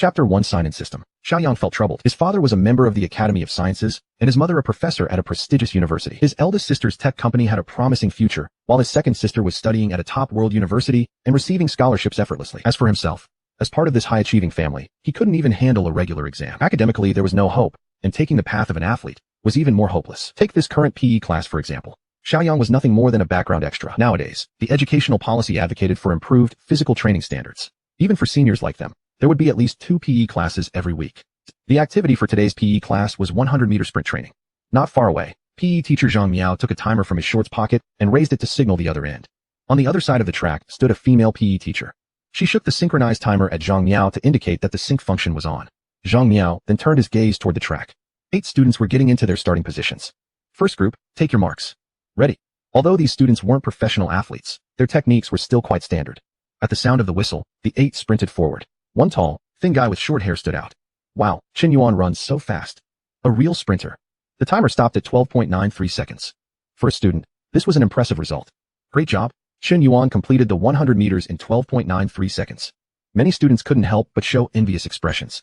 Chapter 1 Sign and System. Shiaoyang felt troubled. His father was a member of the Academy of Sciences, and his mother a professor at a prestigious university. His eldest sister's tech company had a promising future, while his second sister was studying at a top world university and receiving scholarships effortlessly. As for himself, as part of this high-achieving family, he couldn't even handle a regular exam. Academically, there was no hope, and taking the path of an athlete was even more hopeless. Take this current PE class, for example. Shiaoyang was nothing more than a background extra. Nowadays, the educational policy advocated for improved physical training standards. Even for seniors like them, there would be at least 2 PE classes every week. The activity for today's PE class was 100-meter sprint training. Not far away, PE teacher Zhang Miao took a timer from his shorts pocket and raised it to signal the other end. On the other side of the track stood a female PE teacher. She shook the synchronized timer at Zhang Miao to indicate that the sync function was on. Zhang Miao then turned his gaze toward the track. 8 students were getting into their starting positions. First group, take your marks. Ready. Although these students weren't professional athletes, their techniques were still quite standard. At the sound of the whistle, the 8 sprinted forward. One tall, thin guy with short hair stood out. Wow, Chen Yuan runs so fast. A real sprinter. The timer stopped at 12.93 seconds. For a student, this was an impressive result. Great job. Chen Yuan completed the 100 meters in 12.93 seconds. Many students couldn't help but show envious expressions.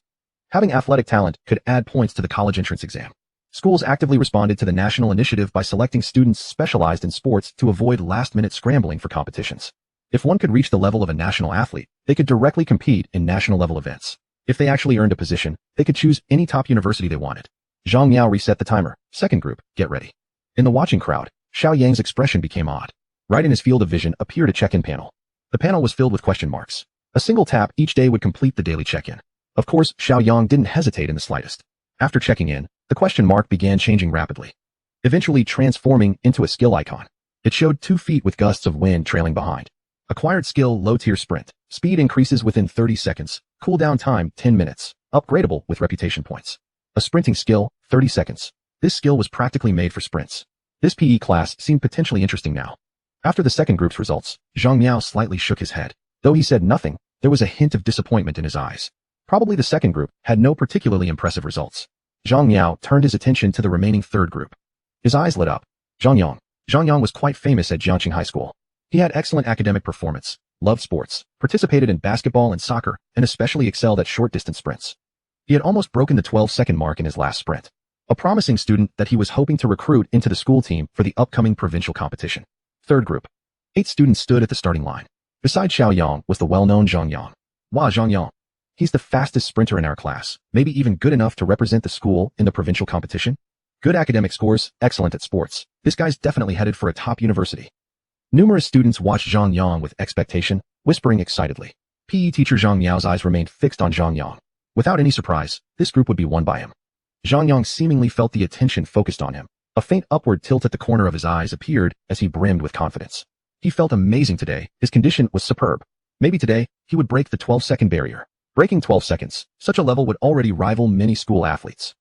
Having athletic talent could add points to the college entrance exam. Schools actively responded to the national initiative by selecting students specialized in sports to avoid last-minute scrambling for competitions. If one could reach the level of a national athlete, they could directly compete in national-level events. If they actually earned a position, they could choose any top university they wanted. Zhang Miao reset the timer. Second group, get ready. In the watching crowd, Xiaoyang's expression became odd. Right in his field of vision appeared a check-in panel. The panel was filled with question marks. A single tap each day would complete the daily check-in. Of course, Xiaoyang didn't hesitate in the slightest. After checking in, the question mark began changing rapidly, eventually transforming into a skill icon. It showed 2 feet with gusts of wind trailing behind. Acquired skill, low-tier sprint. Speed increases within 30 seconds. Cooldown time, 10 minutes. Upgradable with reputation points. A sprinting skill, 30 seconds. This skill was practically made for sprints. This PE class seemed potentially interesting now. After the second group's results, Zhang Miao slightly shook his head. Though he said nothing, there was a hint of disappointment in his eyes. Probably the second group had no particularly impressive results. Zhang Miao turned his attention to the remaining third group. His eyes lit up. Zhang Yang was quite famous at Jiangqing High School. He had excellent academic performance, loved sports, participated in basketball and soccer, and especially excelled at short-distance sprints. He had almost broken the 12-second mark in his last sprint. A promising student that he was hoping to recruit into the school team for the upcoming provincial competition. Third group. 8 students stood at the starting line. Beside Xiaoyang was the well-known Zhang Yang. Wow, Zhang Yang. He's the fastest sprinter in our class, maybe even good enough to represent the school in the provincial competition. Good academic scores, excellent at sports. This guy's definitely headed for a top university. Numerous students watched Zhang Yang with expectation, whispering excitedly. PE teacher Zhang Miao's eyes remained fixed on Zhang Yang. Without any surprise, this group would be won by him. Zhang Yang seemingly felt the attention focused on him. A faint upward tilt at the corner of his eyes appeared as he brimmed with confidence. He felt amazing today. His condition was superb. Maybe today, he would break the 12-second barrier. Breaking 12 seconds, such a level would already rival many school athletes.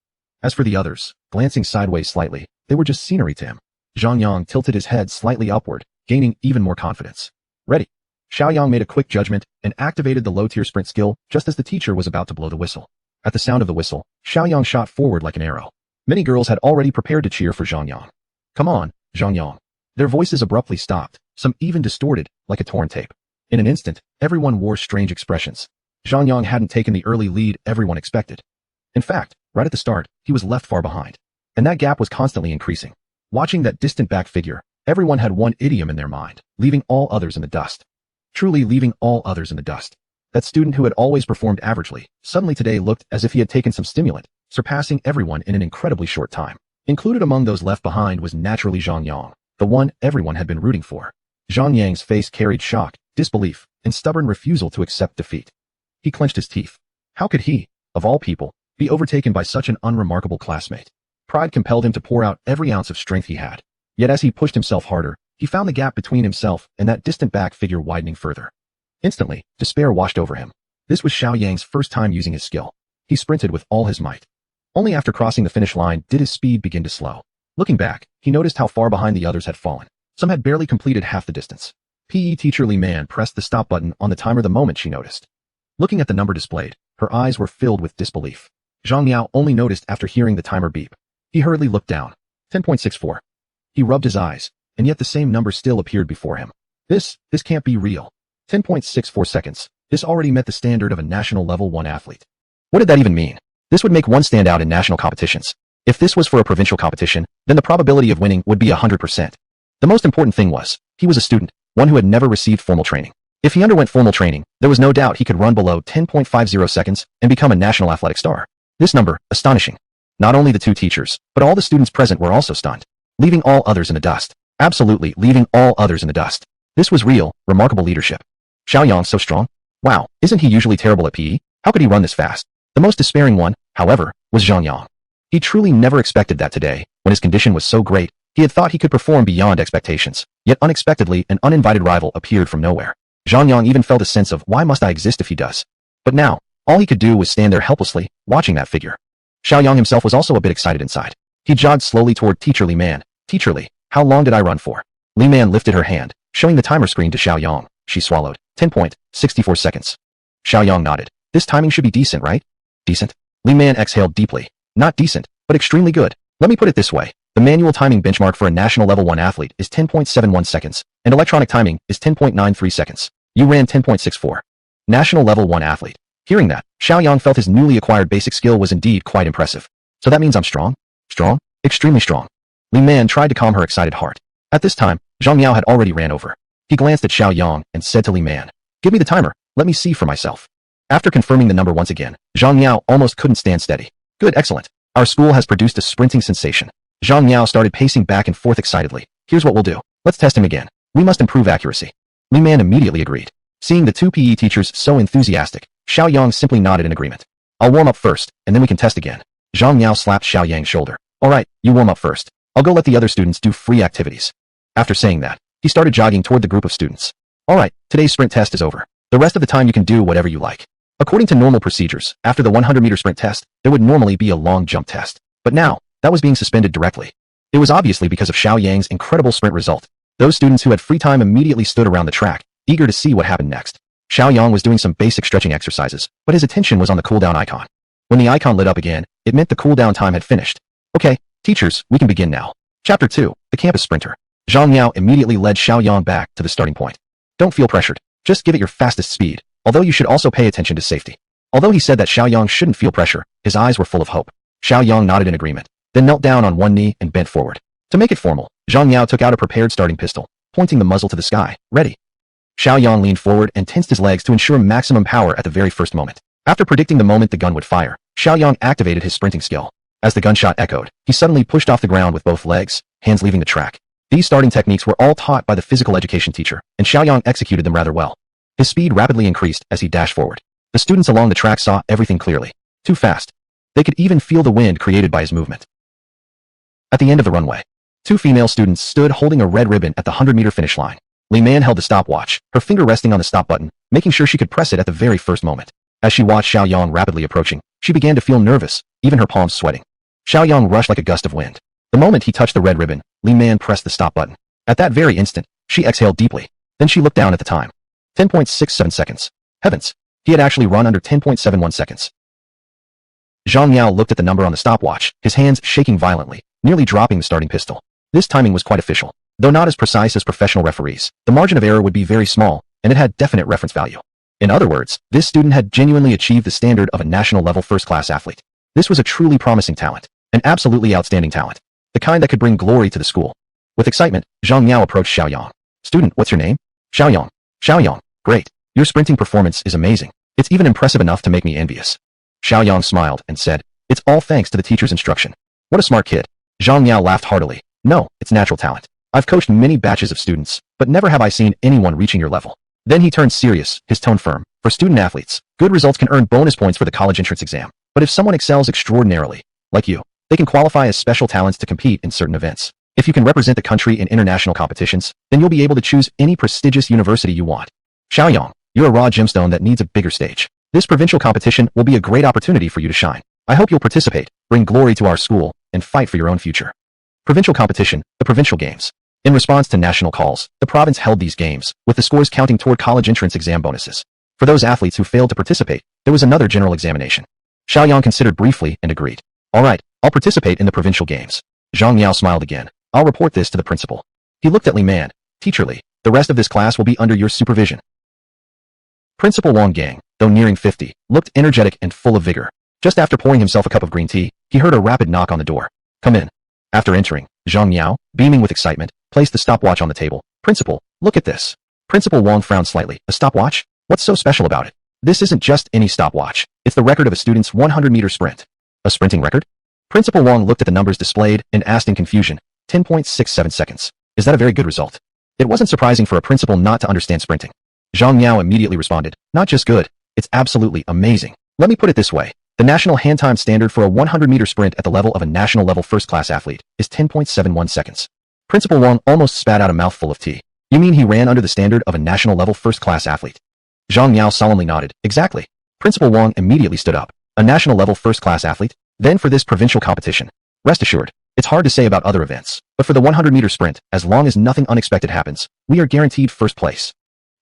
As for the others, glancing sideways slightly, they were just scenery to him. Zhang Yang tilted his head slightly upward, gaining even more confidence. Ready. Xiaoyang made a quick judgment and activated the low-tier sprint skill just as the teacher was about to blow the whistle. At the sound of the whistle, Xiaoyang shot forward like an arrow. Many girls had already prepared to cheer for Zhang Yang. Come on, Zhang Yang. Their voices abruptly stopped, some even distorted, like a torn tape. In an instant, everyone wore strange expressions. Zhang Yang hadn't taken the early lead everyone expected. In fact, right at the start, he was left far behind. And that gap was constantly increasing. Watching that distant back figure, everyone had one idiom in their mind, leaving all others in the dust. Truly leaving all others in the dust. That student who had always performed averagely, suddenly today looked as if he had taken some stimulant, surpassing everyone in an incredibly short time. Included among those left behind was naturally Zhang Yang, the one everyone had been rooting for. Zhang Yang's face carried shock, disbelief, and stubborn refusal to accept defeat. He clenched his teeth. How could he, of all people, be overtaken by such an unremarkable classmate? Pride compelled him to pour out every ounce of strength he had. Yet as he pushed himself harder, he found the gap between himself and that distant back figure widening further. Instantly, despair washed over him. This was Xiaoyang's first time using his skill. He sprinted with all his might. Only after crossing the finish line did his speed begin to slow. Looking back, he noticed how far behind the others had fallen. Some had barely completed half the distance. PE teacher Li Man pressed the stop button on the timer the moment she noticed. Looking at the number displayed, her eyes were filled with disbelief. Zhang Miao only noticed after hearing the timer beep. He hurriedly looked down. 10.64. He rubbed his eyes, and yet the same number still appeared before him. This can't be real. 10.64 seconds. This already met the standard of a national level 1 athlete. What did that even mean? This would make one stand out in national competitions. If this was for a provincial competition, then the probability of winning would be 100%. The most important thing was, he was a student, one who had never received formal training. If he underwent formal training, there was no doubt he could run below 10.50 seconds and become a national athletic star. This number, astonishing. Not only the two teachers, but all the students present were also stunned, leaving all others in the dust. Absolutely leaving all others in the dust. This was real, remarkable leadership. Shiaoyang so strong? Wow, isn't he usually terrible at PE? How could he run this fast? The most despairing one, however, was Zhang Yang. He truly never expected that today, when his condition was so great, he had thought he could perform beyond expectations. Yet unexpectedly, an uninvited rival appeared from nowhere. Zhang Yang even felt a sense of, why must I exist if he does? But now, all he could do was stand there helplessly, watching that figure. Shiaoyang himself was also a bit excited inside. He jogged slowly toward Teacher Li Man. Teacher Li, how long did I run for? Li Man lifted her hand, showing the timer screen to Shiaoyang. She swallowed. 10.64 seconds. Shiaoyang nodded. This timing should be decent, right? Decent? Li Man exhaled deeply. Not decent, but extremely good. Let me put it this way. The manual timing benchmark for a national level 1 athlete is 10.71 seconds, and electronic timing is 10.93 seconds. You ran 10.64. National level 1 athlete. Hearing that, Shiaoyang felt his newly acquired basic skill was indeed quite impressive. So that means I'm strong? Strong? Extremely strong. Li Man tried to calm her excited heart. At this time, Zhang Yao had already ran over. He glanced at Shiaoyang and said to Li Man, "Give me the timer, let me see for myself." After confirming the number once again, Zhang Yao almost couldn't stand steady. Good, excellent. Our school has produced a sprinting sensation. Zhang Yao started pacing back and forth excitedly. Here's what we'll do. Let's test him again. We must improve accuracy. Li Man immediately agreed. Seeing the two PE teachers so enthusiastic, Shiaoyang simply nodded in agreement. I'll warm up first, and then we can test again. Zhang Yao slapped Shiaoyang's shoulder. All right, you warm up first. I'll go let the other students do free activities. After saying that, he started jogging toward the group of students. All right, today's sprint test is over. The rest of the time you can do whatever you like. According to normal procedures, after the 100-meter sprint test, there would normally be a long jump test. But now, that was being suspended directly. It was obviously because of Shiaoyang's incredible sprint result. Those students who had free time immediately stood around the track, eager to see what happened next. Shiaoyang was doing some basic stretching exercises, but his attention was on the cooldown icon. When the icon lit up again, it meant the cooldown time had finished. Okay, teachers, we can begin now. Chapter 2, The Campus Sprinter. Zhang Yao immediately led Shiaoyang back to the starting point. Don't feel pressured. Just give it your fastest speed, although you should also pay attention to safety. Although he said that Shiaoyang shouldn't feel pressure, his eyes were full of hope. Shiaoyang nodded in agreement, then knelt down on one knee and bent forward. To make it formal, Zhang Yao took out a prepared starting pistol, pointing the muzzle to the sky. Ready. Shiaoyang leaned forward and tensed his legs to ensure maximum power at the very first moment. After predicting the moment the gun would fire, Shiaoyang activated his sprinting skill. As the gunshot echoed, he suddenly pushed off the ground with both legs, hands leaving the track. These starting techniques were all taught by the physical education teacher, and Shiaoyang executed them rather well. His speed rapidly increased as he dashed forward. The students along the track saw everything clearly. Too fast. They could even feel the wind created by his movement. At the end of the runway, two female students stood holding a red ribbon at the 100-meter finish line. Li Man held the stopwatch, her finger resting on the stop button, making sure she could press it at the very first moment. As she watched Shiaoyang rapidly approaching, she began to feel nervous, even her palms sweating. Shiaoyang rushed like a gust of wind. The moment he touched the red ribbon, Li Man pressed the stop button. At that very instant, she exhaled deeply. Then she looked down at the time. 10.67 seconds. Heavens! He had actually run under 10.71 seconds. Zhang Yao looked at the number on the stopwatch, his hands shaking violently, nearly dropping the starting pistol. This timing was quite official. Though not as precise as professional referees, the margin of error would be very small, and it had definite reference value. In other words, this student had genuinely achieved the standard of a national-level first-class athlete. This was a truly promising talent, an absolutely outstanding talent, the kind that could bring glory to the school. With excitement, Zhang Yao approached Shiaoyang. Student, what's your name? Shiaoyang. Shiaoyang, great. Your sprinting performance is amazing. It's even impressive enough to make me envious. Shiaoyang smiled and said, it's all thanks to the teacher's instruction. What a smart kid. Zhang Yao laughed heartily. No, it's natural talent. I've coached many batches of students, but never have I seen anyone reaching your level. Then he turned serious, his tone firm. For student athletes, good results can earn bonus points for the college entrance exam. But if someone excels extraordinarily, like you, they can qualify as special talents to compete in certain events. If you can represent the country in international competitions, then you'll be able to choose any prestigious university you want. Shiaoyang, you're a raw gemstone that needs a bigger stage. This provincial competition will be a great opportunity for you to shine. I hope you'll participate, bring glory to our school, and fight for your own future. Provincial competition, the provincial games. In response to national calls, the province held these games, with the scores counting toward college entrance exam bonuses. For those athletes who failed to participate, there was another general examination. Shiaoyang considered briefly and agreed. All right, I'll participate in the provincial games. Zhang Yao smiled again. I'll report this to the principal. He looked at Li Man. Teacher Li, the rest of this class will be under your supervision. Principal Wang Gang, though nearing 50, looked energetic and full of vigor. Just after pouring himself a cup of green tea, he heard a rapid knock on the door. Come in. After entering, Zhang Miao, beaming with excitement, placed the stopwatch on the table. Principal, look at this. Principal Wang frowned slightly. A stopwatch? What's so special about it? This isn't just any stopwatch. It's the record of a student's 100-meter sprint. A sprinting record? Principal Wang looked at the numbers displayed and asked in confusion. 10.67 seconds. Is that a very good result? It wasn't surprising for a principal not to understand sprinting. Zhang Miao immediately responded. Not just good. It's absolutely amazing. Let me put it this way. The national hand time standard for a 100-meter sprint at the level of a national-level first-class athlete is 10.71 seconds. Principal Wang almost spat out a mouthful of tea. You mean he ran under the standard of a national-level first-class athlete? Zhang Miao solemnly nodded. Exactly. Principal Wang immediately stood up. A national-level first-class athlete? Then for this provincial competition. Rest assured, it's hard to say about other events, but for the 100-meter sprint, as long as nothing unexpected happens, we are guaranteed first place.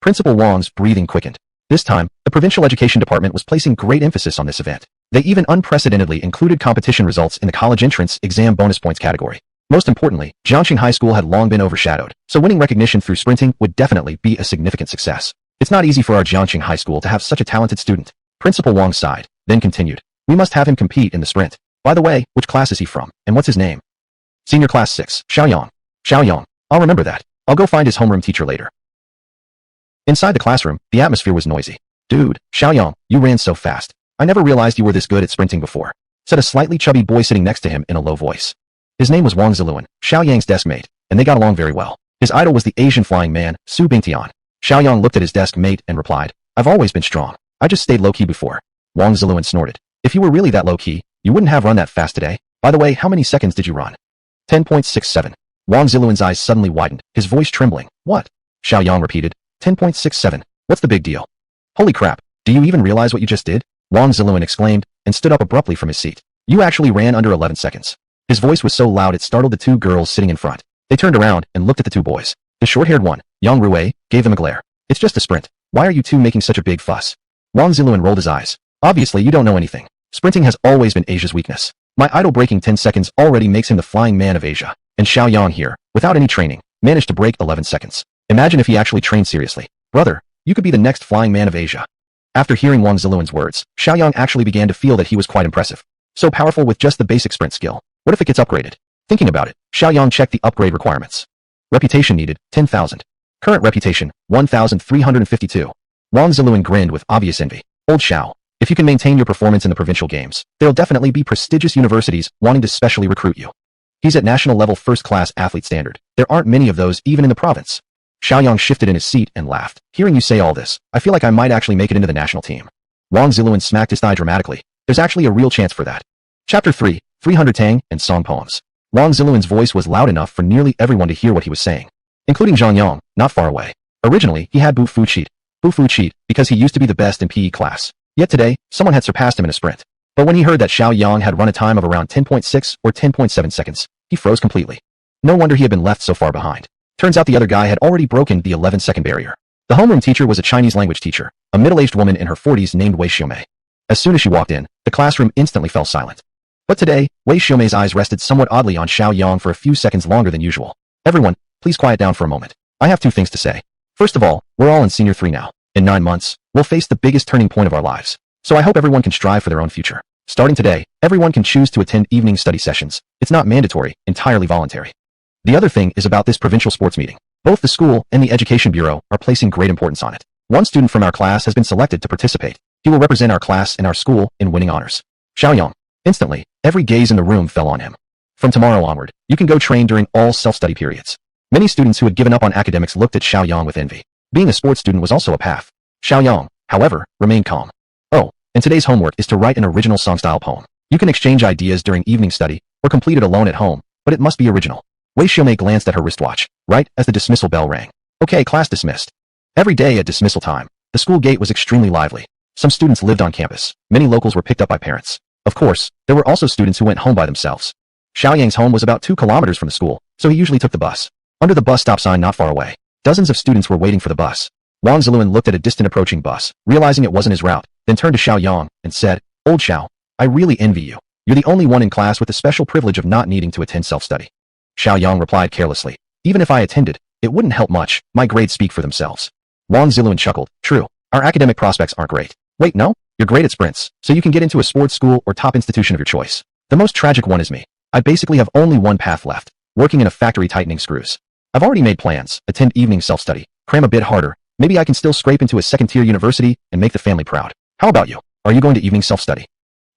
Principal Wang's breathing quickened. This time, the Provincial Education Department was placing great emphasis on this event. They even unprecedentedly included competition results in the college entrance exam bonus points category. Most importantly, Jiangxing High School had long been overshadowed, so winning recognition through sprinting would definitely be a significant success. It's not easy for our Jiangxing High School to have such a talented student. Principal Wang sighed, then continued. We must have him compete in the sprint. By the way, which class is he from, and what's his name? Senior Class 6, Shiaoyang. Shiaoyang. I'll remember that. I'll go find his homeroom teacher later. Inside the classroom, the atmosphere was noisy. Dude, Shiaoyang, you ran so fast. I never realized you were this good at sprinting before, said a slightly chubby boy sitting next to him in a low voice. His name was Wang Ziluan, Xiaoyang's desk mate, and they got along very well. His idol was the Asian flying man, Su Bingtian. Xiaoyang looked at his desk mate and replied, I've always been strong. I just stayed low-key before. Wang Ziluan snorted. If you were really that low-key, you wouldn't have run that fast today. By the way, how many seconds did you run? 10.67. Wang Ziluan's eyes suddenly widened, his voice trembling. What? Xiaoyang repeated. 10.67. What's the big deal? Holy crap, do you even realize what you just did? Wang Ziluan exclaimed, and stood up abruptly from his seat. You actually ran under 11 seconds. His voice was so loud it startled the two girls sitting in front. They turned around and looked at the two boys. The short-haired one, Yang Rui, gave them a glare. It's just a sprint. Why are you two making such a big fuss? Wang Ziluan rolled his eyes. Obviously you don't know anything. Sprinting has always been Asia's weakness. My idol breaking 10 seconds already makes him the flying man of Asia. And Xiaoyang here, without any training, managed to break 11 seconds. Imagine if he actually trained seriously. Brother, you could be the next flying man of Asia. After hearing Wang Ziluan's words, Xiaoyang actually began to feel that he was quite impressive. So powerful with just the basic sprint skill. What if it gets upgraded? Thinking about it, Xiaoyang checked the upgrade requirements. Reputation needed, 10,000. Current reputation, 1,352. Wang Ziluan grinned with obvious envy. Old Xiao, if you can maintain your performance in the provincial games, there'll definitely be prestigious universities wanting to specially recruit you. He's at national level first-class athlete standard. There aren't many of those even in the province. Xiaoyang shifted in his seat and laughed. Hearing you say all this, I feel like I might actually make it into the national team. Wang Ziluan smacked his thigh dramatically. There's actually a real chance for that. Chapter 3, 300 Tang and Song Poems. Wang Ziluan's voice was loud enough for nearly everyone to hear what he was saying, including Zhang Yang, not far away. Originally, he had Bu Fu cheat, because he used to be the best in PE class. Yet today, someone had surpassed him in a sprint. But when he heard that Xiaoyang had run a time of around 10.6 or 10.7 seconds, he froze completely. No wonder he had been left so far behind. Turns out the other guy had already broken the 11-second barrier. The homeroom teacher was a Chinese language teacher, a middle-aged woman in her 40s named Wei Xiaomei. As soon as she walked in, the classroom instantly fell silent. But today, Wei Xiaomei's eyes rested somewhat oddly on Xiaoyang for a few seconds longer than usual. Everyone, please quiet down for a moment. I have two things to say. First of all, we're all in Senior 3 now. In 9 months, we'll face the biggest turning point of our lives. So I hope everyone can strive for their own future. Starting today, everyone can choose to attend evening study sessions. It's not mandatory, entirely voluntary. The other thing is about this provincial sports meeting. Both the school and the Education Bureau are placing great importance on it. One student from our class has been selected to participate. He will represent our class and our school in winning honors. Xiaoyang. Instantly, every gaze in the room fell on him. From tomorrow onward, you can go train during all self-study periods. Many students who had given up on academics looked at Xiaoyang with envy. Being a sports student was also a path. Xiaoyang, however, remained calm. Oh, and today's homework is to write an original song-style poem. You can exchange ideas during evening study, or complete it alone at home, but it must be original. Wei Xiaomei glanced at her wristwatch, right as the dismissal bell rang. Okay, class dismissed. Every day at dismissal time, the school gate was extremely lively. Some students lived on campus. Many locals were picked up by parents. Of course, there were also students who went home by themselves. Xiaoyang's home was about 2 kilometers from the school, so he usually took the bus. Under the bus stop sign not far away, dozens of students were waiting for the bus. Wang Ziluan looked at a distant approaching bus, realizing it wasn't his route, then turned to Xiaoyang and said, Old Xiao, I really envy you. You're the only one in class with the special privilege of not needing to attend self-study. Xiaoyang replied carelessly, even if I attended, it wouldn't help much, my grades speak for themselves. Wang Ziluan chuckled, true, our academic prospects aren't great. Wait, no? You're great at sprints, so you can get into a sports school or top institution of your choice. The most tragic one is me. I basically have only one path left, working in a factory tightening screws. I've already made plans, attend evening self-study, cram a bit harder. Maybe I can still scrape into a second-tier university and make the family proud. How about you? Are you going to evening self-study?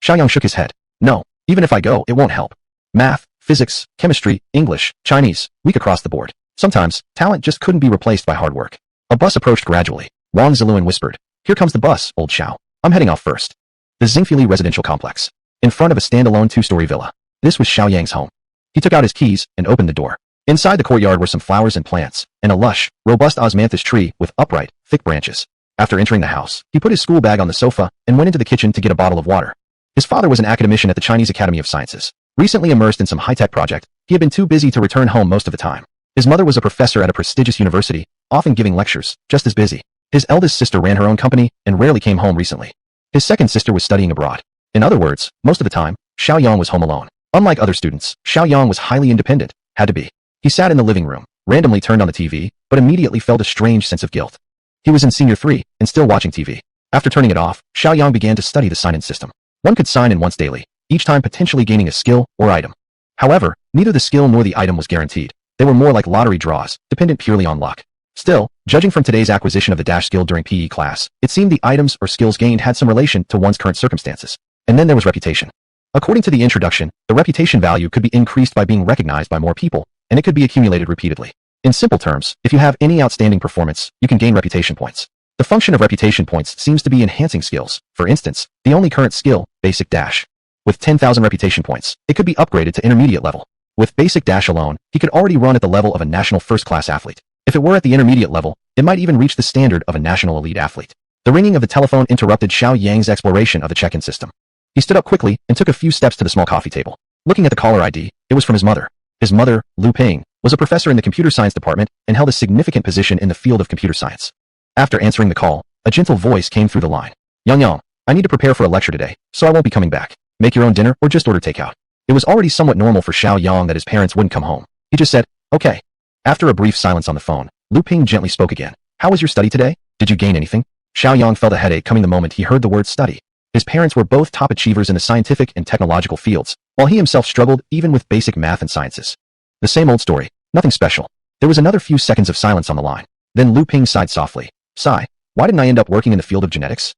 Shiaoyang shook his head. No, even if I go, it won't help. Math, physics, chemistry, English, Chinese, weak across the board. Sometimes, talent just couldn't be replaced by hard work. A bus approached gradually. Wang Ziluan whispered, "Here comes the bus, old Xiao. I'm heading off first." The Xingfuli residential complex. In front of a standalone two-story villa. This was Xiaoyang's home. He took out his keys and opened the door. Inside the courtyard were some flowers and plants, and a lush, robust osmanthus tree with upright, thick branches. After entering the house, he put his school bag on the sofa and went into the kitchen to get a bottle of water. His father was an academician at the Chinese Academy of Sciences. Recently immersed in some high-tech project, he had been too busy to return home most of the time. His mother was a professor at a prestigious university, often giving lectures, just as busy. His eldest sister ran her own company and rarely came home recently. His second sister was studying abroad. In other words, most of the time, Xiaoyang was home alone. Unlike other students, Xiaoyang was highly independent, had to be. He sat in the living room, randomly turned on the TV, but immediately felt a strange sense of guilt. He was in Senior 3 and still watching TV. After turning it off, Xiaoyang began to study the sign-in system. One could sign in once daily, each time potentially gaining a skill or item. However, neither the skill nor the item was guaranteed. They were more like lottery draws, dependent purely on luck. Still, judging from today's acquisition of the dash skill during PE class, it seemed the items or skills gained had some relation to one's current circumstances. And then there was reputation. According to the introduction, the reputation value could be increased by being recognized by more people, and it could be accumulated repeatedly. In simple terms, if you have any outstanding performance, you can gain reputation points. The function of reputation points seems to be enhancing skills. For instance, the only current skill, Basic Dash. With 10,000 reputation points, it could be upgraded to intermediate level. With Basic Dash alone, he could already run at the level of a national first-class athlete. If it were at the intermediate level, it might even reach the standard of a national elite athlete. The ringing of the telephone interrupted Xiaoyang's exploration of the check-in system. He stood up quickly and took a few steps to the small coffee table. Looking at the caller ID, it was from his mother. His mother, Lu Ping, was a professor in the computer science department and held a significant position in the field of computer science. After answering the call, a gentle voice came through the line. "Yang, I need to prepare for a lecture today, so I won't be coming back. Make your own dinner or just order takeout." It was already somewhat normal for Xiaoyang that his parents wouldn't come home. He just said, "Okay." After a brief silence on the phone, Lu Ping gently spoke again. "How was your study today? Did you gain anything?" Xiaoyang felt a headache coming the moment he heard the word study. His parents were both top achievers in the scientific and technological fields, while he himself struggled even with basic math and sciences. The same old story, nothing special. There was another few seconds of silence on the line. Then Lu Ping sighed softly. "Sigh, why didn't I end up working in the field of genetics?"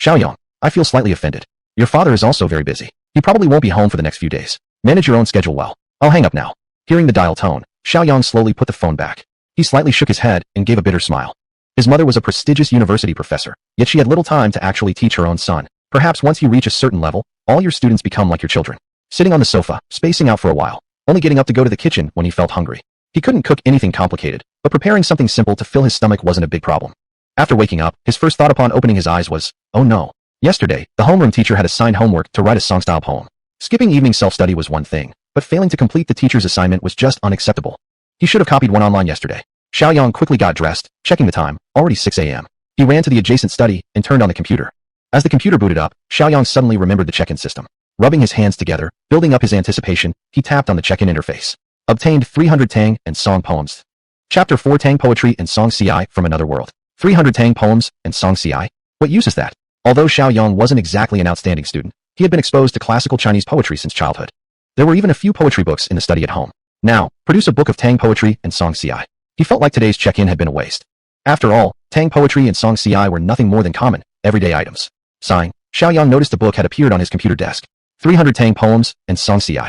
"Xiaoyang, I feel slightly offended. Your father is also very busy. He probably won't be home for the next few days. Manage your own schedule well. I'll hang up now." Hearing the dial tone, Xiaoyang slowly put the phone back. He slightly shook his head and gave a bitter smile. His mother was a prestigious university professor, yet she had little time to actually teach her own son. Perhaps once you reach a certain level, all your students become like your children. Sitting on the sofa, spacing out for a while, only getting up to go to the kitchen when he felt hungry. He couldn't cook anything complicated, but preparing something simple to fill his stomach wasn't a big problem. After waking up, his first thought upon opening his eyes was, oh no. Yesterday, the homeroom teacher had assigned homework to write a song-style poem. Skipping evening self-study was one thing, but failing to complete the teacher's assignment was just unacceptable. He should have copied one online yesterday. Xiaoyang quickly got dressed, checking the time, already 6 a.m. He ran to the adjacent study and turned on the computer. As the computer booted up, Xiaoyang suddenly remembered the check-in system. Rubbing his hands together, building up his anticipation, he tapped on the check-in interface. Obtained 300 Tang and Song Poems. Chapter 4 Tang Poetry and Song Ci from Another World. 300 Tang Poems and Song Ci? What use is that? Although Xiaoyang wasn't exactly an outstanding student, he had been exposed to classical Chinese poetry since childhood. There were even a few poetry books in the study at home. Now, produce a book of Tang poetry and Song Ci. He felt like today's check-in had been a waste. After all, Tang poetry and Song Ci were nothing more than common, everyday items. Sighing, Xiaoyang noticed a book had appeared on his computer desk. 300 Tang Poems and Song Ci.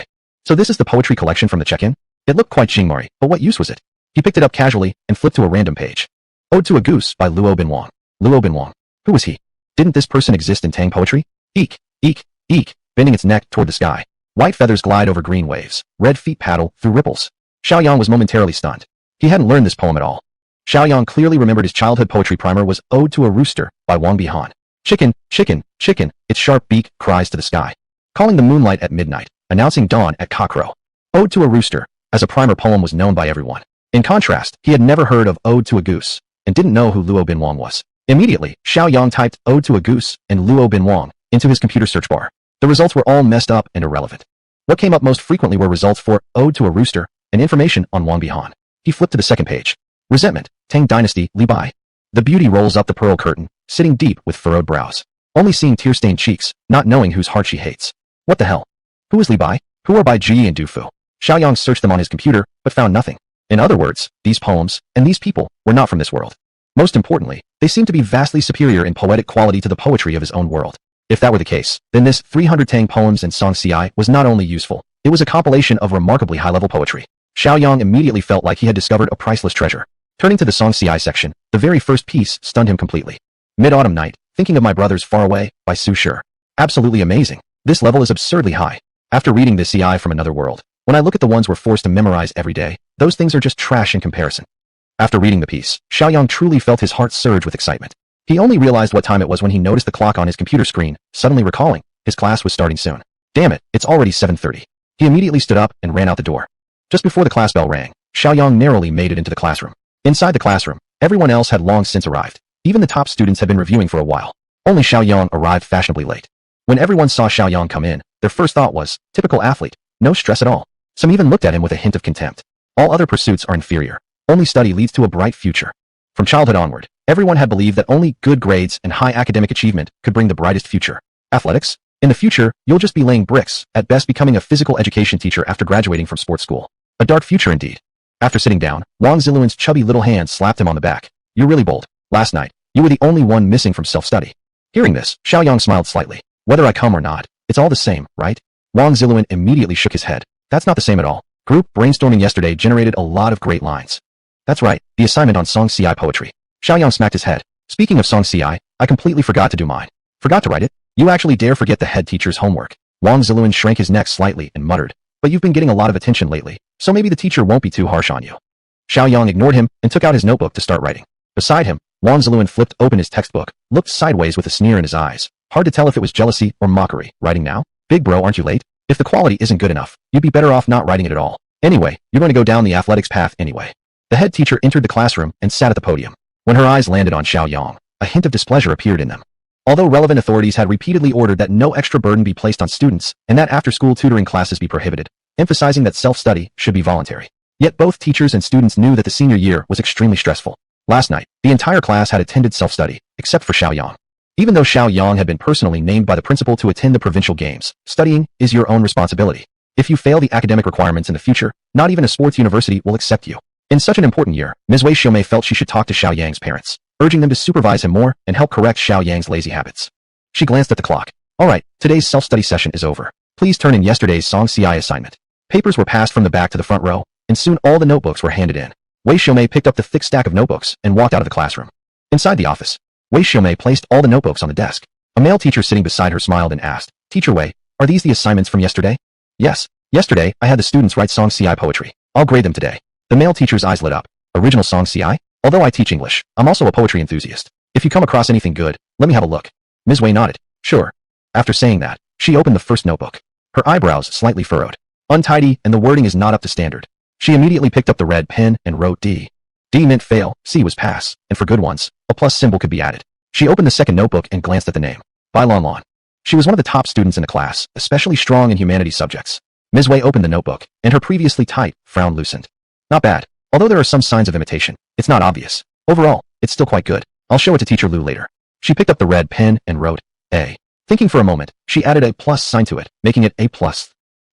So this is the poetry collection from the check-in? It looked quite Xingmari, but what use was it? He picked it up casually and flipped to a random page. Ode to a Goose by Luo Binwang. Luo Binwang. Who was he? Didn't this person exist in Tang poetry? Eek, eek, eek, bending its neck toward the sky. White feathers glide over green waves. Red feet paddle through ripples. Xiaoyang was momentarily stunned. He hadn't learned this poem at all. Xiaoyang clearly remembered his childhood poetry primer was Ode to a Rooster by Wang Bihan. Chicken, chicken, chicken, its sharp beak cries to the sky. Calling the moonlight at midnight, announcing dawn at cockcrow. Ode to a Rooster, as a primer poem was known by everyone. In contrast, he had never heard of Ode to a Goose, and didn't know who Luo Binwang was. Immediately, Xiaoyang typed Ode to a Goose and Luo Binwang into his computer search bar. The results were all messed up and irrelevant. What came up most frequently were results for Ode to a Rooster and information on Wang Bihan. He flipped to the second page. Resentment, Tang Dynasty, Li Bai. The beauty rolls up the pearl curtain, sitting deep with furrowed brows. only seeing tear-stained cheeks, not knowing whose heart she hates. What the hell? Who is Li Bai? Who are Bai Ji and Du Fu? Shiaoyang searched them on his computer, but found nothing. In other words, these poems, and these people, were not from this world. Most importantly, they seemed to be vastly superior in poetic quality to the poetry of his own world. If that were the case, then this 300 Tang poems and Song Ci was not only useful, it was a compilation of remarkably high-level poetry. Shiaoyang immediately felt like he had discovered a priceless treasure. Turning to the Song Ci section, the very first piece stunned him completely. Mid-Autumn Night, Thinking of My Brothers Far Away, by Su Shi. Absolutely amazing. This level is absurdly high. After reading this Ci from another world, when I look at the ones we're forced to memorize every day, those things are just trash in comparison. After reading the piece, Shiaoyang truly felt his heart surge with excitement. He only realized what time it was when he noticed the clock on his computer screen, suddenly recalling, his class was starting soon. Damn it, it's already 7:30. He immediately stood up and ran out the door. Just before the class bell rang, Shiaoyang narrowly made it into the classroom. Inside the classroom, everyone else had long since arrived. Even the top students had been reviewing for a while. Only Shiaoyang arrived fashionably late. When everyone saw Shiaoyang come in, their first thought was, typical athlete, no stress at all. Some even looked at him with a hint of contempt. All other pursuits are inferior. Only study leads to a bright future. From childhood onward, everyone had believed that only good grades and high academic achievement could bring the brightest future. Athletics? In the future, you'll just be laying bricks, at best becoming a physical education teacher after graduating from sports school. A dark future indeed. After sitting down, Wang Ziluan's chubby little hand slapped him on the back. You're really bold. Last night, you were the only one missing from self-study. Hearing this, Shiaoyang smiled slightly. Whether I come or not, it's all the same, right? Wang Ziluan immediately shook his head. That's not the same at all. Group brainstorming yesterday generated a lot of great lines. That's right, the assignment on Song Ci poetry. Shiaoyang smacked his head. Speaking of Song Ci, I completely forgot to do mine. Forgot to write it? You actually dare forget the head teacher's homework. Wang Ziluan shrank his neck slightly and muttered. But you've been getting a lot of attention lately, so maybe the teacher won't be too harsh on you. Shiaoyang ignored him and took out his notebook to start writing. Beside him, Wang Ziluan flipped open his textbook, looked sideways with a sneer in his eyes. Hard to tell if it was jealousy or mockery. Writing now? Big bro, aren't you late? If the quality isn't good enough, you'd be better off not writing it at all. Anyway, you're going to go down the athletics path anyway. The head teacher entered the classroom and sat at the podium. When her eyes landed on Shiaoyang, a hint of displeasure appeared in them. Although relevant authorities had repeatedly ordered that no extra burden be placed on students and that after-school tutoring classes be prohibited, emphasizing that self-study should be voluntary. Yet both teachers and students knew that the senior year was extremely stressful. Last night, the entire class had attended self-study, except for Shiaoyang. Even though Shiaoyang had been personally named by the principal to attend the provincial games, studying is your own responsibility. If you fail the academic requirements in the future, not even a sports university will accept you. In such an important year, Ms. Wei Xiaomei felt she should talk to Xiaoyang's parents, urging them to supervise him more and help correct Xiaoyang's lazy habits. She glanced at the clock. Alright, today's self-study session is over. Please turn in yesterday's Song Ci assignment. Papers were passed from the back to the front row, and soon all the notebooks were handed in. Wei Xiaomei picked up the thick stack of notebooks and walked out of the classroom. Inside the office, Wei Xiaomei placed all the notebooks on the desk. A male teacher sitting beside her smiled and asked, Teacher Wei, are these the assignments from yesterday? Yes. Yesterday, I had the students write Song Ci poetry. I'll grade them today. The male teacher's eyes lit up. Original Song Ci? Although I teach English, I'm also a poetry enthusiast. If you come across anything good, let me have a look. Ms. Wei nodded. Sure. After saying that, she opened the first notebook. Her eyebrows slightly furrowed. Untidy, and the wording is not up to standard. She immediately picked up the red pen and wrote D. D meant fail, C was pass, and for good ones, a plus symbol could be added. She opened the second notebook and glanced at the name. Bai Lan Lan. She was one of the top students in the class, especially strong in humanities subjects. Ms. Wei opened the notebook, and her previously tight frown loosened. Not bad. Although there are some signs of imitation, it's not obvious. Overall, it's still quite good. I'll show it to Teacher Lu later. She picked up the red pen and wrote A. Thinking for a moment, she added a plus sign to it, making it A+.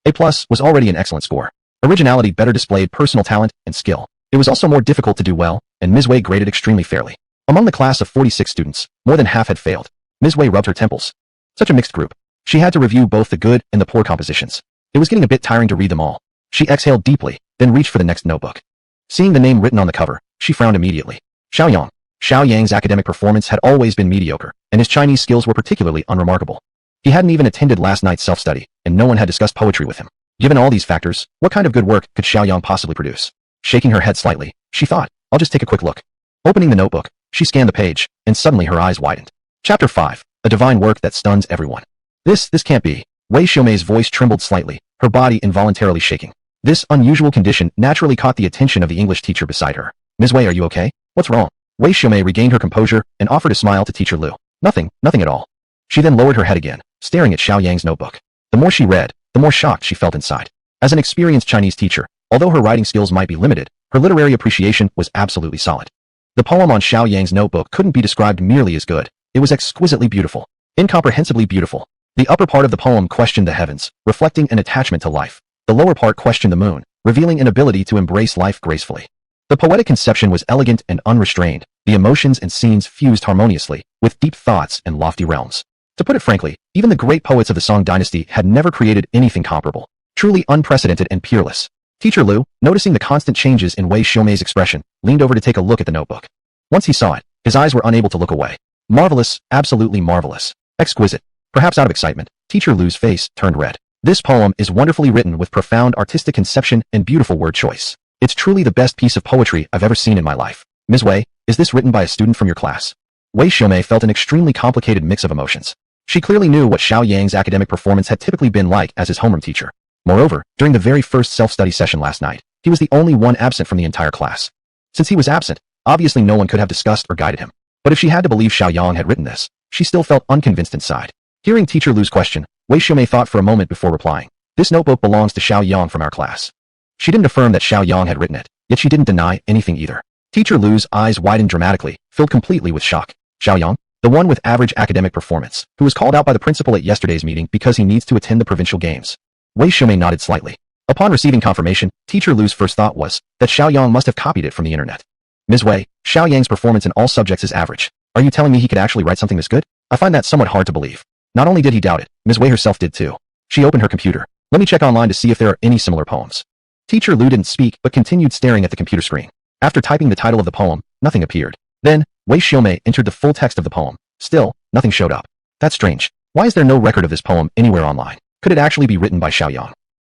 A+ was already an excellent score. Originality better displayed personal talent and skill. It was also more difficult to do well, and Ms. Wei graded extremely fairly. Among the class of 46 students, more than half had failed. Ms. Wei rubbed her temples. Such a mixed group. She had to review both the good and the poor compositions. It was getting a bit tiring to read them all. She exhaled deeply, then reached for the next notebook. Seeing the name written on the cover, she frowned immediately. Xiaoyang. Xiaoyang's academic performance had always been mediocre, and his Chinese skills were particularly unremarkable. He hadn't even attended last night's self-study, and no one had discussed poetry with him. Given all these factors, what kind of good work could Xiaoyang possibly produce? Shaking her head slightly, she thought, I'll just take a quick look. Opening the notebook, she scanned the page, and suddenly her eyes widened. Chapter 5. A divine work that stuns everyone. This can't be. Wei Xiaomei's voice trembled slightly, her body involuntarily shaking. This unusual condition naturally caught the attention of the English teacher beside her. Ms. Wei, are you okay? What's wrong? Wei Xiaomei regained her composure and offered a smile to Teacher Lu. Nothing at all. She then lowered her head again, staring at Xiaoyang's notebook. The more she read, the more shocked she felt inside. As an experienced Chinese teacher, although her writing skills might be limited, her literary appreciation was absolutely solid. The poem on Xiaoyang's notebook couldn't be described merely as good. It was exquisitely beautiful. Incomprehensibly beautiful. The upper part of the poem questioned the heavens, reflecting an attachment to life. The lower part questioned the moon, revealing an ability to embrace life gracefully. The poetic conception was elegant and unrestrained, the emotions and scenes fused harmoniously, with deep thoughts and lofty realms. To put it frankly, even the great poets of the Song dynasty had never created anything comparable. Truly unprecedented and peerless. Teacher Lu, noticing the constant changes in Wei Xiaomei's expression, leaned over to take a look at the notebook. Once he saw it, his eyes were unable to look away. Marvelous, absolutely marvelous. Exquisite. Perhaps out of excitement, Teacher Lu's face turned red. This poem is wonderfully written with profound artistic conception and beautiful word choice. It's truly the best piece of poetry I've ever seen in my life. Ms. Wei, is this written by a student from your class? Wei Xiaomei felt an extremely complicated mix of emotions. She clearly knew what Shiaoyang's academic performance had typically been like as his homeroom teacher. Moreover, during the very first self-study session last night, he was the only one absent from the entire class. Since he was absent, obviously no one could have discussed or guided him. But if she had to believe Shiaoyang had written this, she still felt unconvinced inside. Hearing Teacher Lu's question, Wei Xiaomei thought for a moment before replying. This notebook belongs to Shiaoyang from our class. She didn't affirm that Shiaoyang had written it, yet she didn't deny anything either. Teacher Lu's eyes widened dramatically, filled completely with shock. Shiaoyang, the one with average academic performance, who was called out by the principal at yesterday's meeting because he needs to attend the provincial games. Wei Xiaomei nodded slightly. Upon receiving confirmation, Teacher Lu's first thought was that Shiaoyang must have copied it from the internet. Ms. Wei, Xiaoyang's performance in all subjects is average. Are you telling me he could actually write something this good? I find that somewhat hard to believe. Not only did he doubt it, Ms. Wei herself did too. She opened her computer. Let me check online to see if there are any similar poems. Teacher Lu didn't speak but continued staring at the computer screen. After typing the title of the poem, nothing appeared. Then, Wei Xiaomei entered the full text of the poem. Still, nothing showed up. That's strange. Why is there no record of this poem anywhere online? Could it actually be written by Shiaoyang?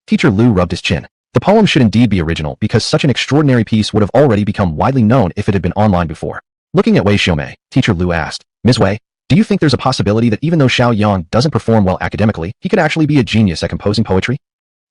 Teacher Lu rubbed his chin. The poem should indeed be original because such an extraordinary piece would have already become widely known if it had been online before. Looking at Wei Xiaomei, Teacher Lu asked, Ms. Wei, do you think there's a possibility that even though Shiaoyang doesn't perform well academically, he could actually be a genius at composing poetry?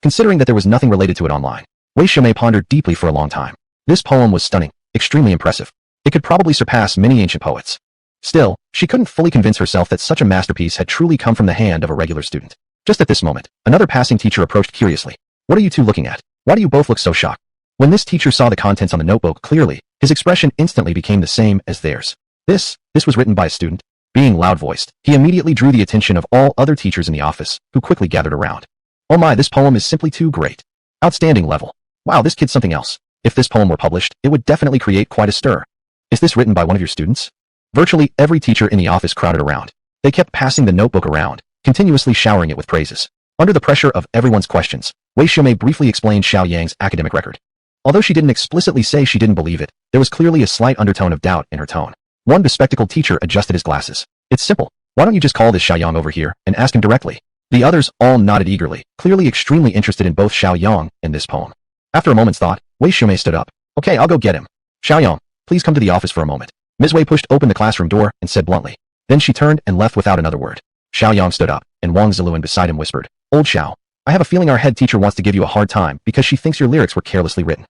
Considering that there was nothing related to it online, Wei Xiaomei pondered deeply for a long time. This poem was stunning, extremely impressive. It could probably surpass many ancient poets. Still, she couldn't fully convince herself that such a masterpiece had truly come from the hand of a regular student. Just at this moment, another passing teacher approached curiously. What are you two looking at? Why do you both look so shocked? When this teacher saw the contents on the notebook clearly, his expression instantly became the same as theirs. This was written by a student. Being loud-voiced, he immediately drew the attention of all other teachers in the office, who quickly gathered around. Oh my, this poem is simply too great. Outstanding level. Wow, this kid's something else. If this poem were published, it would definitely create quite a stir. Is this written by one of your students? Virtually every teacher in the office crowded around. They kept passing the notebook around, continuously showering it with praises. Under the pressure of everyone's questions, Wei Xiaomei briefly explained Xiaoyang's academic record. Although she didn't explicitly say she didn't believe it, there was clearly a slight undertone of doubt in her tone. One bespectacled teacher adjusted his glasses. It's simple. Why don't you just call this Shiaoyang over here and ask him directly? The others all nodded eagerly, clearly extremely interested in both Shiaoyang and this poem. After a moment's thought, Wei Xiaomei stood up. Okay, I'll go get him. Shiaoyang, please come to the office for a moment. Ms. Wei pushed open the classroom door and said bluntly. Then she turned and left without another word. Xiaoyang stood up, and Wang Ziluan beside him whispered, Old Xiao, I have a feeling our head teacher wants to give you a hard time because she thinks your lyrics were carelessly written.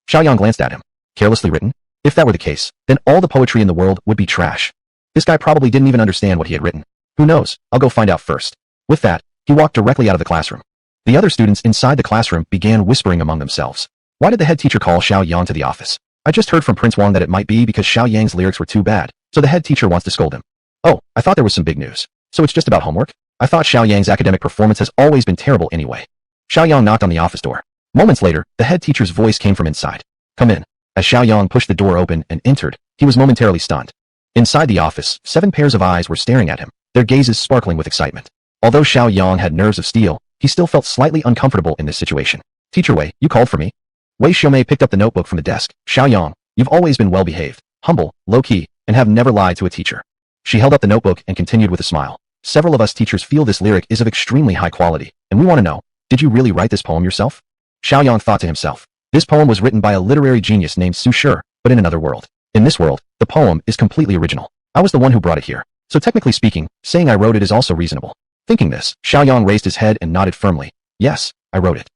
Xiaoyang glanced at him. Carelessly written? If that were the case, then all the poetry in the world would be trash. This guy probably didn't even understand what he had written. Who knows? I'll go find out first. With that, he walked directly out of the classroom. The other students inside the classroom began whispering among themselves. Why did the head teacher call Xiaoyang to the office? I just heard from Prince Wang that it might be because Xiaoyang's lyrics were too bad, so the head teacher wants to scold him. Oh, I thought there was some big news. So it's just about homework? I thought Xiaoyang's academic performance has always been terrible anyway. Xiaoyang knocked on the office door. Moments later, the head teacher's voice came from inside. Come in. As Xiaoyang pushed the door open and entered, he was momentarily stunned. Inside the office, 7 pairs of eyes were staring at him, their gazes sparkling with excitement. Although Xiaoyang had nerves of steel, he still felt slightly uncomfortable in this situation. Teacher Wei, you called for me? Wei Xiaomei picked up the notebook from the desk. Xiaoyang, you've always been well-behaved, humble, low-key, and have never lied to a teacher. She held up the notebook and continued with a smile. Several of us teachers feel this lyric is of extremely high quality, and we want to know, did you really write this poem yourself? Xiaoyang thought to himself. This poem was written by a literary genius named Su Shi, but in another world. In this world, the poem is completely original. I was the one who brought it here. So technically speaking, saying I wrote it is also reasonable. Thinking this, Xiaoyang raised his head and nodded firmly. Yes, I wrote it.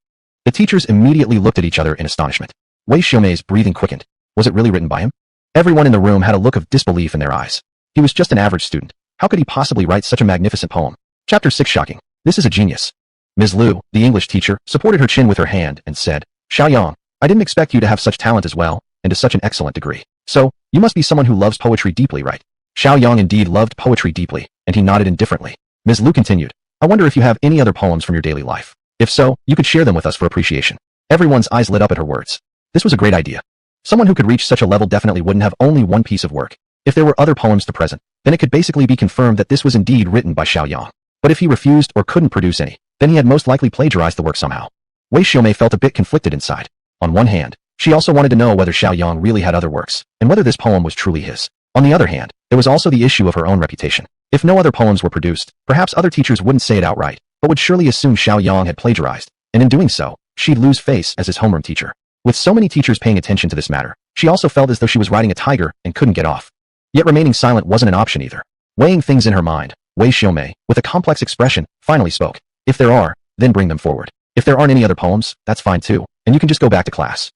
The teachers immediately looked at each other in astonishment. Wei Xiaomei's breathing quickened. Was it really written by him? Everyone in the room had a look of disbelief in their eyes. He was just an average student. How could he possibly write such a magnificent poem? Chapter 6 Shocking. This is a genius. Ms. Lu, the English teacher, supported her chin with her hand and said, Xiaoyang, I didn't expect you to have such talent as well, and to such an excellent degree. So, you must be someone who loves poetry deeply, right? Xiaoyang indeed loved poetry deeply. and he nodded indifferently. Ms. Lu continued, I wonder if you have any other poems from your daily life. If so, you could share them with us for appreciation. Everyone's eyes lit up at her words. This was a great idea. Someone who could reach such a level definitely wouldn't have only one piece of work. If there were other poems to present, then it could basically be confirmed that this was indeed written by Shiaoyang. But if he refused or couldn't produce any, then he had most likely plagiarized the work somehow. Wei Xiaomei felt a bit conflicted inside. On one hand, she also wanted to know whether Shiaoyang really had other works, and whether this poem was truly his. On the other hand, there was also the issue of her own reputation. If no other poems were produced, perhaps other teachers wouldn't say it outright, but would surely assume Shiaoyang had plagiarized, and in doing so, she'd lose face as his homeroom teacher. With so many teachers paying attention to this matter, she also felt as though she was riding a tiger and couldn't get off. Yet remaining silent wasn't an option either. Weighing things in her mind, Wei Xiaomei, with a complex expression, finally spoke. If there are, then bring them forward. If there aren't any other poems, that's fine too, and you can just go back to class.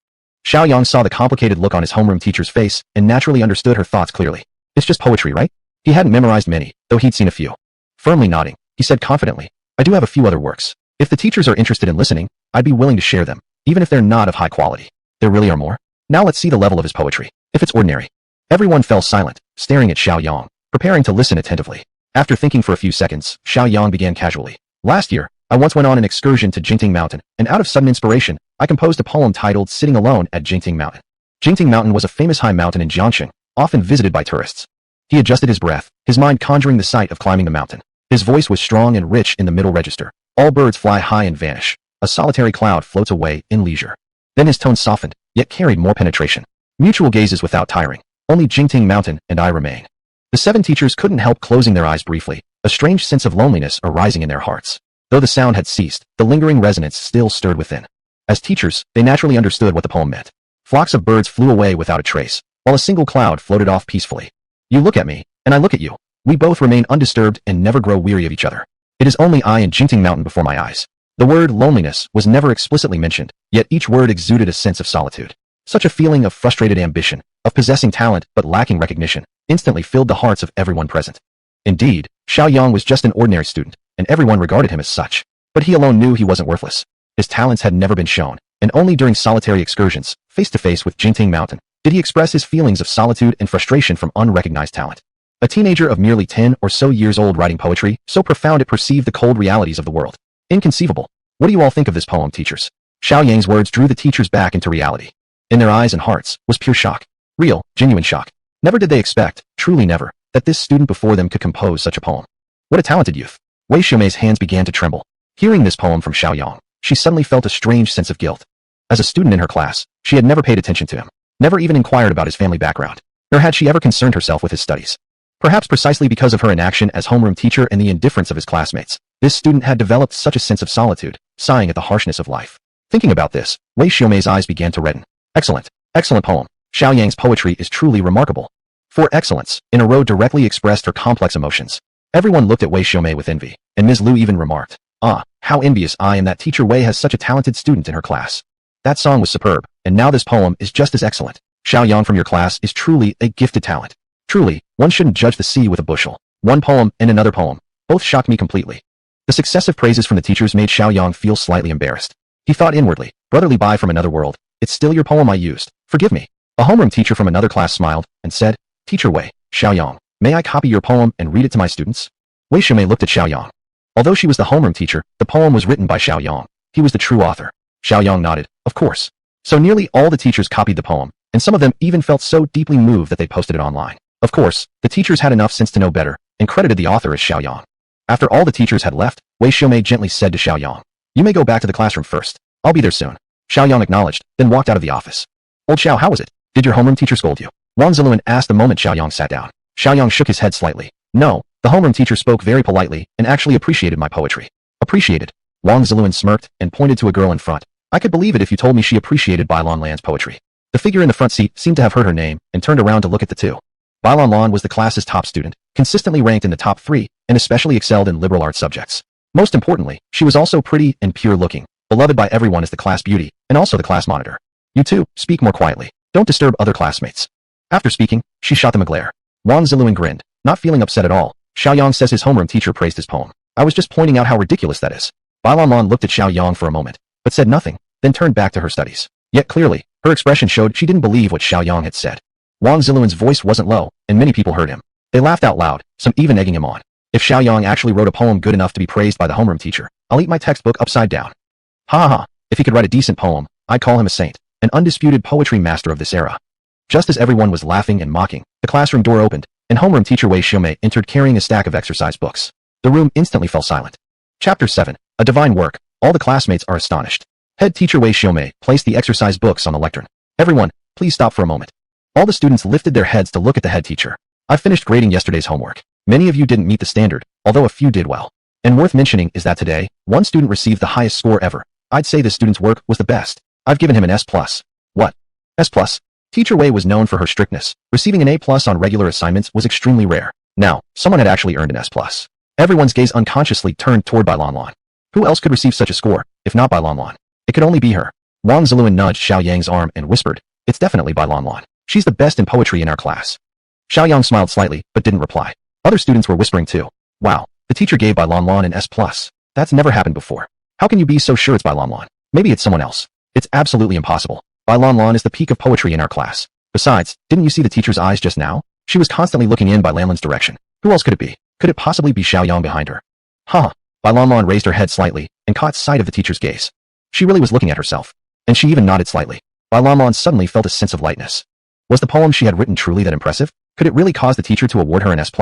Shiaoyang saw the complicated look on his homeroom teacher's face and naturally understood her thoughts clearly. It's just poetry, right? He hadn't memorized many, though he'd seen a few. Firmly nodding, he said confidently, I do have a few other works. If the teachers are interested in listening, I'd be willing to share them, even if they're not of high quality. There really are more? Now let's see the level of his poetry. If it's ordinary. Everyone fell silent, staring at Shiaoyang, preparing to listen attentively. After thinking for a few seconds, Shiaoyang began casually. Last year, I once went on an excursion to Jingting Mountain, and out of sudden inspiration, I composed a poem titled Sitting Alone at Jingting Mountain. Jingting Mountain was a famous high mountain in Jiangxing, often visited by tourists. He adjusted his breath, his mind conjuring the sight of climbing the mountain. His voice was strong and rich in the middle register. All birds fly high and vanish. A solitary cloud floats away in leisure. Then his tone softened, yet carried more penetration. Mutual gazes without tiring. Only Jingting Mountain and I remain. The 7 teachers couldn't help closing their eyes briefly, a strange sense of loneliness arising in their hearts. Though the sound had ceased, the lingering resonance still stirred within. As teachers, they naturally understood what the poem meant. Flocks of birds flew away without a trace, while a single cloud floated off peacefully. You look at me, and I look at you. We both remain undisturbed and never grow weary of each other. It is only I and Jingting Mountain before my eyes. The word loneliness was never explicitly mentioned, yet each word exuded a sense of solitude. Such a feeling of frustrated ambition, of possessing talent but lacking recognition, instantly filled the hearts of everyone present. Indeed, Shiaoyang was just an ordinary student, and everyone regarded him as such. But he alone knew he wasn't worthless. His talents had never been shown, and only during solitary excursions, face-to-face with Jingting Mountain, did he express his feelings of solitude and frustration from unrecognized talent. A teenager of merely 10 or so years old writing poetry, so profound it perceived the cold realities of the world. Inconceivable. What do you all think of this poem, teachers? Xiaoyang's words drew the teachers back into reality. In their eyes and hearts was pure shock. Real, genuine shock. Never did they expect, truly never, that this student before them could compose such a poem. What a talented youth. Wei Xiaomei's hands began to tremble. Hearing this poem from Shiaoyang, she suddenly felt a strange sense of guilt. As a student in her class, she had never paid attention to him, never even inquired about his family background, nor had she ever concerned herself with his studies. Perhaps precisely because of her inaction as homeroom teacher and the indifference of his classmates, this student had developed such a sense of solitude, sighing at the harshness of life. Thinking about this, Wei Xiaomei's eyes began to redden. Excellent, excellent poem. Xiaoyang's poetry is truly remarkable. For excellence, in a row directly expressed her complex emotions. Everyone looked at Wei Xiaomei with envy, and Ms. Lu even remarked, Ah, how envious I am that teacher Wei has such a talented student in her class. That song was superb, and now this poem is just as excellent. Shiaoyang from your class is truly a gifted talent. Truly, one shouldn't judge the sea with a bushel. One poem and another poem, both shocked me completely. The successive praises from the teachers made Shiaoyang feel slightly embarrassed. He thought inwardly, brotherly bye from another world, it's still your poem I used, forgive me. A homeroom teacher from another class smiled, and said, Teacher Wei, Shiaoyang, may I copy your poem and read it to my students? Wei Xiaomei looked at Shiaoyang. Although she was the homeroom teacher, the poem was written by Shiaoyang. He was the true author. Shiaoyang nodded, of course. So nearly all the teachers copied the poem, and some of them even felt so deeply moved that they posted it online. Of course, the teachers had enough sense to know better, and credited the author as Shiaoyang. After all the teachers had left, Wei Xiaomei gently said to Shiaoyang, You may go back to the classroom first. I'll be there soon. Xiaoyang acknowledged, then walked out of the office. Old Xiao, how was it? Did your homeroom teacher scold you? Wang Ziluan asked the moment Xiaoyang sat down. Xiaoyang shook his head slightly. No, the homeroom teacher spoke very politely and actually appreciated my poetry. Appreciated. Wang Ziluan smirked and pointed to a girl in front. I could believe it if you told me she appreciated Bailon Lan's poetry. The figure in the front seat seemed to have heard her name and turned around to look at the two. Bailon Lan was the class's top student, consistently ranked in the top 3, and especially excelled in liberal arts subjects. Most importantly, she was also pretty and pure-looking, beloved by everyone as the class beauty, and also the class monitor. You two, speak more quietly. Don't disturb other classmates. After speaking, she shot them a glare. Wang Ziluan grinned, not feeling upset at all. Xiaoyang says his homeroom teacher praised his poem. I was just pointing out how ridiculous that is. Bailon Lan looked at Xiaoyang for a moment, but said nothing, then turned back to her studies. Yet clearly, her expression showed she didn't believe what Xiaoyang had said. Wang Ziluan's voice wasn't low, and many people heard him. They laughed out loud, some even egging him on. If Shiaoyang actually wrote a poem good enough to be praised by the homeroom teacher, I'll eat my textbook upside down. Ha ha ha. If he could write a decent poem, I'd call him a saint, an undisputed poetry master of this era. Just as everyone was laughing and mocking, the classroom door opened, and homeroom teacher Wei Xiaomei entered carrying a stack of exercise books. The room instantly fell silent. Chapter 7. A divine work. All the classmates are astonished. Head teacher Wei Xiaomei placed the exercise books on the lectern. Everyone, please stop for a moment. All the students lifted their heads to look at the head teacher. I finished grading yesterday's homework. Many of you didn't meet the standard, although a few did well. And worth mentioning is that today, one student received the highest score ever. I'd say this student's work was the best. I've given him an S+. What? S+? Teacher Wei was known for her strictness. Receiving an A+ on regular assignments was extremely rare. Now, someone had actually earned an S+. Everyone's gaze unconsciously turned toward Bai Lanlan. Who else could receive such a score, if not Bai Lanlan? It could only be her. Wang Ziluan nudged Xiaoyang's arm and whispered, "It's definitely Bai Lanlan. She's the best in poetry in our class." Xiaoyang smiled slightly, but didn't reply. Other students were whispering too. Wow, the teacher gave Bai Lanlan an S+. That's never happened before. How can you be so sure it's Bai Lanlan? Maybe it's someone else. It's absolutely impossible. Bai Lanlan is the peak of poetry in our class. Besides, didn't you see the teacher's eyes just now? She was constantly looking in Bai Lanlan's direction. Who else could it be? Could it possibly be Xiaoyang behind her? Huh. Bai Lanlan raised her head slightly and caught sight of the teacher's gaze. She really was looking at herself. And she even nodded slightly. Bai Lanlan suddenly felt a sense of lightness. Was the poem she had written truly that impressive? Could it really cause the teacher to award her an S+?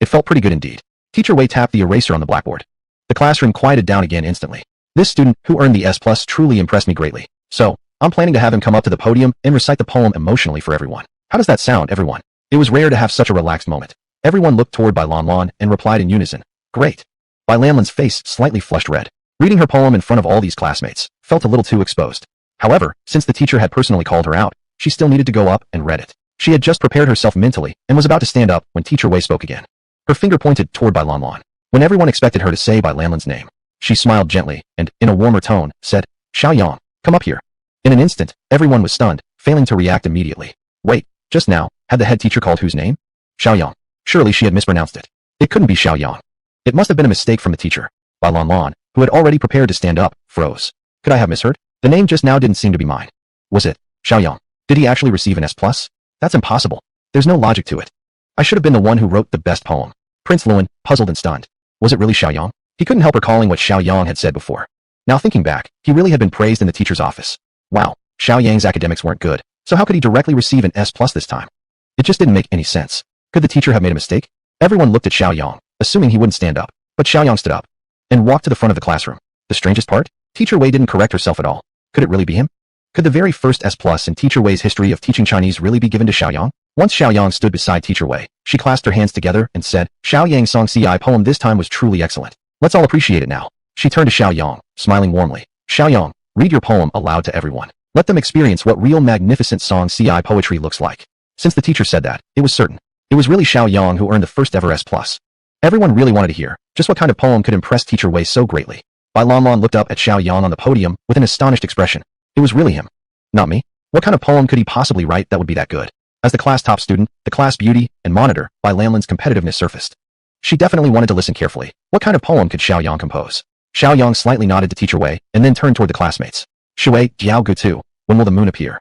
It felt pretty good indeed. Teacher Wei tapped the eraser on the blackboard. The classroom quieted down again instantly. This student, who earned the S+, truly impressed me greatly. So, I'm planning to have him come up to the podium and recite the poem emotionally for everyone. How does that sound, everyone? It was rare to have such a relaxed moment. Everyone looked toward Bai Lanlan and replied in unison, "Great." Bai Lanlan's face slightly flushed red. Reading her poem in front of all these classmates felt a little too exposed. However, since the teacher had personally called her out, she still needed to go up and read it. She had just prepared herself mentally and was about to stand up when teacher Wei spoke again. Her finger pointed toward Bai Lanlan. When everyone expected her to say Bai Lanlan's name, she smiled gently and, in a warmer tone, said, "Shiaoyang, come up here." In an instant, everyone was stunned, failing to react immediately. Wait, just now, had the head teacher called whose name? Shiaoyang. Surely she had mispronounced it. It couldn't be Shiaoyang. It must have been a mistake from the teacher. Bai Lanlan, who had already prepared to stand up, froze. Could I have misheard? The name just now didn't seem to be mine. Was it Shiaoyang? Did he actually receive an S+? That's impossible. There's no logic to it. I should have been the one who wrote the best poem. Prince Luan, puzzled and stunned. Was it really Shiaoyang? He couldn't help recalling what Xiaoyang had said before. Now thinking back, he really had been praised in the teacher's office. Wow, Xiaoyang's academics weren't good, so how could he directly receive an S+ this time? It just didn't make any sense. Could the teacher have made a mistake? Everyone looked at Xiaoyang, assuming he wouldn't stand up, but Xiaoyang stood up and walked to the front of the classroom. The strangest part? Teacher Wei didn't correct herself at all. Could it really be him? Could the very first S+ in Teacher Wei's history of teaching Chinese really be given to Xiaoyang? Once Xiaoyang stood beside Teacher Wei, she clasped her hands together and said, "Xiaoyang's Song Ci poem this time was truly excellent. Let's all appreciate it now." She turned to Xiaoyang, smiling warmly. "Xiaoyang, read your poem aloud to everyone. Let them experience what real magnificent Song Ci poetry looks like." Since the teacher said that, it was certain. It was really Xiaoyang who earned the first ever S+. Everyone really wanted to hear just what kind of poem could impress Teacher Wei so greatly. Bai Lanlan looked up at Xiaoyang on the podium with an astonished expression. It was really him. Not me. What kind of poem could he possibly write that would be that good? As the class top student, the class beauty, and monitor, Bai Lanlan's competitiveness surfaced. She definitely wanted to listen carefully. What kind of poem could Xiaoyang compose? Xiaoyang slightly nodded to Teacher Wei and then turned toward the classmates. "Shui, Jiao Gutu, when will the moon appear?"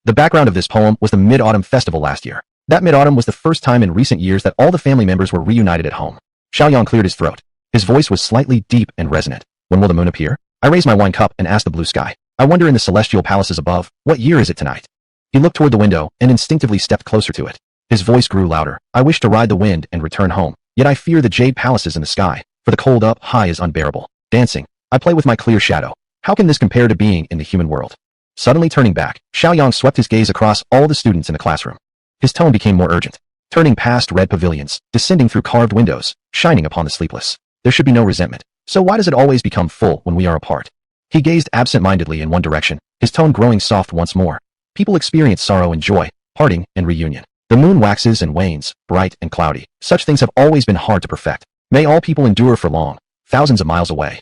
The background of this poem was the Mid-Autumn Festival last year. That Mid-Autumn was the first time in recent years that all the family members were reunited at home. Xiaoyang cleared his throat. His voice was slightly deep and resonant. "When will the moon appear? I raise my wine cup and ask the blue sky. I wonder in the celestial palaces above, what year is it tonight?" He looked toward the window and instinctively stepped closer to it. His voice grew louder. "I wish to ride the wind and return home. Yet I fear the jade palaces in the sky, for the cold up high is unbearable. Dancing, I play with my clear shadow. How can this compare to being in the human world?" Suddenly turning back, Xiaoyang swept his gaze across all the students in the classroom. His tone became more urgent, turning past red pavilions, descending through carved windows, shining upon the sleepless. There should be no resentment. So why does it always become full when we are apart? He gazed absent-mindedly in one direction, his tone growing soft once more. People experience sorrow and joy, parting and reunion. The moon waxes and wanes, bright and cloudy. Such things have always been hard to perfect. May all people endure for long, thousands of miles away,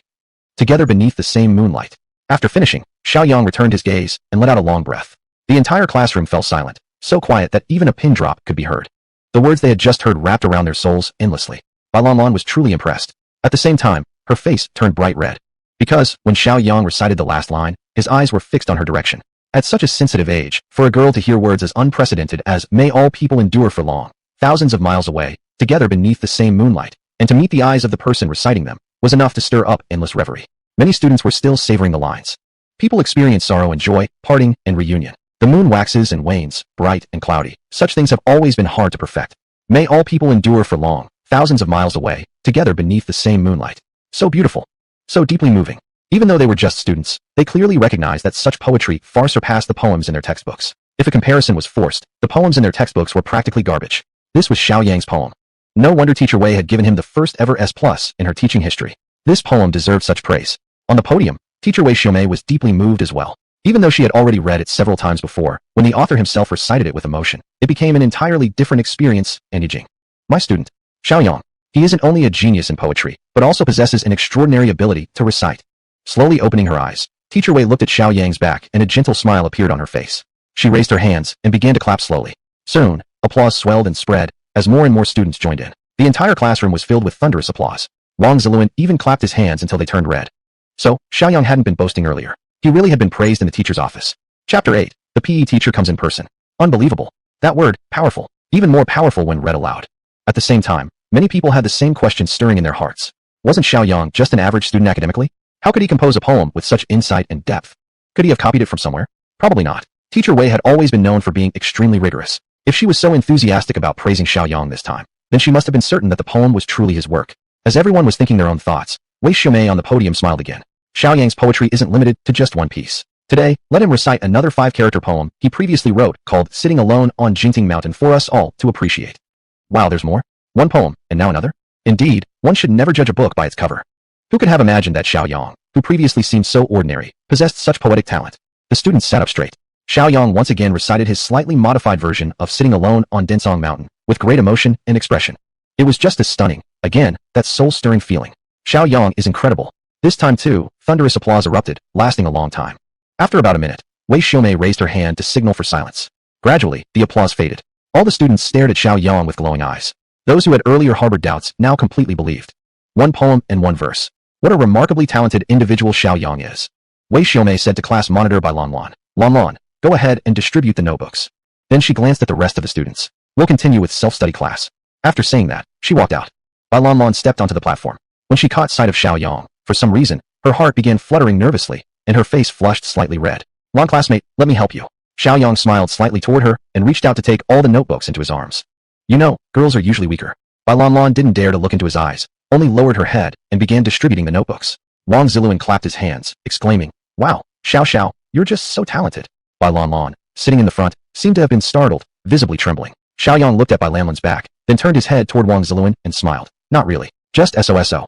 together beneath the same moonlight. After finishing, Xiaoyang returned his gaze and let out a long breath. The entire classroom fell silent, so quiet that even a pin drop could be heard. The words they had just heard wrapped around their souls endlessly. Bai Lanlan was truly impressed. At the same time, her face turned bright red. Because, when Xiaoyang recited the last line, his eyes were fixed on her direction. At such a sensitive age, for a girl to hear words as unprecedented as "may all people endure for long, thousands of miles away, together beneath the same moonlight," and to meet the eyes of the person reciting them was enough to stir up endless reverie. Many students were still savoring the lines. People experience sorrow and joy, parting and reunion. The moon waxes and wanes, bright and cloudy. Such things have always been hard to perfect. May all people endure for long, thousands of miles away, together beneath the same moonlight. So beautiful. So deeply moving. Even though they were just students, they clearly recognized that such poetry far surpassed the poems in their textbooks. If a comparison was forced, the poems in their textbooks were practically garbage. This was Shiaoyang's poem. No wonder Teacher Wei had given him the first ever S+ in her teaching history. This poem deserved such praise. On the podium, Teacher Wei Xiaomei was deeply moved as well. Even though she had already read it several times before, when the author himself recited it with emotion, it became an entirely different experience. And Yijing, my student, Shiaoyang, he isn't only a genius in poetry, but also possesses an extraordinary ability to recite. Slowly opening her eyes, Teacher Wei looked at Xiaoyang's back and a gentle smile appeared on her face. She raised her hands and began to clap slowly. Soon, applause swelled and spread as more and more students joined in. The entire classroom was filled with thunderous applause. Wang Ziluan even clapped his hands until they turned red. So, Xiaoyang hadn't been boasting earlier. He really had been praised in the teacher's office. Chapter 8. The PE teacher comes in person. Unbelievable. That word, powerful. Even more powerful when read aloud. At the same time, many people had the same question stirring in their hearts. Wasn't Xiaoyang just an average student academically? How could he compose a poem with such insight and depth? Could he have copied it from somewhere? Probably not. Teacher Wei had always been known for being extremely rigorous. If she was so enthusiastic about praising Xiaoyang this time, then she must have been certain that the poem was truly his work. As everyone was thinking their own thoughts, Wei Xiaomei on the podium smiled again. Xiaoyang's poetry isn't limited to just one piece. Today, let him recite another 5-character poem he previously wrote called Sitting Alone on Jingting Mountain for us all to appreciate. Wow, there's more? One poem, and now another? Indeed, one should never judge a book by its cover. Who could have imagined that Xiaoyang, who previously seemed so ordinary, possessed such poetic talent? The students sat up straight. Xiaoyang once again recited his slightly modified version of Sitting Alone on Dinsong Mountain, with great emotion and expression. It was just as stunning. Again, that soul-stirring feeling. Xiaoyang is incredible. This time too, thunderous applause erupted, lasting a long time. After about a minute, Wei Xiaomei raised her hand to signal for silence. Gradually, the applause faded. All the students stared at Xiaoyang with glowing eyes. Those who had earlier harbored doubts now completely believed. One poem and one verse. What a remarkably talented individual Xiaoyang is. Wei Xiaomei said to class monitor Bai Lanlan. Lanlan, go ahead and distribute the notebooks. Then she glanced at the rest of the students. We'll continue with self-study class. After saying that, she walked out. Bai Lanlan stepped onto the platform. When she caught sight of Xiaoyang, for some reason, her heart began fluttering nervously, and her face flushed slightly red. Long classmate, let me help you. Xiaoyang smiled slightly toward her and reached out to take all the notebooks into his arms. You know, girls are usually weaker. Bai Lanlan didn't dare to look into his eyes, only lowered her head and began distributing the notebooks. Wang Ziluan clapped his hands, exclaiming, Wow, Xiao, you're just so talented. Bai Lanlan, sitting in the front, seemed to have been startled, visibly trembling. Xiaoyang looked at Bai Lanlan's back, then turned his head toward Wang Ziluan and smiled. Not really. Just SOSO.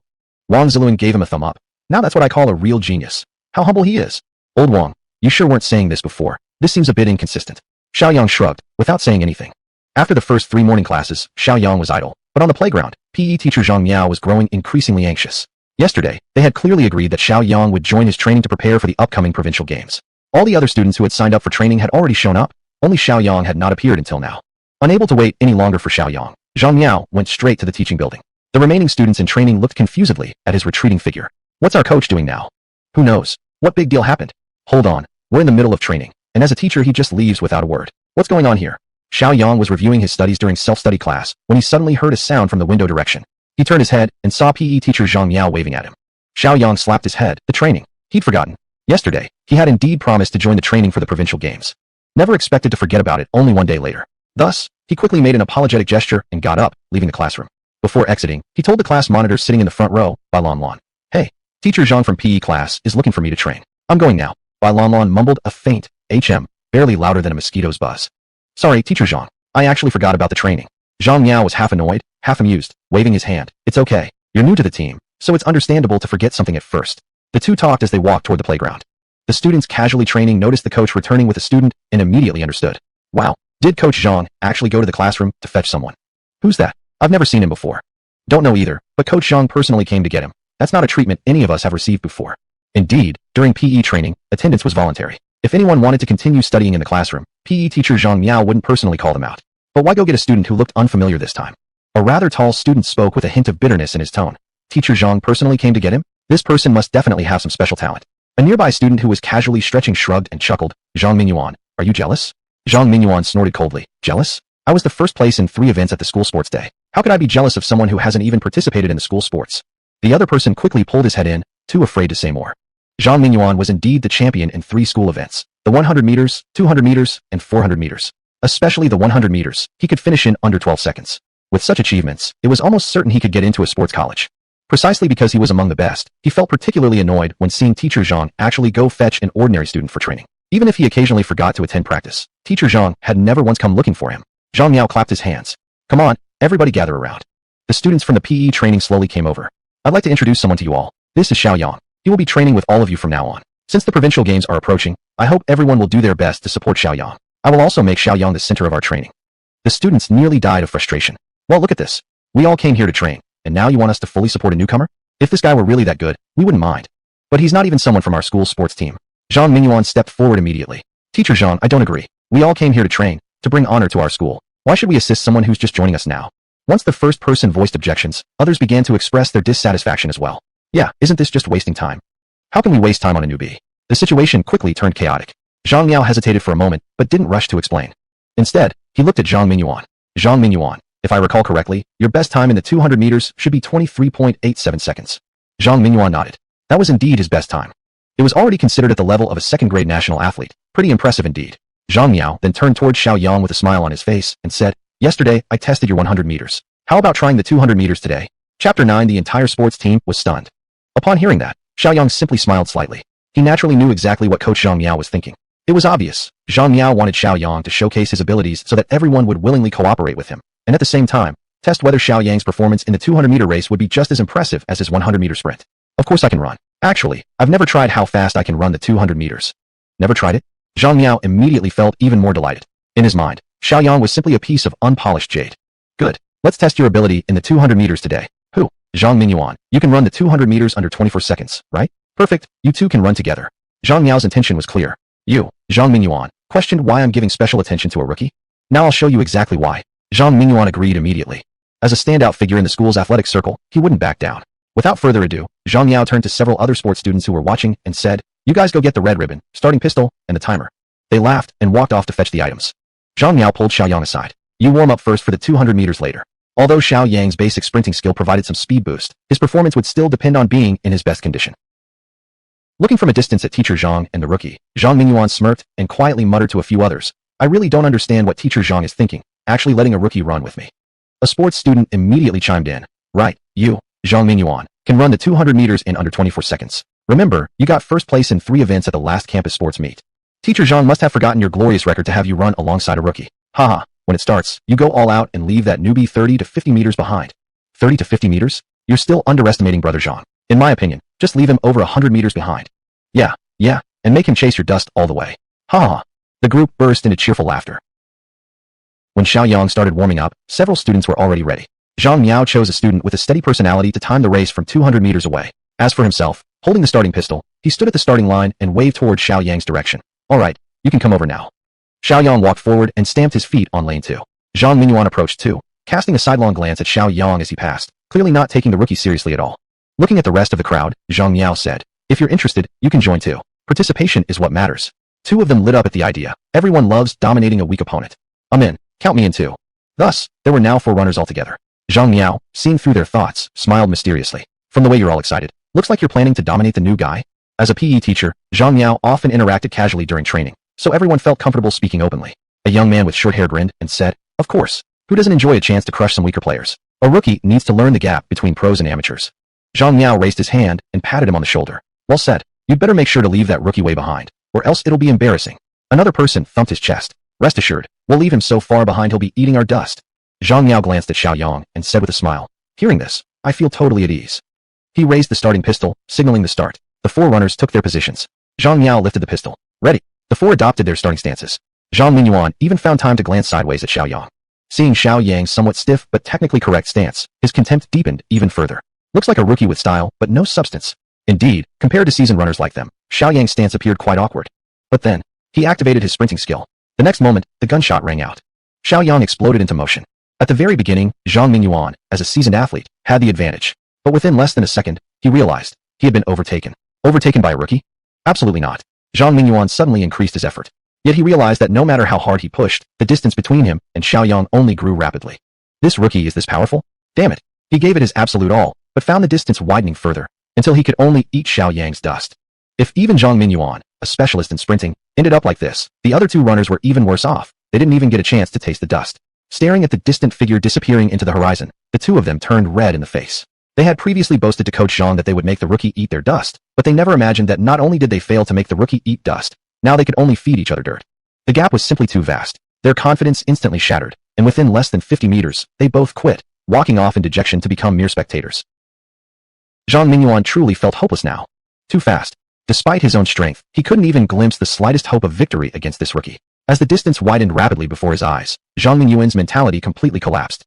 Wang Ziluan gave him a thumb up. Now that's what I call a real genius. How humble he is. Old Wang, you sure weren't saying this before. This seems a bit inconsistent. Xiaoyang shrugged, without saying anything. After the first 3 morning classes, Xiaoyang was idle. But on the playground, PE teacher Zhang Miao was growing increasingly anxious. Yesterday, they had clearly agreed that Xiaoyang would join his training to prepare for the upcoming provincial games. All the other students who had signed up for training had already shown up. Only Xiaoyang had not appeared until now. Unable to wait any longer for Xiaoyang, Zhang Miao went straight to the teaching building. The remaining students in training looked confusedly at his retreating figure. What's our coach doing now? Who knows? What big deal happened? Hold on, we're in the middle of training, and as a teacher he just leaves without a word. What's going on here? Xiaoyang was reviewing his studies during self-study class when he suddenly heard a sound from the window direction. He turned his head and saw PE teacher Zhang Miao waving at him. Xiaoyang slapped his head. The training. He'd forgotten. Yesterday, he had indeed promised to join the training for the provincial games. Never expected to forget about it only one day later. Thus, he quickly made an apologetic gesture and got up, leaving the classroom. Before exiting, he told the class monitor sitting in the front row, Bai Lanlan. Hey, teacher Zhang from PE class is looking for me to train. I'm going now. Bai Lanlan mumbled a faint HM, barely louder than a mosquito's buzz. Sorry, teacher Zhang. I actually forgot about the training. Zhang Miao was half annoyed, half amused, waving his hand. It's okay. You're new to the team, so it's understandable to forget something at first. The two talked as they walked toward the playground. The students casually training noticed the coach returning with a student and immediately understood. Wow, did Coach Zhang actually go to the classroom to fetch someone? Who's that? I've never seen him before. Don't know either, but Coach Zhang personally came to get him. That's not a treatment any of us have received before. Indeed, during PE training, attendance was voluntary. If anyone wanted to continue studying in the classroom, PE teacher Zhang Miao wouldn't personally call them out. But why go get a student who looked unfamiliar this time? A rather tall student spoke with a hint of bitterness in his tone. Teacher Zhang personally came to get him? This person must definitely have some special talent. A nearby student who was casually stretching shrugged and chuckled. Zhang Mingyuan, are you jealous? Zhang Mingyuan snorted coldly. Jealous? I was the first place in 3 events at the school sports day. How could I be jealous of someone who hasn't even participated in the school sports? The other person quickly pulled his head in, too afraid to say more. Zhang Mingyuan was indeed the champion in 3 school events, the 100 meters, 200 meters, and 400 meters. Especially the 100 meters, he could finish in under 12 seconds. With such achievements, it was almost certain he could get into a sports college. Precisely because he was among the best, he felt particularly annoyed when seeing Teacher Zhang actually go fetch an ordinary student for training. Even if he occasionally forgot to attend practice, Teacher Zhang had never once come looking for him. Zhang Miao clapped his hands. Come on, everybody gather around. The students from the PE training slowly came over. I'd like to introduce someone to you all. This is Shiaoyang. He will be training with all of you from now on. Since the provincial games are approaching, I hope everyone will do their best to support Shiaoyang. I will also make Shiaoyang the center of our training. The students nearly died of frustration. Well, look at this. We all came here to train, and now you want us to fully support a newcomer? If this guy were really that good, we wouldn't mind. But he's not even someone from our school sports team. Zhang Mingyuan stepped forward immediately. Teacher Zhang, I don't agree. We all came here to train, to bring honor to our school. Why should we assist someone who's just joining us now? Once the first person voiced objections, others began to express their dissatisfaction as well. Yeah, isn't this just wasting time? How can we waste time on a newbie? The situation quickly turned chaotic. Zhang Miao hesitated for a moment, but didn't rush to explain. Instead, he looked at Zhang Mingyuan. Zhang Mingyuan, if I recall correctly, your best time in the 200 meters should be 23.87 seconds. Zhang Mingyuan nodded. That was indeed his best time. It was already considered at the level of a second-grade national athlete. Pretty impressive indeed. Zhang Miao then turned towards Shiaoyang with a smile on his face and said, Yesterday, I tested your 100 meters. How about trying the 200 meters today? Chapter 9. The entire sports team was stunned. Upon hearing that, Shiaoyang simply smiled slightly. He naturally knew exactly what Coach Zhang Miao was thinking. It was obvious. Zhang Miao wanted Shiaoyang to showcase his abilities so that everyone would willingly cooperate with him, and at the same time, test whether Xiaoyang's performance in the 200-meter race would be just as impressive as his 100-meter sprint. Of course I can run. Actually, I've never tried how fast I can run the 200 meters. Never tried it? Zhang Miao immediately felt even more delighted. In his mind, Xiaoyang was simply a piece of unpolished jade. Good. Let's test your ability in the 200 meters today. Who? Zhang Mingyuan. You can run the 200 meters under 24 seconds, right? Perfect. You two can run together. Zhang Miao's intention was clear. You, Zhang Mingyuan, questioned why I'm giving special attention to a rookie? Now I'll show you exactly why. Zhang Mingyuan agreed immediately. As a standout figure in the school's athletic circle, he wouldn't back down. Without further ado, Zhang Miao turned to several other sports students who were watching and said, You guys go get the red ribbon, starting pistol, and the timer. They laughed and walked off to fetch the items. Zhang Miao pulled Xiaoyang aside. You warm up first for the 200 meters later. Although Xiaoyang's basic sprinting skill provided some speed boost, his performance would still depend on being in his best condition. Looking from a distance at Teacher Zhang and the rookie, Zhang Mingyuan smirked and quietly muttered to a few others, I really don't understand what Teacher Zhang is thinking, actually letting a rookie run with me. A sports student immediately chimed in. Right, you, Zhang Mingyuan, can run the 200 meters in under 24 seconds. Remember, you got first place in 3 events at the last campus sports meet. Teacher Zhang must have forgotten your glorious record to have you run alongside a rookie. Haha, when it starts, you go all out and leave that newbie 30 to 50 meters behind. 30 to 50 meters? You're still underestimating Brother Zhang. In my opinion, just leave him over 100 meters behind. Yeah, and make him chase your dust all the way. Haha. The group burst into cheerful laughter. When Xiaoyang started warming up, several students were already ready. Zhang Miao chose a student with a steady personality to time the race from 200 meters away. As for himself, holding the starting pistol, he stood at the starting line and waved towards Xiaoyang's direction. All right, you can come over now. Xiaoyang walked forward and stamped his feet on lane 2. Zhang Mingyuan approached too, casting a sidelong glance at Xiaoyang as he passed, clearly not taking the rookie seriously at all. Looking at the rest of the crowd, Zhang Miao said, If you're interested, you can join too. Participation is what matters. 2 of them lit up at the idea. Everyone loves dominating a weak opponent. I'm in. Count me in too. Thus, there were now 4 runners altogether. Zhang Miao, seeing through their thoughts, smiled mysteriously. From the way you're all excited, looks like you're planning to dominate the new guy. As a PE teacher, Zhang Miao often interacted casually during training, so everyone felt comfortable speaking openly. A young man with short hair grinned and said, Of course. Who doesn't enjoy a chance to crush some weaker players? A rookie needs to learn the gap between pros and amateurs. Zhang Miao raised his hand and patted him on the shoulder. Well said. You'd better make sure to leave that rookie way behind, or else it'll be embarrassing. Another person thumped his chest. Rest assured, we'll leave him so far behind he'll be eating our dust. Zhang Miao glanced at Xiaoyang and said with a smile, Hearing this, I feel totally at ease. He raised the starting pistol, signaling the start. The 4 runners took their positions. Zhang Miao lifted the pistol. Ready. The 4 adopted their starting stances. Zhang Mingyuan even found time to glance sideways at Xiaoyang. Seeing Xiaoyang's somewhat stiff but technically correct stance, his contempt deepened even further. Looks like a rookie with style, but no substance. Indeed, compared to seasoned runners like them, Xiaoyang's stance appeared quite awkward. But then, he activated his sprinting skill. The next moment, the gunshot rang out. Xiaoyang exploded into motion. At the very beginning, Zhang Mingyuan, as a seasoned athlete, had the advantage. But within less than a second, he realized he had been overtaken. Overtaken by a rookie? Absolutely not. Zhang Mingyuan suddenly increased his effort. Yet he realized that no matter how hard he pushed, the distance between him and Xiaoyang only grew rapidly. This rookie is this powerful? Damn it. He gave it his absolute all, but found the distance widening further, until he could only eat Shiaoyang's dust. If even Zhang Minyuan, a specialist in sprinting, ended up like this, the other two runners were even worse off. They didn't even get a chance to taste the dust. Staring at the distant figure disappearing into the horizon, the two of them turned red in the face. They had previously boasted to Coach Zhang that they would make the rookie eat their dust, but they never imagined that not only did they fail to make the rookie eat dust, now they could only feed each other dirt. The gap was simply too vast. Their confidence instantly shattered, and within less than 50 meters, they both quit, walking off in dejection to become mere spectators. Zhang Minyuan truly felt hopeless now. Too fast. Despite his own strength, he couldn't even glimpse the slightest hope of victory against this rookie. As the distance widened rapidly before his eyes, Zhang Minyuan's mentality completely collapsed.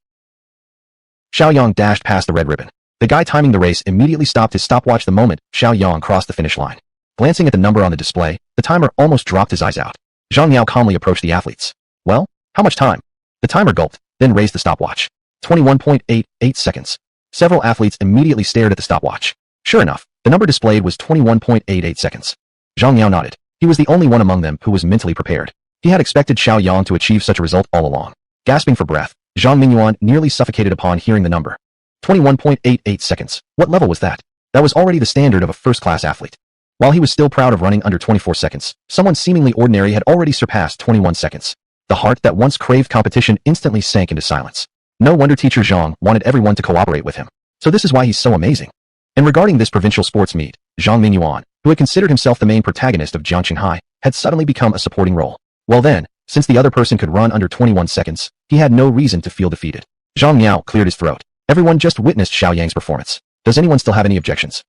Shiaoyang dashed past the red ribbon. The guy timing the race immediately stopped his stopwatch the moment Shiaoyang crossed the finish line. Glancing at the number on the display, the timer almost dropped his eyes out. Zhang Yao calmly approached the athletes. Well, how much time? The timer gulped, then raised the stopwatch. 21.88 seconds. Several athletes immediately stared at the stopwatch. Sure enough, the number displayed was 21.88 seconds. Zhang Yao nodded. He was the only one among them who was mentally prepared. He had expected Shiaoyang to achieve such a result all along. Gasping for breath, Zhang Minyuan nearly suffocated upon hearing the number. 21.88 seconds. What level was that? That was already the standard of a first-class athlete. While he was still proud of running under 24 seconds, someone seemingly ordinary had already surpassed 21 seconds. The heart that once craved competition instantly sank into silence. No wonder teacher Zhang wanted everyone to cooperate with him. So this is why he's so amazing. And regarding this provincial sports meet, Zhang Minyuan, who had considered himself the main protagonist of Jiangqinghai, had suddenly become a supporting role. Well then, since the other person could run under 21 seconds, he had no reason to feel defeated. Zhang Miao cleared his throat. Everyone just witnessed Xiaoyang's performance. Does anyone still have any objections?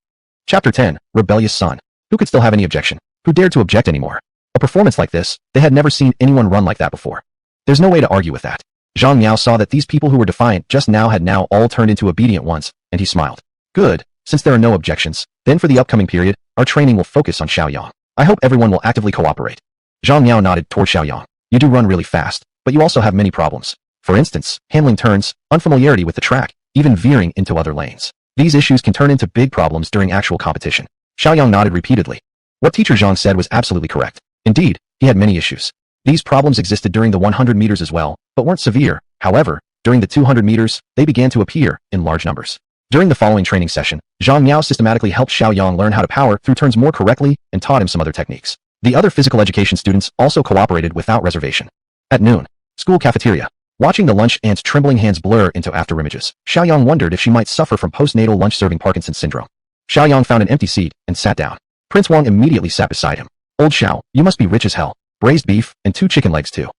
Chapter 10, Rebellious Son. Who could still have any objection? Who dared to object anymore? A performance like this, they had never seen anyone run like that before. There's no way to argue with that. Zhang Miao saw that these people who were defiant just now had now all turned into obedient ones, and he smiled. Good, since there are no objections, then for the upcoming period, our training will focus on Shiaoyang. I hope everyone will actively cooperate. Zhang Miao nodded toward Shiaoyang. You do run really fast, but you also have many problems. For instance, handling turns, unfamiliarity with the track, even veering into other lanes. These issues can turn into big problems during actual competition. Shiaoyang nodded repeatedly. What teacher Zhang said was absolutely correct. Indeed, he had many issues. These problems existed during the 100 meters as well, but weren't severe. However, during the 200 meters, they began to appear in large numbers. During the following training session, Zhang Miao systematically helped Shiaoyang learn how to power through turns more correctly and taught him some other techniques. The other physical education students also cooperated without reservation. At noon, school cafeteria. Watching the lunch ant's trembling hands blur into after images, Shiaoyang wondered if she might suffer from postnatal lunch-serving Parkinson's syndrome. Shiaoyang found an empty seat and sat down. Prince Wang immediately sat beside him. Old Xiao, you must be rich as hell. Braised beef, and 2 chicken legs too.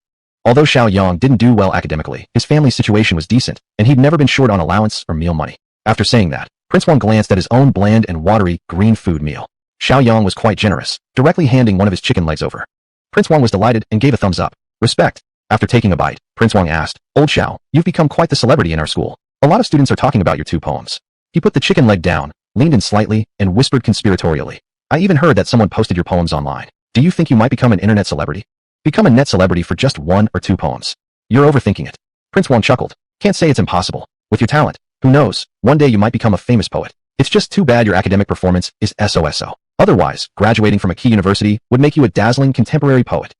Although Shiaoyang didn't do well academically, his family's situation was decent, and he'd never been short on allowance or meal money. After saying that, Prince Wang glanced at his own bland and watery, green food meal. Shiaoyang was quite generous, directly handing one of his chicken legs over. Prince Wang was delighted and gave a thumbs up. Respect. After taking a bite, Prince Wang asked, Old Xiao, you've become quite the celebrity in our school. A lot of students are talking about your 2 poems. He put the chicken leg down, leaned in slightly, and whispered conspiratorially. I even heard that someone posted your poems online. Do you think you might become an internet celebrity? Become a net celebrity for just 1 or 2 poems. You're overthinking it. Prince Wang chuckled. Can't say it's impossible. With your talent, who knows, one day you might become a famous poet. It's just too bad your academic performance is SOSO. Otherwise, graduating from a key university would make you a dazzling contemporary poet.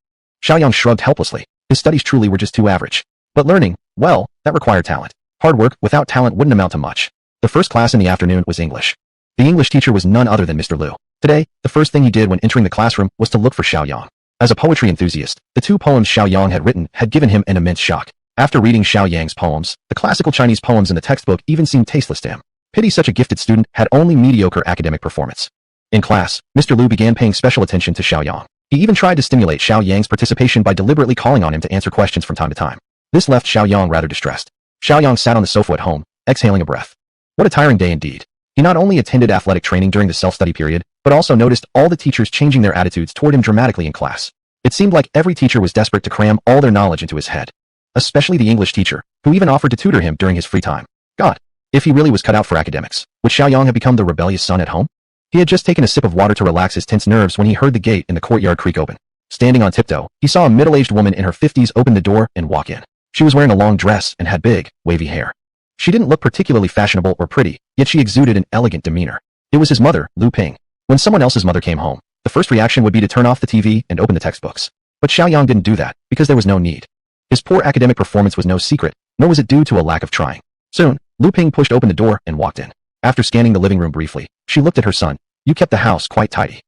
Shiaoyang shrugged helplessly. His studies truly were just too average. But learning, well, that required talent. Hard work without talent wouldn't amount to much. The first class in the afternoon was English. The English teacher was none other than Mr. Liu. Today, the first thing he did when entering the classroom was to look for Shiaoyang. As a poetry enthusiast, the 2 poems Shiaoyang had written had given him an immense shock. After reading Xiaoyang's poems, the classical Chinese poems in the textbook even seemed tasteless to him. Pity such a gifted student had only mediocre academic performance. In class, Mr. Liu began paying special attention to Shiaoyang. He even tried to stimulate Xiaoyang's participation by deliberately calling on him to answer questions from time to time. This left Shiaoyang rather distressed. Shiaoyang sat on the sofa at home, exhaling a breath. What a tiring day indeed. He not only attended athletic training during the self-study period, but also noticed all the teachers changing their attitudes toward him dramatically in class. It seemed like every teacher was desperate to cram all their knowledge into his head. Especially the English teacher, who even offered to tutor him during his free time. God, if he really was cut out for academics, would Shiaoyang have become the rebellious son at home? He had just taken a sip of water to relax his tense nerves when he heard the gate in the courtyard creak open. Standing on tiptoe, he saw a middle-aged woman in her 50s open the door and walk in. She was wearing a long dress and had big, wavy hair. She didn't look particularly fashionable or pretty, yet she exuded an elegant demeanor. It was his mother, Lu Ping. When someone else's mother came home, the first reaction would be to turn off the TV and open the textbooks. But Shiaoyang didn't do that, because there was no need. His poor academic performance was no secret, nor was it due to a lack of trying. Soon, Lu Ping pushed open the door and walked in. After scanning the living room briefly, she looked at her son. You kept the house quite tidy.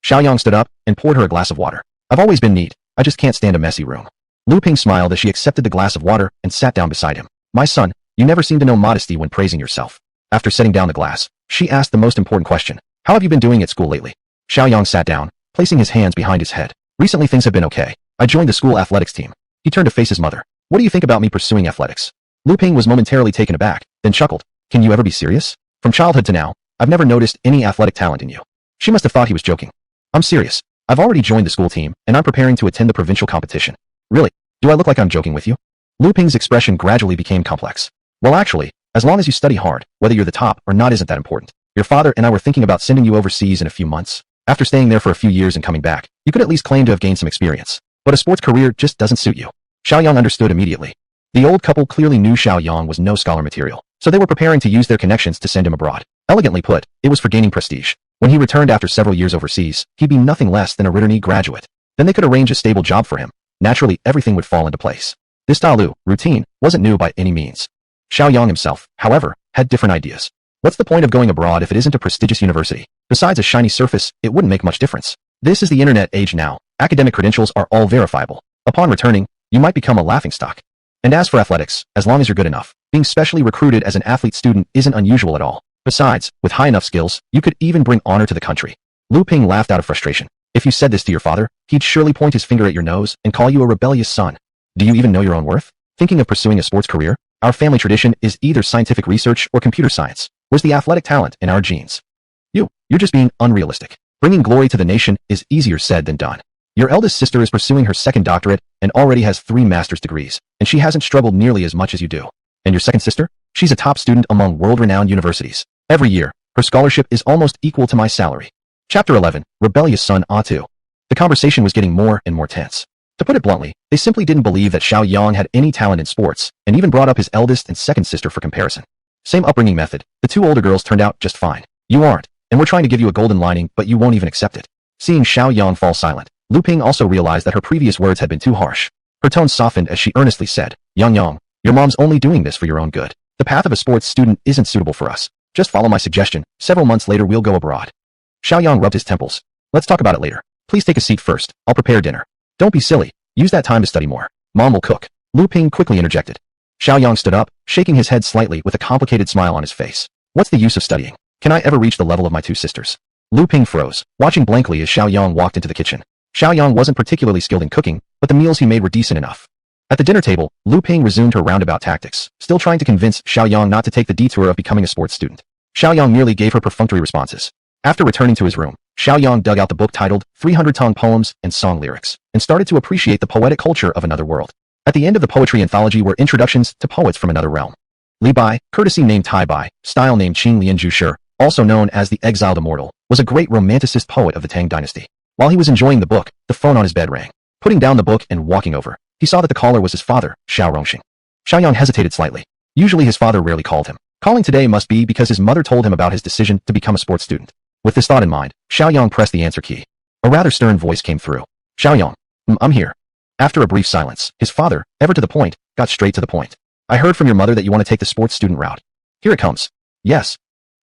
Shiaoyang stood up and poured her a glass of water. I've always been neat. I just can't stand a messy room. Lu Ping smiled as she accepted the glass of water and sat down beside him. My son, you never seem to know modesty when praising yourself. After setting down the glass, she asked the most important question. How have you been doing at school lately? Shiaoyang sat down, placing his hands behind his head. Recently things have been okay. I joined the school athletics team. He turned to face his mother. What do you think about me pursuing athletics? Lu Ping was momentarily taken aback, then chuckled. Can you ever be serious? From childhood to now, I've never noticed any athletic talent in you. She must have thought he was joking. I'm serious. I've already joined the school team, and I'm preparing to attend the provincial competition. Really? Do I look like I'm joking with you? Lu Ping's expression gradually became complex. Well actually, as long as you study hard, whether you're the top or not isn't that important. Your father and I were thinking about sending you overseas in a few months. After staying there for a few years and coming back, you could at least claim to have gained some experience. But a sports career just doesn't suit you. Shiaoyang understood immediately. The old couple clearly knew Shiaoyang was no scholar material, so they were preparing to use their connections to send him abroad. Elegantly put, it was for gaining prestige. When he returned after several years overseas, he'd be nothing less than a Ritterny graduate. Then they could arrange a stable job for him. Naturally, everything would fall into place. This Dalu routine wasn't new by any means. Shiaoyang himself, however, had different ideas. What's the point of going abroad if it isn't a prestigious university? Besides a shiny surface, it wouldn't make much difference. This is the internet age now. Academic credentials are all verifiable. Upon returning, you might become a laughingstock. And as for athletics, as long as you're good enough, being specially recruited as an athlete student isn't unusual at all. Besides, with high enough skills, you could even bring honor to the country. Lu Ping laughed out of frustration. If you said this to your father, he'd surely point his finger at your nose and call you a rebellious son. Do you even know your own worth? Thinking of pursuing a sports career? Our family tradition is either scientific research or computer science. Where's the athletic talent in our genes? You're just being unrealistic. Bringing glory to the nation is easier said than done. Your eldest sister is pursuing her second doctorate and already has 3 master's degrees, and she hasn't struggled nearly as much as you do. And your second sister? She's a top student among world-renowned universities. Every year, her scholarship is almost equal to my salary. Chapter 11, Rebellious Son A2. The conversation was getting more and more tense. To put it bluntly, they simply didn't believe that Shiaoyang had any talent in sports, and even brought up his eldest and second sister for comparison. Same upbringing method, the 2 older girls turned out just fine. You aren't, and we're trying to give you a golden lining, but you won't even accept it. Seeing Shiaoyang fall silent, Lu Ping also realized that her previous words had been too harsh. Her tone softened as she earnestly said, Yang, your mom's only doing this for your own good. The path of a sports student isn't suitable for us. Just follow my suggestion. Several months later we'll go abroad. Shiaoyang rubbed his temples. Let's talk about it later. Please take a seat first. I'll prepare dinner. Don't be silly. Use that time to study more. Mom will cook. Lu Ping quickly interjected. Shiaoyang stood up, shaking his head slightly with a complicated smile on his face. What's the use of studying? Can I ever reach the level of my 2 sisters? Lu Ping froze, watching blankly as Shiaoyang walked into the kitchen. Shiaoyang wasn't particularly skilled in cooking, but the meals he made were decent enough. At the dinner table, Lu Ping resumed her roundabout tactics, still trying to convince Shiaoyang not to take the detour of becoming a sports student. Shiaoyang merely gave her perfunctory responses. After returning to his room, Shiaoyang dug out the book titled 300-Tong Poems and Song Lyrics, and started to appreciate the poetic culture of another world. At the end of the poetry anthology were introductions to poets from another realm. Li Bai, courtesy named Tai Bai, style named Qing Lian Zhu Shi, also known as the Exiled Immortal, was a great romanticist poet of the Tang dynasty. While he was enjoying the book, the phone on his bed rang. Putting down the book and walking over, he saw that the caller was his father, Xiao Rongxing. Shiaoyang hesitated slightly. Usually his father rarely called him. Calling today must be because his mother told him about his decision to become a sports student. With this thought in mind, Shiaoyang pressed the answer key. A rather stern voice came through. Shiaoyang, I'm here. After a brief silence, his father, ever to the point, got straight to the point. I heard from your mother that you want to take the sports student route. Here it comes. Yes.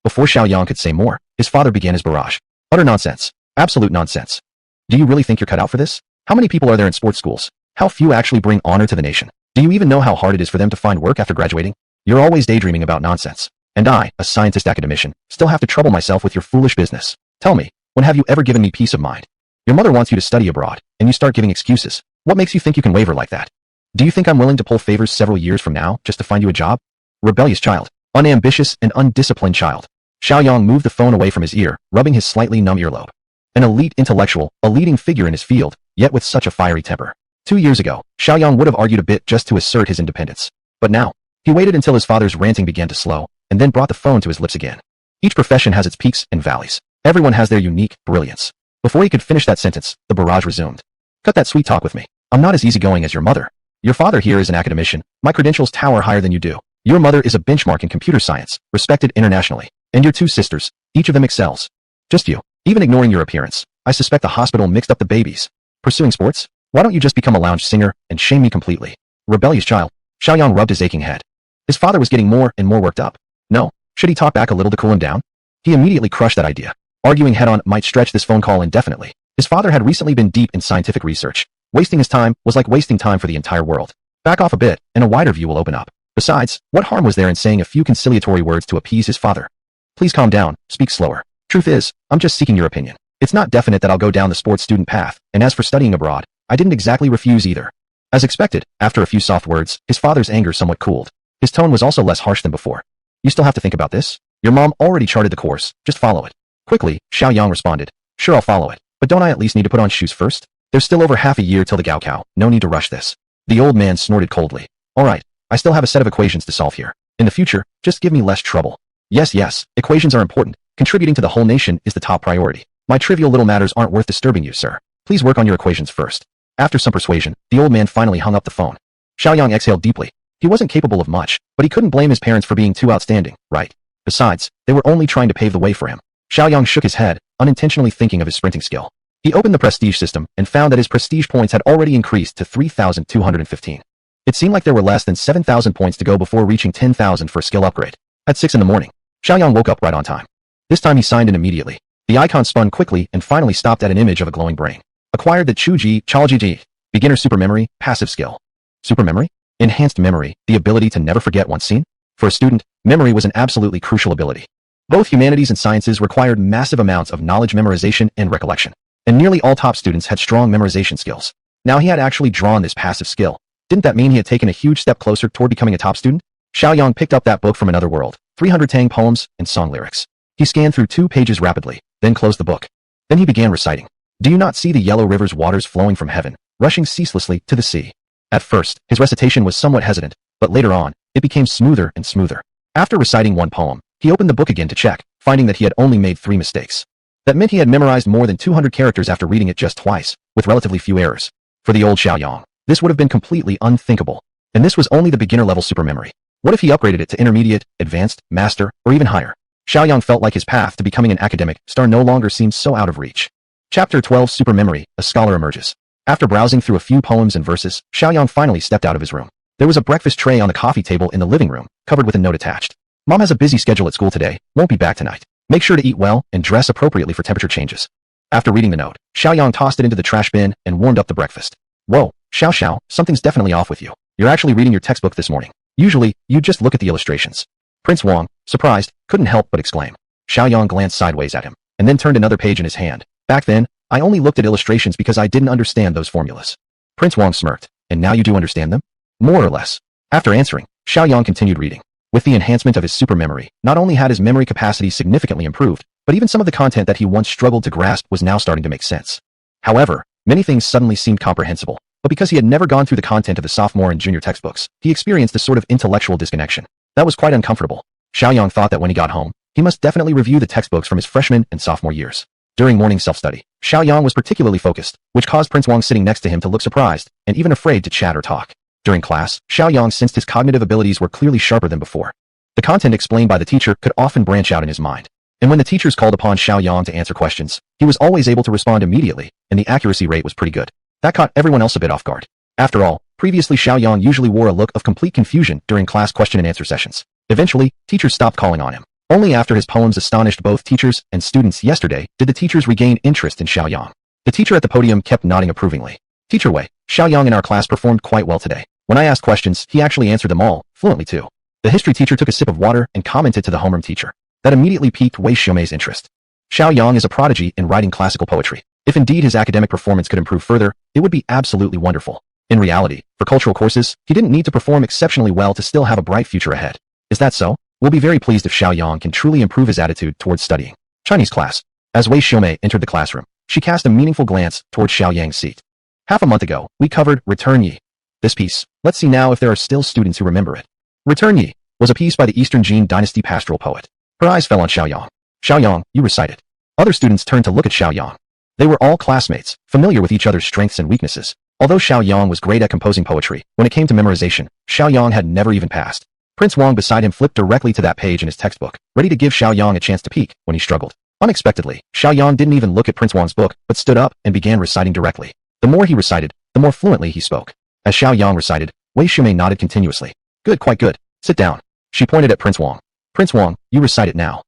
Before Shiaoyang could say more, his father began his barrage. Utter nonsense. Absolute nonsense. Do you really think you're cut out for this? How many people are there in sports schools? How few actually bring honor to the nation? Do you even know how hard it is for them to find work after graduating? You're always daydreaming about nonsense. And I, a scientist academician, still have to trouble myself with your foolish business. Tell me, when have you ever given me peace of mind? Your mother wants you to study abroad, and you start giving excuses. What makes you think you can waver like that? Do you think I'm willing to pull favors several years from now just to find you a job? Rebellious child. Unambitious and undisciplined child. Shiaoyang moved the phone away from his ear, rubbing his slightly numb earlobe. An elite intellectual, a leading figure in his field, yet with such a fiery temper. 2 years ago, Shiaoyang would have argued a bit just to assert his independence. But now, he waited until his father's ranting began to slow, and then brought the phone to his lips again. Each profession has its peaks and valleys. Everyone has their unique brilliance. Before he could finish that sentence, the barrage resumed. Cut that sweet talk with me. I'm not as easygoing as your mother. Your father here is an academician. My credentials tower higher than you do. Your mother is a benchmark in computer science, respected internationally. And your 2 sisters, each of them excels. Just you. Even ignoring your appearance, I suspect the hospital mixed up the babies. Pursuing sports? Why don't you just become a lounge singer and shame me completely? Rebellious child. Xiaoyang rubbed his aching head. His father was getting more and more worked up. No, should he talk back a little to cool him down? He immediately crushed that idea. Arguing head-on might stretch this phone call indefinitely. His father had recently been deep in scientific research. Wasting his time was like wasting time for the entire world. Back off a bit, and a wider view will open up. Besides, what harm was there in saying a few conciliatory words to appease his father? Please calm down, speak slower. Truth is, I'm just seeking your opinion. It's not definite that I'll go down the sports student path, and as for studying abroad, I didn't exactly refuse either. As expected, after a few soft words, his father's anger somewhat cooled. His tone was also less harsh than before. You still have to think about this? Your mom already charted the course, just follow it. Quickly, Xiaoyang responded. Sure, I'll follow it, but don't I at least need to put on shoes first? There's still over half a year till the Gaokao, no need to rush this. The old man snorted coldly. Alright, I still have a set of equations to solve here. In the future, just give me less trouble. Yes, equations are important. Contributing to the whole nation is the top priority. My trivial little matters aren't worth disturbing you, sir. Please work on your equations first. After some persuasion, the old man finally hung up the phone. Xiaoyang exhaled deeply. He wasn't capable of much, but he couldn't blame his parents for being too outstanding, right? Besides, they were only trying to pave the way for him. Xiaoyang shook his head, unintentionally thinking of his sprinting skill. He opened the prestige system and found that his prestige points had already increased to 3,215. It seemed like there were less than 7,000 points to go before reaching 10,000 for a skill upgrade. At 6 in the morning, Xiaoyang woke up right on time. This time he signed in immediately. The icon spun quickly and finally stopped at an image of a glowing brain. Acquired the Chuji Chalji. Beginner super memory, passive skill. Super memory? Enhanced memory, the ability to never forget once seen? For a student, memory was an absolutely crucial ability. Both humanities and sciences required massive amounts of knowledge memorization and recollection. And nearly all top students had strong memorization skills. Now he had actually drawn this passive skill. Didn't that mean he had taken a huge step closer toward becoming a top student? Xiaoyang picked up that book from another world, 300 Tang poems and song lyrics. He scanned through 2 pages rapidly, then closed the book. Then he began reciting. Do you not see the yellow river's waters flowing from heaven, rushing ceaselessly to the sea? At first, his recitation was somewhat hesitant, but later on, it became smoother and smoother. After reciting one poem, he opened the book again to check, finding that he had only made 3 mistakes. That meant he had memorized more than 200 characters after reading it just twice, with relatively few errors. For the old Xiaoyang, this would have been completely unthinkable. And this was only the beginner-level supermemory. What if he upgraded it to intermediate, advanced, master, or even higher? Xiaoyang felt like his path to becoming an academic star no longer seemed so out of reach. Chapter 12 Supermemory, a scholar emerges. After browsing through a few poems and verses, Xiaoyang finally stepped out of his room. There was a breakfast tray on the coffee table in the living room, covered with a note attached. Mom has a busy schedule at school today, won't be back tonight. Make sure to eat well and dress appropriately for temperature changes. After reading the note, Xiaoyang tossed it into the trash bin and warmed up the breakfast. Whoa, Xiao, something's definitely off with you. You're actually reading your textbook this morning. Usually, you'd just look at the illustrations. Prince Wang, surprised, couldn't help but exclaim. Xiaoyang glanced sideways at him, and then turned another page in his hand. Back then, I only looked at illustrations because I didn't understand those formulas. Prince Wang smirked. And now you do understand them? More or less. After answering, Xiaoyang continued reading. With the enhancement of his supermemory, not only had his memory capacity significantly improved, but even some of the content that he once struggled to grasp was now starting to make sense. However, many things suddenly seemed comprehensible, but because he had never gone through the content of the sophomore and junior textbooks, he experienced a sort of intellectual disconnection. That was quite uncomfortable. Xiaoyang thought that when he got home, he must definitely review the textbooks from his freshman and sophomore years. During morning self-study, Xiaoyang was particularly focused, which caused Prince Wang sitting next to him to look surprised, and even afraid to chat or talk. During class, Xiaoyang sensed his cognitive abilities were clearly sharper than before. The content explained by the teacher could often branch out in his mind. And when the teachers called upon Xiaoyang to answer questions, he was always able to respond immediately, and the accuracy rate was pretty good. That caught everyone else a bit off guard. After all, previously Xiaoyang usually wore a look of complete confusion during class question and answer sessions. Eventually, teachers stopped calling on him. Only after his poems astonished both teachers and students yesterday did the teachers regain interest in Xiaoyang. The teacher at the podium kept nodding approvingly. Teacher Wei, Xiaoyang in our class performed quite well today. When I asked questions, he actually answered them all, fluently too. The history teacher took a sip of water and commented to the homeroom teacher. That immediately piqued Wei Xiaomei's interest. Xiaoyang is a prodigy in writing classical poetry. If indeed his academic performance could improve further, it would be absolutely wonderful. In reality, for cultural courses, he didn't need to perform exceptionally well to still have a bright future ahead. Is that so? We'll be very pleased if Xiaoyang can truly improve his attitude towards studying. Chinese class. As Wei Xiaomei entered the classroom, she cast a meaningful glance towards Xiaoyang's seat. Half a month ago, we covered Return Yi. This piece, let's see now if there are still students who remember it. Return Yi was a piece by the Eastern Jin Dynasty pastoral poet. Her eyes fell on Xiaoyang. Xiaoyang, you recite it. Other students turned to look at Xiaoyang. They were all classmates, familiar with each other's strengths and weaknesses. Although Xiaoyang was great at composing poetry, when it came to memorization, Xiaoyang had never even passed. Prince Wang beside him flipped directly to that page in his textbook, ready to give Xiaoyang a chance to peek when he struggled. Unexpectedly, Xiaoyang didn't even look at Prince Wang's book, but stood up and began reciting directly. The more he recited, the more fluently he spoke. As Xiaoyang recited, Wei Shumei nodded continuously. Good, quite good. Sit down. She pointed at Prince Wang. Prince Wang, you recite it now.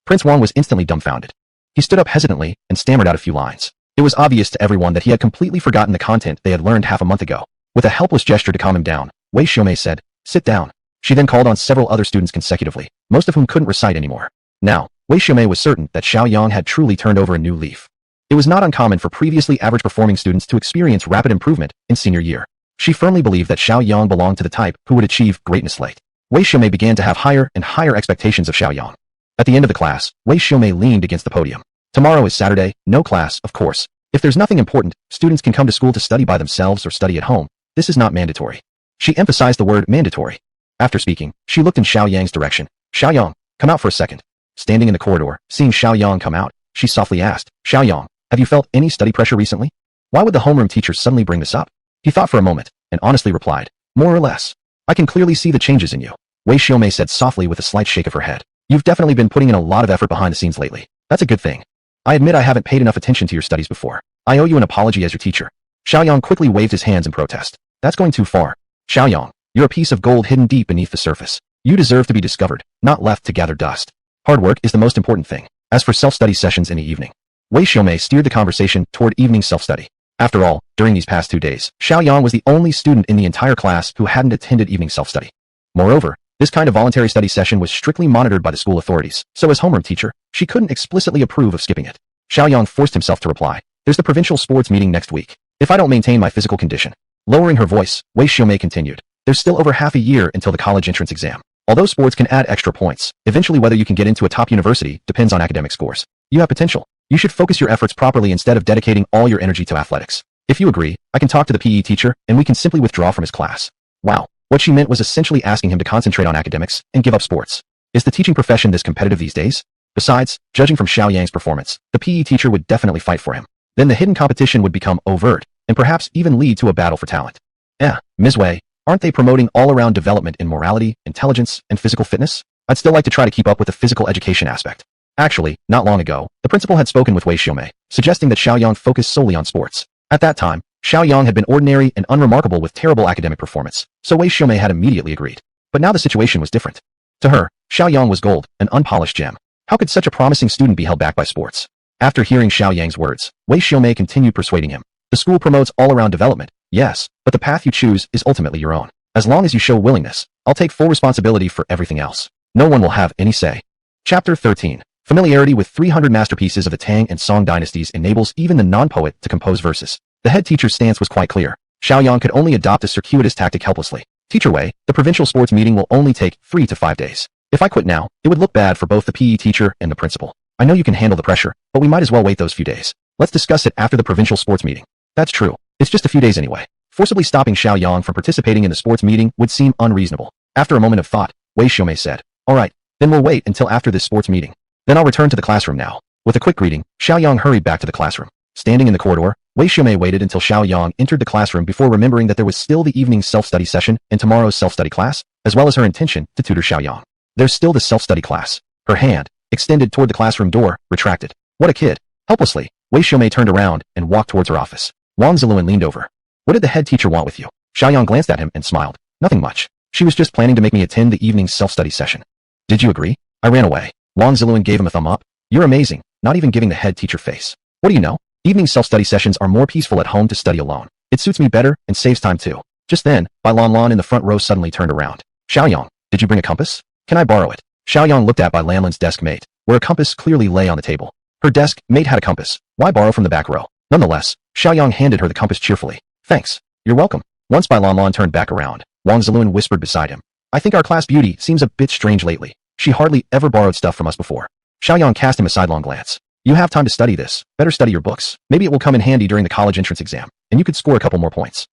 Prince Wang was instantly dumbfounded. He stood up hesitantly and stammered out a few lines. It was obvious to everyone that he had completely forgotten the content they had learned half a month ago. With a helpless gesture to calm him down, Wei Shumei said, sit down. She then called on several other students consecutively, most of whom couldn't recite anymore. Now, Wei Shumei was certain that Shiaoyang had truly turned over a new leaf. It was not uncommon for previously average performing students to experience rapid improvement in senior year. She firmly believed that Shiaoyang belonged to the type who would achieve greatness late. Wei Shumei began to have higher and higher expectations of Shiaoyang. At the end of the class, Wei Shumei leaned against the podium. Tomorrow is Saturday, no class, of course. If there's nothing important, students can come to school to study by themselves or study at home. This is not mandatory. She emphasized the word mandatory. After speaking, she looked in Xiaoyang's direction. Xiaoyang, come out for a second. Standing in the corridor, seeing Xiaoyang come out, she softly asked, Xiaoyang, have you felt any study pressure recently? Why would the homeroom teacher suddenly bring this up? He thought for a moment, and honestly replied, more or less. I can clearly see the changes in you. Wei Shumei said softly with a slight shake of her head. You've definitely been putting in a lot of effort behind the scenes lately. That's a good thing. I admit I haven't paid enough attention to your studies before. I owe you an apology as your teacher. Xiaoyang quickly waved his hands in protest. That's going too far. Xiaoyang, you're a piece of gold hidden deep beneath the surface. You deserve to be discovered, not left to gather dust. Hard work is the most important thing. As for self-study sessions in the evening, Wei Shumei steered the conversation toward evening self-study. After all, during these past 2 days, Xiaoyang was the only student in the entire class who hadn't attended evening self-study. Moreover, this kind of voluntary study session was strictly monitored by the school authorities, so as homeroom teacher, she couldn't explicitly approve of skipping it. Xiaoyang forced himself to reply, there's the provincial sports meeting next week. If I don't maintain my physical condition. Lowering her voice, Wei Shumei continued, there's still over half a year until the college entrance exam. Although sports can add extra points, eventually whether you can get into a top university depends on academic scores. You have potential. You should focus your efforts properly instead of dedicating all your energy to athletics. If you agree, I can talk to the PE teacher and we can simply withdraw from his class. Wow. What she meant was essentially asking him to concentrate on academics and give up sports. Is the teaching profession this competitive these days? Besides, judging from Xiaoyang's performance, the PE teacher would definitely fight for him. Then the hidden competition would become overt, and perhaps even lead to a battle for talent. Ms. Wei, aren't they promoting all-around development in morality, intelligence, and physical fitness? I'd still like to try to keep up with the physical education aspect. Actually, not long ago, the principal had spoken with Wei Shumei, suggesting that Xiaoyang focus solely on sports. At that time, Xiaoyang had been ordinary and unremarkable with terrible academic performance, so Wei Shumei had immediately agreed. But now the situation was different. To her, Xiaoyang was gold, an unpolished gem. How could such a promising student be held back by sports? After hearing Xiaoyang's words, Wei Shumei continued persuading him. The school promotes all-around development, yes, but the path you choose is ultimately your own. As long as you show willingness, I'll take full responsibility for everything else. No one will have any say. Chapter 13. Familiarity with 300 masterpieces of the Tang and Song dynasties enables even the non-poet to compose verses. The head teacher's stance was quite clear. Xiaoyang could only adopt a circuitous tactic helplessly. Teacher Wei, the provincial sports meeting will only take 3 to 5 days. If I quit now, it would look bad for both the PE teacher and the principal. I know you can handle the pressure, but we might as well wait those few days. Let's discuss it after the provincial sports meeting. That's true. It's just a few days anyway. Forcibly stopping Xiaoyang from participating in the sports meeting would seem unreasonable. After a moment of thought, Wei Shumei said, all right, then we'll wait until after this sports meeting. Then I'll return to the classroom now. With a quick greeting, Xiaoyang hurried back to the classroom. Standing in the corridor, Wei Shumei waited until Xiaoyang entered the classroom before remembering that there was still the evening self-study session and tomorrow's self-study class, as well as her intention to tutor Xiaoyang. There's still the self-study class. Her hand, extended toward the classroom door, retracted. What a kid. Helplessly, Wei Shumei turned around and walked towards her office. Wang Ziluan leaned over. What did the head teacher want with you? Xiaoyang glanced at him and smiled. Nothing much. She was just planning to make me attend the evening self-study session. Did you agree? I ran away. Wang Ziluan gave him a thumb up. You're amazing, not even giving the head teacher face. What do you know? Evening self-study sessions are more peaceful at home to study alone. It suits me better and saves time too. Just then, Bai Lanlan in the front row suddenly turned around. Xiaoyang, did you bring a compass? Can I borrow it? Xiaoyang looked at Bai Lanlan's desk mate, where a compass clearly lay on the table. Her desk mate had a compass. Why borrow from the back row? Nonetheless, Xiaoyang handed her the compass cheerfully. Thanks. You're welcome. Once Bai Lanlan turned back around, Wang Ziluan whispered beside him. I think our class beauty seems a bit strange lately. She hardly ever borrowed stuff from us before. Xiaoyang cast him a sidelong glance. You have time to study this. Better study your books. Maybe it will come in handy during the college entrance exam, and you could score a couple more points.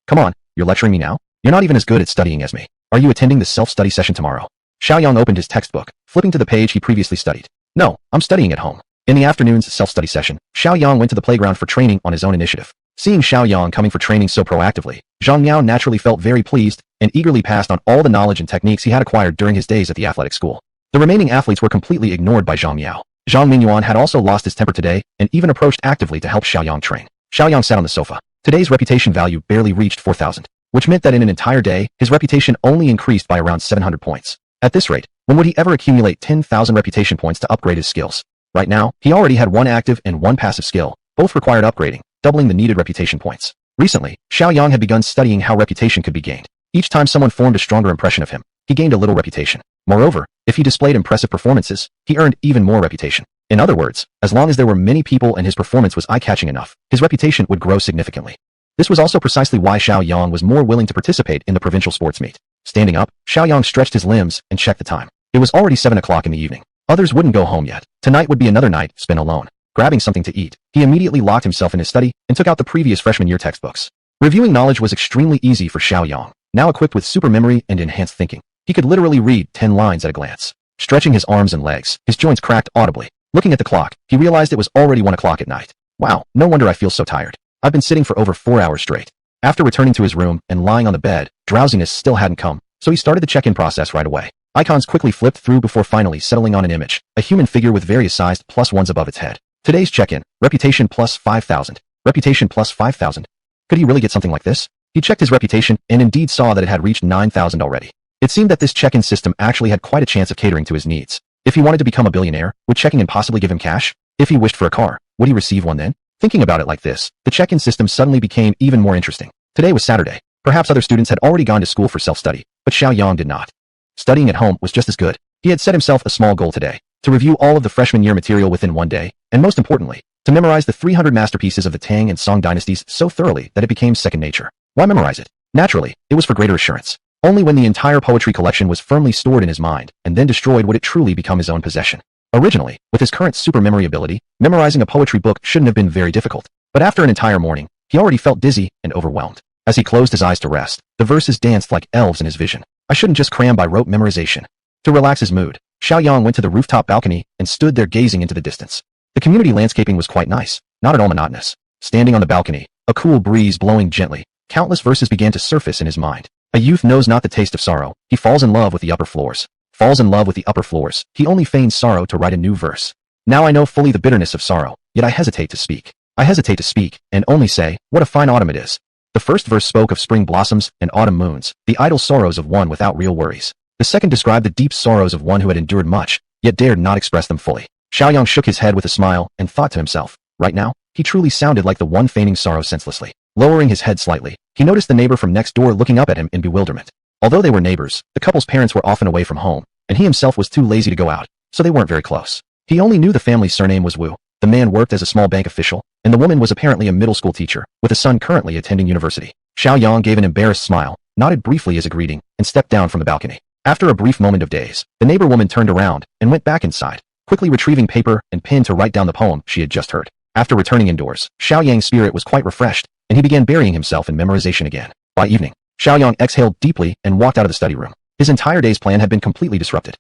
Come on, you're lecturing me now? You're not even as good at studying as me. Are you attending the self-study session tomorrow? Xiaoyang opened his textbook, flipping to the page he previously studied. No, I'm studying at home. In the afternoon's self-study session, Xiaoyang went to the playground for training on his own initiative. Seeing Xiaoyang coming for training so proactively, Zhang Miao naturally felt very pleased and eagerly passed on all the knowledge and techniques he had acquired during his days at the athletic school. The remaining athletes were completely ignored by Zhang Miao. Zhang Mingyuan had also lost his temper today and even approached actively to help Xiaoyang train. Xiaoyang sat on the sofa. Today's reputation value barely reached 4,000. which meant that in an entire day, his reputation only increased by around 700 points. At this rate, when would he ever accumulate 10,000 reputation points to upgrade his skills? Right now, he already had one active and one passive skill, both required upgrading, doubling the needed reputation points. Recently, Shiaoyang had begun studying how reputation could be gained. Each time someone formed a stronger impression of him, he gained a little reputation. Moreover, if he displayed impressive performances, he earned even more reputation. In other words, as long as there were many people and his performance was eye-catching enough, his reputation would grow significantly. This was also precisely why Shiaoyang was more willing to participate in the provincial sports meet. Standing up, Shiaoyang stretched his limbs and checked the time. It was already 7 o'clock in the evening. Others wouldn't go home yet. Tonight would be another night spent alone. Grabbing something to eat, he immediately locked himself in his study and took out the previous freshman year textbooks. Reviewing knowledge was extremely easy for Shiaoyang, now equipped with super memory and enhanced thinking. He could literally read 10 lines at a glance. Stretching his arms and legs, his joints cracked audibly. Looking at the clock, he realized it was already 1 o'clock at night. Wow, no wonder I feel so tired. I've been sitting for over 4 hours straight. After returning to his room and lying on the bed, drowsiness still hadn't come, so he started the check-in process right away. Icons quickly flipped through before finally settling on an image, a human figure with various sized +1s above its head. Today's check-in, reputation plus 5,000. Reputation plus 5,000. Could he really get something like this? He checked his reputation and indeed saw that it had reached 9,000 already. It seemed that this check-in system actually had quite a chance of catering to his needs. If he wanted to become a billionaire, would checking in possibly give him cash? If he wished for a car, would he receive one then? Thinking about it like this, the check-in system suddenly became even more interesting. Today was Saturday. Perhaps other students had already gone to school for self-study, but Shiaoyang did not. Studying at home was just as good. He had set himself a small goal today, to review all of the freshman year material within one day, and most importantly, to memorize the 300 masterpieces of the Tang and Song dynasties so thoroughly that it became second nature. Why memorize it? Naturally, it was for greater assurance. Only when the entire poetry collection was firmly stored in his mind and then destroyed would it truly become his own possession. Originally, with his current super memory ability, memorizing a poetry book shouldn't have been very difficult, but after an entire morning, he already felt dizzy and overwhelmed. As he closed his eyes to rest, the verses danced like elves in his vision. I shouldn't just cram by rote memorization. To relax his mood, Shiaoyang went to the rooftop balcony and stood there gazing into the distance. The community landscaping was quite nice, not at all monotonous. Standing on the balcony, a cool breeze blowing gently, countless verses began to surface in his mind. A youth knows not the taste of sorrow. He falls in love with the upper floors. Falls in love with the upper floors. He only feigns sorrow to write a new verse. Now I know fully the bitterness of sorrow, yet I hesitate to speak. I hesitate to speak, and only say, what a fine autumn it is. The first verse spoke of spring blossoms and autumn moons, the idle sorrows of one without real worries. The second described the deep sorrows of one who had endured much, yet dared not express them fully. Shiaoyang shook his head with a smile and thought to himself, right now, he truly sounded like the one feigning sorrow senselessly. Lowering his head slightly, he noticed the neighbor from next door looking up at him in bewilderment. Although they were neighbors, the couple's parents were often away from home, and he himself was too lazy to go out, so they weren't very close. He only knew the family's surname was Wu. The man worked as a small bank official, and the woman was apparently a middle school teacher, with a son currently attending university. Shiaoyang gave an embarrassed smile, nodded briefly as a greeting, and stepped down from the balcony. After a brief moment of daze, the neighbor woman turned around and went back inside, quickly retrieving paper and pen to write down the poem she had just heard. After returning indoors, Shiaoyang's spirit was quite refreshed, and he began burying himself in memorization again. By evening, Shiaoyang exhaled deeply and walked out of the study room. His entire day's plan had been completely disrupted.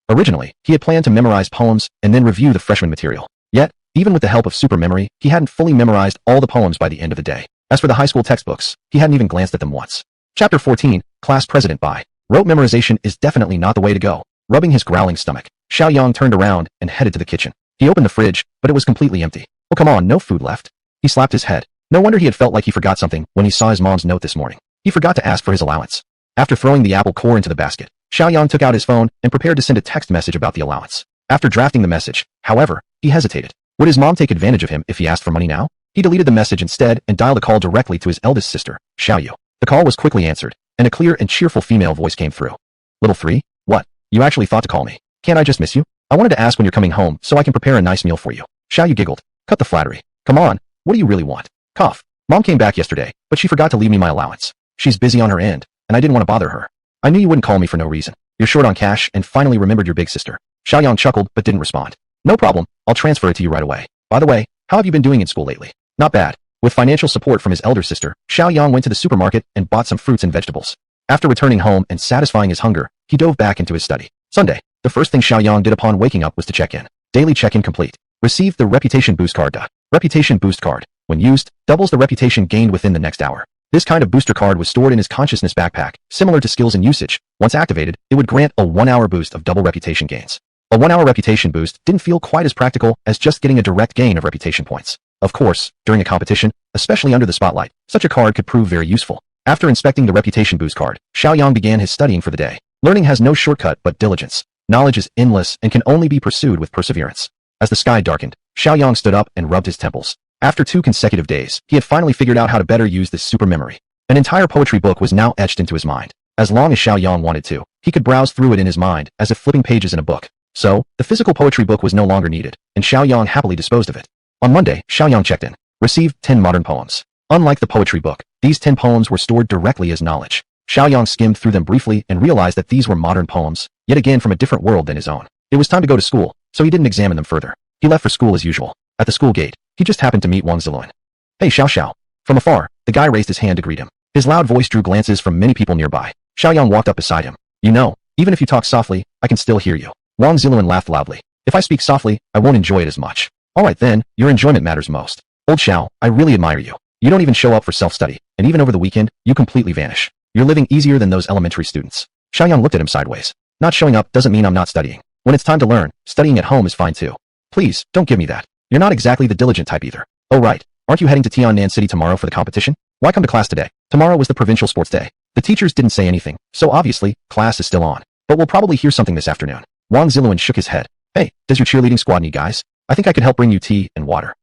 Originally, he had planned to memorize poems and then review the freshman material. Yet, even with the help of super memory, he hadn't fully memorized all the poems by the end of the day. As for the high school textbooks, he hadn't even glanced at them once. Chapter 14, Class President by. Rote memorization is definitely not the way to go. Rubbing his growling stomach, Shiaoyang turned around and headed to the kitchen. He opened the fridge, but it was completely empty. Oh come on, no food left. He slapped his head. No wonder he had felt like he forgot something when he saw his mom's note this morning. He forgot to ask for his allowance. After throwing the apple core into the basket, Shiaoyang took out his phone and prepared to send a text message about the allowance. After drafting the message, however, he hesitated. Would his mom take advantage of him if he asked for money now? He deleted the message instead and dialed a call directly to his eldest sister, Xiaoyu. The call was quickly answered, and a clear and cheerful female voice came through. Little 3? What? You actually thought to call me? Can't I just miss you? I wanted to ask when you're coming home so I can prepare a nice meal for you. Xiaoyu giggled. Cut the flattery. Come on, what do you really want? Cough. Mom came back yesterday, but she forgot to leave me my allowance. She's busy on her end, and I didn't want to bother her. I knew you wouldn't call me for no reason. You're short on cash and finally remembered your big sister. Shiaoyang chuckled but didn't respond. No problem, I'll transfer it to you right away. By the way, how have you been doing in school lately? Not bad. With financial support from his elder sister, Shiaoyang went to the supermarket and bought some fruits and vegetables. After returning home and satisfying his hunger, he dove back into his study. Sunday, the first thing Shiaoyang did upon waking up was to check in. Daily check-in complete. Received the Reputation Boost card. Reputation Boost card, when used, doubles the reputation gained within the next hour. This kind of booster card was stored in his consciousness backpack, similar to skills in usage. Once activated, it would grant a 1-hour boost of double reputation gains. A 1-hour reputation boost didn't feel quite as practical as just getting a direct gain of reputation points. Of course, during a competition, especially under the spotlight, such a card could prove very useful. After inspecting the reputation boost card, Shiaoyang began his studying for the day. Learning has no shortcut but diligence. Knowledge is endless and can only be pursued with perseverance. As the sky darkened, Shiaoyang stood up and rubbed his temples. After 2 consecutive days, he had finally figured out how to better use this super memory. An entire poetry book was now etched into his mind. As long as Shiaoyang wanted to, he could browse through it in his mind as if flipping pages in a book. So, the physical poetry book was no longer needed, and Shiaoyang happily disposed of it. On Monday, Shiaoyang checked in. Received 10 modern poems. Unlike the poetry book, these 10 poems were stored directly as knowledge. Shiaoyang skimmed through them briefly and realized that these were modern poems, yet again from a different world than his own. It was time to go to school, so he didn't examine them further. He left for school as usual. At the school gate, he just happened to meet Wang Ziluan. Hey Xiao Xiao. From afar, the guy raised his hand to greet him. His loud voice drew glances from many people nearby. Shiaoyang walked up beside him. You know, even if you talk softly, I can still hear you. Wang Ziluan laughed loudly. If I speak softly, I won't enjoy it as much. Alright then, your enjoyment matters most. Old Xiao, I really admire you. You don't even show up for self-study, and even over the weekend, you completely vanish. You're living easier than those elementary students. Shiaoyang looked at him sideways. Not showing up doesn't mean I'm not studying. When it's time to learn, studying at home is fine too. Please, don't give me that. You're not exactly the diligent type either. Oh right, aren't you heading to Tiannan City tomorrow for the competition? Why come to class today? Tomorrow was the provincial sports day. The teachers didn't say anything, so obviously, class is still on. But we'll probably hear something this afternoon. Wang Ziluan shook his head. Hey, does your cheerleading squad need guys? I think I could help bring you tea and water.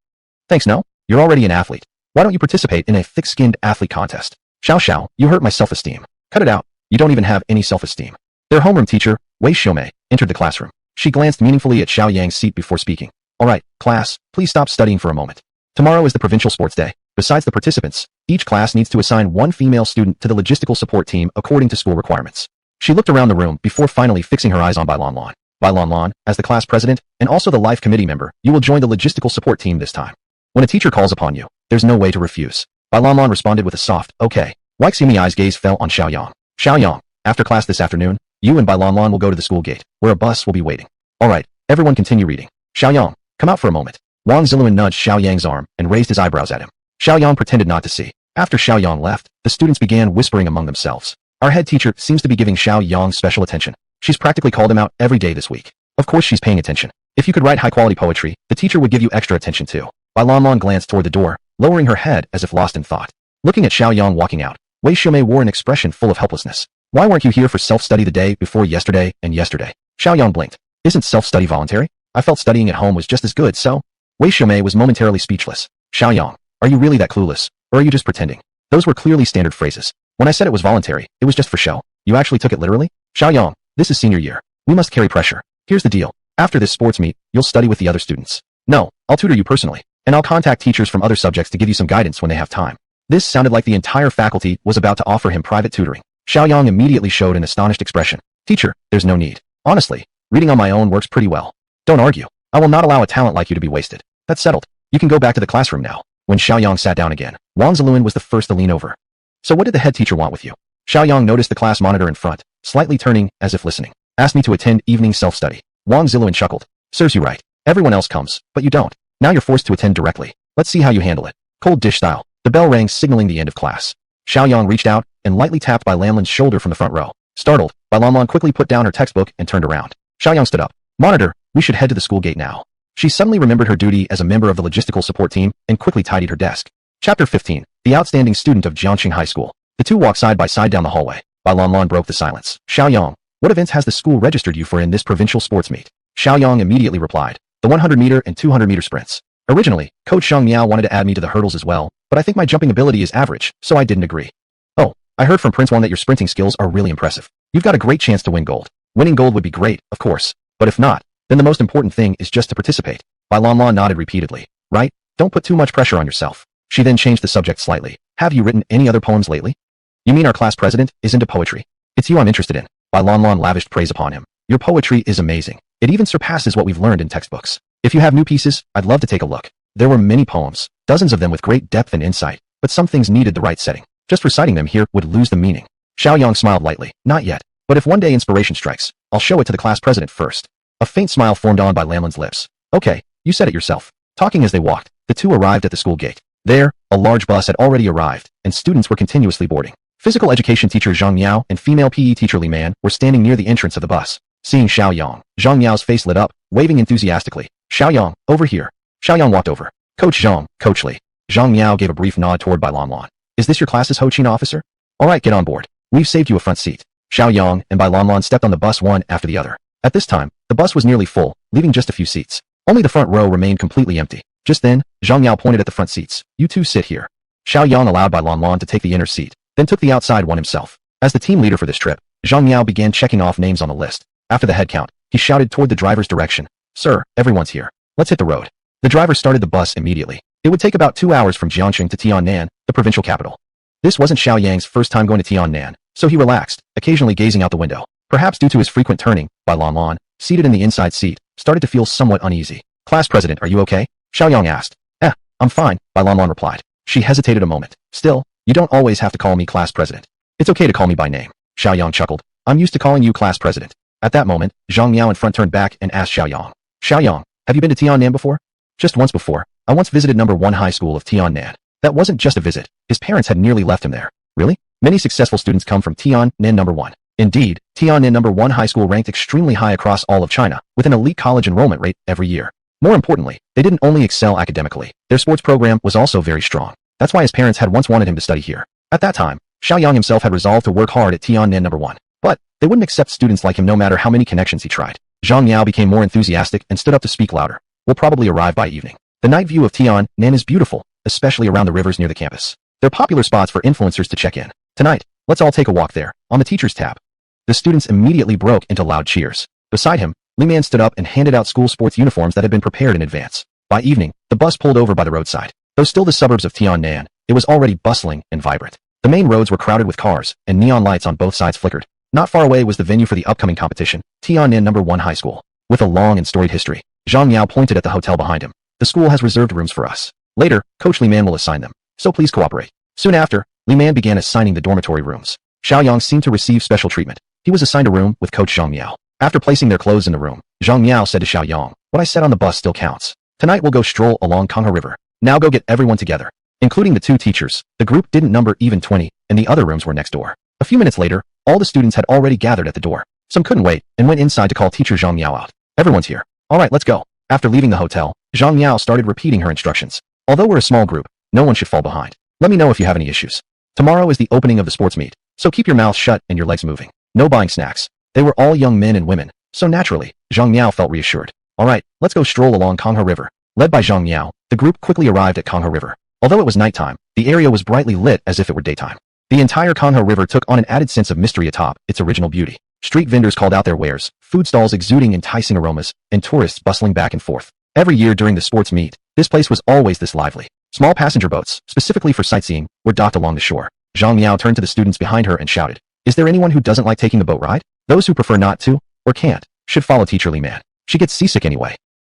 Thanks no? You're already an athlete. Why don't you participate in a thick-skinned athlete contest? Xiao Xiao, you hurt my self-esteem. Cut it out. You don't even have any self-esteem. Their homeroom teacher, Wei Xiaomei, entered the classroom. She glanced meaningfully at Xiaoyang's seat before speaking. Alright, class, please stop studying for a moment. Tomorrow is the provincial sports day. Besides the participants, each class needs to assign one female student to the logistical support team according to school requirements. She looked around the room before finally fixing her eyes on Bai Lanlan. Bai Lanlan, as the class president, and also the life committee member, you will join the logistical support team this time. When a teacher calls upon you, there's no way to refuse. Bai Lanlan responded with a soft, okay. Wang Ximi's gaze fell on Xiaoyang. Xiaoyang, after class this afternoon, you and Bai Lanlan will go to the school gate, where a bus will be waiting. Alright, everyone continue reading. Xiaoyang, come out for a moment. Wang Ziluan nudged Xiaoyang's arm and raised his eyebrows at him. Xiaoyang pretended not to see. After Xiaoyang left, the students began whispering among themselves. Our head teacher seems to be giving Xiaoyang special attention. She's practically called him out every day this week. Of course she's paying attention. If you could write high-quality poetry, the teacher would give you extra attention too. Bai Lanlan glanced toward the door, lowering her head as if lost in thought. Looking at Xiaoyang walking out, Wei Xiaomei wore an expression full of helplessness. Why weren't you here for self-study the day before yesterday and yesterday? Xiaoyang blinked. Isn't self-study voluntary? I felt studying at home was just as good, so? Wei Xiaomei was momentarily speechless. Xiaoyang, are you really that clueless, or are you just pretending? Those were clearly standard phrases. When I said it was voluntary, it was just for show. You actually took it literally? Xiaoyang, this is senior year. We must carry pressure. Here's the deal. After this sports meet, you'll study with the other students. No, I'll tutor you personally, and I'll contact teachers from other subjects to give you some guidance when they have time. This sounded like the entire faculty was about to offer him private tutoring. Xiaoyang immediately showed an astonished expression. Teacher, there's no need. Honestly, reading on my own works pretty well. Don't argue. I will not allow a talent like you to be wasted. That's settled. You can go back to the classroom now. When Xiaoyang sat down again, Wang Ziluan was the first to lean over. So what did the head teacher want with you? Xiaoyang noticed the class monitor in front, slightly turning as if listening. Asked me to attend evening self-study. Wang Ziluan chuckled. Serves you right. Everyone else comes, but you don't. Now you're forced to attend directly. Let's see how you handle it. Cold dish style. The bell rang signaling the end of class. Xiaoyang reached out and lightly tapped Bai Lanlan's shoulder from the front row. Startled, Bai Lanlan quickly put down her textbook and turned around. Xiaoyang stood up. Monitor, we should head to the school gate now. She suddenly remembered her duty as a member of the logistical support team and quickly tidied her desk. Chapter 15. The outstanding student of Jiangqing High School. The two walked side by side down the hallway. Bai Lanlan broke the silence. Xiaoyang, what events has the school registered you for in this provincial sports meet? Xiaoyang immediately replied. The 100-meter and 200-meter sprints. Originally, Coach Zhang Miao wanted to add me to the hurdles as well, but I think my jumping ability is average, so I didn't agree. Oh, I heard from Prince Wang that your sprinting skills are really impressive. You've got a great chance to win gold. Winning gold would be great, of course, but if not, then the most important thing is just to participate. Bai Lanlan nodded repeatedly. Right? Don't put too much pressure on yourself. She then changed the subject slightly. Have you written any other poems lately? You mean our class president is into poetry? It's you I'm interested in. Bai Lanlan lavished praise upon him. Your poetry is amazing. It even surpasses what we've learned in textbooks. If you have new pieces, I'd love to take a look. There were many poems, dozens of them with great depth and insight, but some things needed the right setting. Just reciting them here would lose the meaning. Xiaoyang smiled lightly. Not yet. But if one day inspiration strikes, I'll show it to the class president first. A faint smile formed on Bai Lanlan's lips. Okay, you said it yourself. Talking as they walked, the two arrived at the school gate. There, a large bus had already arrived, and students were continuously boarding. Physical education teacher Zhang Miao and female PE teacher Li Man were standing near the entrance of the bus. Seeing Xiaoyang, Zhang Miao's face lit up, waving enthusiastically. Xiaoyang, over here. Xiaoyang walked over. Coach Zhang, Coach Li. Zhang Miao gave a brief nod toward Bai Lanlan. Is this your class's Ho Chin officer? Alright, get on board. We've saved you a front seat. Shiaoyang and Bai Lanlan stepped on the bus one after the other. At this time, the bus was nearly full, leaving just a few seats. Only the front row remained completely empty. Just then, Zhang Yao pointed at the front seats. You two sit here. Shiaoyang allowed Bai Lanlan to take the inner seat, then took the outside one himself. As the team leader for this trip, Zhang Yao began checking off names on the list. After the head count, he shouted toward the driver's direction. Sir, everyone's here. Let's hit the road. The driver started the bus immediately. It would take about 2 hours from Jiangxing to Tiannan, the provincial capital. This wasn't Xiaoyang's first time going to Tiannan, so he relaxed, occasionally gazing out the window. Perhaps due to his frequent turning, Bai Lanlan, seated in the inside seat, started to feel somewhat uneasy. Class president, are you okay? Xiaoyang asked. I'm fine, Bai Lanlan replied. She hesitated a moment. Still, you don't always have to call me class president. It's okay to call me by name. Xiaoyang chuckled. I'm used to calling you class president. At that moment, Zhang Yao in front turned back and asked Xiaoyang. Xiaoyang, have you been to Tiannan before? Just once before. I once visited number 1 high school of Tiannan. That wasn't just a visit. His parents had nearly left him there. Really? Many successful students come from Tiannan number 1. Indeed, Tiannan number 1 high school ranked extremely high across all of China, with an elite college enrollment rate every year. More importantly, they didn't only excel academically. Their sports program was also very strong. That's why his parents had once wanted him to study here. At that time, Xiaoyang himself had resolved to work hard at Tiannan number 1. But they wouldn't accept students like him no matter how many connections he tried. Zhang Yao became more enthusiastic and stood up to speak louder. We'll probably arrive by evening. The night view of Tiannan is beautiful, especially around the rivers near the campus. They're popular spots for influencers to check in. Tonight, let's all take a walk there, on the teacher's tab. The students immediately broke into loud cheers. Beside him, Li Man stood up and handed out school sports uniforms that had been prepared in advance. By evening, the bus pulled over by the roadside. Though still the suburbs of Tiannan, it was already bustling and vibrant. The main roads were crowded with cars, and neon lights on both sides flickered. Not far away was the venue for the upcoming competition, Tiannan number 1 high school. With a long and storied history, Zhang Yao pointed at the hotel behind him. The school has reserved rooms for us. Later, Coach Li Man will assign them, so please cooperate. Soon after, Li Man began assigning the dormitory rooms. Xiaoyang seemed to receive special treatment. He was assigned a room with Coach Zhang Yao. After placing their clothes in the room, Zhang Yao said to Xiaoyang, what I said on the bus still counts. Tonight we'll go stroll along Kanghe River. Now go get everyone together. Including the 2 teachers, the group didn't number even 20, and the other rooms were next door. A few minutes later, all the students had already gathered at the door. Some couldn't wait, and went inside to call teacher Zhang Yao out. Everyone's here. Alright, let's go. After leaving the hotel, Zhang Yao started repeating her instructions. Although we're a small group, no one should fall behind. Let me know if you have any issues. Tomorrow is the opening of the sports meet, so keep your mouth shut and your legs moving. No buying snacks. They were all young men and women, so naturally, Zhang Yao felt reassured. Alright, let's go stroll along Kanghe River. Led by Zhang Yao, the group quickly arrived at Kanghe River. Although it was nighttime, the area was brightly lit as if it were daytime. The entire Kanghe River took on an added sense of mystery atop its original beauty. Street vendors called out their wares, food stalls exuding enticing aromas, and tourists bustling back and forth. Every year during the sports meet, this place was always this lively. Small passenger boats, specifically for sightseeing, were docked along the shore. Zhang Yao turned to the students behind her and shouted, is there anyone who doesn't like taking the boat ride? Those who prefer not to, or can't, should follow teacher Li Man. She gets seasick anyway.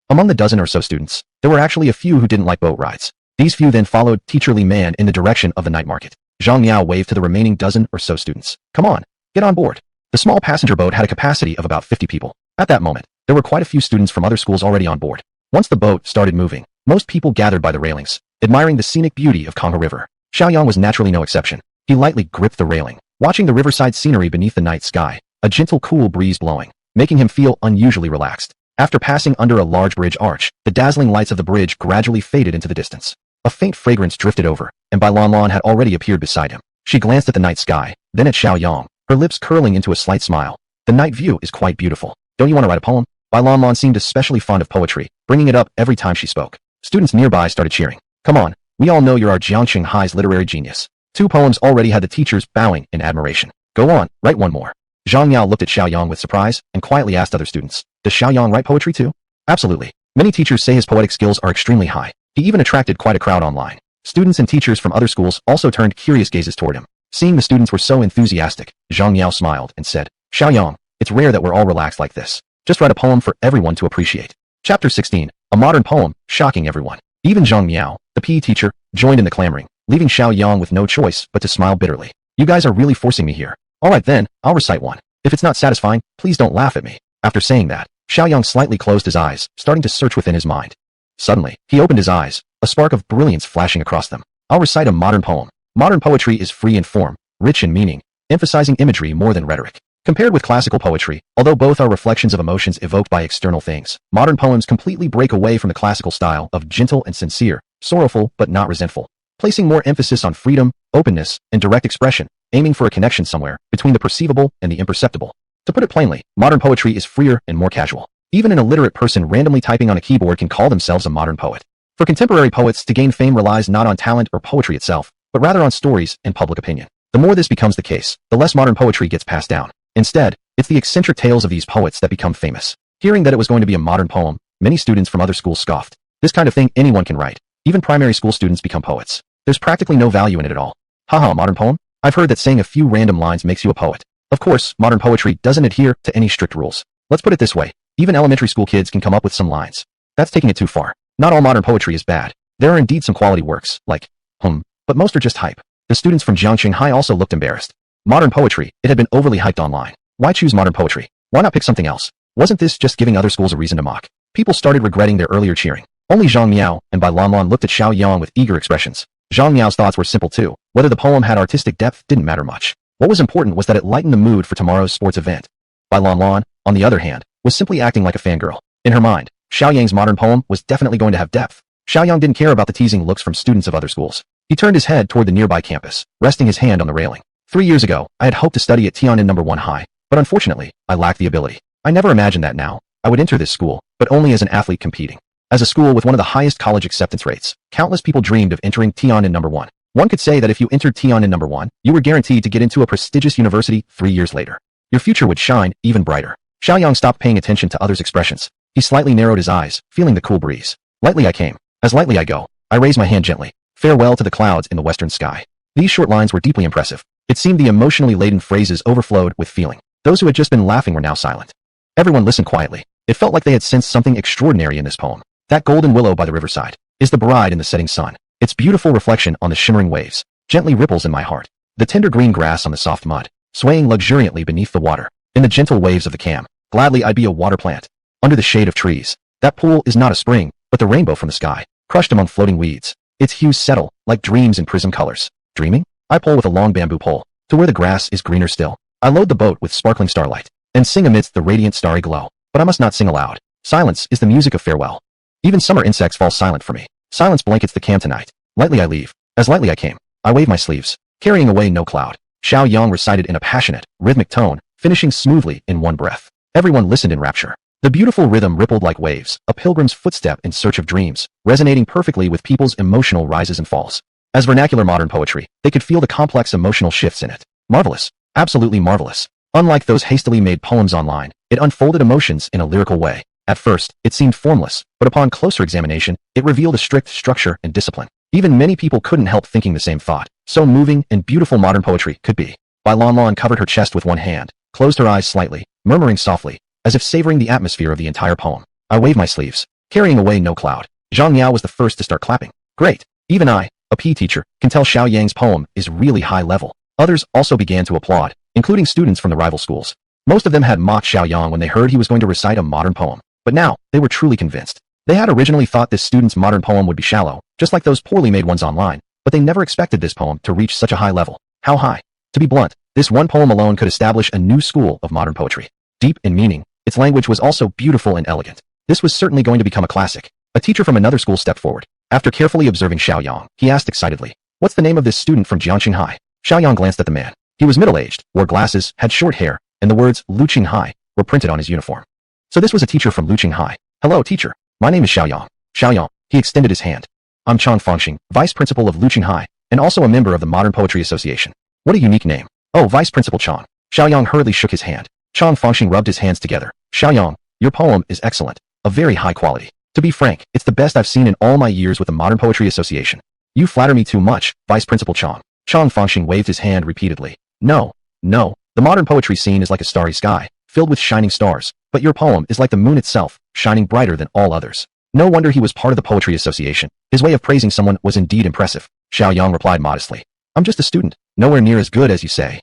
Among the dozen or so students, there were actually a few who didn't like boat rides. These few then followed teacher Li Man in the direction of the night market. Zhang Yao waved to the remaining dozen or so students. Come on, get on board. The small passenger boat had a capacity of about 50 people. At that moment, there were quite a few students from other schools already on board. Once the boat started moving, most people gathered by the railings, admiring the scenic beauty of Kanghe River. Xiaoyang was naturally no exception. He lightly gripped the railing, watching the riverside scenery beneath the night sky, a gentle cool breeze blowing, making him feel unusually relaxed. After passing under a large bridge arch, the dazzling lights of the bridge gradually faded into the distance. A faint fragrance drifted over, and Bai Lanlan had already appeared beside him. She glanced at the night sky, then at Xiaoyang, her lips curling into a slight smile. The night view is quite beautiful. Don't you want to write a poem? Bai Lanlan seemed especially fond of poetry, bringing it up every time she spoke. Students nearby started cheering. Come on, we all know you're our Jiangxing High's literary genius. 2 poems already had the teachers bowing in admiration. Go on, write one more. Zhang Yao looked at Xiaoyang with surprise and quietly asked other students, does Xiaoyang write poetry too? Absolutely. Many teachers say his poetic skills are extremely high. He even attracted quite a crowd online. Students and teachers from other schools also turned curious gazes toward him. Seeing the students were so enthusiastic, Zhang Yao smiled and said, Xiaoyang, it's rare that we're all relaxed like this. Just write a poem for everyone to appreciate. Chapter 16, a modern poem, shocking everyone. Even Zhang Yao, the PE teacher, joined in the clamoring, leaving Xiaoyang with no choice but to smile bitterly. You guys are really forcing me here. Alright then, I'll recite one. If it's not satisfying, please don't laugh at me. After saying that, Xiaoyang slightly closed his eyes, starting to search within his mind. Suddenly, he opened his eyes, a spark of brilliance flashing across them. I'll recite a modern poem. Modern poetry is free in form, rich in meaning, emphasizing imagery more than rhetoric. Compared with classical poetry, although both are reflections of emotions evoked by external things, modern poems completely break away from the classical style of gentle and sincere, sorrowful but not resentful, placing more emphasis on freedom, openness, and direct expression. aiming for a connection somewhere between the perceivable and the imperceptible. To put it plainly, modern poetry is freer and more casual. Even an illiterate person randomly typing on a keyboard can call themselves a modern poet. For contemporary poets, to gain fame relies not on talent or poetry itself, but rather on stories and public opinion. The more this becomes the case, the less modern poetry gets passed down. Instead, it's the eccentric tales of these poets that become famous. Hearing that it was going to be a modern poem, many students from other schools scoffed. This kind of thing anyone can write. Even primary school students become poets. There's practically no value in it at all. Haha, modern poem? I've heard that saying a few random lines makes you a poet. Of course, modern poetry doesn't adhere to any strict rules. Let's put it this way. Even elementary school kids can come up with some lines. That's taking it too far. Not all modern poetry is bad. There are indeed some quality works, like, but most are just hype. The students from Jiangqing High also looked embarrassed. Modern poetry, it had been overly hyped online. Why choose modern poetry? Why not pick something else? Wasn't this just giving other schools a reason to mock? People started regretting their earlier cheering. Only Zhang Miao and Bai Lanlan looked at Shiaoyang with eager expressions. Zhang Miao's thoughts were simple too. Whether the poem had artistic depth didn't matter much. What was important was that it lightened the mood for tomorrow's sports event. Bai Lanlan, on the other hand, was simply acting like a fangirl. In her mind, Xiaoyang's modern poem was definitely going to have depth. Xiaoyang didn't care about the teasing looks from students of other schools. He turned his head toward the nearby campus, resting his hand on the railing. 3 years ago, I had hoped to study at Tian'an No. 1 High, but unfortunately, I lacked the ability. I never imagined that now. I would enter this school, but only as an athlete competing. As a school with one of the highest college acceptance rates, countless people dreamed of entering Tian'an No. 1. One could say that if you entered Tian'an No. 1, you were guaranteed to get into a prestigious university 3 years later. Your future would shine even brighter. Xiaoyang stopped paying attention to others' expressions. He slightly narrowed his eyes, feeling the cool breeze. Lightly I came. As lightly I go. I raise my hand gently. Farewell to the clouds in the western sky. These short lines were deeply impressive. It seemed the emotionally laden phrases overflowed with feeling. Those who had just been laughing were now silent. Everyone listened quietly. It felt like they had sensed something extraordinary in this poem. That golden willow by the riverside is the bride in the setting sun. Its beautiful reflection on the shimmering waves gently ripples in my heart. The tender green grass on the soft mud, swaying luxuriantly beneath the water. In the gentle waves of the Cam, gladly I'd be a water plant. Under the shade of trees. That pool is not a spring, but the rainbow from the sky, crushed among floating weeds. Its hues settle, like dreams in prism colors. Dreaming? I pull with a long bamboo pole, to where the grass is greener still. I load the boat with sparkling starlight, and sing amidst the radiant starry glow. But I must not sing aloud. Silence is the music of farewell. Even summer insects fall silent for me. Silence blankets the Cam tonight. Lightly I leave. As lightly I came. I wave my sleeves, carrying away no cloud. Xiaoyang recited in a passionate, rhythmic tone, finishing smoothly in one breath. Everyone listened in rapture. The beautiful rhythm rippled like waves, a pilgrim's footstep in search of dreams, resonating perfectly with people's emotional rises and falls. As vernacular modern poetry, they could feel the complex emotional shifts in it. Marvelous. Absolutely marvelous. Unlike those hastily made poems online, it unfolded emotions in a lyrical way. At first, it seemed formless, but upon closer examination, it revealed a strict structure and discipline. Even many people couldn't help thinking the same thought. So moving and beautiful modern poetry could be. Bai Lanlan covered her chest with one hand, closed her eyes slightly, murmuring softly, as if savoring the atmosphere of the entire poem. I wave my sleeves, carrying away no cloud. Zhang Miao was the first to start clapping. Great. Even I, a PE teacher, can tell Xiaoyang's poem is really high level. Others also began to applaud, including students from the rival schools. Most of them had mocked Xiaoyang when they heard he was going to recite a modern poem. But now, they were truly convinced. They had originally thought this student's modern poem would be shallow, just like those poorly made ones online, but they never expected this poem to reach such a high level. How high? To be blunt, this one poem alone could establish a new school of modern poetry. Deep in meaning, its language was also beautiful and elegant. This was certainly going to become a classic. A teacher from another school stepped forward. After carefully observing Xiaoyang, he asked excitedly, "What's the name of this student from Jiangqing High?" Xiaoyang glanced at the man. He was middle-aged, wore glasses, had short hair, and the words Luqing High were printed on his uniform. So this was a teacher from Luqing High. "Hello, teacher. My name is Xiaoyang." Xiaoyang, he extended his hand. "I'm Chang Fangxing, vice principal of Luqing High, and also a member of the Modern Poetry Association." "What a unique name." "Oh, Vice Principal Chang." Xiaoyang hurriedly shook his hand. Chang Fangxing rubbed his hands together. "Xiaoyang, your poem is excellent, of very high quality. To be frank, it's the best I've seen in all my years with the Modern Poetry Association." "You flatter me too much, Vice Principal Chang." Chang Fangxing waved his hand repeatedly. No. The modern poetry scene is like a starry sky, filled with shining stars, but your poem is like the moon itself, shining brighter than all others." No wonder he was part of the Poetry Association. His way of praising someone was indeed impressive. Xiaoyang replied modestly. "I'm just a student, nowhere near as good as you say."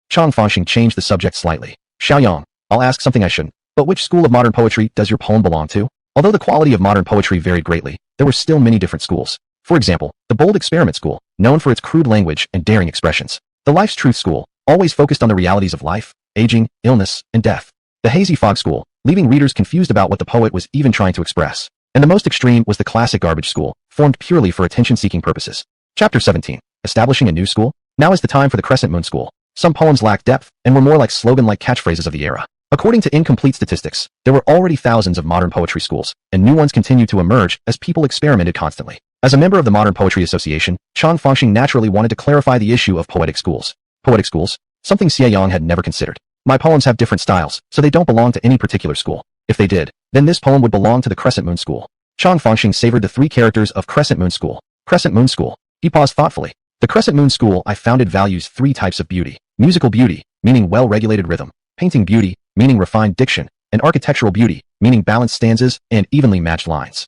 Chang Fangxing changed the subject slightly. "Xiaoyang, I'll ask something I shouldn't, but which school of modern poetry does your poem belong to?" Although the quality of modern poetry varied greatly, there were still many different schools. For example, the Bold Experiment School, known for its crude language and daring expressions. The Life's Truth School, always focused on the realities of life, aging, illness, and death. The Hazy Fog School, leaving readers confused about what the poet was even trying to express. And the most extreme was the Classic Garbage School, formed purely for attention-seeking purposes. Chapter 17. Establishing a new school? Now is the time for the Crescent Moon School. Some poems lacked depth and were more like slogan-like catchphrases of the era. According to incomplete statistics, there were already thousands of modern poetry schools, and new ones continued to emerge as people experimented constantly. As a member of the Modern Poetry Association, Chang Fangxing naturally wanted to clarify the issue of poetic schools. Poetic schools? Something Shiaoyang had never considered. My poems have different styles, so they don't belong to any particular school. If they did, then this poem would belong to the Crescent Moon School. Chang Fangxing savored the three characters of Crescent Moon School. Crescent Moon School. He paused thoughtfully. The Crescent Moon School I founded values three types of beauty. Musical beauty, meaning well-regulated rhythm. Painting beauty, meaning refined diction. And architectural beauty, meaning balanced stanzas and evenly matched lines.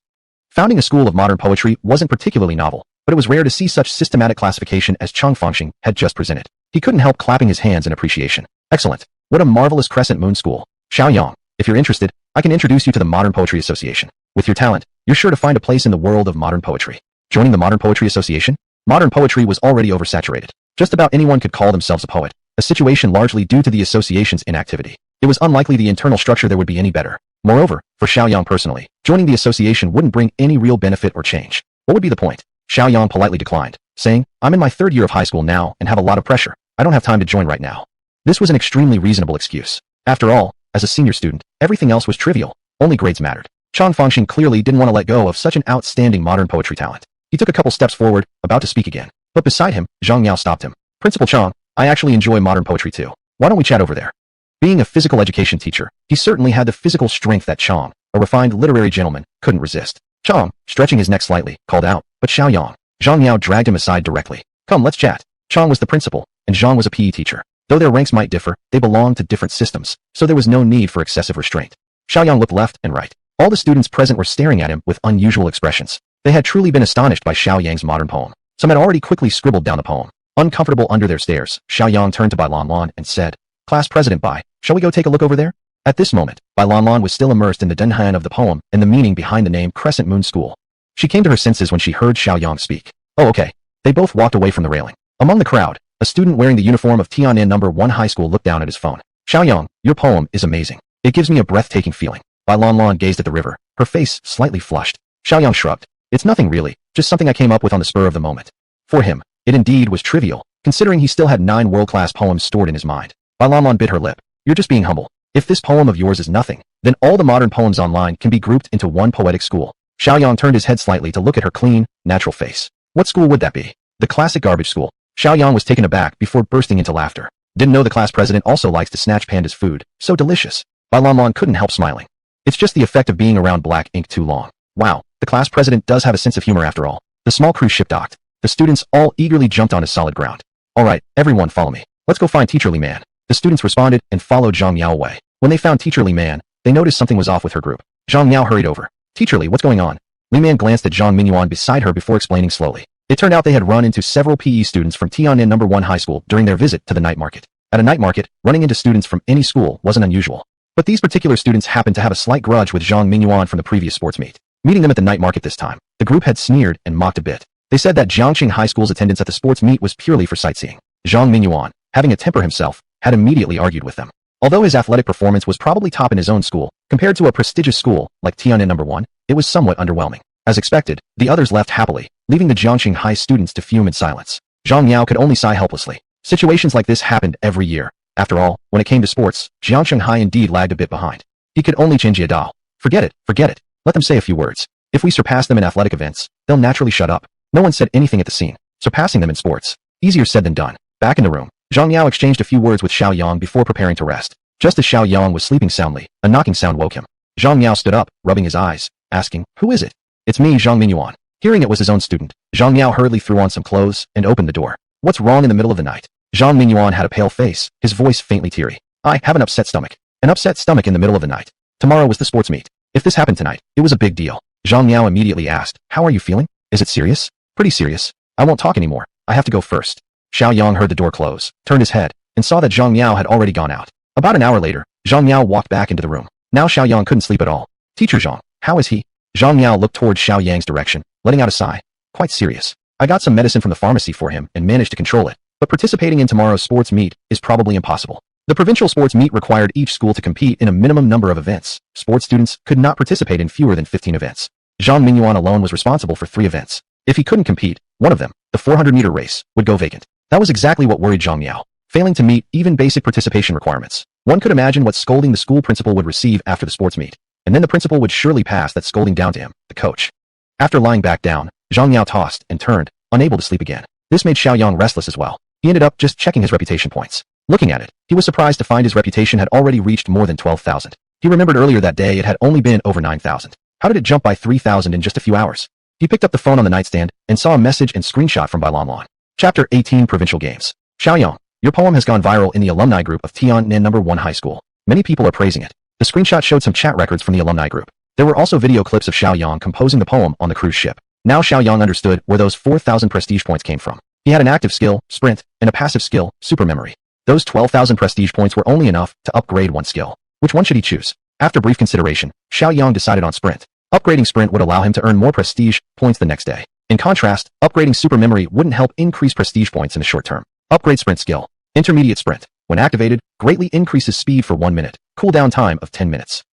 Founding a school of modern poetry wasn't particularly novel, but it was rare to see such systematic classification as Chang Fangxing had just presented. He couldn't help clapping his hands in appreciation. Excellent. What a marvelous Crescent Moon School. Shiaoyang, if you're interested, I can introduce you to the Modern Poetry Association. With your talent, you're sure to find a place in the world of modern poetry. Joining the Modern Poetry Association? Modern poetry was already oversaturated. Just about anyone could call themselves a poet, a situation largely due to the association's inactivity. It was unlikely the internal structure there would be any better. Moreover, for Shiaoyang personally, joining the association wouldn't bring any real benefit or change. What would be the point? Shiaoyang politely declined, saying, I'm in my third year of high school now and have a lot of pressure. I don't have time to join right now. This was an extremely reasonable excuse. After all, as a senior student, everything else was trivial. Only grades mattered. Chang Fangxing clearly didn't want to let go of such an outstanding modern poetry talent. He took a couple steps forward, about to speak again. But beside him, Zhang Yao stopped him. Principal Chang, I actually enjoy modern poetry too. Why don't we chat over there? Being a physical education teacher, he certainly had the physical strength that Chang, a refined literary gentleman, couldn't resist. Chang, stretching his neck slightly, called out, but Shiaoyang. Zhang Yao dragged him aside directly. Come, let's chat. Chang was the principal, and Zhang was a PE teacher. Though their ranks might differ, they belonged to different systems, so there was no need for excessive restraint. Shiaoyang looked left and right. All the students present were staring at him with unusual expressions. They had truly been astonished by Xiaoyang's modern poem. Some had already quickly scribbled down the poem. Uncomfortable under their stares, Xiaoyang turned to Bai Lanlan and said, Class President Bai, shall we go take a look over there? At this moment, Bai Lanlan was still immersed in the denhan of the poem and the meaning behind the name Crescent Moon School. She came to her senses when she heard Xiaoyang speak. Oh, okay. They both walked away from the railing. Among the crowd, a student wearing the uniform of Tian'an No. 1 High School looked down at his phone. Xiaoyang, your poem is amazing. It gives me a breathtaking feeling. Bai Lanlan gazed at the river, her face slightly flushed. Xiaoyang shrugged. It's nothing really, just something I came up with on the spur of the moment. For him, it indeed was trivial, considering he still had 9 world-class poems stored in his mind. Bai Lanlan bit her lip. You're just being humble. If this poem of yours is nothing, then all the modern poems online can be grouped into one poetic school. Xiaoyang turned his head slightly to look at her clean, natural face. What school would that be? The classic garbage school. Xiaoyang was taken aback before bursting into laughter. Didn't know the class president also likes to snatch Panda's food. So delicious. Bai Lanlan couldn't help smiling. It's just the effect of being around black ink too long. Wow, the class president does have a sense of humor after all. The small cruise ship docked. The students all eagerly jumped onto solid ground. All right, everyone follow me. Let's go find Teacher Li Man. The students responded and followed Zhang Yao away. When they found Teacher Li Man, they noticed something was off with her group. Zhang Yao hurried over. Teacher Li, what's going on? Li Man glanced at Zhang Minyuan beside her before explaining slowly. It turned out they had run into several PE students from Tian'an No. 1 High School during their visit to the night market. At a night market, running into students from any school wasn't unusual. But these particular students happened to have a slight grudge with Zhang Minyuan from the previous sports meet. Meeting them at the night market this time, the group had sneered and mocked a bit. They said that Jiangqing High School's attendance at the sports meet was purely for sightseeing. Zhang Minyuan, having a temper himself, had immediately argued with them. Although his athletic performance was probably top in his own school, compared to a prestigious school like Tian'an No. 1, it was somewhat underwhelming. As expected, the others left happily, leaving the Jiangqing High students to fume in silence. Zhang Yao could only sigh helplessly. Situations like this happened every year. After all, when it came to sports, Jiangqing High indeed lagged a bit behind. He could only change Yadao. Forget it. Let them say a few words. If we surpass them in athletic events, they'll naturally shut up. No one said anything at the scene. Surpassing them in sports. Easier said than done. Back in the room, Zhang Yao exchanged a few words with Xiaoyang before preparing to rest. Just as Xiaoyang was sleeping soundly, a knocking sound woke him. Zhang Yao stood up, rubbing his eyes, asking, Who is it? It's me, Zhang Minyuan. Hearing it was his own student, Zhang Yao hurriedly threw on some clothes and opened the door. What's wrong in the middle of the night? Zhang Minyuan had a pale face, his voice faintly teary. I have an upset stomach. An upset stomach in the middle of the night. Tomorrow was the sports meet. If this happened tonight, it was a big deal. Zhang Yao immediately asked, How are you feeling? Is it serious? Pretty serious. I won't talk anymore. I have to go first. Xiaoyang heard the door close, turned his head, and saw that Zhang Yao had already gone out. About an hour later, Zhang Yao walked back into the room. Now Xiaoyang couldn't sleep at all. Teacher Zhang, how is he? Zhang Yao looked toward Xiaoyang's direction, letting out a sigh. Quite serious. I got some medicine from the pharmacy for him and managed to control it, but participating in tomorrow's sports meet is probably impossible. The provincial sports meet required each school to compete in a minimum number of events. Sports students could not participate in fewer than 15 events. Zhang Minyuan alone was responsible for 3 events. If he couldn't compete, one of them, the 400-meter race, would go vacant. That was exactly what worried Zhang Yao. failing to meet even basic participation requirements. One could imagine what scolding the school principal would receive after the sports meet, and then the principal would surely pass that scolding down to him, the coach. After lying back down, Zhang Yao tossed and turned, unable to sleep again. This made Shiaoyang restless as well. He ended up just checking his reputation points. Looking at it, he was surprised to find his reputation had already reached more than 12,000. He remembered earlier that day it had only been over 9,000. How did it jump by 3,000 in just a few hours? He picked up the phone on the nightstand and saw a message and screenshot from Bai Lanlan. Chapter 18 Provincial Games. Shiaoyang, your poem has gone viral in the alumni group of Tiannan No. 1 High School. Many people are praising it. The screenshot showed some chat records from the alumni group. There were also video clips of Shiaoyang composing the poem on the cruise ship. Now Shiaoyang understood where those 4,000 prestige points came from. He had an active skill, sprint, and a passive skill, super memory. Those 12,000 prestige points were only enough to upgrade one skill. Which one should he choose? After brief consideration, Shiaoyang decided on sprint. Upgrading sprint would allow him to earn more prestige points the next day. In contrast, upgrading super memory wouldn't help increase prestige points in the short term. Upgrade sprint skill. Intermediate sprint, when activated, greatly increases speed for 1 minute, cooldown time of 10 minutes.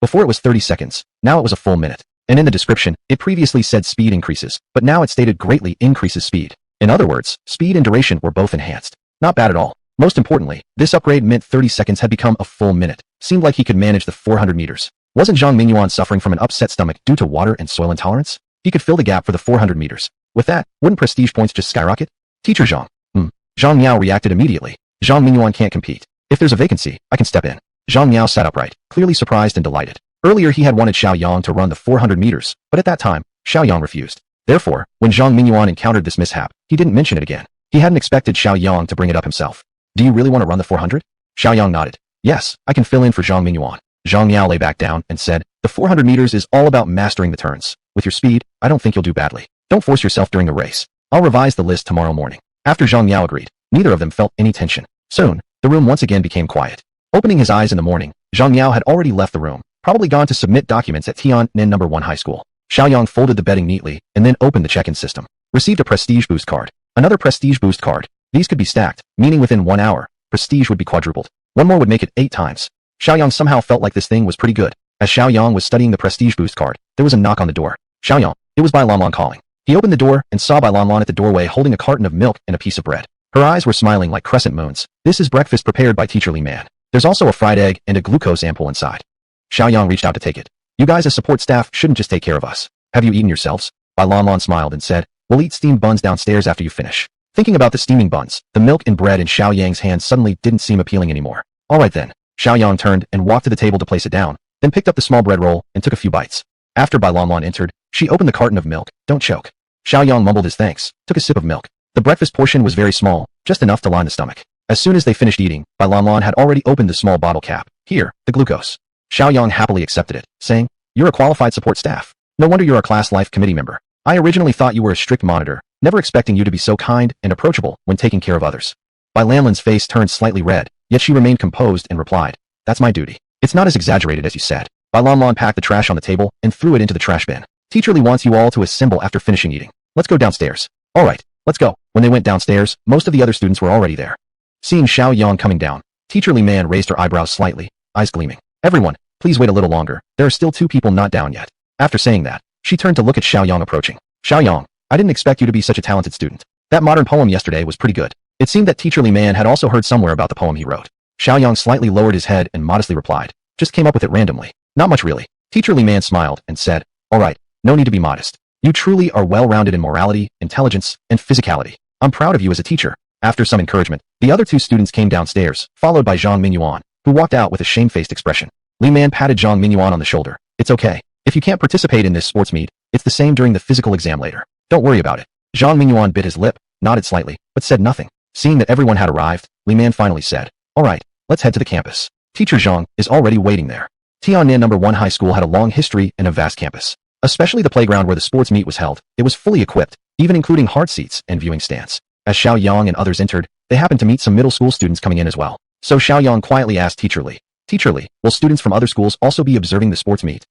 Before it was 30 seconds, now it was a full minute. And in the description, it previously said speed increases, but now it stated greatly increases speed. In other words, speed and duration were both enhanced. Not bad at all. Most importantly, this upgrade meant 30 seconds had become a full minute. Seemed like he could manage the 400 meters. Wasn't Zhang Mingyuan suffering from an upset stomach due to water and soil intolerance? He could fill the gap for the 400 meters. With that, wouldn't prestige points just skyrocket? Teacher Zhang. Zhang Miao reacted immediately. Zhang Mingyuan can't compete. If there's a vacancy, I can step in. Zhang Miao sat upright, clearly surprised and delighted. Earlier he had wanted Shiaoyang to run the 400 meters, but at that time, Shiaoyang refused. Therefore, when Zhang Mingyuan encountered this mishap, he didn't mention it again. He hadn't expected Shiaoyang to bring it up himself. Do you really want to run the 400? Shiaoyang nodded. Yes, I can fill in for Zhang Mingyuan. Zhang Miao lay back down and said, the 400 meters is all about mastering the turns. With your speed, I don't think you'll do badly. Don't force yourself during the race. I'll revise the list tomorrow morning. After Zhang Miao agreed, neither of them felt any tension. Soon, the room once again became quiet. Opening his eyes in the morning, Zhang Miao had already left the room, probably gone to submit documents at Tiannan No. 1 High School. Shiaoyang folded the bedding neatly and then opened the check-in system. Received a prestige boost card. Another prestige boost card. These could be stacked, meaning within 1 hour, prestige would be quadrupled. One more would make it 8 times. Shiaoyang somehow felt like this thing was pretty good. As Shiaoyang was studying the prestige boost card, there was a knock on the door. Shiaoyang, it was Bai Lanlan calling. He opened the door and saw Bai Lanlan at the doorway holding a carton of milk and a piece of bread. Her eyes were smiling like crescent moons. This is breakfast prepared by Teacher Li Man. There's also a fried egg and a glucose ampoule inside. Shiaoyang reached out to take it. You guys as support staff shouldn't just take care of us. Have you eaten yourselves? Bai Lanlan smiled and said, we'll eat steamed buns downstairs after you finish. Thinking about the steaming buns, the milk and bread in Xiaoyang's hands suddenly didn't seem appealing anymore. Alright then. Shiaoyang turned and walked to the table to place it down, then picked up the small bread roll and took a few bites. After Bai Lanlan entered, she opened the carton of milk. Don't choke. Shiaoyang mumbled his thanks, took a sip of milk. The breakfast portion was very small, just enough to line the stomach. As soon as they finished eating, Bai Lanlan had already opened the small bottle cap. Here, the glucose. Shiaoyang happily accepted it, saying, you're a qualified support staff. No wonder you're a class life committee member. I originally thought you were a strict monitor, never expecting you to be so kind and approachable when taking care of others. Bai Lanlan's face turned slightly red, yet she remained composed and replied, that's my duty. It's not as exaggerated as you said. Bai Lanlan packed the trash on the table and threw it into the trash bin. Teacher Li wants you all to assemble after finishing eating. Let's go downstairs. Alright, let's go. When they went downstairs, most of the other students were already there. Seeing Shiaoyang coming down, Teacher Li Man raised her eyebrows slightly, eyes gleaming. Everyone, please wait a little longer. There are still 2 people not down yet. After saying that, she turned to look at Shiaoyang approaching. Shiaoyang, I didn't expect you to be such a talented student. That modern poem yesterday was pretty good. It seemed that Teacher Li Man had also heard somewhere about the poem he wrote. Shiaoyang slightly lowered his head and modestly replied, just came up with it randomly. Not much really. Teacher Li Man smiled and said, alright, no need to be modest. You truly are well-rounded in morality, intelligence, and physicality. I'm proud of you as a teacher. After some encouragement, the other 2 students came downstairs, followed by Zhang Mingyuan, who walked out with a shamefaced expression. Li Man patted Zhang Mingyuan on the shoulder. It's okay. If you can't participate in this sports meet, it's the same during the physical exam later. Don't worry about it. Zhang Mingyuan bit his lip, nodded slightly, but said nothing. Seeing that everyone had arrived, Li Man finally said, alright, let's head to the campus. Teacher Zhang is already waiting there. Tiannan No. 1 High School had a long history and a vast campus. Especially the playground where the sports meet was held, it was fully equipped, even including hard seats and viewing stands. As Shiaoyang and others entered, they happened to meet some middle school students coming in as well. So Shiaoyang quietly asked Teacher Li, Teacher Li, will students from other schools also be observing the sports meet?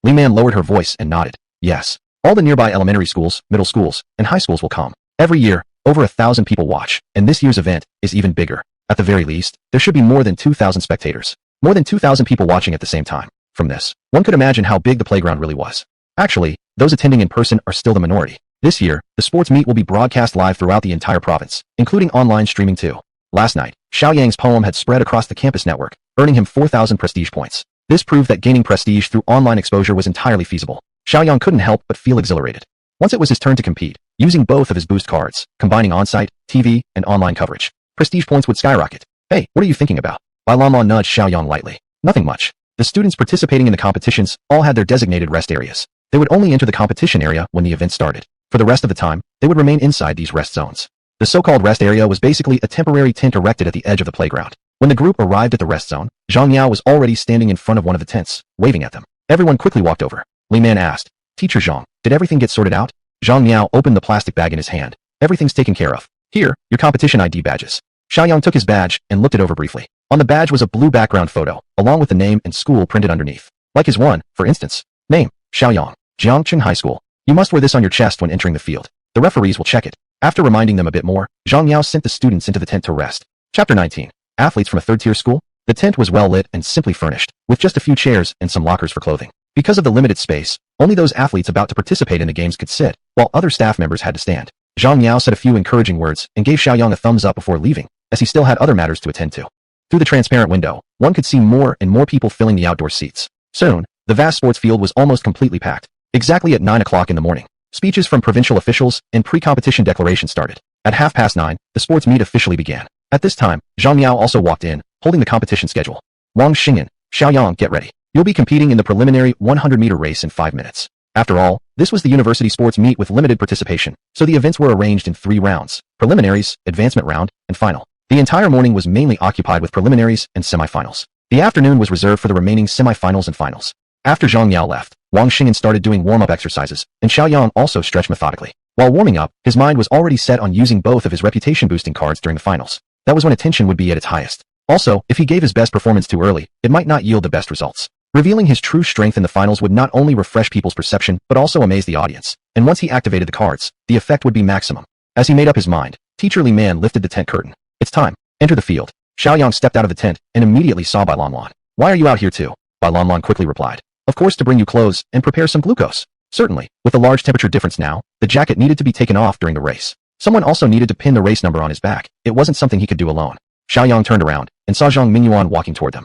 Li Man lowered her voice and nodded. Yes. All the nearby elementary schools, middle schools, and high schools will come. Every year, over 1,000 people watch, and this year's event is even bigger. At the very least, there should be more than 2,000 spectators. More than 2,000 people watching at the same time. From this, one could imagine how big the playground really was. Actually, those attending in person are still the minority. This year, the sports meet will be broadcast live throughout the entire province, including online streaming too. Last night, Shiaoyang's poem had spread across the campus network, earning him 4,000 prestige points. This proved that gaining prestige through online exposure was entirely feasible. Shiaoyang couldn't help but feel exhilarated. Once it was his turn to compete, using both of his boost cards, combining on-site, TV, and online coverage, prestige points would skyrocket. Hey, what are you thinking about? Bai Lanlan nudged Shiaoyang lightly. Nothing much. The students participating in the competitions all had their designated rest areas. They would only enter the competition area when the event started. For the rest of the time, they would remain inside these rest zones. The so-called rest area was basically a temporary tent erected at the edge of the playground. When the group arrived at the rest zone, Zhang Miao was already standing in front of one of the tents, waving at them. Everyone quickly walked over. Li Man asked, Teacher Zhang, did everything get sorted out? Zhang Miao opened the plastic bag in his hand. Everything's taken care of. Here, your competition ID badges. Shiaoyang took his badge and looked it over briefly. On the badge was a blue background photo, along with the name and school printed underneath. Like his one, for instance. Name, Shiaoyang, Jiangcheng High School. You must wear this on your chest when entering the field. The referees will check it. After reminding them a bit more, Zhang Miao sent the students into the tent to rest. Chapter 19. Athletes from a third-tier school? The tent was well lit and simply furnished, with just a few chairs and some lockers for clothing. Because of the limited space, only those athletes about to participate in the games could sit, while other staff members had to stand. Zhang Miao said a few encouraging words and gave Shiaoyang a thumbs up before leaving, as he still had other matters to attend to. Through the transparent window, one could see more and more people filling the outdoor seats. Soon, the vast sports field was almost completely packed. Exactly at 9 o'clock in the morning, speeches from provincial officials and pre-competition declarations started. At 9:30, the sports meet officially began. At this time, Zhang Miao also walked in, holding the competition schedule. Wang Xingyan, Shiaoyang, get ready. You'll be competing in the preliminary 100-meter race in 5 minutes. After all, this was the university sports meet with limited participation, so the events were arranged in 3 rounds: preliminaries, advancement round, and final. The entire morning was mainly occupied with preliminaries and semifinals. The afternoon was reserved for the remaining semifinals and finals. After Zhang Miao left, Wang Xingyan started doing warm-up exercises, and Shiaoyang also stretched methodically. While warming up, his mind was already set on using both of his reputation-boosting cards during the finals. That was when attention would be at its highest. Also, if he gave his best performance too early, it might not yield the best results. Revealing his true strength in the finals would not only refresh people's perception, but also amaze the audience. And once he activated the cards, the effect would be maximum. As he made up his mind, Teacher Li Man lifted the tent curtain. It's time. Enter the field. Shiaoyang stepped out of the tent and immediately saw Bai Lanlan. Why are you out here too? Bai Lanlan quickly replied. Of course, to bring you clothes and prepare some glucose. Certainly, with the large temperature difference now, the jacket needed to be taken off during the race. Someone also needed to pin the race number on his back. It wasn't something he could do alone. Shiaoyang turned around and saw Zhang Minyuan walking toward them.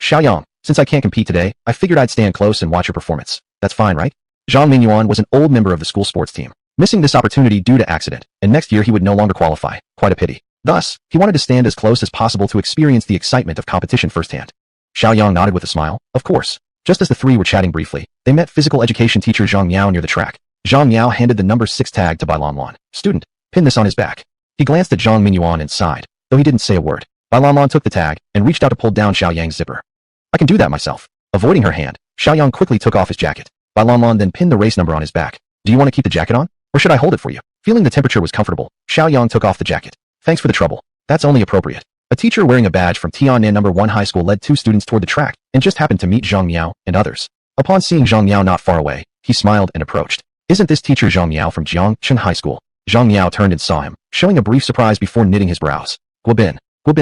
Shiaoyang, since I can't compete today, I figured I'd stand close and watch your performance. That's fine, right? Zhang Minyuan was an old member of the school sports team, missing this opportunity due to accident, and next year he would no longer qualify. Quite a pity. Thus, he wanted to stand as close as possible to experience the excitement of competition firsthand. Shiaoyang nodded with a smile. Of course. Just as the three were chatting briefly, they met physical education teacher Zhang Miao near the track. Zhang Miao handed the number 6 tag to Bai Lanlan. Student, pin this on his back. He glanced at Zhang Minyuan and sighed, though he didn't say a word. Bai Lanlan took the tag and reached out to pull down Xiaoyang's zipper. I can do that myself. Avoiding her hand, Shiaoyang quickly took off his jacket. Bai Lanlan then pinned the race number on his back. Do you want to keep the jacket on? Or should I hold it for you? Feeling the temperature was comfortable, Shiaoyang took off the jacket. Thanks for the trouble. That's only appropriate. A teacher wearing a badge from Tiannan No. 1 High School led 2 students toward the track and just happened to meet Zhang Miao and others. Upon seeing Zhang Miao not far away, he smiled and approached. Isn't this teacher Zhang Miao from Jiangcheng High School? Zhang Miao turned and saw him, showing a brief surprise before knitting his brows. Guobin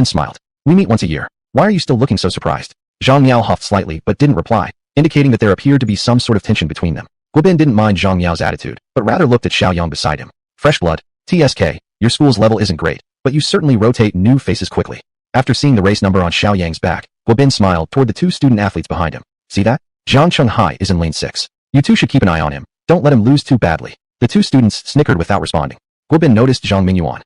smiled. We meet once a year. Why are you still looking so surprised? Zhang Miao huffed slightly but didn't reply, indicating that there appeared to be some sort of tension between them. Guobin didn't mind Zhang Miao's attitude, but rather looked at Shiaoyang beside him. Fresh blood. TSK, your school's level isn't great, but you certainly rotate new faces quickly. After seeing the race number on Xiaoyang's back, Guobin smiled toward the 2 student athletes behind him. See that? Jiangcheng High is in lane 6. You 2 should keep an eye on him. Don't let him lose too badly. The 2 students snickered without responding. Guobin noticed Zhang Minyuan.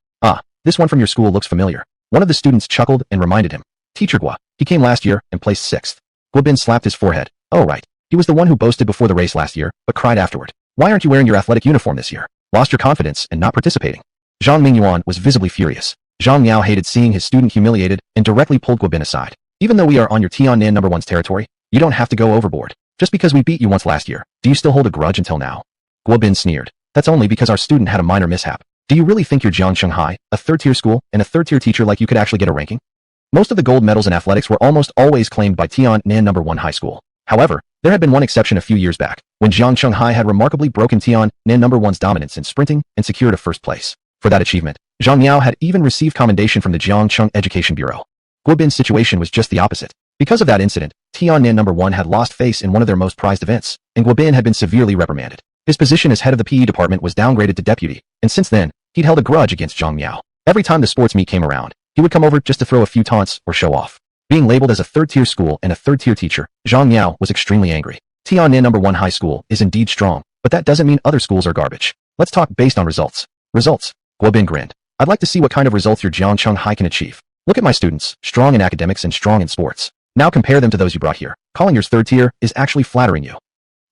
This one from your school looks familiar. One of the students chuckled and reminded him. Teacher Gua. He came last year and placed 6th. Guobin slapped his forehead. Oh right. He was the one who boasted before the race last year, but cried afterward. Why aren't you wearing your athletic uniform this year? Lost your confidence and not participating. Zhang Minyuan was visibly furious. Zhang Miao hated seeing his student humiliated and directly pulled Guobin aside. Even though we are on your Tiannan No. 1's territory, you don't have to go overboard. Just because we beat you once last year, do you still hold a grudge until now? Guobin sneered. That's only because our student had a minor mishap. Do you really think you're Jiangcheng High, a 3rd-tier school, and a 3rd-tier teacher like you could actually get a ranking? Most of the gold medals in athletics were almost always claimed by Tiannan No. 1 High School. However, there had been one exception a few years back, when Jiangcheng High had remarkably broken Tiannan No. 1's dominance in sprinting and secured a 1st place. For that achievement, Zhang Miao had even received commendation from the Jiangcheng Education Bureau. Guobin's situation was just the opposite. Because of that incident, Tiannan No. 1 had lost face in one of their most prized events, and Guobin had been severely reprimanded. His position as head of the PE department was downgraded to deputy, and since then, he'd held a grudge against Zhang Miao. Every time the sports meet came around, He would come over just to throw a few taunts or show off. Being labeled as a third-tier school and a third-tier teacher, Zhang Miao was extremely angry. Tian'an #1 high school is indeed strong, but that doesn't mean other schools are garbage. Let's talk based on results. Results. Guobin grinned. I'd like to see what kind of results your Jiangcheng High can achieve. Look at my students, strong in academics and strong in sports. Now compare them to those you brought here. Calling yours third tier is actually flattering you.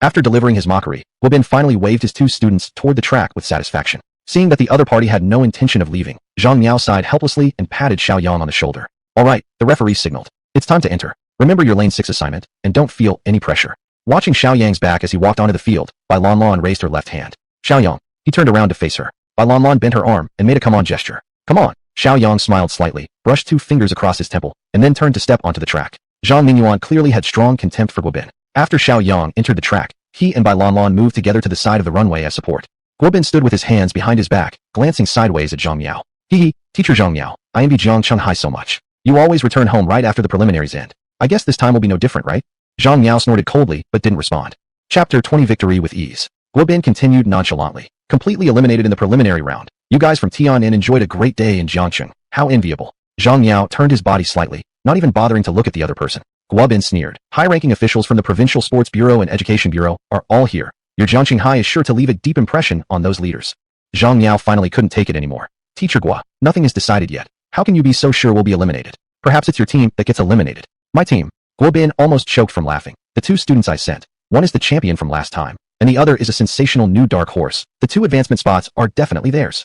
After delivering his mockery, Guobin finally waved his two students toward the track with satisfaction. Seeing that the other party had no intention of leaving, Zhang Miao sighed helplessly and patted Shiaoyang on the shoulder. All right, the referee signaled. It's time to enter. Remember your lane 6 assignment, and don't feel any pressure. Watching Xiaoyang's back as he walked onto the field, Bai Lanlan raised her left hand. Xiaoyang. He turned around to face her. Bai Lanlan bent her arm and made a come on gesture. Come on. Xiaoyang smiled slightly, brushed 2 fingers across his temple, and then turned to step onto the track. Zhang Mingyuan clearly had strong contempt for Guobin. After Xiaoyang entered the track, he and Bai Lanlan moved together to the side of the runway as support. Guobin stood with his hands behind his back, glancing sideways at Zhang Miao. Hee, teacher Zhang Miao, I envy Jiangcheng High so much. You always return home right after the preliminaries end. I guess this time will be no different, right? Zhang Miao snorted coldly, but didn't respond. Chapter 20 Victory with ease. Guobin continued nonchalantly. Completely eliminated in the preliminary round. You guys from Tian'an enjoyed a great day in Jiangcheng. How enviable. Zhang Miao turned his body slightly, not even bothering to look at the other person. Guobin sneered. High-ranking officials from the Provincial Sports Bureau and Education Bureau are all here. Your Jiangcheng High is sure to leave a deep impression on those leaders. Zhang Miao finally couldn't take it anymore. Teacher Gua, nothing is decided yet. How can you be so sure we'll be eliminated? Perhaps it's your team that gets eliminated. My team. Guobin almost choked from laughing. The 2 students I sent. One is the champion from last time, and the other is a sensational new dark horse. The 2 advancement spots are definitely theirs.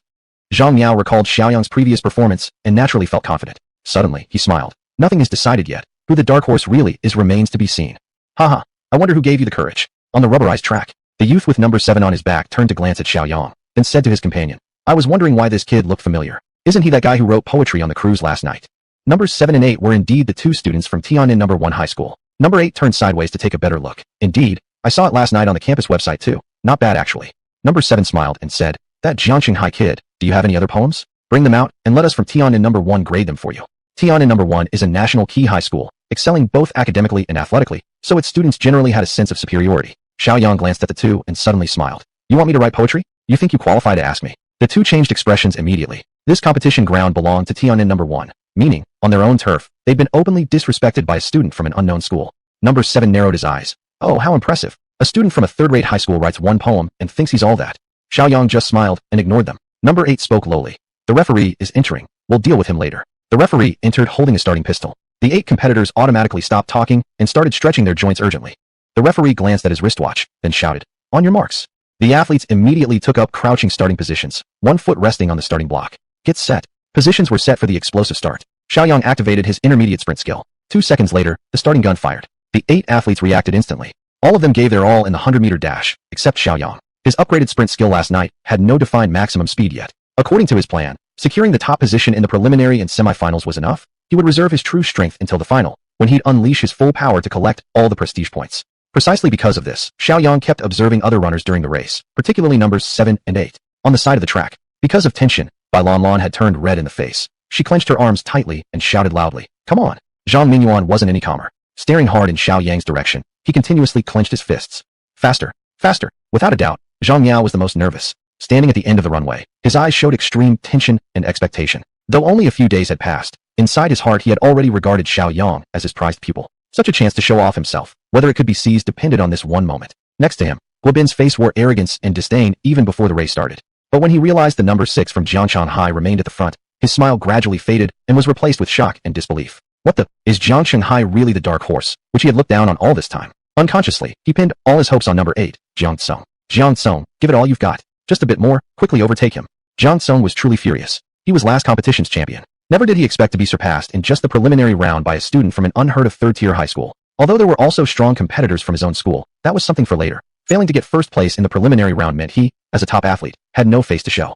Zhang Miao recalled Xiaoyang's previous performance and naturally felt confident. Suddenly, he smiled. Nothing is decided yet. Who the dark horse really is remains to be seen. Haha, I wonder who gave you the courage. On the rubberized track, the youth with number 7 on his back turned to glance at Xiaoyang, then said to his companion, I was wondering why this kid looked familiar. Isn't he that guy who wrote poetry on the cruise last night? Numbers 7 and 8 were indeed the 2 students from Tian'an #1 high school. Number 8 turned sideways to take a better look. Indeed, I saw it last night on the campus website too. Not bad actually. Number 7 smiled and said, that Jiangcheng High kid, do you have any other poems? Bring them out, and let us from Tian'an #1 grade them for you. Tian'an #1 is a national key high school, excelling both academically and athletically, so its students generally had a sense of superiority. Xiaoyang glanced at the 2 and suddenly smiled. You want me to write poetry? You think you qualify to ask me? The 2 changed expressions immediately. This competition ground belonged to Tian'an #1, meaning, on their own turf, they'd been openly disrespected by a student from an unknown school. Number 7 narrowed his eyes. Oh, how impressive. A student from a third-rate high school writes 1 poem and thinks he's all that. Xiaoyang just smiled and ignored them. Number 8 spoke lowly. The referee is entering. We'll deal with him later. The referee entered holding a starting pistol. The 8 competitors automatically stopped talking and started stretching their joints urgently. The referee glanced at his wristwatch, then shouted, on your marks. The athletes immediately took up crouching starting positions, 1 foot resting on the starting block. Get set. Positions were set for the explosive start. Xiaoyang activated his intermediate sprint skill. 2 seconds later, the starting gun fired. The 8 athletes reacted instantly. All of them gave their all in the 100-meter dash, except Xiaoyang. His upgraded sprint skill last night had no defined maximum speed yet. According to his plan, securing the top position in the preliminary and semifinals was enough. He would reserve his true strength until the final, when he'd unleash his full power to collect all the prestige points. Precisely because of this, Xiaoyang kept observing other runners during the race, particularly numbers 7 and 8. On the side of the track, because of tension, Bai Lanlan had turned red in the face. She clenched her arms tightly and shouted loudly, come on. Zhang Mingyuan wasn't any calmer. Staring hard in Xiaoyang's direction, he continuously clenched his fists. Faster, faster. Without a doubt, Zhang Miao was the most nervous. Standing at the end of the runway, his eyes showed extreme tension and expectation. Though only a few days had passed, inside his heart he had already regarded Xiaoyang as his prized pupil. Such a chance to show off himself, whether it could be seized depended on this one moment. Next to him, Guobin's face wore arrogance and disdain even before the race started. But when he realized the number 6 from Jiangcheng High remained at the front, his smile gradually faded and was replaced with shock and disbelief. What the? Is Jiangcheng High really the dark horse, which he had looked down on all this time? Unconsciously, he pinned all his hopes on number 8, Jiang Tsong. Jiang Tsong, give it all you've got. Just a bit more, quickly overtake him. Jiang Tsong was truly furious. He was last competition's champion. Never did he expect to be surpassed in just the preliminary round by a student from an unheard-of third-tier high school. Although there were also strong competitors from his own school, that was something for later. Failing to get first place in the preliminary round meant he, as a top athlete, had no face to show.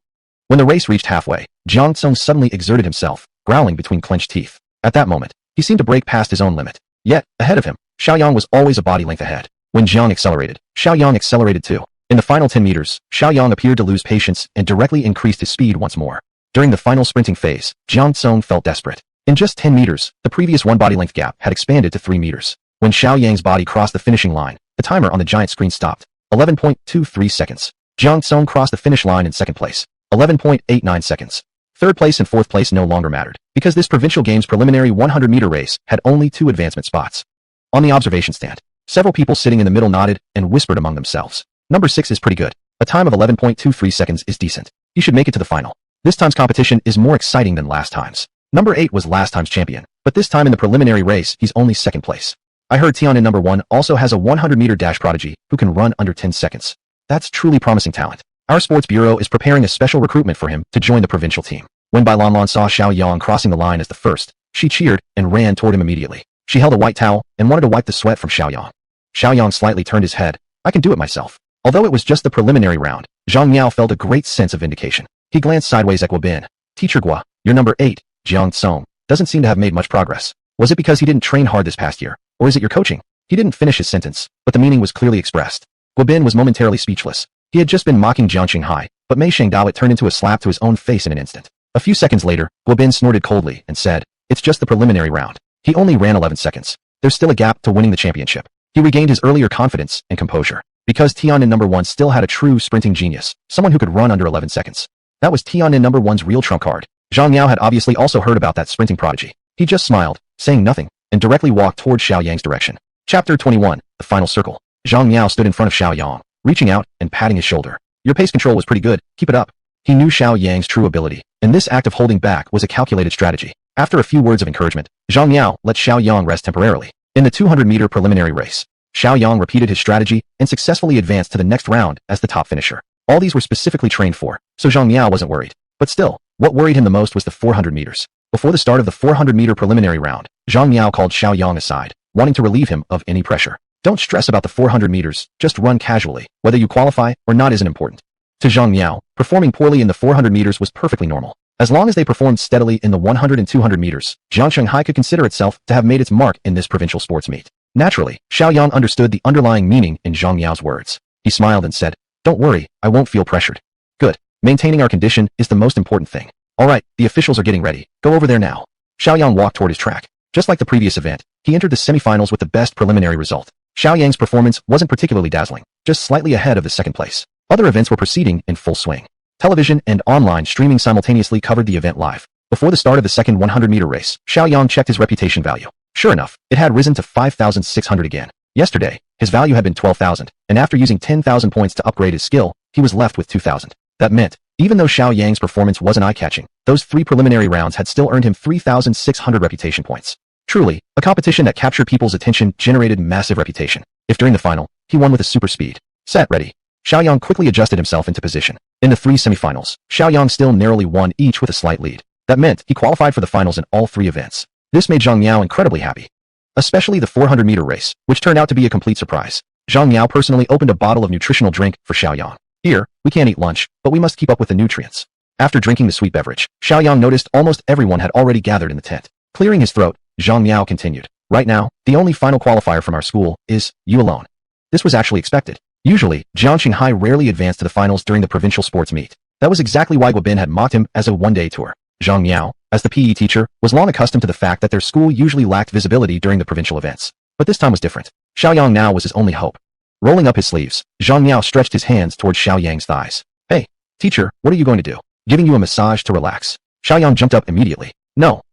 When the race reached halfway, Jiang Tsong suddenly exerted himself, growling between clenched teeth. At that moment, he seemed to break past his own limit. Yet, ahead of him, Xiaoyang was always a body length ahead. When Jiang accelerated, Xiaoyang accelerated too. In the final 10 meters, Xiaoyang appeared to lose patience and directly increased his speed once more. During the final sprinting phase, Jiang Tsong felt desperate. In just 10 meters, the previous 1 body length gap had expanded to 3 meters. When Xiaoyang's body crossed the finishing line, the timer on the giant screen stopped. 11.23 seconds. Jiang Tsong crossed the finish line in second place. 11.89 seconds. Third place and fourth place no longer mattered, because this provincial games preliminary 100-meter race had only 2 advancement spots. On the observation stand, several people sitting in the middle nodded and whispered among themselves. Number 6 is pretty good. A time of 11.23 seconds is decent. He should make it to the final. This time's competition is more exciting than last time's. Number 8 was last time's champion, but this time in the preliminary race, he's only second place. I heard Tianin number 1 also has a 100-meter dash prodigy who can run under 10 seconds. That's truly promising talent. Our sports bureau is preparing a special recruitment for him to join the provincial team. When Bai Lanlan saw Shiaoyang crossing the line as the first, she cheered and ran toward him immediately. She held a white towel and wanted to wipe the sweat from Shiaoyang. Shiaoyang slightly turned his head. I can do it myself. Although it was just the preliminary round, Zhang Miao felt a great sense of vindication. He glanced sideways at Guobin. Teacher Gua, your number 8, Jiang Tsong, doesn't seem to have made much progress. Was it because he didn't train hard this past year, or is it your coaching? He didn't finish his sentence, but the meaning was clearly expressed. Guobin was momentarily speechless. He had just been mocking Jiang Qinghai, but Mei Shengdao it turned into a slap to his own face in an instant. A few seconds later, Guobin snorted coldly and said, it's just the preliminary round. He only ran 11 seconds. There's still a gap to winning the championship. He regained his earlier confidence and composure. Because Tianin number 1 still had a true sprinting genius, someone who could run under 11 seconds. That was Tianin number 1's real trump card. Zhang Miao had obviously also heard about that sprinting prodigy. He just smiled, saying nothing, and directly walked toward Xiaoyang's direction. Chapter 21, the final circle. Zhang Miao stood in front of Xiaoyang, reaching out and patting his shoulder. Your pace control was pretty good, keep it up. He knew Xiaoyang's true ability, and this act of holding back was a calculated strategy. After a few words of encouragement, Zhang Miao let Xiaoyang rest temporarily. In the 200-meter preliminary race, Xiaoyang repeated his strategy and successfully advanced to the next round as the top finisher. All these were specifically trained for, so Zhang Miao wasn't worried. But still, what worried him the most was the 400 meters. Before the start of the 400-meter preliminary round, Zhang Miao called Xiaoyang aside, wanting to relieve him of any pressure. Don't stress about the 400 meters, just run casually. Whether you qualify or not isn't important. To Zhang Miao, performing poorly in the 400 meters was perfectly normal. As long as they performed steadily in the 100 and 200 meters, Jiang Qinghai could consider itself to have made its mark in this provincial sports meet. Naturally, Xiaoyang understood the underlying meaning in Zhang Miao's words. He smiled and said, don't worry, I won't feel pressured. Good. Maintaining our condition is the most important thing. Alright, the officials are getting ready. Go over there now. Xiaoyang walked toward his track. Just like the previous event, he entered the semifinals with the best preliminary result. Xiaoyang's performance wasn't particularly dazzling, just slightly ahead of the second place. Other events were proceeding in full swing. Television and online streaming simultaneously covered the event live. Before the start of the second 100-meter race, Xiaoyang checked his reputation value. Sure enough, it had risen to 5,600 again. Yesterday, his value had been 12,000, and after using 10,000 points to upgrade his skill, he was left with 2,000. That meant, even though Xiaoyang's performance wasn't eye-catching, those 3 preliminary rounds had still earned him 3,600 reputation points. Truly, a competition that captured people's attention generated massive reputation. If during the final, he won with a super speed. Set, ready. Xiaoyang quickly adjusted himself into position. In the 3 semifinals, Xiaoyang still narrowly won each with a slight lead. That meant he qualified for the finals in all 3 events. This made Zhang Miao incredibly happy. Especially the 400-meter race, which turned out to be a complete surprise. Zhang Miao personally opened a bottle of nutritional drink for Xiaoyang. Here, we can't eat lunch, but we must keep up with the nutrients. After drinking the sweet beverage, Xiaoyang noticed almost everyone had already gathered in the tent. Clearing his throat, Zhang Miao continued. Right now, the only final qualifier from our school is you alone. This was actually expected. Usually, Jiang Qinghai rarely advanced to the finals during the provincial sports meet. That was exactly why Guobin had mocked him as a one-day tour. Zhang Miao, as the PE teacher, was long accustomed to the fact that their school usually lacked visibility during the provincial events. But this time was different. Xiaoyang now was his only hope. Rolling up his sleeves, Zhang Miao stretched his hands towards Xiaoyang's thighs. Hey, teacher, what are you going to do? Giving you a massage to relax. Xiaoyang jumped up immediately. No,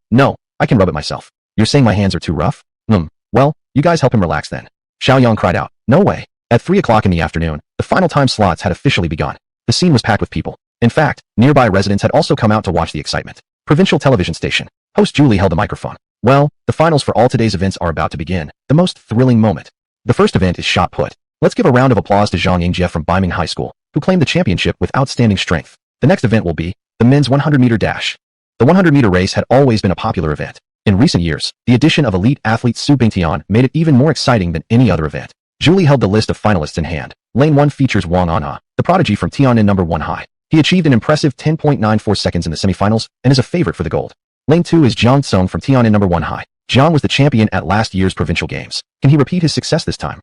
I can rub it myself. You're saying my hands are too rough? Well, you guys help him relax then. Xiaoyang cried out. No way. At 3 o'clock in the afternoon, the final time slots had officially begun. The scene was packed with people. In fact, nearby residents had also come out to watch the excitement. Provincial television station. Host Julie held the microphone. Well, the finals for all today's events are about to begin. The most thrilling moment. The first event is shot put. Let's give a round of applause to Zhang Yingjie from Beiming High School, who claimed the championship with outstanding strength. The next event will be the men's 100-meter dash. The 100-meter race had always been a popular event. In recent years, the addition of elite athlete Su Bingtian made it even more exciting than any other event. Julie held the list of finalists in hand. Lane 1 features Wang Anha, the prodigy from Tianin number 1 high. He achieved an impressive 10.94 seconds in the semifinals and is a favorite for the gold. Lane 2 is Jiang Tsong from Tianin number 1 high. Jiang was the champion at last year's provincial games. Can he repeat his success this time?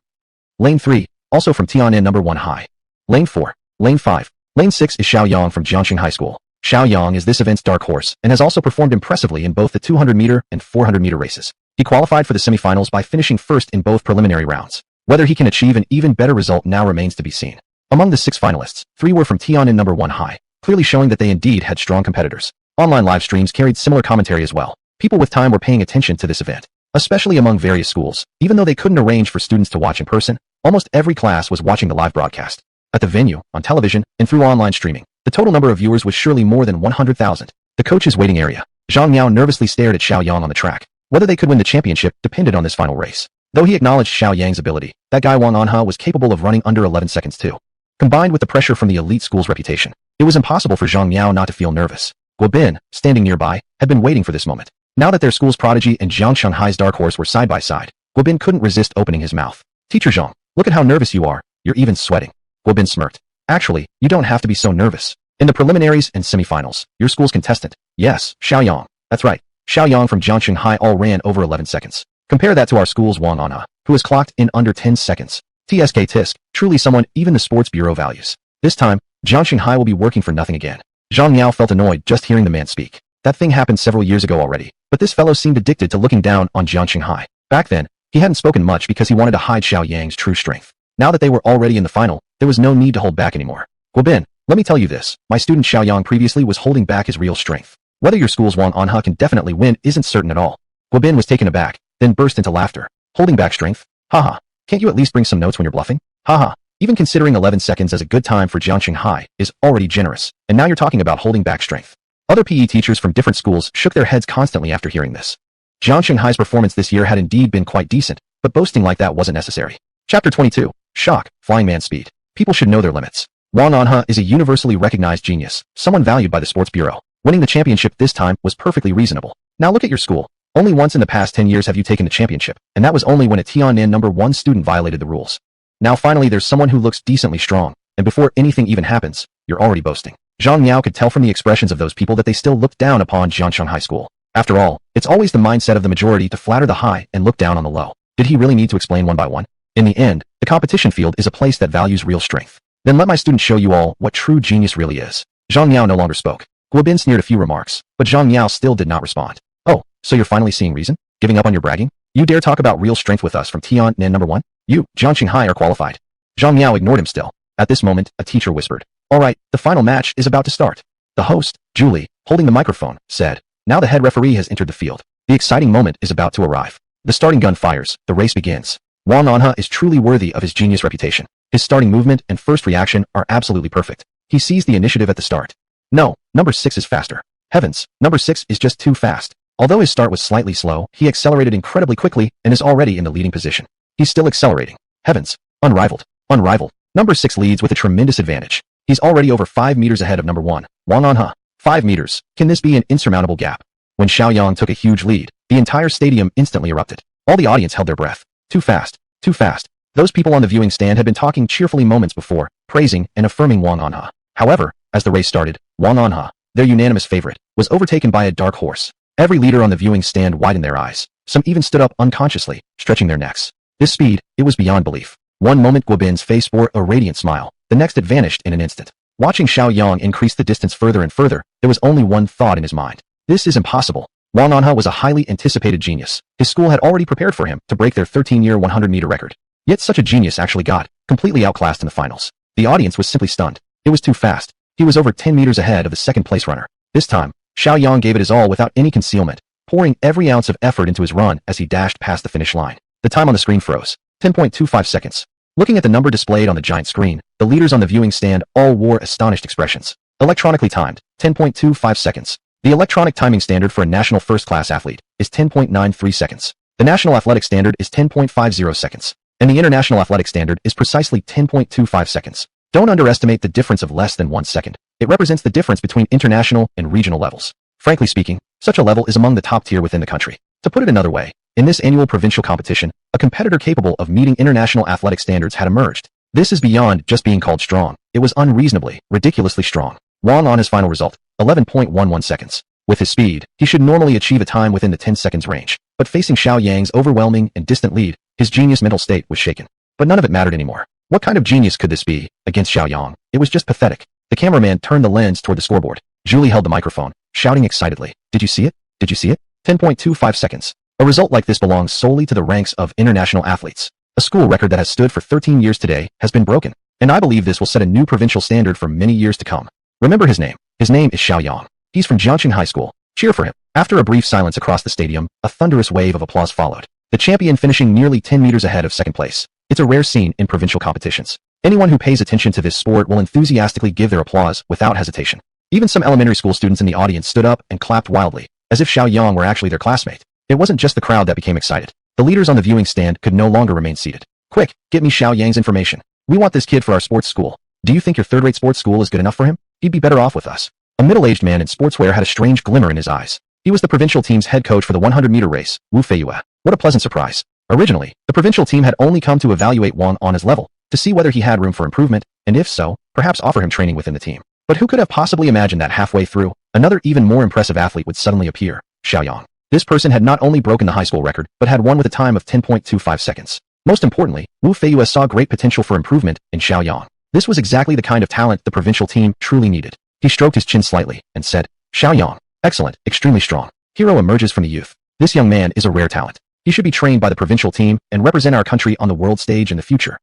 Lane 3, also from Tianin number 1 high. Lane 4, Lane 5, Lane 6 is Xiaoyang from Jiangxing High School. Xiaoyang is this event's dark horse and has also performed impressively in both the 200-meter and 400-meter races. He qualified for the semifinals by finishing first in both preliminary rounds. Whether he can achieve an even better result now remains to be seen. Among the 6 finalists, 3 were from Tianin number 1 high, clearly showing that they indeed had strong competitors. Online live streams carried similar commentary as well. People with time were paying attention to this event, especially among various schools. Even though they couldn't arrange for students to watch in person, almost every class was watching the live broadcast. At the venue, on television, and through online streaming, the total number of viewers was surely more than 100,000. The coach's waiting area. Zhang Yao nervously stared at Shiaoyang on the track. Whether they could win the championship depended on this final race. Though he acknowledged Shiaoyang's ability, that guy Wang Anha was capable of running under 11 seconds too. Combined with the pressure from the elite school's reputation, it was impossible for Zhang Yao not to feel nervous. Guo Bin, standing nearby, had been waiting for this moment. Now that their school's prodigy and Jiang Shanghai's dark horse were side by side, Guo Bin couldn't resist opening his mouth. Teacher Zhang, look at how nervous you are. You're even sweating. Guo Bin smirked. Actually, you don't have to be so nervous. In the preliminaries and semifinals, your school's contestant, yes, Shiaoyang. That's right. Shiaoyang from Jiang Shanghai all ran over 11 seconds. Compare that to our school's Wang Anha, who was clocked in under 10 seconds. TSK Tisk, truly someone even the sports bureau values. This time, Jiang Shanghai will be working for nothing again. Zhang Yao felt annoyed just hearing the man speak. That thing happened several years ago already, but this fellow seemed addicted to looking down on Jiang Shanghai. Back then, he hadn't spoken much because he wanted to hide Xiaoyang's true strength. Now that they were already in the final, there was no need to hold back anymore. Guo Bin, let me tell you this, my student Shiaoyang previously was holding back his real strength. Whether your school's Wang Anha can definitely win isn't certain at all. Guo Bin was taken aback, then burst into laughter. Holding back strength? Haha. Can't you at least bring some notes when you're bluffing? Haha. Even considering 11 seconds as a good time for Jiang Shanghai is already generous, and now you're talking about holding back strength. Other PE teachers from different schools shook their heads constantly after hearing this. Jiang Shanghai's performance this year had indeed been quite decent, but boasting like that wasn't necessary. Chapter 22. Shock. Flying man speed. People should know their limits. Wang Anha is a universally recognized genius, someone valued by the sports bureau. Winning the championship this time was perfectly reasonable. Now look at your school. Only once in the past 10 years have you taken the championship, and that was only when a Tiannan number 1 student violated the rules. Now finally there's someone who looks decently strong, and before anything even happens, you're already boasting. Zhang Yao could tell from the expressions of those people that they still looked down upon Jiang Shanghai School. After all, it's always the mindset of the majority to flatter the high and look down on the low. Did he really need to explain one by one? In the end, the competition field is a place that values real strength. Then let my students show you all what true genius really is. Zhang Yao no longer spoke. Guo Bin sneered a few remarks, but Zhang Yao still did not respond. Oh, so you're finally seeing reason? Giving up on your bragging? You dare talk about real strength with us from Tiannan number 1? You, Jiang Shanghai, are qualified. Zhang Yao ignored him still. At this moment, a teacher whispered. All right, the final match is about to start. The host, Julie, holding the microphone, said. Now the head referee has entered the field. The exciting moment is about to arrive. The starting gun fires. The race begins. Wang Anha is truly worthy of his genius reputation. His starting movement and first reaction are absolutely perfect. He seized the initiative at the start. No, number 6 is faster. Heavens, number 6 is just too fast. Although his start was slightly slow, he accelerated incredibly quickly and is already in the leading position. He's still accelerating. Heavens, unrivaled. Unrivaled. Number 6 leads with a tremendous advantage. He's already over 5 meters ahead of number 1, Wang Anha. 5 meters. Can this be an insurmountable gap? When Shiaoyang took a huge lead, the entire stadium instantly erupted. All the audience held their breath. Too fast. Too fast. Those people on the viewing stand had been talking cheerfully moments before, praising and affirming Wang Anha. However, as the race started, Wang Anha, their unanimous favorite, was overtaken by a dark horse. Every leader on the viewing stand widened their eyes. Some even stood up unconsciously, stretching their necks. This speed, it was beyond belief. One moment Guo Bin's face bore a radiant smile. The next it vanished in an instant. Watching Shiaoyang increase the distance further and further, there was only one thought in his mind. This is impossible. Wang Anha was a highly anticipated genius. His school had already prepared for him to break their 13-year 100-meter record. Yet such a genius actually got completely outclassed in the finals. The audience was simply stunned. It was too fast. He was over 10 meters ahead of the second-place runner. This time, Shiaoyang gave it his all without any concealment, pouring every ounce of effort into his run as he dashed past the finish line. The time on the screen froze. 10.25 seconds. Looking at the number displayed on the giant screen, the leaders on the viewing stand all wore astonished expressions. Electronically timed, 10.25 seconds. The electronic timing standard for a national first-class athlete is 10.93 seconds. The national athletic standard is 10.50 seconds. And the international athletic standard is precisely 10.25 seconds. Don't underestimate the difference of less than 1 second. It represents the difference between international and regional levels. Frankly speaking, such a level is among the top tier within the country. To put it another way, in this annual provincial competition, a competitor capable of meeting international athletic standards had emerged. This is beyond just being called strong. It was unreasonably, ridiculously strong. Wang on his final result, 11.11 seconds. With his speed, he should normally achieve a time within the 10 seconds range. But facing Shiaoyang's overwhelming and distant lead, his genius mental state was shaken. But none of it mattered anymore. What kind of genius could this be against Shiaoyang? It was just pathetic. The cameraman turned the lens toward the scoreboard. Julie held the microphone, shouting excitedly. Did you see it? Did you see it? 10.25 seconds. A result like this belongs solely to the ranks of international athletes. A school record that has stood for 13 years today has been broken, and I believe this will set a new provincial standard for many years to come. Remember his name. His name is Shiaoyang. He's from Jiangqing High School. Cheer for him. After a brief silence across the stadium, a thunderous wave of applause followed. The champion finishing nearly 10 meters ahead of second place. It's a rare scene in provincial competitions. Anyone who pays attention to this sport will enthusiastically give their applause without hesitation. Even some elementary school students in the audience stood up and clapped wildly, as if Shiaoyang were actually their classmate. It wasn't just the crowd that became excited. The leaders on the viewing stand could no longer remain seated. Quick, get me Xiaoyang's information. We want this kid for our sports school. Do you think your third-rate sports school is good enough for him? He'd be better off with us. A middle-aged man in sportswear had a strange glimmer in his eyes. He was the provincial team's head coach for the 100-meter race, Wu Feiyue. What a pleasant surprise. Originally, the provincial team had only come to evaluate Wang on his level, to see whether he had room for improvement, and if so, perhaps offer him training within the team. But who could have possibly imagined that halfway through, another even more impressive athlete would suddenly appear, Shiaoyang. This person had not only broken the high school record, but had won with a time of 10.25 seconds. Most importantly, Wu Feiyue saw great potential for improvement in Shiaoyang. This was exactly the kind of talent the provincial team truly needed. He stroked his chin slightly and said, Shiaoyang, excellent, extremely strong. Hero emerges from the youth. This young man is a rare talent. He should be trained by the provincial team and represent our country on the world stage in the future.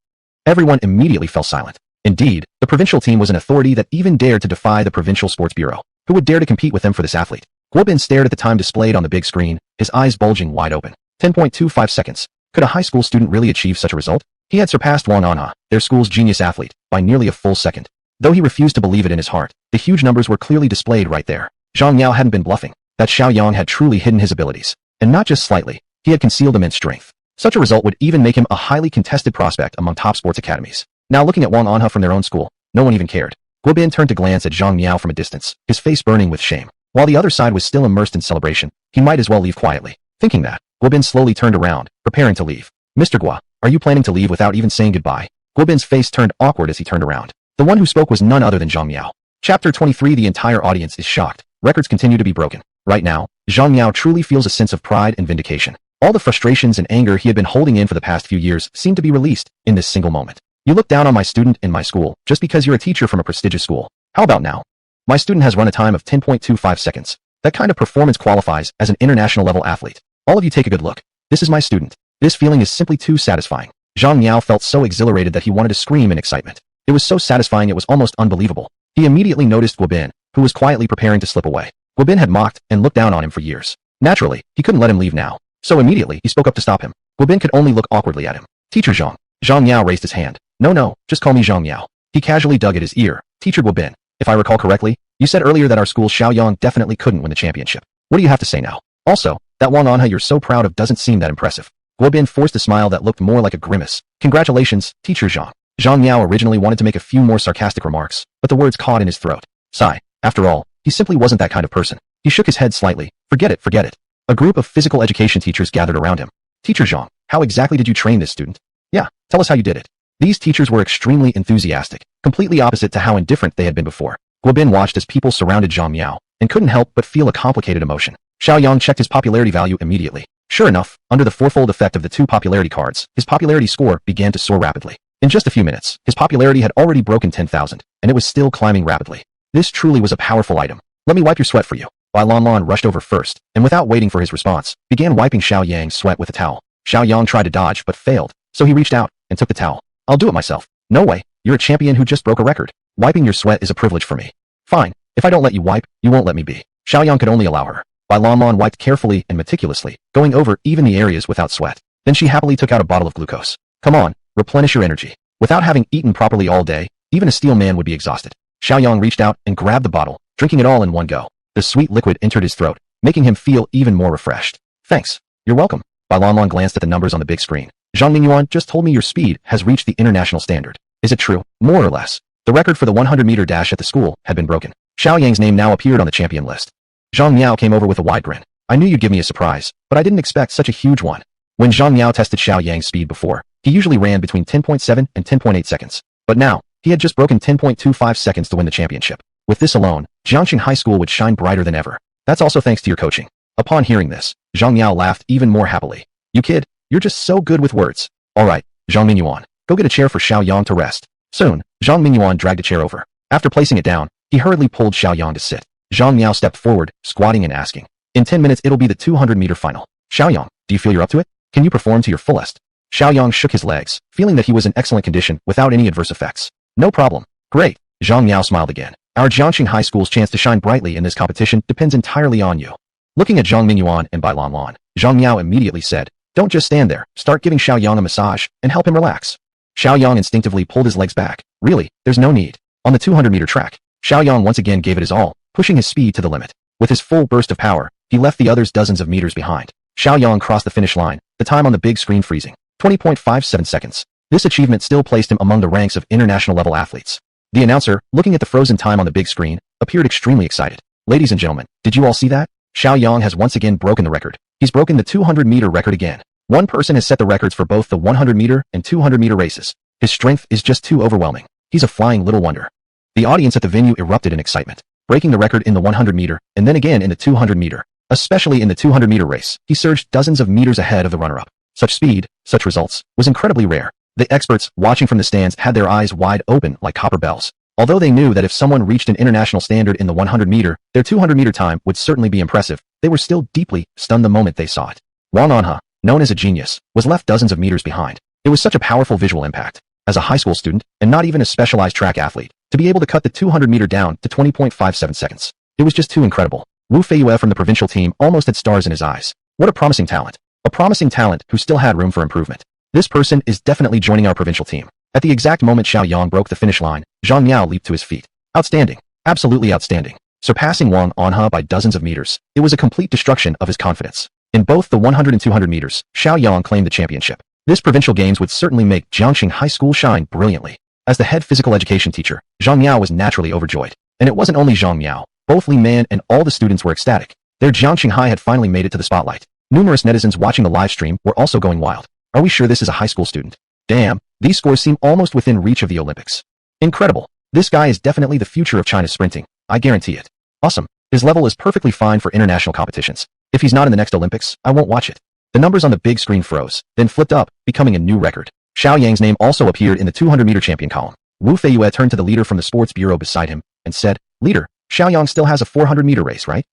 Everyone immediately fell silent. Indeed, the provincial team was an authority that even dared to defy the provincial sports bureau. Who would dare to compete with them for this athlete? Guobin stared at the time displayed on the big screen, his eyes bulging wide open. 10.25 seconds. Could a high school student really achieve such a result? He had surpassed Wang Anha, their school's genius athlete, by nearly a full second. Though he refused to believe it in his heart, the huge numbers were clearly displayed right there. Zhang Yao hadn't been bluffing. That Xiaoyang had truly hidden his abilities. And not just slightly, he had concealed immense strength. Such a result would even make him a highly contested prospect among top sports academies. Now looking at Wang Anha from their own school, no one even cared. Guobin turned to glance at Zhang Miao from a distance, his face burning with shame. While the other side was still immersed in celebration, he might as well leave quietly. Thinking that, Guobin slowly turned around, preparing to leave. Mr. Gua, are you planning to leave without even saying goodbye? Guobin's face turned awkward as he turned around. The one who spoke was none other than Zhang Miao. Chapter 23. The entire audience is shocked. Records continue to be broken. Right now, Zhang Miao truly feels a sense of pride and vindication. All the frustrations and anger he had been holding in for the past few years seemed to be released in this single moment. You look down on my student in my school just because you're a teacher from a prestigious school. How about now? My student has run a time of 10.25 seconds. That kind of performance qualifies as an international level athlete. All of you take a good look. This is my student. This feeling is simply too satisfying. Zhang Miao felt so exhilarated that he wanted to scream in excitement. It was so satisfying it was almost unbelievable. He immediately noticed Guobin, who was quietly preparing to slip away. Guobin had mocked and looked down on him for years. Naturally, he couldn't let him leave now. So immediately, he spoke up to stop him. Guobin could only look awkwardly at him. Teacher Zhang. Zhang Miao raised his hand. No, just call me Zhang Miao. He casually dug at his ear. Teacher Guobin, if I recall correctly, you said earlier that our school Shiaoyang definitely couldn't win the championship. What do you have to say now? Also, that Wang Anha you're so proud of doesn't seem that impressive. Guobin forced a smile that looked more like a grimace. Congratulations, Teacher Zhang. Zhang Miao originally wanted to make a few more sarcastic remarks, but the words caught in his throat. Sigh. After all, he simply wasn't that kind of person. He shook his head slightly. Forget it. A group of physical education teachers gathered around him. Teacher Zhang, how exactly did you train this student? Yeah, tell us how you did it. These teachers were extremely enthusiastic, completely opposite to how indifferent they had been before. Guobin watched as people surrounded Zhang Miao, and couldn't help but feel a complicated emotion. Xiaoyang checked his popularity value immediately. Sure enough, under the fourfold effect of the two popularity cards, his popularity score began to soar rapidly. In just a few minutes, his popularity had already broken 10,000, and it was still climbing rapidly. This truly was a powerful item. Let me wipe your sweat for you. Bai Lanlan rushed over first, and without waiting for his response, began wiping Xiaoyang's sweat with a towel. Xiaoyang tried to dodge but failed, so he reached out and took the towel. I'll do it myself. No way, you're a champion who just broke a record. Wiping your sweat is a privilege for me. Fine, if I don't let you wipe, you won't let me be. Xiaoyang could only allow her. Bai Lanlan wiped carefully and meticulously, going over even the areas without sweat. Then she happily took out a bottle of glucose. Come on, replenish your energy. Without having eaten properly all day, even a steel man would be exhausted. Xiaoyang reached out and grabbed the bottle, drinking it all in one go. The sweet liquid entered his throat, making him feel even more refreshed. Thanks. You're welcome. Bai Lanlan glanced at the numbers on the big screen. Zhang Mingyuan just told me your speed has reached the international standard. Is it true? More or less. The record for the 100-meter dash at the school had been broken. Xiaoyang's name now appeared on the champion list. Zhang Miao came over with a wide grin. I knew you'd give me a surprise, but I didn't expect such a huge one. When Zhang Miao tested Xiaoyang's speed before, he usually ran between 10.7 and 10.8 seconds. But now, he had just broken 10.25 seconds to win the championship. With this alone, Jiangqing High School would shine brighter than ever. That's also thanks to your coaching. Upon hearing this, Zhang Miao laughed even more happily. You kid, you're just so good with words. Alright, Zhang Mingyuan, go get a chair for Xiaoyang to rest. Soon, Zhang Mingyuan dragged a chair over. After placing it down, he hurriedly pulled Xiaoyang to sit. Zhang Miao stepped forward, squatting and asking. In 10 minutes it'll be the 200-meter final. Xiaoyang, do you feel you're up to it? Can you perform to your fullest? Xiaoyang shook his legs, feeling that he was in excellent condition without any adverse effects. No problem. Great. Zhang Miao smiled again. Our Jiangxing High School's chance to shine brightly in this competition depends entirely on you. Looking at Zhang Mingyuan and Bai Lanlan, Zhang Miao immediately said, "Don't just stand there, start giving Shiaoyang a massage and help him relax." Shiaoyang instinctively pulled his legs back. Really, there's no need. On the 200-meter track, Shiaoyang once again gave it his all, pushing his speed to the limit. With his full burst of power, he left the others dozens of meters behind. Shiaoyang crossed the finish line, the time on the big screen freezing, 20.57 seconds. This achievement still placed him among the ranks of international-level athletes. The announcer, looking at the frozen time on the big screen, appeared extremely excited. "Ladies and gentlemen, did you all see that? Shiaoyang has once again broken the record. He's broken the 200-meter record again. One person has set the records for both the 100-meter and 200-meter races. His strength is just too overwhelming. He's a flying little wonder." The audience at the venue erupted in excitement, breaking the record in the 100-meter and then again in the 200-meter. Especially in the 200-meter race, he surged dozens of meters ahead of the runner-up. Such speed, such results, was incredibly rare. The experts, watching from the stands, had their eyes wide open like copper bells. Although they knew that if someone reached an international standard in the 100-meter, their 200-meter time would certainly be impressive, they were still deeply stunned the moment they saw it. Wang Anhe, known as a genius, was left dozens of meters behind. It was such a powerful visual impact. As a high school student, and not even a specialized track athlete, to be able to cut the 200-meter down to 20.57 seconds. It was just too incredible. Wu Feiyue from the provincial team almost had stars in his eyes. What a promising talent. A promising talent who still had room for improvement. This person is definitely joining our provincial team. At the exact moment Shiaoyang broke the finish line, Zhang Miao leaped to his feet. Outstanding. Absolutely outstanding. Surpassing Wang Anhe by dozens of meters, it was a complete destruction of his confidence. In both the 100 and 200 meters, Shiaoyang claimed the championship. This provincial games would certainly make Jiangxing High School shine brilliantly. As the head physical education teacher, Zhang Miao was naturally overjoyed. And it wasn't only Zhang Miao. Both Li Man and all the students were ecstatic. Their Jiangxing High had finally made it to the spotlight. Numerous netizens watching the live stream were also going wild. Are we sure this is a high school student? Damn, these scores seem almost within reach of the Olympics. Incredible. This guy is definitely the future of China's sprinting. I guarantee it. Awesome. His level is perfectly fine for international competitions. If he's not in the next Olympics, I won't watch it. The numbers on the big screen froze, then flipped up, becoming a new record. Xiaoyang's name also appeared in the 200-meter champion column. Wu Feiyue turned to the leader from the sports bureau beside him and said, "Leader, Shiaoyang still has a 400-meter race, right?"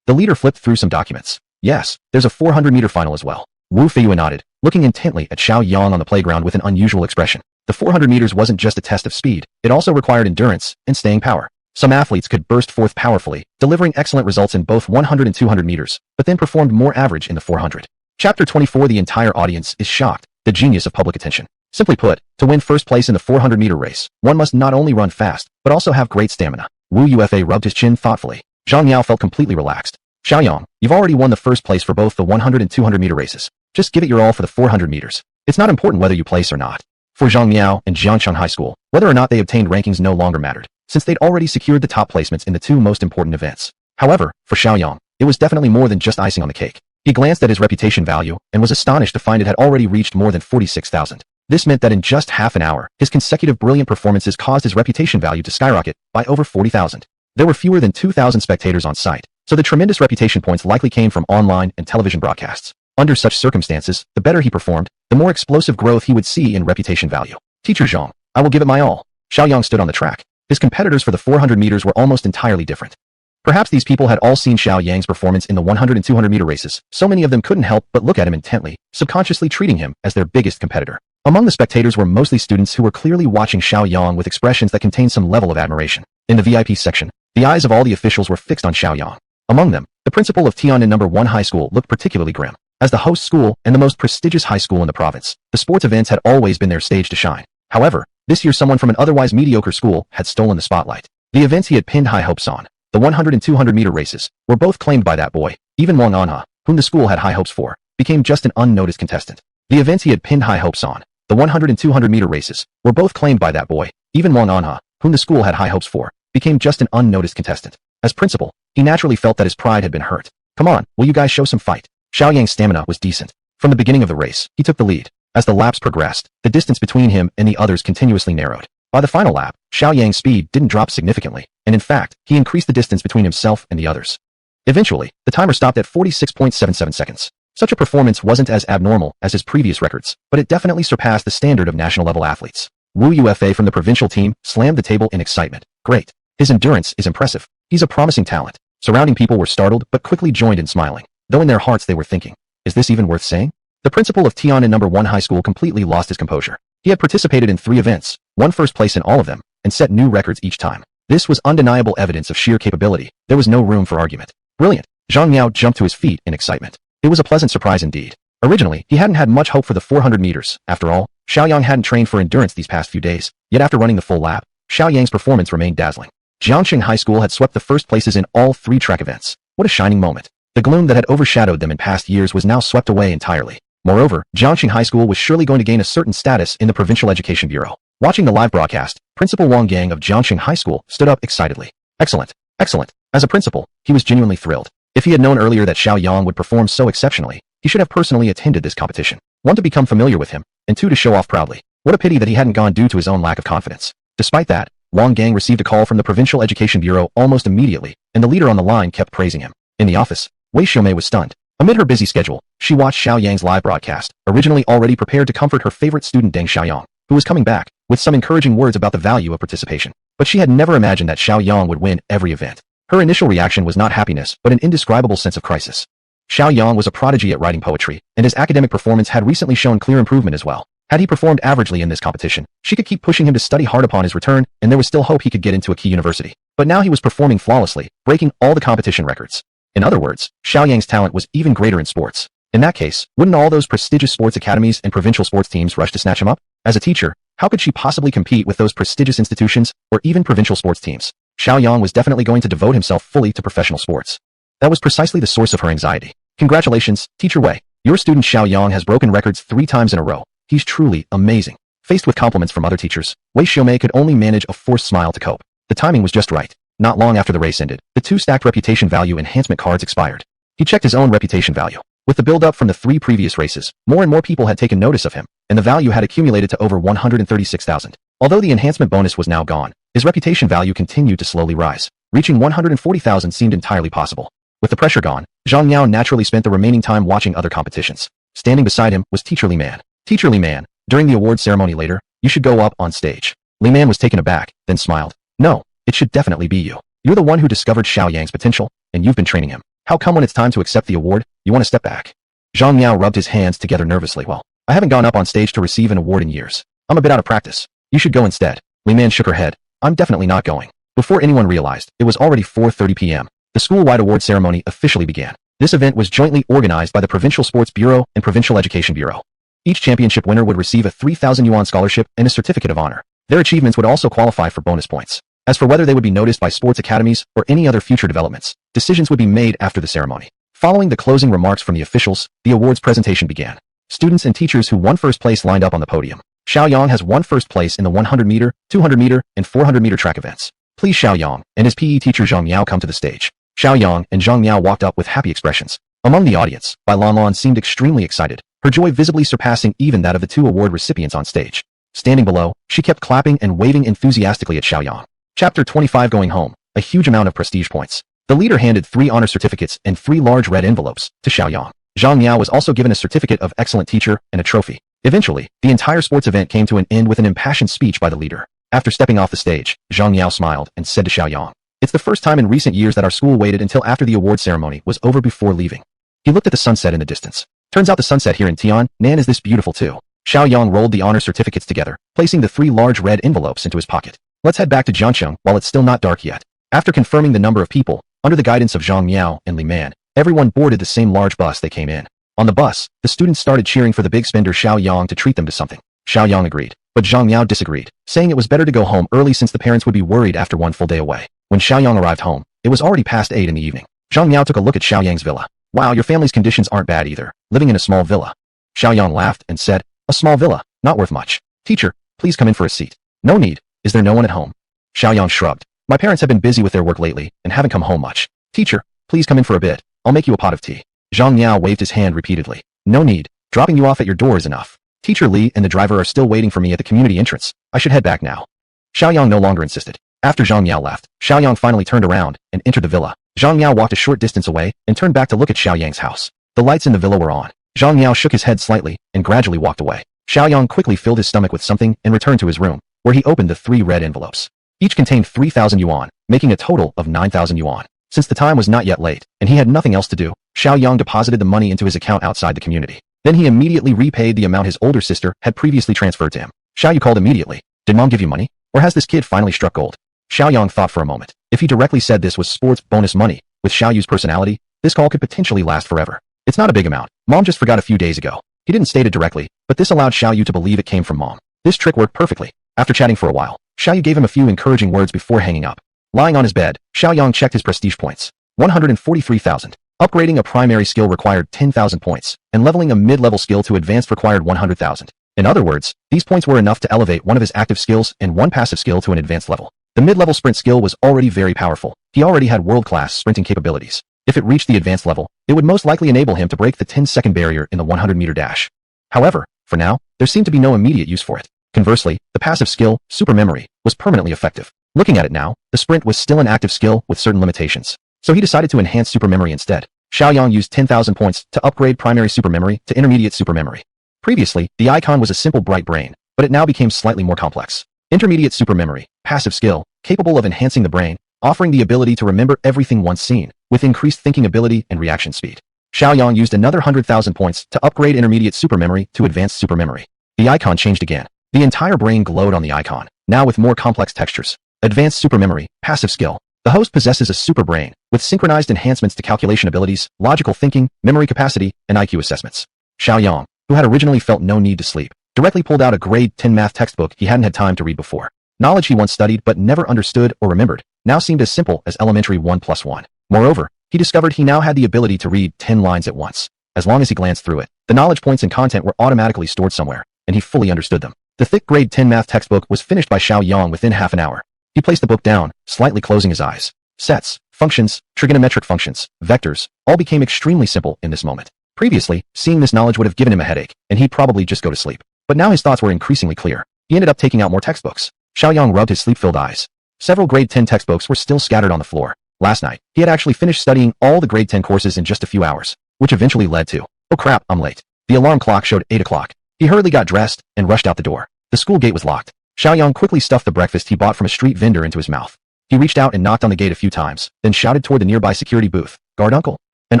The leader flipped through some documents. "Yes, there's a 400-meter final as well." Wu Feiyue nodded, looking intently at Xiaoyang on the playground with an unusual expression. The 400 meters wasn't just a test of speed, it also required endurance and staying power. Some athletes could burst forth powerfully, delivering excellent results in both 100 and 200 meters, but then performed more average in the 400. Chapter 24. The entire audience is shocked, the genius of public attention. Simply put, to win first place in the 400-meter race, one must not only run fast, but also have great stamina. Wu Yufa rubbed his chin thoughtfully. Zhang Miao felt completely relaxed. "Xiaoyang, you've already won the first place for both the 100 and 200-meter races. Just give it your all for the 400 meters. It's not important whether you place or not." For Zhang Miao and Jiangxing High School, whether or not they obtained rankings no longer mattered, since they'd already secured the top placements in the two most important events. However, for Xiaoyang, it was definitely more than just icing on the cake. He glanced at his reputation value and was astonished to find it had already reached more than 46,000. This meant that in just half an hour, his consecutive brilliant performances caused his reputation value to skyrocket by over 40,000. There were fewer than 2,000 spectators on site, so the tremendous reputation points likely came from online and television broadcasts. Under such circumstances, the better he performed, the more explosive growth he would see in reputation value. "Teacher Zhang, I will give it my all." Xiaoyang stood on the track. His competitors for the 400 meters were almost entirely different. Perhaps these people had all seen Xiaoyang's performance in the 100 and 200-meter races, so many of them couldn't help but look at him intently, subconsciously treating him as their biggest competitor. Among the spectators were mostly students who were clearly watching Xiaoyang with expressions that contained some level of admiration. In the VIP section, the eyes of all the officials were fixed on Xiaoyang. Among them, the principal of Tiananmen No. 1 High School looked particularly grim. As the host school and the most prestigious high school in the province, the sports events had always been their stage to shine. However, this year someone from an otherwise mediocre school had stolen the spotlight. The events he had pinned high hopes on, the 100 and 200-meter races, were both claimed by that boy. Even Wang Anhe, whom the school had high hopes for, became just an unnoticed contestant. The events he had pinned high hopes on, the 100 and 200-meter races, were both claimed by that boy. Even Wang Anhe, whom the school had high hopes for, became just an unnoticed contestant. As principal, he naturally felt that his pride had been hurt. "Come on, will you guys show some fight?" Xiaoyang's stamina was decent. From the beginning of the race, he took the lead. As the laps progressed, the distance between him and the others continuously narrowed. By the final lap, Xiaoyang's speed didn't drop significantly, and in fact, he increased the distance between himself and the others. Eventually, the timer stopped at 46.77 seconds. Such a performance wasn't as abnormal as his previous records, but it definitely surpassed the standard of national-level athletes. Wu Yufa from the provincial team slammed the table in excitement. "Great. His endurance is impressive. He's a promising talent." Surrounding people were startled but quickly joined in smiling, though in their hearts they were thinking, "Is this even worth saying?" The principal of Tiananmen No. 1 High School completely lost his composure. He had participated in 3 events, won first place in all of them, and set new records each time. This was undeniable evidence of sheer capability. There was no room for argument. Brilliant. Zhang Miao jumped to his feet in excitement. It was a pleasant surprise indeed. Originally, he hadn't had much hope for the 400 meters. After all, Shiaoyang hadn't trained for endurance these past few days. Yet after running the full lap, Shiaoyang's performance remained dazzling. Jiangxing High School had swept the first places in all 3 track events. What a shining moment. The gloom that had overshadowed them in past years was now swept away entirely. Moreover, Jiangxing High School was surely going to gain a certain status in the Provincial Education Bureau. Watching the live broadcast, Principal Wang Gang of Jiangxing High School stood up excitedly. Excellent. Excellent. As a principal, he was genuinely thrilled. If he had known earlier that Shiaoyang would perform so exceptionally, he should have personally attended this competition. 1, to become familiar with him, and 2, to show off proudly. What a pity that he hadn't gone due to his own lack of confidence. Despite that, Wang Gang received a call from the Provincial Education Bureau almost immediately, and the leader on the line kept praising him. In the office, Wei Xiaomei was stunned. Amid her busy schedule, she watched Xiaoyang's live broadcast, originally already prepared to comfort her favorite student Deng Xiaoyang, who was coming back, with some encouraging words about the value of participation. But she had never imagined that Xiaoyang would win every event. Her initial reaction was not happiness, but an indescribable sense of crisis. Xiaoyang was a prodigy at writing poetry, and his academic performance had recently shown clear improvement as well. Had he performed averagely in this competition, she could keep pushing him to study hard upon his return, and there was still hope he could get into a key university. But now he was performing flawlessly, breaking all the competition records. In other words, Xiaoyang's talent was even greater in sports. In that case, wouldn't all those prestigious sports academies and provincial sports teams rush to snatch him up? As a teacher, how could she possibly compete with those prestigious institutions, or even provincial sports teams? Xiaoyang was definitely going to devote himself fully to professional sports. That was precisely the source of her anxiety. Congratulations, Teacher Wei. Your student Xiaoyang has broken records 3 times in a row. He's truly amazing. Faced with compliments from other teachers, Wei Xiaomei could only manage a forced smile to cope. The timing was just right. Not long after the race ended, the 2 stacked reputation value enhancement cards expired. He checked his own reputation value. With the build-up from the 3 previous races, more and more people had taken notice of him, and the value had accumulated to over 136,000. Although the enhancement bonus was now gone, his reputation value continued to slowly rise. Reaching 140,000 seemed entirely possible. With the pressure gone, Zhang Miao naturally spent the remaining time watching other competitions. Standing beside him was Teacher Li Man. Teacher Li Man, during the award ceremony later, you should go up on stage. Li Man was taken aback, then smiled. No, it should definitely be you. You're the one who discovered Xiaoyang's potential, and you've been training him. How come when it's time to accept the award, you want to step back? Zhang Miao rubbed his hands together nervously. Well, I haven't gone up on stage to receive an award in years. I'm a bit out of practice. You should go instead. Li Man shook her head. I'm definitely not going. Before anyone realized, it was already 4:30 p.m. The school-wide award ceremony officially began. This event was jointly organized by the Provincial Sports Bureau and Provincial Education Bureau. Each championship winner would receive a 3,000 yuan scholarship and a certificate of honor. Their achievements would also qualify for bonus points. As for whether they would be noticed by sports academies or any other future developments, decisions would be made after the ceremony. Following the closing remarks from the officials, the awards presentation began. Students and teachers who won first place lined up on the podium. Xiaoyang has won first place in the 100-meter, 200-meter, and 400-meter track events. Please Xiaoyang and his PE teacher Zhang Miao come to the stage. Xiaoyang and Zhang Miao walked up with happy expressions. Among the audience, Bai Lanlan seemed extremely excited, her joy visibly surpassing even that of the 2 award recipients on stage. Standing below, she kept clapping and waving enthusiastically at Xiaoyang. Chapter 25 Going Home, a huge amount of prestige points. The leader handed 3 honor certificates and 3 large red envelopes to Xiaoyang. Zhang Miao was also given a certificate of excellent teacher and a trophy. Eventually, the entire sports event came to an end with an impassioned speech by the leader. After stepping off the stage, Zhang Miao smiled and said to Xiaoyang, "It's the first time in recent years that our school waited until after the award ceremony was over before leaving." He looked at the sunset in the distance. Turns out the sunset here in Tian'an is this beautiful too. Xiaoyang rolled the honor certificates together, placing the 3 large red envelopes into his pocket. Let's head back to Jiangcheng while it's still not dark yet. After confirming the number of people, under the guidance of Zhang Miao and Li Man, everyone boarded the same large bus they came in. On the bus, the students started cheering for the big spender Xiaoyang to treat them to something. Xiaoyang agreed, but Zhang Miao disagreed, saying it was better to go home early since the parents would be worried after one full day away. When Xiaoyang arrived home, it was already past 8 in the evening. Zhang Miao took a look at Xiaoyang's villa. Wow, your family's conditions aren't bad either, living in a small villa. Xiaoyang laughed and said, a small villa, not worth much. Teacher, please come in for a seat. No need, is there no one at home? Xiaoyang shrugged. My parents have been busy with their work lately and haven't come home much. Teacher, please come in for a bit. I'll make you a pot of tea. Zhang Miao waved his hand repeatedly. No need. Dropping you off at your door is enough. Teacher Li and the driver are still waiting for me at the community entrance. I should head back now. Xiaoyang no longer insisted. After Zhang Miao left, Xiaoyang finally turned around and entered the villa. Zhang Miao walked a short distance away and turned back to look at Xiaoyang's house. The lights in the villa were on. Zhang Miao shook his head slightly and gradually walked away. Xiaoyang quickly filled his stomach with something and returned to his room, where he opened the 3 red envelopes. Each contained 3,000 yuan, making a total of 9,000 yuan. Since the time was not yet late, and he had nothing else to do, Xiaoyang deposited the money into his account outside the community. Then he immediately repaid the amount his older sister had previously transferred to him. Xiaoyu called immediately. Did mom give you money? Or has this kid finally struck gold? Shiaoyang thought for a moment. If he directly said this was sports bonus money, with Xiaoyu's personality, this call could potentially last forever. It's not a big amount. Mom just forgot a few days ago. He didn't state it directly, but this allowed Xiaoyu to believe it came from Mom. This trick worked perfectly. After chatting for a while, Xiaoyu gave him a few encouraging words before hanging up. Lying on his bed, Shiaoyang checked his prestige points. 143,000. Upgrading a primary skill required 10,000 points, and leveling a mid-level skill to advanced required 100,000. In other words, these points were enough to elevate one of his active skills and one passive skill to an advanced level. The mid-level sprint skill was already very powerful. He already had world-class sprinting capabilities. If it reached the advanced level, it would most likely enable him to break the 10-second barrier in the 100-meter dash. However, for now, there seemed to be no immediate use for it. Conversely, the passive skill, super memory, was permanently effective. Looking at it now, the sprint was still an active skill with certain limitations. So he decided to enhance super memory instead. Shiaoyang used 10,000 points to upgrade primary super memory to intermediate super memory. Previously, the icon was a simple bright brain, but it now became slightly more complex. Intermediate super memory, passive skill, capable of enhancing the brain, offering the ability to remember everything once seen, with increased thinking ability and reaction speed. Shiaoyang used another 100,000 points to upgrade intermediate super memory to advanced super memory. The icon changed again. The entire brain glowed on the icon, now with more complex textures. Advanced super memory, passive skill. The host possesses a super brain, with synchronized enhancements to calculation abilities, logical thinking, memory capacity, and IQ assessments. Shiaoyang, who had originally felt no need to sleep, directly pulled out a grade 10 math textbook he hadn't had time to read before. Knowledge he once studied but never understood or remembered, now seemed as simple as elementary 1 plus 1. Moreover, he discovered he now had the ability to read 10 lines at once. As long as he glanced through it, the knowledge points and content were automatically stored somewhere, and he fully understood them. The thick grade 10 math textbook was finished by Shiaoyang within half an hour. He placed the book down, slightly closing his eyes. Sets, functions, trigonometric functions, vectors, all became extremely simple in this moment. Previously, seeing this knowledge would have given him a headache, and he'd probably just go to sleep. But now his thoughts were increasingly clear. He ended up taking out more textbooks. Shiaoyang rubbed his sleep-filled eyes. Several grade 10 textbooks were still scattered on the floor. Last night, he had actually finished studying all the grade 10 courses in just a few hours, which eventually led to, oh crap, I'm late. The alarm clock showed 8 o'clock. He hurriedly got dressed and rushed out the door. The school gate was locked. Shiaoyang quickly stuffed the breakfast he bought from a street vendor into his mouth. He reached out and knocked on the gate a few times, then shouted toward the nearby security booth, "Guard uncle." An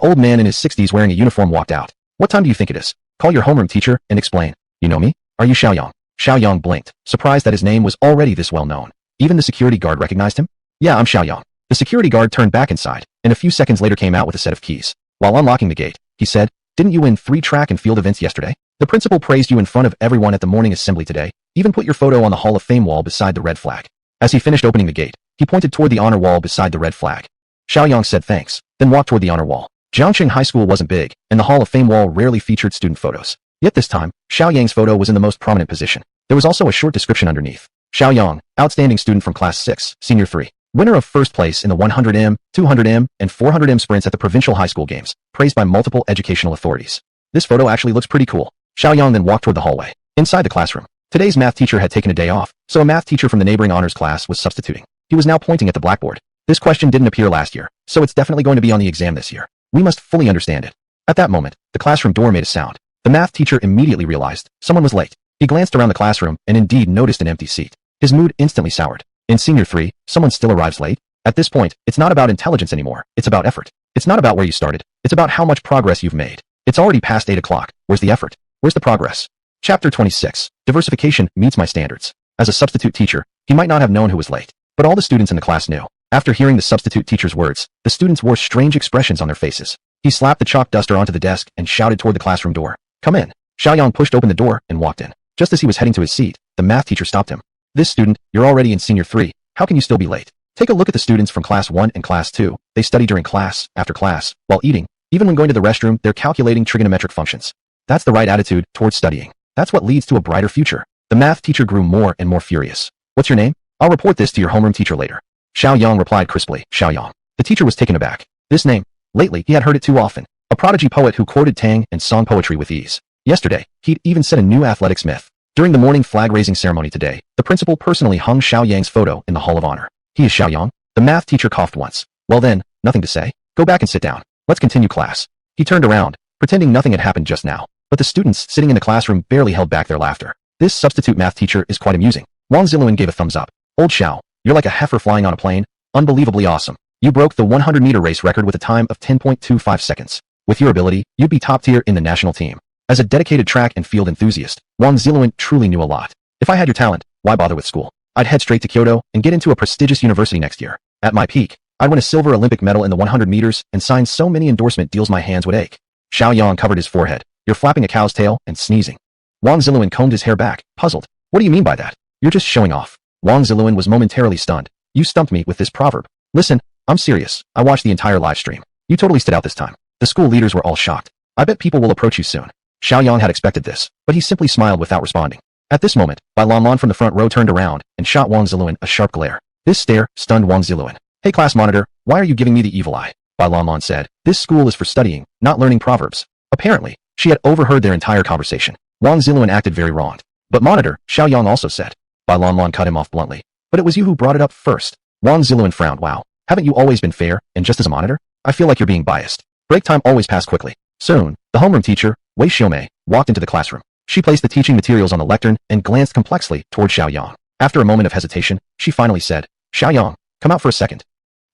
old man in his 60s wearing a uniform walked out. "What time do you think it is? Call your homeroom teacher and explain. You know me? Are you Shiaoyang?" Shiaoyang blinked, surprised that his name was already this well known. Even the security guard recognized him. "Yeah, I'm Shiaoyang." The security guard turned back inside, and a few seconds later came out with a set of keys. While unlocking the gate, he said, "Didn't you win 3 track and field events yesterday? The principal praised you in front of everyone at the morning assembly today, even put your photo on the Hall of Fame wall beside the red flag." As he finished opening the gate, he pointed toward the honor wall beside the red flag. Shiaoyang said thanks, then walked toward the honor wall. Jiangsheng High School wasn't big, and the Hall of Fame wall rarely featured student photos. Yet this time, Xiaoyang's photo was in the most prominent position. There was also a short description underneath. Shiaoyang, outstanding student from Class 6, Senior 3. Winner of first place in the 100m, 200m, and 400m sprints at the provincial high school games, praised by multiple educational authorities. This photo actually looks pretty cool. Shiaoyang then walked toward the hallway. Inside the classroom, today's math teacher had taken a day off, so a math teacher from the neighboring honors class was substituting. He was now pointing at the blackboard. This question didn't appear last year, so it's definitely going to be on the exam this year. We must fully understand it. At that moment, the classroom door made a sound. The math teacher immediately realized someone was late. He glanced around the classroom and indeed noticed an empty seat. His mood instantly soured. In Senior 3, someone still arrives late? At this point, it's not about intelligence anymore, it's about effort. It's not about where you started, it's about how much progress you've made. It's already past 8 o'clock. Where's the effort? Where's the progress? Chapter 26. Diversification meets my standards. As a substitute teacher, he might not have known who was late, but all the students in the class knew. After hearing the substitute teacher's words, the students wore strange expressions on their faces. He slapped the chalk duster onto the desk and shouted toward the classroom door. "Come in." Shiaoyang pushed open the door and walked in. Just as he was heading to his seat, the math teacher stopped him. "This student, you're already in Senior 3. How can you still be late? Take a look at the students from Class 1 and Class 2. They study during class, after class, while eating. Even when going to the restroom, they're calculating trigonometric functions. That's the right attitude towards studying. That's what leads to a brighter future." The math teacher grew more and more furious. "What's your name? I'll report this to your homeroom teacher later." Shiaoyang replied crisply, "Shiaoyang." The teacher was taken aback. This name. Lately, he had heard it too often. A prodigy poet who quoted Tang and song poetry with ease. Yesterday, he'd even set a new athletics myth. During the morning flag-raising ceremony today, the principal personally hung Xiaoyang's photo in the Hall of Honor. "He is Shiaoyang?" The math teacher coughed once. "Well then, nothing to say. Go back and sit down. Let's continue class." He turned around, pretending nothing had happened just now. But the students sitting in the classroom barely held back their laughter. This substitute math teacher is quite amusing. Wang Ziluan gave a thumbs up. "Old Xiao, you're like a heifer flying on a plane. Unbelievably awesome. You broke the 100-meter race record with a time of 10.25 seconds. With your ability, you'd be top tier in the national team." As a dedicated track and field enthusiast, Wang Ziluan truly knew a lot. "If I had your talent, why bother with school? I'd head straight to Kyoto and get into a prestigious university next year. At my peak, I'd win a silver Olympic medal in the 100 meters and sign so many endorsement deals my hands would ache. Shiaoyang covered his forehead. You're flapping a cow's tail and sneezing. Wang Ziluan combed his hair back, puzzled. What do you mean by that? You're just showing off. Wang Ziluan was momentarily stunned. You stumped me with this proverb. Listen, I'm serious. I watched the entire live stream. You totally stood out this time. The school leaders were all shocked. I bet people will approach you soon. Shiaoyang had expected this, but he simply smiled without responding. At this moment, Bai Lanlan from the front row turned around and shot Wang Ziluan a sharp glare. This stare stunned Wang Ziluan. Hey class monitor, why are you giving me the evil eye? Bai Lanlan said. This school is for studying, not learning proverbs. Apparently, she had overheard their entire conversation. Wang Ziluan acted very wronged. But monitor, Shiaoyang also said. Bai Lanlan cut him off bluntly. But it was you who brought it up first. Wang Ziluan frowned. Wow, haven't you always been fair, and just as a monitor? I feel like you're being biased. Break time always passed quickly. Soon, the homeroom teacher, Wei Xiaomei, walked into the classroom. She placed the teaching materials on the lectern and glanced complexly toward Shiaoyang. After a moment of hesitation, she finally said, Shiaoyang, come out for a second.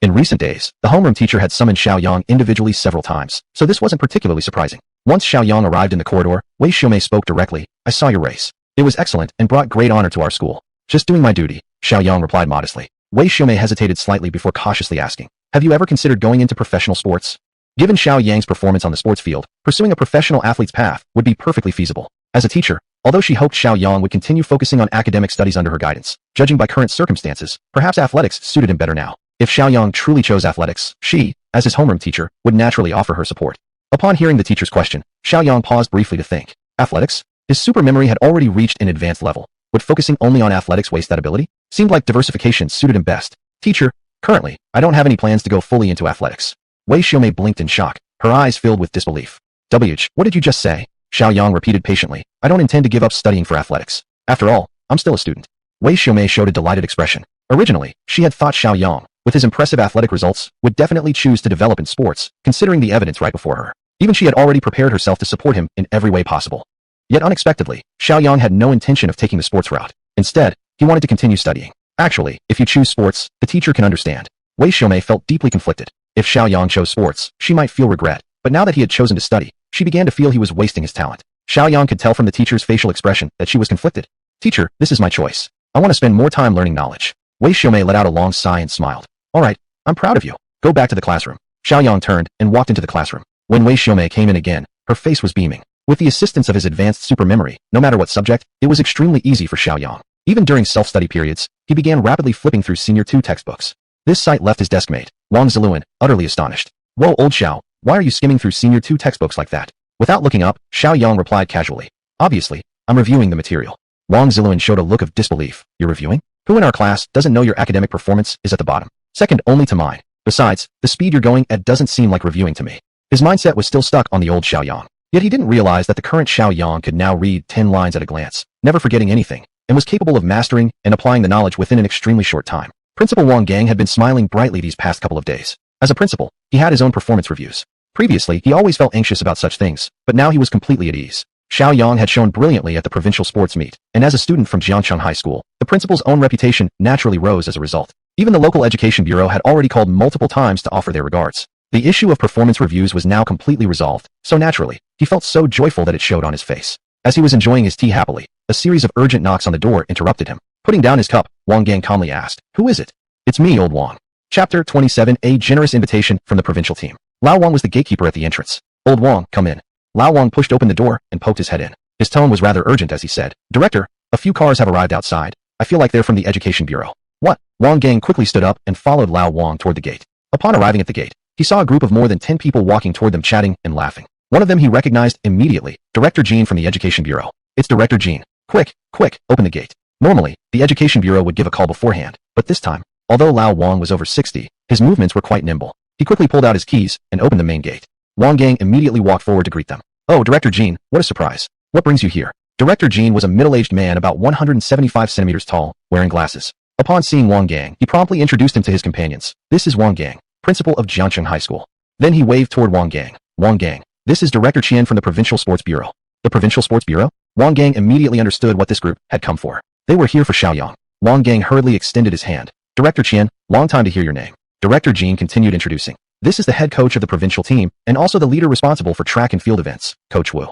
In recent days, the homeroom teacher had summoned Shiaoyang individually several times, so this wasn't particularly surprising. Once Shiaoyang arrived in the corridor, Wei Xiaomei spoke directly. I saw your race. It was excellent and brought great honor to our school. Just doing my duty, Shiaoyang replied modestly. Wei Xiaomei hesitated slightly before cautiously asking, have you ever considered going into professional sports? Given Xiaoyang's performance on the sports field, pursuing a professional athlete's path would be perfectly feasible. As a teacher, although she hoped Shiaoyang would continue focusing on academic studies under her guidance, judging by current circumstances, perhaps athletics suited him better now. If Shiaoyang truly chose athletics, she, as his homeroom teacher, would naturally offer her support. Upon hearing the teacher's question, Shiaoyang paused briefly to think. Athletics? His super memory had already reached an advanced level. Would focusing only on athletics waste that ability? Seemed like diversification suited him best. Teacher, currently, I don't have any plans to go fully into athletics. Wei Xiaomei blinked in shock, her eyes filled with disbelief. What did you just say? Shiaoyang repeated patiently. I don't intend to give up studying for athletics. After all, I'm still a student. Wei Xiaomei showed a delighted expression. Originally, she had thought Shiaoyang, with his impressive athletic results, would definitely choose to develop in sports, considering the evidence right before her. Even she had already prepared herself to support him in every way possible. Yet unexpectedly, Shiaoyang had no intention of taking the sports route. Instead, he wanted to continue studying. Actually, if you choose sports, the teacher can understand. Wei Xiaomei felt deeply conflicted. If Shiaoyang chose sports, she might feel regret. But now that he had chosen to study, she began to feel he was wasting his talent. Shiaoyang could tell from the teacher's facial expression that she was conflicted. Teacher, this is my choice. I want to spend more time learning knowledge. Wei Xiaomei let out a long sigh and smiled. All right, I'm proud of you. Go back to the classroom. Shiaoyang turned and walked into the classroom. When Wei Xiaomei came in again, her face was beaming. With the assistance of his advanced super memory, no matter what subject, it was extremely easy for Shiaoyang. Even during self-study periods, he began rapidly flipping through Senior 2 textbooks. This sight left his deskmate, Wang Ziluan, utterly astonished. Whoa, old Xiao, why are you skimming through Senior 2 textbooks like that? Without looking up, Shiaoyang replied casually. Obviously, I'm reviewing the material. Wang Ziluan showed a look of disbelief. You're reviewing? Who in our class doesn't know your academic performance is at the bottom? Second only to mine. Besides, the speed you're going at doesn't seem like reviewing to me. His mindset was still stuck on the old Shiaoyang. Yet he didn't realize that the current Shiaoyang could now read 10 lines at a glance, never forgetting anything, and was capable of mastering and applying the knowledge within an extremely short time. Principal Wang Gang had been smiling brightly these past couple of days. As a principal, he had his own performance reviews. Previously, he always felt anxious about such things, but now he was completely at ease. Shiaoyang had shown brilliantly at the provincial sports meet, and as a student from Jiangcheng High School, the principal's own reputation naturally rose as a result. Even the local education bureau had already called multiple times to offer their regards. The issue of performance reviews was now completely resolved, so naturally, he felt so joyful that it showed on his face. As he was enjoying his tea happily, a series of urgent knocks on the door interrupted him. Putting down his cup, Wang Gang calmly asked, Who is it? It's me, old Wang. Chapter 27, A generous invitation from the provincial team. Lao Wang was the gatekeeper at the entrance. Old Wang, come in. Lao Wang pushed open the door and poked his head in. His tone was rather urgent as he said, Director, a few cars have arrived outside. I feel like they're from the education bureau. What? Wang Gang quickly stood up and followed Lao Wang toward the gate. Upon arriving at the gate, he saw a group of more than 10 people walking toward them chatting and laughing. One of them he recognized immediately, Director Jean from the Education Bureau. It's Director Jean. Quick, open the gate. Normally, the Education Bureau would give a call beforehand, but this time, although Lao Wang was over 60, his movements were quite nimble. He quickly pulled out his keys and opened the main gate. Wang Gang immediately walked forward to greet them. Oh, Director Jean, what a surprise. What brings you here? Director Jean was a middle-aged man about 175 centimeters tall, wearing glasses. Upon seeing Wang Gang, he promptly introduced him to his companions. This is Wang Gang, principal of Jiangcheng High School. Then he waved toward Wang Gang. Wang Gang, this is Director Qian from the Provincial Sports Bureau. The Provincial Sports Bureau? Wang Gang immediately understood what this group had come for. They were here for Shiaoyang. Wang Gang hurriedly extended his hand. Director Qian, long time to hear your name. Director Jean continued introducing. This is the head coach of the provincial team, and also the leader responsible for track and field events, Coach Wu.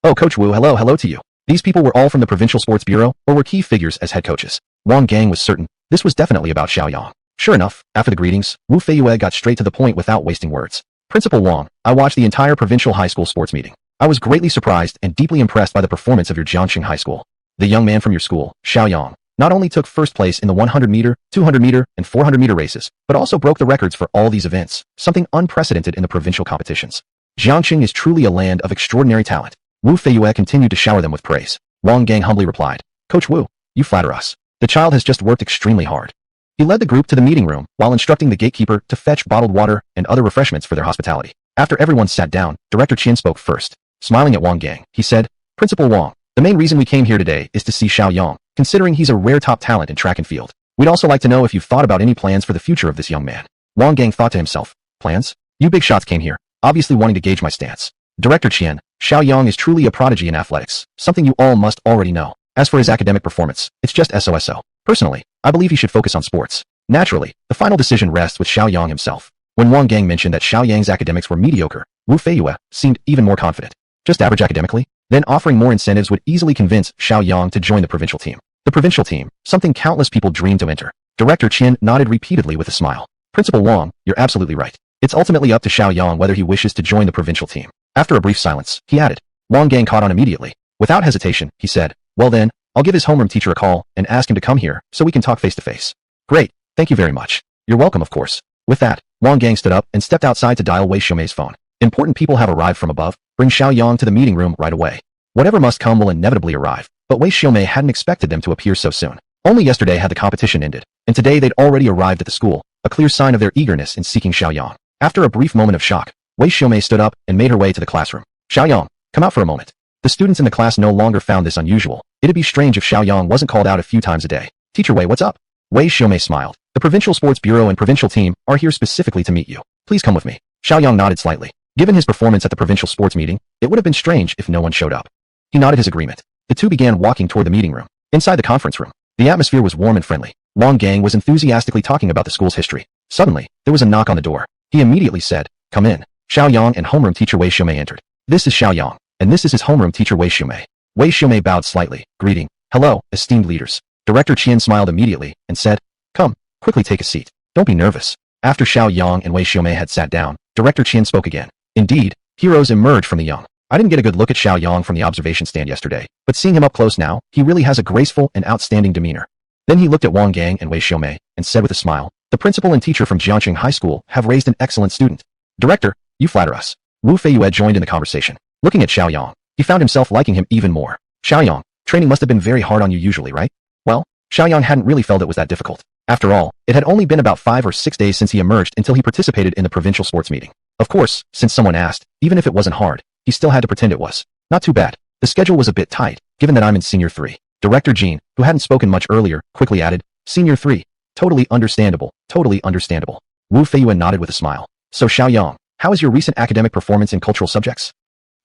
Oh, Coach Wu, hello to you. These people were all from the Provincial Sports Bureau or were key figures as head coaches. Wang Gang was certain this was definitely about Shiaoyang. Sure enough, after the greetings, Wu Feiyue got straight to the point without wasting words. Principal Wang, I watched the entire provincial high school sports meeting. I was greatly surprised and deeply impressed by the performance of your Jiangxing High School. The young man from your school, Shiaoyang, not only took first place in the 100-meter, 200-meter, and 400-meter races, but also broke the records for all these events, something unprecedented in the provincial competitions. Jiangxing is truly a land of extraordinary talent. Wu Feiyue continued to shower them with praise. Wang Gang humbly replied, Coach Wu, you flatter us. The child has just worked extremely hard. He led the group to the meeting room while instructing the gatekeeper to fetch bottled water and other refreshments for their hospitality. After everyone sat down, Director Qian spoke first. Smiling at Wang Gang, he said, Principal Wang, the main reason we came here today is to see Shiaoyang, considering he's a rare top talent in track and field. We'd also like to know if you've thought about any plans for the future of this young man. Wang Gang thought to himself, plans? You big shots came here, obviously wanting to gauge my stance. Director Qian, Shiaoyang is truly a prodigy in athletics, something you all must already know. As for his academic performance, it's just so. Personally, I believe he should focus on sports. Naturally, the final decision rests with Shiaoyang himself. When Wang Gang mentioned that Xiaoyang's academics were mediocre, Wu Feiyue seemed even more confident. Just average academically? Then offering more incentives would easily convince Shiaoyang to join the provincial team. The provincial team, something countless people dream to enter. Director Qian nodded repeatedly with a smile. Principal Wang, you're absolutely right. It's ultimately up to Shiaoyang whether he wishes to join the provincial team. After a brief silence, he added. Wang Gang caught on immediately. Without hesitation, he said, well then, I'll give his homeroom teacher a call and ask him to come here so we can talk face to face. Great, thank you very much. You're welcome, of course. With that, Wang Gang stood up and stepped outside to dial Wei Xiaomei's phone. Important people have arrived from above. Bring Shiaoyang to the meeting room right away. Whatever must come will inevitably arrive, but Wei Xiaomei hadn't expected them to appear so soon. Only yesterday had the competition ended, and today they'd already arrived at the school, a clear sign of their eagerness in seeking Shiaoyang. After a brief moment of shock, Wei Xiaomei stood up and made her way to the classroom. Shiaoyang, come out for a moment. The students in the class no longer found this unusual. It'd be strange if Shiaoyang wasn't called out a few times a day. Teacher Wei, what's up? Wei Xiaomei smiled. The Provincial Sports Bureau and Provincial Team are here specifically to meet you. Please come with me. Shiaoyang nodded slightly. Given his performance at the provincial sports meeting, it would have been strange if no one showed up. He nodded his agreement. The two began walking toward the meeting room. Inside the conference room, the atmosphere was warm and friendly. Wang Gang was enthusiastically talking about the school's history. Suddenly, there was a knock on the door. He immediately said, come in. Shiaoyang and homeroom teacher Wei Xiaomei entered. This is Shiaoyang, and this is his homeroom teacher Wei Xiaomei. Wei Xiaomei bowed slightly, greeting, hello, esteemed leaders. Director Qian smiled immediately and said, come, quickly take a seat. Don't be nervous. After Shiaoyang and Wei Xiaomei had sat down, Director Qian spoke again. Indeed, heroes emerge from the young. I didn't get a good look at Shiaoyang from the observation stand yesterday, but seeing him up close now, he really has a graceful and outstanding demeanor. Then he looked at Wang Gang and Wei Xiaomei and said with a smile, the principal and teacher from Jiangxing High School have raised an excellent student. Director, you flatter us. Wu Feiyue joined in the conversation. Looking at Shiaoyang, he found himself liking him even more. Shiaoyang, training must have been very hard on you usually, right? Well, Shiaoyang hadn't really felt it was that difficult. After all, it had only been about 5 or 6 days since he emerged until he participated in the provincial sports meeting. Of course, since someone asked, even if it wasn't hard, he still had to pretend it was. Not too bad. The schedule was a bit tight, given that I'm in Senior 3. Director Jean, who hadn't spoken much earlier, quickly added, Senior 3. Totally understandable, totally understandable. Wu Feiyue nodded with a smile. So Shiaoyang, how is your recent academic performance in cultural subjects?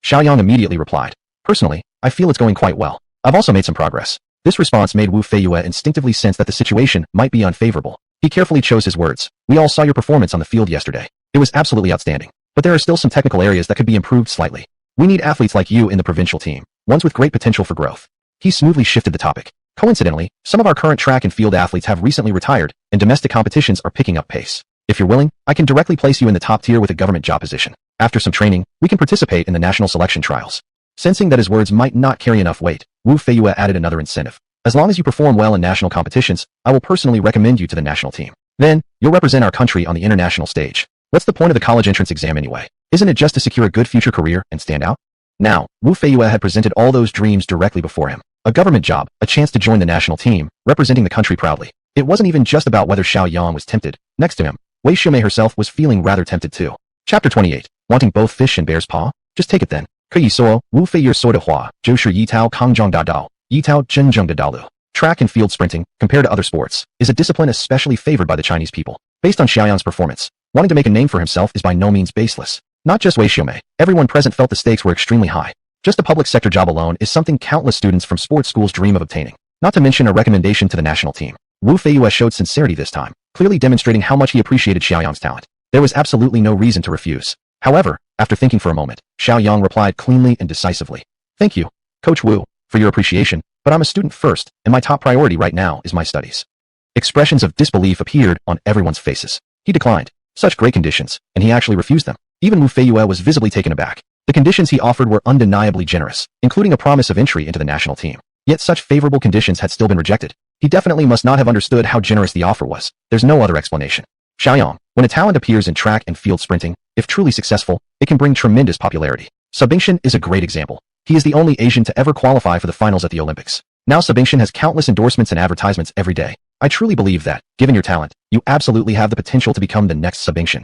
Shiaoyang immediately replied. Personally, I feel it's going quite well. I've also made some progress. This response made Wu Feiyue instinctively sense that the situation might be unfavorable. He carefully chose his words. We all saw your performance on the field yesterday. It was absolutely outstanding. But there are still some technical areas that could be improved slightly. We need athletes like you in the provincial team, ones with great potential for growth. He smoothly shifted the topic. Coincidentally, some of our current track and field athletes have recently retired, and domestic competitions are picking up pace. If you're willing, I can directly place you in the top tier with a government job position. After some training, we can participate in the national selection trials. Sensing that his words might not carry enough weight, Wu Feiyue added another incentive. As long as you perform well in national competitions, I will personally recommend you to the national team. Then, you'll represent our country on the international stage. What's the point of the college entrance exam anyway? Isn't it just to secure a good future career and stand out? Now, Wu Feiyue had presented all those dreams directly before him. A government job, a chance to join the national team, representing the country proudly. It wasn't even just about whether Shiaoyang was tempted. Next to him, Wei Xiaomei herself was feeling rather tempted too. Chapter 28. Wanting both fish and bear's paw? Just take it then. 可以说, Wu Feiyue说的话, 就是一套康庄大道, 一套真正的道路. Track and field sprinting, compared to other sports, is a discipline especially favored by the Chinese people. Based on Xiaoyang's performance, wanting to make a name for himself is by no means baseless. Not just Wei Xiaomei, everyone present felt the stakes were extremely high. Just a public sector job alone is something countless students from sports schools dream of obtaining. Not to mention a recommendation to the national team. Wu Feiyue showed sincerity this time, clearly demonstrating how much he appreciated Xiaoyang's talent. There was absolutely no reason to refuse. However, after thinking for a moment, Shiaoyang replied cleanly and decisively. Thank you, Coach Wu. for your appreciation, but I'm a student first, and my top priority right now is my studies. Expressions of disbelief appeared on everyone's faces. He declined such great conditions, and he actually refused them. Even Wu Feiyue was visibly taken aback. The conditions he offered were undeniably generous, including a promise of entry into the national team. Yet such favorable conditions had still been rejected. He definitely must not have understood how generous the offer was. There's no other explanation. Shiaoyang, when a talent appears in track and field sprinting, if truly successful, it can bring tremendous popularity. Bingshan is a great example. He is the only Asian to ever qualify for the finals at the Olympics. Now Bingshan has countless endorsements and advertisements every day. I truly believe that, given your talent, you absolutely have the potential to become the next Bingshan.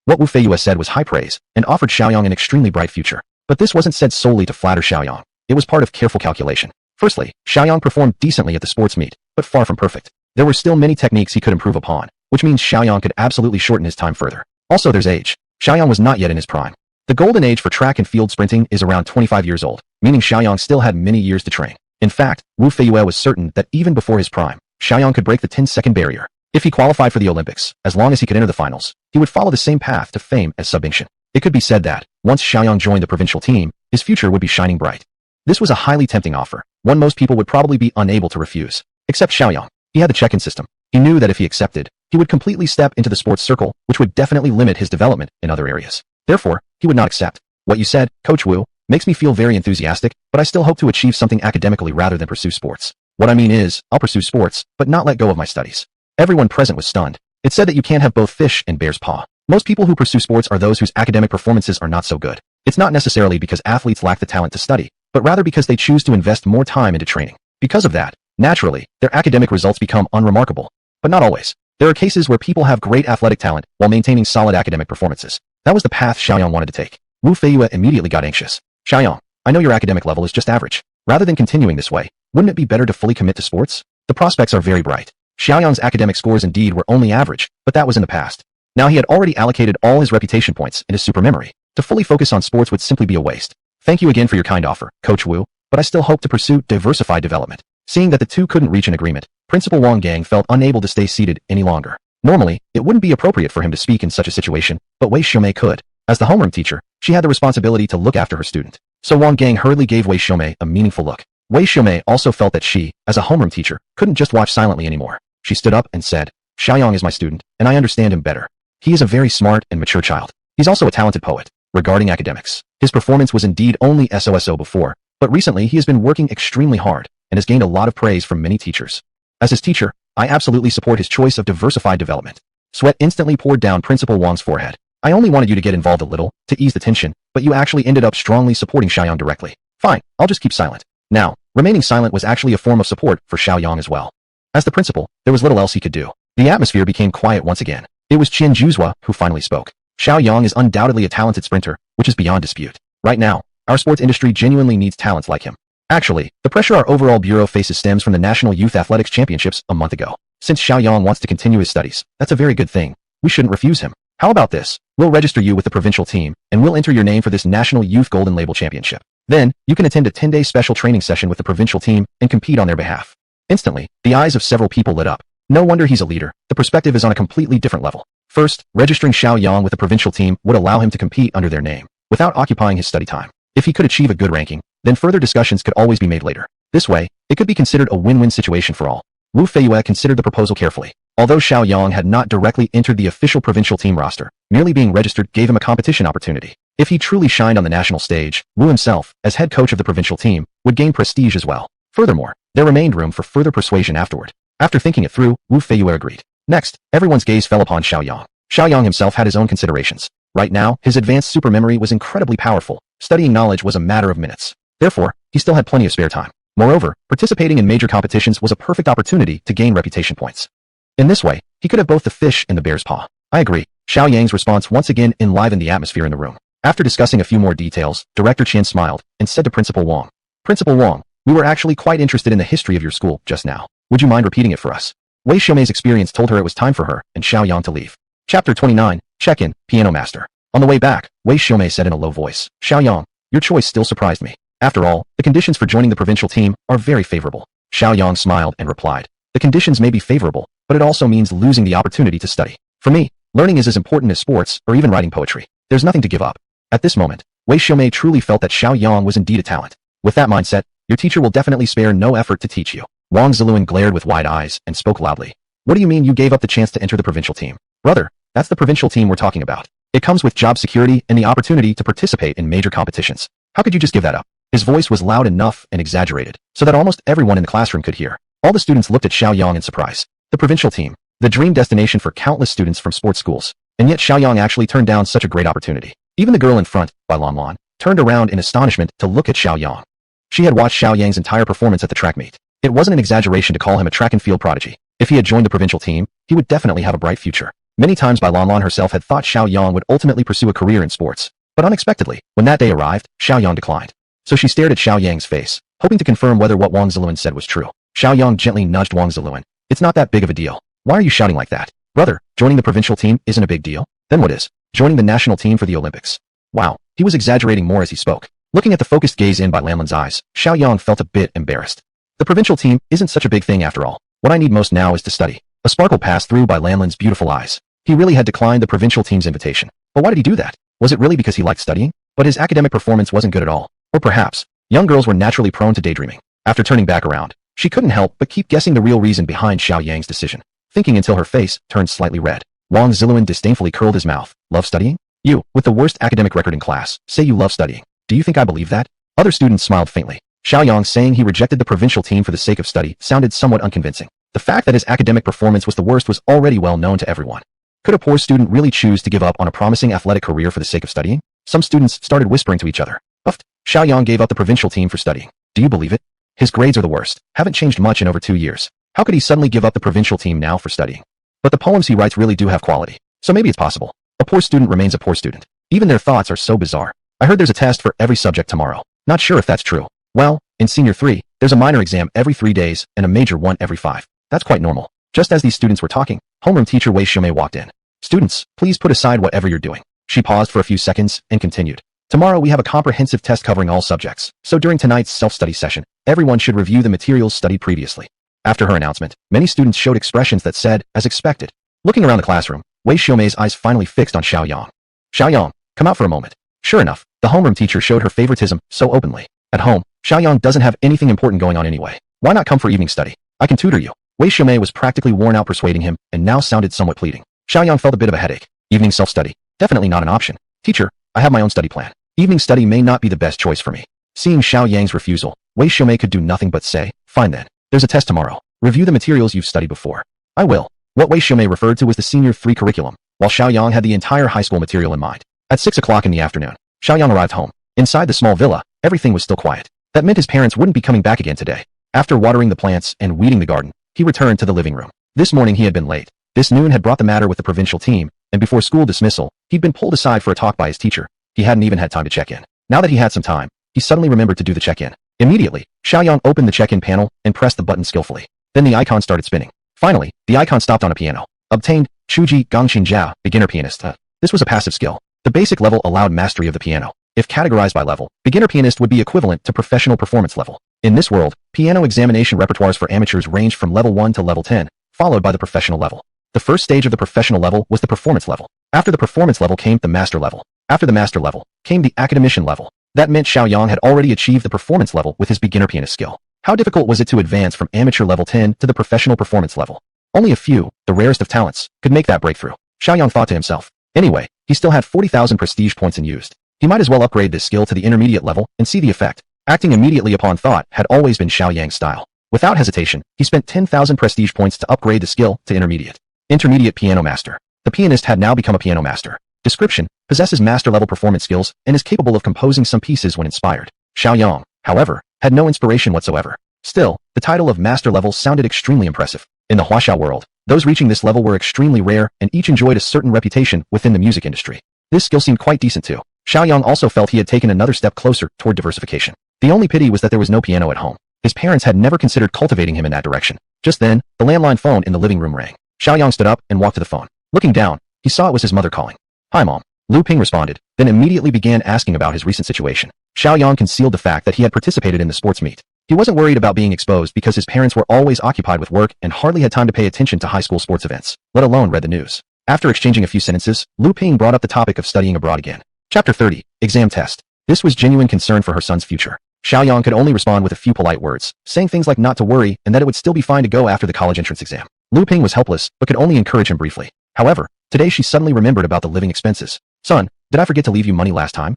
What Wu Feiyue said was high praise, and offered Shiaoyang an extremely bright future. But this wasn't said solely to flatter Shiaoyang. It was part of careful calculation. Firstly, Shiaoyang performed decently at the sports meet, but far from perfect. There were still many techniques he could improve upon, which means Shiaoyang could absolutely shorten his time further. Also there's age. Shiaoyang was not yet in his prime. The golden age for track and field sprinting is around 25 years old, meaning Shiaoyang still had many years to train. In fact, Wu Feiyue was certain that even before his prime, Shiaoyang could break the 10-second barrier. If he qualified for the Olympics, as long as he could enter the finals, he would follow the same path to fame as Bingshan. It could be said that, once Shiaoyang joined the provincial team, his future would be shining bright. This was a highly tempting offer, one most people would probably be unable to refuse. Except Shiaoyang. He had the check-in system. He knew that if he accepted, he would completely step into the sports circle, which would definitely limit his development in other areas. Therefore, he would not accept. What you said, Coach Wu, makes me feel very enthusiastic, but I still hope to achieve something academically rather than pursue sports. What I mean is, I'll pursue sports, but not let go of my studies. Everyone present was stunned. It said that you can't have both fish and bear's paw. Most people who pursue sports are those whose academic performances are not so good. It's not necessarily because athletes lack the talent to study, but rather because they choose to invest more time into training. Because of that, naturally, their academic results become unremarkable. But not always. There are cases where people have great athletic talent while maintaining solid academic performances. That was the path Shiaoyang wanted to take. Wu Feiyue immediately got anxious. Shiaoyang, I know your academic level is just average. Rather than continuing this way, wouldn't it be better to fully commit to sports? The prospects are very bright. Shiaoyang's academic scores indeed were only average, but that was in the past. Now he had already allocated all his reputation points into supermemory. To fully focus on sports would simply be a waste. Thank you again for your kind offer, Coach Wu, but I still hope to pursue diversified development. Seeing that the two couldn't reach an agreement, Principal Wang Gang felt unable to stay seated any longer. Normally, it wouldn't be appropriate for him to speak in such a situation, but Wei Xiaomei could. As the homeroom teacher, she had the responsibility to look after her student. So Wang Gang hurriedly gave Wei Xiaomei a meaningful look. Wei Xiaomei also felt that she, as a homeroom teacher, couldn't just watch silently anymore. She stood up and said, Shiaoyang is my student, and I understand him better. He is a very smart and mature child. He's also a talented poet. Regarding academics, his performance was indeed only so before, but recently he has been working extremely hard and has gained a lot of praise from many teachers. As his teacher, I absolutely support his choice of diversified development. Sweat instantly poured down Principal Wang's forehead. I only wanted you to get involved a little, to ease the tension, but you actually ended up strongly supporting Shiaoyang directly. Fine, I'll just keep silent. Now, remaining silent was actually a form of support for Shiaoyang as well. As the principal, there was little else he could do. The atmosphere became quiet once again. It was Qian Juzhua who finally spoke. Shiaoyang is undoubtedly a talented sprinter, which is beyond dispute. Right now, our sports industry genuinely needs talents like him. Actually, the pressure our overall bureau faces stems from the National Youth Athletics Championships a month ago. Since Shiaoyang wants to continue his studies, that's a very good thing. We shouldn't refuse him. How about this? We'll register you with the provincial team, and we'll enter your name for this National Youth Golden Label Championship. Then, you can attend a 10-day special training session with the provincial team and compete on their behalf. Instantly, the eyes of several people lit up. No wonder he's a leader. The perspective is on a completely different level. First, registering Shiaoyang with the provincial team would allow him to compete under their name, without occupying his study time. If he could achieve a good ranking, then further discussions could always be made later. This way, it could be considered a win-win situation for all. Wu Feiyue considered the proposal carefully. Although Shiaoyang had not directly entered the official provincial team roster, merely being registered gave him a competition opportunity. If he truly shined on the national stage, Wu himself, as head coach of the provincial team, would gain prestige as well. Furthermore, there remained room for further persuasion afterward. After thinking it through, Wu Feiyue agreed. Next, everyone's gaze fell upon Shiaoyang. Shiaoyang himself had his own considerations. Right now, his advanced supermemory was incredibly powerful. Studying knowledge was a matter of minutes. Therefore, he still had plenty of spare time. Moreover, participating in major competitions was a perfect opportunity to gain reputation points. In this way, he could have both the fish and the bear's paw. I agree. Xiaoyang's response once again enlivened the atmosphere in the room. After discussing a few more details, Director Qian smiled and said to Principal Wang, Principal Wang, we were actually quite interested in the history of your school just now. Would you mind repeating it for us? Wei Xiaomei's experience told her it was time for her and Shiaoyang to leave. Chapter 29, Check-in, Piano Master. On the way back, Wei Xiaomei said in a low voice, Shiaoyang, your choice still surprised me. After all, the conditions for joining the provincial team are very favorable. Shiaoyang smiled and replied, the conditions may be favorable, but it also means losing the opportunity to study. For me, learning is as important as sports or even writing poetry. There's nothing to give up. At this moment, Wei Xiaomei truly felt that Shiaoyang was indeed a talent. With that mindset, Your teacher will definitely spare no effort to teach you. Wang Ziluan glared with wide eyes and spoke loudly. What do you mean you gave up the chance to enter the provincial team? Brother, that's the provincial team we're talking about. It comes with job security and the opportunity to participate in major competitions. How could you just give that up? His voice was loud enough and exaggerated, so that almost everyone in the classroom could hear. All the students looked at Shiaoyang in surprise. The provincial team, the dream destination for countless students from sports schools. And yet Shiaoyang actually turned down such a great opportunity. Even the girl in front, Bai Lanlan, turned around in astonishment to look at Shiaoyang. She had watched Xiaoyang's entire performance at the track meet. It wasn't an exaggeration to call him a track and field prodigy. If he had joined the provincial team, he would definitely have a bright future. Many times Bai Lanlan herself had thought Shiaoyang would ultimately pursue a career in sports. But unexpectedly, when that day arrived, Shiaoyang declined. So she stared at Xiaoyang's face, hoping to confirm whether what Wang Ziluan said was true. Shiaoyang gently nudged Wang Ziluan. It's not that big of a deal. Why are you shouting like that? Brother, joining the provincial team isn't a big deal? Then what is? Joining the national team for the Olympics. Wow, he was exaggerating more as he spoke. Looking at the focused gaze in Bai Lanlan's eyes, Shiaoyang felt a bit embarrassed. The provincial team isn't such a big thing after all. What I need most now is to study. A sparkle passed through Bai Lanlan's beautiful eyes. He really had declined the provincial team's invitation. But why did he do that? Was it really because he liked studying? But his academic performance wasn't good at all. Or perhaps, young girls were naturally prone to daydreaming. After turning back around, she couldn't help but keep guessing the real reason behind Xiaoyang's decision, thinking until her face turned slightly red. Wang Ziluan disdainfully curled his mouth. Love studying? You, with the worst academic record in class, say you love studying. Do you think I believe that? Other students smiled faintly. Shiaoyang saying he rejected the provincial team for the sake of study sounded somewhat unconvincing. The fact that his academic performance was the worst was already well known to everyone. Could a poor student really choose to give up on a promising athletic career for the sake of studying? Some students started whispering to each other. Uffed. Shiaoyang gave up the provincial team for studying. Do you believe it? His grades are the worst. Haven't changed much in over 2 years. How could he suddenly give up the provincial team now for studying? But the poems he writes really do have quality. So maybe it's possible. A poor student remains a poor student. Even their thoughts are so bizarre. I heard there's a test for every subject tomorrow. Not sure if that's true. Well, in Senior 3, there's a minor exam every 3 days and a major one every 5. That's quite normal. Just as these students were talking, homeroom teacher Wei Xiaomei walked in. Students, please put aside whatever you're doing. She paused for a few seconds and continued. Tomorrow we have a comprehensive test covering all subjects, so during tonight's self-study session, everyone should review the materials studied previously. After her announcement, many students showed expressions that said, as expected. Looking around the classroom, Wei Xiaomei's eyes finally fixed on Shiaoyang. Shiaoyang, come out for a moment. Sure enough, the homeroom teacher showed her favoritism so openly. At home, Shiaoyang doesn't have anything important going on anyway. Why not come for evening study? I can tutor you. Wei Xiaomei was practically worn out persuading him and now sounded somewhat pleading. Shiaoyang felt a bit of a headache. Evening self-study? Definitely not an option. Teacher, I have my own study plan. Evening study may not be the best choice for me. Seeing Xiaoyang's refusal, Wei Xiaomei could do nothing but say, fine then. There's a test tomorrow. Review the materials you've studied before. I will. What Wei Xiaomei referred to was the Senior 3 curriculum, while Xiaoyang had the entire high school material in mind. At 6 o'clock in the afternoon, Xiaoyang arrived home. Inside the small villa, everything was still quiet. That meant his parents wouldn't be coming back again today. After watering the plants and weeding the garden, he returned to the living room. This morning he had been late. This noon had brought the matter with the provincial team, and before school dismissal, he'd been pulled aside for a talk by his teacher. He hadn't even had time to check in. Now that he had some time, he suddenly remembered to do the check-in. Immediately, Xiaoyang opened the check-in panel and pressed the button skillfully. Then the icon started spinning. Finally, the icon stopped on a piano. Obtained, Chuji Gongqin Jiao, beginner pianist. This was a passive skill. The basic level allowed mastery of the piano. If categorized by level, beginner pianist would be equivalent to professional performance level. In this world, piano examination repertoires for amateurs ranged from level 1 to level 10, followed by the professional level. The first stage of the professional level was the performance level. After the performance level came the master level. After the master level, came the academician level. That meant Xiaoyang had already achieved the performance level with his beginner pianist skill. How difficult was it to advance from amateur level 10 to the professional performance level? Only a few, the rarest of talents, could make that breakthrough. Xiaoyang thought to himself. Anyway, he still had 40,000 prestige points unused. He might as well upgrade this skill to the intermediate level and see the effect. Acting immediately upon thought had always been Xiaoyang's style. Without hesitation, he spent 10,000 prestige points to upgrade the skill to intermediate. Intermediate piano master. The pianist had now become a piano master. Description: possesses master-level performance skills and is capable of composing some pieces when inspired. Xiaoyang, however, had no inspiration whatsoever. Still, the title of master level sounded extremely impressive. In the Huaxia world, those reaching this level were extremely rare and each enjoyed a certain reputation within the music industry. This skill seemed quite decent too. Xiaoyang also felt he had taken another step closer toward diversification. The only pity was that there was no piano at home. His parents had never considered cultivating him in that direction. Just then, the landline phone in the living room rang. Xiaoyang stood up and walked to the phone. Looking down, he saw it was his mother calling. Hi Mom. Lu Ping responded, then immediately began asking about his recent situation. Xiaoyang concealed the fact that he had participated in the sports meet. He wasn't worried about being exposed because his parents were always occupied with work and hardly had time to pay attention to high school sports events, let alone read the news. After exchanging a few sentences, Lu Ping brought up the topic of studying abroad again. Chapter 30, Exam Test. This was genuine concern for her son's future. Shiaoyang could only respond with a few polite words, saying things like not to worry and that it would still be fine to go after the college entrance exam. Lu Ping was helpless, but could only encourage him briefly. However, today she suddenly remembered about the living expenses. Son, did I forget to leave you money last time?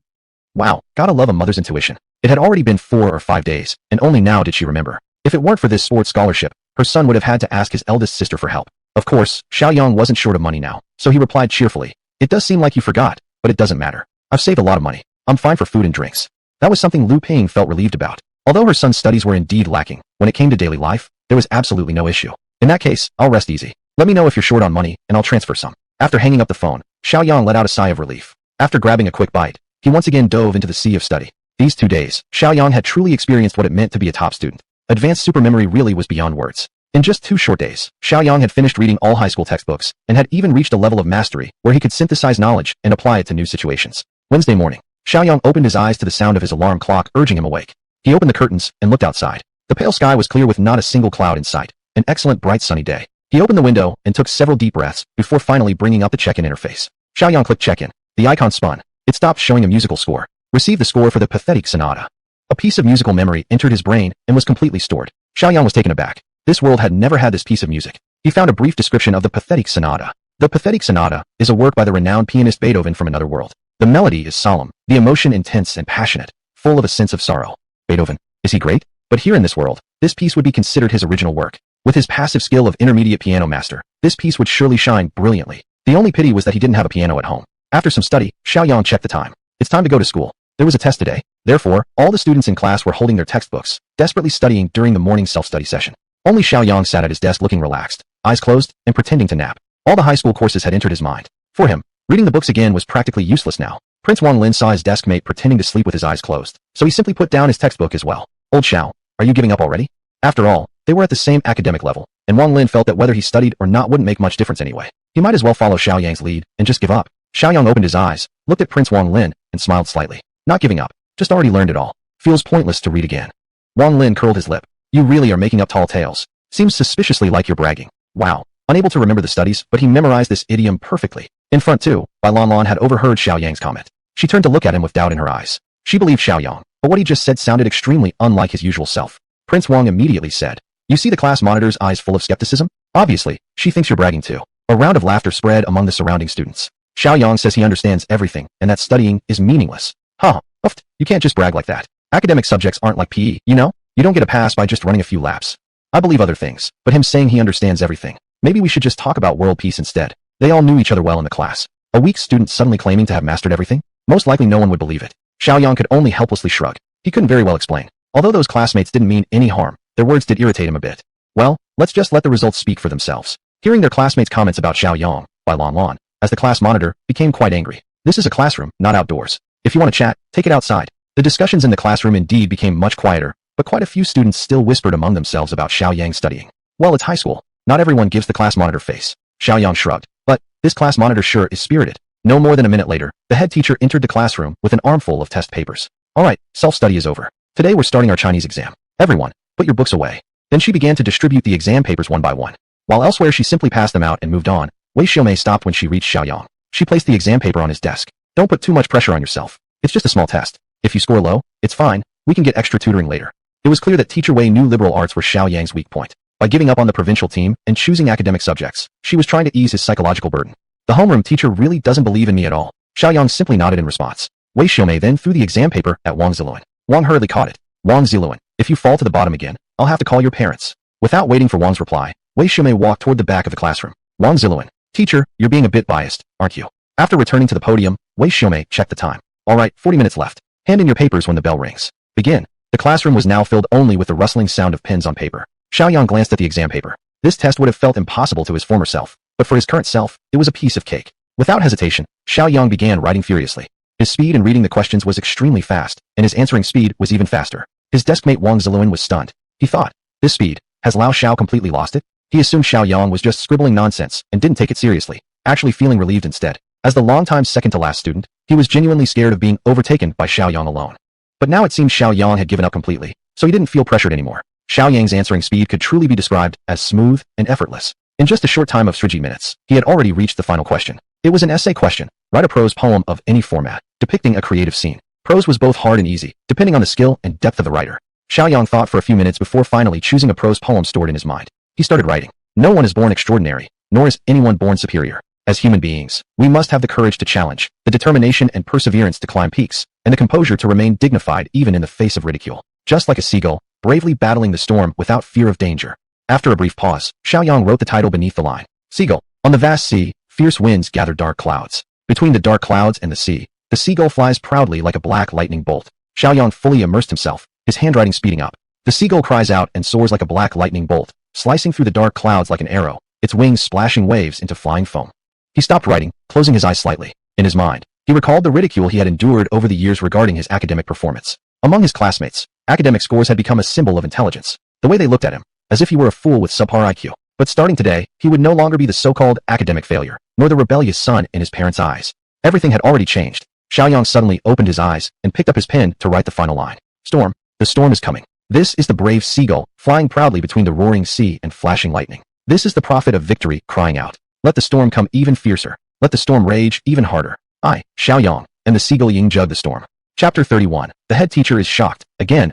Wow, gotta love a mother's intuition. It had already been 4 or 5 days, and only now did she remember. If it weren't for this sports scholarship, her son would have had to ask his eldest sister for help. Of course, Shiaoyang wasn't short of money now, so he replied cheerfully, "It does seem like you forgot, but it doesn't matter. I've saved a lot of money. I'm fine for food and drinks." That was something Lu Ping felt relieved about. Although her son's studies were indeed lacking, when it came to daily life, there was absolutely no issue. In that case, I'll rest easy. Let me know if you're short on money, and I'll transfer some. After hanging up the phone, Shiaoyang let out a sigh of relief. After grabbing a quick bite, he once again dove into the sea of study. These 2 days, Shiaoyang had truly experienced what it meant to be a top student. Advanced supermemory really was beyond words. In just 2 short days, Shiaoyang had finished reading all high school textbooks, and had even reached a level of mastery where he could synthesize knowledge and apply it to new situations. Wednesday morning, Shiaoyang opened his eyes to the sound of his alarm clock urging him awake. He opened the curtains and looked outside. The pale sky was clear with not a single cloud in sight. An excellent bright sunny day. He opened the window and took several deep breaths before finally bringing up the check-in interface. Shiaoyang clicked check-in. The icon spun. It stopped showing a musical score. Receive the score for the pathetic sonata. A piece of musical memory entered his brain and was completely stored. Shiaoyang was taken aback. This world had never had this piece of music. He found a brief description of the pathetic sonata. The pathetic sonata is a work by the renowned pianist Beethoven from another world. The melody is solemn, the emotion intense and passionate, full of a sense of sorrow. Beethoven, is he great? But here in this world, this piece would be considered his original work. With his passive skill of intermediate piano master, this piece would surely shine brilliantly. The only pity was that he didn't have a piano at home. After some study, Shiaoyang checked the time. It's time to go to school. There was a test today. Therefore, all the students in class were holding their textbooks, desperately studying during the morning self-study session. Only Shiaoyang sat at his desk looking relaxed, eyes closed, and pretending to nap. All the high school courses had entered his mind. For him, reading the books again was practically useless now. Prince Wang Lin saw his desk mate pretending to sleep with his eyes closed, so he simply put down his textbook as well. Old Xiao, are you giving up already? After all, they were at the same academic level, and Wang Lin felt that whether he studied or not wouldn't make much difference anyway. He might as well follow Xiaoyang's lead and just give up. Xiaoyang opened his eyes, looked at Prince Wang Lin, and smiled slightly. Not giving up. Just already learned it all. Feels pointless to read again. Wang Lin curled his lip. You really are making up tall tales. Seems suspiciously like you're bragging. Wow. Unable to remember the studies, but he memorized this idiom perfectly. In front too, Bai Lanlan had overheard Xiaoyang's comment. She turned to look at him with doubt in her eyes. She believed Shiaoyang, but what he just said sounded extremely unlike his usual self. Prince Wang immediately said, "You see the class monitor's eyes full of skepticism? Obviously, she thinks you're bragging too." A round of laughter spread among the surrounding students. Shiaoyang says he understands everything and that studying is meaningless. Uft, you can't just brag like that. Academic subjects aren't like PE, you know? You don't get a pass by just running a few laps. I believe other things, but him saying he understands everything. Maybe we should just talk about world peace instead. They all knew each other well in the class. A weak student suddenly claiming to have mastered everything? Most likely no one would believe it. Shiaoyang could only helplessly shrug. He couldn't very well explain. Although those classmates didn't mean any harm, their words did irritate him a bit. Well, let's just let the results speak for themselves. Hearing their classmates' comments about Shiaoyang, Bai Lanlan, as the class monitor, became quite angry. This is a classroom, not outdoors. If you want to chat, take it outside. The discussions in the classroom indeed became much quieter, but quite a few students still whispered among themselves about Xiaoyang studying. Well, it's high school. Not everyone gives the class monitor face. Shiaoyang shrugged. But, this class monitor sure is spirited. No more than a minute later, the head teacher entered the classroom with an armful of test papers. Alright, self-study is over. Today we're starting our Chinese exam. Everyone, put your books away. Then she began to distribute the exam papers one by one. While elsewhere she simply passed them out and moved on, Wei Xiaomei stopped when she reached Shiaoyang. She placed the exam paper on his desk. Don't put too much pressure on yourself. It's just a small test. If you score low, it's fine. We can get extra tutoring later. It was clear that Teacher Wei knew liberal arts were Xiaoyang's weak point. By giving up on the provincial team and choosing academic subjects, she was trying to ease his psychological burden. The homeroom teacher really doesn't believe in me at all. Shiaoyang simply nodded in response. Wei Xiaomei then threw the exam paper at Wang Ziluan. Wang hurriedly caught it. Wang Ziluan, if you fall to the bottom again, I'll have to call your parents. Without waiting for Wang's reply, Wei Xiaomei walked toward the back of the classroom. Wang Ziluan, teacher, you're being a bit biased, aren't you? After returning to the podium, Wei Xiaomei checked the time. Alright, 40 minutes left. Hand in your papers when the bell rings. Begin. The classroom was now filled only with the rustling sound of pens on paper. Shiaoyang glanced at the exam paper. This test would have felt impossible to his former self, but for his current self, it was a piece of cake. Without hesitation, Shiaoyang began writing furiously. His speed in reading the questions was extremely fast, and his answering speed was even faster. His deskmate Wang Ziluan was stunned. He thought, this speed, has Lao Xiao completely lost it? He assumed Shiaoyang was just scribbling nonsense and didn't take it seriously, actually feeling relieved instead. As the longtime second-to-last student, he was genuinely scared of being overtaken by Shiaoyang alone. But now it seemed Shiaoyang had given up completely, so he didn't feel pressured anymore. Xiaoyang's answering speed could truly be described as smooth and effortless. In just a short time of 3 minutes, he had already reached the final question. It was an essay question. Write a prose poem of any format, depicting a creative scene. Prose was both hard and easy, depending on the skill and depth of the writer. Shiaoyang thought for a few minutes before finally choosing a prose poem stored in his mind. He started writing. No one is born extraordinary, nor is anyone born superior. As human beings, we must have the courage to challenge, the determination and perseverance to climb peaks, and the composure to remain dignified even in the face of ridicule. Just like a seagull, bravely battling the storm without fear of danger. After a brief pause, Shiaoyang wrote the title beneath the line. Seagull. On the vast sea, fierce winds gather dark clouds. Between the dark clouds and the sea, the seagull flies proudly like a black lightning bolt. Shiaoyang fully immersed himself, his handwriting speeding up. The seagull cries out and soars like a black lightning bolt, slicing through the dark clouds like an arrow, its wings splashing waves into flying foam. He stopped writing, closing his eyes slightly. In his mind, he recalled the ridicule he had endured over the years regarding his academic performance. Among his classmates, academic scores had become a symbol of intelligence. The way they looked at him, as if he were a fool with subpar IQ. But starting today, he would no longer be the so-called academic failure, nor the rebellious son in his parents' eyes. Everything had already changed. Shiaoyang suddenly opened his eyes and picked up his pen to write the final line. Storm. The storm is coming. This is the brave seagull, flying proudly between the roaring sea and flashing lightning. This is the prophet of victory, crying out. Let the storm come even fiercer. Let the storm rage even harder. I, Shiaoyang, am the seagull Ying judge the storm. Chapter 31. The head teacher is shocked. Again.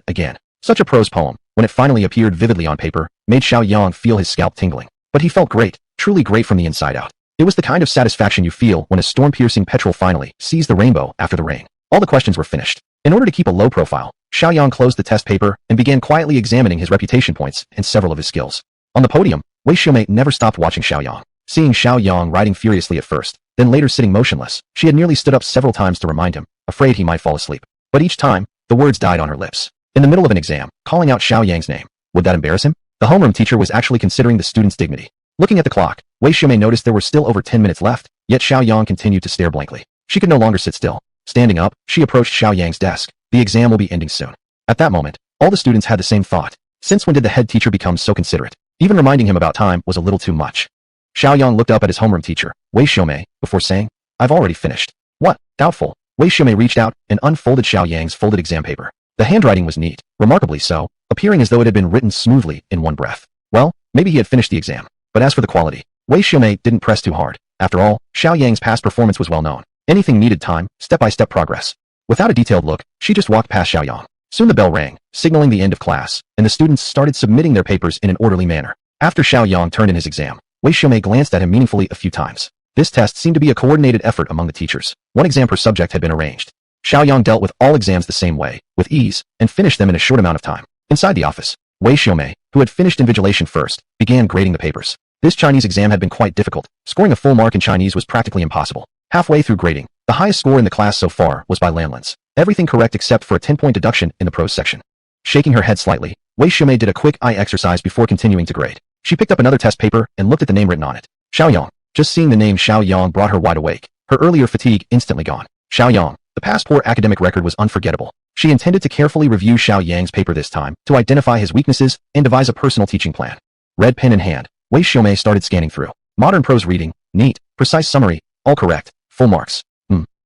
Such a prose poem, when it finally appeared vividly on paper, made Shiaoyang feel his scalp tingling. But he felt great, truly great from the inside out. It was the kind of satisfaction you feel when a storm-piercing petrel finally sees the rainbow after the rain. All the questions were finished. In order to keep a low profile, Shiaoyang closed the test paper and began quietly examining his reputation points and several of his skills. On the podium, Wei Xiaomei never stopped watching Shiaoyang. Seeing Shiaoyang writing furiously at first, then later sitting motionless, she had nearly stood up several times to remind him, afraid he might fall asleep. But each time, the words died on her lips. In the middle of an exam, calling out Xiaoyang's name. Would that embarrass him? The homeroom teacher was actually considering the student's dignity. Looking at the clock, Wei Xiaomei noticed there were still over 10 minutes left, yet Shiaoyang continued to stare blankly. She could no longer sit still. Standing up, she approached Xiaoyang's desk. The exam will be ending soon. At that moment, all the students had the same thought. Since when did the head teacher become so considerate? Even reminding him about time was a little too much. Xiaoyang looked up at his homeroom teacher, Wei Xiaomei, before saying, I've already finished. What? Doubtful. Wei Xiaomei reached out and unfolded Xiaoyang's folded exam paper. The handwriting was neat, remarkably so, appearing as though it had been written smoothly in one breath. Well, maybe he had finished the exam. But as for the quality, Wei Xiaomei didn't press too hard. After all, Xiaoyang's past performance was well known. Anything needed time, step-by-step progress. Without a detailed look, she just walked past Xiaoyang. Soon the bell rang, signaling the end of class, and the students started submitting their papers in an orderly manner. After Xiaoyang turned in his exam, Wei Xiaomei glanced at him meaningfully a few times. This test seemed to be a coordinated effort among the teachers. One exam per subject had been arranged. Xiaoyang dealt with all exams the same way, with ease, and finished them in a short amount of time. Inside the office, Wei Xiaomei, who had finished invigilation first, began grading the papers. This Chinese exam had been quite difficult. Scoring a full mark in Chinese was practically impossible. Halfway through grading, the highest score in the class so far was by Lanlin's. Everything correct except for a 10-point deduction in the prose section. Shaking her head slightly, Wei Xiaomei did a quick eye exercise before continuing to grade. She picked up another test paper and looked at the name written on it. Xiaoyang. Just seeing the name Xiaoyang brought her wide awake. Her earlier fatigue instantly gone. Xiaoyang. The past poor academic record was unforgettable. She intended to carefully review Xiaoyang's paper this time to identify his weaknesses and devise a personal teaching plan. Red pen in hand, Wei Xiaomei started scanning through. Modern prose reading, neat, precise summary, all correct, full marks.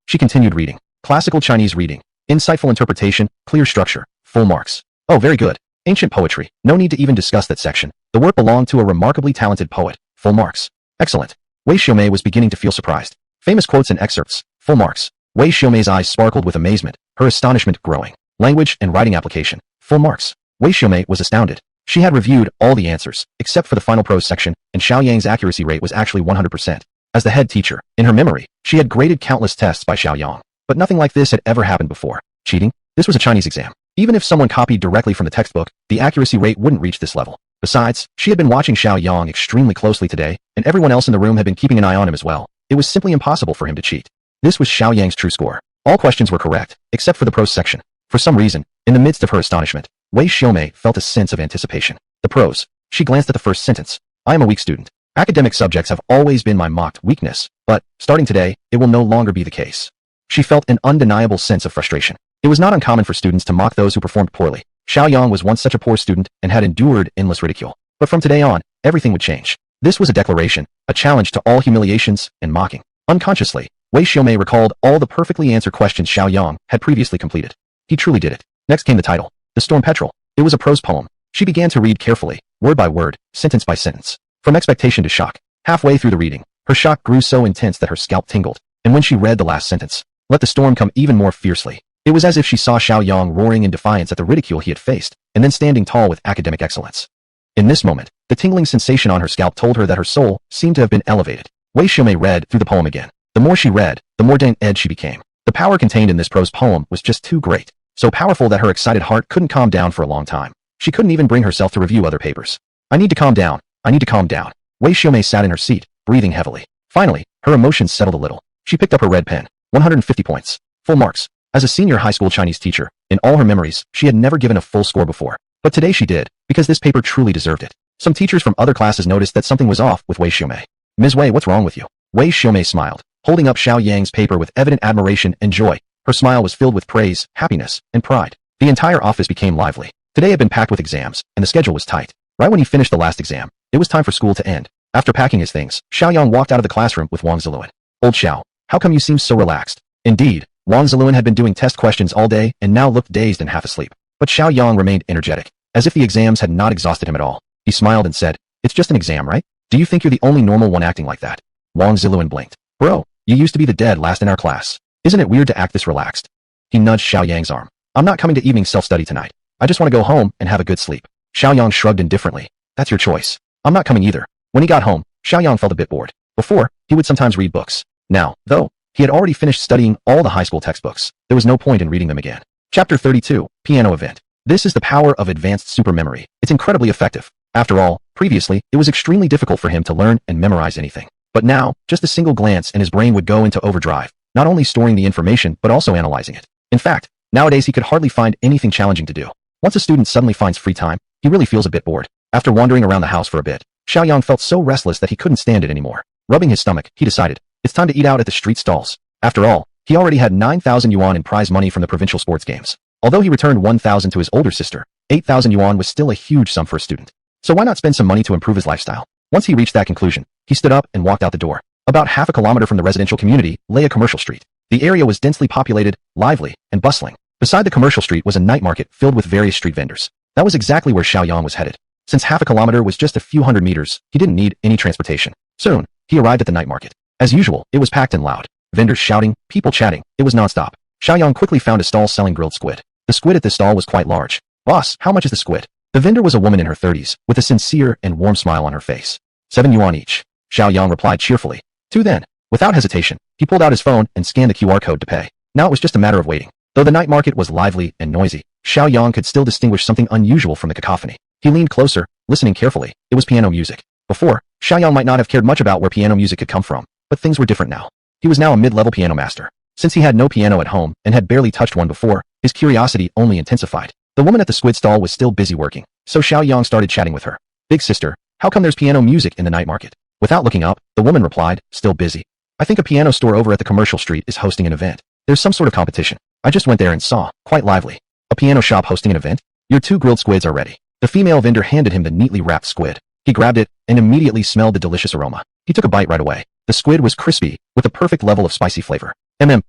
She continued reading. Classical Chinese reading, insightful interpretation, clear structure, full marks. Oh, very good. Ancient poetry, no need to even discuss that section. The work belonged to a remarkably talented poet, full marks. Excellent. Wei Xiaomei was beginning to feel surprised. Famous quotes and excerpts, full marks. Wei Xiaomei's eyes sparkled with amazement, her astonishment growing. Language and writing application, full marks. Wei Xiaomei was astounded. She had reviewed all the answers, except for the final prose section, and Xiaoyang's accuracy rate was actually 100%. As the head teacher, in her memory, she had graded countless tests by Xiaoyang. But nothing like this had ever happened before. Cheating? This was a Chinese exam. Even if someone copied directly from the textbook, the accuracy rate wouldn't reach this level. Besides, she had been watching Xiaoyang extremely closely today, and everyone else in the room had been keeping an eye on him as well. It was simply impossible for him to cheat. This was Xiaoyang's true score. All questions were correct, except for the prose section. For some reason, in the midst of her astonishment, Wei Xiaomei felt a sense of anticipation. The prose. She glanced at the first sentence. I am a weak student. Academic subjects have always been my mocked weakness, but, starting today, it will no longer be the case. She felt an undeniable sense of frustration. It was not uncommon for students to mock those who performed poorly. Xiaoyang was once such a poor student and had endured endless ridicule. But from today on, everything would change. This was a declaration, a challenge to all humiliations and mocking. Unconsciously, Wei Xiaomei recalled all the perfectly answered questions Xiaoyang had previously completed. He truly did it. Next came the title, The Storm Petrel. It was a prose poem. She began to read carefully, word by word, sentence by sentence. From expectation to shock. Halfway through the reading, her shock grew so intense that her scalp tingled. And when she read the last sentence, let the storm come even more fiercely, It was as if she saw Shiaoyang roaring in defiance at the ridicule he had faced, and then standing tall with academic excellence. In this moment, the tingling sensation on her scalp told her that her soul seemed to have been elevated. Wei Xiaomei read through the poem again. The more she read, the more dang-edged she became. The power contained in this prose poem was just too great, so powerful that her excited heart couldn't calm down for a long time. She couldn't even bring herself to review other papers. I need to calm down. I need to calm down. Wei Xiaomei sat in her seat, breathing heavily. Finally, her emotions settled a little. She picked up her red pen. 150 points. Full marks. As a senior high school Chinese teacher, in all her memories, she had never given a full score before. But today she did, because this paper truly deserved it. Some teachers from other classes noticed that something was off with Wei Xiaomei. Ms. Wei, what's wrong with you? Wei Xiaomei smiled, holding up Xiaoyang's paper with evident admiration and joy. Her smile was filled with praise, happiness, and pride. The entire office became lively. Today had been packed with exams, and the schedule was tight. Right when he finished the last exam, it was time for school to end. After packing his things, Xiaoyang walked out of the classroom with Wang Ziluan. Old Xiao, how come you seem so relaxed? Indeed, Wang Ziluan had been doing test questions all day and now looked dazed and half asleep. But Xiaoyang remained energetic, as if the exams had not exhausted him at all. He smiled and said, it's just an exam, right? Do you think you're the only normal one acting like that? Wang Ziluan blinked. Bro, you used to be the dead last in our class. Isn't it weird to act this relaxed? He nudged Xiaoyang's arm. I'm not coming to evening self-study tonight. I just want to go home and have a good sleep. Xiaoyang shrugged indifferently. That's your choice. I'm not coming either. When he got home, Xiaoyang felt a bit bored. Before, he would sometimes read books. Now, though, he had already finished studying all the high school textbooks. There was no point in reading them again. Chapter 32, Piano Event. This is the power of advanced supermemory. It's incredibly effective. After all, previously, it was extremely difficult for him to learn and memorize anything. But now, just a single glance and his brain would go into overdrive, not only storing the information but also analyzing it. In fact, nowadays he could hardly find anything challenging to do. Once a student suddenly finds free time, he really feels a bit bored. After wandering around the house for a bit, Xiaoyang felt so restless that he couldn't stand it anymore. Rubbing his stomach, he decided, it's time to eat out at the street stalls. After all, he already had 9,000 yuan in prize money from the provincial sports games. Although he returned 1,000 to his older sister, 8,000 yuan was still a huge sum for a student. So why not spend some money to improve his lifestyle? Once he reached that conclusion, he stood up and walked out the door. About half a kilometer from the residential community lay a commercial street. The area was densely populated, lively, and bustling. Beside the commercial street was a night market filled with various street vendors. That was exactly where Xiaoyang was headed. Since half a kilometer was just a few hundred meters, he didn't need any transportation. Soon, he arrived at the night market. As usual, it was packed and loud. Vendors shouting, people chatting. It was nonstop. Xiaoyang quickly found a stall selling grilled squid. The squid at this stall was quite large. Boss, how much is the squid? The vendor was a woman in her 30s, with a sincere and warm smile on her face. 7 yuan each. Xiaoyang replied cheerfully. 2 then. Without hesitation, he pulled out his phone and scanned the QR code to pay. Now it was just a matter of waiting. Though the night market was lively and noisy, Xiaoyang could still distinguish something unusual from the cacophony. He leaned closer, listening carefully. It was piano music. Before, Xiaoyang might not have cared much about where piano music could come from, but things were different now. He was now a mid-level piano master. Since he had no piano at home and had barely touched one before, his curiosity only intensified. The woman at the squid stall was still busy working, so Xiaoyang started chatting with her. Big sister, how come there's piano music in the night market? Without looking up, the woman replied, still busy. I think a piano store over at the commercial street is hosting an event. There's some sort of competition. I just went there and saw, quite lively. A piano shop hosting an event? Your 2 grilled squids are ready. The female vendor handed him the neatly wrapped squid. He grabbed it and immediately smelled the delicious aroma. He took a bite right away. The squid was crispy, with a perfect level of spicy flavor.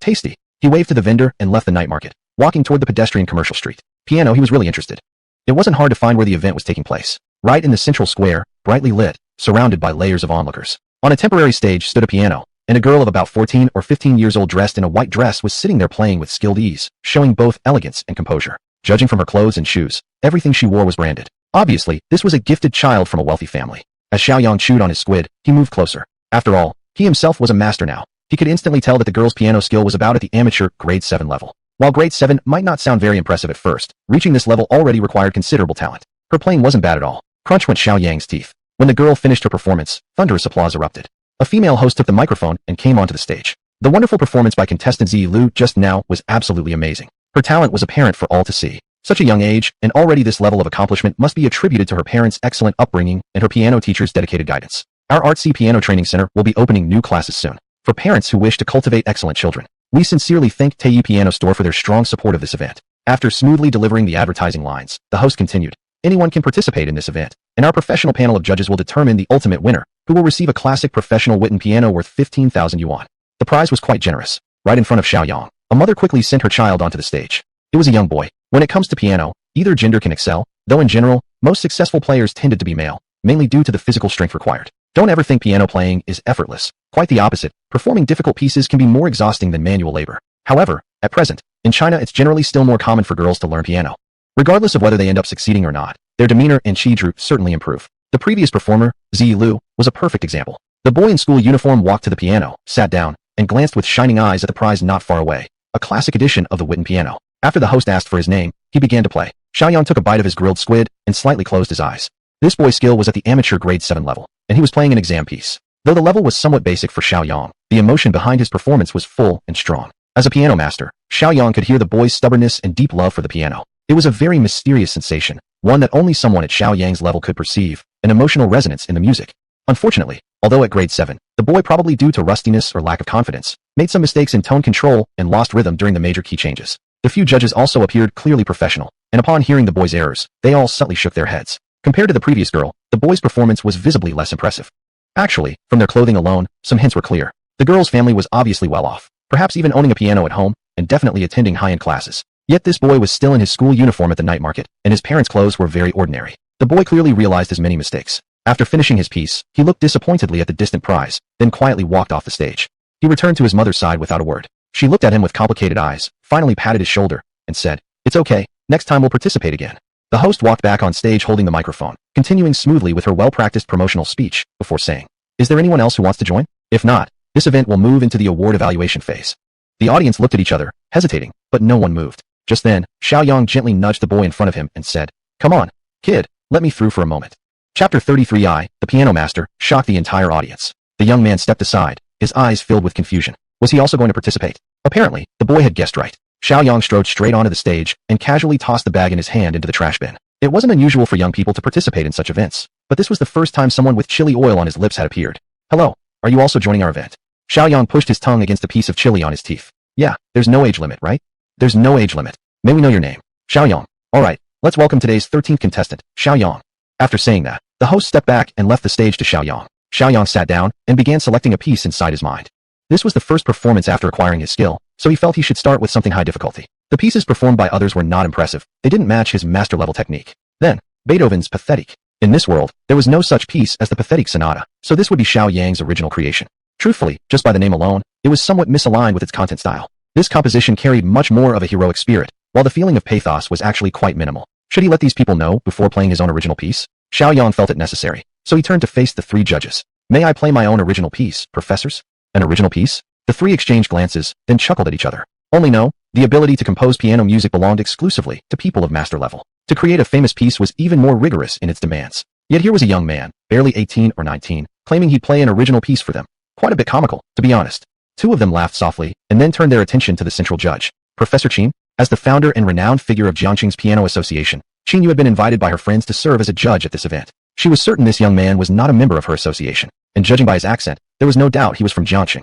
Tasty. He waved to the vendor and left the night market, walking toward the pedestrian commercial street. Piano, he was really interested. It wasn't hard to find where the event was taking place. Right in the central square, brightly lit, surrounded by layers of onlookers. On a temporary stage stood a piano, and a girl of about 14 or 15 years old dressed in a white dress was sitting there playing with skilled ease, showing both elegance and composure. Judging from her clothes and shoes, everything she wore was branded. Obviously, this was a gifted child from a wealthy family. As Xiaoyang chewed on his squid, he moved closer. After all, he himself was a master now. He could instantly tell that the girl's piano skill was about at the amateur grade 7 level. While grade 7 might not sound very impressive at first, reaching this level already required considerable talent. Her playing wasn't bad at all. Crunch went Xiaoyang's teeth. When the girl finished her performance, thunderous applause erupted. A female host took the microphone and came onto the stage. The wonderful performance by contestant Zi Lu just now was absolutely amazing. Her talent was apparent for all to see. Such a young age, and already this level of accomplishment must be attributed to her parents' excellent upbringing and her piano teacher's dedicated guidance. Our Artsy Piano Training Center will be opening new classes soon. For parents who wish to cultivate excellent children, we sincerely thank Taiyi Piano Store for their strong support of this event. After smoothly delivering the advertising lines, the host continued. Anyone can participate in this event, and our professional panel of judges will determine the ultimate winner, who will receive a classic professional Witten piano worth 15,000 yuan. The prize was quite generous. Right in front of Xiaoyang, a mother quickly sent her child onto the stage. It was a young boy. When it comes to piano, either gender can excel, though in general, most successful players tended to be male, mainly due to the physical strength required. Don't ever think piano playing is effortless. Quite the opposite. Performing difficult pieces can be more exhausting than manual labor. However, At present, in China it's generally still more common for girls to learn piano. Regardless of whether they end up succeeding or not, their demeanor and qi certainly improve. The previous performer, Zi Lu, was a perfect example. The boy in school uniform walked to the piano, sat down, and glanced with shining eyes at the prize not far away, a classic edition of the Witten piano. After the host asked for his name, he began to play. Shiaoyang took a bite of his grilled squid and slightly closed his eyes. This boy's skill was at the amateur grade 7 level, and he was playing an exam piece. Though the level was somewhat basic for Shiaoyang, the emotion behind his performance was full and strong. As a piano master, Shiaoyang could hear the boy's stubbornness and deep love for the piano. It was a very mysterious sensation, one that only someone at Shiaoyang's level could perceive, an emotional resonance in the music. Unfortunately, although at grade 7, the boy, probably due to rustiness or lack of confidence, made some mistakes in tone control and lost rhythm during the major key changes. The few judges also appeared clearly professional, and upon hearing the boy's errors, they all subtly shook their heads. Compared to the previous girl, the boy's performance was visibly less impressive. Actually, from their clothing alone, some hints were clear. The girl's family was obviously well off, perhaps even owning a piano at home, and definitely attending high-end classes. Yet this boy was still in his school uniform at the night market, and his parents' clothes were very ordinary. The boy clearly realized his many mistakes. After finishing his piece, he looked disappointedly at the distant prize, then quietly walked off the stage. He returned to his mother's side without a word. She looked at him with complicated eyes, finally patted his shoulder, and said, "It's okay, next time we'll participate again." The host walked back on stage holding the microphone, continuing smoothly with her well-practiced promotional speech, before saying, "Is there anyone else who wants to join? If not, this event will move into the award evaluation phase." The audience looked at each other, hesitating, but no one moved. Just then, Shiaoyang gently nudged the boy in front of him and said, "Come on, kid, let me through for a moment." Chapter 33. The piano master shocked the entire audience. The young man stepped aside, his eyes filled with confusion. Was he also going to participate? Apparently, the boy had guessed right. Shiaoyang strode straight onto the stage and casually tossed the bag in his hand into the trash bin. It wasn't unusual for young people to participate in such events, but this was the first time someone with chili oil on his lips had appeared. "Hello, are you also joining our event?" Shiaoyang pushed his tongue against a piece of chili on his teeth. "Yeah, there's no age limit, right? There's no age limit. May we know your name?" "Shiaoyang." "Alright, let's welcome today's 13th contestant, Shiaoyang." After saying that, the host stepped back and left the stage to Shiaoyang. Shiaoyang sat down and began selecting a piece inside his mind. This was the first performance after acquiring his skill, so he felt he should start with something high difficulty. The pieces performed by others were not impressive. They didn't match his master-level technique. Then, Beethoven's Pathetic. In this world, there was no such piece as the Pathetic Sonata, so this would be Shiaoyang's original creation. Truthfully, just by the name alone, it was somewhat misaligned with its content style. This composition carried much more of a heroic spirit, while the feeling of pathos was actually quite minimal. Should he let these people know before playing his own original piece? Shiaoyang felt it necessary, so he turned to face the three judges. "May I play my own original piece, professors?" "An original piece?" The three exchanged glances, then chuckled at each other. Only no, the ability to compose piano music belonged exclusively to people of master level. To create a famous piece was even more rigorous in its demands. Yet here was a young man, barely 18 or 19, claiming he'd play an original piece for them. Quite a bit comical, to be honest. Two of them laughed softly, and then turned their attention to the central judge. Professor Qin, as the founder and renowned figure of Jiangqing's Piano Association, Qin Yu had been invited by her friends to serve as a judge at this event. She was certain this young man was not a member of her association, and judging by his accent, there was no doubt he was from Jiangqing.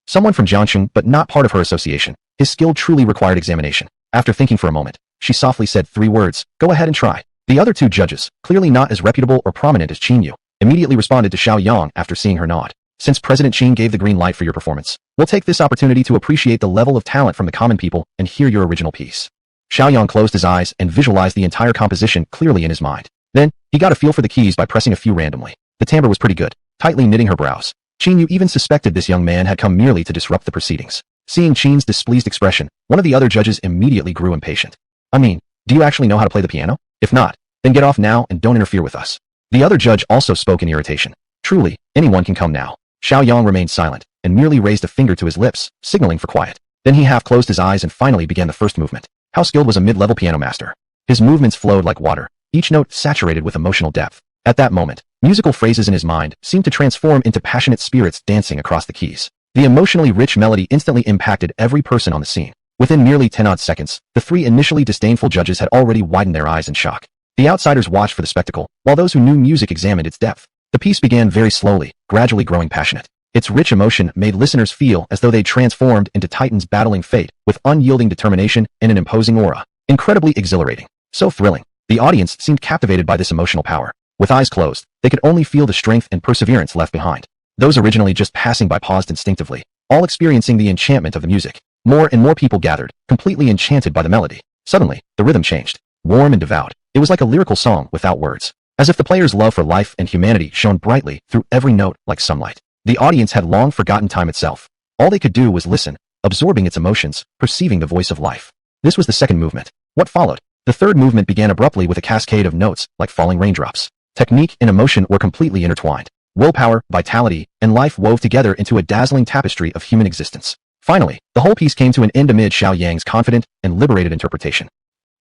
Someone from Jiangqing, but not part of her association. His skill truly required examination. After thinking for a moment, she softly said 3 words, "Go ahead and try." The other two judges, clearly not as reputable or prominent as Qin Yu, immediately responded to Shiaoyang after seeing her nod. "Since President Qin gave the green light for your performance, we'll take this opportunity to appreciate the level of talent from the common people and hear your original piece." Shiaoyang closed his eyes and visualized the entire composition clearly in his mind. Then, he got a feel for the keys by pressing a few randomly. The timbre was pretty good, tightly knitting her brows. Qin Yu even suspected this young man had come merely to disrupt the proceedings. Seeing Qin's displeased expression, one of the other judges immediately grew impatient. "I mean, do you actually know how to play the piano? If not, then get off now and don't interfere with us." The other judge also spoke in irritation. "Truly, anyone can come now." Shiaoyang remained silent, and merely raised a finger to his lips, signaling for quiet. Then he half closed his eyes and finally began the first movement. How skilled was a mid-level piano master? His movements flowed like water, each note saturated with emotional depth. At that moment, musical phrases in his mind seemed to transform into passionate spirits dancing across the keys. The emotionally rich melody instantly impacted every person on the scene. Within merely 10 odd seconds, the three initially disdainful judges had already widened their eyes in shock. The outsiders watched for the spectacle, while those who knew music examined its depth. The piece began very slowly, gradually growing passionate. Its rich emotion made listeners feel as though they transformed into titans battling fate with unyielding determination and an imposing aura. Incredibly exhilarating. So thrilling. The audience seemed captivated by this emotional power. With eyes closed, they could only feel the strength and perseverance left behind. Those originally just passing by paused instinctively, all experiencing the enchantment of the music. More and more people gathered, completely enchanted by the melody. Suddenly, the rhythm changed. Warm and devout, it was like a lyrical song without words. As if the player's love for life and humanity shone brightly through every note like sunlight. The audience had long forgotten time itself. All they could do was listen, absorbing its emotions, perceiving the voice of life. This was the second movement. What followed? The third movement began abruptly with a cascade of notes, like falling raindrops. Technique and emotion were completely intertwined. Willpower, vitality, and life wove together into a dazzling tapestry of human existence. Finally, the whole piece came to an end amid Shiaoyang's confident and liberated interpretation.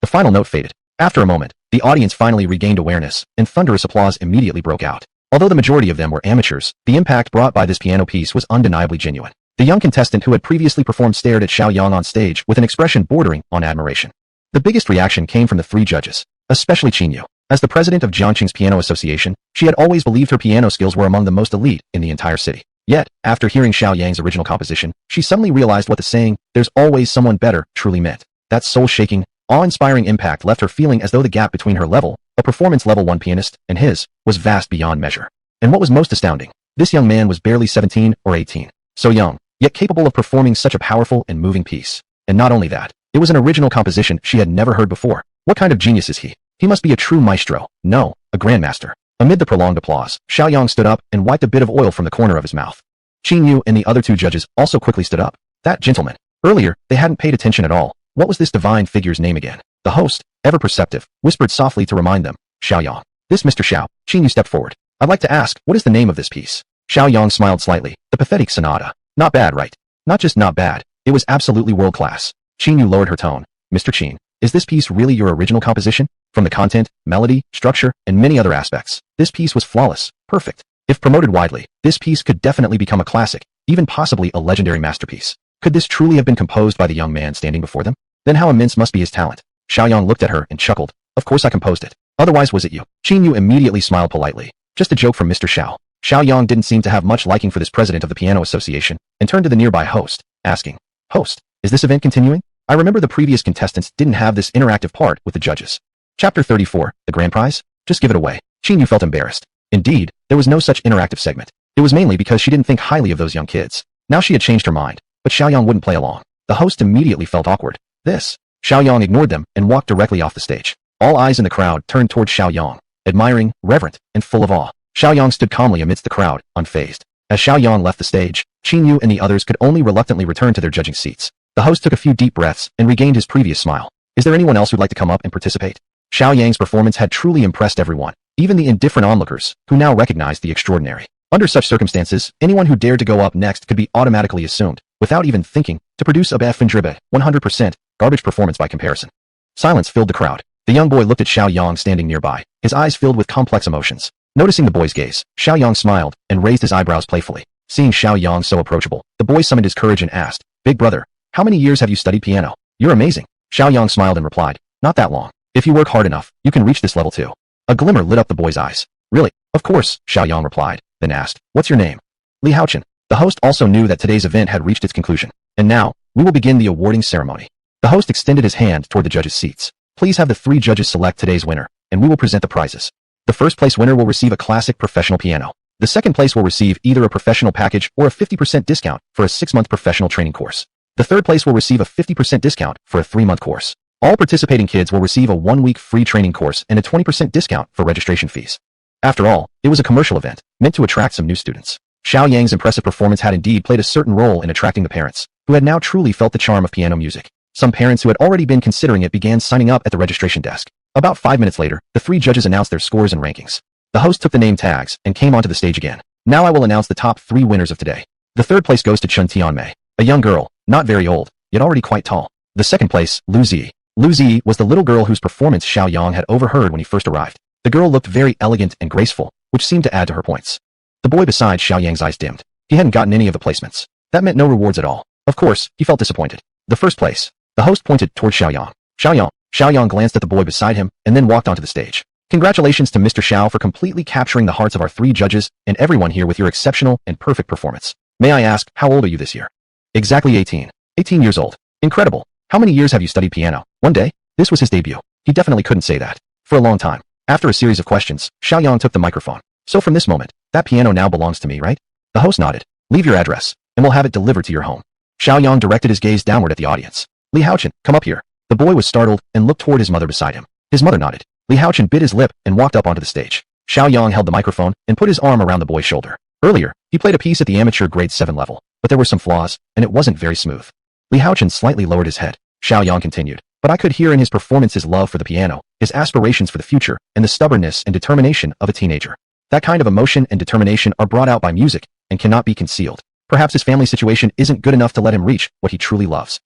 The final note faded. After a moment, the audience finally regained awareness, and thunderous applause immediately broke out. Although the majority of them were amateurs, the impact brought by this piano piece was undeniably genuine. The young contestant who had previously performed stared at Shiaoyang on stage with an expression bordering on admiration. The biggest reaction came from the three judges, especially Qinyu. As the president of Jiangqing's Piano Association, she had always believed her piano skills were among the most elite in the entire city. Yet, after hearing Shiaoyang's original composition, she suddenly realized what the saying, "There's always someone better," truly meant. That soul-shaking, awe-inspiring impact left her feeling as though the gap between her level, a performance level 1 pianist, and his, was vast beyond measure. And what was most astounding, this young man was barely 17 or 18. So young, yet capable of performing such a powerful and moving piece. And not only that, it was an original composition she had never heard before. What kind of genius is he? He must be a true maestro. No, a grandmaster. Amid the prolonged applause, Shiaoyang stood up and wiped a bit of oil from the corner of his mouth. Qinyu and the other two judges also quickly stood up. That gentleman. Earlier, they hadn't paid attention at all. What was this divine figure's name again? The host, ever perceptive, whispered softly to remind them. Shiaoyang. This Mr. Xiao. Qinyu stepped forward. I'd like to ask, what is the name of this piece? Shiaoyang smiled slightly. The Pathetic Sonata. Not bad, right? Not just not bad. It was absolutely world-class. Qinyu lowered her tone. Mr. Qin, is this piece really your original composition? From the content, melody, structure, and many other aspects, this piece was flawless, perfect. If promoted widely, this piece could definitely become a classic, even possibly a legendary masterpiece. Could this truly have been composed by the young man standing before them? Then how immense must be his talent? Shiaoyang looked at her and chuckled. Of course I composed it. Otherwise was it you? Qinyu immediately smiled politely. Just a joke from Mr. Xiao. Shiaoyang didn't seem to have much liking for this president of the Piano Association, and turned to the nearby host, asking, Host, is this event continuing? I remember the previous contestants didn't have this interactive part with the judges. Chapter 34, the grand prize? Just give it away. Qinyu felt embarrassed. Indeed, there was no such interactive segment. It was mainly because she didn't think highly of those young kids. Now she had changed her mind, but Shiaoyang wouldn't play along. The host immediately felt awkward. This. Shiaoyang ignored them and walked directly off the stage. All eyes in the crowd turned towards Shiaoyang, admiring, reverent, and full of awe. Shiaoyang stood calmly amidst the crowd, unfazed. As Shiaoyang left the stage, Qinyu and the others could only reluctantly return to their judging seats. The host took a few deep breaths and regained his previous smile. Is there anyone else who'd like to come up and participate? Xiaoyang's performance had truly impressed everyone, even the indifferent onlookers, who now recognized the extraordinary. Under such circumstances, anyone who dared to go up next could be automatically assumed, without even thinking, to produce a bf 100% garbage performance by comparison. Silence filled the crowd. The young boy looked at Xiaoyang standing nearby, his eyes filled with complex emotions. Noticing the boy's gaze, Xiaoyang smiled and raised his eyebrows playfully. Seeing Xiaoyang so approachable, the boy summoned his courage and asked, Big brother, how many years have you studied piano? You're amazing. Xiaoyang smiled and replied, Not that long. If you work hard enough, you can reach this level too. A glimmer lit up the boy's eyes. Really? Of course, Xiaoyang replied, then asked, What's your name? Li Haochen. The host also knew that today's event had reached its conclusion. And now, we will begin the awarding ceremony. The host extended his hand toward the judges' seats. Please have the three judges select today's winner, and we will present the prizes. The first place winner will receive a classic professional piano. The second place will receive either a professional package or a 50% discount for a 6-month professional training course. The third place will receive a 50% discount for a 3-month course. All participating kids will receive a 1-week free training course and a 20% discount for registration fees. After all, it was a commercial event, meant to attract some new students. Xiaoyang's impressive performance had indeed played a certain role in attracting the parents, who had now truly felt the charm of piano music. Some parents who had already been considering it began signing up at the registration desk. About 5 minutes later, the three judges announced their scores and rankings. The host took the name tags and came onto the stage again. Now I will announce the top 3 winners of today. The third place goes to Chun Tianmei, a young girl, not very old, yet already quite tall. The second place, Lu Zi. Lu Zi was the little girl whose performance Xiaoyang had overheard when he first arrived. The girl looked very elegant and graceful, which seemed to add to her points. The boy beside Xiaoyang's eyes dimmed. He hadn't gotten any of the placements. That meant no rewards at all. Of course, he felt disappointed. The first place. The host pointed toward Xiaoyang. Xiaoyang. Xiaoyang glanced at the boy beside him and then walked onto the stage. Congratulations to Mr. Xiao for completely capturing the hearts of our 3 judges and everyone here with your exceptional and perfect performance. May I ask, how old are you this year? Exactly 18. 18 years old. Incredible. How many years have you studied piano? One day? This was his debut. He definitely couldn't say that. For a long time. After a series of questions, Xiaoyang took the microphone. So from this moment, that piano now belongs to me, right? The host nodded. Leave your address, and we'll have it delivered to your home. Xiaoyang directed his gaze downward at the audience. Li Haochen, come up here. The boy was startled and looked toward his mother beside him. His mother nodded. Li Haochen bit his lip and walked up onto the stage. Xiaoyang held the microphone and put his arm around the boy's shoulder. Earlier, he played a piece at the amateur grade 7 level, but there were some flaws, and it wasn't very smooth. Li Haochen slightly lowered his head. Shiaoyang continued. But I could hear in his performance his love for the piano, his aspirations for the future, and the stubbornness and determination of a teenager. That kind of emotion and determination are brought out by music and cannot be concealed. Perhaps his family situation isn't good enough to let him reach what he truly loves.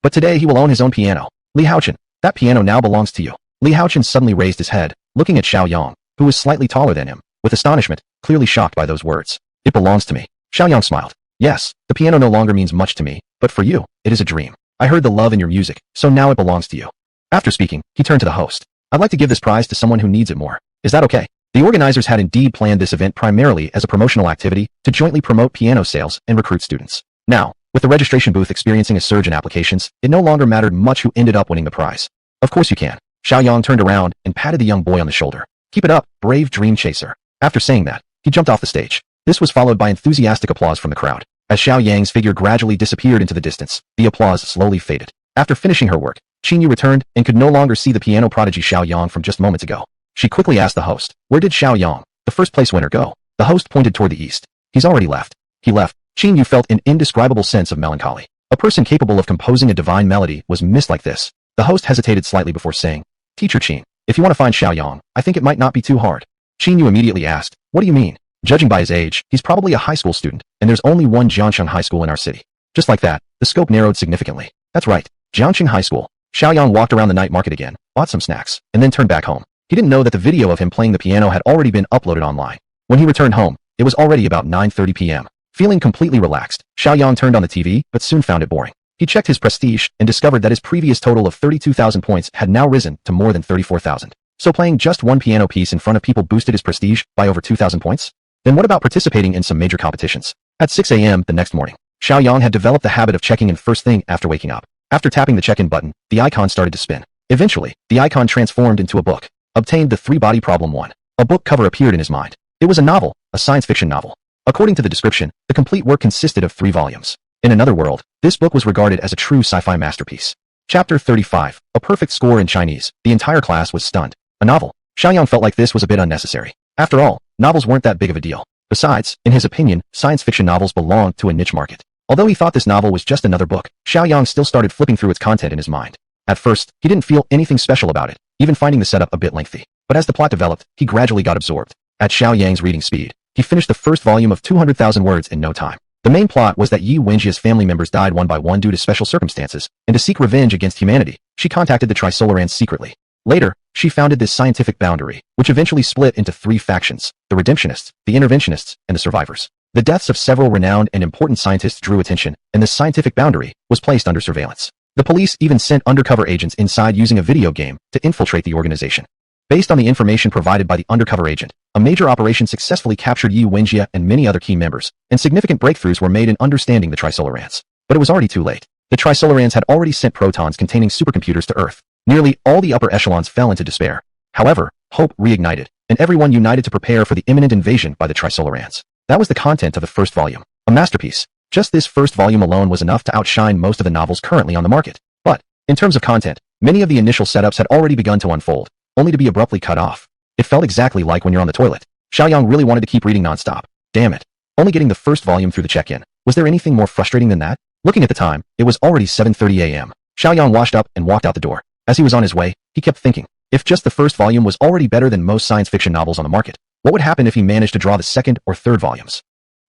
But today he will own his own piano. Li Haochen, that piano now belongs to you. Li Haochen suddenly raised his head, looking at Shiaoyang, who was slightly taller than him, with astonishment, clearly shocked by those words. It belongs to me. Shiaoyang smiled. Yes, the piano no longer means much to me, but for you, it is a dream. I heard the love in your music, so now it belongs to you. After speaking, he turned to the host. I'd like to give this prize to someone who needs it more. Is that okay? The organizers had indeed planned this event primarily as a promotional activity to jointly promote piano sales and recruit students. Now, with the registration booth experiencing a surge in applications, it no longer mattered much who ended up winning the prize. Of course you can. Shiaoyang turned around and patted the young boy on the shoulder. Keep it up, brave dream chaser. After saying that, he jumped off the stage. This was followed by enthusiastic applause from the crowd. As Shiaoyang's figure gradually disappeared into the distance, the applause slowly faded. After finishing her work, Qingyu returned and could no longer see the piano prodigy Shiaoyang from just moments ago. She quickly asked the host, where did Shiaoyang, the first place winner, go? The host pointed toward the east. He's already left. He left. Qingyu felt an indescribable sense of melancholy. A person capable of composing a divine melody was missed like this. The host hesitated slightly before saying, Teacher Qin, if you want to find Shiaoyang, I think it might not be too hard. Qingyu immediately asked, what do you mean? Judging by his age, he's probably a high school student, and there's only one Jiangsheng High School in our city. Just like that, the scope narrowed significantly. That's right, Jiangsheng High School. Shiaoyang walked around the night market again, bought some snacks, and then turned back home. He didn't know that the video of him playing the piano had already been uploaded online. When he returned home, it was already about 9:30 p.m. Feeling completely relaxed, Shiaoyang turned on the TV, but soon found it boring. He checked his prestige and discovered that his previous total of 32,000 points had now risen to more than 34,000. So playing just one piano piece in front of people boosted his prestige by over 2,000 points? Then what about participating in some major competitions? At 6 a.m. the next morning, Shiaoyang had developed the habit of checking in first thing after waking up. After tapping the check-in button, the icon started to spin. Eventually, the icon transformed into a book. Obtained the 3-body problem 1. A book cover appeared in his mind. It was a novel, a science fiction novel. According to the description, the complete work consisted of 3 volumes. In another world, this book was regarded as a true sci-fi masterpiece. Chapter 35. A perfect score in Chinese. The entire class was stunned. A novel. Shiaoyang felt like this was a bit unnecessary. After all, novels weren't that big of a deal. Besides, in his opinion, science fiction novels belonged to a niche market. Although he thought this novel was just another book, Shiaoyang still started flipping through its content in his mind. At first, he didn't feel anything special about it, even finding the setup a bit lengthy. But as the plot developed, he gradually got absorbed. At Xiaoyang's reading speed, he finished the first volume of 200,000 words in no time. The main plot was that Yi Wenjia's family members died one by one due to special circumstances, and to seek revenge against humanity, she contacted the Trisolarans secretly. Later, she founded this scientific boundary, which eventually split into 3 factions, the Redemptionists, the Interventionists, and the Survivors. The deaths of several renowned and important scientists drew attention, and this scientific boundary was placed under surveillance. The police even sent undercover agents inside using a video game to infiltrate the organization. Based on the information provided by the undercover agent, a major operation successfully captured Yi Wenjia and many other key members, and significant breakthroughs were made in understanding the Trisolarans. But it was already too late. The Trisolarans had already sent protons containing supercomputers to Earth. Nearly all the upper echelons fell into despair. However, hope reignited, and everyone united to prepare for the imminent invasion by the Trisolarans. That was the content of the first volume. A masterpiece. Just this first volume alone was enough to outshine most of the novels currently on the market. But, in terms of content, many of the initial setups had already begun to unfold, only to be abruptly cut off. It felt exactly like when you're on the toilet. Shiaoyang really wanted to keep reading nonstop. Damn it. Only getting the first volume through the check-in. Was there anything more frustrating than that? Looking at the time, it was already 7:30 a.m. Shiaoyang washed up and walked out the door. As he was on his way, he kept thinking, if just the first volume was already better than most science fiction novels on the market, what would happen if he managed to draw the second or third volumes?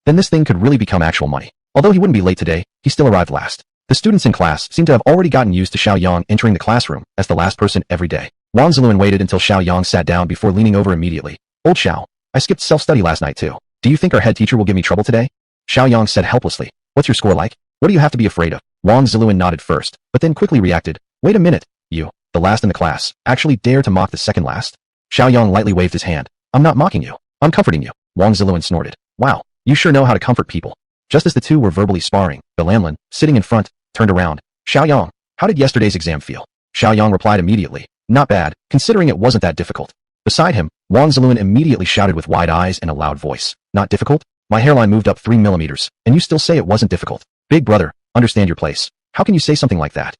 Then this thing could really become actual money. Although he wouldn't be late today, he still arrived last. The students in class seemed to have already gotten used to Shiaoyang entering the classroom as the last person every day. Wang Ziluan waited until Shiaoyang sat down before leaning over immediately. Old Xiao, I skipped self-study last night too. Do you think our head teacher will give me trouble today? Shiaoyang said helplessly. What's your score like? What do you have to be afraid of? Wang Ziluan nodded first, but then quickly reacted. Wait a minute, you, the last in the class, actually dare to mock the second last? Shiaoyang lightly waved his hand. I'm not mocking you. I'm comforting you. Wang Ziluan snorted. Wow, you sure know how to comfort people. Just as the two were verbally sparring, Belanlin, sitting in front, turned around. Shiaoyang, how did yesterday's exam feel? Shiaoyang replied immediately. Not bad, considering it wasn't that difficult. Beside him, Wang Ziluan immediately shouted with wide eyes and a loud voice. Not difficult? My hairline moved up 3 millimeters, and you still say it wasn't difficult. Big brother, understand your place. How can you say something like that?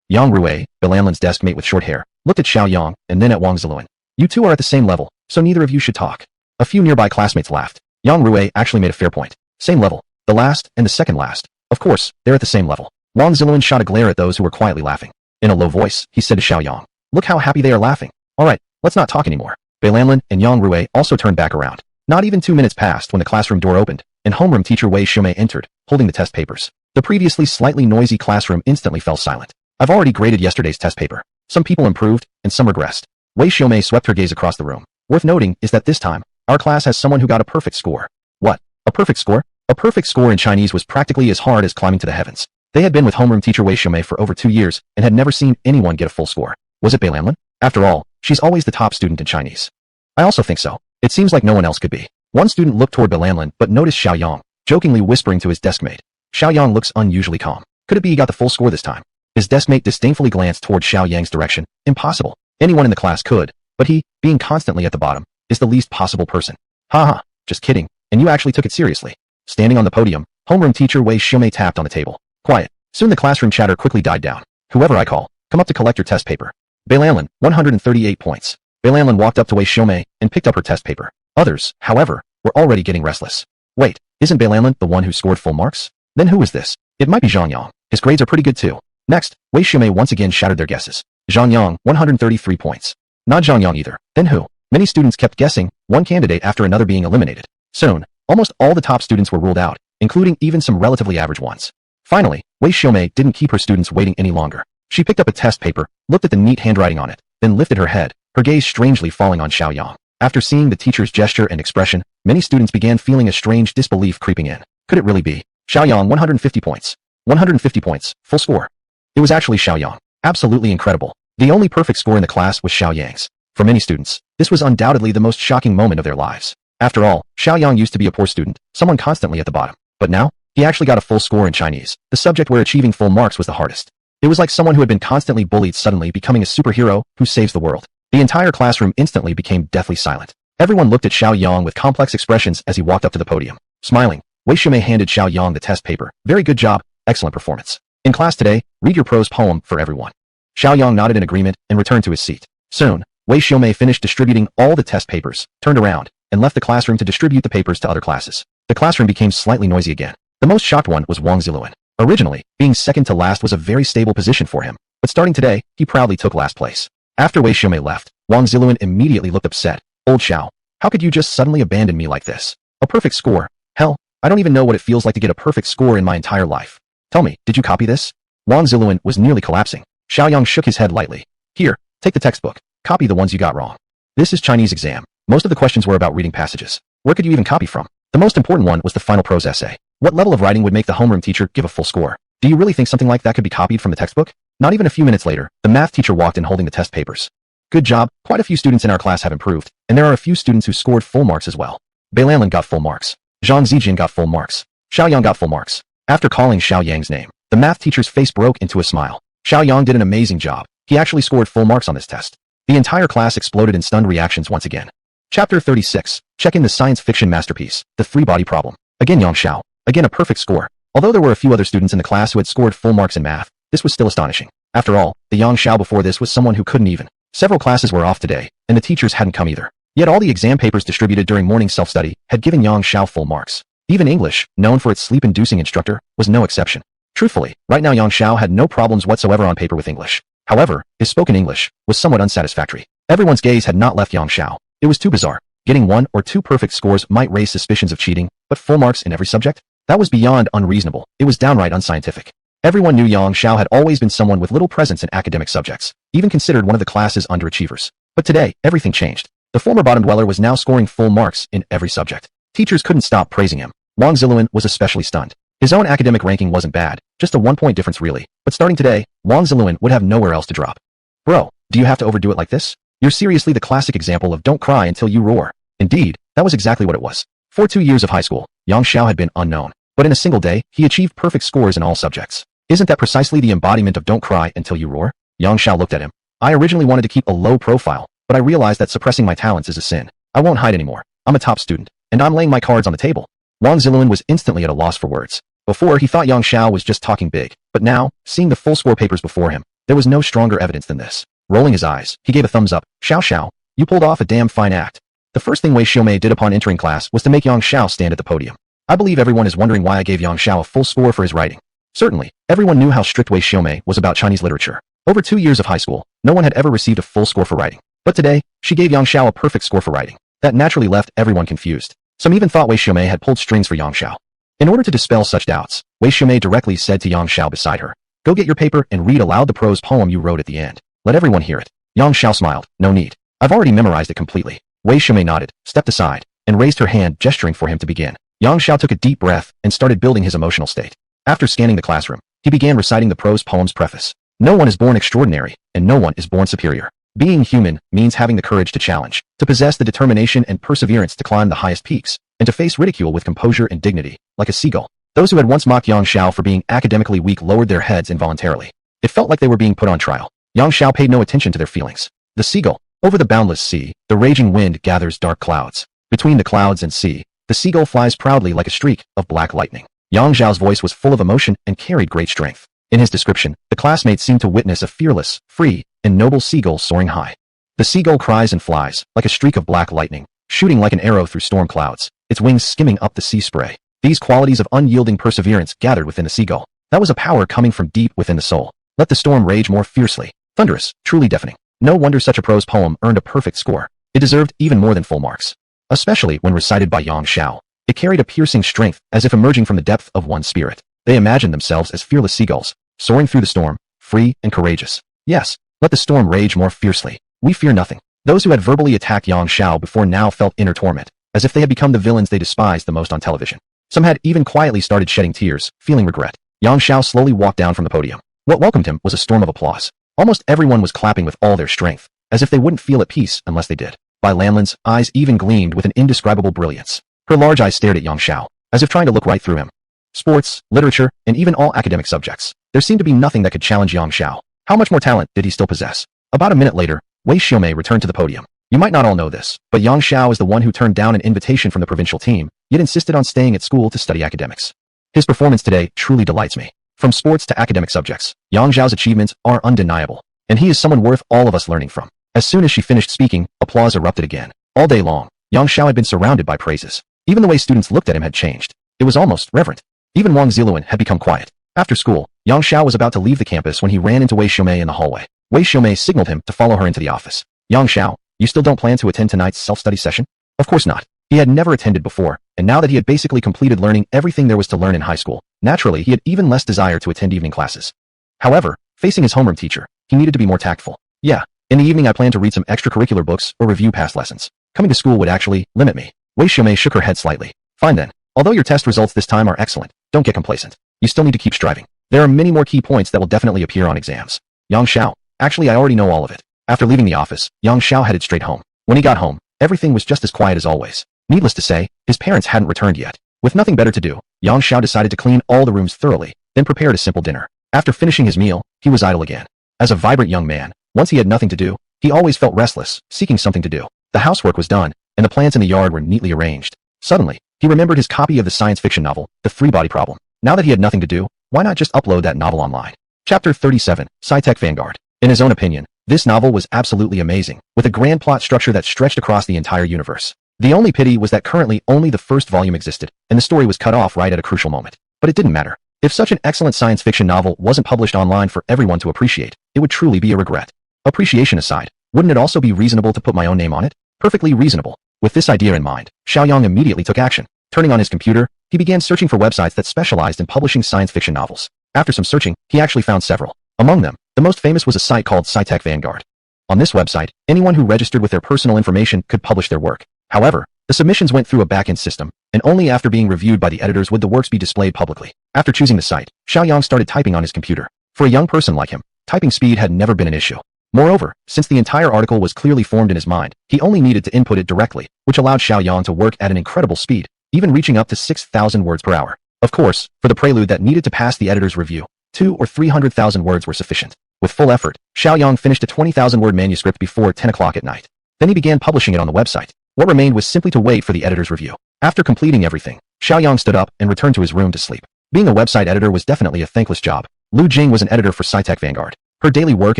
Yang Rui, Belanlin's desk mate with short hair, looked at Shiaoyang and then at Wang Ziluan. You two are at the same level, so neither of you should talk. A few nearby classmates laughed. Yang Rui actually made a fair point. Same level. The last and the second last. Of course, they're at the same level. Wang Ziluan shot a glare at those who were quietly laughing. In a low voice, he said to Shiaoyang, "Look how happy they are laughing. Alright, let's not talk anymore." Bei Lanlin and Yang Rui also turned back around. Not even 2 minutes passed when the classroom door opened, and homeroom teacher Wei Xiumei entered, holding the test papers. The previously slightly noisy classroom instantly fell silent. "I've already graded yesterday's test paper. Some people improved, and some regressed." Wei Xiumei swept her gaze across the room. "Worth noting is that this time, our class has someone who got a perfect score." "What? A perfect score?" A perfect score in Chinese was practically as hard as climbing to the heavens. They had been with homeroom teacher Wei Xiumei for over 2 years and had never seen anyone get a full score. Was it Bei Lanlin? After all, she's always the top student in Chinese. "I also think so. It seems like no one else could be." One student looked toward Bei Lanlin but noticed Shiaoyang, jokingly whispering to his deskmate. Shiaoyang looks unusually calm. Could it be he got the full score this time? His deskmate disdainfully glanced toward Xiaoyang's direction. Impossible. Anyone in the class could, but he, being constantly at the bottom, is the least possible person. Haha, just kidding, and you actually took it seriously. Standing on the podium, homeroom teacher Wei Xiumei tapped on the table. Quiet. Soon the classroom chatter quickly died down. "Whoever I call, come up to collect your test paper." Bei Lanlin, 138 points. Bei Lanlin walked up to Wei Xiumei and picked up her test paper. Others, however, were already getting restless. Wait, isn't Bei Lanlin the one who scored full marks? Then who is this? It might be Zhang Yang. His grades are pretty good too. Next, Wei Xiumei once again shattered their guesses. Zhang Yang, 133 points. Not Zhang Yang either. Then who? Many students kept guessing, one candidate after another being eliminated. Soon, almost all the top students were ruled out, including even some relatively average ones. Finally, Wei Xiumei didn't keep her students waiting any longer. She picked up a test paper, looked at the neat handwriting on it, then lifted her head, her gaze strangely falling on Shiaoyang. After seeing the teacher's gesture and expression, many students began feeling a strange disbelief creeping in. Could it really be? Shiaoyang, 150 points. 150 points, full score. It was actually Shiaoyang. Absolutely incredible. The only perfect score in the class was Xiaoyang's. For many students, this was undoubtedly the most shocking moment of their lives. After all, Shiaoyang used to be a poor student, someone constantly at the bottom. But now, he actually got a full score in Chinese, the subject where achieving full marks was the hardest. It was like someone who had been constantly bullied suddenly becoming a superhero who saves the world. The entire classroom instantly became deathly silent. Everyone looked at Shiaoyang with complex expressions as he walked up to the podium. Smiling, Wei Xiumei handed Shiaoyang the test paper. "Very good job, excellent performance. In class today, read your prose poem for everyone." Xiaoyang nodded in agreement and returned to his seat. Soon, Wei Xiumei finished distributing all the test papers, turned around, and left the classroom to distribute the papers to other classes. The classroom became slightly noisy again. The most shocked one was Wang Ziluan. Originally, being second to last was a very stable position for him, but starting today, he proudly took last place. After Wei Xiumei left, Wang Ziluan immediately looked upset. "Old Xiao, how could you just suddenly abandon me like this? A perfect score? Hell, I don't even know what it feels like to get a perfect score in my entire life. Tell me, did you copy this?" Wang Ziluan was nearly collapsing. Xiaoyang shook his head lightly. "Here, take the textbook. Copy the ones you got wrong. This is Chinese exam. Most of the questions were about reading passages. Where could you even copy from? The most important one was the final prose essay. What level of writing would make the homeroom teacher give a full score? Do you really think something like that could be copied from the textbook?" Not even a few minutes later, the math teacher walked in holding the test papers. "Good job, quite a few students in our class have improved, and there are a few students who scored full marks as well. Bei Lanlin got full marks. Zhang Zijin got full marks. Xiaoyang got full marks." After calling Xiaoyang's name, the math teacher's face broke into a smile. Xiaoyang did an amazing job. He actually scored full marks on this test. The entire class exploded in stunned reactions once again. Chapter 36. Check in the science fiction masterpiece, The Three-Body Problem. Again Yang Xiao. Again a perfect score. Although there were a few other students in the class who had scored full marks in math, this was still astonishing. After all, the Yang Xiao before this was someone who couldn't even. Several classes were off today, and the teachers hadn't come either. Yet all the exam papers distributed during morning self-study had given Yang Xiao full marks. Even English, known for its sleep-inducing instructor, was no exception. Truthfully, right now Yang Xiao had no problems whatsoever on paper with English. However, his spoken English was somewhat unsatisfactory. Everyone's gaze had not left Yang Xiao. It was too bizarre. Getting 1 or 2 perfect scores might raise suspicions of cheating, but full marks in every subject? That was beyond unreasonable. It was downright unscientific. Everyone knew Yang Xiao had always been someone with little presence in academic subjects, even considered one of the class's underachievers. But today, everything changed. The former bottom dweller was now scoring full marks in every subject. Teachers couldn't stop praising him. Wang Ziluan was especially stunned. His own academic ranking wasn't bad, just a 1-point difference really, but starting today, Wang Ziluan would have nowhere else to drop. Bro, do you have to overdo it like this? You're seriously the classic example of don't cry until you roar. Indeed, that was exactly what it was. For 2 years of high school, Yang Xiao had been unknown, but in a single day, he achieved perfect scores in all subjects. Isn't that precisely the embodiment of don't cry until you roar? Yang Xiao looked at him. I originally wanted to keep a low profile, but I realized that suppressing my talents is a sin. I won't hide anymore. I'm a top student, and I'm laying my cards on the table. Wang Ziluan was instantly at a loss for words. Before, he thought Yang Xiao was just talking big, but now, seeing the full score papers before him, there was no stronger evidence than this. Rolling his eyes, he gave a thumbs up. Xiao Xiao, you pulled off a damn fine act. The first thing Wei Xiumei did upon entering class was to make Yang Xiao stand at the podium. I believe everyone is wondering why I gave Yang Xiao a full score for his writing. Certainly, everyone knew how strict Wei Xiaomei was about Chinese literature. Over 2 years of high school, no one had ever received a full score for writing. But today, she gave Yang Xiao a perfect score for writing. That naturally left everyone confused. Some even thought Wei Xiaomei had pulled strings for Yang Xiao. In order to dispel such doubts, Wei Xiaomei directly said to Yang Xiao beside her, "Go get your paper and read aloud the prose poem you wrote at the end. Let everyone hear it." Yang Xiao smiled. "No need. I've already memorized it completely." Wei Xiaomei nodded, stepped aside, and raised her hand gesturing for him to begin. Yang Xiao took a deep breath and started building his emotional state. After scanning the classroom, he began reciting the prose poem's preface. No one is born extraordinary, and no one is born superior. Being human means having the courage to challenge, to possess the determination and perseverance to climb the highest peaks, and to face ridicule with composure and dignity, like a seagull. Those who had once mocked Yang Xiao for being academically weak lowered their heads involuntarily. It felt like they were being put on trial. Yang Xiao paid no attention to their feelings. The seagull. Over the boundless sea, the raging wind gathers dark clouds. Between the clouds and sea, the seagull flies proudly like a streak of black lightning. Yang Xiao's voice was full of emotion and carried great strength. In his description, the classmates seemed to witness a fearless, free, and noble seagull soaring high. The seagull cries and flies, like a streak of black lightning, shooting like an arrow through storm clouds, its wings skimming up the sea spray. These qualities of unyielding perseverance gathered within the seagull. That was a power coming from deep within the soul. Let the storm rage more fiercely. Thunderous, truly deafening. No wonder such a prose poem earned a perfect score. It deserved even more than full marks. Especially when recited by Yang Xiao. It carried a piercing strength, as if emerging from the depth of one's spirit. They imagined themselves as fearless seagulls, soaring through the storm, free and courageous. Yes, let the storm rage more fiercely. We fear nothing. Those who had verbally attacked Yang Xiao before now felt inner torment, as if they had become the villains they despised the most on television. Some had even quietly started shedding tears, feeling regret. Yang Xiao slowly walked down from the podium. What welcomed him was a storm of applause. Almost everyone was clapping with all their strength, as if they wouldn't feel at peace unless they did. Bai Lanlin's eyes even gleamed with an indescribable brilliance. Her large eyes stared at Yang Xiao, as if trying to look right through him. Sports, literature, and even all academic subjects. There seemed to be nothing that could challenge Yang Xiao. How much more talent did he still possess? About a minute later, Wei Xiaomei returned to the podium. You might not all know this, but Yang Xiao is the one who turned down an invitation from the provincial team, yet insisted on staying at school to study academics. His performance today truly delights me. From sports to academic subjects, Yang Xiao's achievements are undeniable, and he is someone worth all of us learning from. As soon as she finished speaking, applause erupted again. All day long, Yang Xiao had been surrounded by praises. Even the way students looked at him had changed. It was almost reverent. Even Wang Ziluan had become quiet. After school, Yang Xiao was about to leave the campus when he ran into Wei Xiaomei in the hallway. Wei Xiaomei signaled him to follow her into the office. Yang Xiao, you still don't plan to attend tonight's self-study session? Of course not. He had never attended before, and now that he had basically completed learning everything there was to learn in high school, naturally he had even less desire to attend evening classes. However, facing his homeroom teacher, he needed to be more tactful. Yeah, in the evening I plan to read some extracurricular books or review past lessons. Coming to school would actually limit me. Wei Xiaomei shook her head slightly. Fine then. Although your test results this time are excellent, don't get complacent. You still need to keep striving. There are many more key points that will definitely appear on exams. Yang Xiao, actually I already know all of it. After leaving the office, Yang Xiao headed straight home. When he got home, everything was just as quiet as always. Needless to say, his parents hadn't returned yet. With nothing better to do, Yang Xiao decided to clean all the rooms thoroughly, then prepared a simple dinner. After finishing his meal, he was idle again. As a vibrant young man, once he had nothing to do, he always felt restless, seeking something to do. The housework was done, and the plants in the yard were neatly arranged. Suddenly, he remembered his copy of the science fiction novel, The Three-Body Problem. Now that he had nothing to do, why not just upload that novel online? Chapter 37, Sci-Tech Vanguard. In his own opinion, this novel was absolutely amazing, with a grand plot structure that stretched across the entire universe. The only pity was that currently only the first volume existed, and the story was cut off right at a crucial moment. But it didn't matter. If such an excellent science fiction novel wasn't published online for everyone to appreciate, it would truly be a regret. Appreciation aside, wouldn't it also be reasonable to put my own name on it? Perfectly reasonable. With this idea in mind, Shiaoyang immediately took action. Turning on his computer, he began searching for websites that specialized in publishing science fiction novels. After some searching, he actually found several. Among them, the most famous was a site called Sci-Tech Vanguard. On this website, anyone who registered with their personal information could publish their work. However, the submissions went through a back-end system, and only after being reviewed by the editors would the works be displayed publicly. After choosing the site, Shiaoyang started typing on his computer. For a young person like him, typing speed had never been an issue. Moreover, since the entire article was clearly formed in his mind, he only needed to input it directly, which allowed Shiaoyang to work at an incredible speed, even reaching up to 6,000 words per hour. Of course, for the prelude that needed to pass the editor's review, 200,000 or 300,000 words were sufficient. With full effort, Shiaoyang finished a 20,000-word manuscript before 10 o'clock at night. Then he began publishing it on the website. What remained was simply to wait for the editor's review. After completing everything, Shiaoyang stood up and returned to his room to sleep. Being a website editor was definitely a thankless job. Lu Jing was an editor for Sci-Tech Vanguard. Her daily work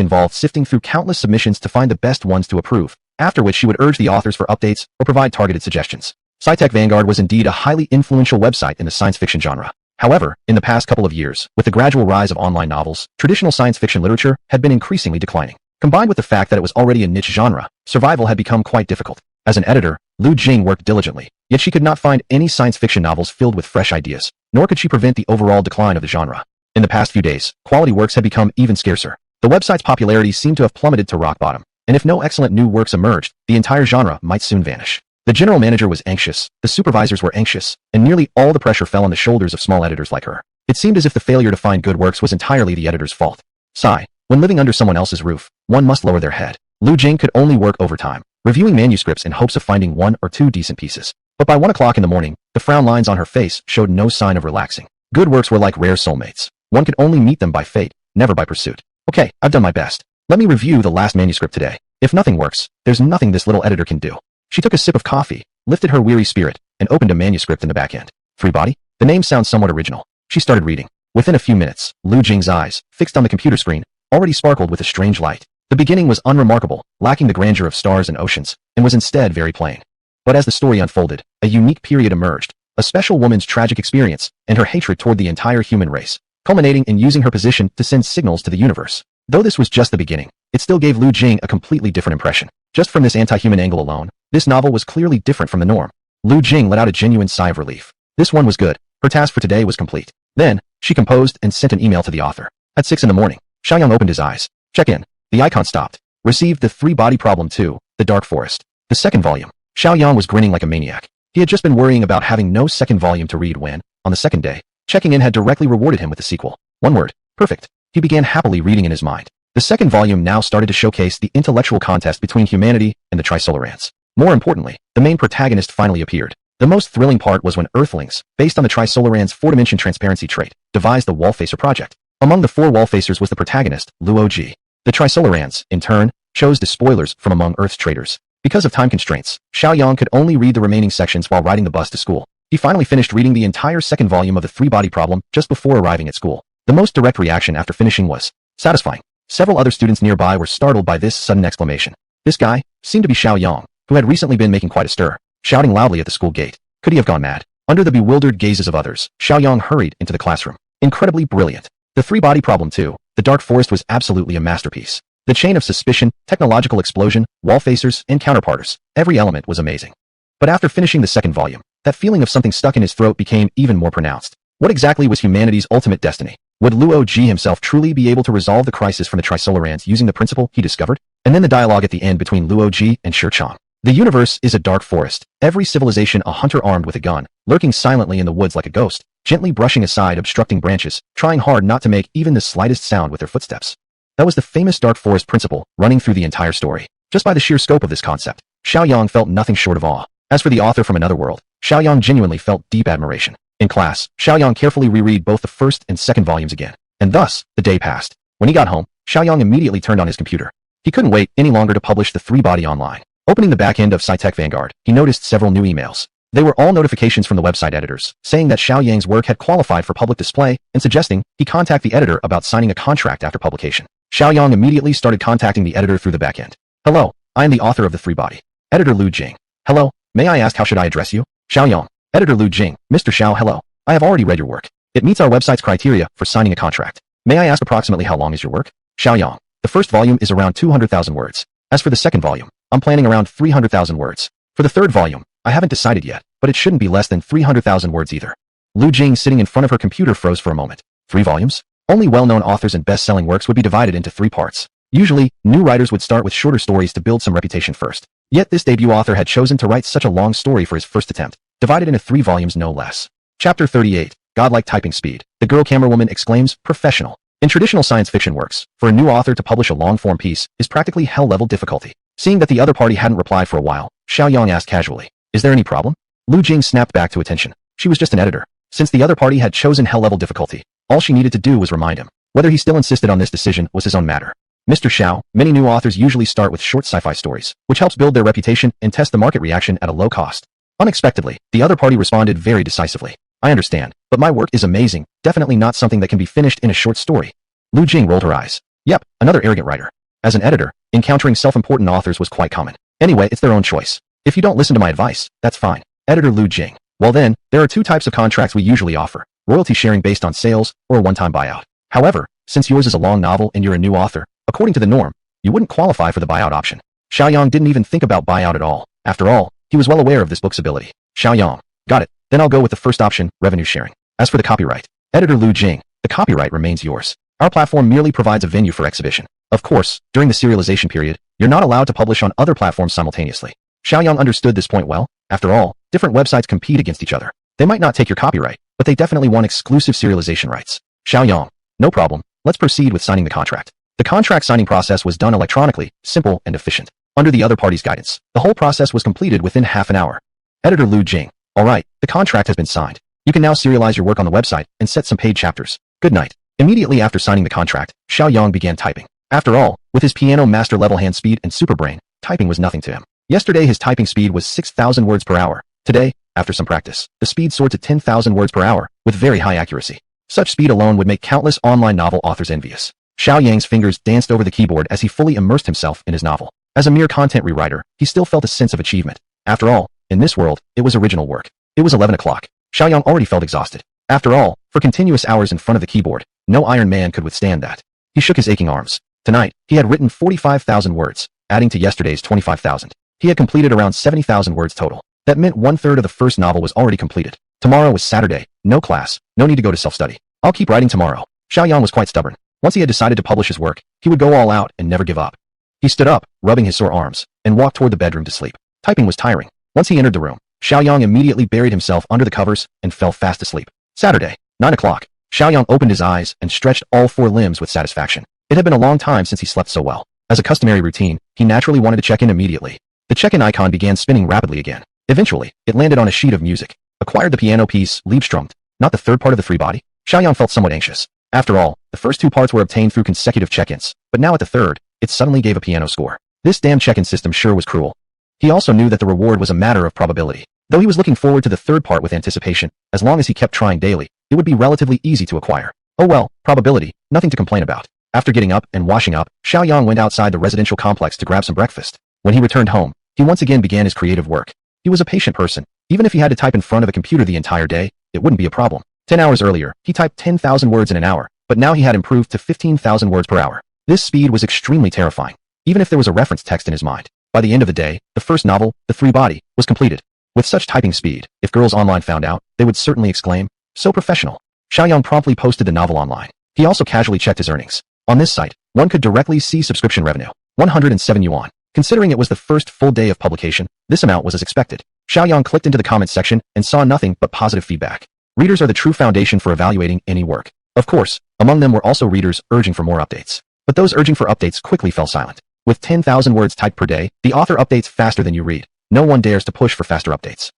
involved sifting through countless submissions to find the best ones to approve, after which she would urge the authors for updates or provide targeted suggestions. Sci-Tech Vanguard was indeed a highly influential website in the science fiction genre. However, in the past couple of years, with the gradual rise of online novels, traditional science fiction literature had been increasingly declining. Combined with the fact that it was already a niche genre, survival had become quite difficult. As an editor, Lu Jing worked diligently, yet she could not find any science fiction novels filled with fresh ideas, nor could she prevent the overall decline of the genre. In the past few days, quality works had become even scarcer. The website's popularity seemed to have plummeted to rock bottom, and if no excellent new works emerged, the entire genre might soon vanish. The general manager was anxious, the supervisors were anxious, and nearly all the pressure fell on the shoulders of small editors like her. It seemed as if the failure to find good works was entirely the editor's fault. Sigh. When living under someone else's roof, one must lower their head. Lu Jing could only work overtime, reviewing manuscripts in hopes of finding one or two decent pieces. But by 1 o'clock in the morning, the frown lines on her face showed no sign of relaxing. Good works were like rare soulmates. One could only meet them by fate, never by pursuit. Okay, I've done my best. Let me review the last manuscript today. If nothing works, there's nothing this little editor can do. She took a sip of coffee, lifted her weary spirit, and opened a manuscript in the back end. Free Body? The name sounds somewhat original. She started reading. Within a few minutes, Lu Jing's eyes, fixed on the computer screen, already sparkled with a strange light. The beginning was unremarkable, lacking the grandeur of stars and oceans, and was instead very plain. But as the story unfolded, a unique period emerged, a special woman's tragic experience, and her hatred toward the entire human race, culminating in using her position to send signals to the universe. Though this was just the beginning, it still gave Lu Jing a completely different impression. Just from this anti-human angle alone, this novel was clearly different from the norm. Lu Jing let out a genuine sigh of relief. This one was good. Her task for today was complete. Then, she composed and sent an email to the author. At 6 in the morning, Shiaoyang opened his eyes. Check in. The icon stopped. Received the Three-Body Problem 2, The Dark Forest. The second volume. Shiaoyang was grinning like a maniac. He had just been worrying about having no second volume to read when, on the second day, checking in had directly rewarded him with the sequel. One word. Perfect. He began happily reading in his mind. The second volume now started to showcase the intellectual contest between humanity and the Trisolarans. More importantly, the main protagonist finally appeared. The most thrilling part was when Earthlings, based on the Trisolarans' 4-dimension transparency trait, devised the Wallfacer project. Among the 4 Wallfacers was the protagonist, Luo. The Trisolarans, in turn, chose despoilers from among Earth's traitors. Because of time constraints, Shiaoyang could only read the remaining sections while riding the bus to school. He finally finished reading the entire second volume of the Three-Body Problem just before arriving at school. The most direct reaction after finishing was satisfying. Several other students nearby were startled by this sudden exclamation. This guy seemed to be Shiaoyang, who had recently been making quite a stir, shouting loudly at the school gate. Could he have gone mad? Under the bewildered gazes of others, Shiaoyang hurried into the classroom. Incredibly brilliant. The Three-Body Problem 2, The Dark Forest was absolutely a masterpiece. The chain of suspicion, technological explosion, wallfacers, and counterparters, every element was amazing. But after finishing the second volume, that feeling of something stuck in his throat became even more pronounced. What exactly was humanity's ultimate destiny? Would Luo himself truly be able to resolve the crisis from the Trisolarans using the principle he discovered? And then the dialogue at the end between Luo and Shichang. The universe is a dark forest, every civilization a hunter armed with a gun, lurking silently in the woods like a ghost, gently brushing aside obstructing branches, trying hard not to make even the slightest sound with their footsteps. That was the famous dark forest principle running through the entire story. Just by the sheer scope of this concept, Shiaoyang felt nothing short of awe. As for the author from another world, Shiaoyang genuinely felt deep admiration. In class, Shiaoyang carefully reread both the first and second volumes again. And thus, the day passed. When he got home, Shiaoyang immediately turned on his computer. He couldn't wait any longer to publish the Three-Body online. Opening the back end of SciTech Vanguard, he noticed several new emails. They were all notifications from the website editors, saying that Xiaoyang's work had qualified for public display and suggesting he contact the editor about signing a contract after publication. Shiaoyang immediately started contacting the editor through the back end. Hello, I am the author of the Three-Body. Editor Lu Jing. Hello, may I ask how should I address you? Shiaoyang. Editor Lu Jing. Mr. Xiao, hello. I have already read your work. It meets our website's criteria for signing a contract. May I ask approximately how long is your work? Shiaoyang. The first volume is around 200,000 words. As for the second volume, I'm planning around 300,000 words. For the third volume, I haven't decided yet, but it shouldn't be less than 300,000 words either. Lu Jing, sitting in front of her computer, froze for a moment. 3 volumes? Only well-known authors and best-selling works would be divided into 3 parts. Usually, new writers would start with shorter stories to build some reputation first. Yet this debut author had chosen to write such a long story for his first attempt, divided into 3 volumes no less. Chapter 38, Godlike Typing Speed. The girl camerawoman exclaims, professional. In traditional science fiction works, for a new author to publish a long-form piece is practically hell-level difficulty. Seeing that the other party hadn't replied for a while, Shiaoyang asked casually, is there any problem? Lu Jing snapped back to attention. She was just an editor. Since the other party had chosen hell-level difficulty, all she needed to do was remind him. Whether he still insisted on this decision was his own matter. Mr. Xiao, many new authors usually start with short sci-fi stories, which helps build their reputation and test the market reaction at a low cost. Unexpectedly, the other party responded very decisively. I understand, but my work is amazing, definitely not something that can be finished in a short story. Lu Jing rolled her eyes. Yep, another arrogant writer. As an editor, encountering self-important authors was quite common. Anyway, it's their own choice. If you don't listen to my advice, that's fine. Editor Lu Jing. Well then, there are 2 types of contracts we usually offer. royalty sharing based on sales, or a one-time buyout. However, since yours is a long novel and you're a new author, according to the norm, you wouldn't qualify for the buyout option. Shiaoyang didn't even think about buyout at all. After all, he was well aware of this book's ability. Shiaoyang, got it. Then I'll go with the first option, revenue sharing. As for the copyright, editor Lu Jing, the copyright remains yours. Our platform merely provides a venue for exhibition. Of course, during the serialization period, you're not allowed to publish on other platforms simultaneously. Shiaoyang understood this point well. After all, different websites compete against each other. They might not take your copyright, but they definitely want exclusive serialization rights. Shiaoyang, no problem. Let's proceed with signing the contract. The contract signing process was done electronically, simple and efficient. Under the other party's guidance, the whole process was completed within half an hour. Editor Lu Jing, alright, the contract has been signed. You can now serialize your work on the website and set some paid chapters. Good night. Immediately after signing the contract, Shiaoyang began typing. After all, with his piano master level hand speed and super brain, typing was nothing to him. Yesterday his typing speed was 6,000 words per hour. Today, after some practice, the speed soared to 10,000 words per hour, with very high accuracy. Such speed alone would make countless online novel authors envious. Shiaoyang's fingers danced over the keyboard as he fully immersed himself in his novel. As a mere content rewriter, he still felt a sense of achievement. After all, in this world, it was original work. It was 11 o'clock. Shiaoyang already felt exhausted. After all, for continuous hours in front of the keyboard, no Iron Man could withstand that. He shook his aching arms. Tonight, he had written 45,000 words, adding to yesterday's 25,000. He had completed around 70,000 words total. That meant 1/3 of the first novel was already completed. Tomorrow was Saturday, no class, no need to go to self-study. I'll keep writing tomorrow. Shiaoyang was quite stubborn. Once he had decided to publish his work, he would go all out and never give up. He stood up, rubbing his sore arms, and walked toward the bedroom to sleep. Typing was tiring. Once he entered the room, Shiaoyang immediately buried himself under the covers and fell fast asleep. Saturday, 9 o'clock. Shiaoyang opened his eyes and stretched all 4 limbs with satisfaction. It had been a long time since he slept so well. As a customary routine, he naturally wanted to check in immediately. The check-in icon began spinning rapidly again. Eventually, it landed on a sheet of music. Acquired the piano piece, Liebstrummt, not the third part of the free body. Shiaoyang felt somewhat anxious. After all, the first 2 parts were obtained through consecutive check-ins, but now at the third, it suddenly gave a piano score. This damn check-in system sure was cruel. He also knew that the reward was a matter of probability. Though he was looking forward to the third part with anticipation, as long as he kept trying daily, it would be relatively easy to acquire. Oh well, probability, nothing to complain about. After getting up and washing up, Shiaoyang went outside the residential complex to grab some breakfast. When he returned home, he once again began his creative work. He was a patient person. Even if he had to type in front of a computer the entire day, it wouldn't be a problem. 10 hours earlier, he typed 10,000 words in an hour, but now he had improved to 15,000 words per hour. This speed was extremely terrifying, even if there was a reference text in his mind. By the end of the day, the first novel, The Three Body, was completed. With such typing speed, if girls online found out, they would certainly exclaim, "So professional." Shiaoyang promptly posted the novel online. He also casually checked his earnings. On this site, one could directly see subscription revenue, 107 yuan. Considering it was the first full day of publication, this amount was as expected. Shiaoyang clicked into the comments section and saw nothing but positive feedback. Readers are the true foundation for evaluating any work. Of course, among them were also readers urging for more updates. But those urging for updates quickly fell silent. With 10,000 words typed per day, the author updates faster than you read. No one dares to push for faster updates.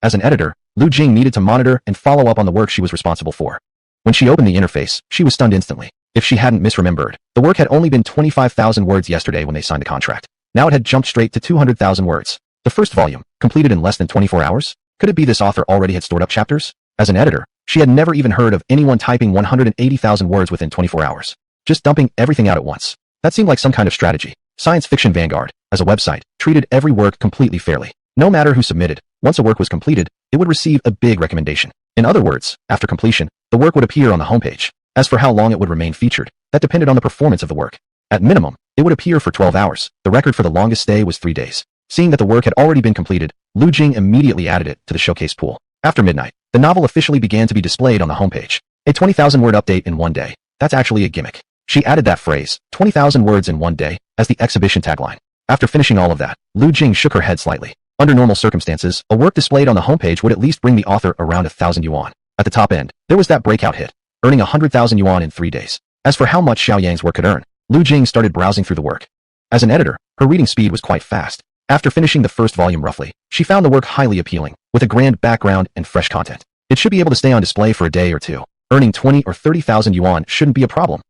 As an editor, Lu Jing needed to monitor and follow up on the work she was responsible for. When she opened the interface, she was stunned instantly. If she hadn't misremembered, the work had only been 25,000 words yesterday when they signed the contract. Now it had jumped straight to 200,000 words. The first volume, completed in less than 24 hours? Could it be this author already had stored up chapters? As an editor, she had never even heard of anyone typing 180,000 words within 24 hours. Just dumping everything out at once. That seemed like some kind of strategy. Science Fiction Vanguard, as a website, treated every work completely fairly. No matter who submitted, once a work was completed, it would receive a big recommendation. In other words, after completion, the work would appear on the homepage. As for how long it would remain featured, that depended on the performance of the work. At minimum, it would appear for 12 hours. The record for the longest stay was 3 days. Seeing that the work had already been completed, Lu Jing immediately added it to the showcase pool. After midnight, the novel officially began to be displayed on the homepage. A 20,000 word update in 1 day. That's actually a gimmick. She added that phrase, 20,000 words in 1 day, as the exhibition tagline. After finishing all of that, Lu Jing shook her head slightly. Under normal circumstances, a work displayed on the homepage would at least bring the author around 1,000 yuan. At the top end, there was that breakout hit, earning 100,000 yuan in 3 days. As for how much Shiaoyang's work could earn, Lu Jing started browsing through the work. As an editor, her reading speed was quite fast. After finishing the first volume roughly, she found the work highly appealing, with a grand background and fresh content. It should be able to stay on display for a day or two. Earning 20 or 30,000 yuan shouldn't be a problem.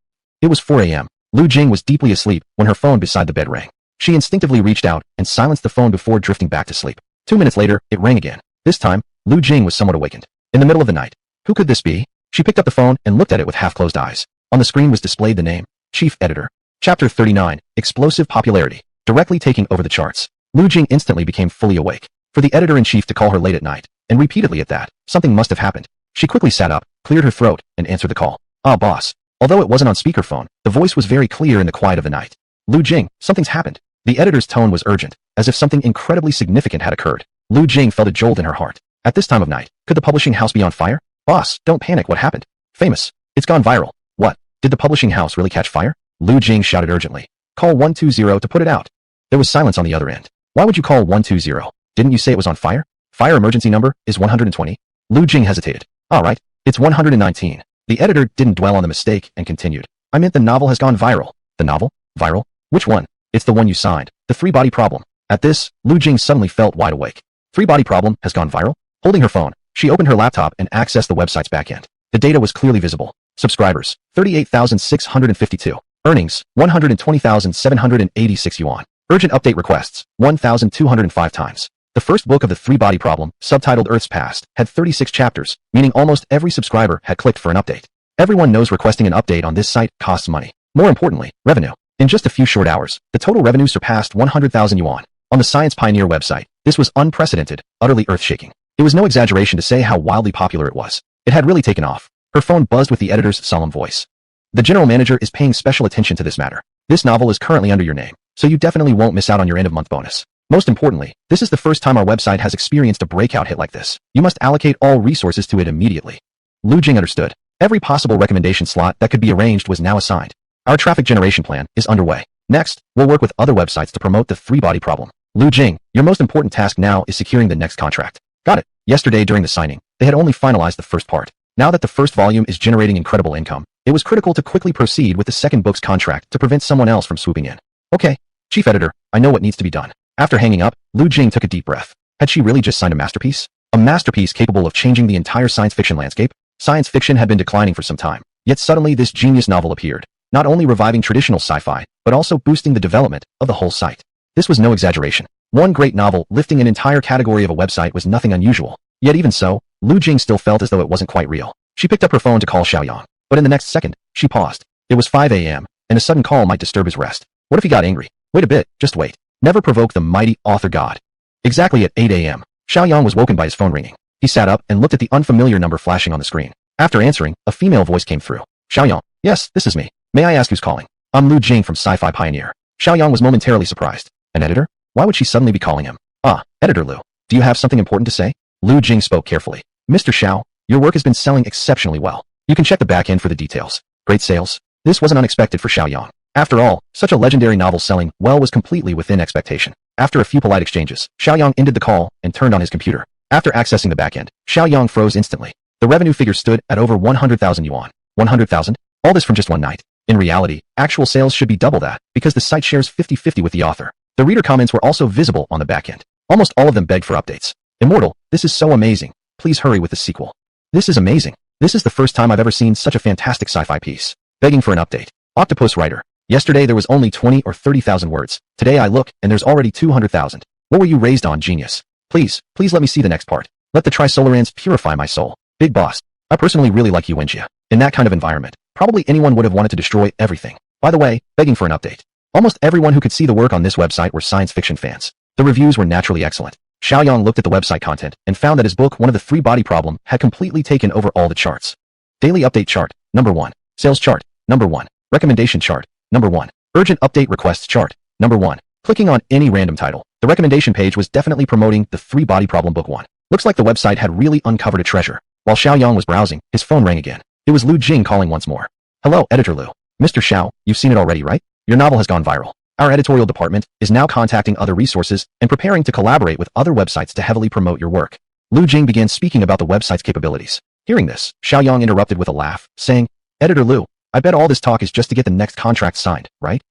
It was 4 a.m. Lu Jing was deeply asleep when her phone beside the bed rang. She instinctively reached out and silenced the phone before drifting back to sleep. 2 minutes later, it rang again. This time, Lu Jing was somewhat awakened. In the middle of the night. Who could this be? She picked up the phone and looked at it with half-closed eyes. On the screen was displayed the name, Chief Editor. Chapter 39, Explosive Popularity, directly taking over the charts. Lu Jing instantly became fully awake. For the editor-in-chief to call her late at night, and repeatedly at that, something must have happened. She quickly sat up, cleared her throat, and answered the call. Ah, boss. Although it wasn't on speakerphone, the voice was very clear in the quiet of the night. Lu Jing, something's happened. The editor's tone was urgent, as if something incredibly significant had occurred. Lu Jing felt a jolt in her heart. At this time of night, could the publishing house be on fire? Boss, don't panic, what happened? Famous. It's gone viral. What? Did the publishing house really catch fire? Lu Jing shouted urgently. Call 120 to put it out. There was silence on the other end. Why would you call 120? Didn't you say it was on fire? Fire emergency number is 120? Lu Jing hesitated. Alright, it's 119. The editor didn't dwell on the mistake and continued. I meant the novel has gone viral. The novel? Viral? Which one? It's the one you signed. The three-body problem. At this, Lu Jing suddenly felt wide awake. Three-body problem has gone viral? Holding her phone, she opened her laptop and accessed the website's backend. The data was clearly visible. Subscribers, 38,652. Earnings, 120,786 yuan. Urgent update requests, 1,205 times. The first book of the three-body problem, subtitled Earth's Past, had 36 chapters, meaning almost every subscriber had clicked for an update. Everyone knows requesting an update on this site costs money. More importantly, revenue. In just a few short hours, the total revenue surpassed 100,000 yuan. On the Science Pioneer website, this was unprecedented, utterly earth-shaking. It was no exaggeration to say how wildly popular it was. It had really taken off. Her phone buzzed with the editor's solemn voice. The general manager is paying special attention to this matter. This novel is currently under your name, so you definitely won't miss out on your end-of-month bonus. Most importantly, this is the first time our website has experienced a breakout hit like this. You must allocate all resources to it immediately. Lu Jing understood. Every possible recommendation slot that could be arranged was now assigned. Our traffic generation plan is underway. Next, we'll work with other websites to promote the three-body problem. Lu Jing, your most important task now is securing the next contract. Got it. Yesterday during the signing, they had only finalized the first part. Now that the first volume is generating incredible income, it was critical to quickly proceed with the second book's contract to prevent someone else from swooping in. Okay, Chief Editor, I know what needs to be done. After hanging up, Lu Jing took a deep breath. Had she really just signed a masterpiece? A masterpiece capable of changing the entire science fiction landscape? Science fiction had been declining for some time, yet suddenly this genius novel appeared, not only reviving traditional sci-fi, but also boosting the development of the whole site. This was no exaggeration. One great novel lifting an entire category of a website was nothing unusual. Yet even so, Lu Jing still felt as though it wasn't quite real. She picked up her phone to call Shiaoyang, but in the next second, she paused. It was 5 a.m., and a sudden call might disturb his rest. What if he got angry? Wait a bit, just wait. Never provoke the mighty author god. Exactly at 8 a.m., Shiaoyang was woken by his phone ringing. He sat up and looked at the unfamiliar number flashing on the screen. After answering, a female voice came through. Shiaoyang, yes, this is me. May I ask who's calling? I'm Lu Jing from Sci-Fi Pioneer. Shiaoyang was momentarily surprised. An editor? Why would she suddenly be calling him? Ah, Editor Lu. Do you have something important to say? Lu Jing spoke carefully. Mr. Xiao, your work has been selling exceptionally well. You can check the back end for the details. Great sales. This wasn't unexpected for Shiaoyang. After all, such a legendary novel selling well was completely within expectation. After a few polite exchanges, Shiaoyang ended the call and turned on his computer. After accessing the backend, Shiaoyang froze instantly. The revenue figure stood at over 100,000 yuan. 100,000? All this from just one night. In reality, actual sales should be double that, because the site shares 50-50 with the author. The reader comments were also visible on the backend. Almost all of them begged for updates. Immortal, this is so amazing. Please hurry with the sequel. This is amazing. This is the first time I've ever seen such a fantastic sci-fi piece. Begging for an update. Octopus writer. Yesterday there was only 20 or 30,000 words. Today I look, and there's already 200,000. What were you raised on, genius? Please let me see the next part. Let the Trisolarans purify my soul. Big boss. I personally really like you, Wenjia. In that kind of environment, probably anyone would have wanted to destroy everything. By the way, begging for an update. Almost everyone who could see the work on this website were science fiction fans. The reviews were naturally excellent. Shiaoyang looked at the website content and found that his book, One of the Three-Body Problem, had completely taken over all the charts. Daily update chart, number 1. Sales chart, number 1. Recommendation chart, number 1. Urgent update requests chart, number 1. Clicking on any random title, the recommendation page was definitely promoting the Three-Body Problem Book 1. Looks like the website had really uncovered a treasure. While Shiaoyang was browsing, his phone rang again. It was Lu Jing calling once more. Hello, Editor Lu. Mr. Xiao, you've seen it already, right? Your novel has gone viral. Our editorial department is now contacting other resources and preparing to collaborate with other websites to heavily promote your work. Lu Jing began speaking about the website's capabilities. Hearing this, Shiaoyang interrupted with a laugh, saying, Editor Lu, I bet all this talk is just to get the next contract signed, right?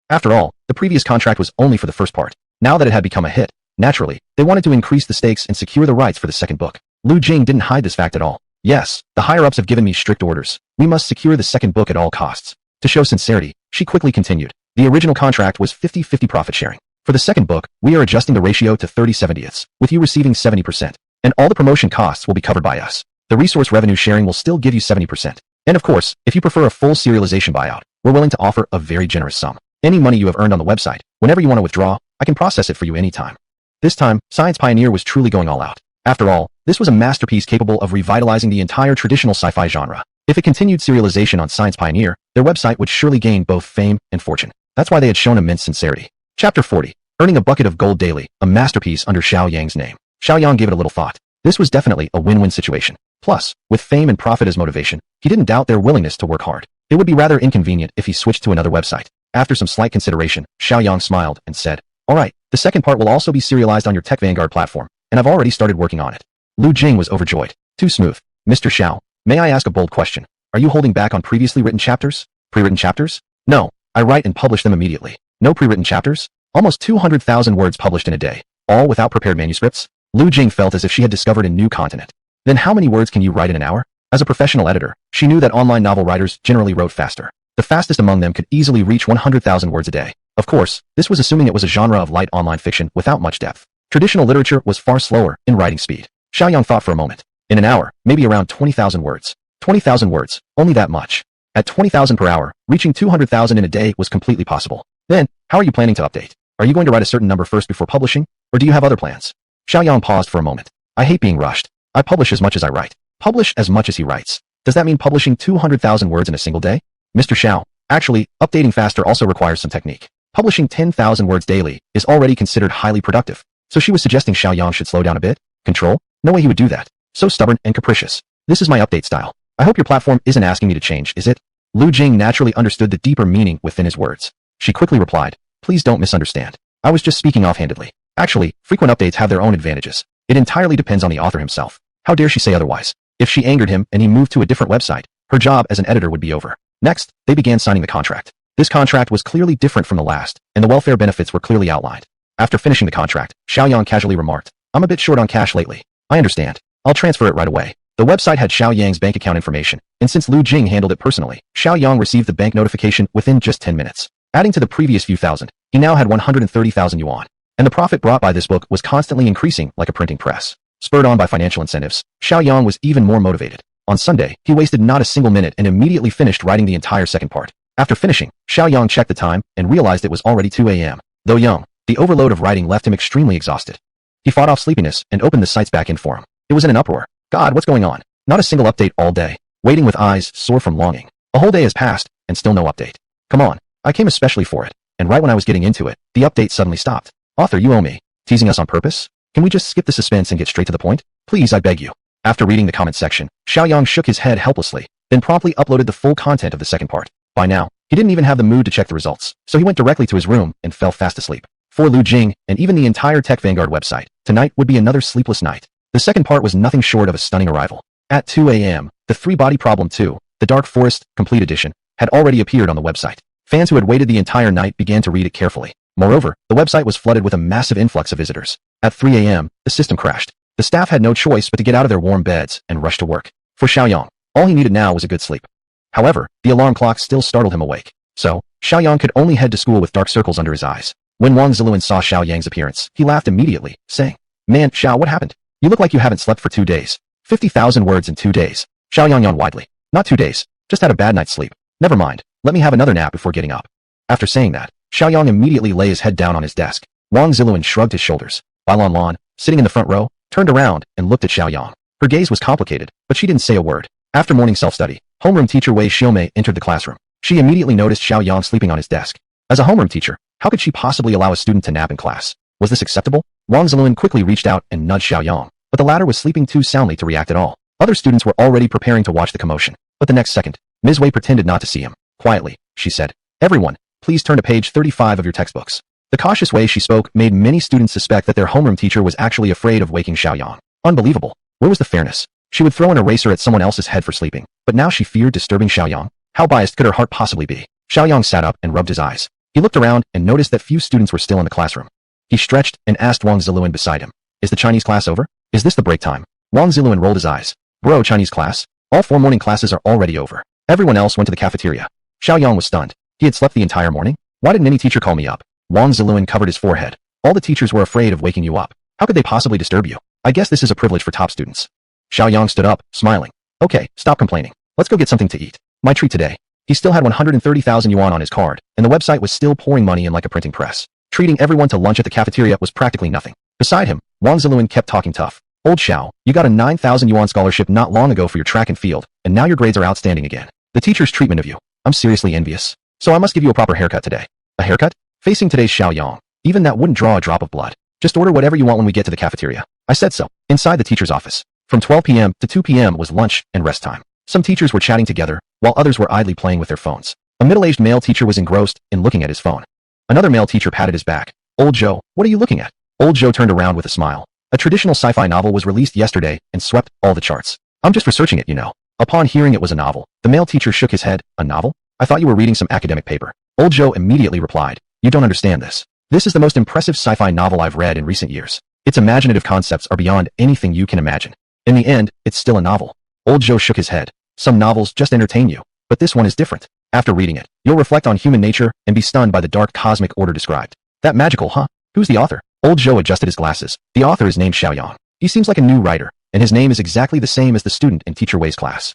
After all, the previous contract was only for the first part. Now that it had become a hit, naturally, they wanted to increase the stakes and secure the rights for the second book. Lu Jing didn't hide this fact at all. Yes, the higher-ups have given me strict orders. We must secure the second book at all costs. To show sincerity, she quickly continued. The original contract was 50-50 profit sharing. For the second book, we are adjusting the ratio to 30/70ths, with you receiving 70%. And all the promotion costs will be covered by us. The resource revenue sharing will still give you 70%. And of course, if you prefer a full serialization buyout, we're willing to offer a very generous sum. Any money you have earned on the website, whenever you want to withdraw, I can process it for you anytime. This time, Science Pioneer was truly going all out. After all, This was a masterpiece capable of revitalizing the entire traditional sci-fi genre. If it continued serialization on Science Pioneer, their website would surely gain both fame and fortune. That's why they had shown immense sincerity. Chapter 40. Earning a bucket of gold daily, a masterpiece under Shiaoyang's name. Shiaoyang gave it a little thought. This was definitely a win-win situation. Plus, with fame and profit as motivation, he didn't doubt their willingness to work hard. It would be rather inconvenient if he switched to another website. After some slight consideration, Shiaoyang smiled and said, "All right, the second part will also be serialized on your Tech Vanguard platform, and I've already started working on it." Lu Jing was overjoyed. Too smooth. "Mr. Xiao, may I ask a bold question? Are you holding back on previously written chapters?" "Pre-written chapters? No, I write and publish them immediately." "No pre-written chapters?" "Almost 200,000 words published in a day, all without prepared manuscripts?" Lu Jing felt as if she had discovered a new continent. "Then how many words can you write in an hour?" As a professional editor, she knew that online novel writers generally wrote faster. The fastest among them could easily reach 100,000 words a day. Of course, this was assuming it was a genre of light online fiction without much depth. Traditional literature was far slower in writing speed. Shiaoyang thought for a moment. In an hour, maybe around 20,000 words. 20,000 words, only that much. At 20,000 per hour, reaching 200,000 in a day was completely possible. Then, how are you planning to update? Are you going to write a certain number first before publishing? Or do you have other plans? Shiaoyang paused for a moment. "I hate being rushed. I publish as much as I write." "Publish as much as he writes. Does that mean publishing 200,000 words in a single day?" "Mr. Xiao, actually, updating faster also requires some technique. Publishing 10,000 words daily is already considered highly productive." So she was suggesting Shiaoyang should slow down a bit? Control? No way he would do that. So stubborn and capricious. "This is my update style. I hope your platform isn't asking me to change, is it?" Lu Jing naturally understood the deeper meaning within his words. She quickly replied, "Please don't misunderstand. I was just speaking offhandedly. Actually, frequent updates have their own advantages. It entirely depends on the author himself." How dare she say otherwise? If she angered him and he moved to a different website, her job as an editor would be over. Next, they began signing the contract. This contract was clearly different from the last, and the welfare benefits were clearly outlined. After finishing the contract, Shiaoyang casually remarked, "I'm a bit short on cash lately." "I understand. I'll transfer it right away." The website had Xiaoyang's bank account information, and since Lu Jing handled it personally, Shiaoyang received the bank notification within just 10 minutes. Adding to the previous few thousand, he now had 130,000 yuan. And the profit brought by this book was constantly increasing like a printing press. Spurred on by financial incentives, Shiaoyang was even more motivated. On Sunday, he wasted not a single minute and immediately finished writing the entire second part. After finishing, Shiaoyang checked the time and realized it was already 2 a.m. Though young, the overload of writing left him extremely exhausted. He fought off sleepiness and opened the site's back-end forum. It was in an uproar. God, what's going on? Not a single update all day. Waiting with eyes sore from longing. A whole day has passed, and still no update. Come on, I came especially for it. And right when I was getting into it, the update suddenly stopped. Author, you owe me. Teasing us on purpose? Can we just skip the suspense and get straight to the point? Please, I beg you. After reading the comment section, Shiaoyang shook his head helplessly, then promptly uploaded the full content of the second part. By now, he didn't even have the mood to check the results, so he went directly to his room and fell fast asleep. For Lu Jing, and even the entire Tech Vanguard website, tonight would be another sleepless night. The second part was nothing short of a stunning arrival. At 2 a.m., the Three-Body Problem 2, the Dark Forest, Complete Edition, had already appeared on the website. Fans who had waited the entire night began to read it carefully. Moreover, the website was flooded with a massive influx of visitors. At 3 a.m., the system crashed. The staff had no choice but to get out of their warm beds and rush to work. For Shiaoyang, all he needed now was a good sleep. However, the alarm clock still startled him awake. So, Shiaoyang could only head to school with dark circles under his eyes. When Wang Ziluan saw Xiaoyang's appearance, he laughed immediately, saying, "Man, Xiao, what happened? You look like you haven't slept for 2 days. 50,000 words in 2 days." Xiaoyang yawned widely. "Not 2 days. Just had a bad night's sleep. Never mind. Let me have another nap before getting up." After saying that, Xiaoyang immediately lay his head down on his desk. Wang Ziluan shrugged his shoulders. Lan Lan, sitting in the front row, turned around and looked at Xiaoyang. Her gaze was complicated, but she didn't say a word. After morning self-study, homeroom teacher Wei Xiaomei entered the classroom. She immediately noticed Xiaoyang sleeping on his desk. As a homeroom teacher, how could she possibly allow a student to nap in class? Was this acceptable? Wang Ziluan quickly reached out and nudged Xiaoyang, but the latter was sleeping too soundly to react at all. Other students were already preparing to watch the commotion. But the next second, Ms. Wei pretended not to see him. Quietly, she said, "Everyone, please turn to page 35 of your textbooks." The cautious way she spoke made many students suspect that their homeroom teacher was actually afraid of waking Xiaoyang. Unbelievable. Where was the fairness? She would throw an eraser at someone else's head for sleeping, but now she feared disturbing Xiaoyang. How biased could her heart possibly be? Xiaoyang sat up and rubbed his eyes. He looked around and noticed that few students were still in the classroom. He stretched and asked Wang Ziluan beside him, "Is the Chinese class over? Is this the break time?" Wang Ziluan rolled his eyes. "Bro, Chinese class? All 4 morning classes are already over. Everyone else went to the cafeteria." Xiaoyang was stunned. He had slept the entire morning? Why didn't any teacher call me up? Wang Ziluan covered his forehead. "All the teachers were afraid of waking you up. How could they possibly disturb you? I guess this is a privilege for top students." Xiaoyang stood up, smiling. "Okay, stop complaining. Let's go get something to eat. My treat today." He still had 130,000 yuan on his card, and the website was still pouring money in like a printing press. Treating everyone to lunch at the cafeteria was practically nothing. Beside him, Wang Ziluan kept talking tough. Old Xiao, you got a 9,000 yuan scholarship not long ago for your track and field, and now your grades are outstanding again. The teacher's treatment of you. I'm seriously envious. So I must give you a proper haircut today. A haircut? Facing today's Shiaoyang. Even that wouldn't draw a drop of blood. Just order whatever you want when we get to the cafeteria. I said so. Inside the teacher's office. From 12 p.m. to 2 p.m. was lunch and rest time. Some teachers were chatting together, while others were idly playing with their phones. A middle-aged male teacher was engrossed in looking at his phone. Another male teacher patted his back. Old Joe, what are you looking at? Old Joe turned around with a smile. A traditional sci-fi novel was released yesterday and swept all the charts. I'm just researching it, you know. Upon hearing it was a novel, the male teacher shook his head. A novel? I thought you were reading some academic paper. Old Joe immediately replied. You don't understand this. This is the most impressive sci-fi novel I've read in recent years. Its imaginative concepts are beyond anything you can imagine. In the end, it's still a novel. Old Joe shook his head. Some novels just entertain you, but this one is different. After reading it, you'll reflect on human nature and be stunned by the dark cosmic order described. That magical, huh? Who's the author? Old Joe adjusted his glasses. The author is named Shiaoyang. He seems like a new writer, and his name is exactly the same as the student in Teacher Wei's class.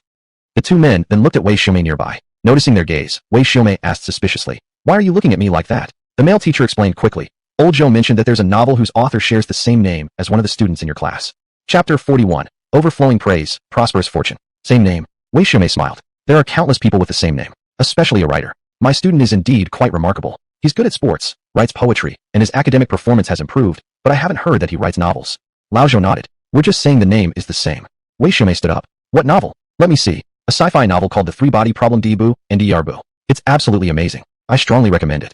The two men then looked at Wei Xiaomei nearby. Noticing their gaze, Wei Xiaomei asked suspiciously, Why are you looking at me like that? The male teacher explained quickly. Old Joe mentioned that there's a novel whose author shares the same name as one of the students in your class. Chapter 41. Overflowing Praise, Prosperous Fortune. Same name. Wei Xiaomei smiled. There are countless people with the same name, especially a writer. My student is indeed quite remarkable. He's good at sports, writes poetry, and his academic performance has improved, but I haven't heard that he writes novels. Lao Zhou nodded. We're just saying the name is the same. Wei Xiaomei stood up. What novel? Let me see. A sci-fi novel called The Three-Body Problem Debu and Yarbu. It's absolutely amazing. I strongly recommend it.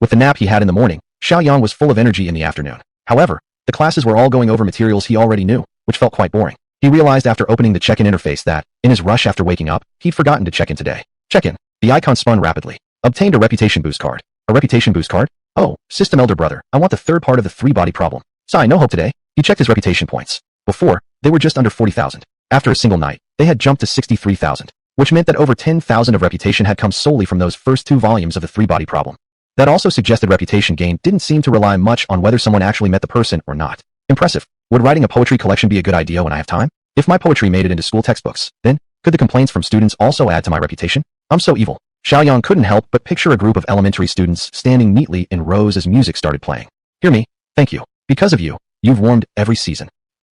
With the nap he had in the morning, Shiaoyang was full of energy in the afternoon. However, the classes were all going over materials he already knew, which felt quite boring. He realized after opening the check-in interface that, in his rush after waking up, he'd forgotten to check in today. Check-in. The icon spun rapidly. Obtained a reputation boost card. A reputation boost card? Oh, system elder brother, I want the third part of the three-body problem. Sai, no hope today. He checked his reputation points. Before, they were just under 40,000. After a single night, they had jumped to 63,000, which meant that over 10,000 of reputation had come solely from those first two volumes of the three-body problem. That also suggested reputation gain didn't seem to rely much on whether someone actually met the person or not. Impressive. Would writing a poetry collection be a good idea when I have time? If my poetry made it into school textbooks, then, could the complaints from students also add to my reputation? I'm so evil. Shiaoyang couldn't help but picture a group of elementary students standing neatly in rows as music started playing. Hear me? Thank you. Because of you, you've warmed every season.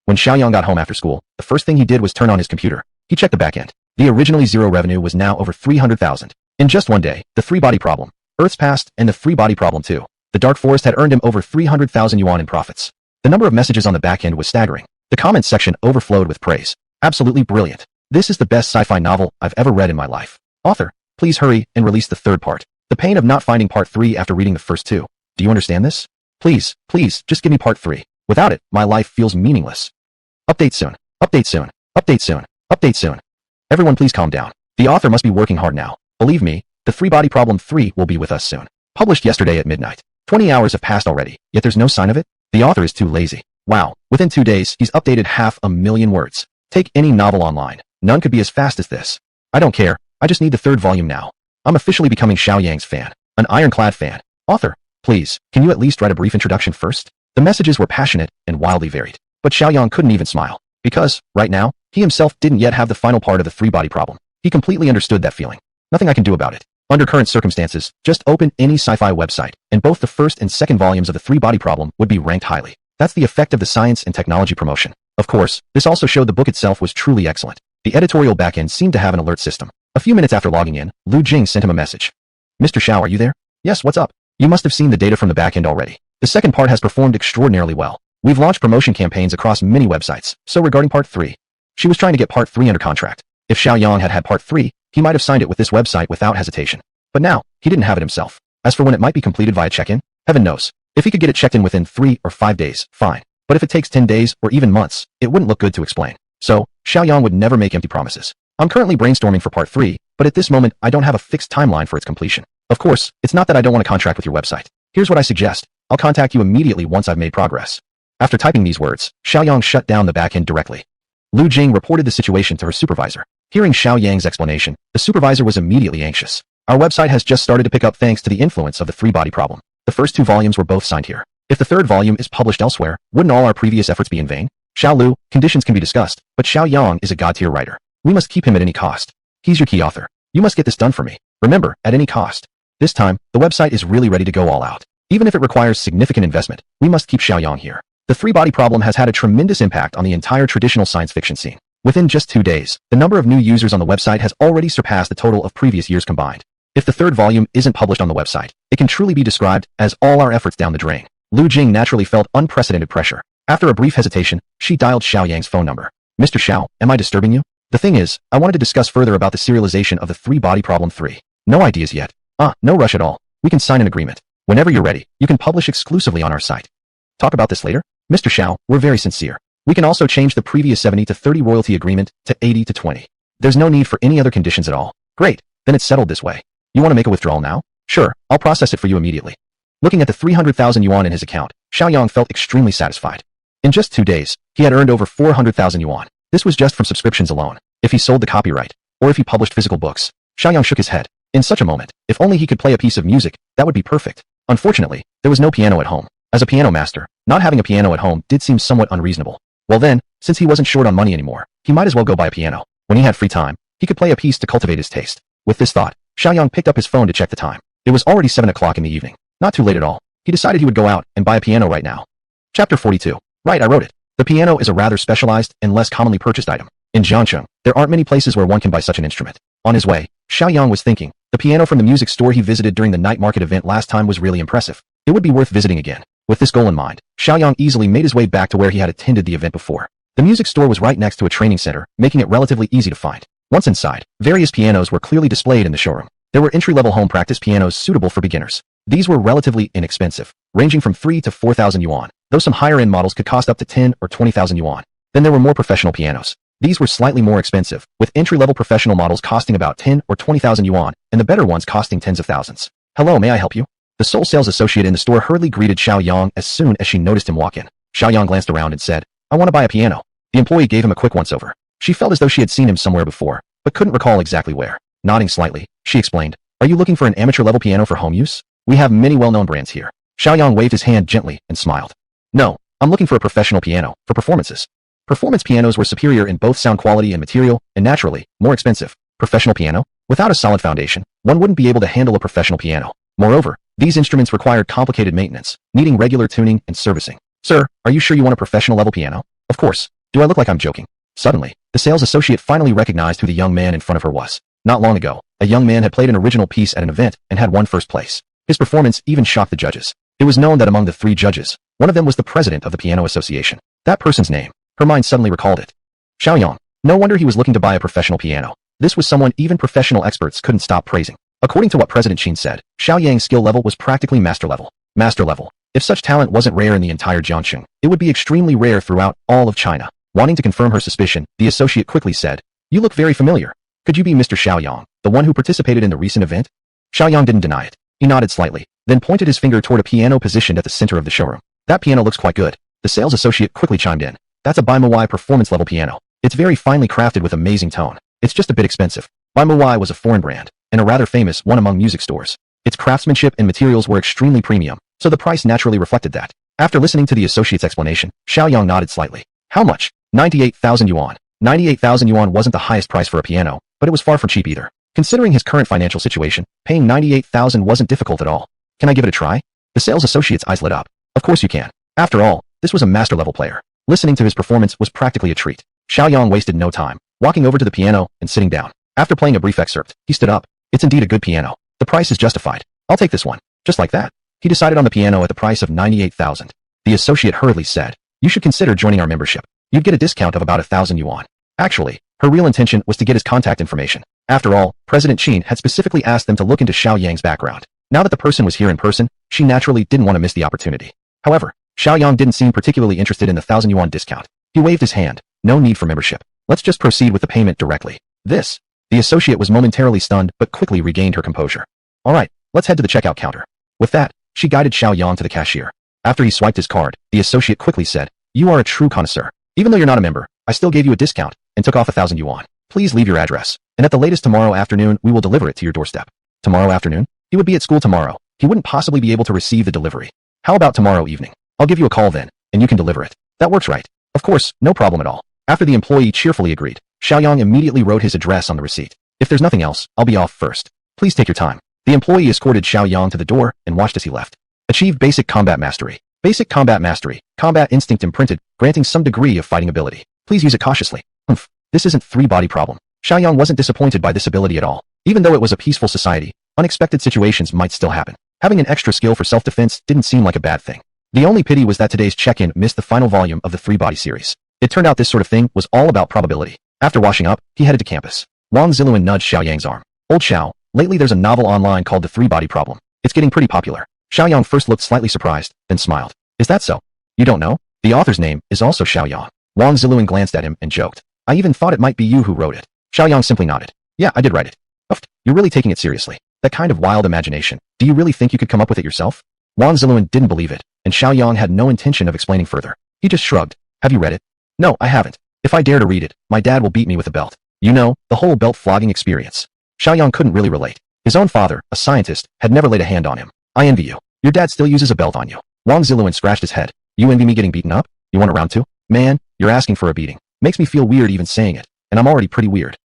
When Shiaoyang got home after school, the first thing he did was turn on his computer. He checked the back end. The originally zero revenue was now over 300,000. In just one day, the three-body problem, Earth's Past, and the three-body problem too. The Dark Forest had earned him over 300,000 yuan in profits. The number of messages on the back end was staggering. The comments section overflowed with praise. Absolutely brilliant. This is the best sci-fi novel I've ever read in my life. Author, please hurry and release the third part. The pain of not finding part 3 after reading the first two. Do you understand this? Please, just give me part 3. Without it, my life feels meaningless. Update soon. Update soon. Update soon. Update soon. Everyone please calm down. The author must be working hard now. Believe me, the three-body problem 3 will be with us soon. Published yesterday at midnight. 20 hours have passed already, yet there's no sign of it? The author is too lazy. Wow, within 2 days, he's updated 500,000 words. Take any novel online. None could be as fast as this. I don't care. I just need the third volume now. I'm officially becoming Xiaoyang's fan. An ironclad fan. Author, please, can you at least write a brief introduction first? The messages were passionate and wildly varied. But Shiaoyang couldn't even smile. Because, right now, he himself didn't yet have the final part of the three-body problem. He completely understood that feeling. Nothing I can do about it. Under current circumstances, just open any sci-fi website, and both the first and second volumes of the three-body problem would be ranked highly. That's the effect of the science and technology promotion. Of course, this also showed the book itself was truly excellent. The editorial backend seemed to have an alert system. A few minutes after logging in, Lu Jing sent him a message. Mr. Xiao, are you there? Yes, what's up? You must have seen the data from the backend already. The second part has performed extraordinarily well. We've launched promotion campaigns across many websites, so regarding part 3. She was trying to get part 3 under contract. If Shiaoyang had had part 3, he might have signed it with this website without hesitation. But now, he didn't have it himself. As for when it might be completed via check-in, heaven knows. If he could get it checked in within 3 or 5 days, fine. But if it takes 10 days or even months, it wouldn't look good to explain. So, Shiaoyang would never make empty promises. I'm currently brainstorming for part 3, but at this moment, I don't have a fixed timeline for its completion. Of course, it's not that I don't want to contract with your website. Here's what I suggest. I'll contact you immediately once I've made progress. After typing these words, Shiaoyang shut down the backend directly. Lu Jing reported the situation to her supervisor. Hearing Xiaoyang's explanation, the supervisor was immediately anxious. Our website has just started to pick up thanks to the influence of the three-body problem. The first 2 volumes were both signed here. If the third volume is published elsewhere, wouldn't all our previous efforts be in vain? Xiao Lu, conditions can be discussed, but Xiaoyang is a god-tier writer. We must keep him at any cost. He's your key author. You must get this done for me. Remember, at any cost. This time, the website is really ready to go all out. Even if it requires significant investment, we must keep Shiaoyang here. The three-body problem has had a tremendous impact on the entire traditional science fiction scene. Within just 2 days, the number of new users on the website has already surpassed the total of previous years combined. If the third volume isn't published on the website, it can truly be described as all our efforts down the drain. Lu Jing naturally felt unprecedented pressure. After a brief hesitation, she dialed Xiaoyang's phone number. Mr. Xiao, am I disturbing you? The thing is, I wanted to discuss further about the serialization of the three-body problem 3. No ideas yet. No rush at all. We can sign an agreement. Whenever you're ready, you can publish exclusively on our site. Talk about this later? Mr. Xiao, we're very sincere. We can also change the previous 70 to 30 royalty agreement to 80 to 20. There's no need for any other conditions at all. Great, then it's settled this way. You want to make a withdrawal now? Sure, I'll process it for you immediately. Looking at the 300,000 yuan in his account, Shiaoyang felt extremely satisfied. In just 2 days, he had earned over 400,000 yuan. This was just from subscriptions alone. If he sold the copyright, or if he published physical books, Shiaoyang shook his head. In such a moment, if only he could play a piece of music, that would be perfect. Unfortunately, there was no piano at home. As a piano master, not having a piano at home did seem somewhat unreasonable. Well then, since he wasn't short on money anymore, he might as well go buy a piano. When he had free time, he could play a piece to cultivate his taste. With this thought, Shiaoyang picked up his phone to check the time. It was already 7 o'clock in the evening. Not too late at all. He decided he would go out and buy a piano right now. Chapter 42. Right, I wrote it. The piano is a rather specialized and less commonly purchased item. In Jiangcheng, there aren't many places where one can buy such an instrument. On his way, Shiaoyang was thinking, the piano from the music store he visited during the night market event last time was really impressive. It would be worth visiting again. With this goal in mind, Shiaoyang easily made his way back to where he had attended the event before. The music store was right next to a training center, making it relatively easy to find. Once inside, various pianos were clearly displayed in the showroom. There were entry-level home practice pianos suitable for beginners. These were relatively inexpensive, ranging from 3 to 4,000 yuan, though some higher-end models could cost up to 10 or 20,000 yuan. Then there were more professional pianos. These were slightly more expensive, with entry-level professional models costing about 10 or 20,000 yuan, and the better ones costing tens of thousands. Hello, may I help you? The sole sales associate in the store hurriedly greeted Shiaoyang as soon as she noticed him walk in. Shiaoyang glanced around and said, I want to buy a piano. The employee gave him a quick once-over. She felt as though she had seen him somewhere before, but couldn't recall exactly where. Nodding slightly, she explained, Are you looking for an amateur-level piano for home use? We have many well-known brands here. Shiaoyang waved his hand gently and smiled. No, I'm looking for a professional piano, for performances. Performance pianos were superior in both sound quality and material, and naturally, more expensive. Professional piano? Without a solid foundation, one wouldn't be able to handle a professional piano. Moreover, these instruments required complicated maintenance, needing regular tuning and servicing. Sir, are you sure you want a professional-level piano? Of course. Do I look like I'm joking? Suddenly, the sales associate finally recognized who the young man in front of her was. Not long ago, a young man had played an original piece at an event and had won first place. His performance even shocked the judges. It was known that among the 3 judges, one of them was the president of the Piano Association. That person's name. Her mind suddenly recalled it. Xiaoyang. No wonder he was looking to buy a professional piano. This was someone even professional experts couldn't stop praising. According to what President Qin said, Xiaoyang's skill level was practically master level. Master level. If such talent wasn't rare in the entire Jiangcheng, it would be extremely rare throughout all of China. Wanting to confirm her suspicion, the associate quickly said, You look very familiar. Could you be Mr. Xiaoyang, the one who participated in the recent event? Xiaoyang didn't deny it. He nodded slightly, then pointed his finger toward a piano positioned at the center of the showroom. That piano looks quite good. The sales associate quickly chimed in. That's a Baimuwai performance-level piano. It's very finely crafted with amazing tone. It's just a bit expensive. Baimuwai was a foreign brand, and a rather famous one among music stores. Its craftsmanship and materials were extremely premium, so the price naturally reflected that. After listening to the associate's explanation, Xiaoyang nodded slightly. How much? 98,000 yuan. 98,000 yuan wasn't the highest price for a piano, but it was far from cheap either. Considering his current financial situation, paying 98,000 wasn't difficult at all. Can I give it a try? The sales associate's eyes lit up. Of course you can. After all, this was a master-level player. Listening to his performance was practically a treat. Xiaoyang wasted no time, walking over to the piano and sitting down. After playing a brief excerpt, he stood up. It's indeed a good piano. The price is justified. I'll take this one. Just like that. He decided on the piano at the price of 98,000. The associate hurriedly said, You should consider joining our membership. You'd get a discount of about 1,000 yuan. Actually, her real intention was to get his contact information. After all, President Qin had specifically asked them to look into Xiaoyang's background. Now that the person was here in person, she naturally didn't want to miss the opportunity. However, Xiaoyang didn't seem particularly interested in the 1,000 yuan discount. He waved his hand. No need for membership. Let's just proceed with the payment directly. This. The associate was momentarily stunned but quickly regained her composure. Alright, let's head to the checkout counter. With that, she guided Xiaoyang to the cashier. After he swiped his card, the associate quickly said, You are a true connoisseur. Even though you're not a member, I still gave you a discount, and took off 1,000 yuan. Please leave your address, and at the latest tomorrow afternoon we will deliver it to your doorstep. Tomorrow afternoon? He would be at school tomorrow. He wouldn't possibly be able to receive the delivery. How about tomorrow evening? I'll give you a call then, and you can deliver it. That works, right? Of course, no problem at all. After the employee cheerfully agreed, Xiaoyang immediately wrote his address on the receipt. If there's nothing else, I'll be off first. Please take your time. The employee escorted Xiaoyang to the door and watched as he left. Achieved basic combat mastery. Basic combat mastery, combat instinct imprinted, granting some degree of fighting ability. Please use it cautiously. This isn't three-body problem. Shiaoyang wasn't disappointed by this ability at all. Even though it was a peaceful society, unexpected situations might still happen. Having an extra skill for self-defense didn't seem like a bad thing. The only pity was that today's check-in missed the final volume of the three-body series. It turned out this sort of thing was all about probability. After washing up, he headed to campus. Wang Ziluan nudged Xiaoyang's arm. Old Xiao, lately there's a novel online called The Three-Body Problem. It's getting pretty popular. Xiaoyang first looked slightly surprised, then smiled. Is that so? You don't know? The author's name is also Shiaoyang. Wang Ziluan glanced at him and joked. I even thought it might be you who wrote it. Xiaoyang simply nodded. Yeah, I did write it. You're really taking it seriously. That kind of wild imagination. Do you really think you could come up with it yourself? Wang Ziluan didn't believe it, and Xiaoyang had no intention of explaining further. He just shrugged. Have you read it? No, I haven't. If I dare to read it, my dad will beat me with a belt. You know, the whole belt flogging experience. Xiaoyang couldn't really relate. His own father, a scientist, had never laid a hand on him. I envy you. Your dad still uses a belt on you. Wang Ziluan scratched his head. You envy me getting beaten up? You want a round two? Man, you're asking for a beating. Makes me feel weird even saying it, and I'm already pretty weird.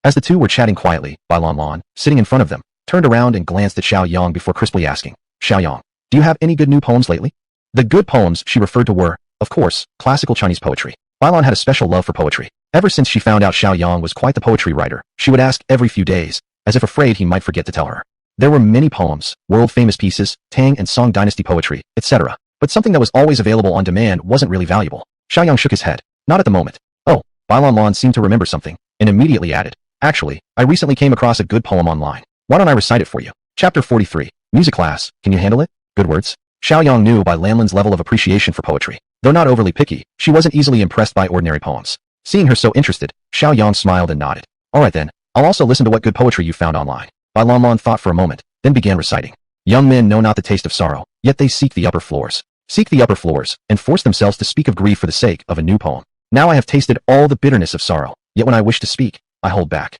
As the two were chatting quietly, Bai Lan, sitting in front of them, turned around and glanced at Xiaoyang before crisply asking, Xiaoyang, do you have any good new poems lately? The good poems she referred to were, of course, classical Chinese poetry. Bai Lan had a special love for poetry. Ever since she found out Xiaoyang was quite the poetry writer, she would ask every few days, as if afraid he might forget to tell her. There were many poems, world-famous pieces, Tang and Song dynasty poetry, etc. But something that was always available on demand wasn't really valuable. Xiaoyang shook his head. Not at the moment. Oh, Bai Lan seemed to remember something, and immediately added, actually, I recently came across a good poem online. Why don't I recite it for you? Chapter 43. Music class, can you handle it? Good words. Xiaoyang knew Bai Lanlin's level of appreciation for poetry. Though not overly picky, she wasn't easily impressed by ordinary poems. Seeing her so interested, Xiaoyang smiled and nodded. Alright then, I'll also listen to what good poetry you found online. Bai Lan thought for a moment, then began reciting. Young men know not the taste of sorrow, yet they seek the upper floors. Seek the upper floors, and force themselves to speak of grief for the sake of a new poem. Now I have tasted all the bitterness of sorrow, yet when I wish to speak, I hold back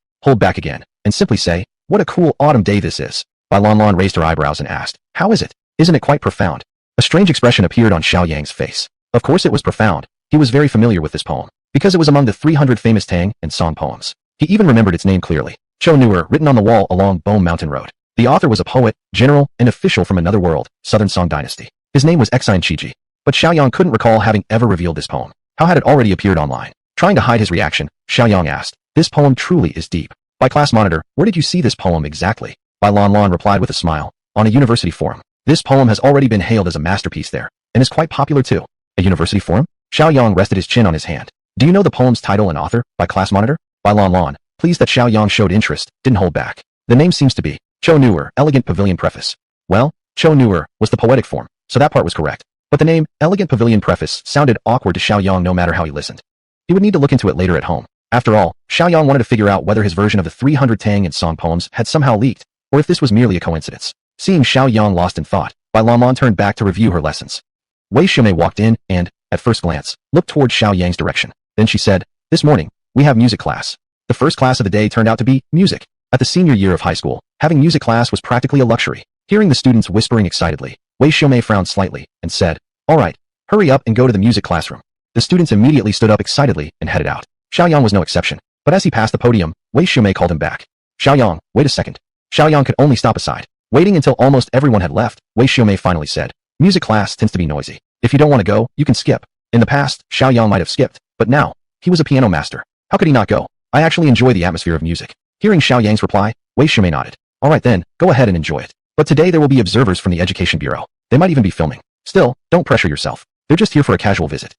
again, and simply say, what a cool autumn day this is. Bai Lan raised her eyebrows and asked, how is it? Isn't it quite profound? A strange expression appeared on Xiaoyang's face. Of course it was profound. He was very familiar with this poem, because it was among the 300 famous Tang and Song poems. He even remembered its name clearly. Cho Nuer, written on the wall along Bome Mountain Road. The author was a poet, general, and official from another world, Southern Song dynasty. His name was Xine Chiji. But Xiaoyang couldn't recall having ever revealed this poem. How had it already appeared online? Trying to hide his reaction, Xiaoyang asked, this poem truly is deep. By class monitor, where did you see this poem exactly? Bai Lan replied with a smile. On a university forum. This poem has already been hailed as a masterpiece there, and is quite popular too. A university forum? Xiaoyang rested his chin on his hand. Do you know the poem's title and author, by class monitor? Bai Lan, pleased that Xiaoyang showed interest, didn't hold back. The name seems to be Cho Nuer, Elegant Pavilion Preface. Well, Cho Nuer was the poetic form, so that part was correct. But the name, Elegant Pavilion Preface, sounded awkward to Xiaoyang no matter how he listened. He would need to look into it later at home. After all, Xiaoyang wanted to figure out whether his version of the 300 Tang and Song poems had somehow leaked, or if this was merely a coincidence. Seeing Xiaoyang lost in thought, Bai Lan turned back to review her lessons. Wei Xiumei walked in and, at first glance, looked toward Xiaoyang's direction. Then she said, this morning, we have music class. The first class of the day turned out to be music. At the senior year of high school, having music class was practically a luxury. Hearing the students whispering excitedly, Wei Xiumei frowned slightly and said, all right, hurry up and go to the music classroom. The students immediately stood up excitedly and headed out. Xiaoyang was no exception, but as he passed the podium, Wei Xiumei called him back. Xiaoyang, wait a second. Xiaoyang could only stop aside. Waiting until almost everyone had left, Wei Xiumei finally said, music class tends to be noisy. If you don't want to go, you can skip. In the past, Xiaoyang might have skipped, but now, he was a piano master. How could he not go? I actually enjoy the atmosphere of music. Hearing Xiaoyang's reply, Wei Xiumei nodded. All right then, go ahead and enjoy it. But today there will be observers from the Education Bureau. They might even be filming. Still, don't pressure yourself. They're just here for a casual visit.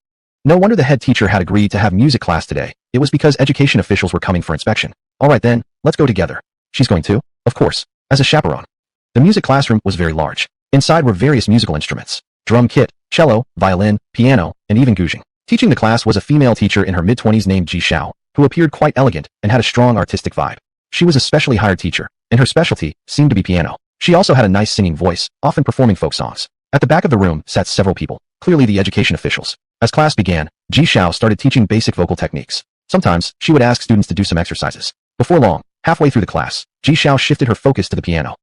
No wonder the head teacher had agreed to have music class today. It was because education officials were coming for inspection. All right then, let's go together. She's going to, of course, as a chaperone. The music classroom was very large. Inside were various musical instruments. Drum kit, cello, violin, piano, and even guzheng. Teaching the class was a female teacher in her mid-20s named Ji Xiao, who appeared quite elegant and had a strong artistic vibe. She was a specially hired teacher, and her specialty seemed to be piano. She also had a nice singing voice, often performing folk songs. At the back of the room sat several people, clearly the education officials. As class began, Ji Xiao started teaching basic vocal techniques. Sometimes, she would ask students to do some exercises. Before long, halfway through the class, Ji Xiao shifted her focus to the piano.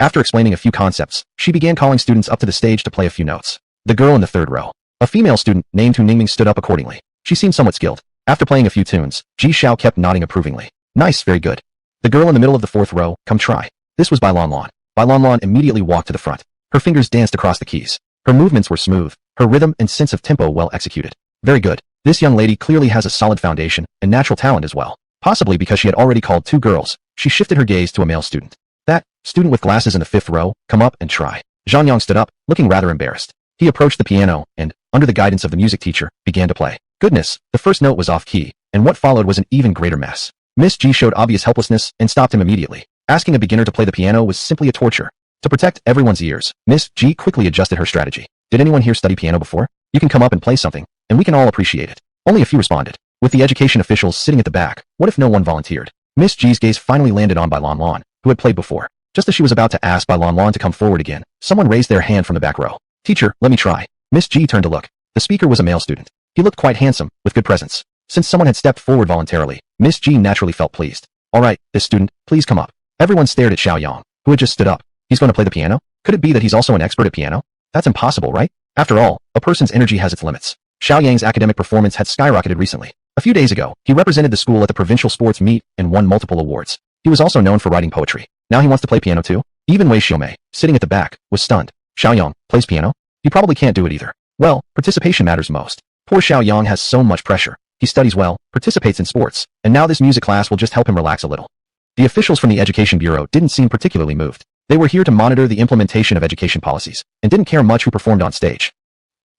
After explaining a few concepts, she began calling students up to the stage to play a few notes. The girl in the third row, a female student named Hu Ningming, stood up accordingly. She seemed somewhat skilled. After playing a few tunes, Ji Xiao kept nodding approvingly. Nice, very good. The girl in the middle of the fourth row, come try. This was Bai Lan. Bai Lanlan immediately walked to the front. Her fingers danced across the keys. Her movements were smooth, her rhythm and sense of tempo well executed. Very good. This young lady clearly has a solid foundation and natural talent as well. Possibly because she had already called 2 girls, she shifted her gaze to a male student. That student with glasses in the 5th row, come up and try. Shiaoyang stood up, looking rather embarrassed. He approached the piano and, under the guidance of the music teacher, began to play. Goodness, the first note was off key, and what followed was an even greater mess. Miss G showed obvious helplessness and stopped him immediately. Asking a beginner to play the piano was simply a torture. To protect everyone's ears, Miss G quickly adjusted her strategy. Did anyone here study piano before? You can come up and play something, and we can all appreciate it. Only a few responded. With the education officials sitting at the back, what if no one volunteered? Miss G's gaze finally landed on Bai Lanlan, who had played before. Just as she was about to ask Bai Lanlan to come forward again, someone raised their hand from the back row. Teacher, let me try. Miss G turned to look. The speaker was a male student. He looked quite handsome, with good presence. Since someone had stepped forward voluntarily, Miss G naturally felt pleased. All right, this student, please come up. Everyone stared at Shiaoyang, who had just stood up. He's going to play the piano? Could it be that he's also an expert at piano? That's impossible, right? After all, a person's energy has its limits. Xiaoyang's academic performance had skyrocketed recently. A few days ago, he represented the school at the provincial sports meet and won multiple awards. He was also known for writing poetry. Now he wants to play piano too? Even Wei Xiaomei, sitting at the back, was stunned. Xiaoyang plays piano? He probably can't do it either. Well, participation matters most. Poor Xiaoyang has so much pressure. He studies well, participates in sports, and now this music class will just help him relax a little. The officials from the Education Bureau didn't seem particularly moved. They were here to monitor the implementation of education policies, and didn't care much who performed on stage.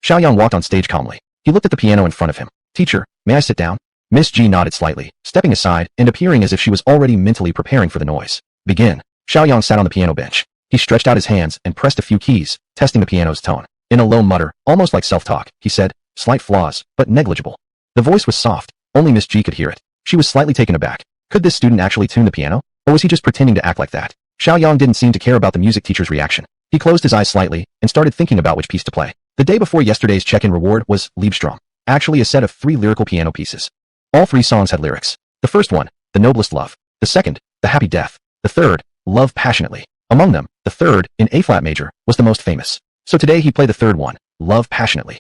Xiaoyang walked on stage calmly. He looked at the piano in front of him. Teacher, may I sit down? Miss G nodded slightly, stepping aside and appearing as if she was already mentally preparing for the noise. Begin. Xiaoyang sat on the piano bench. He stretched out his hands and pressed a few keys, testing the piano's tone. In a low mutter, almost like self-talk, he said, slight flaws, but negligible. The voice was soft. Only Miss G could hear it. She was slightly taken aback. Could this student actually tune the piano? Or was he just pretending to act like that? Xiaoyang didn't seem to care about the music teacher's reaction. He closed his eyes slightly and started thinking about which piece to play. The day before yesterday's check-in reward was Liebstrom, actually a set of 3 lyrical piano pieces. All 3 songs had lyrics. The first one, The Noblest Love. The second, The Happy Death. The third, Love Passionately. Among them, the third, in A-flat major, was the most famous. So today he played the third one, Love Passionately.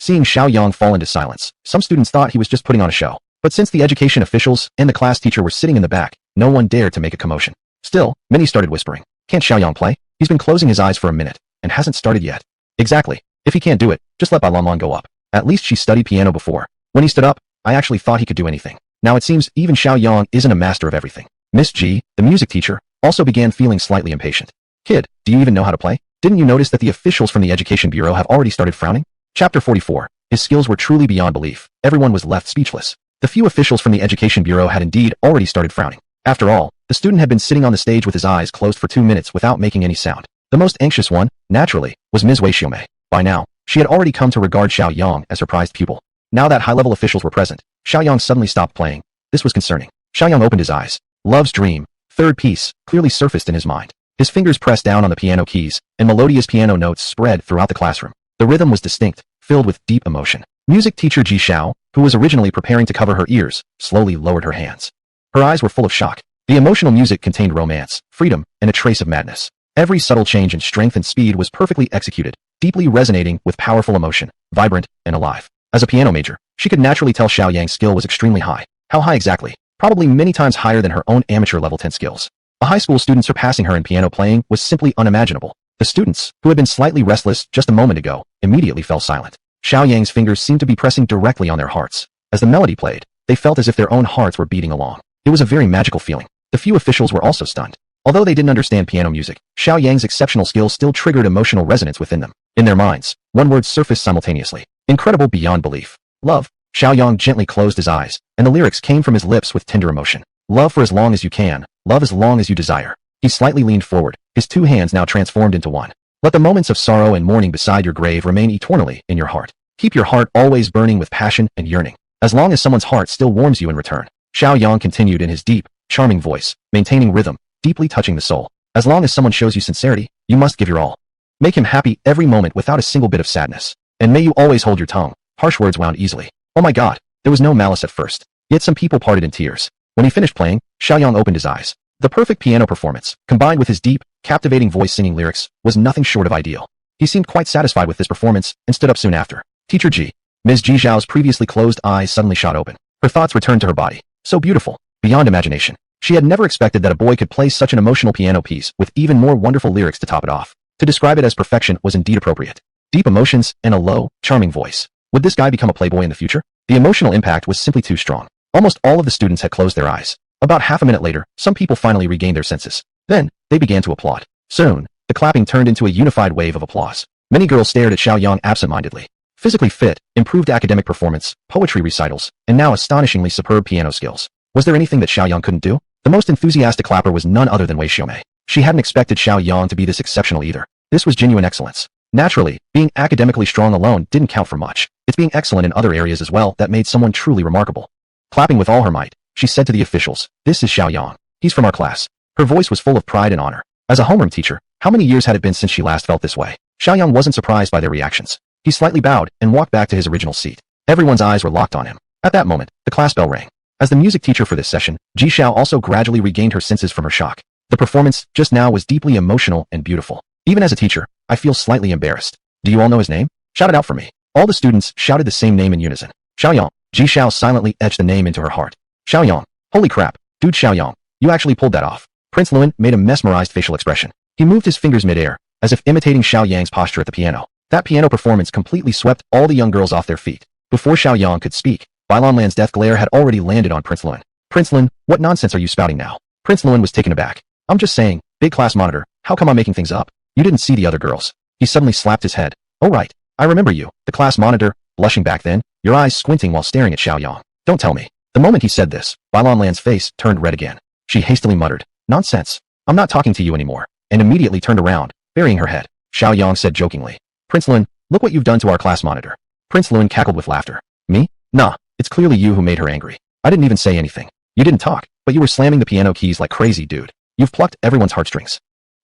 Seeing Xiaoyang fall into silence, some students thought he was just putting on a show. But since the education officials and the class teacher were sitting in the back, no one dared to make a commotion. Still, many started whispering. Can't Xiaoyang play? He's been closing his eyes for a minute, and hasn't started yet. Exactly. If he can't do it, just let Bai Lanlan go up. At least she studied piano before. When he stood up, I actually thought he could do anything. Now it seems even Xiaoyang isn't a master of everything. Miss G, the music teacher, also began feeling slightly impatient. Kid, do you even know how to play? Didn't you notice that the officials from the Education Bureau have already started frowning? Chapter 44. His skills were truly beyond belief. Everyone was left speechless. The few officials from the Education Bureau had indeed already started frowning. After all, the student had been sitting on the stage with his eyes closed for 2 minutes without making any sound. The most anxious one, naturally, was Ms. Wei Xiaomei. By now, she had already come to regard Xiaoyang as her prized pupil. Now that high-level officials were present, Xiaoyang suddenly stopped playing. This was concerning. Xiaoyang opened his eyes. Love's Dream, third piece, clearly surfaced in his mind. His fingers pressed down on the piano keys, and melodious piano notes spread throughout the classroom. The rhythm was distinct, filled with deep emotion. Music teacher Ji Xiao, who was originally preparing to cover her ears, slowly lowered her hands. Her eyes were full of shock. The emotional music contained romance, freedom, and a trace of madness. Every subtle change in strength and speed was perfectly executed, deeply resonating with powerful emotion, vibrant and alive. As a piano major, she could naturally tell Xiaoyang's skill was extremely high. How high exactly? Probably many times higher than her own amateur level 10 skills. A high school student surpassing her in piano playing was simply unimaginable. The students, who had been slightly restless just a moment ago, immediately fell silent. Xiaoyang's fingers seemed to be pressing directly on their hearts. As the melody played, they felt as if their own hearts were beating along. It was a very magical feeling. The few officials were also stunned. Although they didn't understand piano music, Xiaoyang's exceptional skill still triggered emotional resonance within them. In their minds, one word surfaced simultaneously. Incredible beyond belief. Love. Xiaoyang gently closed his eyes, and the lyrics came from his lips with tender emotion. Love for as long as you can, love as long as you desire. He slightly leaned forward, his 2 hands now transformed into one. Let the moments of sorrow and mourning beside your grave remain eternally in your heart. Keep your heart always burning with passion and yearning, as long as someone's heart still warms you in return. Xiaoyang continued in his deep, charming voice, maintaining rhythm, deeply touching the soul. As long as someone shows you sincerity, you must give your all. Make him happy every moment without a single bit of sadness. And may you always hold your tongue. Harsh words wound easily. Oh my God, there was no malice at first. Yet some people parted in tears. When he finished playing, Xiaoyang opened his eyes. The perfect piano performance, combined with his deep, captivating voice singing lyrics, was nothing short of ideal. He seemed quite satisfied with this performance and stood up soon after. Teacher Ji. Ms. Ji Zhao's previously closed eyes suddenly shot open. Her thoughts returned to her body. So beautiful, beyond imagination. She had never expected that a boy could play such an emotional piano piece with even more wonderful lyrics to top it off. To describe it as perfection was indeed appropriate. Deep emotions and a low, charming voice. Would this guy become a playboy in the future? The emotional impact was simply too strong. Almost all of the students had closed their eyes. About half a minute later, some people finally regained their senses. Then, they began to applaud. Soon, the clapping turned into a unified wave of applause. Many girls stared at Shiaoyang absent-mindedly. Physically fit, improved academic performance, poetry recitals, and now astonishingly superb piano skills. Was there anything that Shiaoyang couldn't do? The most enthusiastic clapper was none other than Wei Xiaomei. She hadn't expected Shiaoyang to be this exceptional either. This was genuine excellence. Naturally, being academically strong alone didn't count for much. It's being excellent in other areas as well that made someone truly remarkable. Clapping with all her might, she said to the officials, "This is Shiaoyang. He's from our class." Her voice was full of pride and honor. As a homeroom teacher, how many years had it been since she last felt this way? Shiaoyang wasn't surprised by their reactions. He slightly bowed and walked back to his original seat. Everyone's eyes were locked on him. At that moment, the class bell rang. As the music teacher for this session, Ji Xiao also gradually regained her senses from her shock. The performance just now was deeply emotional and beautiful. Even as a teacher, I feel slightly embarrassed. Do you all know his name? Shout it out for me. All the students shouted the same name in unison. Shiaoyang. Ji Xiao silently etched the name into her heart. Shiaoyang. Holy crap. Dude Shiaoyang. You actually pulled that off. Prince Luan made a mesmerized facial expression. He moved his fingers mid-air, as if imitating Xiaoyang's posture at the piano. That piano performance completely swept all the young girls off their feet. Before Xiaoyang could speak, Bailanlan's death glare had already landed on Prince Luan. Prince Luan, what nonsense are you spouting now? Prince Luan was taken aback. I'm just saying, big class monitor, how come I'm making things up? You didn't see the other girls. He suddenly slapped his head. Oh right, I remember you, the class monitor, blushing back then, your eyes squinting while staring at Xiaoyang. Don't tell me. The moment he said this, Bailanlan's face turned red again. She hastily muttered, nonsense. I'm not talking to you anymore, and immediately turned around, burying her head. Xiaoyang said jokingly, Prince Luan, look what you've done to our class monitor. Prince Luan cackled with laughter. Me? Nah, it's clearly you who made her angry. I didn't even say anything. You didn't talk, but you were slamming the piano keys like crazy, dude. You've plucked everyone's heartstrings.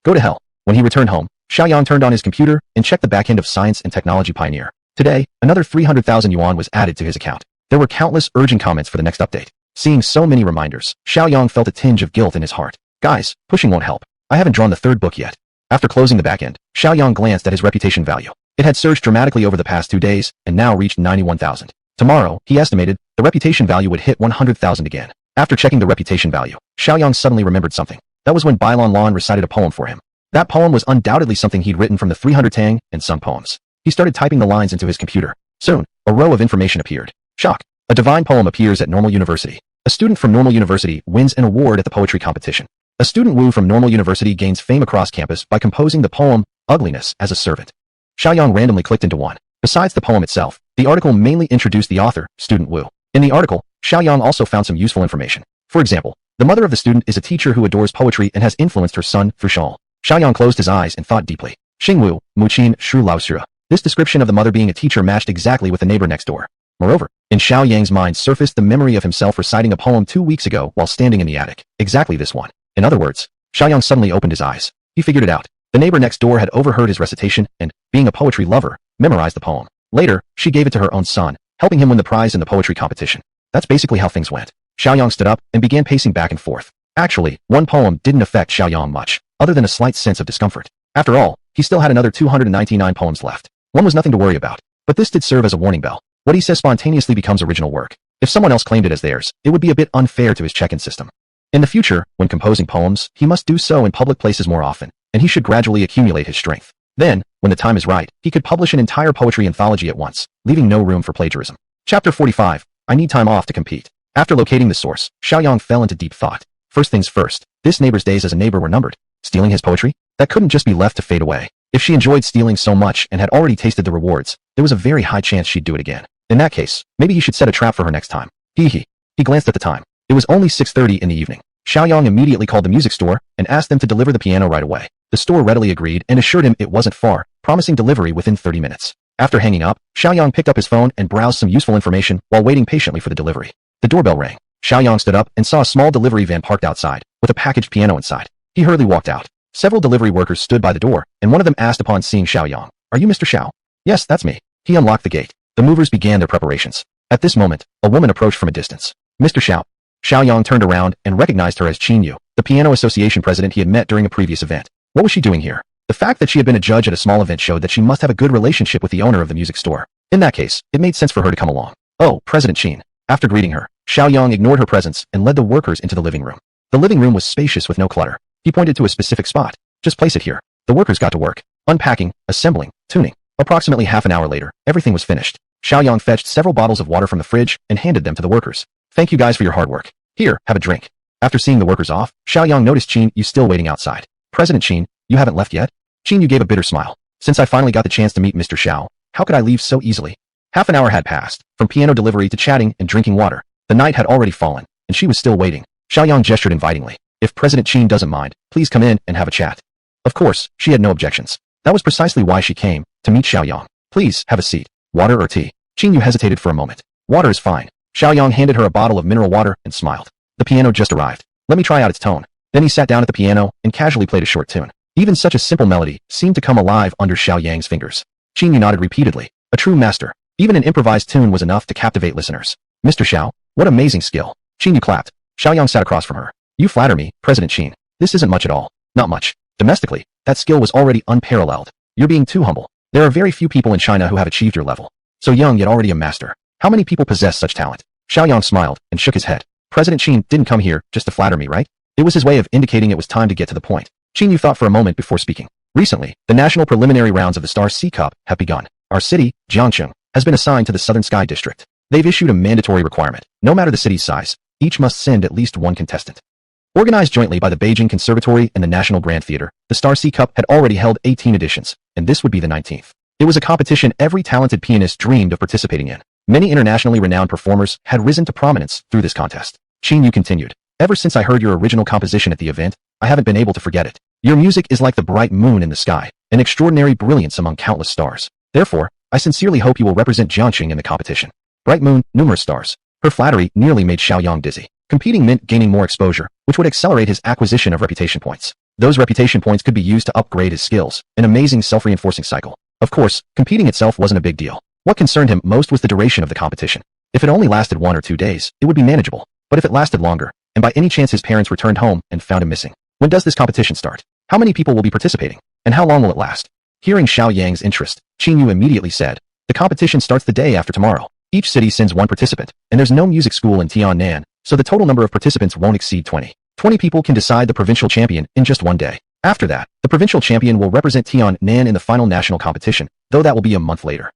Go to hell. When he returned home, Xiaoyang turned on his computer and checked the back end of Science and Technology Pioneer. Today, another 300,000 yuan was added to his account. There were countless urgent comments for the next update. Seeing so many reminders, Xiaoyang felt a tinge of guilt in his heart. Guys, pushing won't help. I haven't drawn the third book yet. After closing the back end, Xiaoyang glanced at his reputation value. It had surged dramatically over the past 2 days and now reached 91,000. Tomorrow, he estimated, the reputation value would hit 100,000 again. After checking the reputation value, Xiaoyang suddenly remembered something. That was when Bailanlan recited a poem for him. That poem was undoubtedly something he'd written from the 300 Tang and Sung poems. He started typing the lines into his computer. Soon, a row of information appeared. Shock. A divine poem appears at Normal University. A student from Normal University wins an award at the poetry competition. A student Wu from Normal University gains fame across campus by composing the poem, Ugliness as a Servant. Xiaoyang randomly clicked into one. Besides the poem itself, the article mainly introduced the author, Student Wu. In the article, Xiaoyang also found some useful information. For example, the mother of the student is a teacher who adores poetry and has influenced her son, Fushal. Xiaoyang closed his eyes and thought deeply. Xingwu, Muqin, Shu Laoxue. This description of the mother being a teacher matched exactly with the neighbor next door. Moreover, in Xiaoyang's mind surfaced the memory of himself reciting a poem 2 weeks ago while standing in the attic. Exactly this one. In other words, Xiaoyang suddenly opened his eyes. He figured it out. The neighbor next door had overheard his recitation and, being a poetry lover, memorized the poem. Later, she gave it to her own son, helping him win the prize in the poetry competition. That's basically how things went. Xiaoyang stood up and began pacing back and forth. Actually, one poem didn't affect Xiaoyang much, other than a slight sense of discomfort. After all, he still had another 299 poems left. One was nothing to worry about. But this did serve as a warning bell. What he says spontaneously becomes original work. If someone else claimed it as theirs, it would be a bit unfair to his check-in system. In the future, when composing poems, he must do so in public places more often, and he should gradually accumulate his strength. Then, when the time is right, he could publish an entire poetry anthology at once, leaving no room for plagiarism. Chapter 45. I need time off to compete. After locating the source, Xiaoyang fell into deep thought. First things first, this neighbor's days as a neighbor were numbered. Stealing his poetry? That couldn't just be left to fade away. If she enjoyed stealing so much and had already tasted the rewards, there was a very high chance she'd do it again. In that case, maybe he should set a trap for her next time. He glanced at the time. It was only 6:30 in the evening. Xiaoyang immediately called the music store and asked them to deliver the piano right away. The store readily agreed and assured him it wasn't far, promising delivery within 30 minutes. After hanging up, Xiaoyang picked up his phone and browsed some useful information while waiting patiently for the delivery. The doorbell rang. Xiaoyang stood up and saw a small delivery van parked outside, with a packaged piano inside. He hurriedly walked out. Several delivery workers stood by the door, and one of them asked upon seeing Xiaoyang, "Are you Mr. Xiao?" "Yes, that's me." He unlocked the gate. The movers began their preparations. At this moment, a woman approached from a distance. "Mr. Xiao." Xiaoyang turned around and recognized her as Qin Yu, the piano association president he had met during a previous event. What was she doing here? The fact that she had been a judge at a small event showed that she must have a good relationship with the owner of the music store. In that case, it made sense for her to come along. "Oh, President Qin." After greeting her, Xiaoyang ignored her presence and led the workers into the living room. The living room was spacious with no clutter. He pointed to a specific spot. Just place it here. The workers got to work. Unpacking, assembling, tuning. Approximately half an hour later, everything was finished. Shiaoyang fetched several bottles of water from the fridge and handed them to the workers. Thank you guys for your hard work. Here, have a drink. After seeing the workers off, Shiaoyang noticed Qin Yu still waiting outside. President Qin, you haven't left yet? Qin Yu gave a bitter smile. Since I finally got the chance to meet Mr. Xiao, how could I leave so easily? Half an hour had passed, from piano delivery to chatting and drinking water. The night had already fallen, and she was still waiting. Shiaoyang gestured invitingly. If President Qin doesn't mind, please come in and have a chat. Of course, she had no objections. That was precisely why she came, to meet Shiaoyang. Please, have a seat. Water or tea? Qin Yu hesitated for a moment. Water is fine. Shiaoyang handed her a bottle of mineral water and smiled. The piano just arrived. Let me try out its tone. Then he sat down at the piano and casually played a short tune. Even such a simple melody seemed to come alive under Xiaoyang's fingers. Qin Yu nodded repeatedly. A true master. Even an improvised tune was enough to captivate listeners. Mr. Xiao, what amazing skill. Qin Yu clapped. Xiaoyang sat across from her. You flatter me, President Qin. This isn't much at all. Not much. Domestically, that skill was already unparalleled. You're being too humble. There are very few people in China who have achieved your level. So young yet already a master. How many people possess such talent? Xiaoyang smiled and shook his head. President Qin didn't come here just to flatter me, right? It was his way of indicating it was time to get to the point. Qin Yu thought for a moment before speaking. Recently, the national preliminary rounds of the Star Sea Cup have begun. Our city, Jiangcheng, has been assigned to the Southern Sky District. They've issued a mandatory requirement. No matter the city's size, each must send at least one contestant. Organized jointly by the Beijing Conservatory and the National Grand Theater, the Star Sea Cup had already held 18 editions, and this would be the 19th. It was a competition every talented pianist dreamed of participating in. Many internationally renowned performers had risen to prominence through this contest. Qin Yu continued. Ever since I heard your original composition at the event, I haven't been able to forget it. Your music is like the bright moon in the sky, an extraordinary brilliance among countless stars. Therefore, I sincerely hope you will represent Jiangcheng in the competition. Bright moon, numerous stars. Her flattery nearly made Xiaoyang dizzy. Competing meant gaining more exposure, which would accelerate his acquisition of reputation points. Those reputation points could be used to upgrade his skills, an amazing self-reinforcing cycle. Of course, competing itself wasn't a big deal. What concerned him most was the duration of the competition. If it only lasted 1 or 2 days, it would be manageable. But if it lasted longer, and by any chance his parents returned home and found him missing, when does this competition start? How many people will be participating? And how long will it last? Hearing Xiaoyang's interest, Qin Yu immediately said, the competition starts the day after tomorrow. Each city sends one participant, and there's no music school in Tiannan, so the total number of participants won't exceed 20. 20 people can decide the provincial champion in just one day. After that, the provincial champion will represent Tiannan in the final national competition, though that will be a month later.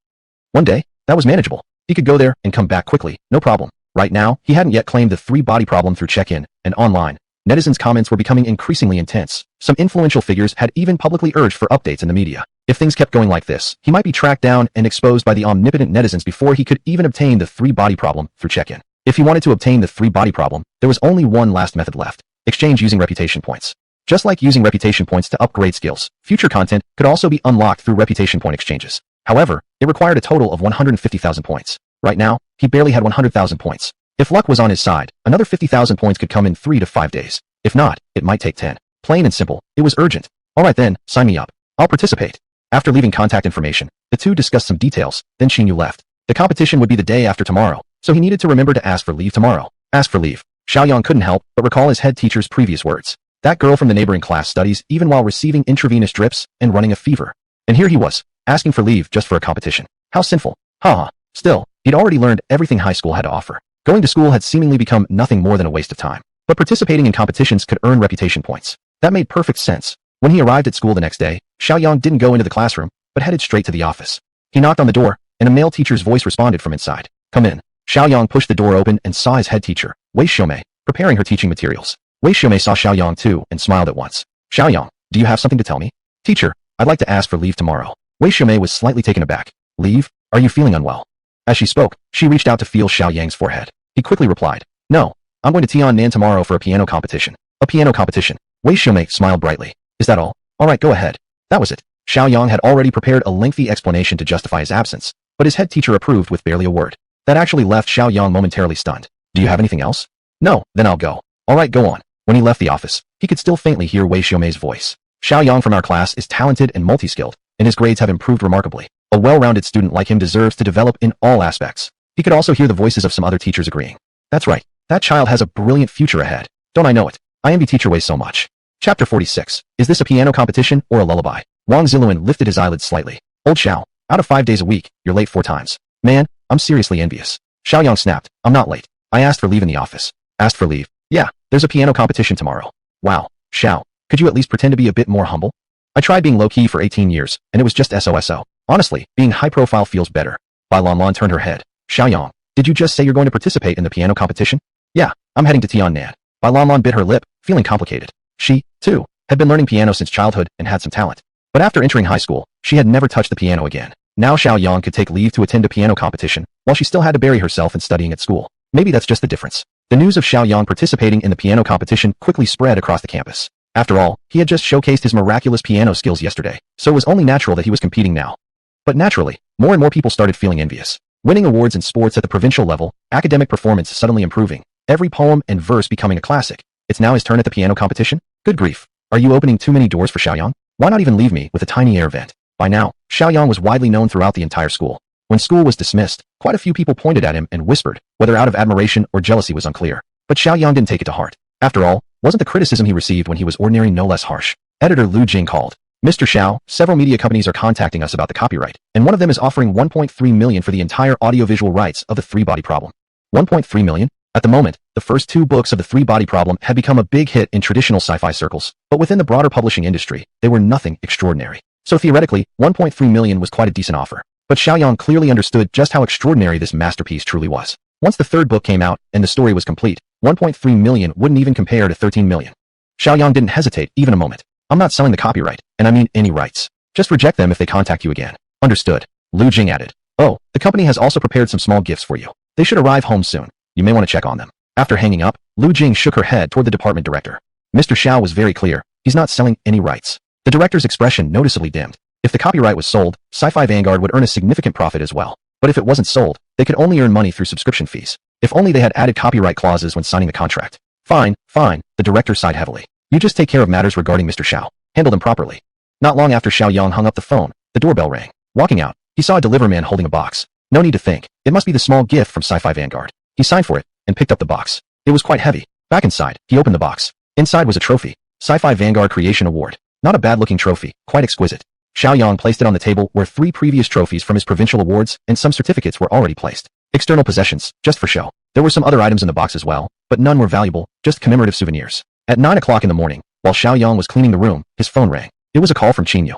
One day? That was manageable. He could go there and come back quickly, no problem. Right now, he hadn't yet claimed the 3-body problem through check-in and online. Netizens' comments were becoming increasingly intense. Some influential figures had even publicly urged for updates in the media. If things kept going like this, he might be tracked down and exposed by the omnipotent netizens before he could even obtain the 3-body problem through check-in. If he wanted to obtain the 3-body problem, there was only one last method left. Exchange using reputation points. Just like using reputation points to upgrade skills, future content could also be unlocked through reputation point exchanges. However, it required a total of 150,000 points. Right now, he barely had 100,000 points. If luck was on his side, another 50,000 points could come in 3 to 5 days. If not, it might take 10. Plain and simple, it was urgent. Alright then, sign me up. I'll participate. After leaving contact information, the two discussed some details, then Qin Yu left. The competition would be the day after tomorrow, so he needed to remember to ask for leave tomorrow. Ask for leave. Xiaoyang couldn't help but recall his head teacher's previous words. That girl from the neighboring class studies even while receiving intravenous drips and running a fever. And here he was, asking for leave just for a competition. How sinful. Haha. Still, he'd already learned everything high school had to offer. Going to school had seemingly become nothing more than a waste of time. But participating in competitions could earn reputation points. That made perfect sense. When he arrived at school the next day, Xiaoyang didn't go into the classroom, but headed straight to the office. He knocked on the door, and a male teacher's voice responded from inside. Come in. Xiaoyang pushed the door open and saw his head teacher, Wei Xiaomei, preparing her teaching materials. Wei Xiaomei saw Xiaoyang too and smiled at once. Xiaoyang, do you have something to tell me? Teacher, I'd like to ask for leave tomorrow. Wei Xiaomei was slightly taken aback. Leave? Are you feeling unwell? As she spoke, she reached out to feel Xiaoyang's forehead. He quickly replied, no, I'm going to Tiannan tomorrow for a piano competition. A piano competition. Wei Xiaomei smiled brightly. Is that all? Alright, go ahead. That was it. Xiaoyang had already prepared a lengthy explanation to justify his absence, but his head teacher approved with barely a word. That actually left Xiaoyang momentarily stunned. Do you have anything else? No, then I'll go. Alright, go on. When he left the office, he could still faintly hear Wei Xiaomei's voice. Xiaoyang from our class is talented and multi-skilled, and his grades have improved remarkably. A well-rounded student like him deserves to develop in all aspects. He could also hear the voices of some other teachers agreeing. That's right. That child has a brilliant future ahead. Don't I know it? I envy teacher Wei so much. Chapter 46. Is this a piano competition or a lullaby? Wang Ziluan lifted his eyelids slightly. Old Xiao, out of 5 days a week, you're late 4 times. Man, I'm seriously envious. Xiaoyang snapped. I'm not late. I asked for leave in the office. Asked for leave. Yeah, there's a piano competition tomorrow. Wow, Xiao, could you at least pretend to be a bit more humble? I tried being low-key for 18 years, and it was just SOSO. Honestly, being high-profile feels better. Bai Lanlan turned her head. Shiaoyang, did you just say you're going to participate in the piano competition? Yeah, I'm heading to Tiannan. Bai Lanlan bit her lip, feeling complicated. She, too, had been learning piano since childhood and had some talent. But after entering high school, she had never touched the piano again. Now Shiaoyang could take leave to attend a piano competition, while she still had to bury herself in studying at school. Maybe that's just the difference. The news of Shiaoyang participating in the piano competition quickly spread across the campus. After all, he had just showcased his miraculous piano skills yesterday, so it was only natural that he was competing now. But naturally, more and more people started feeling envious. Winning awards in sports at the provincial level, academic performance suddenly improving, every poem and verse becoming a classic. It's now his turn at the piano competition? Good grief. Are you opening too many doors for Shiaoyang? Why not even leave me with a tiny air vent? By now, Shiaoyang was widely known throughout the entire school. When school was dismissed, quite a few people pointed at him and whispered, whether out of admiration or jealousy was unclear. But Shiaoyang didn't take it to heart. After all, wasn't the criticism he received when he was ordinary no less harsh? Editor Lu Jing called. Mr. Xiao, several media companies are contacting us about the copyright, and one of them is offering 1.3 million for the entire audiovisual rights of the three-body problem. 1.3 million? At the moment, the first 2 books of the three-body problem had become a big hit in traditional sci-fi circles, but within the broader publishing industry, they were nothing extraordinary. So theoretically, 1.3 million was quite a decent offer. But Shiaoyang clearly understood just how extraordinary this masterpiece truly was. Once the 3rd book came out and the story was complete, 1.3 million wouldn't even compare to 13 million. Shiaoyang didn't hesitate even a moment. I'm not selling the copyright, and I mean any rights. Just reject them if they contact you again. Understood. Lu Jing added. Oh, the company has also prepared some small gifts for you. They should arrive home soon. You may want to check on them. After hanging up, Lu Jing shook her head toward the department director. Mr. Xiao was very clear. He's not selling any rights. The director's expression noticeably dimmed. If the copyright was sold, Sci-Fi Vanguard would earn a significant profit as well. But if it wasn't sold, they could only earn money through subscription fees. If only they had added copyright clauses when signing the contract. Fine, the director sighed heavily. You just take care of matters regarding Mr. Xiao. Handle them properly. Not long after Shiaoyang hung up the phone, the doorbell rang. Walking out, he saw a deliverman holding a box. No need to think. It must be the small gift from Sci-Fi Vanguard. He signed for it and picked up the box. It was quite heavy. Back inside, he opened the box. Inside was a trophy. Sci-Fi Vanguard Creation Award. Not a bad-looking trophy, quite exquisite. Shiaoyang placed it on the table where 3 previous trophies from his provincial awards and some certificates were already placed. External possessions, just for show. There were some other items in the box as well, but none were valuable, just commemorative souvenirs. At 9 o'clock in the morning, while Shiaoyang was cleaning the room, his phone rang. It was a call from Qinyu.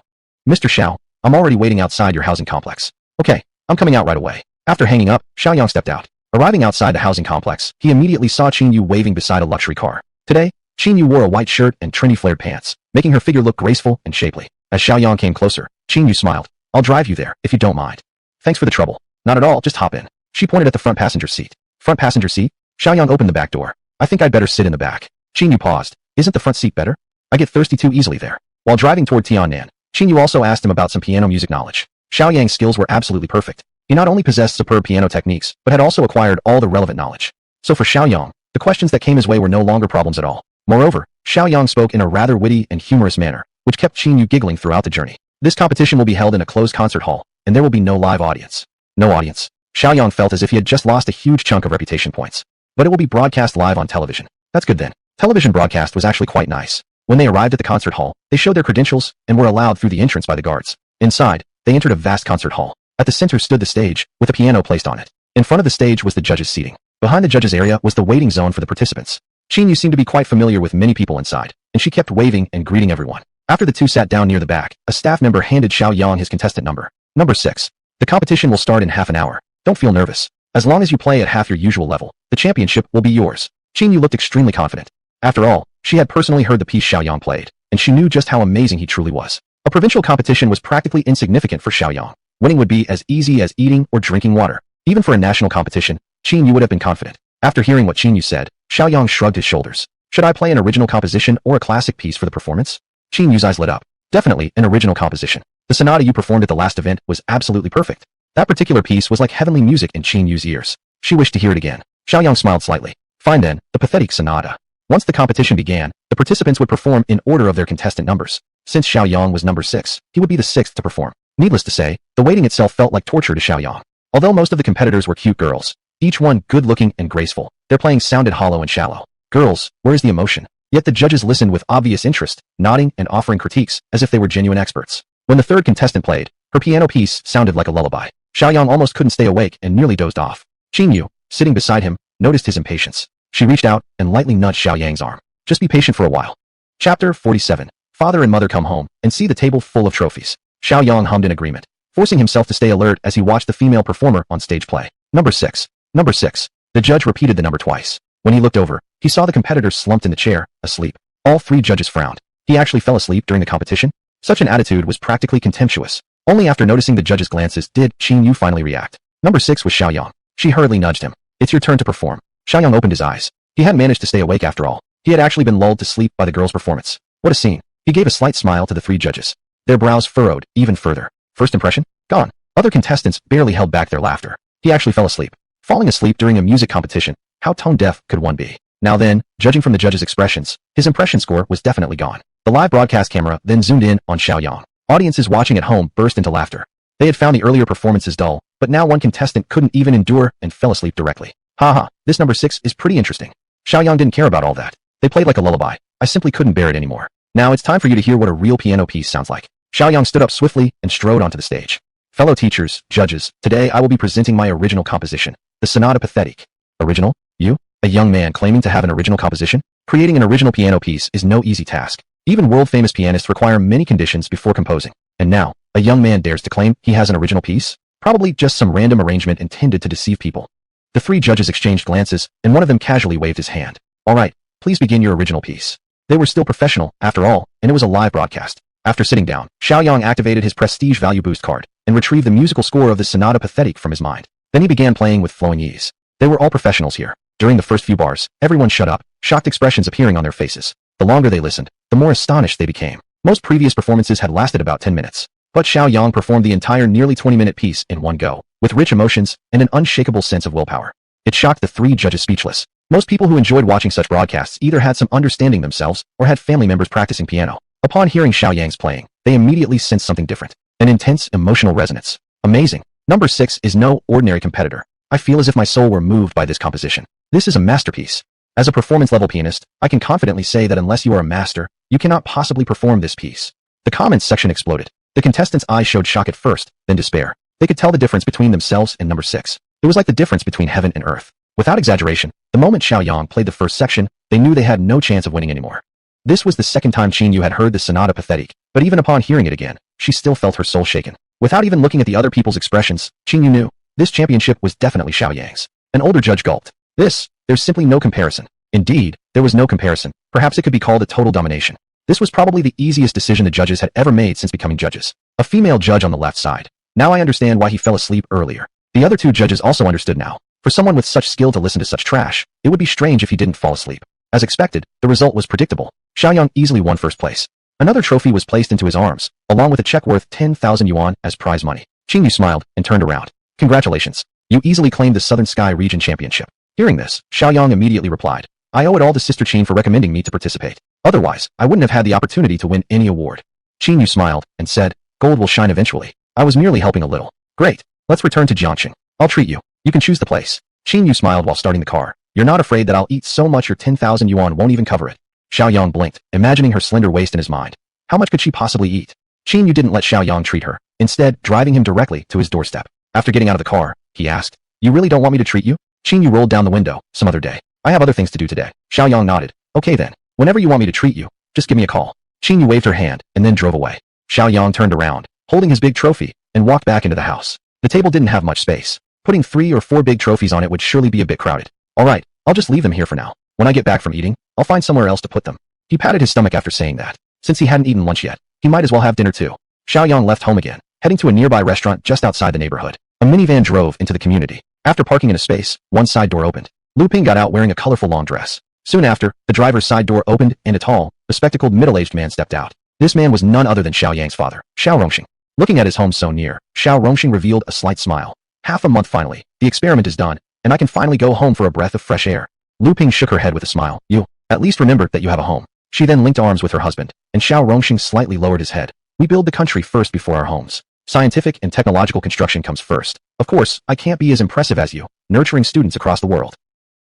Mr. Xiao, I'm already waiting outside your housing complex. Okay, I'm coming out right away. After hanging up, Shiaoyang stepped out. Arriving outside the housing complex, he immediately saw Qinyu waving beside a luxury car. Today, Qinyu wore a white shirt and trendy flared pants, making her figure look graceful and shapely. As Shiaoyang came closer, Qinyu smiled. I'll drive you there, if you don't mind. Thanks for the trouble. Not at all, just hop in. She pointed at the front passenger seat. Front passenger seat? Shiaoyang opened the back door. I think I'd better sit in the back. Qinyu paused. Isn't the front seat better? I get thirsty too easily there. While driving toward Tiannan, Qinyu also asked him about some piano music knowledge. Xiaoyang's skills were absolutely perfect. He not only possessed superb piano techniques, but had also acquired all the relevant knowledge. So for Xiaoyang, the questions that came his way were no longer problems at all. Moreover, Xiaoyang spoke in a rather witty and humorous manner, which kept Qinyu giggling throughout the journey. This competition will be held in a closed concert hall, and there will be no live audience. No audience. Xiaoyang felt as if he had just lost a huge chunk of reputation points. But it will be broadcast live on television. That's good then. Television broadcast was actually quite nice. When they arrived at the concert hall, they showed their credentials and were allowed through the entrance by the guards. Inside, they entered a vast concert hall. At the center stood the stage, with a piano placed on it. In front of the stage was the judges' seating. Behind the judges' area was the waiting zone for the participants. Qinyu seemed to be quite familiar with many people inside, and she kept waving and greeting everyone. After the two sat down near the back, a staff member handed Xiaoyang his contestant number. Number 6. The competition will start in half an hour. Don't feel nervous. As long as you play at half your usual level, the championship will be yours. Qinyu looked extremely confident. After all, she had personally heard the piece Xiaoyang played, and she knew just how amazing he truly was. A provincial competition was practically insignificant for Xiaoyang. Winning would be as easy as eating or drinking water. Even for a national competition, Qinyu would have been confident. After hearing what Qinyu said, Xiaoyang shrugged his shoulders. Should I play an original composition or a classic piece for the performance? Qinyu's eyes lit up. Definitely an original composition. The sonata you performed at the last event was absolutely perfect. That particular piece was like heavenly music in Qinyu's ears. She wished to hear it again. Xiaoyang smiled slightly. Fine then, the pathetic sonata. Once the competition began, the participants would perform in order of their contestant numbers. Since Xiaoyang was number 6, he would be the 6th to perform. Needless to say, the waiting itself felt like torture to Xiaoyang. Although most of the competitors were cute girls, each one good-looking and graceful, their playing sounded hollow and shallow. Girls, where is the emotion? Yet the judges listened with obvious interest, nodding and offering critiques as if they were genuine experts. When the third contestant played, her piano piece sounded like a lullaby. Xiaoyang almost couldn't stay awake and nearly dozed off. Qinyu, sitting beside him, noticed his impatience. She reached out and lightly nudged Xiaoyang's arm. Just be patient for a while. Chapter 47. Father and mother come home and see the table full of trophies. Xiaoyang hummed in agreement, forcing himself to stay alert as he watched the female performer on stage play. Number 6. Number 6. The judge repeated the number twice. When he looked over, he saw the competitor slumped in the chair, asleep. All 3 judges frowned. He actually fell asleep during the competition? Such an attitude was practically contemptuous. Only after noticing the judge's glances did Qin Yu finally react. Number 6 was Xiaoyang. She hurriedly nudged him. It's your turn to perform. Xiaoyang opened his eyes. He hadn't managed to stay awake after all. He had actually been lulled to sleep by the girl's performance. What a scene. He gave a slight smile to the 3 judges. Their brows furrowed even further. First impression? Gone. Other contestants barely held back their laughter. He actually fell asleep. Falling asleep during a music competition, how tone-deaf could one be? Now then, judging from the judge's expressions, his impression score was definitely gone. The live broadcast camera then zoomed in on Xiaoyang. Audiences watching at home burst into laughter. They had found the earlier performances dull, but now one contestant couldn't even endure and fell asleep directly. Haha, this number 6 is pretty interesting. Xiaoyang didn't care about all that. They played like a lullaby. I simply couldn't bear it anymore. Now it's time for you to hear what a real piano piece sounds like. Xiaoyang stood up swiftly and strode onto the stage. Fellow teachers, judges, today I will be presenting my original composition, the Sonata Pathetique. Original? You? A young man claiming to have an original composition? Creating an original piano piece is no easy task. Even world-famous pianists require many conditions before composing. And now, a young man dares to claim he has an original piece? Probably just some random arrangement intended to deceive people. The 3 judges exchanged glances, and one of them casually waved his hand. All right, please begin your original piece. They were still professional, after all, and it was a live broadcast. After sitting down, Xiaoyang activated his prestige value boost card and retrieved the musical score of the Sonata Pathetique from his mind. Then he began playing with flowing ease. They were all professionals here. During the first few bars, everyone shut up, shocked expressions appearing on their faces. The longer they listened, the more astonished they became. Most previous performances had lasted about 10 minutes. But Xiaoyang performed the entire nearly 20-minute piece in one go, with rich emotions and an unshakable sense of willpower. It shocked the 3 judges speechless. Most people who enjoyed watching such broadcasts either had some understanding themselves or had family members practicing piano. Upon hearing Xiaoyang's playing, they immediately sensed something different. An intense emotional resonance. Amazing. Number 6 is no ordinary competitor. I feel as if my soul were moved by this composition. This is a masterpiece. As a performance-level pianist, I can confidently say that unless you are a master, you cannot possibly perform this piece. The comments section exploded. The contestants' eyes showed shock at first, then despair. They could tell the difference between themselves and number 6. It was like the difference between heaven and earth. Without exaggeration, the moment Xiaoyang played the first section, they knew they had no chance of winning anymore. This was the second time Qin Yu had heard the Sonata Pathetique, but even upon hearing it again, she still felt her soul shaken. Without even looking at the other people's expressions, Qin Yu knew this championship was definitely Xiaoyang's. An older judge gulped. There's simply no comparison. Indeed, there was no comparison. Perhaps it could be called a total domination. This was probably the easiest decision the judges had ever made since becoming judges. A female judge on the left side. Now I understand why he fell asleep earlier. The other 2 judges also understood now. For someone with such skill to listen to such trash, it would be strange if he didn't fall asleep. As expected, the result was predictable. Xiaoyang easily won first place. Another trophy was placed into his arms, along with a check worth 10,000 yuan as prize money. Qin Yu smiled and turned around. Congratulations. You easily claimed the Southern Sky Region Championship. Hearing this, Xiaoyang immediately replied, I owe it all to Sister Qin for recommending me to participate. Otherwise, I wouldn't have had the opportunity to win any award. Qin Yu smiled and said, gold will shine eventually. I was merely helping a little. Great. Let's return to Jiangqing. I'll treat you. You can choose the place. Qin Yu smiled while starting the car. You're not afraid that I'll eat so much your 10,000 yuan won't even cover it. Xiaoyang blinked, imagining her slender waist in his mind. How much could she possibly eat? Qin Yu didn't let Xiaoyang treat her, instead driving him directly to his doorstep. After getting out of the car, he asked, You really don't want me to treat you? Qin Yu rolled down the window. Some other day. I have other things to do today. Xiaoyang nodded. Okay then. Whenever you want me to treat you, just give me a call. Qin Yu waved her hand and then drove away. Xiaoyang turned around, holding his big trophy, and walked back into the house. The table didn't have much space. Putting 3 or 4 big trophies on it would surely be a bit crowded. All right, I'll just leave them here for now. When I get back from eating, I'll find somewhere else to put them. He patted his stomach after saying that. Since he hadn't eaten lunch yet, he might as well have dinner too. Xiaoyang left home again, heading to a nearby restaurant just outside the neighborhood. A minivan drove into the community. After parking in a space, one side door opened. Lu Ping got out wearing a colorful long dress. Soon after, the driver's side door opened and a tall, bespectacled middle-aged man stepped out. This man was none other than Xiaoyang's father, Xiao Rongxing. Looking at his home so near, Xiao Rongxing revealed a slight smile. Half a month finally, the experiment is done, and I can finally go home for a breath of fresh air. Lu Ping shook her head with a smile. You, at least remember that you have a home. She then linked arms with her husband, and Xiao Rongxing slightly lowered his head. We build the country first before our homes. Scientific and technological construction comes first. Of course, I can't be as impressive as you, nurturing students across the world.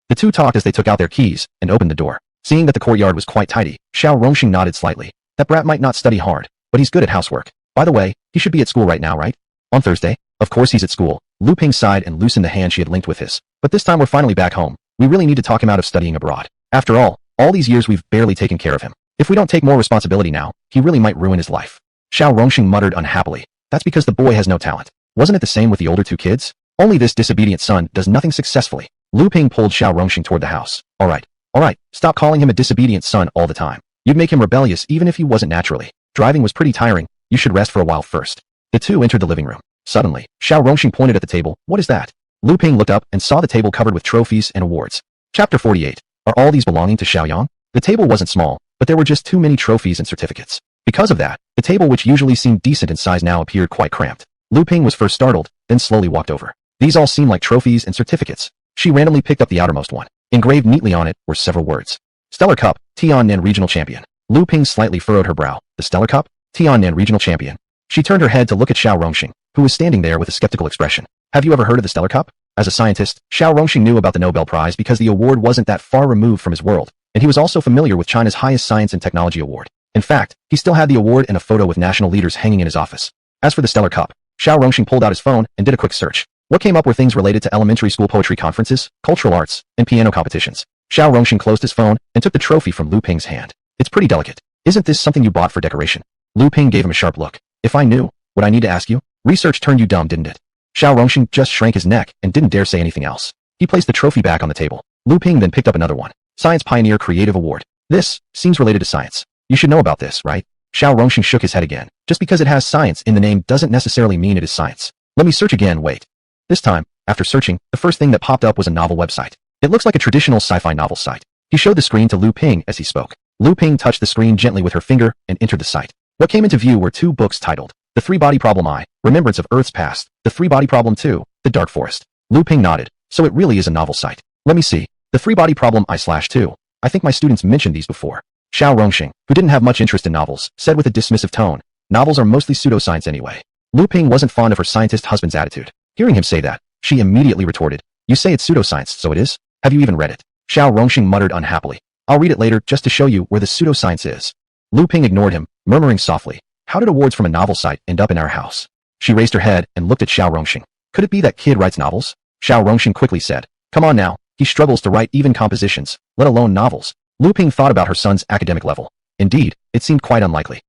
The two talked as they took out their keys and opened the door. Seeing that the courtyard was quite tidy, Xiao Rongxing nodded slightly. That brat might not study hard, but he's good at housework. By the way, he should be at school right now, right? On Thursday? Of course he's at school. Lu Ping sighed and loosened the hand she had linked with his. But this time we're finally back home. We really need to talk him out of studying abroad. After all these years we've barely taken care of him. If we don't take more responsibility now, he really might ruin his life. Xiao Rongxing muttered unhappily. That's because the boy has no talent. Wasn't it the same with the older two kids? Only this disobedient son does nothing successfully. Lu Ping pulled Xiao Rongxing toward the house. Alright, stop calling him a disobedient son all the time. You'd make him rebellious even if he wasn't naturally. Driving was pretty tiring. You should rest for a while first. The two entered the living room. Suddenly, Xiao Rongxing pointed at the table. What is that? Lu Ping looked up and saw the table covered with trophies and awards. Chapter 48. Are all these belonging to Shiaoyang? The table wasn't small, but there were just too many trophies and certificates. Because of that, the table which usually seemed decent in size now appeared quite cramped. Lu Ping was first startled, then slowly walked over. These all seemed like trophies and certificates. She randomly picked up the outermost one. Engraved neatly on it were several words. Stellar Cup, Tiannan Regional Champion. Lu Ping slightly furrowed her brow. The Stellar Cup? Tiannan Regional Champion. She turned her head to look at Xiao Rongxing, who was standing there with a skeptical expression. Have you ever heard of the Stellar Cup? As a scientist, Xiao Rongxing knew about the Nobel Prize because the award wasn't that far removed from his world, and he was also familiar with China's highest science and technology award. In fact, he still had the award and a photo with national leaders hanging in his office. As for the Stellar Cup, Xiao Rongxing pulled out his phone and did a quick search. What came up were things related to elementary school poetry conferences, cultural arts, and piano competitions. Xiao Rongxing closed his phone and took the trophy from Lu Ping's hand. It's pretty delicate. Isn't this something you bought for decoration? Lu Ping gave him a sharp look. If I knew, would I need to ask you? Research turned you dumb, didn't it? Xiao Rongxing just shrank his neck and didn't dare say anything else. He placed the trophy back on the table. Lu Ping then picked up another one. Science Pioneer Creative Award. This seems related to science. You should know about this, right? Xiao Rongxing shook his head again. Just because it has science in the name doesn't necessarily mean it is science. Let me search again, wait. This time, after searching, the first thing that popped up was a novel website. It looks like a traditional sci-fi novel site. He showed the screen to Lu Ping as he spoke. Lu Ping touched the screen gently with her finger and entered the site. What came into view were two books titled, The Three-Body Problem I, Remembrance of Earth's Past, The Three-Body Problem II, The Dark Forest. Lu Ping nodded. So it really is a novel site. Let me see. The Three-Body Problem I/II. I think my students mentioned these before. Xiao Rongxing, who didn't have much interest in novels, said with a dismissive tone, novels are mostly pseudoscience anyway. Lu Ping wasn't fond of her scientist husband's attitude. Hearing him say that, she immediately retorted, you say it's pseudoscience, so it is? Have you even read it? Xiao Rongxing muttered unhappily. I'll read it later just to show you where the pseudoscience is. Lu Ping ignored him, murmuring softly, how did awards from a novel site end up in our house? She raised her head and looked at Xiao Rongxing. Could it be that kid writes novels? Xiao Rongxing quickly said, come on now, he struggles to write even compositions, let alone novels. Lu Ping thought about her son's academic level. Indeed, it seemed quite unlikely.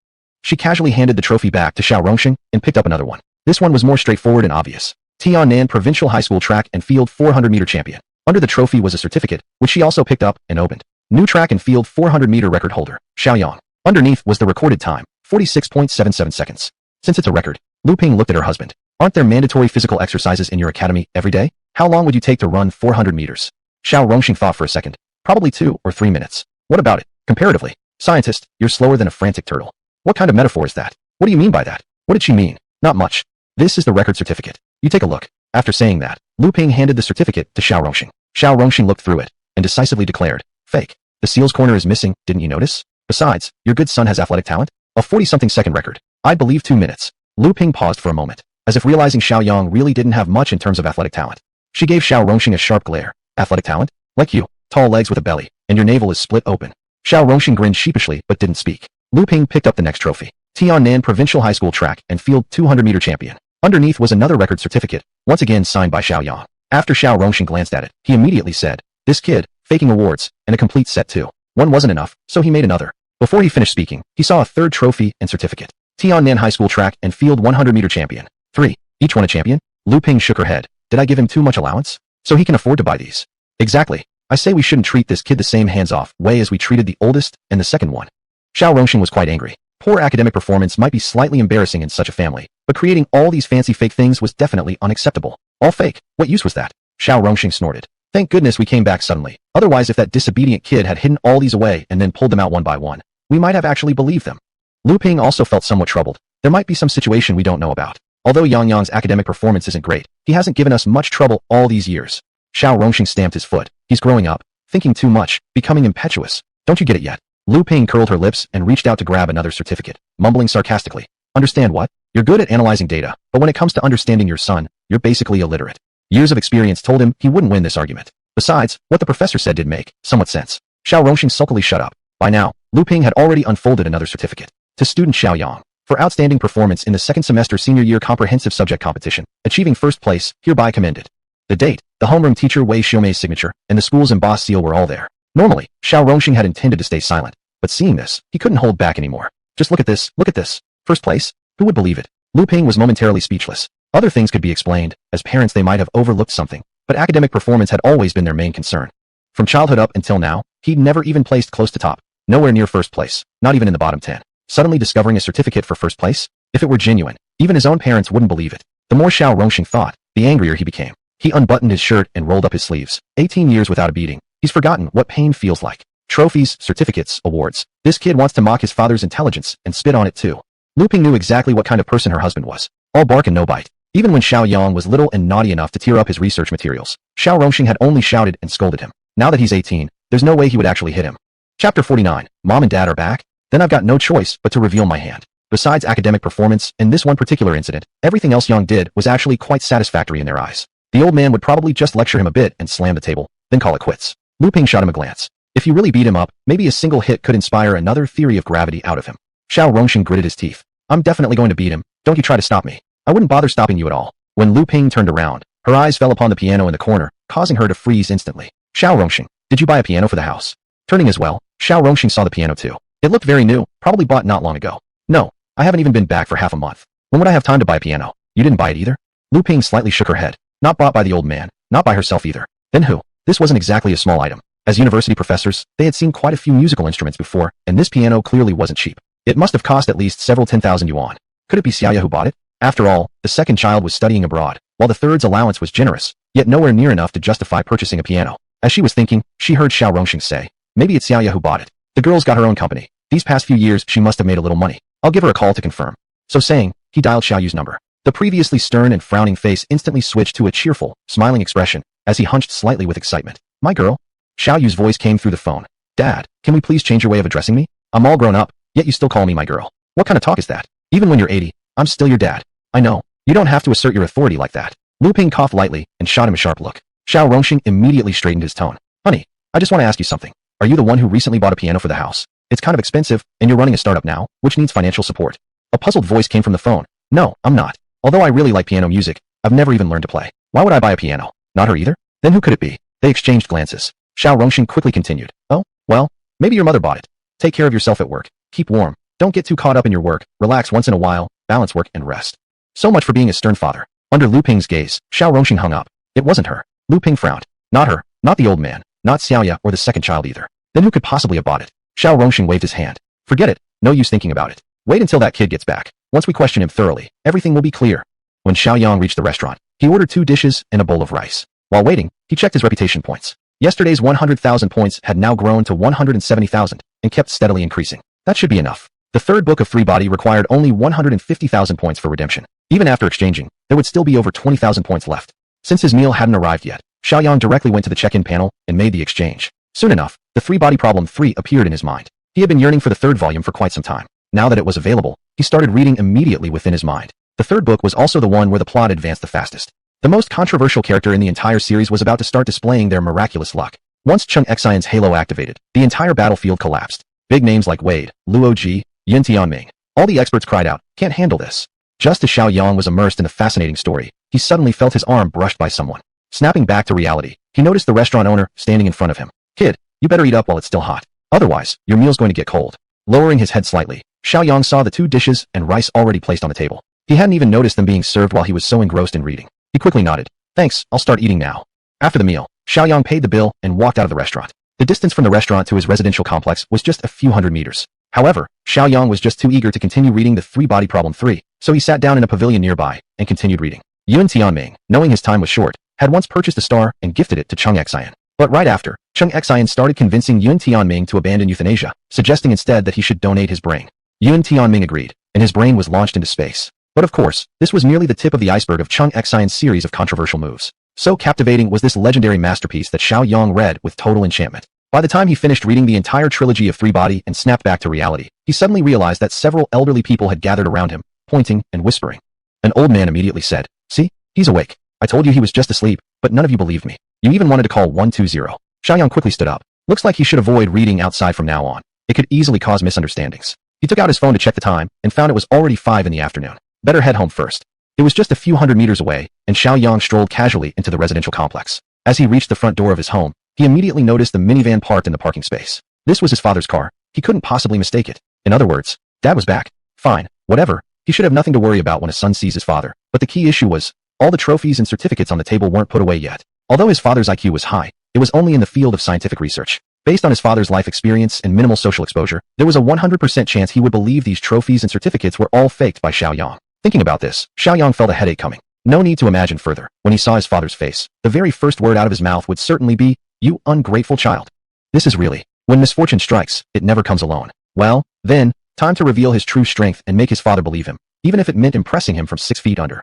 She casually handed the trophy back to Xiao Rongxing and picked up another one. This one was more straightforward and obvious. Tiannan Provincial High School Track and Field 400-meter champion. Under the trophy was a certificate, which she also picked up and opened. New track and field 400-meter record holder, Shiaoyang. Underneath was the recorded time, 46.77 seconds. Since it's a record, Lu Ping looked at her husband. Aren't there mandatory physical exercises in your academy every day? How long would you take to run 400 meters? Xiao Rongxing thought for a second. Probably 2 or 3 minutes. What about it? Comparatively. Scientist, you're slower than a frantic turtle. What kind of metaphor is that? What do you mean by that? What did she mean? Not much. This is the record certificate. You take a look. After saying that, Lu Ping handed the certificate to Xiao Rongxing. Xiao Rongxing looked through it and decisively declared, fake. The seal's corner is missing, didn't you notice? Besides, your good son has athletic talent. A 40-something second record. I believe 2 minutes. Lu Ping paused for a moment, as if realizing Shiaoyang really didn't have much in terms of athletic talent. She gave Xiao Rongxing a sharp glare. Athletic talent? Like you. Tall legs with a belly, and your navel is split open. Xiao Rongxing grinned sheepishly but didn't speak. Lu Ping picked up the next trophy. Tiannan Provincial High School Track and Field 200-meter champion. Underneath was another record certificate, once again signed by Shiaoyang. After Xiao Rongxing glanced at it, he immediately said, this kid, faking awards, and a complete set too. One wasn't enough, so he made another. Before he finished speaking, he saw a third trophy and certificate. Tiannan High School Track and Field 100-meter champion. 3. Each one a champion? Lu Ping shook her head. Did I give him too much allowance? So he can afford to buy these. Exactly. I say we shouldn't treat this kid the same hands-off way as we treated the oldest and the second one. Xiao Rongxing was quite angry. Poor academic performance might be slightly embarrassing in such a family, but creating all these fancy fake things was definitely unacceptable. All fake? What use was that? Xiao Rongxing snorted. Thank goodness we came back suddenly. Otherwise, if that disobedient kid had hidden all these away and then pulled them out one by one, we might have actually believed them. Lu Ping also felt somewhat troubled. There might be some situation we don't know about. Although Yang Yang's academic performance isn't great, he hasn't given us much trouble all these years. Xiao Rongxing stamped his foot. He's growing up, thinking too much, becoming impetuous. Don't you get it yet? Lu Ping curled her lips and reached out to grab another certificate, mumbling sarcastically. Understand what? You're good at analyzing data, but when it comes to understanding your son, you're basically illiterate. Years of experience told him he wouldn't win this argument. Besides, what the professor said did make somewhat sense. Xiao Rongxing sulkily shut up. By now, Lu Ping had already unfolded another certificate. To student Shiaoyang, for outstanding performance in the second semester senior year comprehensive subject competition, achieving first place, hereby commended. The date, the homeroom teacher Wei Xiaomei's signature, and the school's embossed seal were all there. Normally, Xiao Rongxing had intended to stay silent, but seeing this, he couldn't hold back anymore. Just look at this, look at this. First place? Who would believe it? Lu Ping was momentarily speechless. Other things could be explained. As parents they might have overlooked something, but academic performance had always been their main concern. From childhood up until now, he'd never even placed close to top. Nowhere near first place, not even in the bottom 10. Suddenly discovering a certificate for first place? If it were genuine, even his own parents wouldn't believe it. The more Xiao Rongxing thought, the angrier he became. He unbuttoned his shirt and rolled up his sleeves. 18 years without a beating. He's forgotten what pain feels like. Trophies, certificates, awards. This kid wants to mock his father's intelligence and spit on it too. Lu Ping knew exactly what kind of person her husband was. All bark and no bite. Even when Shiaoyang was little and naughty enough to tear up his research materials, Xiao Rongxing had only shouted and scolded him. Now that he's 18, there's no way he would actually hit him. Chapter 49. Mom and Dad are back? Then I've got no choice but to reveal my hand. Besides academic performance and this one particular incident, everything else Yang did was actually quite satisfactory in their eyes. The old man would probably just lecture him a bit and slam the table, then call it quits. Lu Ping shot him a glance. If you really beat him up, maybe a single hit could inspire another theory of gravity out of him. Xiao Rongxing gritted his teeth. I'm definitely going to beat him. Don't you try to stop me. I wouldn't bother stopping you at all. When Lu Ping turned around, her eyes fell upon the piano in the corner, causing her to freeze instantly. Xiao Rongxing, did you buy a piano for the house? Turning as well, Xiao Rongxing saw the piano too. It looked very new, probably bought not long ago. No, I haven't even been back for half a month. When would I have time to buy a piano? You didn't buy it either? Lu Ping slightly shook her head. Not bought by the old man, not by herself either. Then who? This wasn't exactly a small item. As university professors, they had seen quite a few musical instruments before, and this piano clearly wasn't cheap. It must have cost at least several 10,000 yuan. Could it be Xiaoya who bought it? After all, the second child was studying abroad, while the third's allowance was generous, yet nowhere near enough to justify purchasing a piano. As she was thinking, she heard Xiao Rongxing say, maybe it's Xiaoya who bought it. The girl's got her own company. These past few years she must have made a little money. I'll give her a call to confirm. So saying, he dialed Xiaoyu's number. The previously stern and frowning face instantly switched to a cheerful, smiling expression, as he hunched slightly with excitement. My girl? Xiaoyu's voice came through the phone. Dad, can we please change your way of addressing me? I'm all grown up, yet you still call me my girl. What kind of talk is that? Even when you're 80, I'm still your dad. I know. You don't have to assert your authority like that. Lu Ping coughed lightly and shot him a sharp look. Xiao Rongxing immediately straightened his tone. Honey, I just want to ask you something. Are you the one who recently bought a piano for the house? It's kind of expensive, and you're running a startup now, which needs financial support. A puzzled voice came from the phone. No, I'm not. Although I really like piano music, I've never even learned to play. Why would I buy a piano? Not her either? Then who could it be? They exchanged glances. Xiao Rongxing quickly continued. Oh, well, maybe your mother bought it. Take care of yourself at work. Keep warm. Don't get too caught up in your work. Relax once in a while. Balance work and rest. So much for being a stern father. Under Lu Ping's gaze, Xiao Rongxing hung up. It wasn't her. Lu Ping frowned. Not her. Not the old man. Not Xiaoya or the second child either. Then who could possibly have bought it? Xiao Rongxing waved his hand. Forget it. No use thinking about it. Wait until that kid gets back. Once we question him thoroughly, everything will be clear. When Shiaoyang reached the restaurant, he ordered 2 dishes and a bowl of rice. While waiting, he checked his reputation points. Yesterday's 100,000 points had now grown to 170,000 and kept steadily increasing. That should be enough. The third book of 3 body required only 150,000 points for redemption. Even after exchanging, there would still be over 20,000 points left. Since his meal hadn't arrived yet, Shiaoyang directly went to the check-in panel and made the exchange. Soon enough, the 3 body problem 3 appeared in his mind. He had been yearning for the 3rd volume for quite some time. Now that it was available, he started reading immediately within his mind. The 3rd book was also the one where the plot advanced the fastest. The most controversial character in the entire series was about to start displaying their miraculous luck. Once Chung Xian's halo activated, the entire battlefield collapsed. Big names like Wade, Luo Ji, Yin Tianming. All the experts cried out, can't handle this. Just as Xiaoyang was immersed in the fascinating story, he suddenly felt his arm brushed by someone. Snapping back to reality, he noticed the restaurant owner standing in front of him. Kid, you better eat up while it's still hot. Otherwise, your meal's going to get cold. Lowering his head slightly, Xiaoyang saw the 2 dishes and rice already placed on the table. He hadn't even noticed them being served while he was so engrossed in reading. He quickly nodded. Thanks, I'll start eating now. After the meal, Xiaoyang paid the bill and walked out of the restaurant. The distance from the restaurant to his residential complex was just a few hundred meters. However, Xiaoyang was just too eager to continue reading the 3 body problem 3, so he sat down in a pavilion nearby and continued reading. Yun Tianming, knowing his time was short, had once purchased a star and gifted it to Chung Xian. But right after, Chung Xian started convincing Yun Tianming to abandon euthanasia, suggesting instead that he should donate his brain. Yun Tianming agreed, and his brain was launched into space. But of course, this was merely the tip of the iceberg of Chung Xian's series of controversial moves. So captivating was this legendary masterpiece that Xiaoyang read with total enchantment. By the time he finished reading the entire trilogy of 3 body and snapped back to reality, he suddenly realized that several elderly people had gathered around him, pointing and whispering. An old man immediately said, "See, he's awake. I told you he was just asleep, but none of you believed me. You even wanted to call 120. Xiaoyang quickly stood up. Looks like he should avoid reading outside from now on. It could easily cause misunderstandings. He took out his phone to check the time and found it was already 5 in the afternoon. Better head home first. It was just a few hundred meters away, and Shiaoyang strolled casually into the residential complex. As he reached the front door of his home, he immediately noticed the minivan parked in the parking space. This was his father's car. He couldn't possibly mistake it. In other words, Dad was back. Fine, whatever. He should have nothing to worry about when a son sees his father. But the key issue was, all the trophies and certificates on the table weren't put away yet. Although his father's IQ was high, it was only in the field of scientific research. Based on his father's life experience and minimal social exposure, there was a 100% chance he would believe these trophies and certificates were all faked by Shiaoyang. Thinking about this, Shiaoyang felt a headache coming. No need to imagine further. When he saw his father's face, the very first word out of his mouth would certainly be, "You ungrateful child." This is really, when misfortune strikes, it never comes alone. Well, then, time to reveal his true strength and make his father believe him, even if it meant impressing him from 6 feet under.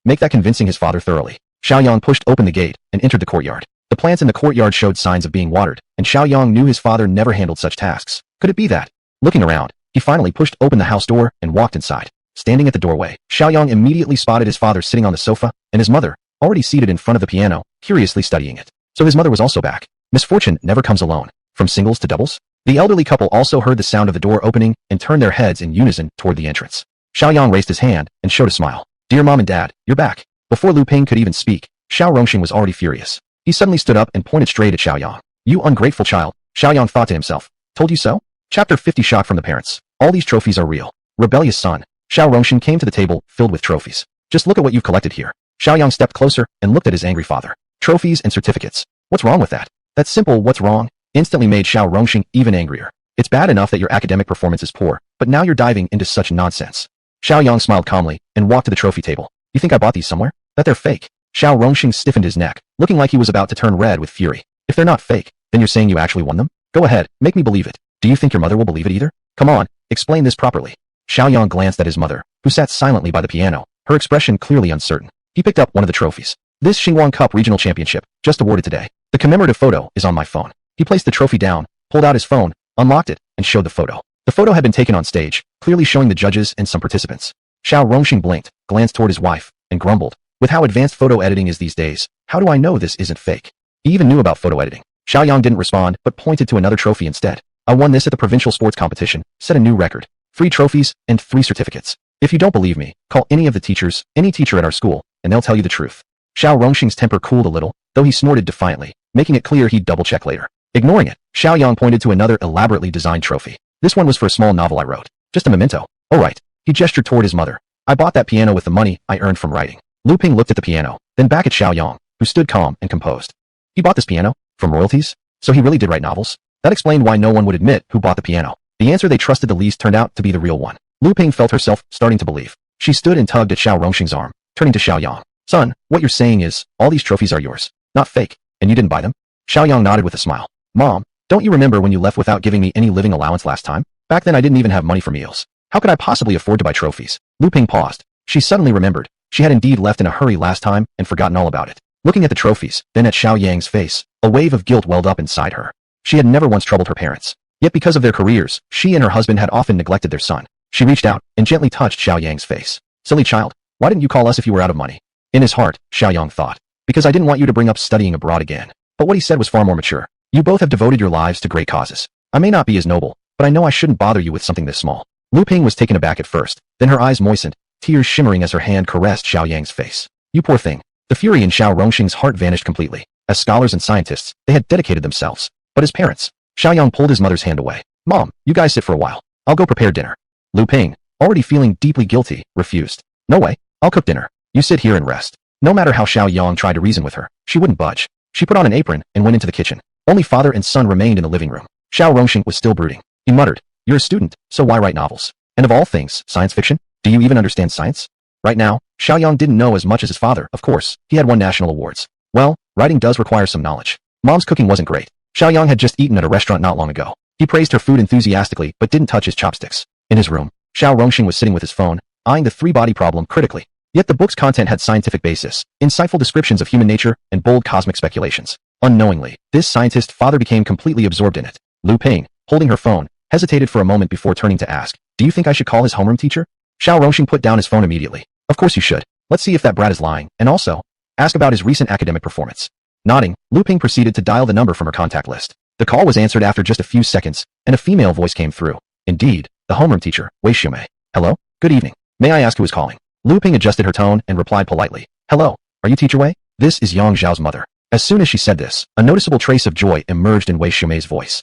Make that convincing his father thoroughly. Shiaoyang pushed open the gate and entered the courtyard. The plants in the courtyard showed signs of being watered, and Shiaoyang knew his father never handled such tasks. Could it be that? Looking around, he finally pushed open the house door and walked inside. Standing at the doorway, Shiaoyang immediately spotted his father sitting on the sofa, and his mother, already seated in front of the piano, curiously studying it. So his mother was also back. Misfortune never comes alone. From singles to doubles? The elderly couple also heard the sound of the door opening and turned their heads in unison toward the entrance. Shiaoyang raised his hand and showed a smile. "Dear Mom and Dad, you're back." Before Lu Ping could even speak, Xiao Rongxing was already furious. He suddenly stood up and pointed straight at Shiaoyang. "You ungrateful child," Shiaoyang thought to himself. "Told you so?" Chapter 50. Shock from the parents. All these trophies are real. Rebellious son. Xiao Rongxing came to the table filled with trophies. "Just look at what you've collected here." Xiaoyang stepped closer and looked at his angry father. "Trophies and certificates. What's wrong with that?" That simple "what's wrong" instantly made Xiao Rongxing even angrier. "It's bad enough that your academic performance is poor, but now you're diving into such nonsense." Xiaoyang smiled calmly and walked to the trophy table. "You think I bought these somewhere? That they're fake?" Xiao Rongxing stiffened his neck, looking like he was about to turn red with fury. "If they're not fake, then you're saying you actually won them? Go ahead, make me believe it. Do you think your mother will believe it either? Come on, explain this properly." Xiaoyang glanced at his mother, who sat silently by the piano, her expression clearly uncertain. He picked up one of the trophies. "This Xinguang Cup Regional Championship, just awarded today. The commemorative photo is on my phone." He placed the trophy down, pulled out his phone, unlocked it, and showed the photo. The photo had been taken on stage, clearly showing the judges and some participants. Xiao Rongxing blinked, glanced toward his wife, and grumbled. "With how advanced photo editing is these days, how do I know this isn't fake?" He even knew about photo editing. Xiaoyang didn't respond, but pointed to another trophy instead. "I won this at the provincial sports competition, set a new record. 3 trophies and 3 certificates. If you don't believe me, call any of the teachers, any teacher at our school, and they'll tell you the truth." Xiao Rongxing's temper cooled a little, though he snorted defiantly, making it clear he'd double-check later. Ignoring it, Xiaoyang pointed to another elaborately designed trophy. "This one was for a small novel I wrote. Just a memento." "Oh right." He gestured toward his mother. "I bought that piano with the money I earned from writing." Lu Ping looked at the piano, then back at Xiaoyang, who stood calm and composed. "He bought this piano? From royalties? So he really did write novels?" That explained why no one would admit who bought the piano. The answer they trusted the least turned out to be the real one. Lu Ping felt herself starting to believe. She stood and tugged at Xiao Rongxing's arm, turning to Xiaoyang. "Son, what you're saying is, all these trophies are yours, not fake, and you didn't buy them?" Xiaoyang nodded with a smile. "Mom, don't you remember when you left without giving me any living allowance last time? Back then I didn't even have money for meals. How could I possibly afford to buy trophies?" Lu Ping paused. She suddenly remembered. She had indeed left in a hurry last time and forgotten all about it. Looking at the trophies, then at Xiaoyang's face, a wave of guilt welled up inside her. She had never once troubled her parents. Yet because of their careers, she and her husband had often neglected their son. She reached out and gently touched Xiaoyang's face. "Silly child, why didn't you call us if you were out of money?" In his heart, Xiaoyang thought. "Because I didn't want you to bring up studying abroad again." But what he said was far more mature. "You both have devoted your lives to great causes. I may not be as noble, but I know I shouldn't bother you with something this small." Lu Ping was taken aback at first, then her eyes moistened, tears shimmering as her hand caressed Xiaoyang's face. "You poor thing." The fury in Xiao Rongxing's heart vanished completely. As scholars and scientists, they had dedicated themselves. But as parents, Xiaoyang pulled his mother's hand away. "Mom, you guys sit for a while. I'll go prepare dinner." Lu Ping, already feeling deeply guilty, refused. "No way, I'll cook dinner. You sit here and rest." No matter how Xiaoyang tried to reason with her, she wouldn't budge. She put on an apron and went into the kitchen. Only father and son remained in the living room. Xiao Rongxing was still brooding. He muttered, "You're a student, so why write novels? And of all things, science fiction? Do you even understand science?" Right now, Xiaoyang didn't know as much as his father. Of course, he had won national awards. Well, writing does require some knowledge. Mom's cooking wasn't great. Xiaoyang had just eaten at a restaurant not long ago. He praised her food enthusiastically but didn't touch his chopsticks. In his room, Xiao Rongxing was sitting with his phone, eyeing the 3-body problem critically. Yet the book's content had scientific basis, insightful descriptions of human nature, and bold cosmic speculations. Unknowingly, this scientist father became completely absorbed in it. Lu Ping, holding her phone, hesitated for a moment before turning to ask, "Do you think I should call his homeroom teacher?" Xiao Rongxing put down his phone immediately. "Of course you should. Let's see if that brat is lying, and also, ask about his recent academic performance." Nodding, Lu Ping proceeded to dial the number from her contact list. The call was answered after just a few seconds, and a female voice came through. Indeed, the homeroom teacher, Wei Shumei. "Hello? Good evening. May I ask who is calling?" Lu Ping adjusted her tone and replied politely. Hello, are you Teacher Wei? This is Yang Zhao's mother. As soon as she said this, a noticeable trace of joy emerged in Wei Xiaomei's voice.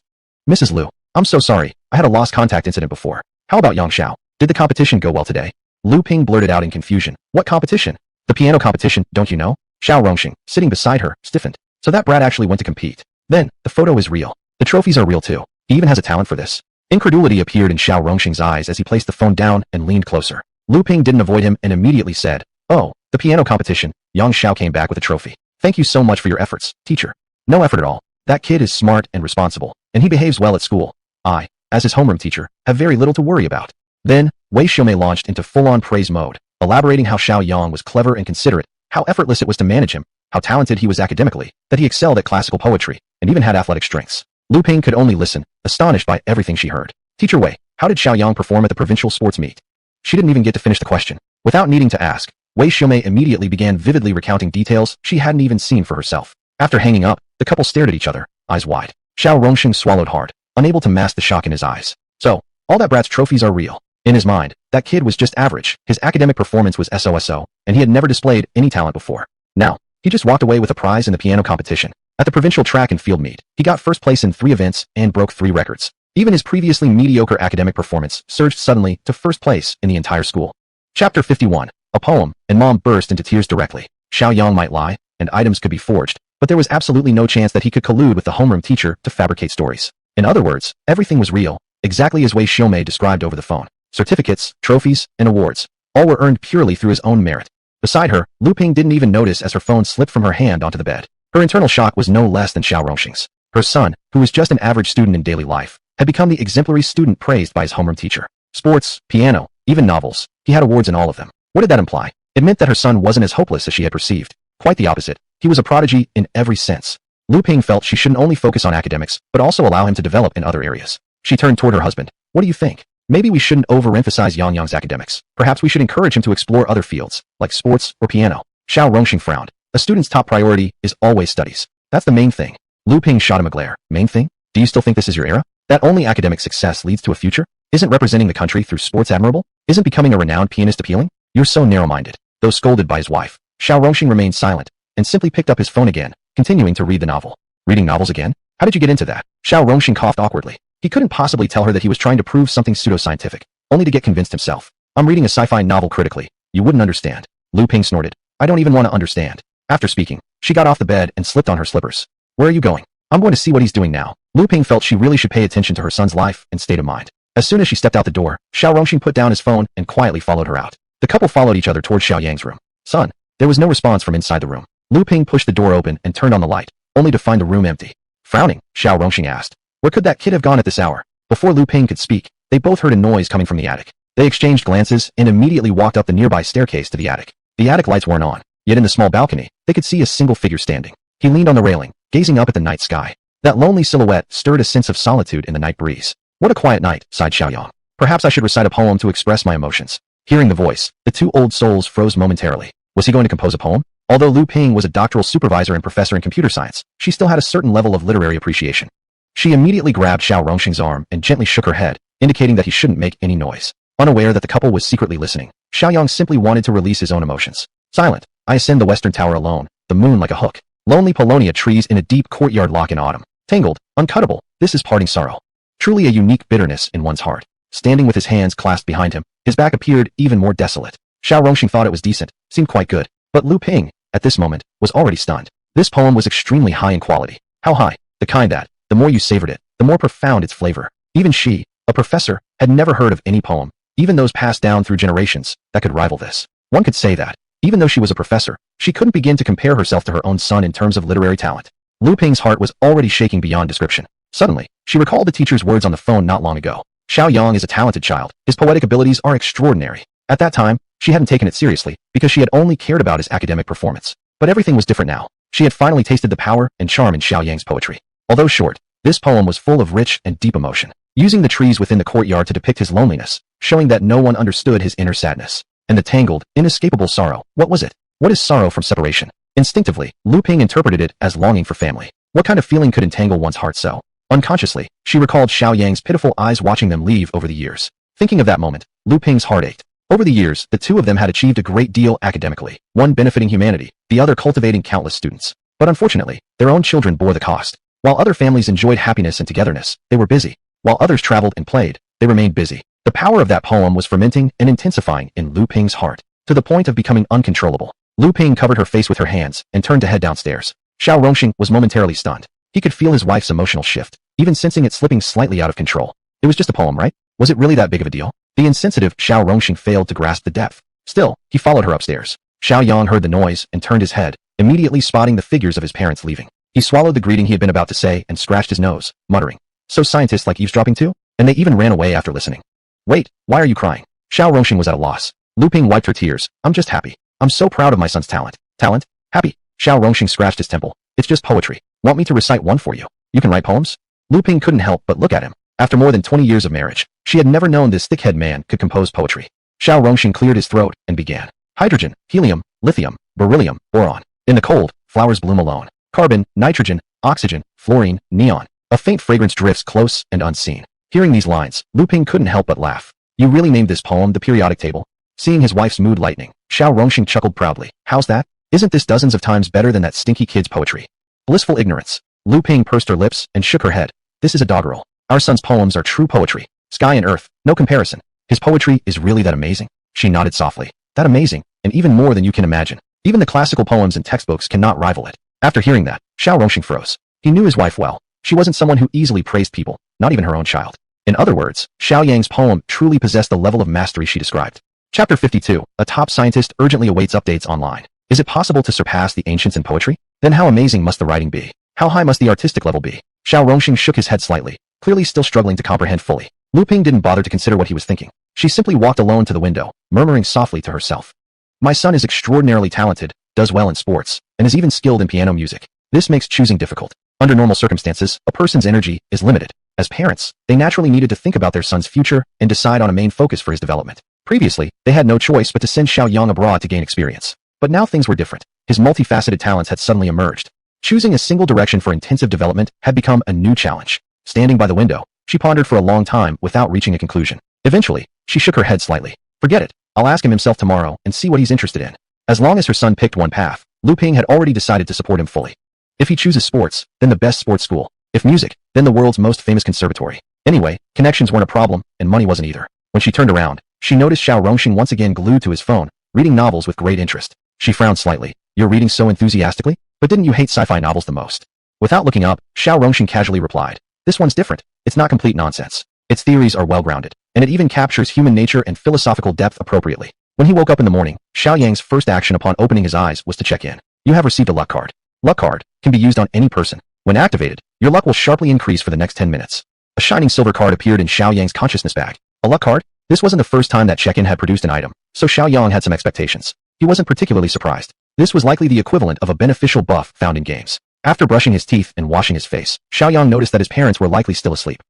Mrs. Lu, I'm so sorry, I had a lost contact incident before. How about Yang Xiao? Did the competition go well today? Lu Ping blurted out in confusion. What competition? The piano competition, don't you know? Xiao Rongxing, sitting beside her, stiffened. So that brat actually went to compete. Then, the photo is real. The trophies are real too. He even has a talent for this. Incredulity appeared in Xiao Rongxing's eyes as he placed the phone down and leaned closer. Lu Ping didn't avoid him and immediately said, Oh, the piano competition. Yang Xiao came back with a trophy. Thank you so much for your efforts, teacher. No effort at all. That kid is smart and responsible, and he behaves well at school. I, as his homeroom teacher, have very little to worry about. Then, Wei Xiaomei launched into full-on praise mode, elaborating how Shiaoyang was clever and considerate, how effortless it was to manage him, how talented he was academically, that he excelled at classical poetry, and even had athletic strengths. Lu Ping could only listen, astonished by everything she heard. Teacher Wei, how did Shiaoyang perform at the provincial sports meet? She didn't even get to finish the question. Without needing to ask, Wei Xiaomei immediately began vividly recounting details she hadn't even seen for herself. After hanging up, the couple stared at each other, eyes wide. Xiao Rongxing swallowed hard, unable to mask the shock in his eyes. So, all that brat's trophies are real. In his mind, that kid was just average, his academic performance was SOSO, and he had never displayed any talent before. Now, he just walked away with a prize in the piano competition. At the provincial track and field meet, he got first place in 3 events and broke 3 records. Even his previously mediocre academic performance surged suddenly to first place in the entire school. Chapter 51. A poem, and Mom burst into tears directly. Xiaoyang might lie, and items could be forged, but there was absolutely no chance that he could collude with the homeroom teacher to fabricate stories. In other words, everything was real, exactly as Wei Xiaomei described over the phone. Certificates, trophies, and awards. All were earned purely through his own merit. Beside her, Lu Ping didn't even notice as her phone slipped from her hand onto the bed. Her internal shock was no less than Xiao Rongxing's. Her son, who was just an average student in daily life, had become the exemplary student praised by his homeroom teacher. Sports, piano, even novels. He had awards in all of them. What did that imply? It meant that her son wasn't as hopeless as she had perceived. Quite the opposite. He was a prodigy in every sense. Lu Ping felt she shouldn't only focus on academics, but also allow him to develop in other areas. She turned toward her husband. What do you think? Maybe we shouldn't overemphasize Yang's academics. Perhaps we should encourage him to explore other fields, like sports or piano. Xiao Rongxing frowned. A student's top priority is always studies. That's the main thing. Lu Ping shot him a glare. Main thing? Do you still think this is your era? That only academic success leads to a future? Isn't representing the country through sports admirable? Isn't becoming a renowned pianist appealing? You're so narrow-minded. Though scolded by his wife, Xiao Rongxing remained silent, and simply picked up his phone again, continuing to read the novel. Reading novels again? How did you get into that? Xiao Rongxing coughed awkwardly. He couldn't possibly tell her that he was trying to prove something pseudoscientific, only to get convinced himself. I'm reading a sci-fi novel critically. You wouldn't understand. Lu Ping snorted. I don't even want to understand. After speaking, she got off the bed and slipped on her slippers. Where are you going? I'm going to see what he's doing now. Lu Ping felt she really should pay attention to her son's life and state of mind. As soon as she stepped out the door, Xiao Rongxing put down his phone and quietly followed her out. The couple followed each other toward Xiaoyang's room. Son. There was no response from inside the room. Lu Ping pushed the door open and turned on the light, only to find the room empty. Frowning, Xiao Rongxing asked, where could that kid have gone at this hour? Before Lu Ping could speak, they both heard a noise coming from the attic. They exchanged glances and immediately walked up the nearby staircase to the attic. The attic lights weren't on, yet in the small balcony, they could see a single figure standing. He leaned on the railing, gazing up at the night sky. That lonely silhouette stirred a sense of solitude in the night breeze. What a quiet night, sighed Xiaoyang. Perhaps I should recite a poem to express my emotions. Hearing the voice, the 2 old souls froze momentarily. Was he going to compose a poem? Although Lu Ping was a doctoral supervisor and professor in computer science, she still had a certain level of literary appreciation. She immediately grabbed Xiao Rongxing's arm and gently shook her head, indicating that he shouldn't make any noise. Unaware that the couple was secretly listening, Xiaoyang simply wanted to release his own emotions. Silent, I ascend the western tower alone, the moon like a hook. Lonely Polonia trees in a deep courtyard lock in autumn. Tangled, uncuttable, this is parting sorrow. Truly a unique bitterness in one's heart. Standing with his hands clasped behind him, his back appeared even more desolate. Xiao Rongxing thought it was decent, seemed quite good. But Lu Ping, at this moment, was already stunned. This poem was extremely high in quality. How high? The kind that, the more you savored it, the more profound its flavor. Even she, a professor, had never heard of any poem, even those passed down through generations, that could rival this. One could say that, even though she was a professor, she couldn't begin to compare herself to her own son in terms of literary talent. Lu Ping's heart was already shaking beyond description. Suddenly, she recalled the teacher's words on the phone not long ago. Xiaoyang is a talented child. His poetic abilities are extraordinary. At that time, she hadn't taken it seriously, because she had only cared about his academic performance. But everything was different now. She had finally tasted the power and charm in Xiaoyang's poetry. Although short, this poem was full of rich and deep emotion, using the trees within the courtyard to depict his loneliness, showing that no one understood his inner sadness. And the tangled, inescapable sorrow, what was it? What is sorrow from separation? Instinctively, Lu Ping interpreted it as longing for family. What kind of feeling could entangle one's heart so? Unconsciously, she recalled Xiaoyang's pitiful eyes watching them leave over the years. Thinking of that moment, Lu Ping's heart ached. Over the years, the two of them had achieved a great deal academically, one benefiting humanity, the other cultivating countless students. But unfortunately, their own children bore the cost. While other families enjoyed happiness and togetherness, they were busy. While others traveled and played, they remained busy. The power of that poem was fermenting and intensifying in Lu Ping's heart, to the point of becoming uncontrollable. Lu Ping covered her face with her hands and turned to head downstairs. Xiao Rongxing was momentarily stunned. He could feel his wife's emotional shift, even sensing it slipping slightly out of control. It was just a poem, right? Was it really that big of a deal? The insensitive Xiao Rongxing failed to grasp the depth. Still, he followed her upstairs. Xiaoyang heard the noise and turned his head, immediately spotting the figures of his parents leaving. He swallowed the greeting he had been about to say and scratched his nose, muttering, "So scientists like eavesdropping too?" And they even ran away after listening. "Wait, why are you crying?" Xiao Rongxing was at a loss. Lu Ping wiped her tears. "I'm just happy. I'm so proud of my son's talent." "Talent? Happy?" Xiao Rongxing scratched his temple. "It's just poetry. Want me to recite one for you? You can write poems?" Lu Ping couldn't help but look at him. After more than 20 years of marriage, she had never known this thick-head man could compose poetry. Xiao Rongxing cleared his throat and began. Hydrogen, helium, lithium, beryllium, boron. In the cold, flowers bloom alone. Carbon, nitrogen, oxygen, fluorine, neon. A faint fragrance drifts close and unseen. Hearing these lines, Lu Ping couldn't help but laugh. "You really named this poem the periodic table?" Seeing his wife's mood lightening, Xiao Rongxing chuckled proudly. "How's that? Isn't this dozens of times better than that stinky kid's poetry?" Blissful ignorance. Lu Ping pursed her lips and shook her head. "This is a doggerel. Our son's poems are true poetry. Sky and earth, no comparison. His poetry is really that amazing?" She nodded softly. "That amazing, and even more than you can imagine. Even the classical poems and textbooks cannot rival it." After hearing that, Xiao Rongxing froze. He knew his wife well. She wasn't someone who easily praised people, not even her own child. In other words, Xiaoyang's poem truly possessed the level of mastery she described. Chapter 52. A top scientist urgently awaits updates online. Is it possible to surpass the ancients in poetry? Then how amazing must the writing be? How high must the artistic level be? Xiao Rongxing shook his head slightly, clearly still struggling to comprehend fully. Lu Ping didn't bother to consider what he was thinking. She simply walked alone to the window, murmuring softly to herself. "My son is extraordinarily talented, does well in sports, and is even skilled in piano music. This makes choosing difficult. Under normal circumstances, a person's energy is limited. As parents, they naturally needed to think about their son's future and decide on a main focus for his development. Previously, they had no choice but to send Xiaoyang abroad to gain experience. But now things were different. His multifaceted talents had suddenly emerged. Choosing a single direction for intensive development had become a new challenge. Standing by the window, she pondered for a long time without reaching a conclusion. Eventually, she shook her head slightly. "Forget it. I'll ask him himself tomorrow and see what he's interested in." As long as her son picked one path, Lu Ping had already decided to support him fully. If he chooses sports, then the best sports school. If music, then the world's most famous conservatory. Anyway, connections weren't a problem, and money wasn't either. When she turned around, she noticed Xiao Rongxing once again glued to his phone, reading novels with great interest. She frowned slightly. "You're reading so enthusiastically? But didn't you hate sci-fi novels the most?" Without looking up, Xiao Rongxing casually replied. "This one's different. It's not complete nonsense. Its theories are well-grounded, and it even captures human nature and philosophical depth appropriately." When he woke up in the morning, Xiaoyang's first action upon opening his eyes was to check in. "You have received a luck card. Luck card can be used on any person. When activated, your luck will sharply increase for the next 10 minutes. A shining silver card appeared in Xiaoyang's consciousness bag. A luck card? This wasn't the first time that check-in had produced an item, so Xiaoyang had some expectations. He wasn't particularly surprised. This was likely the equivalent of a beneficial buff found in games. After brushing his teeth and washing his face, Xiaoyang noticed that his parents were likely still asleep.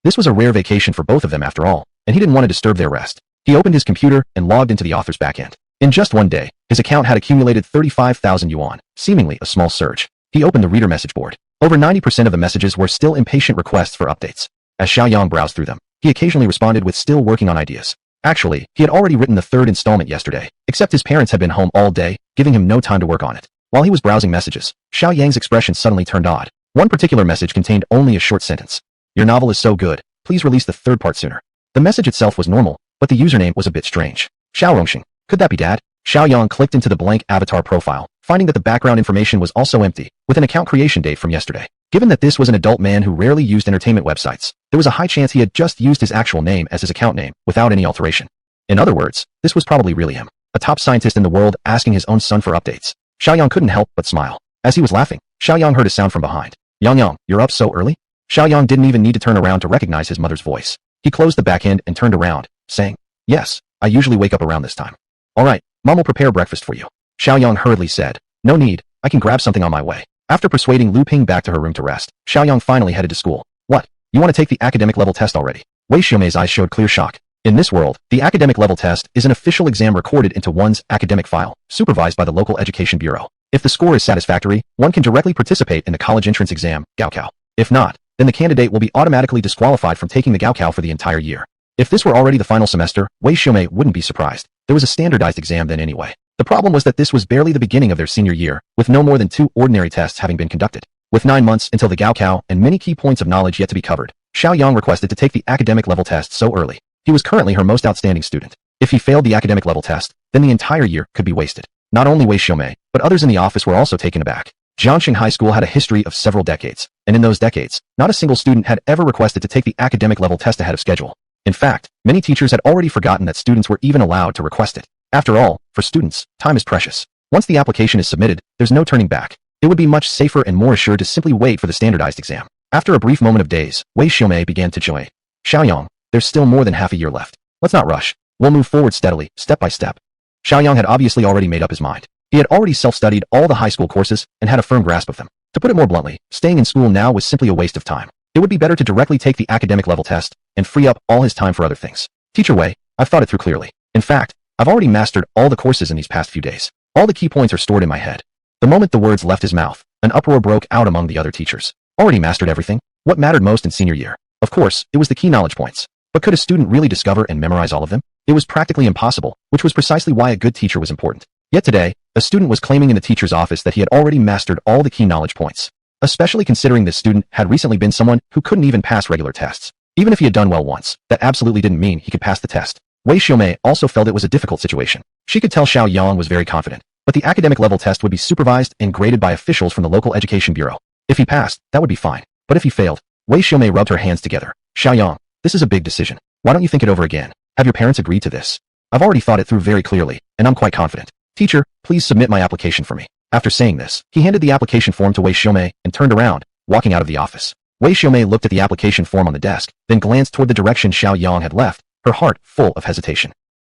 This was a rare vacation for both of them after all, and he didn't want to disturb their rest. He opened his computer and logged into the author's backend. In just one day, his account had accumulated 35,000 yuan, seemingly a small surge. He opened the reader message board. Over 90% of the messages were still impatient requests for updates. As Xiaoyang browsed through them, he occasionally responded with still working on ideas. Actually, he had already written the third installment yesterday, except his parents had been home all day, giving him no time to work on it. While he was browsing messages, Xiaoyang's expression suddenly turned odd. One particular message contained only a short sentence. "Your novel is so good, please release the third part sooner." The message itself was normal, but the username was a bit strange. Xiao Rongxing. Could that be Dad? Xiaoyang clicked into the blank avatar profile, finding that the background information was also empty, with an account creation date from yesterday. Given that this was an adult man who rarely used entertainment websites, there was a high chance he had just used his actual name as his account name, without any alteration. In other words, this was probably really him, a top scientist in the world asking his own son for updates. Xiaoyang couldn't help but smile. As he was laughing, Xiaoyang heard a sound from behind. "Yang, you're up so early?" Xiaoyang didn't even need to turn around to recognize his mother's voice. He closed the back end and turned around, saying, "Yes, I usually wake up around this time." "All right, Mom will prepare breakfast for you." Xiaoyang hurriedly said. "No need, I can grab something on my way." After persuading Lu Ping back to her room to rest, Xiaoyang finally headed to school. "What? You want to take the academic level test already?" Wei Xiaomei's eyes showed clear shock. In this world, the academic level test is an official exam recorded into one's academic file, supervised by the local education bureau. If the score is satisfactory, one can directly participate in the college entrance exam, Gaokao. If not, then the candidate will be automatically disqualified from taking the Gaokao for the entire year. If this were already the final semester, Wei Xiaomei wouldn't be surprised. There was a standardized exam then anyway. The problem was that this was barely the beginning of their senior year, with no more than 2 ordinary tests having been conducted. With 9 months until the Gaokao and many key points of knowledge yet to be covered, Shiaoyang requested to take the academic level test so early. He was currently her most outstanding student. If he failed the academic level test, then the entire year could be wasted. Not only Wei Xiaomei, but others in the office were also taken aback. Jiangxing High School had a history of several decades, and in those decades, not a single student had ever requested to take the academic level test ahead of schedule. In fact, many teachers had already forgotten that students were even allowed to request it. After all, for students, time is precious. Once the application is submitted, there's no turning back. It would be much safer and more assured to simply wait for the standardized exam. After a brief moment of daze, Wei Xiaomei began to joy. Shiaoyang, there's still more than half a year left. Let's not rush. We'll move forward steadily, step by step. Shiaoyang had obviously already made up his mind. He had already self-studied all the high school courses and had a firm grasp of them. To put it more bluntly, staying in school now was simply a waste of time. It would be better to directly take the academic level test and free up all his time for other things. Teacher Wei, I've thought it through clearly. In fact, I've already mastered all the courses in these past few days. All the key points are stored in my head. The moment the words left his mouth, an uproar broke out among the other teachers. Already mastered everything? What mattered most in senior year? Of course, it was the key knowledge points. But could a student really discover and memorize all of them? It was practically impossible, which was precisely why a good teacher was important. Yet today, a student was claiming in the teacher's office that he had already mastered all the key knowledge points. Especially considering this student had recently been someone who couldn't even pass regular tests. Even if he had done well once, that absolutely didn't mean he could pass the test. Wei Xiaomei also felt it was a difficult situation. She could tell Shiaoyang was very confident, but the academic level test would be supervised and graded by officials from the local education bureau. If he passed, that would be fine. But if he failed, Wei Xiaomei rubbed her hands together. Shiaoyang, this is a big decision. Why don't you think it over again? Have your parents agreed to this? I've already thought it through very clearly, and I'm quite confident. Teacher, please submit my application for me. After saying this, he handed the application form to Wei Xiaomei and turned around, walking out of the office. Wei Xiaomei looked at the application form on the desk, then glanced toward the direction Shiaoyang had left, her heart full of hesitation.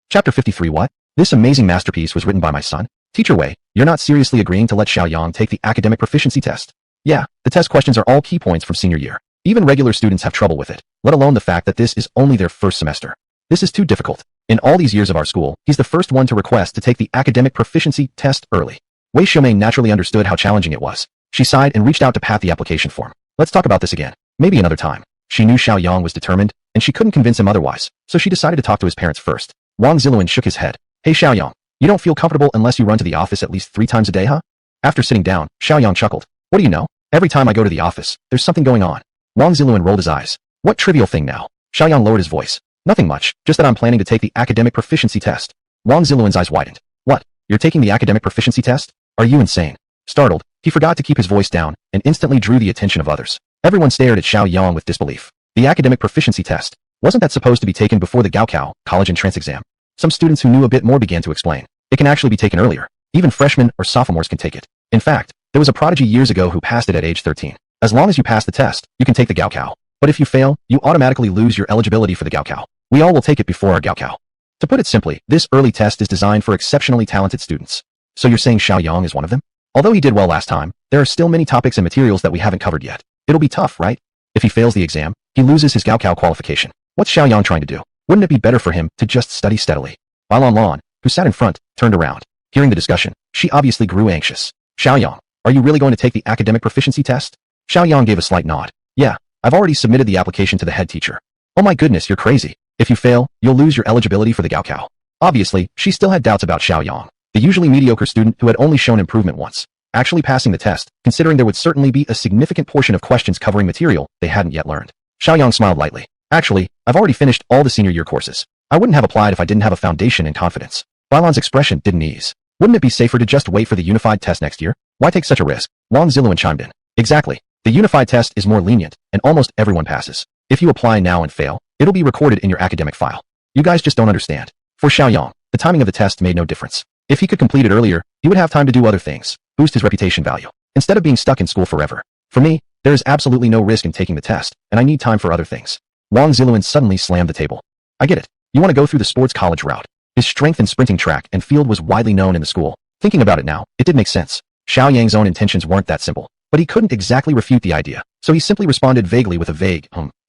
Chapter 53. What? This amazing masterpiece was written by my son? Teacher Wei, you're not seriously agreeing to let Shiaoyang take the academic proficiency test? Yeah, the test questions are all key points from senior year. Even regular students have trouble with it, let alone the fact that this is only their first semester. This is too difficult. In all these years of our school, he's the first one to request to take the academic proficiency test early. Wei Xiaomei naturally understood how challenging it was. She sighed and reached out to pat the application form. Let's talk about this again. Maybe another time. She knew Shiaoyang was determined, and she couldn't convince him otherwise, so she decided to talk to his parents first. Wang Ziluan shook his head. Hey Shiaoyang, you don't feel comfortable unless you run to the office at least 3 times a day, huh? After sitting down, Shiaoyang chuckled. What do you know? Every time I go to the office, there's something going on. Wang Ziluan rolled his eyes. What trivial thing now? Shiaoyang lowered his voice. Nothing much, just that I'm planning to take the academic proficiency test. Wang Ziluan's eyes widened. What? You're taking the academic proficiency test? Are you insane? Startled, he forgot to keep his voice down and instantly drew the attention of others. Everyone stared at Shiaoyang with disbelief. The academic proficiency test. Wasn't that supposed to be taken before the Gaokao, college entrance exam? Some students who knew a bit more began to explain. It can actually be taken earlier. Even freshmen or sophomores can take it. In fact, there was a prodigy years ago who passed it at age 13. As long as you pass the test, you can take the Gaokao. But if you fail, you automatically lose your eligibility for the Gaokao. We all will take it before our Gaokao. To put it simply, this early test is designed for exceptionally talented students. So you're saying Shiaoyang is one of them? Although he did well last time, there are still many topics and materials that we haven't covered yet. It'll be tough, right? If he fails the exam, he loses his Gaokao qualification. What's Shiaoyang trying to do? Wouldn't it be better for him to just study steadily? Lan, who sat in front, turned around. Hearing the discussion, she obviously grew anxious. Shiaoyang, are you really going to take the academic proficiency test? Shiaoyang gave a slight nod. Yeah, I've already submitted the application to the head teacher. Oh my goodness, you're crazy. If you fail, you'll lose your eligibility for the Gaokao. Obviously, she still had doubts about Shiaoyang, the usually mediocre student who had only shown improvement once. Actually passing the test, considering there would certainly be a significant portion of questions covering material they hadn't yet learned. Shiaoyang smiled lightly. Actually, I've already finished all the senior year courses. I wouldn't have applied if I didn't have a foundation and confidence. Bailan's expression didn't ease. Wouldn't it be safer to just wait for the unified test next year? Why take such a risk? Wang Ziluan chimed in. Exactly. The unified test is more lenient, and almost everyone passes. If you apply now and fail, it'll be recorded in your academic file. You guys just don't understand. For Shiaoyang, the timing of the test made no difference. If he could complete it earlier, he would have time to do other things, boost his reputation value, instead of being stuck in school forever. For me, there is absolutely no risk in taking the test, and I need time for other things. Wang Ziluan suddenly slammed the table. I get it. You want to go through the sports college route. His strength in sprinting track and field was widely known in the school. Thinking about it now, it did make sense. Xiaoyang's own intentions weren't that simple, but he couldn't exactly refute the idea, so he simply responded vaguely with a vague,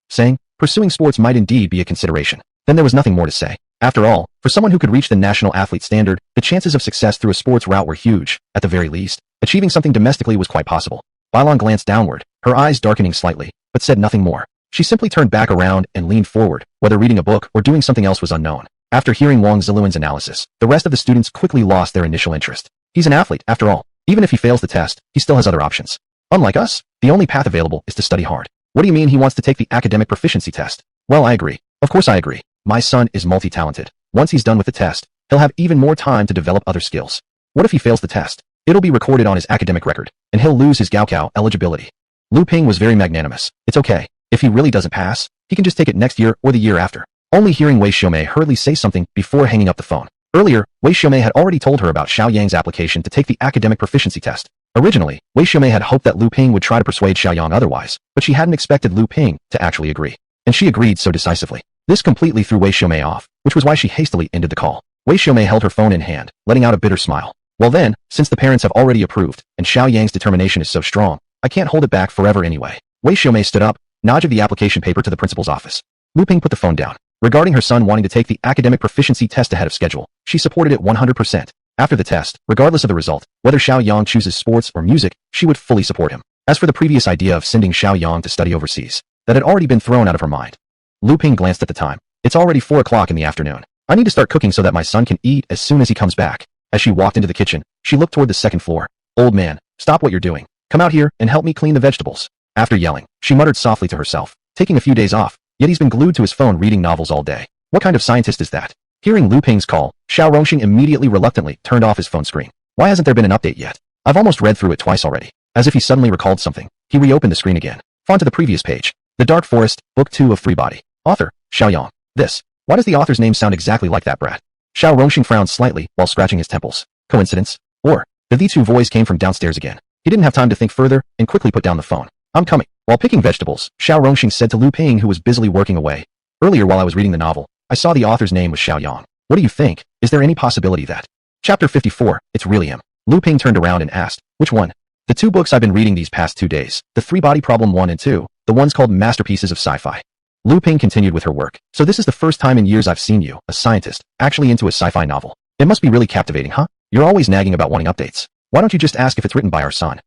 saying, pursuing sports might indeed be a consideration. Then there was nothing more to say. After all, for someone who could reach the national athlete standard, the chances of success through a sports route were huge. At the very least, achieving something domestically was quite possible. Bailan glanced downward, her eyes darkening slightly, but said nothing more. She simply turned back around and leaned forward, whether reading a book or doing something else was unknown. After hearing Wang Ziluan's analysis, the rest of the students quickly lost their initial interest. He's an athlete, after all. Even if he fails the test, he still has other options. Unlike us, the only path available is to study hard. What do you mean he wants to take the academic proficiency test? Well, I agree. Of course I agree. My son is multi-talented. Once he's done with the test, he'll have even more time to develop other skills. What if he fails the test? It'll be recorded on his academic record, and he'll lose his Gaokao eligibility. Lu Ping was very magnanimous. It's okay. If he really doesn't pass, he can just take it next year or the year after. Only hearing Wei Xiaomei hurriedly say something before hanging up the phone. Earlier, Wei Xiaomei had already told her about Shiaoyang's application to take the academic proficiency test. Originally, Wei Xiaomei had hoped that Lu Ping would try to persuade Shiaoyang otherwise, but she hadn't expected Lu Ping to actually agree. And she agreed so decisively. This completely threw Wei Xiaomei off, which was why she hastily ended the call. Wei Xiaomei held her phone in hand, letting out a bitter smile. Well then, since the parents have already approved, and Xiaoyang's determination is so strong, I can't hold it back forever anyway. Wei Xiaomei stood up, nudged the application paper to the principal's office. Lu Ping put the phone down. Regarding her son wanting to take the academic proficiency test ahead of schedule, she supported it 100%. After the test, regardless of the result, whether Xiaoyang chooses sports or music, she would fully support him. As for the previous idea of sending Xiaoyang to study overseas, that had already been thrown out of her mind. Lu Ping glanced at the time. It's already 4 o'clock in the afternoon. I need to start cooking so that my son can eat as soon as he comes back. As she walked into the kitchen, she looked toward the second floor. Old man, stop what you're doing. Come out here and help me clean the vegetables. After yelling, she muttered softly to herself, taking a few days off, yet he's been glued to his phone reading novels all day. What kind of scientist is that? Hearing Lu Ping's call, Xiao Rongxing immediately reluctantly turned off his phone screen. Why hasn't there been an update yet? I've almost read through it twice already. As if he suddenly recalled something, he reopened the screen again. On to the previous page. The Dark Forest, Book 2 of 3 Body. Author, Xiaoyang. This. Why does the author's name sound exactly like that brat? Xiao Rongxing frowned slightly while scratching his temples. Coincidence? Or, the V2 voice came from downstairs again. He didn't have time to think further and quickly put down the phone. I'm coming. While picking vegetables, Xiao Rongxing said to Lu Ping, who was busily working away. Earlier while I was reading the novel, I saw the author's name was Xiaoyang. What do you think? Is there any possibility that? Chapter 54, it's really him. Lu Ping turned around and asked, which one? The 2 books I've been reading these past 2 days, The 3 Body Problem 1 and 2, the ones called masterpieces of sci-fi. Lu Ping continued with her work. So this is the first time in years I've seen you, a scientist, actually into a sci-fi novel. It must be really captivating, huh? You're always nagging about wanting updates. Why don't you just ask if it's written by our son?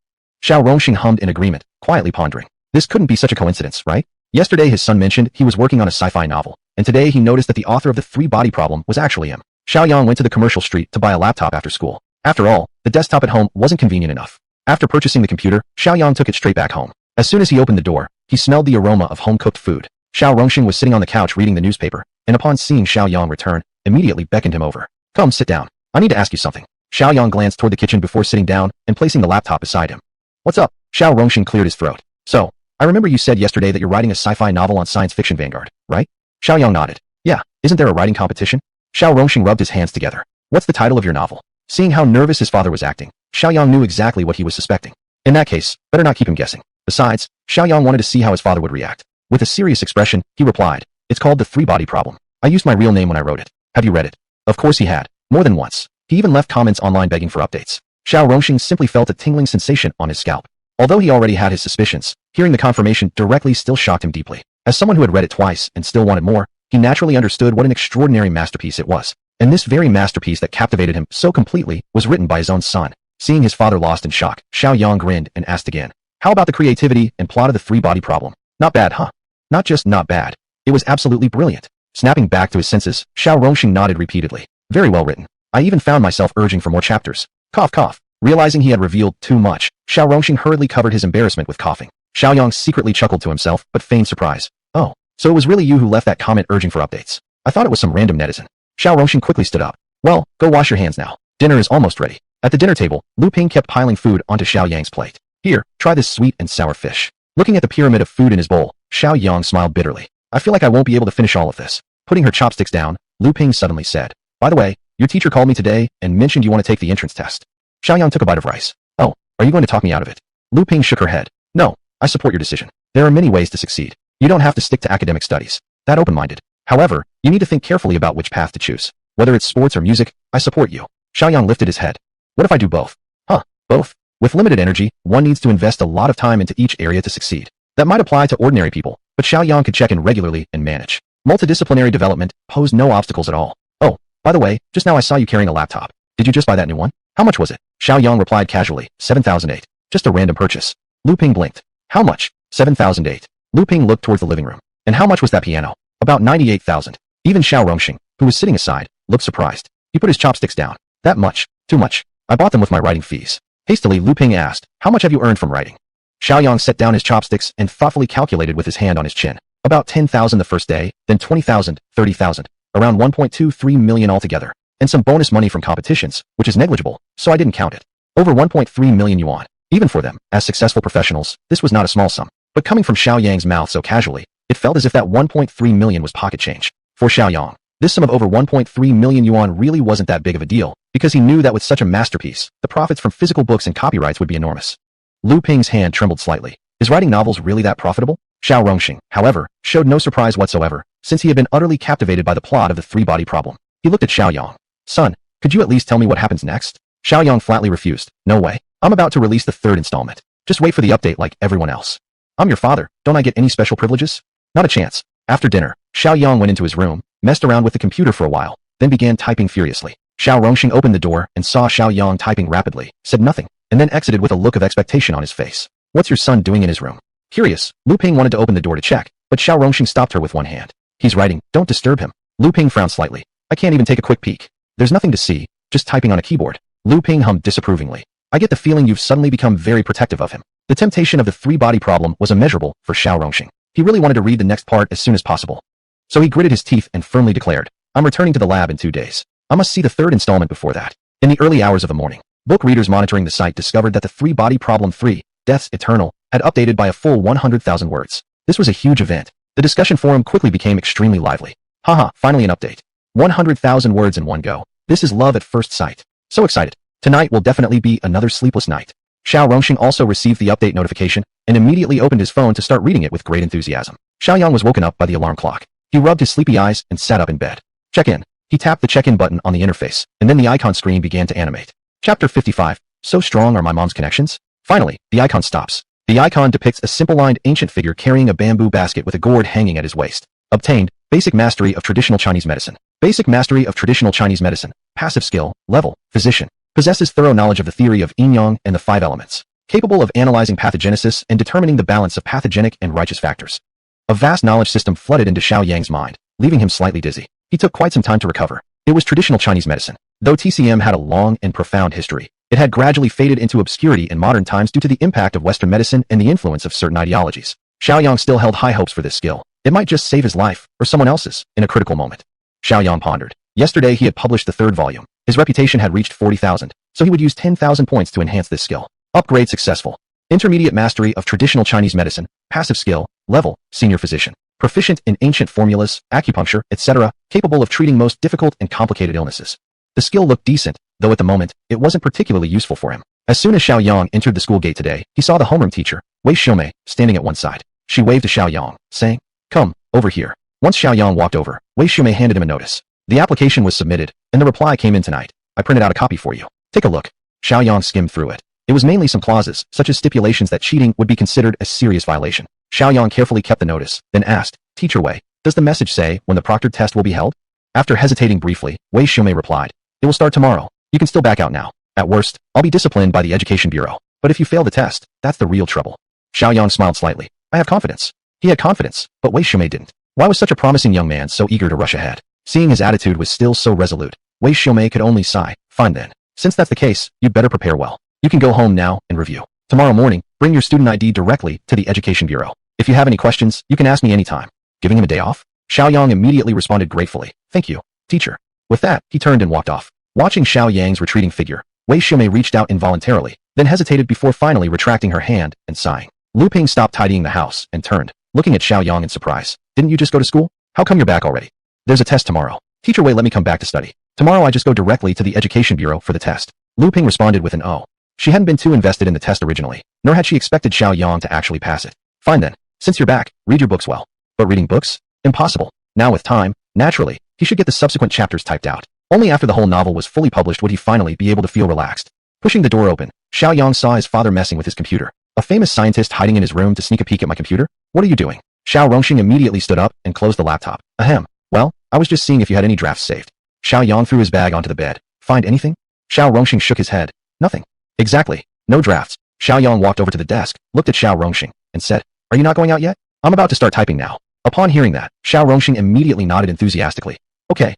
Xiao Rongxing hummed in agreement, quietly pondering. This couldn't be such a coincidence, right? Yesterday his son mentioned he was working on a sci-fi novel, and today he noticed that the author of the 3 Body Problem was actually him. Xiaoyang went to the commercial street to buy a laptop after school. After all, the desktop at home wasn't convenient enough. After purchasing the computer, Xiaoyang took it straight back home. As soon as he opened the door, he smelled the aroma of home-cooked food. Xiao Rongxing was sitting on the couch reading the newspaper, and upon seeing Xiaoyang return, immediately beckoned him over. Come, sit down. I need to ask you something. Xiaoyang glanced toward the kitchen before sitting down and placing the laptop beside him. What's up? Xiao Rongxing cleared his throat. So, I remember you said yesterday that you're writing a sci-fi novel on Science Fiction Vanguard, right? Xiaoyang nodded. Yeah, isn't there a writing competition? Xiao Rongxing rubbed his hands together. What's the title of your novel? Seeing how nervous his father was acting, Xiaoyang knew exactly what he was suspecting. In that case, better not keep him guessing. Besides, Xiaoyang wanted to see how his father would react. With a serious expression, he replied, it's called The 3 Body Problem. I used my real name when I wrote it. Have you read it? Of course he had. More than once. He even left comments online begging for updates. Xiao Rongxing simply felt a tingling sensation on his scalp. Although he already had his suspicions, hearing the confirmation directly still shocked him deeply. As someone who had read it twice and still wanted more, he naturally understood what an extraordinary masterpiece it was. And this very masterpiece that captivated him so completely was written by his own son. Seeing his father lost in shock, Xiaoyang grinned and asked again, how about the creativity and plot of The 3 Body Problem? Not bad, huh? Not just not bad. It was absolutely brilliant. Snapping back to his senses, Xiao Rongxing nodded repeatedly. Very well written. I even found myself urging for more chapters. Cough cough. Realizing he had revealed too much, Xiao Rongxing hurriedly covered his embarrassment with coughing. Xiaoyang secretly chuckled to himself, but feigned surprise. Oh, so it was really you who left that comment urging for updates. I thought it was some random netizen. Xiao Rongxing quickly stood up. Well, go wash your hands now. Dinner is almost ready. At the dinner table, Lu Ping kept piling food onto Xiaoyang's plate. Here, try this sweet and sour fish. Looking at the pyramid of food in his bowl, Xiaoyang smiled bitterly. I feel like I won't be able to finish all of this. Putting her chopsticks down, Lu Ping suddenly said, by the way, your teacher called me today and mentioned you want to take the entrance test. Xiaoyang took a bite of rice. Oh, are you going to talk me out of it? Lu Ping shook her head. No, I support your decision. There are many ways to succeed. You don't have to stick to academic studies. That open-minded. However, you need to think carefully about which path to choose. Whether it's sports or music, I support you. Xiaoyang lifted his head. What if I do both? Huh, both? With limited energy, one needs to invest a lot of time into each area to succeed. That might apply to ordinary people, but Xiaoyang could check in regularly and manage. Multidisciplinary development posed no obstacles at all. Oh, by the way, just now I saw you carrying a laptop. Did you just buy that new one? How much was it? Xiaoyang replied casually, 7,008. Just a random purchase. Lu Ping blinked. How much? 7,008. Lu Ping looked towards the living room. And how much was that piano? About 98,000. Even Xiao Rongxing, who was sitting aside, looked surprised. He put his chopsticks down. That much? Too much. I bought them with my writing fees. Hastily, Lu Ping asked, how much have you earned from writing? Xiaoyang set down his chopsticks and thoughtfully calculated with his hand on his chin. About 10,000 the first day, then 20,000, 30,000, around 1.23 million altogether. And some bonus money from competitions, which is negligible, so I didn't count it. Over 1.3 million yuan. Even for them, as successful professionals, this was not a small sum. But coming from Xiaoyang's mouth so casually, it felt as if that 1.3 million was pocket change. For Xiaoyang, this sum of over 1.3 million yuan really wasn't that big of a deal, because he knew that with such a masterpiece, the profits from physical books and copyrights would be enormous. Lu Ping's hand trembled slightly. Is writing novels really that profitable? Xiao Rongxing, however, showed no surprise whatsoever, since he had been utterly captivated by the plot of the three-body problem. He looked at Xiaoyang. Son, could you at least tell me what happens next? Xiaoyang flatly refused. No way. I'm about to release the third installment. Just wait for the update like everyone else. I'm your father. Don't I get any special privileges? Not a chance. After dinner, Xiaoyang went into his room, messed around with the computer for a while, then began typing furiously. Xiao Rongxing opened the door and saw Xiaoyang typing rapidly, said nothing, and then exited with a look of expectation on his face. What's your son doing in his room? Curious, Lu Ping wanted to open the door to check, but Xiao Rongxing stopped her with one hand. He's writing, don't disturb him. Lu Ping frowned slightly. I can't even take a quick peek. There's nothing to see, just typing on a keyboard. Lu Ping hummed disapprovingly. I get the feeling you've suddenly become very protective of him. The temptation of the three-body problem was immeasurable for Xiao Rongxing. He really wanted to read the next part as soon as possible. So he gritted his teeth and firmly declared, I'm returning to the lab in 2 days. I must see the third installment before that. In the early hours of the morning, book readers monitoring the site discovered that the three-body problem 3, Deaths Eternal, had updated by a full 100,000 words. This was a huge event. The discussion forum quickly became extremely lively. Haha, finally an update. 100,000 words in one go. This is love at first sight. So excited. Tonight will definitely be another sleepless night. Xiao Rongxing also received the update notification and immediately opened his phone to start reading it with great enthusiasm. Xiaoyang was woken up by the alarm clock. He rubbed his sleepy eyes and sat up in bed. Check-in. He tapped the check-in button on the interface, and then the icon screen began to animate. Chapter 55. So strong are my mom's connections? Finally, the icon stops. The icon depicts a simple-lined ancient figure carrying a bamboo basket with a gourd hanging at his waist. Obtained. Basic mastery of traditional Chinese medicine. Basic mastery of traditional Chinese medicine. Passive skill. Level. Physician. Possesses thorough knowledge of the theory of yin-yang and the 5 elements. Capable of analyzing pathogenesis and determining the balance of pathogenic and righteous factors. A vast knowledge system flooded into Xiaoyang's mind, leaving him slightly dizzy. He took quite some time to recover. It was traditional Chinese medicine. Though TCM had a long and profound history, it had gradually faded into obscurity in modern times due to the impact of Western medicine and the influence of certain ideologies. Xiaoyang still held high hopes for this skill. It might just save his life, or someone else's, in a critical moment. Xiaoyang pondered. Yesterday he had published the 3rd volume. His reputation had reached 40,000, so he would use 10,000 points to enhance this skill. Upgrade successful. Intermediate mastery of traditional Chinese medicine. Passive skill. Level. Senior physician. Proficient in ancient formulas, acupuncture, etc., capable of treating most difficult and complicated illnesses. The skill looked decent, though at the moment, it wasn't particularly useful for him. As soon as Xiaoyang entered the school gate today, he saw the homeroom teacher, Wei Xiumei, standing at one side. She waved to Xiaoyang, saying, Come, over here. Once Xiaoyang walked over, Wei Xiumei handed him a notice. The application was submitted, and the reply came in tonight. I printed out a copy for you. Take a look. Xiaoyang skimmed through it. It was mainly some clauses, such as stipulations that cheating would be considered a serious violation. Xiaoyang carefully kept the notice, then asked, Teacher Wei, does the message say when the proctored test will be held? After hesitating briefly, Wei Xiumei replied, It will start tomorrow. You can still back out now. At worst, I'll be disciplined by the Education Bureau. But if you fail the test, that's the real trouble. Xiaoyang smiled slightly. I have confidence. He had confidence, but Wei Xiumei didn't. Why was such a promising young man so eager to rush ahead? Seeing his attitude was still so resolute, Wei Xiumei could only sigh. Fine then. Since that's the case, you'd better prepare well. You can go home now and review. Tomorrow morning, bring your student ID directly to the Education Bureau. If you have any questions, you can ask me anytime. Giving him a day off? Xiaoyang immediately responded gratefully. Thank you, teacher. With that, he turned and walked off. Watching Xiaoyang's retreating figure, Wei Xiumei reached out involuntarily, then hesitated before finally retracting her hand and sighing. Lu Ping stopped tidying the house and turned, looking at Xiaoyang in surprise. Didn't you just go to school? How come you're back already? There's a test tomorrow. Teacher Wei let me come back to study. Tomorrow I just go directly to the Education Bureau for the test. Lu Ping responded with an "oh." She hadn't been too invested in the test originally, nor had she expected Xiaoyang to actually pass it. Fine then. Since you're back, read your books well. But reading books? Impossible. Now with time, naturally, he should get the subsequent chapters typed out. Only after the whole novel was fully published would he finally be able to feel relaxed. Pushing the door open, Xiaoyang saw his father messing with his computer. A famous scientist hiding in his room to sneak a peek at my computer? What are you doing? Xiao Rongxing immediately stood up and closed the laptop. Ahem. Well, I was just seeing if you had any drafts saved. Xiaoyang threw his bag onto the bed. Find anything? Xiao Rongxing shook his head. Nothing. Exactly. No drafts. Xiaoyang walked over to the desk, looked at Xiao Rongxing, and said, Are you not going out yet? I'm about to start typing now. Upon hearing that, Xiaoyang immediately nodded enthusiastically. Okay,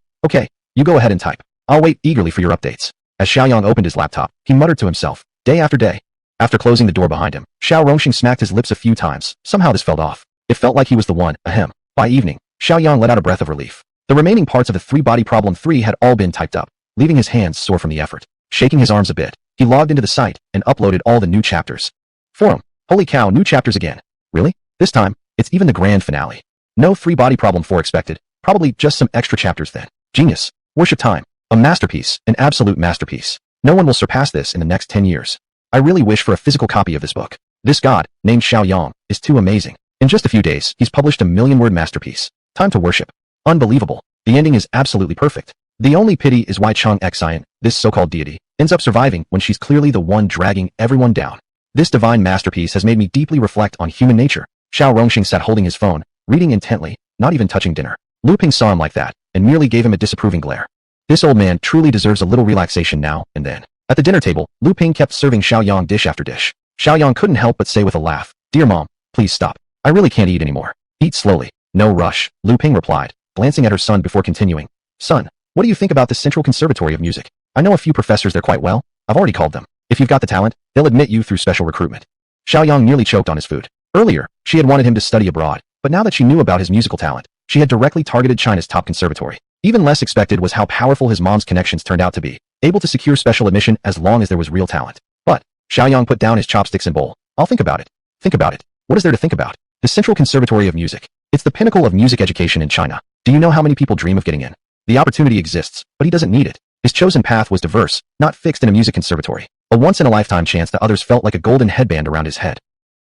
you go ahead and type. I'll wait eagerly for your updates. As Xiaoyang opened his laptop, he muttered to himself, day after day. After closing the door behind him, Xiaoyang smacked his lips a few times. Somehow this felt off. It felt like he was the one, ahem. By evening, Xiaoyang let out a breath of relief. The remaining parts of the 3-body problem 3 had all been typed up, leaving his hands sore from the effort. Shaking his arms a bit, he logged into the site and uploaded all the new chapters. Forum. Holy cow, new chapters again. Really? This time, it's even the grand finale. No 3-body problem 4 expected. Probably just some extra chapters then. Genius. Worship time. A masterpiece, an absolute masterpiece. No one will surpass this in the next 10 years. I really wish for a physical copy of this book. This god, named Shiaoyang, is too amazing. In just a few days, he's published a 1,000,000-word masterpiece. Time to worship. Unbelievable. The ending is absolutely perfect. The only pity is why Chang Xian, this so-called deity, ends up surviving when she's clearly the one dragging everyone down. This divine masterpiece has made me deeply reflect on human nature. Xiaoyang sat holding his phone, reading intently, not even touching dinner. Lu Ping saw him like that, and merely gave him a disapproving glare. This old man truly deserves a little relaxation now and then. At the dinner table, Lu Ping kept serving Xiaoyang dish after dish. Xiaoyang couldn't help but say with a laugh, "Dear mom, please stop. I really can't eat anymore. Eat slowly. No rush," Lu Ping replied, glancing at her son before continuing. "Son, what do you think about the Central Conservatory of Music? I know a few professors there quite well. I've already called them. If you've got the talent, they'll admit you through special recruitment." Xiaoyang nearly choked on his food. Earlier, she had wanted him to study abroad, but now that she knew about his musical talent, she had directly targeted China's top conservatory. Even less expected was how powerful his mom's connections turned out to be, able to secure special admission as long as there was real talent. But, Xiaoyang put down his chopsticks and bowl. "I'll think about it." "Think about it? What is there to think about? The Central Conservatory of Music. It's the pinnacle of music education in China. Do you know how many people dream of getting in? The opportunity exists, but he doesn't need it. His chosen path was diverse, not fixed in a music conservatory. A once-in-a-lifetime chance that others felt like a golden headband around his head.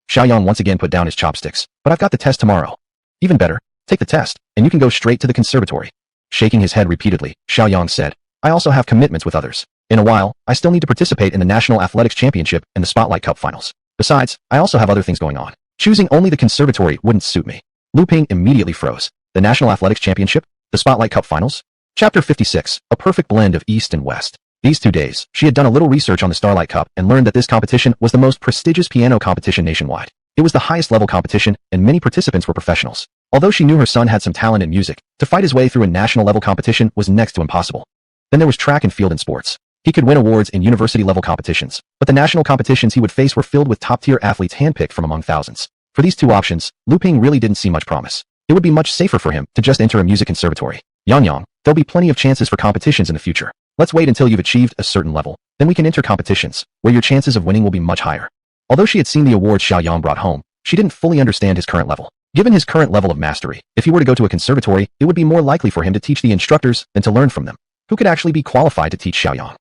Xiaoyang once again put down his chopsticks. "But I've got the test tomorrow." "Even better. Take the test, and you can go straight to the conservatory." Shaking his head repeatedly, Xiaoyang said, "I also have commitments with others. In a while, I still need to participate in the National Athletics Championship and the Spotlight Cup finals. Besides, I also have other things going on. Choosing only the conservatory wouldn't suit me." Lu Ping immediately froze. The National Athletics Championship? The Spotlight Cup finals? Chapter 56, a perfect blend of East and West. These 2 days, she had done a little research on the Starlight Cup and learned that this competition was the most prestigious piano competition nationwide. It was the highest level competition, and many participants were professionals. Although she knew her son had some talent in music, to fight his way through a national level competition was next to impossible. Then there was track and field and sports. He could win awards in university level competitions, but the national competitions he would face were filled with top-tier athletes handpicked from among thousands. For these 2 options, Lu Ping really didn't see much promise. It would be much safer for him to just enter a music conservatory. Yang, there'll be plenty of chances for competitions in the future. Let's wait until you've achieved a certain level. Then we can enter competitions, where your chances of winning will be much higher. Although she had seen the awards Xiaoyang brought home, she didn't fully understand his current level. Given his current level of mastery, if he were to go to a conservatory, it would be more likely for him to teach the instructors than to learn from them. Who could actually be qualified to teach Xiaoyang?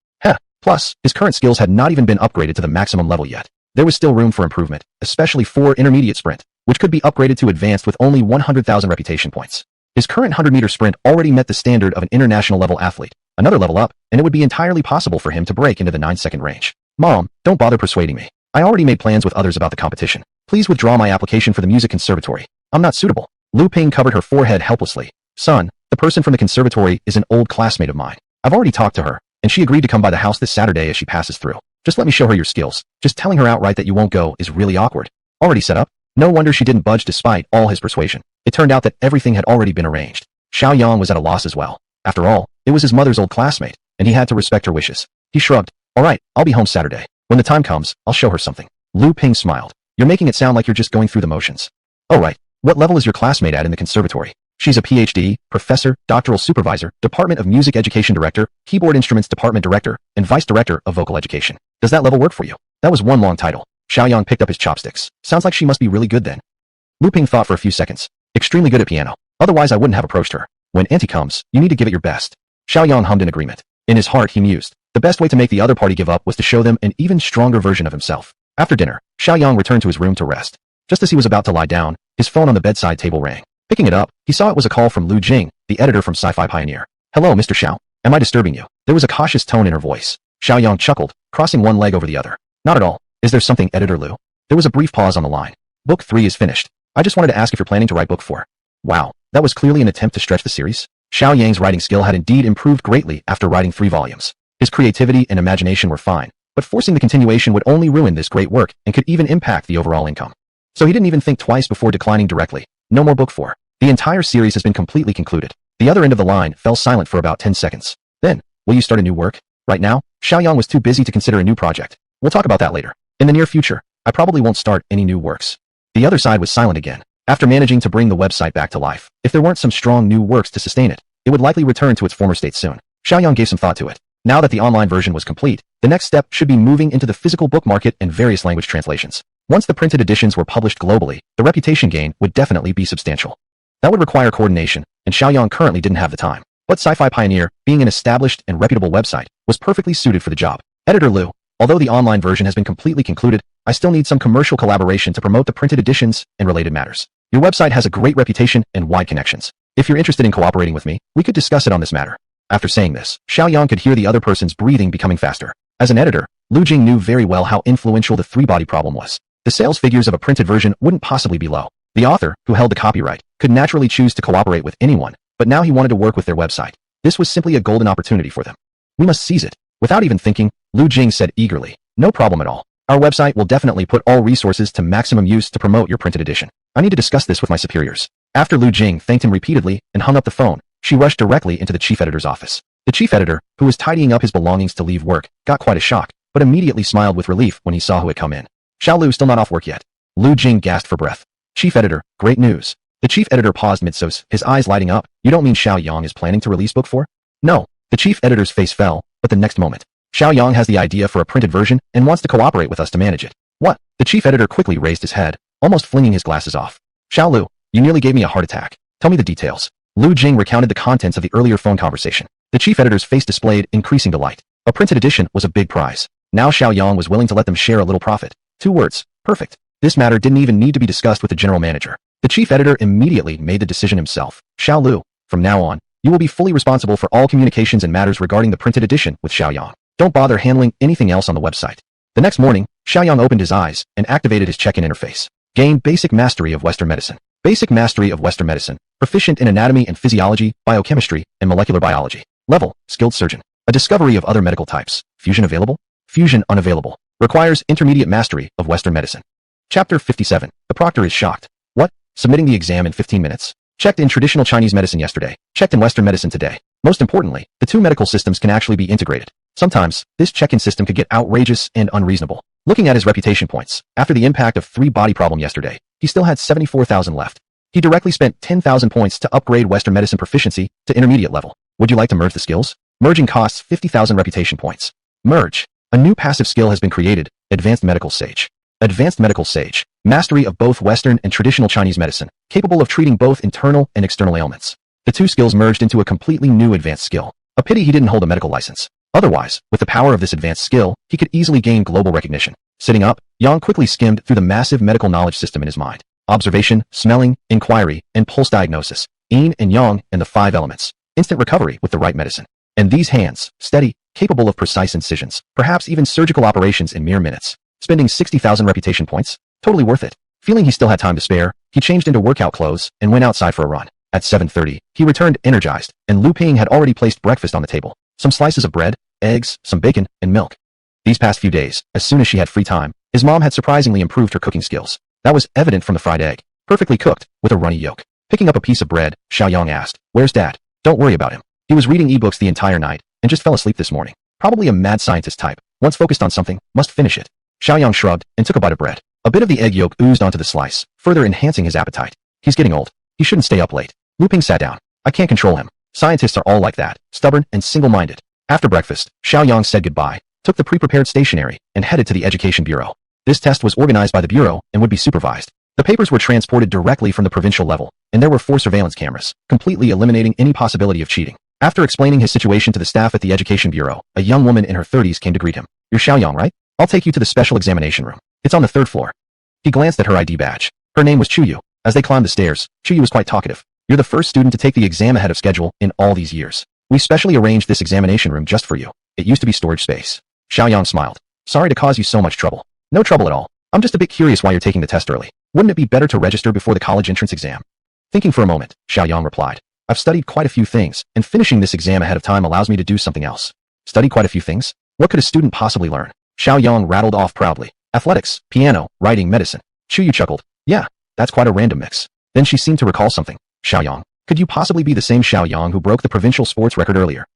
Plus, his current skills had not even been upgraded to the maximum level yet. There was still room for improvement, especially for intermediate sprint, which could be upgraded to advanced with only 100,000 reputation points. His current 100-meter sprint already met the standard of an international level athlete. Another level up, and it would be entirely possible for him to break into the 9-second range. "Mom, don't bother persuading me. I already made plans with others about the competition. Please withdraw my application for the music conservatory. I'm not suitable." Lu Ping covered her forehead helplessly. "Son, the person from the conservatory is an old classmate of mine. I've already talked to her, and she agreed to come by the house this Saturday as she passes through. Just let me show her your skills. Just telling her outright that you won't go is really awkward." Already set up? No wonder she didn't budge despite all his persuasion. It turned out that everything had already been arranged. Xiaoyang was at a loss as well. After all, it was his mother's old classmate, and he had to respect her wishes. He shrugged. "All right, I'll be home Saturday. When the time comes, I'll show her something." Lu Ping smiled. "You're making it sound like you're just going through the motions." "Oh right. What level is your classmate at in the conservatory?" "She's a PhD, professor, doctoral supervisor, Department of Music Education Director, Keyboard Instruments Department Director, and Vice Director of Vocal Education. Does that level work for you?" That was one long title. Xiaoyang picked up his chopsticks. "Sounds like she must be really good then." Lu Ping thought for a few seconds. "Extremely good at piano. Otherwise I wouldn't have approached her. When Auntie comes, you need to give it your best." Xiaoyang hummed in agreement. In his heart he mused. The best way to make the other party give up was to show them an even stronger version of himself. After dinner, Xiaoyang returned to his room to rest. Just as he was about to lie down, his phone on the bedside table rang. Picking it up, he saw it was a call from Lu Jing, the editor from Sci-Fi Pioneer. "Hello, Mr. Xiao. Am I disturbing you?" There was a cautious tone in her voice. Xiaoyang chuckled, crossing one leg over the other. "Not at all. Is there something, Editor Lu?" There was a brief pause on the line. "Book 3 is finished. I just wanted to ask if you're planning to write book 4. Wow, that was clearly an attempt to stretch the series. Xiaoyang's writing skill had indeed improved greatly after writing 3 volumes. His creativity and imagination were fine, but forcing the continuation would only ruin this great work and could even impact the overall income. So he didn't even think twice before declining directly. No more book 4. The entire series has been completely concluded. The other end of the line fell silent for about 10 seconds. Then, will you start a new work? Right now, Shiaoyang was too busy to consider a new project. We'll talk about that later. In the near future, I probably won't start any new works. The other side was silent again. After managing to bring the website back to life, if there weren't some strong new works to sustain it, it would likely return to its former state soon. Shiaoyang gave some thought to it. Now that the online version was complete, the next step should be moving into the physical book market and various language translations. Once the printed editions were published globally, the reputation gain would definitely be substantial. That would require coordination, and Shiaoyang currently didn't have the time. But Sci-Fi Pioneer, being an established and reputable website, was perfectly suited for the job. Editor Liu, although the online version has been completely concluded, I still need some commercial collaboration to promote the printed editions and related matters. Your website has a great reputation and wide connections. If you're interested in cooperating with me, we could discuss it on this matter. After saying this, Shiaoyang could hear the other person's breathing becoming faster. As an editor, Lu Jing knew very well how influential the three-body problem was. The sales figures of a printed version wouldn't possibly be low. The author, who held the copyright, could naturally choose to cooperate with anyone, but now he wanted to work with their website. This was simply a golden opportunity for them. We must seize it. Without even thinking, Lu Jing said eagerly, no problem at all. Our website will definitely put all resources to maximum use to promote your printed edition. I need to discuss this with my superiors. After Lu Jing thanked him repeatedly and hung up the phone, she rushed directly into the chief editor's office. The chief editor, who was tidying up his belongings to leave work, got quite a shock, but immediately smiled with relief when he saw who had come in. Xiao Lu still not off work yet. Lu Jing gasped for breath. Chief editor, great news. The chief editor paused mid-sose, his eyes lighting up. You don't mean Shiaoyang is planning to release book 4? No. The chief editor's face fell, but the next moment, Shiaoyang has the idea for a printed version and wants to cooperate with us to manage it. What? The chief editor quickly raised his head, almost flinging his glasses off. Xiao Lu, you nearly gave me a heart attack. Tell me the details. Lu Jing recounted the contents of the earlier phone conversation. The chief editor's face displayed increasing delight. A printed edition was a big prize. Now Shiaoyang was willing to let them share a little profit. 2 words. Perfect. This matter didn't even need to be discussed with the general manager. The chief editor immediately made the decision himself. Xiao Lu, from now on, you will be fully responsible for all communications and matters regarding the printed edition with Shiaoyang. Don't bother handling anything else on the website. The next morning, Shiaoyang opened his eyes and activated his check-in interface. Gain basic mastery of Western medicine. Basic mastery of Western medicine. Proficient in anatomy and physiology, biochemistry, and molecular biology. Level, skilled surgeon. A discovery of other medical types. Fusion available? Fusion unavailable. Requires intermediate mastery of Western medicine. Chapter 57. The proctor is shocked. What? Submitting the exam in 15 minutes. Checked in traditional Chinese medicine yesterday. Checked in Western medicine today. Most importantly, the 2 medical systems can actually be integrated. Sometimes, this check-in system could get outrageous and unreasonable. Looking at his reputation points, after the impact of 3-body problem yesterday, he still had 74,000 left. He directly spent 10,000 points to upgrade Western medicine proficiency to intermediate level. Would you like to merge the skills? Merging costs 50,000 reputation points. Merge. A new passive skill has been created, Advanced Medical Sage. Advanced Medical Sage. Mastery of both Western and traditional Chinese medicine, capable of treating both internal and external ailments. The 2 skills merged into a completely new advanced skill. A pity he didn't hold a medical license. Otherwise, with the power of this advanced skill, he could easily gain global recognition. Sitting up, Yang quickly skimmed through the massive medical knowledge system in his mind. Observation, smelling, inquiry, and pulse diagnosis. Yin and Yang and the 5 elements. Instant recovery with the right medicine. And these hands, steady, capable of precise incisions, perhaps even surgical operations in mere minutes. Spending 60,000 reputation points? Totally worth it. Feeling he still had time to spare, he changed into workout clothes and went outside for a run. At 7:30, he returned energized, and Lu Ping had already placed breakfast on the table. Some slices of bread, eggs, some bacon, and milk. These past few days, as soon as she had free time, his mom had surprisingly improved her cooking skills. That was evident from the fried egg, perfectly cooked, with a runny yolk. Picking up a piece of bread, Xiaoyang asked, "Where's Dad?" "Don't worry about him. He was reading ebooks the entire night, and just fell asleep this morning. Probably a mad scientist type. Once focused on something, must finish it." Xiaoyang shrugged and took a bite of bread. A bit of the egg yolk oozed onto the slice, further enhancing his appetite. He's getting old. He shouldn't stay up late. Lu Ping sat down. I can't control him. Scientists are all like that, stubborn and single-minded. After breakfast, Xiaoyang said goodbye, took the pre-prepared stationery, and headed to the Education Bureau. This test was organized by the Bureau and would be supervised. The papers were transported directly from the provincial level, and there were 4 surveillance cameras, completely eliminating any possibility of cheating. After explaining his situation to the staff at the Education Bureau, a young woman in her 30s came to greet him. You're Xiaoyang, right? I'll take you to the special examination room. It's on the 3rd floor. He glanced at her ID badge. Her name was Chuyu. As they climbed the stairs, Chuyu was quite talkative. You're the first student to take the exam ahead of schedule in all these years. We specially arranged this examination room just for you. It used to be storage space. Xiaoyang smiled. Sorry to cause you so much trouble. No trouble at all. I'm just a bit curious why you're taking the test early. Wouldn't it be better to register before the college entrance exam? Thinking for a moment, Xiaoyang replied. I've studied quite a few things, and finishing this exam ahead of time allows me to do something else. Study quite a few things? What could a student possibly learn? Xiaoyang rattled off proudly. Athletics, piano, writing, medicine. Chuyu chuckled. Yeah, that's quite a random mix. Then she seemed to recall something. Shiaoyang. Could you possibly be the same Shiaoyang who broke the provincial sports record earlier?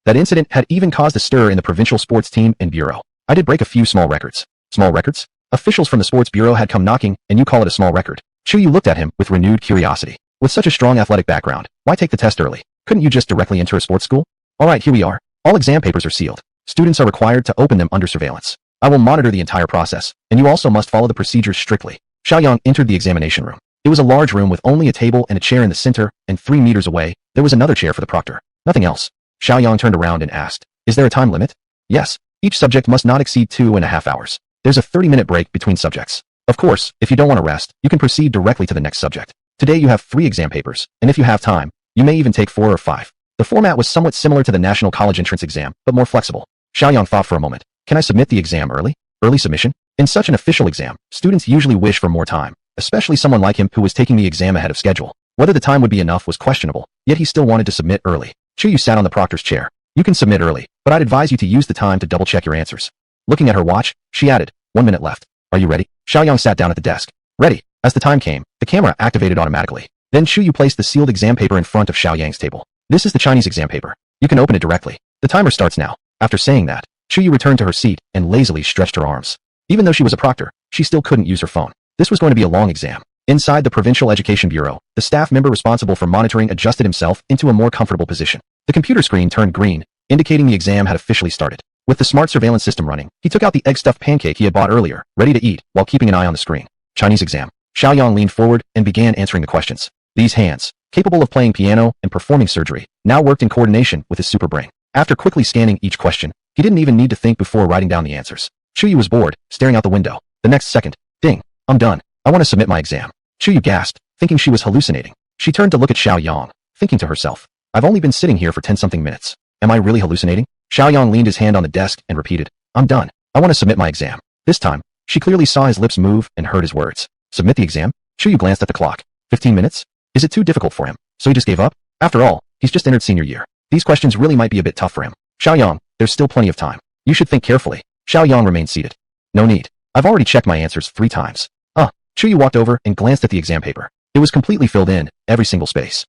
That incident had even caused a stir in the provincial sports team and bureau. I did break a few small records. Small records? Officials from the sports bureau had come knocking, and you call it a small record. Yu looked at him with renewed curiosity. With such a strong athletic background, why take the test early? Couldn't you just directly enter a sports school? Alright, here we are. All exam papers are sealed. Students are required to open them under surveillance. I will monitor the entire process, and you also must follow the procedures strictly. Shiaoyang entered the examination room. It was a large room with only a table and a chair in the center, and 3 meters away, there was another chair for the proctor. Nothing else. Shiaoyang turned around and asked, "Is there a time limit?" "Yes. Each subject must not exceed 2.5 hours. There's a 30-minute break between subjects. Of course, if you don't want to rest, you can proceed directly to the next subject. Today you have 3 exam papers, and if you have time, you may even take 4 or 5. The format was somewhat similar to the National College Entrance Exam, but more flexible. Shiaoyang thought for a moment. Can I submit the exam early? Early submission? In such an official exam, students usually wish for more time, especially someone like him who was taking the exam ahead of schedule. Whether the time would be enough was questionable, yet he still wanted to submit early. Yu sat on the proctor's chair. You can submit early, but I'd advise you to use the time to double-check your answers. Looking at her watch, she added, 1 minute left. Are you ready? Shiaoyang sat down at the desk. Ready. As the time came, the camera activated automatically. Then Yu placed the sealed exam paper in front of Xiaoyang's table. This is the Chinese exam paper. You can open it directly. The timer starts now. After saying that, Yu returned to her seat and lazily stretched her arms. Even though she was a proctor, she still couldn't use her phone. This was going to be a long exam. Inside the Provincial Education Bureau, the staff member responsible for monitoring adjusted himself into a more comfortable position. The computer screen turned green, indicating the exam had officially started. With the smart surveillance system running, he took out the egg-stuffed pancake he had bought earlier, ready to eat, while keeping an eye on the screen. Chinese exam. Shiaoyang leaned forward and began answering the questions. These hands, capable of playing piano and performing surgery, now worked in coordination with his super brain. After quickly scanning each question, he didn't even need to think before writing down the answers. Yu was bored, staring out the window. The next second, ding, I'm done. I want to submit my exam. Yu gasped, thinking she was hallucinating. She turned to look at Shiaoyang, thinking to herself, I've only been sitting here for 10-something minutes. Am I really hallucinating? Shiaoyang leaned his hand on the desk and repeated, I'm done. I want to submit my exam. This time, she clearly saw his lips move and heard his words. Submit the exam? Yu glanced at the clock. 15 minutes? Is it too difficult for him? So he just gave up? After all, he's just entered senior year. These questions really might be a bit tough for him. Shiaoyang, there's still plenty of time. You should think carefully. Shiaoyang remained seated. No need. I've already checked my answers 3 times. Yu walked over and glanced at the exam paper. It was completely filled in, every single space.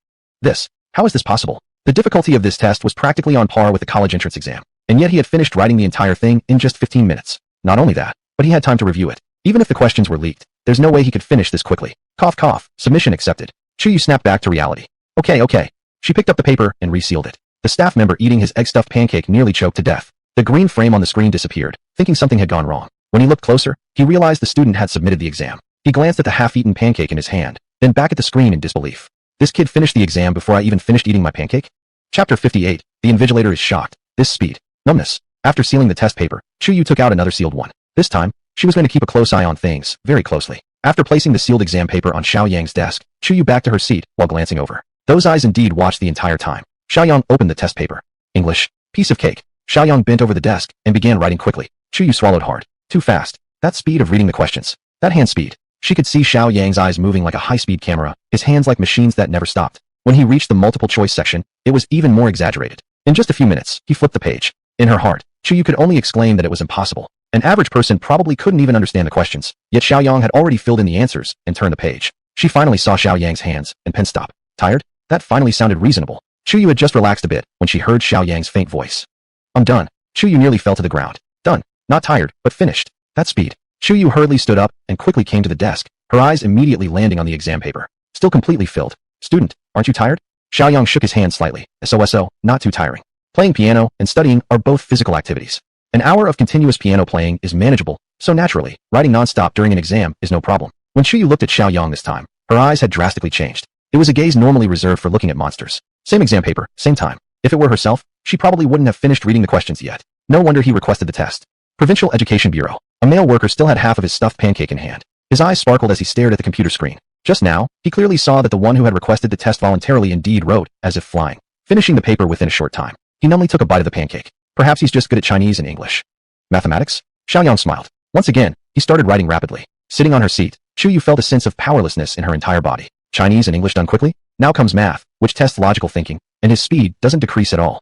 How is this possible? The difficulty of this test was practically on par with the college entrance exam, and yet he had finished writing the entire thing in just 15 minutes. Not only that, but he had time to review it. Even if the questions were leaked, there's no way he could finish this quickly. Cough cough, submission accepted. Yu snapped back to reality. Okay. She picked up the paper and resealed it. The staff member eating his egg-stuffed pancake nearly choked to death. The green frame on the screen disappeared, thinking something had gone wrong. When he looked closer, he realized the student had submitted the exam. He glanced at the half-eaten pancake in his hand, then back at the screen in disbelief. This kid finished the exam before I even finished eating my pancake? Chapter 58. The invigilator is shocked. This speed. Numbness. After sealing the test paper, Yu took out another sealed one. This time, she was going to keep a close eye on things, very closely. After placing the sealed exam paper on Xiaoyang's desk, Yu back to her seat while glancing over. Those eyes indeed watched the entire time. Shiaoyang opened the test paper. English. Piece of cake. Shiaoyang bent over the desk and began writing quickly. Yu swallowed hard. Too fast. That speed of reading the questions. That hand speed. She could see Xiaoyang's eyes moving like a high-speed camera, his hands like machines that never stopped. When he reached the multiple-choice section, it was even more exaggerated. In just a few minutes, he flipped the page. In her heart, Yu could only exclaim that it was impossible. An average person probably couldn't even understand the questions, yet Shiaoyang had already filled in the answers and turned the page. She finally saw Xiaoyang's hands and pen stop. Tired? That finally sounded reasonable. Yu had just relaxed a bit when she heard Xiaoyang's faint voice. I'm done. Yu nearly fell to the ground. Done. Not tired, but finished. That speed. Yu hurriedly stood up and quickly came to the desk, her eyes immediately landing on the exam paper. Still completely filled. Student, aren't you tired? Shiaoyang shook his hand slightly. So, not too tiring. Playing piano and studying are both physical activities. An hour of continuous piano playing is manageable, so naturally, writing non-stop during an exam is no problem. When Yu looked at Shiaoyang this time, her eyes had drastically changed. It was a gaze normally reserved for looking at monsters. Same exam paper, same time. If it were herself, she probably wouldn't have finished reading the questions yet. No wonder he requested the test. Provincial Education Bureau. A male worker still had half of his stuffed pancake in hand. His eyes sparkled as he stared at the computer screen. Just now, he clearly saw that the one who had requested the test voluntarily indeed wrote, as if flying. Finishing the paper within a short time, he numbly took a bite of the pancake. Perhaps he's just good at Chinese and English. Mathematics? Xiaoyang smiled. Once again, he started writing rapidly. Sitting on her seat, Yu felt a sense of powerlessness in her entire body. Chinese and English done quickly? Now comes math, which tests logical thinking, and his speed doesn't decrease at all.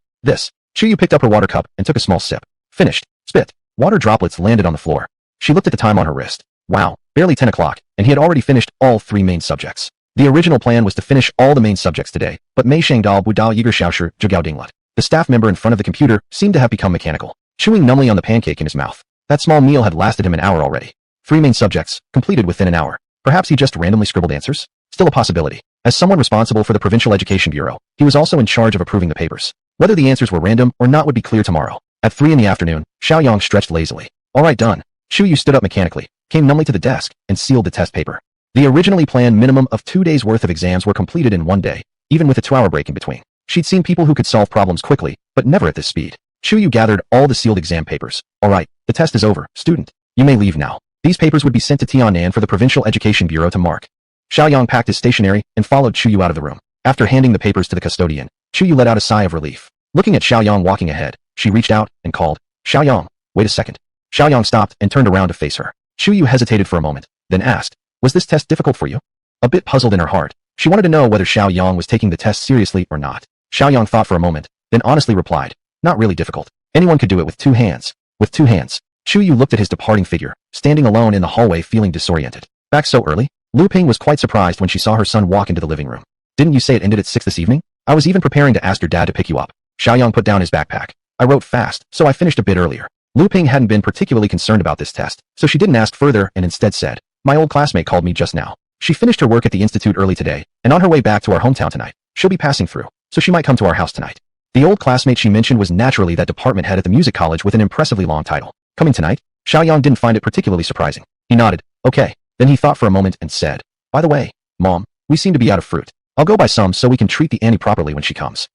Yu picked up her water cup and took a small sip. Finished. Spit. Water droplets landed on the floor. She looked at the time on her wrist. Wow, barely 10 o'clock, and he had already finished all 3 main subjects. The original plan was to finish all the main subjects today, but Mei Shangdao Budao Yiger Xiaoshi Zhigao Dinglut. The staff member in front of the computer seemed to have become mechanical, chewing numbly on the pancake in his mouth. That small meal had lasted him an hour already. 3 main subjects, completed within an hour. Perhaps he just randomly scribbled answers? Still a possibility. As someone responsible for the Provincial Education Bureau, he was also in charge of approving the papers. Whether the answers were random or not would be clear tomorrow. At 3 in the afternoon, Shiaoyang stretched lazily. All right, done. Chu Yu stood up mechanically, came numbly to the desk, and sealed the test paper. The originally planned minimum of 2 days' worth of exams were completed in 1 day, even with a 2-hour break in between. She'd seen people who could solve problems quickly, but never at this speed. Chu Yu gathered all the sealed exam papers. All right, the test is over, student. You may leave now. These papers would be sent to Tianan for the Provincial Education Bureau to mark. Xiaoyang packed his stationery and followed Chu Yu out of the room. After handing the papers to the custodian, Chu Yu let out a sigh of relief. Looking at Xiaoyang walking ahead, she reached out and called, Xiaoyang, wait a second. Xiaoyang stopped and turned around to face her. Chu Yu hesitated for a moment, then asked, was this test difficult for you? A bit puzzled in her heart, she wanted to know whether Xiaoyang was taking the test seriously or not. Xiaoyang thought for a moment, then honestly replied, not really difficult. Anyone could do it with 2 hands. With 2 hands. Chu Yu looked at his departing figure, standing alone in the hallway feeling disoriented. Back so early? Lu Ping was quite surprised when she saw her son walk into the living room. Didn't you say it ended at 6 this evening? I was even preparing to ask your dad to pick you up. Xiaoyang put down his backpack. I wrote fast, so I finished a bit earlier. Lu Ping hadn't been particularly concerned about this test, so she didn't ask further and instead said, my old classmate called me just now. She finished her work at the institute early today, and on her way back to our hometown tonight. She'll be passing through, so she might come to our house tonight. The old classmate she mentioned was naturally that department head at the music college with an impressively long title. Coming tonight? Xiaoyang didn't find it particularly surprising. He nodded. Okay. Then he thought for a moment and said, by the way, Mom, we seem to be out of fruit. I'll go buy some so we can treat the Annie properly when she comes.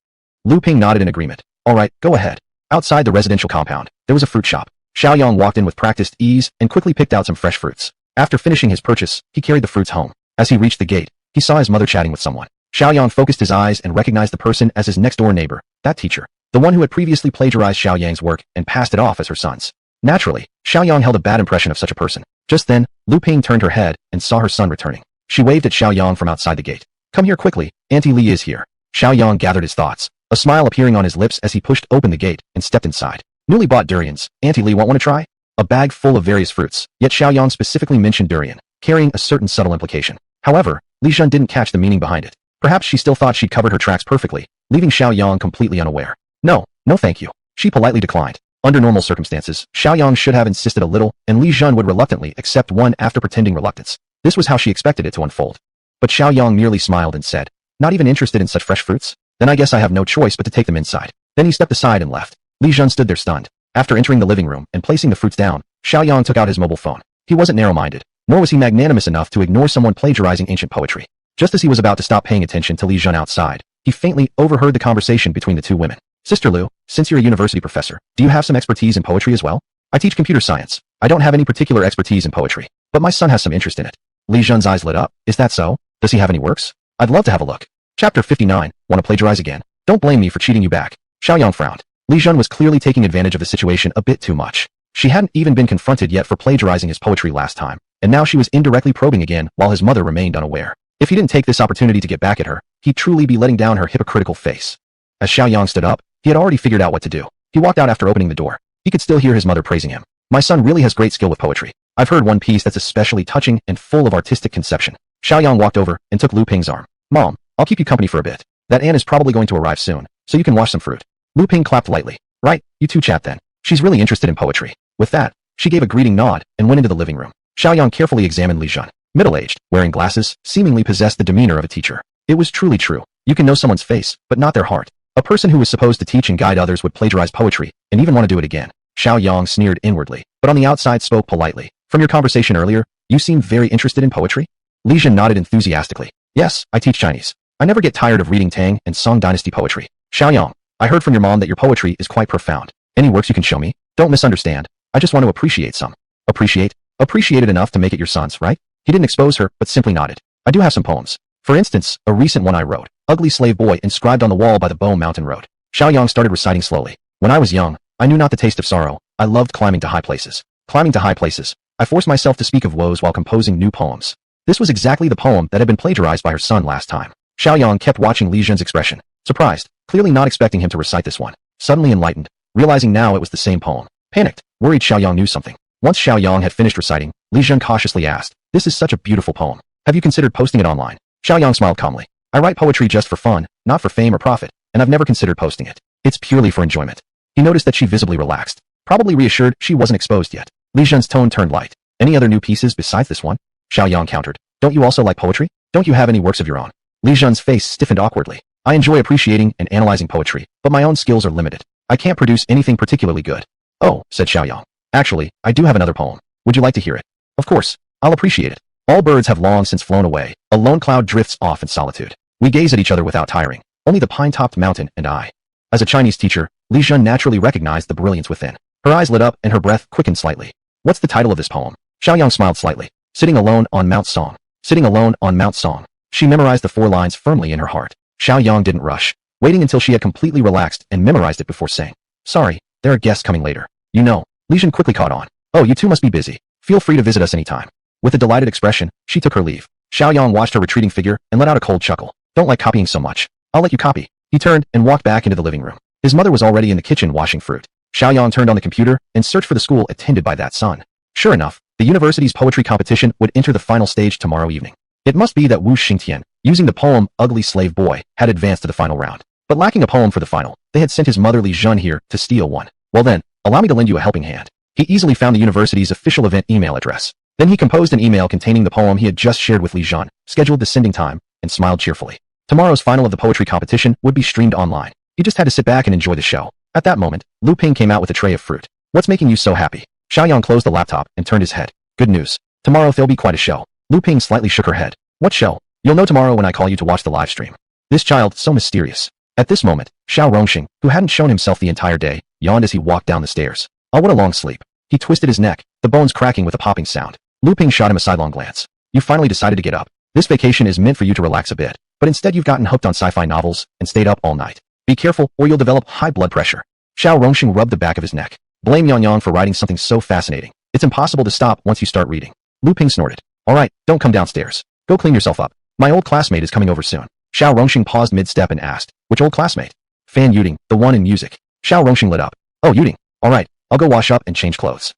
Lu Ping nodded in agreement. All right, go ahead. Outside the residential compound, there was a fruit shop. Xiaoyang walked in with practiced ease and quickly picked out some fresh fruits. After finishing his purchase, he carried the fruits home. As he reached the gate, he saw his mother chatting with someone. Xiaoyang focused his eyes and recognized the person as his next-door neighbor, that teacher, the one who had previously plagiarized Xiaoyang's work and passed it off as her son's. Naturally, Xiaoyang held a bad impression of such a person. Just then, Lu Ping turned her head and saw her son returning. She waved at Xiaoyang from outside the gate. Come here quickly, Auntie Li is here. Xiaoyang gathered his thoughts, a smile appearing on his lips as he pushed open the gate and stepped inside. Newly bought durians. Auntie Li won't want to try? A bag full of various fruits, yet Xiaoyang specifically mentioned durian, carrying a certain subtle implication. However, Li Zhen didn't catch the meaning behind it. Perhaps she still thought she'd covered her tracks perfectly, leaving Xiaoyang completely unaware. No thank you. She politely declined. Under normal circumstances, Xiaoyang should have insisted a little, and Li Zhen would reluctantly accept one after pretending reluctance. This was how she expected it to unfold. But Xiaoyang merely smiled and said, not even interested in such fresh fruits? Then I guess I have no choice but to take them inside. Then he stepped aside and left. Li Zhen stood there stunned. After entering the living room and placing the fruits down, Xiaoyang took out his mobile phone. He wasn't narrow-minded, nor was he magnanimous enough to ignore someone plagiarizing ancient poetry. Just as he was about to stop paying attention to Li Zhen outside, he faintly overheard the conversation between the 2 women. Sister Lu, since you're a university professor, do you have some expertise in poetry as well? I teach computer science. I don't have any particular expertise in poetry, but my son has some interest in it. Li Zhen's eyes lit up. Is that so? Does he have any works? I'd love to have a look. Chapter 59. Want to plagiarize again? Don't blame me for cheating you back. Xiaoyang frowned. Li Zhen was clearly taking advantage of the situation a bit too much. She hadn't even been confronted yet for plagiarizing his poetry last time, and now she was indirectly probing again while his mother remained unaware. If he didn't take this opportunity to get back at her, he'd truly be letting down her hypocritical face. As Xiaoyang stood up, he had already figured out what to do. He walked out after opening the door. He could still hear his mother praising him. My son really has great skill with poetry. I've heard one piece that's especially touching and full of artistic conception. Xiaoyang walked over and took Lu Ping's arm. Mom, I'll keep you company for a bit. That Anne is probably going to arrive soon, so you can wash some fruit. Lu Ping clapped lightly. Right, you two chat then. She's really interested in poetry. With that, she gave a greeting nod and went into the living room. Xiaoyang carefully examined Li Zhen. Middle-aged, wearing glasses, seemingly possessed the demeanor of a teacher. It was truly true. You can know someone's face, but not their heart. A person who was supposed to teach and guide others would plagiarize poetry, and even want to do it again. Xiaoyang sneered inwardly, but on the outside spoke politely. From your conversation earlier, you seemed very interested in poetry? Li Zhen nodded enthusiastically. Yes, I teach Chinese. I never get tired of reading Tang and Song Dynasty poetry. Xiaoyang, I heard from your mom that your poetry is quite profound. Any works you can show me? Don't misunderstand. I just want to appreciate some. Appreciate? Appreciate it enough to make it your son's, right? He didn't expose her, but simply nodded. I do have some poems. For instance, a recent one I wrote, Ugly Slave Boy inscribed on the wall by the Bow Mountain Road. Xiaoyang started reciting slowly. When I was young, I knew not the taste of sorrow. I loved climbing to high places. Climbing to high places. I forced myself to speak of woes while composing new poems. This was exactly the poem that had been plagiarized by her son last time. Xiaoyang kept watching Li Zhen's expression. Surprised, clearly not expecting him to recite this one. Suddenly enlightened, realizing now it was the same poem. Panicked, worried Xiaoyang knew something. Once Xiaoyang had finished reciting, Li Zhen cautiously asked, This is such a beautiful poem. Have you considered posting it online? Xiaoyang smiled calmly. I write poetry just for fun, not for fame or profit, and I've never considered posting it. It's purely for enjoyment. He noticed that she visibly relaxed, probably reassured she wasn't exposed yet. Li Zhen's tone turned light. Any other new pieces besides this one? Xiaoyang countered. Don't you also like poetry? Don't you have any works of your own? Li Zhen's face stiffened awkwardly. I enjoy appreciating and analyzing poetry, but my own skills are limited. I can't produce anything particularly good. Oh, said Xiaoyang. Actually, I do have another poem. Would you like to hear it? Of course. I'll appreciate it. All birds have long since flown away. A lone cloud drifts off in solitude. We gaze at each other without tiring. Only the pine-topped mountain and I. As a Chinese teacher, Li Zhen naturally recognized the brilliance within. Her eyes lit up and her breath quickened slightly. What's the title of this poem? Xiaoyang smiled slightly. Sitting alone on Mount Song. Sitting alone on Mount Song. She memorized the 4 lines firmly in her heart. Xiaoyang didn't rush, waiting until she had completely relaxed and memorized it before saying, Sorry, there are guests coming later. You know. Li Zhen quickly caught on. Oh, you two must be busy. Feel free to visit us anytime. With a delighted expression, she took her leave. Xiaoyang watched her retreating figure and let out a cold chuckle. Don't like copying so much. I'll let you copy. He turned and walked back into the living room. His mother was already in the kitchen washing fruit. Xiaoyang turned on the computer and searched for the school attended by that son. Sure enough, the university's poetry competition would enter the final stage tomorrow evening. It must be that Wu Xingtian, using the poem Ugly Slave Boy, had advanced to the final round. But lacking a poem for the final, they had sent his mother Li Zhen here to steal one. Well then, allow me to lend you a helping hand. He easily found the university's official event email address. Then he composed an email containing the poem he had just shared with Li Zhen, scheduled the sending time, and smiled cheerfully. Tomorrow's final of the poetry competition would be streamed online. He just had to sit back and enjoy the show. At that moment, Lu Ping came out with a tray of fruit. What's making you so happy? Xiaoyang closed the laptop and turned his head. Good news. Tomorrow there'll be quite a show. Lu Ping slightly shook her head. What show? You'll know tomorrow when I call you to watch the live stream. This child, so mysterious. At this moment, Xiao Rongxing, who hadn't shown himself the entire day, yawned as he walked down the stairs. Oh, what a long sleep. He twisted his neck, the bones cracking with a popping sound. Lu Ping shot him a sidelong glance. You finally decided to get up. This vacation is meant for you to relax a bit, but instead you've gotten hooked on sci-fi novels and stayed up all night. Be careful or you'll develop high blood pressure. Xiao Rongxing rubbed the back of his neck. Blame Yang for writing something so fascinating. It's impossible to stop once you start reading. Lu Ping snorted. All right, don't come downstairs. Go clean yourself up. My old classmate is coming over soon. Xiao Rongxing paused mid-step and asked, which old classmate? Fan Yuding, the one in music. Xiao Rongxing lit up. Oh, Yuding. All right, I'll go wash up and change clothes.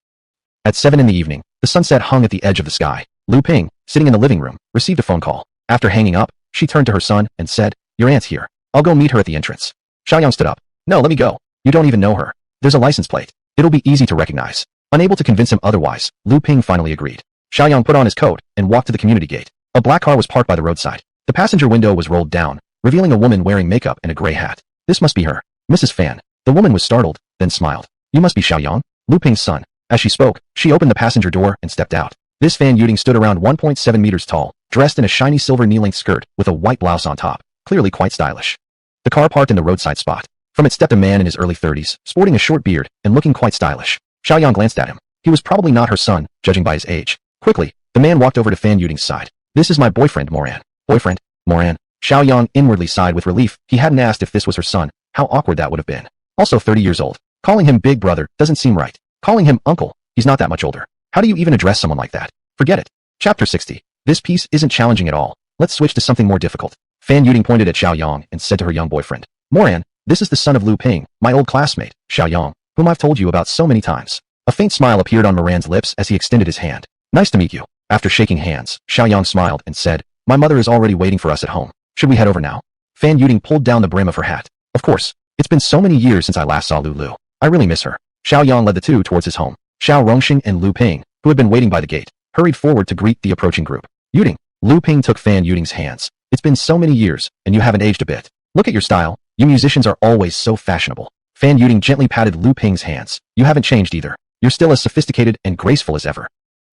At 7 in the evening, the sunset hung at the edge of the sky. Lu Ping, sitting in the living room, received a phone call. After hanging up, she turned to her son and said, Your aunt's here. I'll go meet her at the entrance. Xiaoyang stood up. No, let me go. You don't even know her. There's a license plate. It'll be easy to recognize. Unable to convince him otherwise, Lu Ping finally agreed. Xiaoyang put on his coat and walked to the community gate. A black car was parked by the roadside. The passenger window was rolled down, revealing a woman wearing makeup and a gray hat. This must be her. Mrs. Fan. The woman was startled, then smiled. You must be Xiaoyang, Lu Ping's son. As she spoke, she opened the passenger door and stepped out. This Fan Yuding stood around 1.7 meters tall, dressed in a shiny silver knee-length skirt with a white blouse on top, clearly quite stylish. The car parked in the roadside spot. From it stepped a man in his early 30s, sporting a short beard and looking quite stylish. Xiaoyang glanced at him. He was probably not her son, judging by his age. Quickly, the man walked over to Fan Yuding's side. This is my boyfriend, Moran. Boyfriend? Moran. Xiaoyang inwardly sighed with relief. He hadn't asked if this was her son. How awkward that would have been. Also 30 years old. Calling him big brother doesn't seem right. Calling him uncle, he's not that much older. How do you even address someone like that? Forget it. Chapter 60. This piece isn't challenging at all. Let's switch to something more difficult. Fan Yuding pointed at Xiaoyang and said to her young boyfriend, Moran, this is the son of Lu Ping, my old classmate, Xiaoyang, whom I've told you about so many times. A faint smile appeared on Moran's lips as he extended his hand. Nice to meet you. After shaking hands, Xiaoyang smiled and said, My mother is already waiting for us at home. Should we head over now? Fan Yuding pulled down the brim of her hat. Of course. It's been so many years since I last saw Lulu. I really miss her. Xiaoyang led the two towards his home. Xiao Rongxing and Lu Ping, who had been waiting by the gate, hurried forward to greet the approaching group. Yuding. Lu Ping took Fan Yuding's hands. It's been so many years, and you haven't aged a bit. Look at your style. You musicians are always so fashionable. Fan Yuding gently patted Lu Ping's hands. You haven't changed either. You're still as sophisticated and graceful as ever.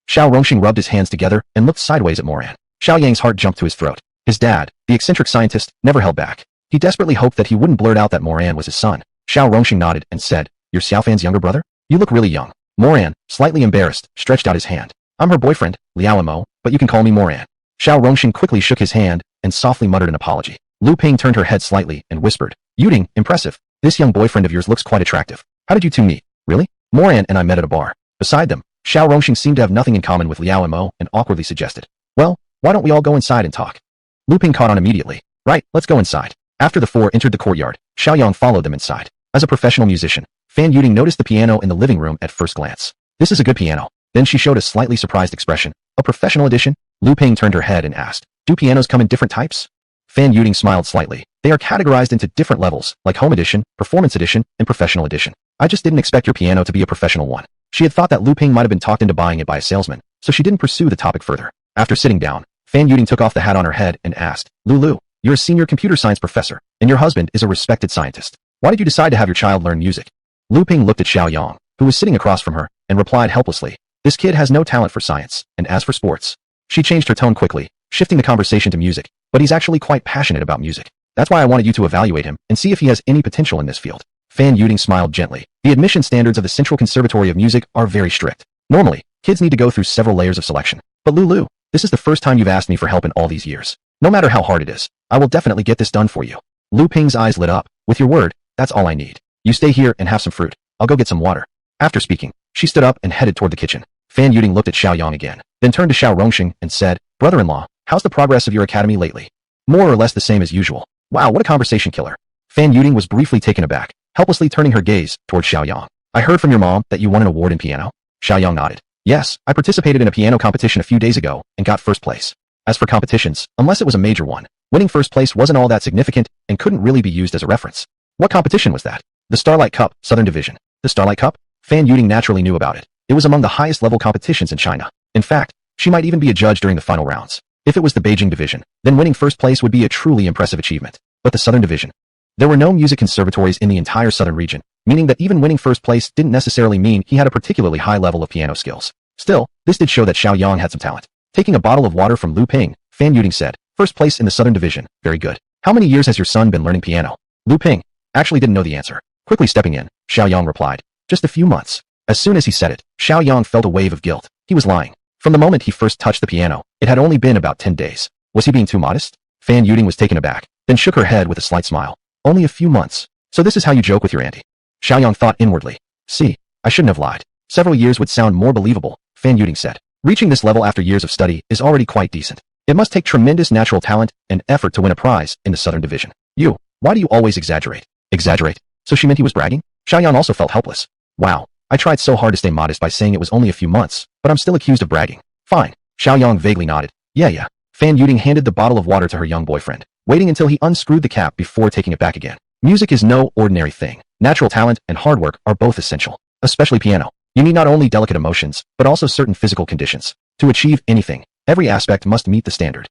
Xiao Rongxing rubbed his hands together and looked sideways at Moran. Xiaoyang's heart jumped to his throat. His dad, the eccentric scientist, never held back. He desperately hoped that he wouldn't blurt out that Moran was his son. Xiao Rongxing nodded and said, You're Xiaofan's younger brother? You look really young. Moran, slightly embarrassed, stretched out his hand. I'm her boyfriend, Liao Mo, but you can call me Moran. Xiao Rongxing quickly shook his hand and softly muttered an apology. Lu Ping turned her head slightly and whispered, Yuding, impressive. This young boyfriend of yours looks quite attractive. How did you two meet? Really? Moran and I met at a bar. Beside them, Xiao Rongxing seemed to have nothing in common with Liao Mo and awkwardly suggested, Well, why don't we all go inside and talk? Lu Ping caught on immediately. Right, let's go inside. After the four entered the courtyard, Xiaoyang followed them inside. As a professional musician, Fan Yuding noticed the piano in the living room at first glance. This is a good piano. Then she showed a slightly surprised expression. A professional edition? Lu Ping turned her head and asked, Do pianos come in different types? Fan Yuding smiled slightly. They are categorized into different levels, like Home Edition, Performance Edition, and Professional Edition. I just didn't expect your piano to be a professional one. She had thought that Lu Ping might have been talked into buying it by a salesman, so she didn't pursue the topic further. After sitting down, Fan Yuding took off the hat on her head and asked, Lulu, you're a senior computer science professor, and your husband is a respected scientist. Why did you decide to have your child learn music? Lu Ping looked at Shiaoyang, who was sitting across from her, and replied helplessly, this kid has no talent for science, and as for sports. She changed her tone quickly, shifting the conversation to music, but he's actually quite passionate about music. That's why I wanted you to evaluate him and see if he has any potential in this field. Fan Yuding smiled gently. The admission standards of the Central Conservatory of Music are very strict. Normally, kids need to go through several layers of selection. But Lulu, this is the first time you've asked me for help in all these years. No matter how hard it is, I will definitely get this done for you. Lu Ping's eyes lit up. With your word, that's all I need. You stay here and have some fruit. I'll go get some water. After speaking, she stood up and headed toward the kitchen. Fan Yuding looked at Xiaoyang again, then turned to Xiao Rongxing and said, brother-in-law, how's the progress of your academy lately? More or less the same as usual. Wow, what a conversation killer. Fan Yuding was briefly taken aback, helplessly turning her gaze toward Xiaoyang. I heard from your mom that you won an award in piano. Xiaoyang nodded. Yes, I participated in a piano competition a few days ago and got first place. As for competitions, unless it was a major one, winning first place wasn't all that significant and couldn't really be used as a reference. What competition was that? The Starlight Cup, Southern Division. The Starlight Cup? Fan Yuding naturally knew about it. It was among the highest level competitions in China. In fact, she might even be a judge during the final rounds. If it was the Beijing division, then winning first place would be a truly impressive achievement. But the Southern Division? There were no music conservatories in the entire Southern region, meaning that even winning first place didn't necessarily mean he had a particularly high level of piano skills. Still, this did show that Xiaoyang had some talent. Taking a bottle of water from Lu Ping, Fan Yuding said, first place in the Southern Division, very good. How many years has your son been learning piano? Lu Ping actually didn't know the answer. Quickly stepping in, Xiaoyang replied, just a few months. As soon as he said it, Xiaoyang felt a wave of guilt. He was lying. From the moment he first touched the piano, it had only been about 10 days. Was he being too modest? Fan Yuding was taken aback, then shook her head with a slight smile. Only a few months. So this is how you joke with your auntie. Xiaoyang thought inwardly. See, I shouldn't have lied. Several years would sound more believable, Fan Yuding said. Reaching this level after years of study is already quite decent. It must take tremendous natural talent and effort to win a prize in the Southern Division. You, why do you always exaggerate? Exaggerate? So she meant he was bragging? Xiaoyang also felt helpless. Wow, I tried so hard to stay modest by saying it was only a few months, but I'm still accused of bragging. Fine. Xiaoyang vaguely nodded. Yeah. Fan Yuding handed the bottle of water to her young boyfriend, waiting until he unscrewed the cap before taking it back again. Music is no ordinary thing. Natural talent and hard work are both essential, especially piano. You need not only delicate emotions, but also certain physical conditions. To achieve anything, every aspect must meet the standard.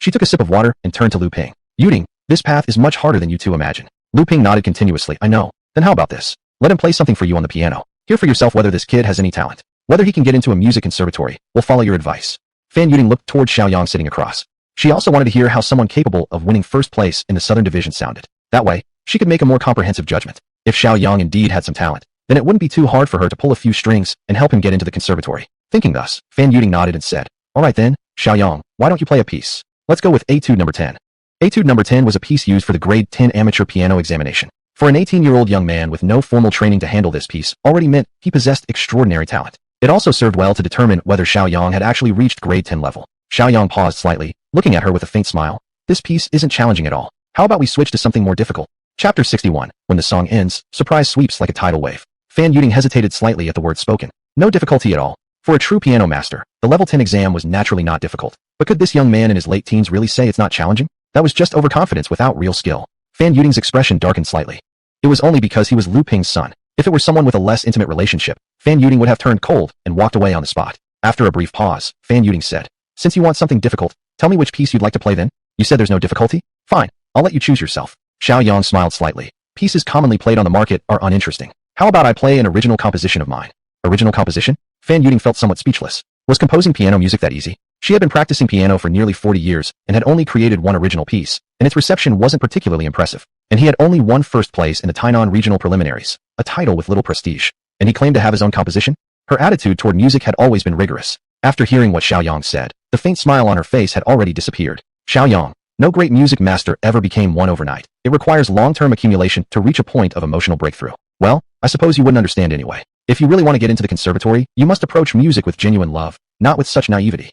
She took a sip of water and turned to Lu Ping. Yuding, this path is much harder than you two imagine. Lu Ping nodded continuously. I know. Then how about this? Let him play something for you on the piano. Hear for yourself whether this kid has any talent. Whether he can get into a music conservatory, we'll follow your advice. Fan Yuding looked toward Xiaoyang sitting across. She also wanted to hear how someone capable of winning first place in the Southern Division sounded. That way, she could make a more comprehensive judgment. If Xiaoyang indeed had some talent, then it wouldn't be too hard for her to pull a few strings and help him get into the conservatory. Thinking thus, Fan Yuding nodded and said, all right then, Xiaoyang, why don't you play a piece? Let's go with Etude number 10. Etude number 10 was a piece used for the grade 10 amateur piano examination. For an 18-year-old young man with no formal training to handle this piece already meant he possessed extraordinary talent. It also served well to determine whether Xiaoyang had actually reached grade 10 level. Xiaoyang paused slightly, looking at her with a faint smile. This piece isn't challenging at all. How about we switch to something more difficult? Chapter 61. When the song ends, surprise sweeps like a tidal wave. Fan Yuding hesitated slightly at the words spoken. No difficulty at all. For a true piano master, the level 10 exam was naturally not difficult. But could this young man in his late teens really say it's not challenging? That was just overconfidence without real skill. Fan Yuding's expression darkened slightly. It was only because he was Lu Ping's son. If it were someone with a less intimate relationship, Fan Yuding would have turned cold and walked away on the spot. After a brief pause, Fan Yuding said, since you want something difficult, tell me which piece you'd like to play then? You said there's no difficulty? Fine, I'll let you choose yourself. Xiaoyang smiled slightly. Pieces commonly played on the market are uninteresting. How about I play an original composition of mine? Original composition? Fan Yuding felt somewhat speechless. Was composing piano music that easy? She had been practicing piano for nearly 40 years and had only created one original piece, and its reception wasn't particularly impressive. And he had only won first place in the Tainan regional preliminaries, a title with little prestige. And he claimed to have his own composition? Her attitude toward music had always been rigorous. After hearing what Xiaoyang said, the faint smile on her face had already disappeared. Xiaoyang, no great music master ever became one overnight. It requires long-term accumulation to reach a point of emotional breakthrough. Well, I suppose you wouldn't understand anyway. If you really want to get into the conservatory, you must approach music with genuine love, not with such naivety.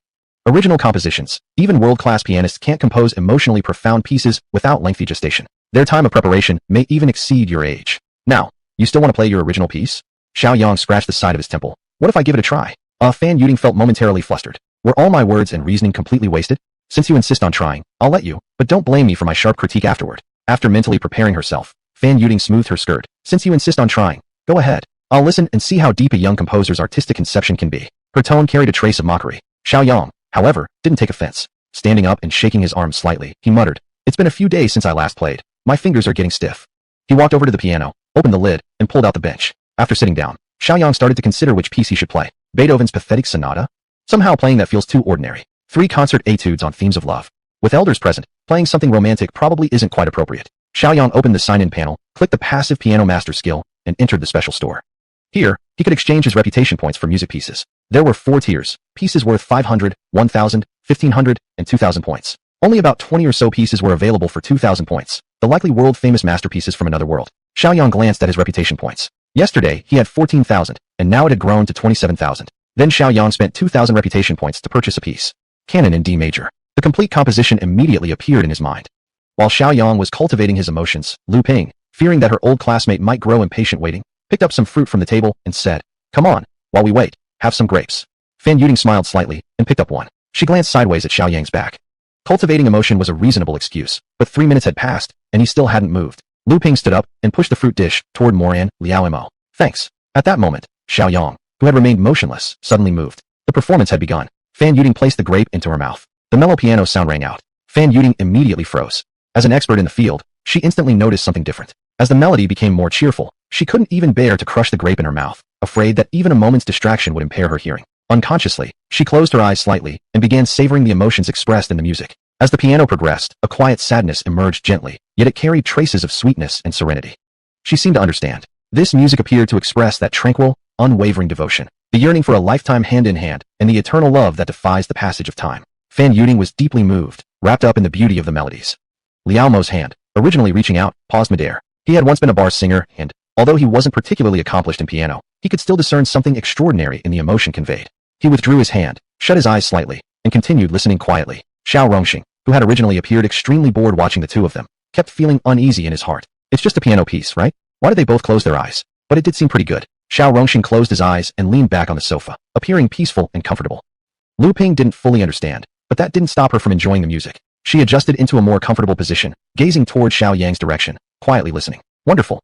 Original compositions. Even world-class pianists can't compose emotionally profound pieces without lengthy gestation. Their time of preparation may even exceed your age. Now, you still want to play your original piece? Xiaoyang scratched the side of his temple. What if I give it a try? Fan Yuding felt momentarily flustered. Were all my words and reasoning completely wasted? Since you insist on trying, I'll let you, but don't blame me for my sharp critique afterward. After mentally preparing herself, Fan Yuding smoothed her skirt. Since you insist on trying, go ahead. I'll listen and see how deep a young composer's artistic conception can be. Her tone carried a trace of mockery. Shiaoyang, however, didn't take offense. Standing up and shaking his arms slightly, he muttered, "It's been a few days since I last played. My fingers are getting stiff." He walked over to the piano, opened the lid, and pulled out the bench. After sitting down, Shiaoyang started to consider which piece he should play. Beethoven's Pathetic Sonata? Somehow playing that feels too ordinary. 3 concert etudes on themes of love. With elders present, playing something romantic probably isn't quite appropriate. Shiaoyang opened the sign-in panel, clicked the passive piano master skill, and entered the special store. Here, he could exchange his reputation points for music pieces. There were 4 tiers, pieces worth 500, 1,000, 1,500, and 2,000 points. Only about 20 or so pieces were available for 2,000 points, the likely world-famous masterpieces from another world. Shiaoyang glanced at his reputation points. Yesterday, he had 14,000, and now it had grown to 27,000. Then Shiaoyang spent 2,000 reputation points to purchase a piece. Canon in D major. The complete composition immediately appeared in his mind. While Shiaoyang was cultivating his emotions, Lu Ping, fearing that her old classmate might grow impatient waiting, picked up some fruit from the table and said, "Come on, while we wait, have some grapes." Fan Yuding smiled slightly and picked up one. She glanced sideways at Xiaoyang's back. Cultivating emotion was a reasonable excuse, but 3 minutes had passed, and he still hadn't moved. Lu Ping stood up and pushed the fruit dish toward Moran Liao Mo. "Thanks." At that moment, Xiaoyang, who had remained motionless, suddenly moved. The performance had begun. Fan Yuding placed the grape into her mouth. The mellow piano sound rang out. Fan Yuding immediately froze. As an expert in the field, she instantly noticed something different. As the melody became more cheerful, she couldn't even bear to crush the grape in her mouth, afraid that even a moment's distraction would impair her hearing. Unconsciously, she closed her eyes slightly and began savoring the emotions expressed in the music. As the piano progressed, a quiet sadness emerged gently, yet it carried traces of sweetness and serenity. She seemed to understand. This music appeared to express that tranquil, unwavering devotion, the yearning for a lifetime hand-in-hand, and the eternal love that defies the passage of time. Fan Yuding was deeply moved, wrapped up in the beauty of the melodies. Liao Mo's hand, originally reaching out, paused midair. He had once been a bar singer, and, although he wasn't particularly accomplished in piano, he could still discern something extraordinary in the emotion conveyed. He withdrew his hand, shut his eyes slightly, and continued listening quietly. Xiao Rongxing, who had originally appeared extremely bored watching the two of them, kept feeling uneasy in his heart. It's just a piano piece, right? Why did they both close their eyes? But it did seem pretty good. Xiao Rongxing closed his eyes and leaned back on the sofa, appearing peaceful and comfortable. Lu Ping didn't fully understand, but that didn't stop her from enjoying the music. She adjusted into a more comfortable position, gazing toward Xiaoyang's direction, quietly listening. Wonderful.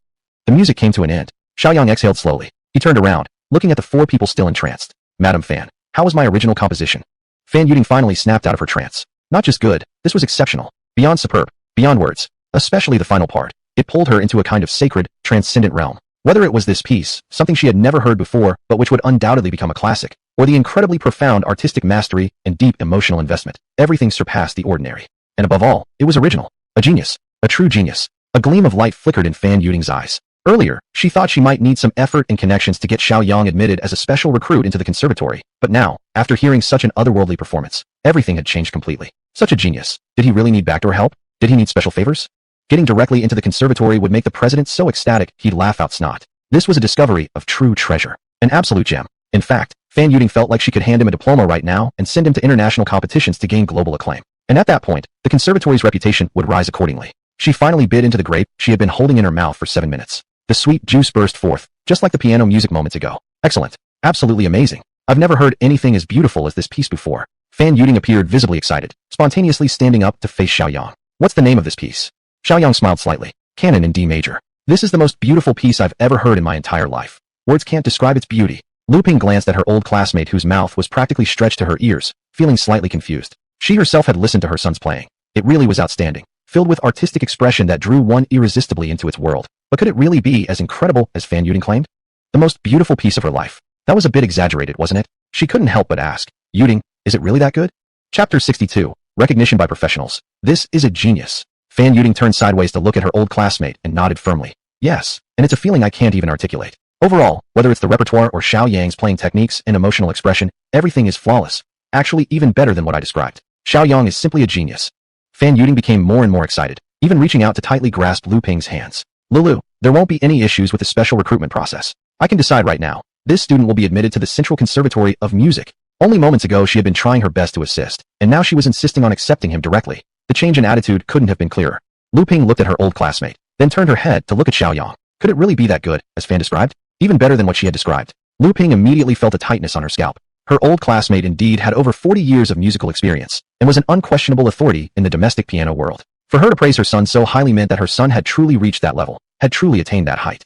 The music came to an end. Xiaoyang exhaled slowly. He turned around, looking at the 4 people still entranced. "Madam Fan, how was my original composition?" Fan Yuding finally snapped out of her trance. Not just good, this was exceptional. Beyond superb, beyond words. Especially the final part. It pulled her into a kind of sacred, transcendent realm. Whether it was this piece, something she had never heard before but which would undoubtedly become a classic, or the incredibly profound artistic mastery and deep emotional investment, everything surpassed the ordinary. And above all, it was original. A genius. A true genius. A gleam of light flickered in Fan Yuding's eyes. Earlier, she thought she might need some effort and connections to get Xiaoyang admitted as a special recruit into the conservatory, but now, after hearing such an otherworldly performance, everything had changed completely. Such a genius. Did he really need backdoor help? Did he need special favors? Getting directly into the conservatory would make the president so ecstatic he'd laugh out snot. This was a discovery of true treasure. An absolute gem. In fact, Fan Yuding felt like she could hand him a diploma right now and send him to international competitions to gain global acclaim. And at that point, the conservatory's reputation would rise accordingly. She finally bit into the grape she had been holding in her mouth for 7 minutes. The sweet juice burst forth, just like the piano music moments ago. Excellent. Absolutely amazing. I've never heard anything as beautiful as this piece before. Fan Yuding appeared visibly excited, spontaneously standing up to face Xiaoyang. "What's the name of this piece?" Xiaoyang smiled slightly. "Canon in D major. This is the most beautiful piece I've ever heard in my entire life. Words can't describe its beauty." Lu Ping glanced at her old classmate whose mouth was practically stretched to her ears, feeling slightly confused. She herself had listened to her son's playing. It really was outstanding, filled with artistic expression that drew one irresistibly into its world. But could it really be as incredible as Fan Yuding claimed? The most beautiful piece of her life. That was a bit exaggerated, wasn't it? She couldn't help but ask, "Yuding, is it really that good?" Chapter 62, Recognition by Professionals. This is a genius. Fan Yuding turned sideways to look at her old classmate and nodded firmly. "Yes, and it's a feeling I can't even articulate. Overall, whether it's the repertoire or Xiaoyang's playing techniques and emotional expression, everything is flawless. Actually, even better than what I described. Xiaoyang is simply a genius." Fan Yuding became more and more excited, even reaching out to tightly grasp Lu Ping's hands. "Lulu, there won't be any issues with the special recruitment process. I can decide right now. This student will be admitted to the Central Conservatory of Music." Only moments ago she had been trying her best to assist, and now she was insisting on accepting him directly. The change in attitude couldn't have been clearer. Lu Ping looked at her old classmate, then turned her head to look at Xiaoyang. Could it really be that good, as Fan described? Even better than what she had described. Lu Ping immediately felt a tightness on her scalp. Her old classmate indeed had over 40 years of musical experience and was an unquestionable authority in the domestic piano world. For her to praise her son so highly meant that her son had truly reached that level, had truly attained that height.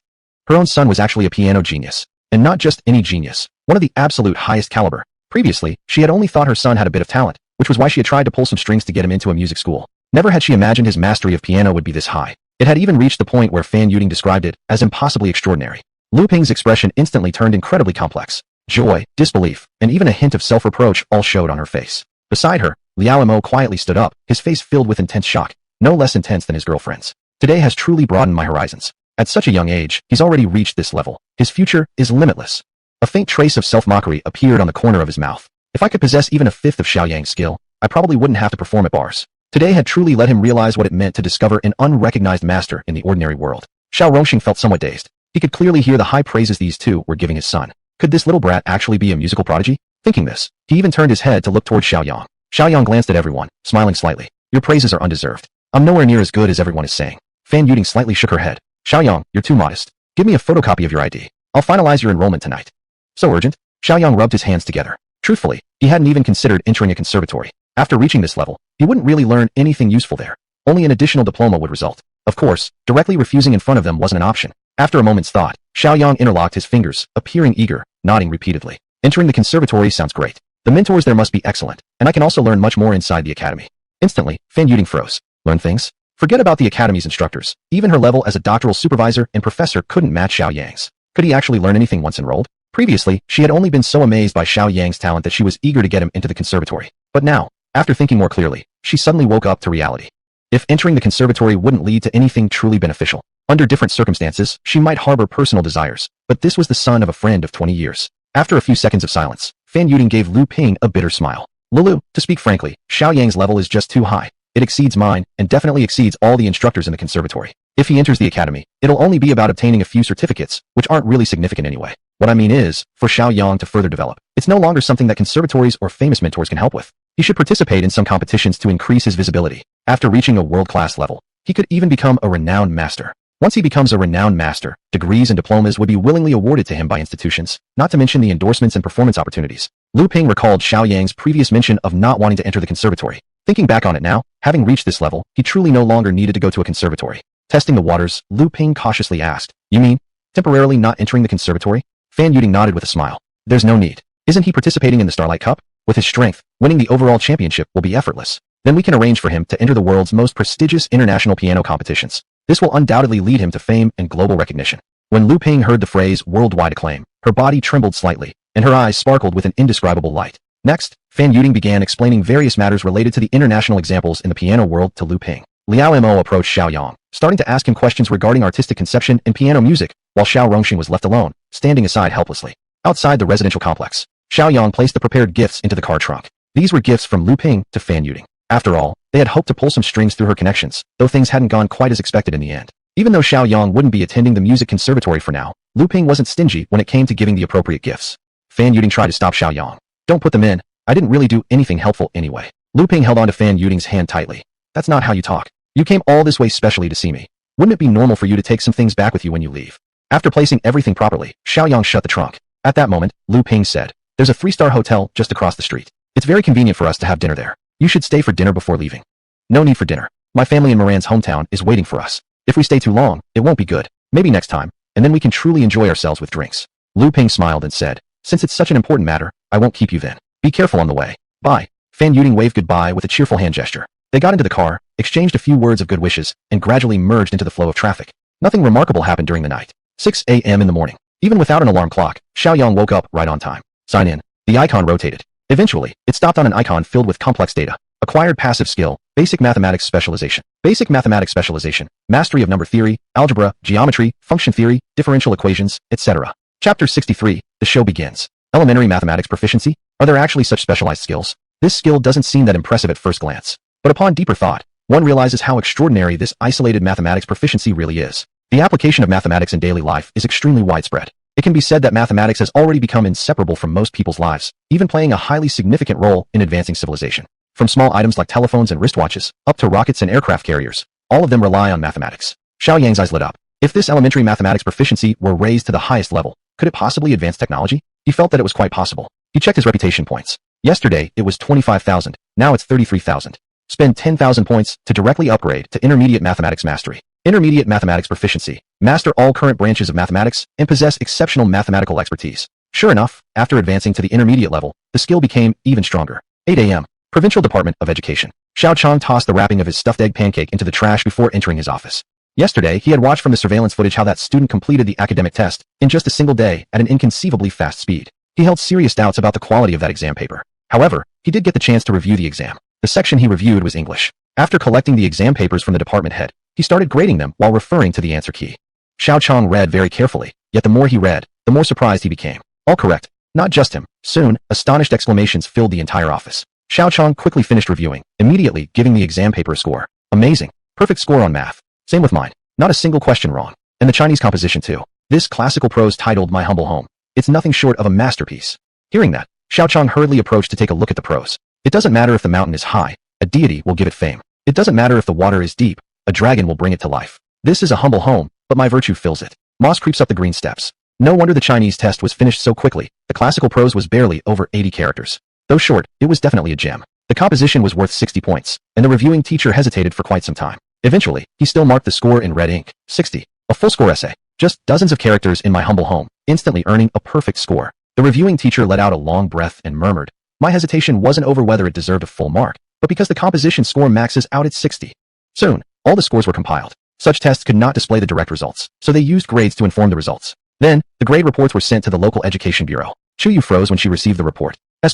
Her own son was actually a piano genius, and not just any genius, one of the absolute highest caliber. Previously, she had only thought her son had a bit of talent, which was why she had tried to pull some strings to get him into a music school. Never had she imagined his mastery of piano would be this high. It had even reached the point where Fan Yuding described it as impossibly extraordinary. Lu Ping's expression instantly turned incredibly complex. Joy, disbelief, and even a hint of self-reproach all showed on her face. Beside her, Liao Mo quietly stood up, his face filled with intense shock, no less intense than his girlfriend's. Today has truly broadened my horizons. At such a young age, he's already reached this level. His future is limitless. A faint trace of self-mockery appeared on the corner of his mouth. If I could possess even a fifth of Shiaoyang's skill, I probably wouldn't have to perform at bars. Today had truly let him realize what it meant to discover an unrecognized master in the ordinary world. Xiao Rongxing felt somewhat dazed. He could clearly hear the high praises these two were giving his son. Could this little brat actually be a musical prodigy? Thinking this, he even turned his head to look toward Xiaoyang. Xiaoyang glanced at everyone, smiling slightly. Your praises are undeserved. I'm nowhere near as good as everyone is saying. Fan Yuding slightly shook her head. Xiaoyang, you're too modest. Give me a photocopy of your ID. I'll finalize your enrollment tonight. So urgent? Xiaoyang rubbed his hands together. Truthfully, he hadn't even considered entering a conservatory. After reaching this level, he wouldn't really learn anything useful there. Only an additional diploma would result. Of course, directly refusing in front of them wasn't an option. After a moment's thought, Xiaoyang interlocked his fingers, appearing eager, nodding repeatedly. Entering the conservatory sounds great. The mentors there must be excellent, and I can also learn much more inside the academy. Instantly, Fan Yuding froze. Learn things? Forget about the academy's instructors. Even her level as a doctoral supervisor and professor couldn't match Xiaoyang's. Could he actually learn anything once enrolled? Previously, she had only been so amazed by Xiaoyang's talent that she was eager to get him into the conservatory. But now, after thinking more clearly, she suddenly woke up to reality. If entering the conservatory wouldn't lead to anything truly beneficial, under different circumstances, she might harbor personal desires, but this was the son of a friend of 20 years. After a few seconds of silence, Fan Yuding gave Lu Ping a bitter smile. Lulu, to speak frankly, Xiaoyang's level is just too high. It exceeds mine, and definitely exceeds all the instructors in the conservatory. If he enters the academy, it'll only be about obtaining a few certificates, which aren't really significant anyway. What I mean is, for Xiaoyang to further develop, it's no longer something that conservatories or famous mentors can help with. He should participate in some competitions to increase his visibility. After reaching a world-class level, he could even become a renowned master. Once he becomes a renowned master, degrees and diplomas would be willingly awarded to him by institutions, not to mention the endorsements and performance opportunities. Lu Ping recalled Xiaoyang's previous mention of not wanting to enter the conservatory. Thinking back on it now, having reached this level, he truly no longer needed to go to a conservatory. Testing the waters, Lu Ping cautiously asked, You mean, temporarily not entering the conservatory? Fan Yuding nodded with a smile. There's no need. Isn't he participating in the Starlight Cup? With his strength, winning the overall championship will be effortless. Then we can arrange for him to enter the world's most prestigious international piano competitions. This will undoubtedly lead him to fame and global recognition. When Lu Ping heard the phrase worldwide acclaim, her body trembled slightly, and her eyes sparkled with an indescribable light. Next, Fan Yuding began explaining various matters related to the international examples in the piano world to Lu Ping. Liao Mo approached Xiaoyang, starting to ask him questions regarding artistic conception and piano music, while Xiao Rongxing was left alone, standing aside helplessly. Outside the residential complex, Xiaoyang placed the prepared gifts into the car trunk. These were gifts from Lu Ping to Fan Yuding. After all, they had hoped to pull some strings through her connections, though things hadn't gone quite as expected in the end. Even though Xiaoyang wouldn't be attending the music conservatory for now, Lu Ping wasn't stingy when it came to giving the appropriate gifts. Fan Yuding tried to stop Xiaoyang. Don't put them in. I didn't really do anything helpful anyway. Lu Ping held on to Fan Yuding's hand tightly. That's not how you talk. You came all this way specially to see me. Wouldn't it be normal for you to take some things back with you when you leave? After placing everything properly, Xiaoyang shut the trunk. At that moment, Lu Ping said, There's a 3-star hotel just across the street. It's very convenient for us to have dinner there. You should stay for dinner before leaving. No need for dinner. My family in Moran's hometown is waiting for us. If we stay too long, it won't be good. Maybe next time, and then we can truly enjoy ourselves with drinks. Lu Ping smiled and said, Since it's such an important matter, I won't keep you then. Be careful on the way. Bye. Fan Yuding waved goodbye with a cheerful hand gesture. They got into the car, exchanged a few words of good wishes, and gradually merged into the flow of traffic. Nothing remarkable happened during the night. 6 a.m. in the morning. Even without an alarm clock, Xiaoyang woke up right on time. Sign in. The icon rotated. Eventually, it stopped on an icon filled with complex data. Acquired passive skill, basic mathematics specialization. Basic mathematics specialization, mastery of number theory, algebra, geometry, function theory, differential equations, etc. Chapter 63, the show begins. Elementary mathematics proficiency? Are there actually such specialized skills? This skill doesn't seem that impressive at first glance. But upon deeper thought, one realizes how extraordinary this isolated mathematics proficiency really is. The application of mathematics in daily life is extremely widespread. It can be said that mathematics has already become inseparable from most people's lives, even playing a highly significant role in advancing civilization. From small items like telephones and wristwatches, up to rockets and aircraft carriers, all of them rely on mathematics. Xiaoyang's eyes lit up. If this elementary mathematics proficiency were raised to the highest level, could it possibly advance technology? He felt that it was quite possible. He checked his reputation points. Yesterday, it was 25,000. Now it's 33,000. Spend 10,000 points to directly upgrade to Intermediate Mathematics Mastery. Intermediate Mathematics Proficiency. Master all current branches of mathematics and possess exceptional mathematical expertise. Sure enough, after advancing to the intermediate level, the skill became even stronger. 8 a.m. Provincial Department of Education. Shiaoyang tossed the wrapping of his stuffed egg pancake into the trash before entering his office. Yesterday, he had watched from the surveillance footage how that student completed the academic test in just a single day at an inconceivably fast speed. He held serious doubts about the quality of that exam paper. However, he did get the chance to review the exam. The section he reviewed was English. After collecting the exam papers from the department head, he started grading them while referring to the answer key. Shiaoyang read very carefully, yet the more he read, the more surprised he became. All correct. Not just him. Soon, astonished exclamations filled the entire office. Shiaoyang quickly finished reviewing, immediately giving the exam paper a score. Amazing. Perfect score on math. Same with mine. Not a single question wrong. And the Chinese composition too. This classical prose titled My Humble Home. It's nothing short of a masterpiece. Hearing that, Shiaoyang hurriedly approached to take a look at the prose. It doesn't matter if the mountain is high, a deity will give it fame. It doesn't matter if the water is deep, a dragon will bring it to life. This is a humble home, but my virtue fills it. Moss creeps up the green steps. No wonder the Chinese test was finished so quickly. The classical prose was barely over 80 characters. Though short, it was definitely a gem. The composition was worth 60 points, and the reviewing teacher hesitated for quite some time. Eventually, he still marked the score in red ink. 60. A full score essay. Just dozens of characters in my humble home, instantly earning a perfect score. The reviewing teacher let out a long breath and murmured, my hesitation wasn't over whether it deserved a full mark, but because the composition score maxes out at 60. Soon, all the scores were compiled. Such tests could not display the direct results, so they used grades to inform the results. Then, the grade reports were sent to the local education bureau. Chuyu froze when she received the report. S+.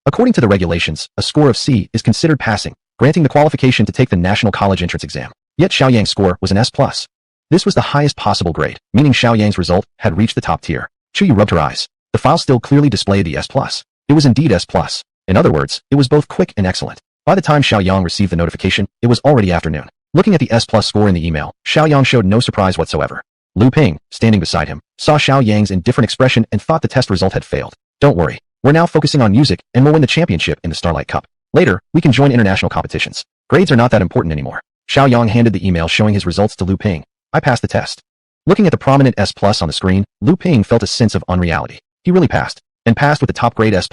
According to the regulations, a score of C is considered passing, granting the qualification to take the National College Entrance Exam. Yet Xiaoyang's score was an S+. This was the highest possible grade, meaning Xiaoyang's result had reached the top tier. Chuyu rubbed her eyes. The file still clearly displayed the S+. It was indeed S+. In other words, it was both quick and excellent. By the time Xiaoyang received the notification, it was already afternoon. Looking at the S+ score in the email, Xiaoyang showed no surprise whatsoever. Lu Ping, standing beside him, saw Xiaoyang's indifferent expression and thought the test result had failed. Don't worry. We're now focusing on music and we'll win the championship in the Starlight Cup. Later, we can join international competitions. Grades are not that important anymore. Xiaoyang handed the email showing his results to Lu Ping. I passed the test. Looking at the prominent S+ on the screen, Lu Ping felt a sense of unreality. He really passed, and passed with the top grade S+.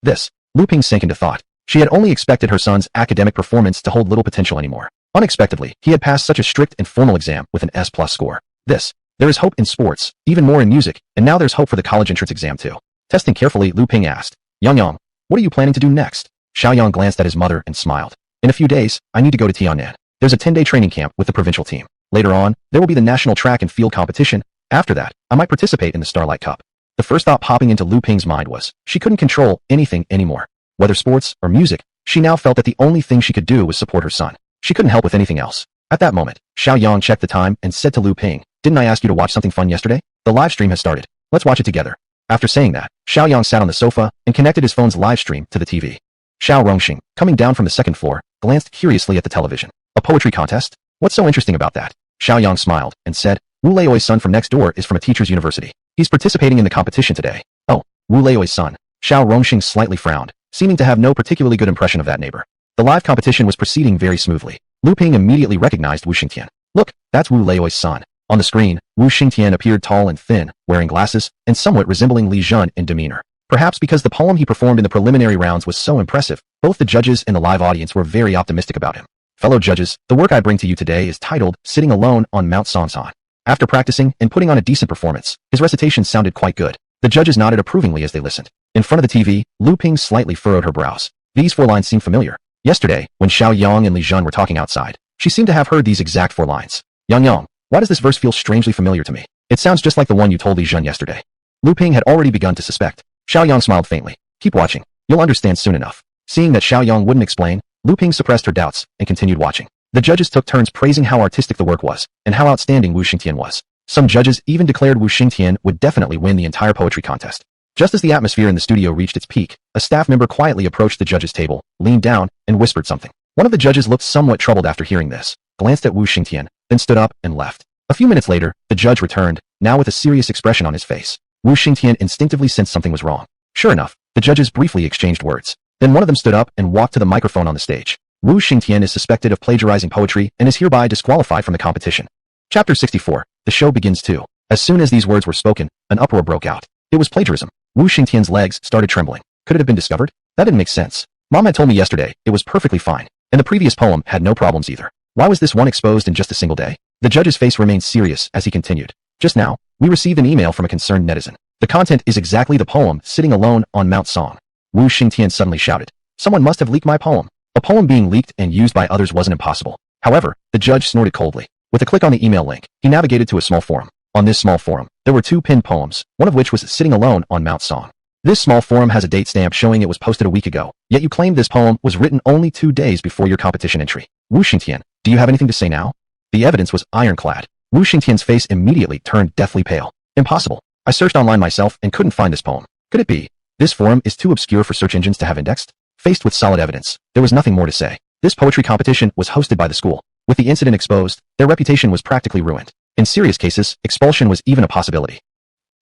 This, Lu Ping sank into thought. She had only expected her son's academic performance to hold little potential anymore. Unexpectedly, he had passed such a strict and formal exam with an S+ score. There is hope in sports, even more in music, and now there's hope for the college entrance exam too. Testing carefully, Lu Ping asked, Yang, what are you planning to do next? Xiaoyang glanced at his mother and smiled. In a few days, I need to go to Tiannan. There's a 10-day training camp with the provincial team. Later on, there will be the national track and field competition. After that, I might participate in the Starlight Cup. The first thought popping into Lu Ping's mind was, she couldn't control anything anymore. Whether sports or music, she now felt that the only thing she could do was support her son. She couldn't help with anything else. At that moment, Xiaoyang checked the time and said to Lu Ping, didn't I ask you to watch something fun yesterday? The live stream has started. Let's watch it together. After saying that, Xiaoyang sat on the sofa and connected his phone's live stream to the TV. Xiao Rongxing, coming down from the second floor, glanced curiously at the television. A poetry contest? What's so interesting about that? Xiaoyang smiled and said, Wu Leoi's son from next door is from a teacher's university. He's participating in the competition today. Oh, Wu Leoi's son. Xiao Rongxing slightly frowned, seeming to have no particularly good impression of that neighbor. The live competition was proceeding very smoothly. Lu Ping immediately recognized Wu Xingtian. Look, that's Wu Leoi's son. On the screen, Wu Xingtian appeared tall and thin, wearing glasses, and somewhat resembling Li Jun in demeanor. Perhaps because the poem he performed in the preliminary rounds was so impressive, both the judges and the live audience were very optimistic about him. Fellow judges, the work I bring to you today is titled Sitting Alone on Mount Songsan. After practicing and putting on a decent performance, his recitation sounded quite good. The judges nodded approvingly as they listened. In front of the TV, Lu Ping slightly furrowed her brows. These 4 lines seemed familiar. Yesterday, when Xiaoyang and Li Jun were talking outside, she seemed to have heard these exact 4 lines. Yang, why does this verse feel strangely familiar to me? It sounds just like the one you told Li Jun yesterday. Lu Ping had already begun to suspect. Xiaoyang smiled faintly. Keep watching. You'll understand soon enough. Seeing that Xiaoyang wouldn't explain, Lu Ping suppressed her doubts and continued watching. The judges took turns praising how artistic the work was and how outstanding Wu Xingtian was. Some judges even declared Wu Xingtian would definitely win the entire poetry contest. Just as the atmosphere in the studio reached its peak, a staff member quietly approached the judges' table, leaned down, and whispered something. One of the judges looked somewhat troubled after hearing this, glanced at Wu Xingtian, then stood up and left. A few minutes later, the judge returned, now with a serious expression on his face. Wu Xingtian instinctively sensed something was wrong. Sure enough, the judges briefly exchanged words. Then one of them stood up and walked to the microphone on the stage. Wu Xingtian is suspected of plagiarizing poetry and is hereby disqualified from the competition. Chapter 64. The show begins too. As soon as these words were spoken, an uproar broke out. It was plagiarism. Wu Xingtian's legs started trembling. Could it have been discovered? That didn't make sense. Mom had told me yesterday it was perfectly fine, and the previous poem had no problems either. Why was this one exposed in just a single day? The judge's face remained serious as he continued. Just now, we received an email from a concerned netizen. The content is exactly the poem Sitting Alone on Mount Song. Wu Xingtian suddenly shouted. Someone must have leaked my poem. A poem being leaked and used by others wasn't impossible. However, the judge snorted coldly. With a click on the email link, he navigated to a small forum. On this small forum, there were 2 pinned poems, one of which was Sitting Alone on Mount Song. This small forum has a date stamp showing it was posted a week ago, yet you claimed this poem was written only 2 days before your competition entry. Wu Xingtian, do you have anything to say now? The evidence was ironclad. Wu Xingtian's face immediately turned deathly pale. Impossible. I searched online myself and couldn't find this poem. Could it be? This forum is too obscure for search engines to have indexed? Faced with solid evidence, there was nothing more to say. This poetry competition was hosted by the school. With the incident exposed, their reputation was practically ruined. In serious cases, expulsion was even a possibility.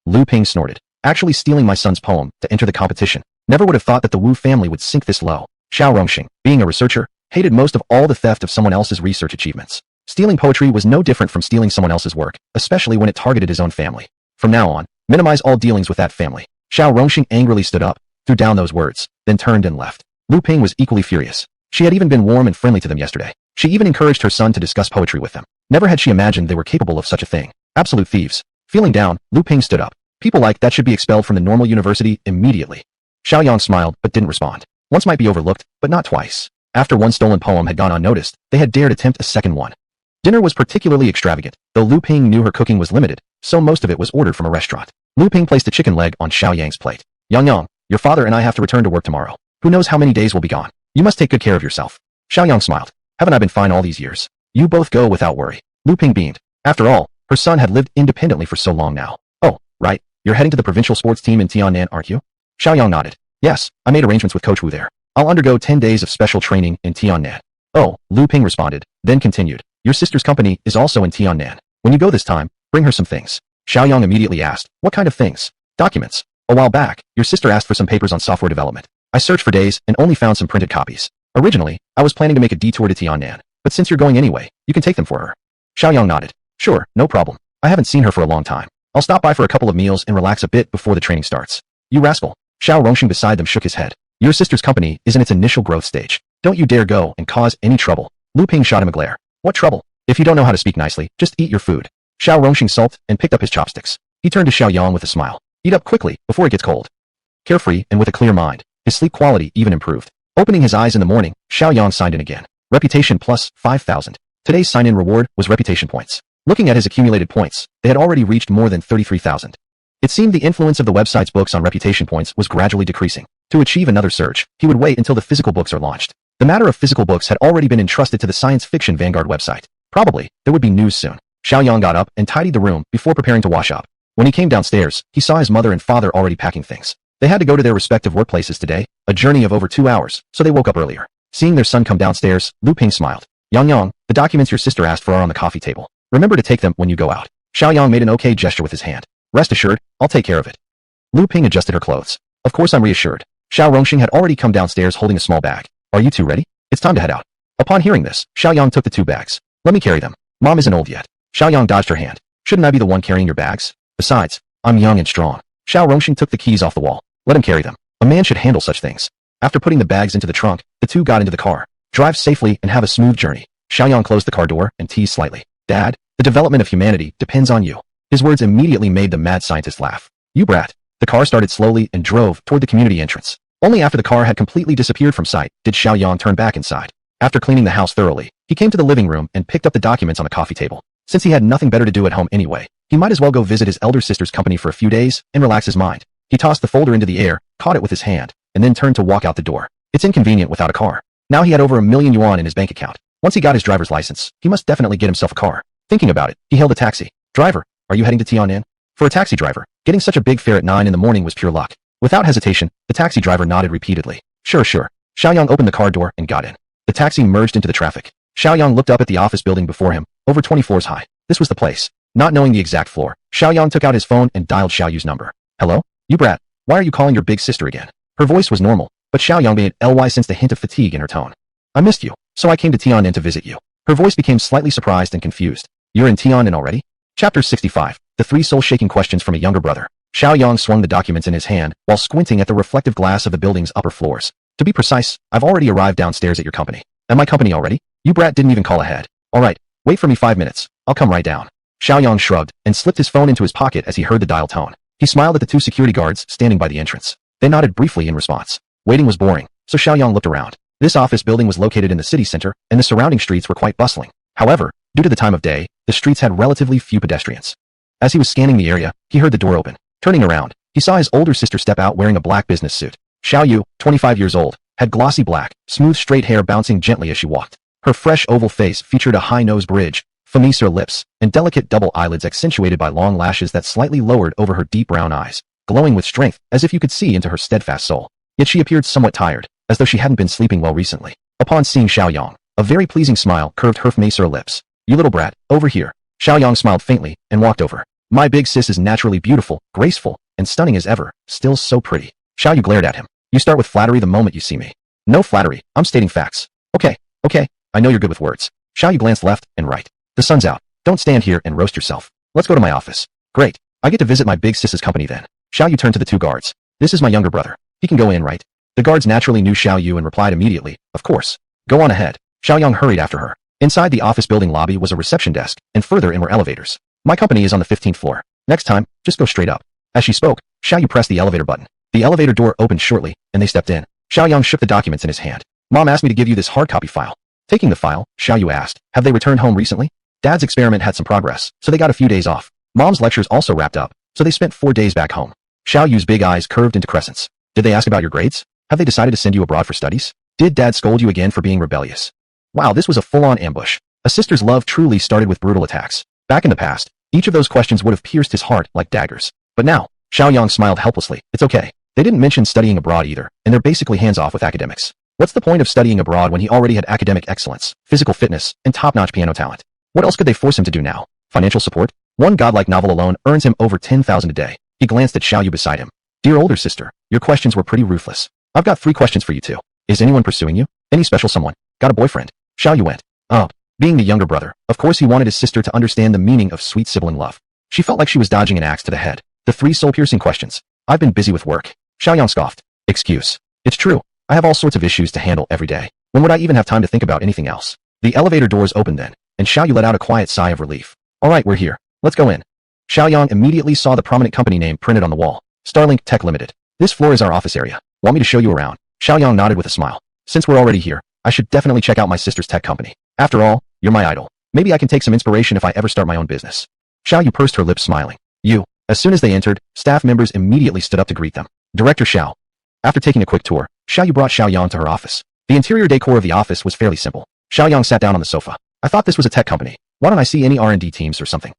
Lu Ping snorted. Actually stealing my son's poem to enter the competition. Never would have thought that the Wu family would sink this low. Xiao Rongxing, being a researcher, hated most of all the theft of someone else's research achievements. Stealing poetry was no different from stealing someone else's work, especially when it targeted his own family. From now on, minimize all dealings with that family. Xiao Rongxing angrily stood up, threw down those words, then turned and left. Lu Ping was equally furious. She had even been warm and friendly to them yesterday. She even encouraged her son to discuss poetry with them. Never had she imagined they were capable of such a thing. Absolute thieves. Feeling down, Lu Ping stood up. People like that should be expelled from the normal university immediately. Shiaoyang smiled but didn't respond. Once might be overlooked, but not twice. After one stolen poem had gone unnoticed, they had dared attempt a second one. Dinner was particularly extravagant, though Lu Ping knew her cooking was limited, so most of it was ordered from a restaurant. Lu Ping placed a chicken leg on Xiaoyang's plate. Yang, your father and I have to return to work tomorrow. Who knows how many days we'll be gone. You must take good care of yourself. Xiaoyang smiled. Haven't I been fine all these years? You both go without worry. Lu Ping beamed. After all, her son had lived independently for so long now. Oh, right, you're heading to the provincial sports team in Tiannan, aren't you? Xiaoyang nodded. Yes, I made arrangements with Coach Wu there. I'll undergo 10 days of special training in Tiannan. Oh, Lu Ping responded, then continued. Your sister's company is also in Tiannan. When you go this time, bring her some things. Xiaoyang immediately asked, what kind of things? Documents. A while back, your sister asked for some papers on software development. I searched for days and only found some printed copies. Originally, I was planning to make a detour to Tiannan, but since you're going anyway, you can take them for her. Xiaoyang nodded. Sure, no problem. I haven't seen her for a long time. I'll stop by for a couple of meals and relax a bit before the training starts. You rascal. Xiao Rongxing beside them shook his head. Your sister's company is in its initial growth stage. Don't you dare go and cause any trouble. Lu Ping shot him a glare. What trouble? If you don't know how to speak nicely, just eat your food. Xiao Rongxing sulked and picked up his chopsticks. He turned to Xiaoyang with a smile. Eat up quickly, before it gets cold. Carefree and with a clear mind, his sleep quality even improved. Opening his eyes in the morning, Xiaoyang signed in again. Reputation plus 5,000. Today's sign-in reward was reputation points. Looking at his accumulated points, they had already reached more than 33,000. It seemed the influence of the website's books on reputation points was gradually decreasing. To achieve another surge, he would wait until the physical books are launched. The matter of physical books had already been entrusted to the science fiction Vanguard website. Probably, there would be news soon. Xiaoyang got up and tidied the room before preparing to wash up. When he came downstairs, he saw his mother and father already packing things. They had to go to their respective workplaces today, a journey of over 2 hours, so they woke up earlier. Seeing their son come downstairs, Lu Ping smiled. Yang, the documents your sister asked for are on the coffee table. Remember to take them when you go out. Xiaoyang made an okay gesture with his hand. Rest assured, I'll take care of it. Lu Ping adjusted her clothes. Of course I'm reassured. Xiao Rongxing had already come downstairs holding a small bag. Are you two ready? It's time to head out. Upon hearing this, Xiaoyang took the 2 bags. Let me carry them. Mom isn't old yet. Xiaoyang dodged her hand. Shouldn't I be the one carrying your bags? Besides, I'm young and strong. Xiao Rongxing took the keys off the wall. Let him carry them. A man should handle such things. After putting the bags into the trunk, the 2 got into the car. Drive safely and have a smooth journey. Xiaoyang closed the car door and teased slightly. Dad, the development of humanity depends on you. His words immediately made the mad scientist laugh. You brat. The car started slowly and drove toward the community entrance. Only after the car had completely disappeared from sight did Xiaoyang turn back inside. After cleaning the house thoroughly, he came to the living room and picked up the documents on the coffee table. Since he had nothing better to do at home anyway, he might as well go visit his elder sister's company for a few days and relax his mind. He tossed the folder into the air, caught it with his hand, and then turned to walk out the door. It's inconvenient without a car. Now he had over 1,000,000 yuan in his bank account. Once he got his driver's license, he must definitely get himself a car. Thinking about it, he hailed a taxi. Driver, are you heading to Tiannan? For a taxi driver, getting such a big fare at 9 in the morning was pure luck. Without hesitation, the taxi driver nodded repeatedly. Sure. Xiaoyang opened the car door and got in. The taxi merged into the traffic. Xiaoyang looked up at the office building before him, over 20 floors high. This was the place. Not knowing the exact floor, Xiaoyang took out his phone and dialed Xiaoyu's number. Hello? You brat, why are you calling your big sister again? Her voice was normal, but Xiaoyang made ly sensed a hint of fatigue in her tone. I missed you, so I came to Tiannan to visit you. Her voice became slightly surprised and confused. You're in Tiannan already? Chapter 65. The 3 soul-shaking questions from a younger brother. Xiaoyang swung the documents in his hand while squinting at the reflective glass of the building's upper floors. To be precise, I've already arrived downstairs at your company. At my company already? You brat didn't even call ahead. Alright, wait for me 5 minutes. I'll come right down. Xiaoyang shrugged and slipped his phone into his pocket as he heard the dial tone. He smiled at the 2 security guards standing by the entrance. They nodded briefly in response. Waiting was boring, so Xiaoyang looked around. This office building was located in the city center, and the surrounding streets were quite bustling. However, due to the time of day, the streets had relatively few pedestrians. As he was scanning the area, he heard the door open. Turning around, he saw his older sister step out wearing a black business suit. Xiaoyu, 25 years old, had glossy black, smooth straight hair bouncing gently as she walked. Her fresh oval face featured a high nose bridge, finisser lips, and delicate double eyelids accentuated by long lashes that slightly lowered over her deep brown eyes, glowing with strength as if you could see into her steadfast soul. Yet she appeared somewhat tired, as though she hadn't been sleeping well recently. Upon seeing Xiaoyang, a very pleasing smile curved her finisser lips. You little brat, over here. Xiaoyang smiled faintly and walked over. My big sis is naturally beautiful, graceful, and stunning as ever, still so pretty. Xiaoyu glared at him. You start with flattery the moment you see me. No flattery, I'm stating facts. Okay, I know you're good with words. Xiaoyu glanced left and right. The sun's out. Don't stand here and roast yourself. Let's go to my office. Great. I get to visit my big sis's company then. Xiaoyu turned to the 2 guards. This is my younger brother. He can go in, right? The guards naturally knew Xiaoyu and replied immediately, of course. Go on ahead. Xiaoyang hurried after her. Inside the office building lobby was a reception desk, and further in were elevators. My company is on the 15th floor. Next time, just go straight up. As she spoke, Xiaoyu pressed the elevator button. The elevator door opened shortly, and they stepped in. Xiaoyang shook the documents in his hand. Mom asked me to give you this hard copy file. Taking the file, Xiaoyu asked, have they returned home recently? Dad's experiment had some progress, so they got a few days off. Mom's lectures also wrapped up, so they spent 4 days back home. Xiaoyu's big eyes curved into crescents. Did they ask about your grades? Have they decided to send you abroad for studies? Did Dad scold you again for being rebellious? Wow, this was a full-on ambush. A sister's love truly started with brutal attacks. Back in the past, each of those questions would have pierced his heart like daggers. But now, Xiaoyang smiled helplessly. It's okay. They didn't mention studying abroad either, and they're basically hands-off with academics. What's the point of studying abroad when he already had academic excellence, physical fitness, and top-notch piano talent? What else could they force him to do now? Financial support? One godlike novel alone earns him over 10,000 a day. He glanced at Xiaoyu beside him. Dear older sister, your questions were pretty ruthless. I've got 3 questions for you too. Is anyone pursuing you? Any special someone? Got a boyfriend? Xiaoyu went. Being the younger brother, of course he wanted his sister to understand the meaning of sweet sibling love. She felt like she was dodging an axe to the head. The 3 soul-piercing questions. I've been busy with work. Xiaoyang scoffed. Excuse. It's true. I have all sorts of issues to handle every day. When would I even have time to think about anything else? The elevator doors opened then, and Xiaoyu let out a quiet sigh of relief. Alright, we're here. Let's go in. Xiaoyang immediately saw the prominent company name printed on the wall. Starlink Tech Limited. This floor is our office area. Want me to show you around? Xiaoyang nodded with a smile. Since we're already here, I should definitely check out my sister's tech company. After all, you're my idol. Maybe I can take some inspiration if I ever start my own business. Xiaoyu pursed her lips smiling. You. As soon as they entered, staff members immediately stood up to greet them. Director Xiao. After taking a quick tour, Xiaoyu brought Xiaoyang to her office. The interior decor of the office was fairly simple. Xiaoyang sat down on the sofa. I thought this was a tech company. Why don't I see any R&D teams or something?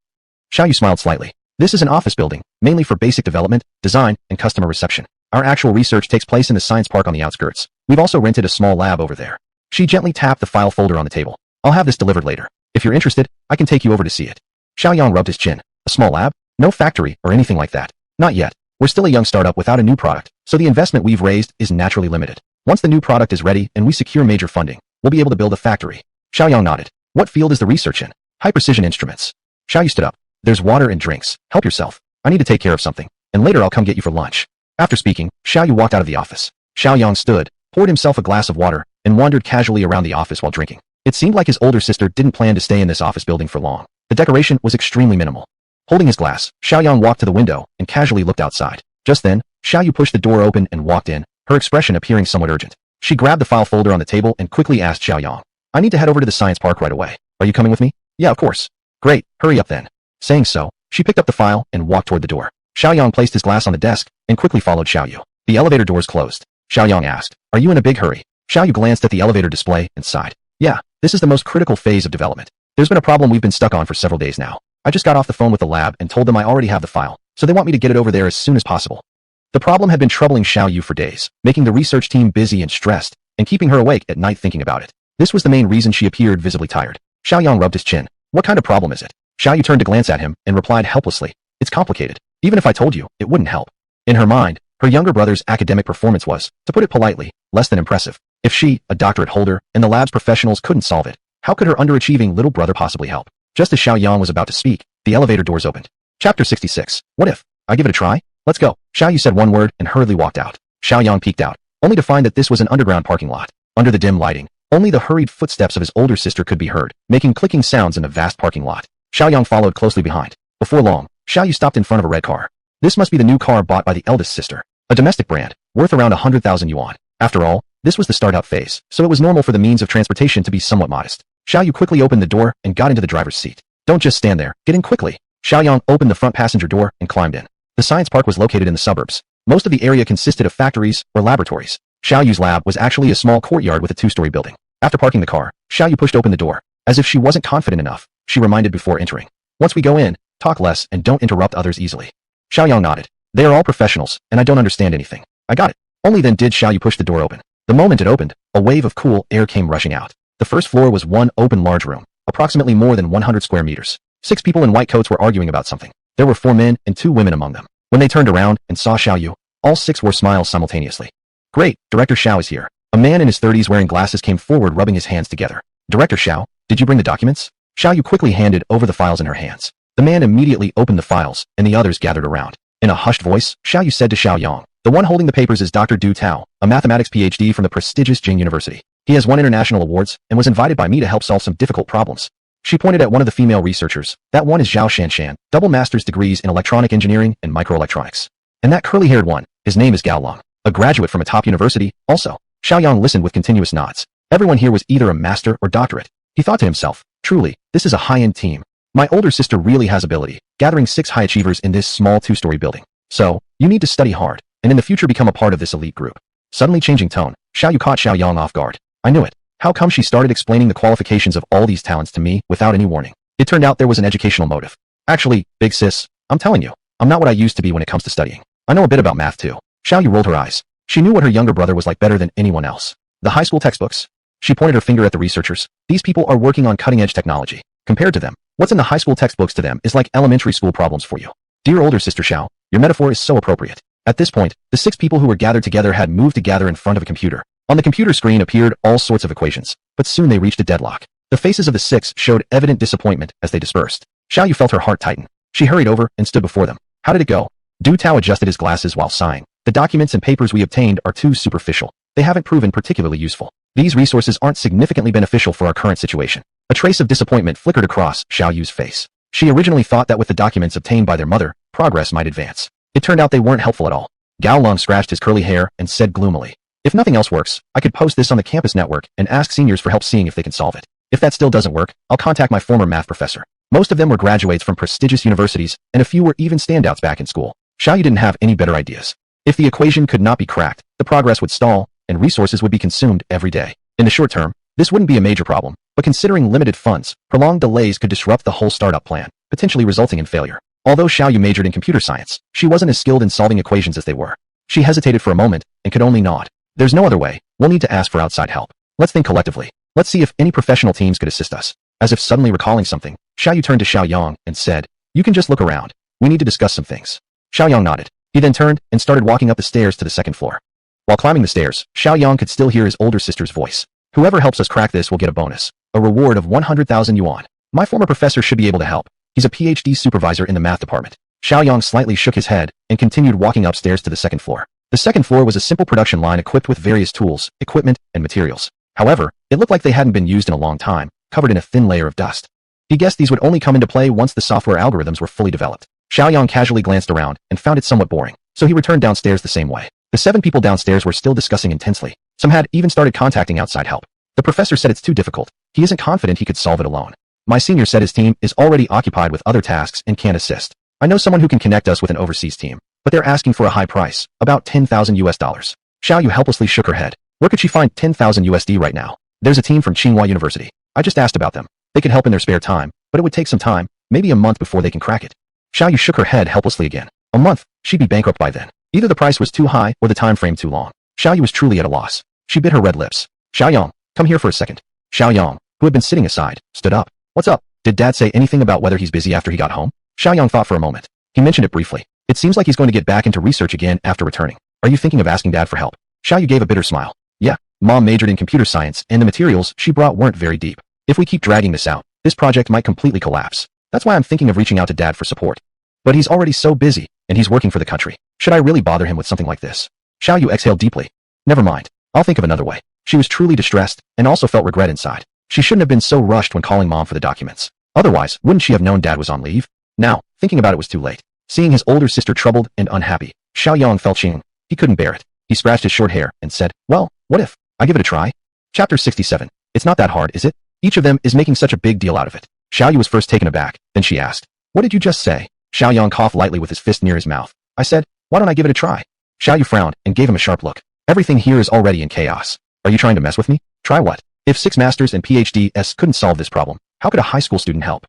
Xiaoyu smiled slightly. This is an office building, mainly for basic development, design, and customer reception. Our actual research takes place in the science park on the outskirts. We've also rented a small lab over there. She gently tapped the file folder on the table. I'll have this delivered later. If you're interested, I can take you over to see it. Xiaoyang rubbed his chin. A small lab? No factory or anything like that. Not yet. We're still a young startup without a new product, so the investment we've raised is naturally limited. Once the new product is ready and we secure major funding, we'll be able to build a factory. Xiaoyang nodded. What field is the research in? High-precision instruments. Xiaoyu stood up. There's water and drinks. Help yourself. I need to take care of something, and later I'll come get you for lunch. After speaking, Xiaoyu walked out of the office. Xiaoyang stood, poured himself a glass of water, and wandered casually around the office while drinking. It seemed like his older sister didn't plan to stay in this office building for long. The decoration was extremely minimal. Holding his glass, Xiaoyang walked to the window and casually looked outside. Just then, Xiaoyu pushed the door open and walked in, her expression appearing somewhat urgent. She grabbed the file folder on the table and quickly asked Xiaoyang, I need to head over to the science park right away. Are you coming with me? Yeah, of course. Great, hurry up then. Saying so, she picked up the file and walked toward the door. Xiaoyang placed his glass on the desk and quickly followed Xiaoyu. The elevator doors closed. Xiaoyang asked, Are you in a big hurry? Xiaoyu glanced at the elevator display and sighed. Yeah, this is the most critical phase of development. There's been a problem we've been stuck on for several days now. I just got off the phone with the lab and told them I already have the file, so they want me to get it over there as soon as possible. The problem had been troubling Xiaoyu for days, making the research team busy and stressed, and keeping her awake at night thinking about it. This was the main reason she appeared visibly tired. Xiaoyang rubbed his chin. What kind of problem is it? Xiaoyu turned to glance at him and replied helplessly. It's complicated. Even if I told you, it wouldn't help. In her mind, her younger brother's academic performance was, to put it politely, less than impressive. If she, a doctorate holder, and the lab's professionals couldn't solve it, how could her underachieving little brother possibly help? Just as Xiaoyang was about to speak, the elevator doors opened. Chapter 66. What if? I give it a try? Let's go. Xiaoyu said one word and hurriedly walked out. Xiaoyang peeked out, only to find that this was an underground parking lot. Under the dim lighting, only the hurried footsteps of his older sister could be heard, making clicking sounds in the vast parking lot. Xiaoyang followed closely behind. Before long, Xiaoyu stopped in front of a red car. This must be the new car bought by the eldest sister. A domestic brand, worth around 100,000 yuan. After all, this was the startup phase, so it was normal for the means of transportation to be somewhat modest. Xiaoyu quickly opened the door and got into the driver's seat. Don't just stand there, get in quickly. Xiaoyang opened the front passenger door and climbed in. The science park was located in the suburbs. Most of the area consisted of factories or laboratories. Xiaoyu's lab was actually a small courtyard with a two-story building. After parking the car, Xiaoyu pushed open the door. As if she wasn't confident enough, she reminded before entering. Once we go in, talk less and don't interrupt others easily. Xiaoyang nodded. They are all professionals, and I don't understand anything. I got it. Only then did Xiaoyu push the door open. The moment it opened, a wave of cool air came rushing out. The first floor was one open large room, approximately more than 100 square meters. 6 people in white coats were arguing about something. There were 4 men and 2 women among them. When they turned around and saw Xiaoyu, all 6 wore smiles simultaneously. Great, Director Xiao is here. A man in his 30s wearing glasses came forward rubbing his hands together. Director Xiao, did you bring the documents? Xiaoyu quickly handed over the files in her hands. The man immediately opened the files, and the others gathered around. In a hushed voice, Xiaoyu said to Shiaoyang, the one holding the papers is Dr. Du Tao, a mathematics PhD from the prestigious Jing University. He has won international awards and was invited by me to help solve some difficult problems. She pointed at one of the female researchers. That one is Zhao Shanshan, double master's degrees in electronic engineering and microelectronics. And that curly-haired one, his name is Gao Long, a graduate from a top university, also. Xiaoyang listened with continuous nods. Everyone here was either a master or doctorate. He thought to himself, truly, this is a high-end team. My older sister really has ability, gathering 6 high achievers in this small 2-story building. So, you need to study hard, and in the future become a part of this elite group. Suddenly changing tone, Xiaoyu caught Xiaoyang off guard. I knew it. How come she started explaining the qualifications of all these talents to me without any warning? It turned out there was an educational motive. Actually, big sis, I'm telling you, I'm not what I used to be when it comes to studying. I know a bit about math too. Xiaoyu rolled her eyes. She knew what her younger brother was like better than anyone else. The high school textbooks. She pointed her finger at the researchers. These people are working on cutting-edge technology. Compared to them, what's in the high school textbooks to them is like elementary school problems for you. Dear older sister Xiao, your metaphor is so appropriate. At this point, the 6 people who were gathered together had moved to gather in front of a computer. On the computer screen appeared all sorts of equations, but soon they reached a deadlock. The faces of the 6 showed evident disappointment as they dispersed. Xiaoyu felt her heart tighten. She hurried over and stood before them. How did it go? Du Tao adjusted his glasses while sighing. The documents and papers we obtained are too superficial. They haven't proven particularly useful. These resources aren't significantly beneficial for our current situation. A trace of disappointment flickered across Xiaoyu's face. She originally thought that with the documents obtained by their mother, progress might advance. It turned out they weren't helpful at all. Gao Long scratched his curly hair and said gloomily, if nothing else works, I could post this on the campus network and ask seniors for help seeing if they can solve it. If that still doesn't work, I'll contact my former math professor. Most of them were graduates from prestigious universities, and a few were even standouts back in school. Xiaoyu didn't have any better ideas. If the equation could not be cracked, the progress would stall, and resources would be consumed every day. In the short term, this wouldn't be a major problem, but considering limited funds, prolonged delays could disrupt the whole startup plan, potentially resulting in failure. Although Xiaoyu majored in computer science, she wasn't as skilled in solving equations as they were. She hesitated for a moment and could only nod. There's no other way. We'll need to ask for outside help. Let's think collectively. Let's see if any professional teams could assist us. As if suddenly recalling something, Xiaoyu turned to Xiaoyang and said, you can just look around. We need to discuss some things. Xiaoyang nodded. He then turned and started walking up the stairs to the 2nd floor. While climbing the stairs, Xiaoyang could still hear his older sister's voice. Whoever helps us crack this will get a bonus. A reward of 100,000 yuan. My former professor should be able to help. He's a PhD supervisor in the math department. Xiaoyang slightly shook his head and continued walking upstairs to the 2nd floor. The 2nd floor was a simple production line equipped with various tools, equipment, and materials. However, it looked like they hadn't been used in a long time, covered in a thin layer of dust. He guessed these would only come into play once the software algorithms were fully developed. Xiaoyang casually glanced around and found it somewhat boring, so he returned downstairs the same way. The 7 people downstairs were still discussing intensely. Some had even started contacting outside help. The professor said it's too difficult. He isn't confident he could solve it alone. My senior said his team is already occupied with other tasks and can't assist. I know someone who can connect us with an overseas team, but they're asking for a high price, about 10,000 US dollars. Xiaoyu helplessly shook her head. Where could she find 10,000 USD right now? There's a team from Tsinghua University. I just asked about them. They could help in their spare time, but it would take some time, maybe a month before they can crack it. Xiaoyu shook her head helplessly again. A month? She'd be bankrupt by then. Either the price was too high or the time frame too long. Xiaoyu was truly at a loss. She bit her red lips. Xiaoyang, come here for a second. Xiaoyang, who had been sitting aside, stood up. What's up? Did Dad say anything about whether he's busy after he got home? Xiaoyang thought for a moment. He mentioned it briefly. It seems like he's going to get back into research again after returning. Are you thinking of asking Dad for help? Xiaoyu gave a bitter smile. Yeah, Mom majored in computer science and the materials she brought weren't very deep. If we keep dragging this out, this project might completely collapse. That's why I'm thinking of reaching out to Dad for support. But he's already so busy, and he's working for the country. Should I really bother him with something like this? Xiaoyu exhaled deeply. Never mind. I'll think of another way. She was truly distressed and also felt regret inside. She shouldn't have been so rushed when calling mom for the documents. Otherwise, wouldn't she have known dad was on leave? Now, thinking about it was too late. Seeing his older sister troubled and unhappy, Shiaoyang felt shame. He couldn't bear it. He scratched his short hair and said, well, what if I give it a try? Chapter 67. It's not that hard, is it? Each of them is making such a big deal out of it. Xiaoyu was first taken aback, then she asked, what did you just say? Xiaoyang coughed lightly with his fist near his mouth. I said, why don't I give it a try? Xiaoyu frowned and gave him a sharp look. Everything here is already in chaos. Are you trying to mess with me? Try what? If 6 masters and PhDs couldn't solve this problem, how could a high school student help?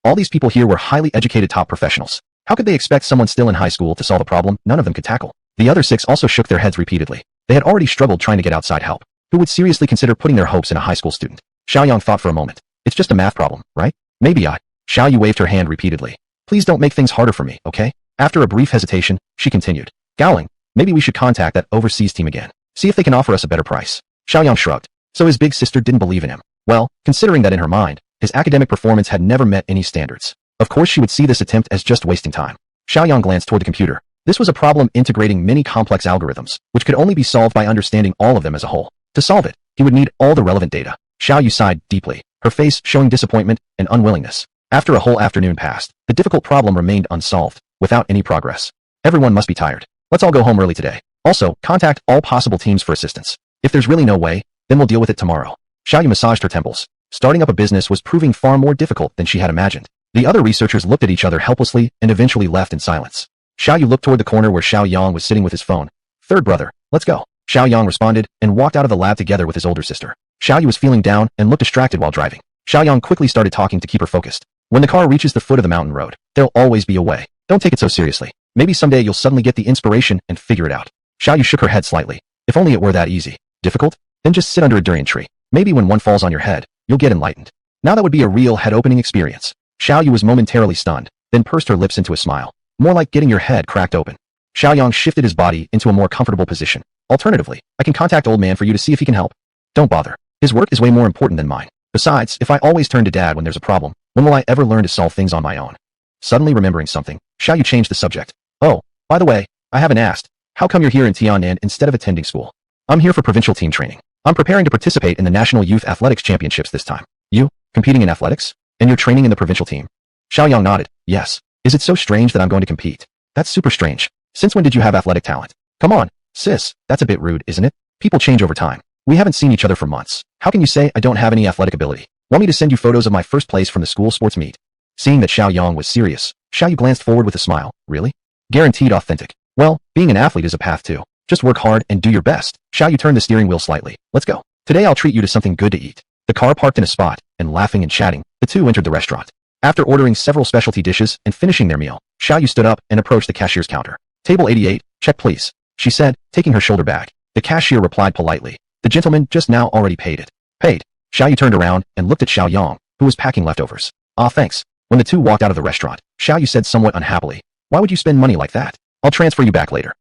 All these people here were highly educated top professionals. How could they expect someone still in high school to solve a problem none of them could tackle? The other 6 also shook their heads repeatedly. They had already struggled trying to get outside help. Who would seriously consider putting their hopes in a high school student? Xiaoyang thought for a moment. It's just a math problem, right? Maybe Xiaoyu waved her hand repeatedly. Please don't make things harder for me, okay? After a brief hesitation, she continued. Gowling, maybe we should contact that overseas team again. See if they can offer us a better price. Xiaoyang shrugged. So his big sister didn't believe in him. Well, considering that in her mind, his academic performance had never met any standards. Of course she would see this attempt as just wasting time. Xiaoyang glanced toward the computer. This was a problem integrating many complex algorithms, which could only be solved by understanding all of them as a whole. To solve it, he would need all the relevant data. Xiaoyu sighed deeply, her face showing disappointment and unwillingness. After a whole afternoon passed, the difficult problem remained unsolved, without any progress. Everyone must be tired. Let's all go home early today. Also, contact all possible teams for assistance. If there's really no way, then we'll deal with it tomorrow. Xiaoyu massaged her temples. Starting up a business was proving far more difficult than she had imagined. The other researchers looked at each other helplessly and eventually left in silence. Xiaoyu looked toward the corner where Shiaoyang was sitting with his phone. Third brother, let's go. Xiaoyang responded and walked out of the lab together with his older sister. Xiaoyu was feeling down and looked distracted while driving. Xiaoyang quickly started talking to keep her focused. When the car reaches the foot of the mountain road, there'll always be a way. Don't take it so seriously. Maybe someday you'll suddenly get the inspiration and figure it out. Xiaoyu shook her head slightly. If only it were that easy. Difficult? Then just sit under a durian tree. Maybe when one falls on your head, you'll get enlightened. Now that would be a real head-opening experience. Xiaoyu was momentarily stunned, then pursed her lips into a smile. More like getting your head cracked open. Xiaoyang shifted his body into a more comfortable position. Alternatively, I can contact old man for you to see if he can help. Don't bother. His work is way more important than mine. Besides, if I always turn to dad when there's a problem, when will I ever learn to solve things on my own? Suddenly remembering something, Xiaoyu changed the subject. Oh, by the way, I haven't asked. How come you're here in Tiannan instead of attending school? I'm here for provincial team training. I'm preparing to participate in the National Youth Athletics Championships this time. You? Competing in athletics? And you're training in the provincial team? Xiaoyang nodded. Yes. Is it so strange that I'm going to compete? That's super strange. Since when did you have athletic talent? Come on, sis, that's a bit rude, isn't it? People change over time. We haven't seen each other for months. How can you say I don't have any athletic ability? Want me to send you photos of my first place from the school sports meet? Seeing that Xiaoyang was serious, Xiaoyu glanced forward with a smile. Really? Guaranteed authentic. Well, being an athlete is a path too. Just work hard and do your best. Xiaoyu turned the steering wheel slightly. Let's go. Today I'll treat you to something good to eat. The car parked in a spot, and laughing and chatting, the two entered the restaurant. After ordering several specialty dishes and finishing their meal, Xiaoyu stood up and approached the cashier's counter. Table 88, check please, she said, taking her shoulder bag. The cashier replied politely. The gentleman just now already paid it. Paid. Xiaoyu turned around and looked at Xiaoyang, who was packing leftovers. Ah, thanks. When the two walked out of the restaurant, Xiaoyu said somewhat unhappily. Why would you spend money like that? I'll transfer you back later.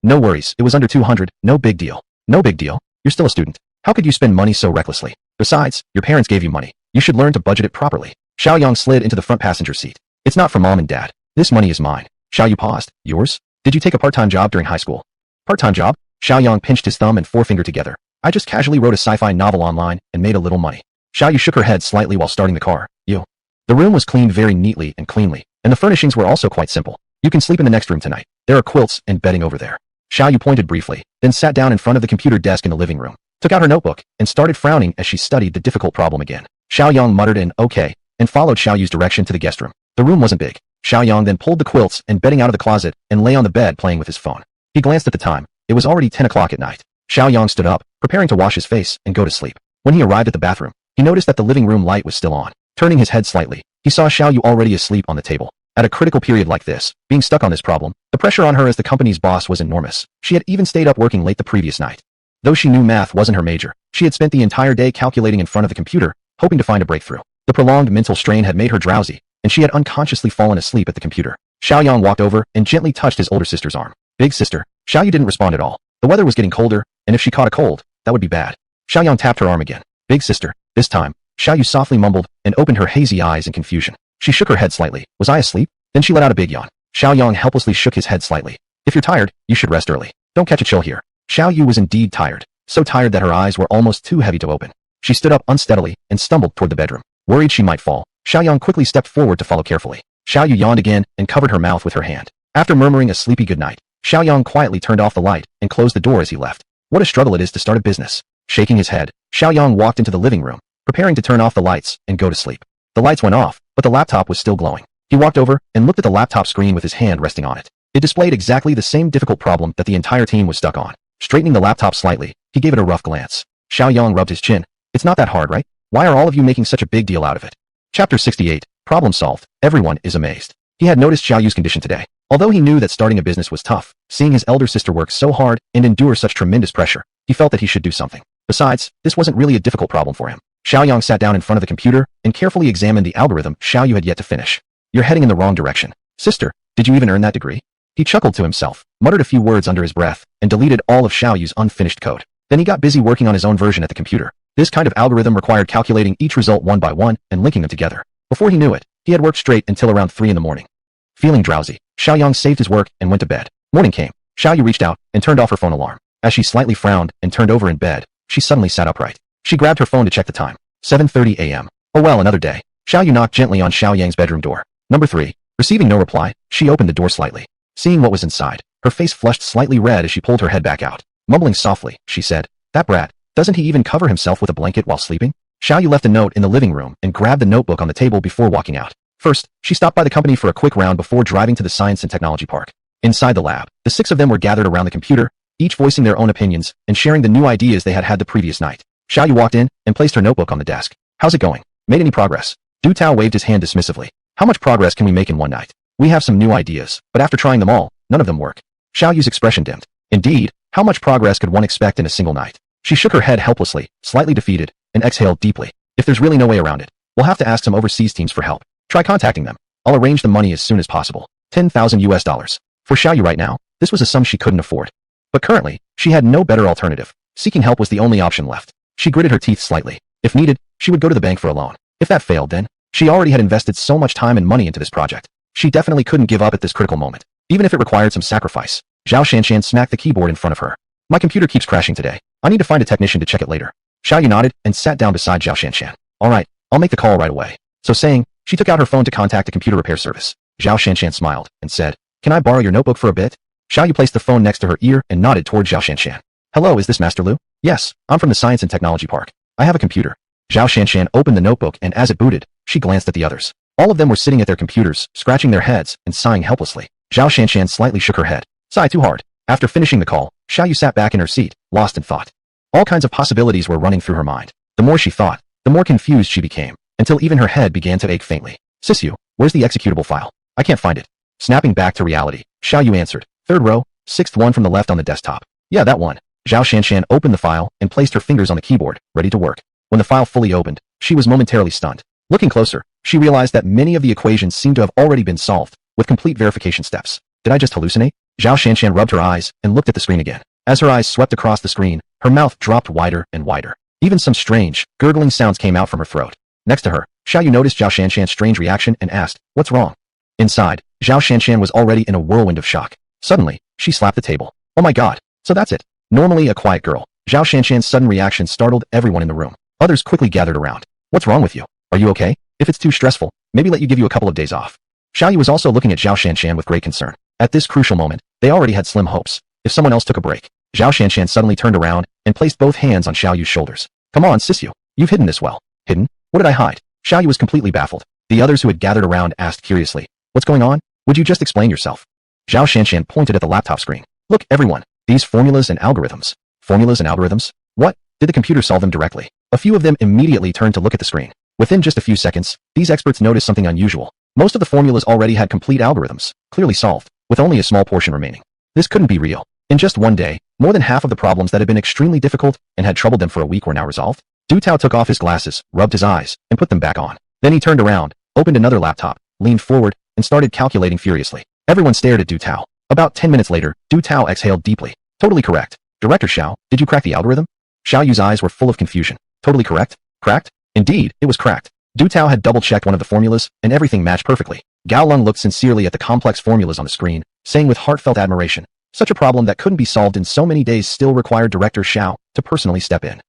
No worries, it was under 200, no big deal. No big deal? You're still a student. How could you spend money so recklessly? Besides, your parents gave you money. You should learn to budget it properly. Xiaoyang slid into the front passenger seat. It's not for mom and dad. This money is mine. Xiaoyu paused. Yours? Did you take a part-time job during high school? Part-time job? Xiaoyang pinched his thumb and forefinger together. I just casually wrote a sci-fi novel online and made a little money. Xiaoyu shook her head slightly while starting the car. You. The room was cleaned very neatly and cleanly, and the furnishings were also quite simple. You can sleep in the next room tonight. There are quilts and bedding over there. Xiaoyu pointed briefly, then sat down in front of the computer desk in the living room, took out her notebook, and started frowning as she studied the difficult problem again. Xiaoyang muttered an okay, and followed Xiaoyu's direction to the guest room. The room wasn't big. Xiaoyang then pulled the quilts and bedding out of the closet and lay on the bed playing with his phone. He glanced at the time. It was already 10 o'clock at night. Xiaoyang stood up, preparing to wash his face and go to sleep. When he arrived at the bathroom, he noticed that the living room light was still on. Turning his head slightly, he saw Xiaoyu already asleep on the table. At a critical period like this, being stuck on this problem, the pressure on her as the company's boss was enormous. She had even stayed up working late the previous night. Though she knew math wasn't her major, she had spent the entire day calculating in front of the computer, hoping to find a breakthrough. The prolonged mental strain had made her drowsy, and she had unconsciously fallen asleep at the computer. Xiaoyang walked over and gently touched his older sister's arm. Big sister. Xiaoyu didn't respond at all. The weather was getting colder, and if she caught a cold, that would be bad. Xiaoyang tapped her arm again. Big sister. This time, Xiaoyu softly mumbled and opened her hazy eyes in confusion. She shook her head slightly. Was I asleep? Then she let out a big yawn. Xiaoyang helplessly shook his head slightly. If you're tired, you should rest early. Don't catch a chill here. Xiaoyu was indeed tired, so tired that her eyes were almost too heavy to open. She stood up unsteadily and stumbled toward the bedroom. Worried she might fall, Shiaoyang quickly stepped forward to follow carefully. Xiaoyu yawned again and covered her mouth with her hand. After murmuring a sleepy goodnight, Shiaoyang quietly turned off the light and closed the door as he left. What a struggle it is to start a business. Shaking his head, Shiaoyang walked into the living room, preparing to turn off the lights and go to sleep. The lights went off, but the laptop was still glowing. He walked over and looked at the laptop screen with his hand resting on it. It displayed exactly the same difficult problem that the entire team was stuck on. Straightening the laptop slightly, he gave it a rough glance. Shiaoyang rubbed his chin. It's not that hard, right? Why are all of you making such a big deal out of it? Chapter 68. Problem solved. Everyone is amazed. He had noticed Xiaoyu's condition today. Although he knew that starting a business was tough, seeing his elder sister work so hard and endure such tremendous pressure, he felt that he should do something. Besides, this wasn't really a difficult problem for him. Xiaoyang sat down in front of the computer and carefully examined the algorithm Xiaoyu had yet to finish. You're heading in the wrong direction. Sister, did you even earn that degree? He chuckled to himself, muttered a few words under his breath, and deleted all of Xiaoyu's unfinished code. Then he got busy working on his own version at the computer. This kind of algorithm required calculating each result one by one and linking them together. Before he knew it, he had worked straight until around 3 in the morning. Feeling drowsy, Xiaoyang saved his work and went to bed. Morning came. Xiaoyu reached out and turned off her phone alarm. As she slightly frowned and turned over in bed, she suddenly sat upright. She grabbed her phone to check the time. 7:30 a.m. Oh well, another day. Xiaoyu knocked gently on Xiaoyang's bedroom door. Number 3. Receiving no reply, she opened the door slightly. Seeing what was inside, her face flushed slightly red as she pulled her head back out. Mumbling softly, she said, "That brat, doesn't he even cover himself with a blanket while sleeping?" Xiaoyu left a note in the living room and grabbed the notebook on the table before walking out. First, she stopped by the company for a quick round before driving to the Science and Technology Park. Inside the lab, the 6 of them were gathered around the computer, each voicing their own opinions and sharing the new ideas they had had the previous night. Xiaoyu walked in and placed her notebook on the desk. "How's it going? Made any progress?" Du Tao waved his hand dismissively. "How much progress can we make in one night? We have some new ideas, but after trying them all, none of them work." Xiaoyu's expression dimmed. Indeed, how much progress could one expect in a single night? She shook her head helplessly, slightly defeated, and exhaled deeply. "If there's really no way around it, we'll have to ask some overseas teams for help. Try contacting them. I'll arrange the money as soon as possible." $10,000. For Xiaoyu right now, this was a sum she couldn't afford. But currently, she had no better alternative. Seeking help was the only option left. She gritted her teeth slightly. If needed, she would go to the bank for a loan. If that failed, then she already had invested so much time and money into this project. She definitely couldn't give up at this critical moment, even if it required some sacrifice. Zhao Shanshan smacked the keyboard in front of her. "My computer keeps crashing today. I need to find a technician to check it later." Xiaoyu nodded and sat down beside Zhao Shanshan. "All right, I'll make the call right away." So saying, she took out her phone to contact the computer repair service. Zhao Shanshan smiled and said, "Can I borrow your notebook for a bit?" Xiaoyu placed the phone next to her ear and nodded toward Zhao Shanshan. "Hello, is this Master Lu?" "Yes, I'm from the Science and Technology Park. I have a computer." Zhao Shanshan opened the notebook and as it booted, she glanced at the others. All of them were sitting at their computers, scratching their heads and sighing helplessly. Zhao Shanshan slightly shook her head. "Sigh too hard." After finishing the call, Xiaoyu sat back in her seat, lost in thought. All kinds of possibilities were running through her mind. The more she thought, the more confused she became, until even her head began to ache faintly. "Sisu, where's the executable file? I can't find it." Snapping back to reality, Xiaoyu answered. "Third row, 6th one from the left on the desktop." "Yeah, that one." Zhao Shanshan opened the file and placed her fingers on the keyboard, ready to work. When the file fully opened, she was momentarily stunned. Looking closer, she realized that many of the equations seemed to have already been solved, with complete verification steps. Did I just hallucinate? Zhao Shanshan rubbed her eyes and looked at the screen again. As her eyes swept across the screen, her mouth dropped wider and wider. Even some strange, gurgling sounds came out from her throat. Next to her, Xiaoyu noticed Zhao Shanshan's strange reaction and asked, "What's wrong?" Inside, Zhao Shanshan was already in a whirlwind of shock. Suddenly, she slapped the table. "Oh my god, so that's it." Normally a quiet girl, Zhao Shanshan's sudden reaction startled everyone in the room. Others quickly gathered around. "What's wrong with you? Are you okay? If it's too stressful, maybe let you give you a couple of days off." Xiaoyu was also looking at Zhao Shanshan with great concern. At this crucial moment, they already had slim hopes. If someone else took a break, Zhao Shanshan suddenly turned around and placed both hands on Xiaoyu's shoulders. "Come on, Sisu. You've hidden this well." "Hidden? What did I hide?" Xiaoyu was completely baffled. The others who had gathered around asked curiously, "What's going on? Would you just explain yourself?" Zhao Shanshan pointed at the laptop screen. "Look, everyone. These formulas and algorithms." "Formulas and algorithms? What? Did the computer solve them directly?" A few of them immediately turned to look at the screen. Within just a few seconds, these experts noticed something unusual. Most of the formulas already had complete algorithms, clearly solved, with only a small portion remaining. This couldn't be real. In just one day, more than half of the problems that had been extremely difficult and had troubled them for a week were now resolved. Du Tao took off his glasses, rubbed his eyes, and put them back on. Then he turned around, opened another laptop, leaned forward, and started calculating furiously. Everyone stared at Du Tao. About 10 minutes later, Du Tao exhaled deeply. "Totally correct. Director Xiao, did you crack the algorithm?" Xiaoyu's eyes were full of confusion. "Totally correct? Cracked?" Indeed, it was cracked. Du Tao had double-checked one of the formulas, and everything matched perfectly. Gao Lung looked sincerely at the complex formulas on the screen, saying with heartfelt admiration, Such a problem that couldn't be solved in so many days still required Director Xiao to personally step in.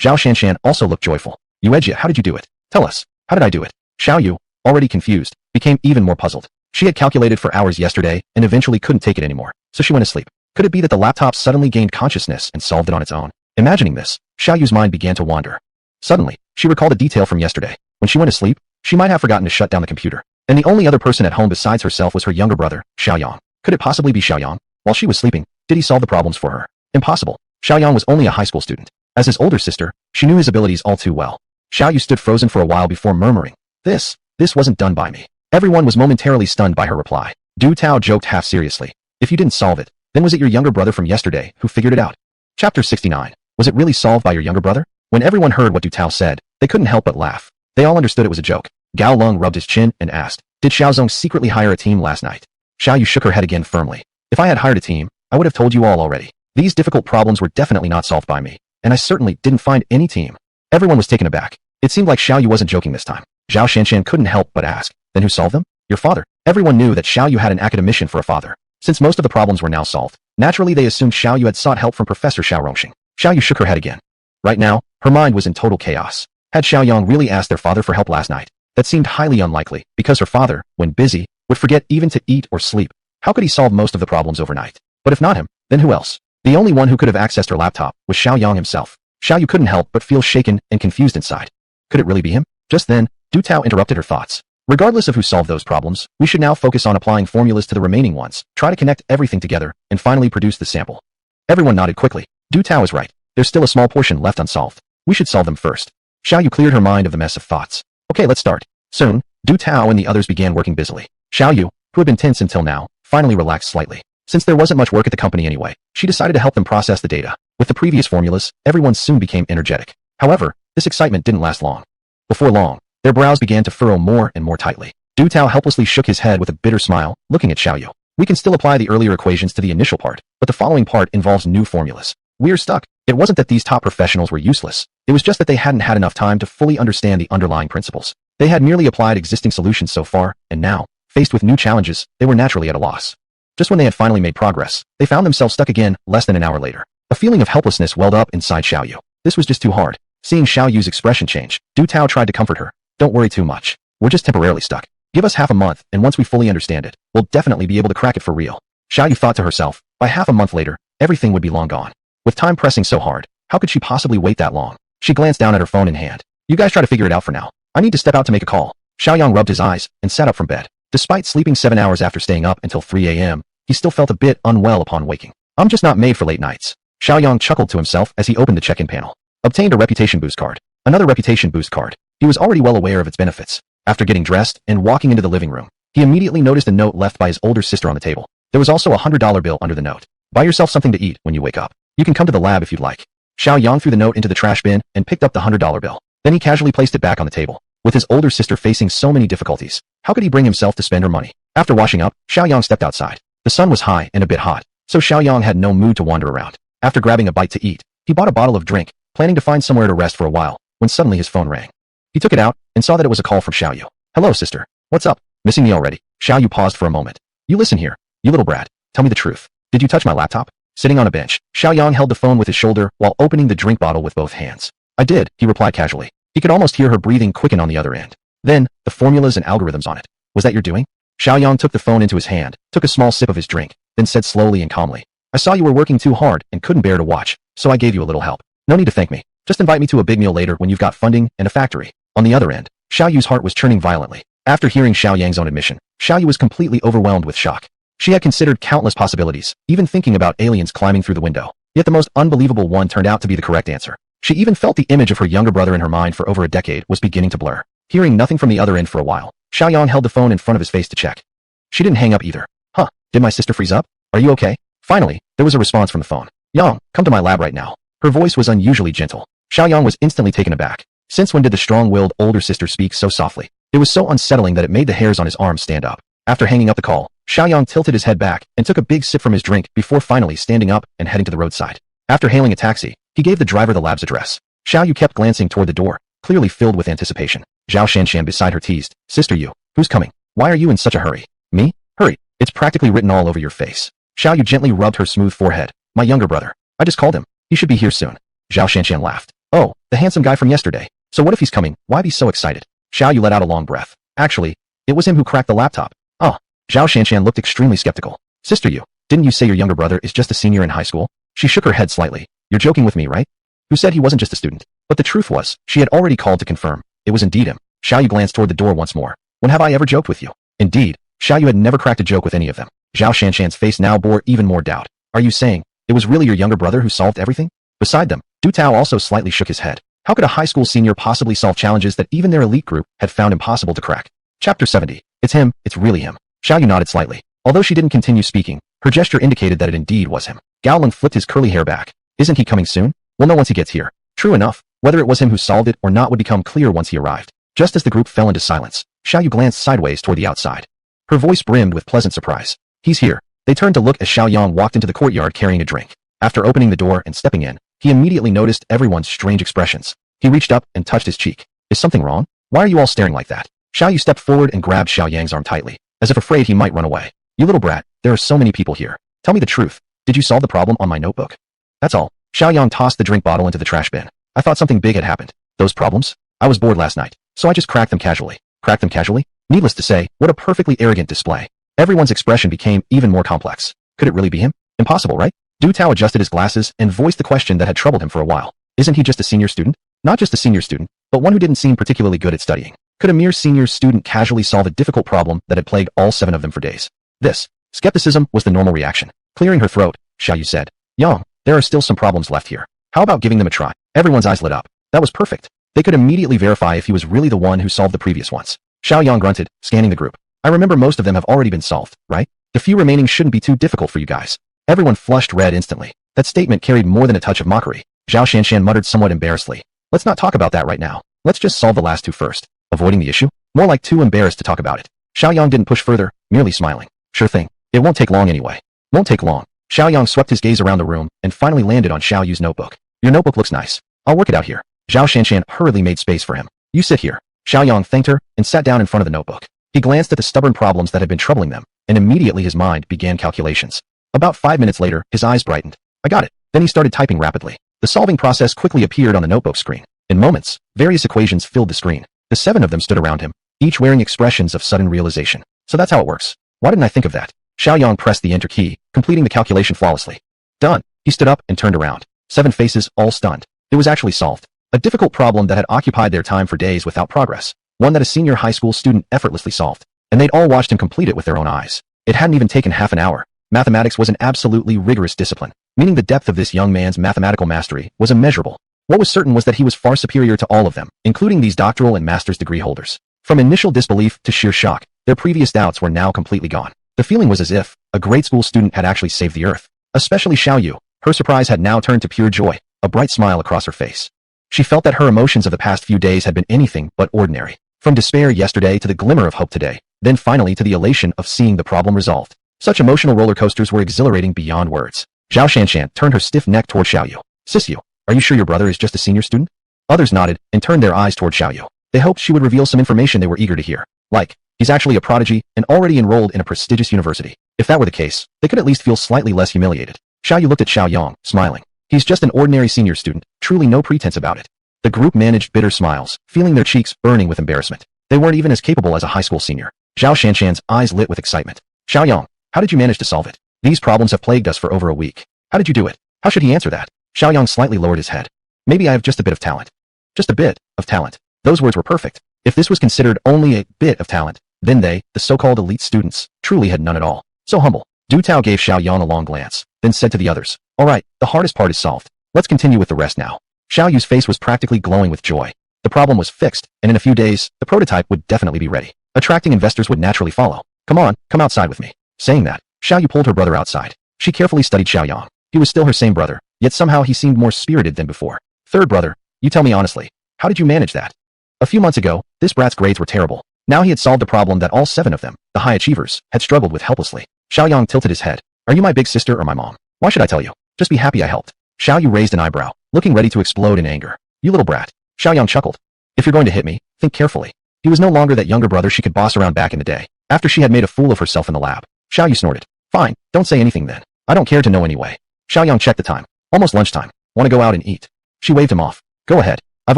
Zhao Shanshan also looked joyful. Yuejia, how did you do it? Tell us. How did I do it? Xiao Yu, already confused, became even more puzzled. She had calculated for hours yesterday and eventually couldn't take it anymore, so she went to sleep. Could it be that the laptop suddenly gained consciousness and solved it on its own? Imagining this, Xiao Yu's mind began to wander. Suddenly, she recalled a detail from yesterday. When she went to sleep, she might have forgotten to shut down the computer. And the only other person at home besides herself was her younger brother, Shiaoyang. Could it possibly be Shiaoyang? While she was sleeping, did he solve the problems for her? Impossible. Shiaoyang was only a high school student. As his older sister, she knew his abilities all too well. Xiao Yu stood frozen for a while before murmuring, This wasn't done by me. Everyone was momentarily stunned by her reply. Du Tao joked half seriously. If you didn't solve it, then was it your younger brother from yesterday who figured it out? Chapter 69. Was it really solved by your younger brother? When everyone heard what Du Tao said, they couldn't help but laugh. They all understood it was a joke. Gao Lung rubbed his chin and asked, Did Xiaozong secretly hire a team last night? Xiao Yu shook her head again firmly. If I had hired a team, I would have told you all already. These difficult problems were definitely not solved by me, and I certainly didn't find any team. Everyone was taken aback. It seemed like Xiao Yu wasn't joking this time. Zhao Shanshan couldn't help but ask, Then who solved them? Your father. Everyone knew that Xiao Yu had an academician for a father. Since most of the problems were now solved, naturally they assumed Xiao Yu had sought help from Professor Xiao Rongxing. Xiao Yu shook her head again. Right now, her mind was in total chaos. Had Xiaoyang really asked their father for help last night? That seemed highly unlikely, because her father, when busy, would forget even to eat or sleep. How could he solve most of the problems overnight? But if not him, then who else? The only one who could have accessed her laptop was Xiaoyang himself. Xiao Yu couldn't help but feel shaken and confused inside. Could it really be him? Just then, Du Tao interrupted her thoughts. Regardless of who solved those problems, we should now focus on applying formulas to the remaining ones, try to connect everything together, and finally produce the sample. Everyone nodded quickly. Du Tao is right. There's still a small portion left unsolved. We should solve them first. Xiao Yu cleared her mind of the mess of thoughts. Okay, let's start. Soon, Du Tao and the others began working busily. Xiao Yu, who had been tense until now, finally relaxed slightly. Since there wasn't much work at the company anyway, she decided to help them process the data. With the previous formulas, everyone soon became energetic. However, this excitement didn't last long. Before long, their brows began to furrow more and more tightly. Du Tao helplessly shook his head with a bitter smile, looking at Xiao Yu. We can still apply the earlier equations to the initial part, but the following part involves new formulas. We're stuck. It wasn't that these top professionals were useless. It was just that they hadn't had enough time to fully understand the underlying principles. They had merely applied existing solutions so far, and now, faced with new challenges, they were naturally at a loss. Just when they had finally made progress, they found themselves stuck again less than an hour later. A feeling of helplessness welled up inside Xiao Yu. This was just too hard. Seeing Xiao Yu's expression change, Du Tao tried to comfort her. Don't worry too much. We're just temporarily stuck. Give us half a month, and once we fully understand it, we'll definitely be able to crack it for real. Xiao Yu thought to herself, by half a month later, everything would be long gone. With time pressing so hard, how could she possibly wait that long? She glanced down at her phone in hand. You guys try to figure it out for now. I need to step out to make a call. Xiaoyang rubbed his eyes and sat up from bed. Despite sleeping 7 hours after staying up until 3 a.m., he still felt a bit unwell upon waking. I'm just not made for late nights. Xiaoyang chuckled to himself as he opened the check-in panel. Obtained a reputation boost card. Another reputation boost card. He was already well aware of its benefits. After getting dressed and walking into the living room, he immediately noticed a note left by his older sister on the table. There was also a $100 bill under the note. Buy yourself something to eat when you wake up. You can come to the lab if you'd like. Xiaoyang threw the note into the trash bin and picked up the $100 bill. Then he casually placed it back on the table. With his older sister facing so many difficulties, how could he bring himself to spend her money? After washing up, Xiaoyang stepped outside. The sun was high and a bit hot, so Xiaoyang had no mood to wander around. After grabbing a bite to eat, he bought a bottle of drink, planning to find somewhere to rest for a while, when suddenly his phone rang. He took it out and saw that it was a call from Xiao Yu. Hello, sister. What's up? Missing me already? Xiao Yu paused for a moment. You listen here, you little brat. Tell me the truth. Did you touch my laptop? Sitting on a bench, Xiaoyang held the phone with his shoulder while opening the drink bottle with both hands. I did, he replied casually. He could almost hear her breathing quicken on the other end. Then, the formulas and algorithms on it. Was that your doing? Xiaoyang took the phone into his hand, took a small sip of his drink, then said slowly and calmly. I saw you were working too hard and couldn't bear to watch, so I gave you a little help. No need to thank me. Just invite me to a big meal later when you've got funding and a factory. On the other end, Xiao Yu's heart was churning violently. After hearing Xiaoyang's own admission, Xiao Yu was completely overwhelmed with shock. She had considered countless possibilities, even thinking about aliens climbing through the window. Yet the most unbelievable one turned out to be the correct answer. She even felt the image of her younger brother in her mind for over a decade was beginning to blur. Hearing nothing from the other end for a while, Xiaoyang held the phone in front of his face to check. She didn't hang up either. Huh, did my sister freeze up? Are you okay? Finally, there was a response from the phone. Yang, come to my lab right now. Her voice was unusually gentle. Xiaoyang was instantly taken aback. Since when did the strong-willed older sister speak so softly? It was so unsettling that it made the hairs on his arms stand up. After hanging up the call, Xiaoyang tilted his head back and took a big sip from his drink before finally standing up and heading to the roadside. After hailing a taxi, he gave the driver the lab's address. Xiao Yu kept glancing toward the door, clearly filled with anticipation. Zhao Shanshan beside her teased, Sister Yu, who's coming? Why are you in such a hurry? Me? Hurry. It's practically written all over your face. Xiaoyu gently rubbed her smooth forehead. My younger brother. I just called him. He should be here soon. Zhao Shanshan laughed. Oh, the handsome guy from yesterday. So what if he's coming? Why be so excited? Xiaoyu let out a long breath. Actually, it was him who cracked the laptop. Oh. Zhao Shanshan looked extremely skeptical. Sister you, didn't you say your younger brother is just a senior in high school? She shook her head slightly. You're joking with me, right? Who said he wasn't just a student? But the truth was, she had already called to confirm. It was indeed him. Xiaoyu glanced toward the door once more. When have I ever joked with you? Indeed, Xiaoyu had never cracked a joke with any of them. Zhao Shanshan's face now bore even more doubt. Are you saying, it was really your younger brother who solved everything? Beside them, Du Tao also slightly shook his head. How could a high school senior possibly solve challenges that even their elite group had found impossible to crack? Chapter 70. It's him, it's really him. Xiaoyu nodded slightly. Although she didn't continue speaking, her gesture indicated that it indeed was him. Gaolin flipped his curly hair back. Isn't he coming soon? We'll know once he gets here. True enough, whether it was him who solved it or not would become clear once he arrived. Just as the group fell into silence, Xiaoyu glanced sideways toward the outside. Her voice brimmed with pleasant surprise. He's here. They turned to look as Xiaoyang walked into the courtyard carrying a drink. After opening the door and stepping in, he immediately noticed everyone's strange expressions. He reached up and touched his cheek. Is something wrong? Why are you all staring like that? Xiaoyu stepped forward and grabbed Xiaoyang's arm tightly, as if afraid he might run away. You little brat, there are so many people here. Tell me the truth. Did you solve the problem on my notebook? That's all. Xiaoyang tossed the drink bottle into the trash bin. I thought something big had happened. Those problems? I was bored last night, so I just cracked them casually. Cracked them casually? Needless to say, what a perfectly arrogant display. Everyone's expression became even more complex. Could it really be him? Impossible, right? Du Tao adjusted his glasses and voiced the question that had troubled him for a while. Isn't he just a senior student? Not just a senior student, but one who didn't seem particularly good at studying. Could a mere senior student casually solve a difficult problem that had plagued all 7 of them for days? This skepticism was the normal reaction. Clearing her throat, Xiaoyu said, Yang, there are still some problems left here. How about giving them a try? Everyone's eyes lit up. That was perfect. They could immediately verify if he was really the one who solved the previous ones. Xiaoyang grunted, scanning the group. I remember most of them have already been solved, right? The few remaining shouldn't be too difficult for you guys. Everyone flushed red instantly. That statement carried more than a touch of mockery. Zhao Shanshan muttered somewhat embarrassedly. Let's not talk about that right now. Let's just solve the last 2 first. Avoiding the issue? More like too embarrassed to talk about it. Xiaoyang didn't push further, merely smiling. Sure thing. It won't take long anyway. Won't take long. Xiaoyang swept his gaze around the room and finally landed on Xiaoyu's notebook. Your notebook looks nice. I'll work it out here. Zhao Shanshan hurriedly made space for him. You sit here. Xiaoyang thanked her and sat down in front of the notebook. He glanced at the stubborn problems that had been troubling them, and immediately his mind began calculations. About 5 minutes later, his eyes brightened. I got it. Then he started typing rapidly. The solving process quickly appeared on the notebook screen. In moments, various equations filled the screen. The 7 of them stood around him, each wearing expressions of sudden realization. So that's how it works. Why didn't I think of that? Xiaoyang pressed the enter key, completing the calculation flawlessly. Done. He stood up and turned around. 7 faces, all stunned. It was actually solved. A difficult problem that had occupied their time for days without progress. One that a senior high school student effortlessly solved. And they'd all watched him complete it with their own eyes. It hadn't even taken half an hour. Mathematics was an absolutely rigorous discipline, meaning the depth of this young man's mathematical mastery was immeasurable. What was certain was that he was far superior to all of them, including these doctoral and master's degree holders. From initial disbelief to sheer shock, their previous doubts were now completely gone. The feeling was as if a grade school student had actually saved the earth. Especially Xiaoyu. Her surprise had now turned to pure joy, a bright smile across her face. She felt that her emotions of the past few days had been anything but ordinary. From despair yesterday to the glimmer of hope today, then finally to the elation of seeing the problem resolved. Such emotional roller coasters were exhilarating beyond words. Zhao Shanshan turned her stiff neck toward Xiaoyu. Sis, are you sure your brother is just a senior student? Others nodded and turned their eyes toward Xiaoyu. They hoped she would reveal some information they were eager to hear. Like, he's actually a prodigy and already enrolled in a prestigious university. If that were the case, they could at least feel slightly less humiliated. Xiaoyu looked at Xiaoyang, smiling. He's just an ordinary senior student, truly no pretense about it. The group managed bitter smiles, feeling their cheeks burning with embarrassment. They weren't even as capable as a high school senior. Zhao Shanshan's eyes lit with excitement. Xiaoyang, how did you manage to solve it? These problems have plagued us for over a week. How did you do it? How should he answer that? Xiaoyang slightly lowered his head. Maybe I have just a bit of talent. Just a bit of talent. Those words were perfect. If this was considered only a bit of talent, then they, the so-called elite students, truly had none at all. So humble. Du Tao gave Xiaoyang a long glance, then said to the others, all right, the hardest part is solved. Let's continue with the rest now. Xiaoyu's face was practically glowing with joy. The problem was fixed, and in a few days, the prototype would definitely be ready. Attracting investors would naturally follow. Come on, come outside with me. Saying that, Xiaoyu pulled her brother outside. She carefully studied Xiaoyang. He was still her same brother, yet somehow he seemed more spirited than before. Third brother, you tell me honestly, how did you manage that? A few months ago, this brat's grades were terrible. Now he had solved a problem that all 7 of them, the high achievers, had struggled with helplessly. Xiaoyang tilted his head. Are you my big sister or my mom? Why should I tell you? Just be happy I helped. Xiaoyu raised an eyebrow, looking ready to explode in anger. You little brat. Xiaoyang chuckled. If you're going to hit me, think carefully. He was no longer that younger brother she could boss around back in the day, after she had made a fool of herself in the lab. Xiaoyu snorted. Fine, don't say anything then. I don't care to know anyway. Shiaoyang checked the time. Almost lunchtime. Want to go out and eat? She waved him off. Go ahead. I've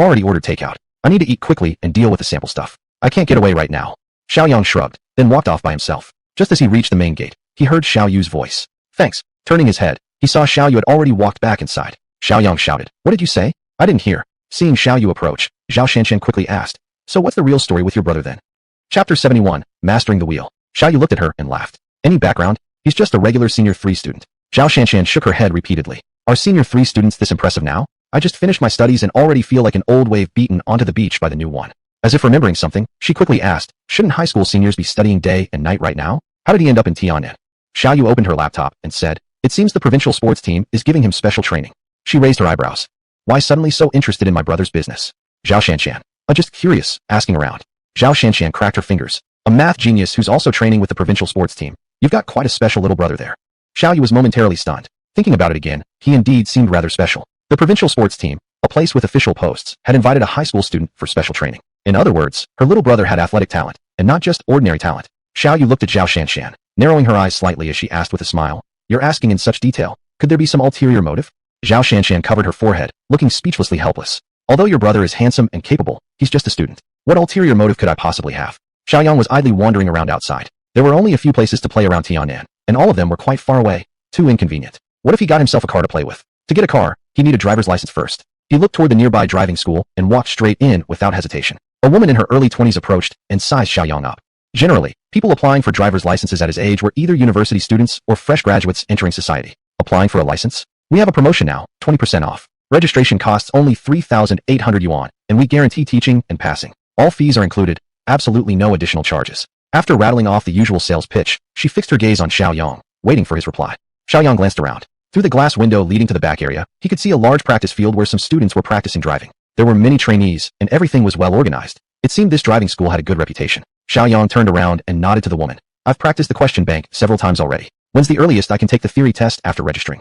already ordered takeout. I need to eat quickly and deal with the sample stuff. I can't get away right now. Shiaoyang shrugged, then walked off by himself. Just as he reached the main gate, he heard Xiao Yu's voice. Thanks. Turning his head, he saw Xiao Yu had already walked back inside. Shiaoyang shouted. What did you say? I didn't hear. Seeing Xiao Yu approach, Zhao Shanshan quickly asked. So what's the real story with your brother then? Chapter 71, Mastering the Wheel. Xiao Yu looked at her and laughed. Any background? He's just a regular Senior 3 student. Zhao Shanshan shook her head repeatedly. Are Senior 3 students this impressive now? I just finished my studies and already feel like an old wave beaten onto the beach by the new one. As if remembering something, she quickly asked, shouldn't high school seniors be studying day and night right now? How did he end up in Tian'an? Xiao Yu opened her laptop and said, it seems the provincial sports team is giving him special training. She raised her eyebrows. Why suddenly so interested in my brother's business? Zhao Shanshan. Just curious, asking around. Zhao Shanshan cracked her fingers. A math genius who's also training with the provincial sports team. You've got quite a special little brother there. Xiao Yu was momentarily stunned. Thinking about it again, he indeed seemed rather special. The provincial sports team, a place with official posts, had invited a high school student for special training. In other words, her little brother had athletic talent, and not just ordinary talent. Xiao Yu looked at Zhao Shanshan, narrowing her eyes slightly as she asked with a smile, you're asking in such detail. Could there be some ulterior motive? Zhao Shanshan covered her forehead, looking speechlessly helpless. Although your brother is handsome and capable, he's just a student. What ulterior motive could I possibly have? Xiaoyang was idly wandering around outside. There were only a few places to play around Tian'an, and all of them were quite far away. Too inconvenient. What if he got himself a car to play with? To get a car, he needed a driver's license first. He looked toward the nearby driving school and walked straight in without hesitation. A woman in her early 20s approached and sized Xiaoyang up. Generally, people applying for driver's licenses at his age were either university students or fresh graduates entering society. Applying for a license? We have a promotion now, 20% off. Registration costs only 3,800 yuan, and we guarantee teaching and passing. All fees are included, absolutely no additional charges. After rattling off the usual sales pitch, she fixed her gaze on Xiaoyang, waiting for his reply. Xiaoyang glanced around. Through the glass window leading to the back area, he could see a large practice field where some students were practicing driving. There were many trainees, and everything was well organized. It seemed this driving school had a good reputation. Xiaoyang turned around and nodded to the woman. I've practiced the question bank several times already. When's the earliest I can take the theory test after registering?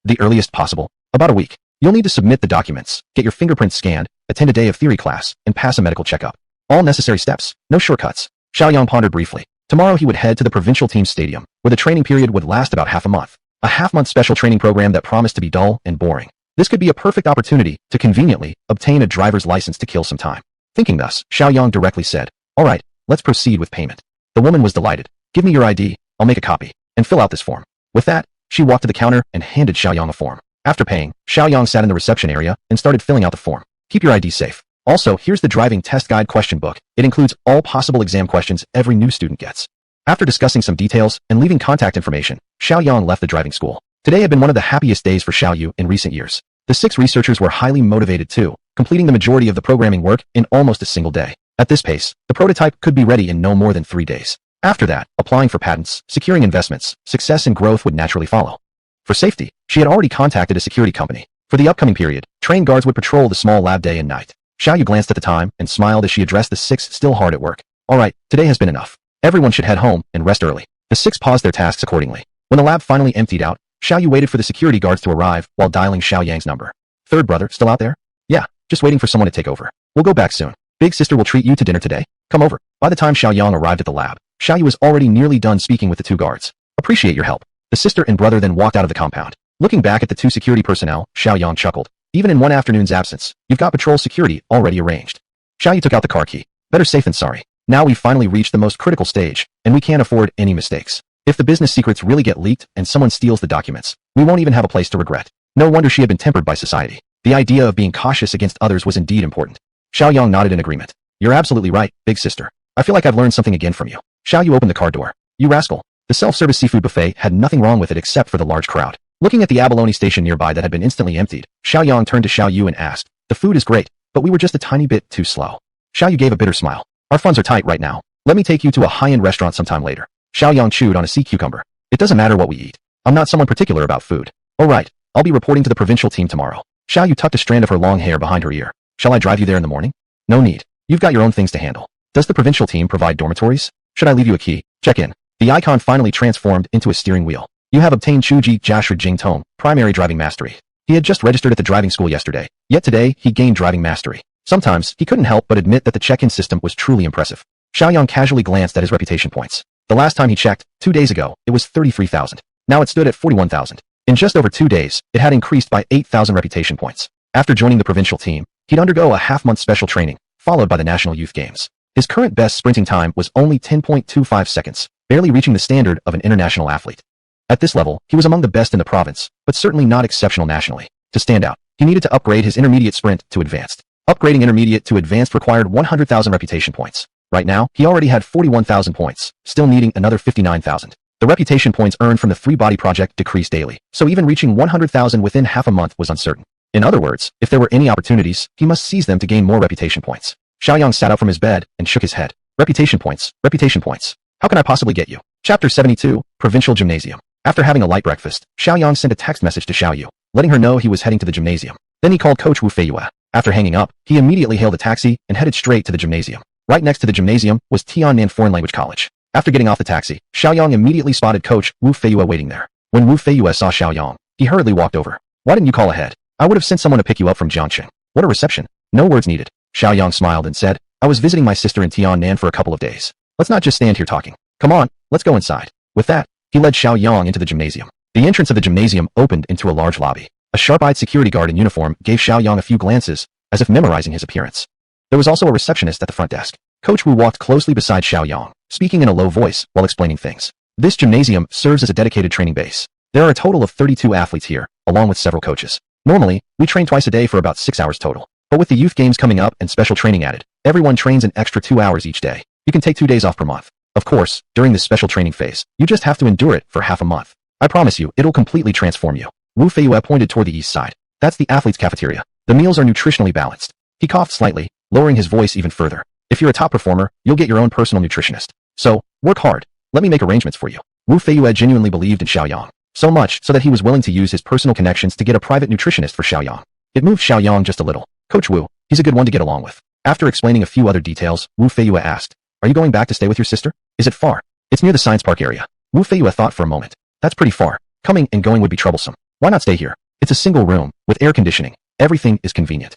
The earliest possible. About a week. You'll need to submit the documents, get your fingerprints scanned, attend a day of theory class, and pass a medical checkup. All necessary steps, no shortcuts. Xiaoyang pondered briefly. Tomorrow he would head to the provincial team's stadium, where the training period would last about half a month. A half-month special training program that promised to be dull and boring. This could be a perfect opportunity to conveniently obtain a driver's license to kill some time. Thinking thus, Xiaoyang directly said, all right, let's proceed with payment. The woman was delighted. Give me your ID, I'll make a copy, and fill out this form. With that, she walked to the counter and handed Xiaoyang a form. After paying, Xiaoyang sat in the reception area and started filling out the form. Keep your ID safe. Also, here's the driving test guide question book. It includes all possible exam questions every new student gets. After discussing some details and leaving contact information, Xiaoyang left the driving school. Today had been one of the happiest days for Xiao Yu in recent years. The 6 researchers were highly motivated too, completing the majority of the programming work in almost a single day. At this pace, the prototype could be ready in no more than 3 days. After that, applying for patents, securing investments, success and growth would naturally follow. For safety, she had already contacted a security company. For the upcoming period, trained guards would patrol the small lab day and night. Xiao Yu glanced at the time and smiled as she addressed the 6 still hard at work. All right, today has been enough. Everyone should head home and rest early. The 6 paused their tasks accordingly. When the lab finally emptied out, Xiao Yu waited for the security guards to arrive while dialing Xiaoyang's number. Third brother, still out there? Yeah, just waiting for someone to take over. We'll go back soon. Big sister will treat you to dinner today. Come over. By the time Xiaoyang arrived at the lab, Xiao Yu was already nearly done speaking with the 2 guards. Appreciate your help. The sister and brother then walked out of the compound. Looking back at the 2 security personnel, Xiaoyang chuckled. Even in one afternoon's absence, you've got patrol security already arranged. Xiao Yu took out the car key. Better safe than sorry. Now we've finally reached the most critical stage, and we can't afford any mistakes. If the business secrets really get leaked and someone steals the documents, we won't even have a place to regret. No wonder she had been tempered by society. The idea of being cautious against others was indeed important. Xiaoyang nodded in agreement. You're absolutely right, big sister. I feel like I've learned something again from you. Xiao Yu opened the car door. You rascal. The self-service seafood buffet had nothing wrong with it except for the large crowd. Looking at the abalone station nearby that had been instantly emptied, Xiaoyang turned to Xiao Yu and asked, the food is great, but we were just a tiny bit too slow. Xiao Yu gave a bitter smile. Our funds are tight right now. Let me take you to a high-end restaurant sometime later. Xiaoyang chewed on a sea cucumber. It doesn't matter what we eat. I'm not someone particular about food. All right, I'll be reporting to the provincial team tomorrow. Xiao Yu tucked a strand of her long hair behind her ear. Shall I drive you there in the morning? No need. You've got your own things to handle. Does the provincial team provide dormitories? Should I leave you a key? Check in. The icon finally transformed into a steering wheel. You have obtained Chuji Jashri Jingtong, primary driving mastery. He had just registered at the driving school yesterday, yet today he gained driving mastery. Sometimes, he couldn't help but admit that the check-in system was truly impressive. Xiaoyang casually glanced at his reputation points. The last time he checked, 2 days ago, it was 33,000. Now it stood at 41,000. In just over 2 days, it had increased by 8,000 reputation points. After joining the provincial team, he'd undergo a half-month special training, followed by the National Youth Games. His current best sprinting time was only 10.25 seconds, barely reaching the standard of an international athlete. At this level, he was among the best in the province, but certainly not exceptional nationally. To stand out, he needed to upgrade his intermediate sprint to advanced. Upgrading intermediate to advanced required 100,000 reputation points. Right now, he already had 41,000 points, still needing another 59,000. The reputation points earned from the three-body project decreased daily, so even reaching 100,000 within half a month was uncertain. In other words, if there were any opportunities, he must seize them to gain more reputation points. Shiaoyang sat up from his bed and shook his head. Reputation points, reputation points. How can I possibly get you? Chapter 72, Provincial Gymnasium. After having a light breakfast, Shiaoyang sent a text message to Xiaoyu, letting her know he was heading to the gymnasium. Then he called Coach Wu Feiyue. After hanging up, he immediately hailed a taxi and headed straight to the gymnasium. Right next to the gymnasium was Tiannan Foreign Language College. After getting off the taxi, Shiaoyang immediately spotted Coach Wu Feiyue waiting there. When Wu Feiyue saw Shiaoyang, he hurriedly walked over. Why didn't you call ahead? I would have sent someone to pick you up from Jiangqing. What a reception. No words needed. Shiaoyang smiled and said, I was visiting my sister in Tiannan for a couple of days. Let's not just stand here talking. Come on, let's go inside. With that, he led Shiaoyang into the gymnasium. The entrance of the gymnasium opened into a large lobby. A sharp-eyed security guard in uniform gave Shiaoyang a few glances, as if memorizing his appearance. There was also a receptionist at the front desk. Coach Wu walked closely beside Shiaoyang, speaking in a low voice while explaining things. This gymnasium serves as a dedicated training base. There are a total of 32 athletes here, along with several coaches. Normally, we train twice a day for about 6 hours total. But with the youth games coming up and special training added, everyone trains an extra 2 hours each day. You can take 2 days off per month. Of course, during this special training phase, you just have to endure it for half a month. I promise you, it'll completely transform you. Wu Feiyue pointed toward the east side. That's the athlete's cafeteria. The meals are nutritionally balanced. He coughed slightly, lowering his voice even further. If you're a top performer, you'll get your own personal nutritionist. So, work hard. Let me make arrangements for you. Wu Feiyue genuinely believed in Shiaoyang. So much so that he was willing to use his personal connections to get a private nutritionist for Shiaoyang. It moved Shiaoyang just a little. Coach Wu, he's a good one to get along with. After explaining a few other details, Wu Feiyue asked, Are you going back to stay with your sister? Is it far? It's near the science park area. Wu Feiyue thought for a moment. That's pretty far. Coming and going would be troublesome. Why not stay here? It's a single room, with air conditioning. Everything is convenient.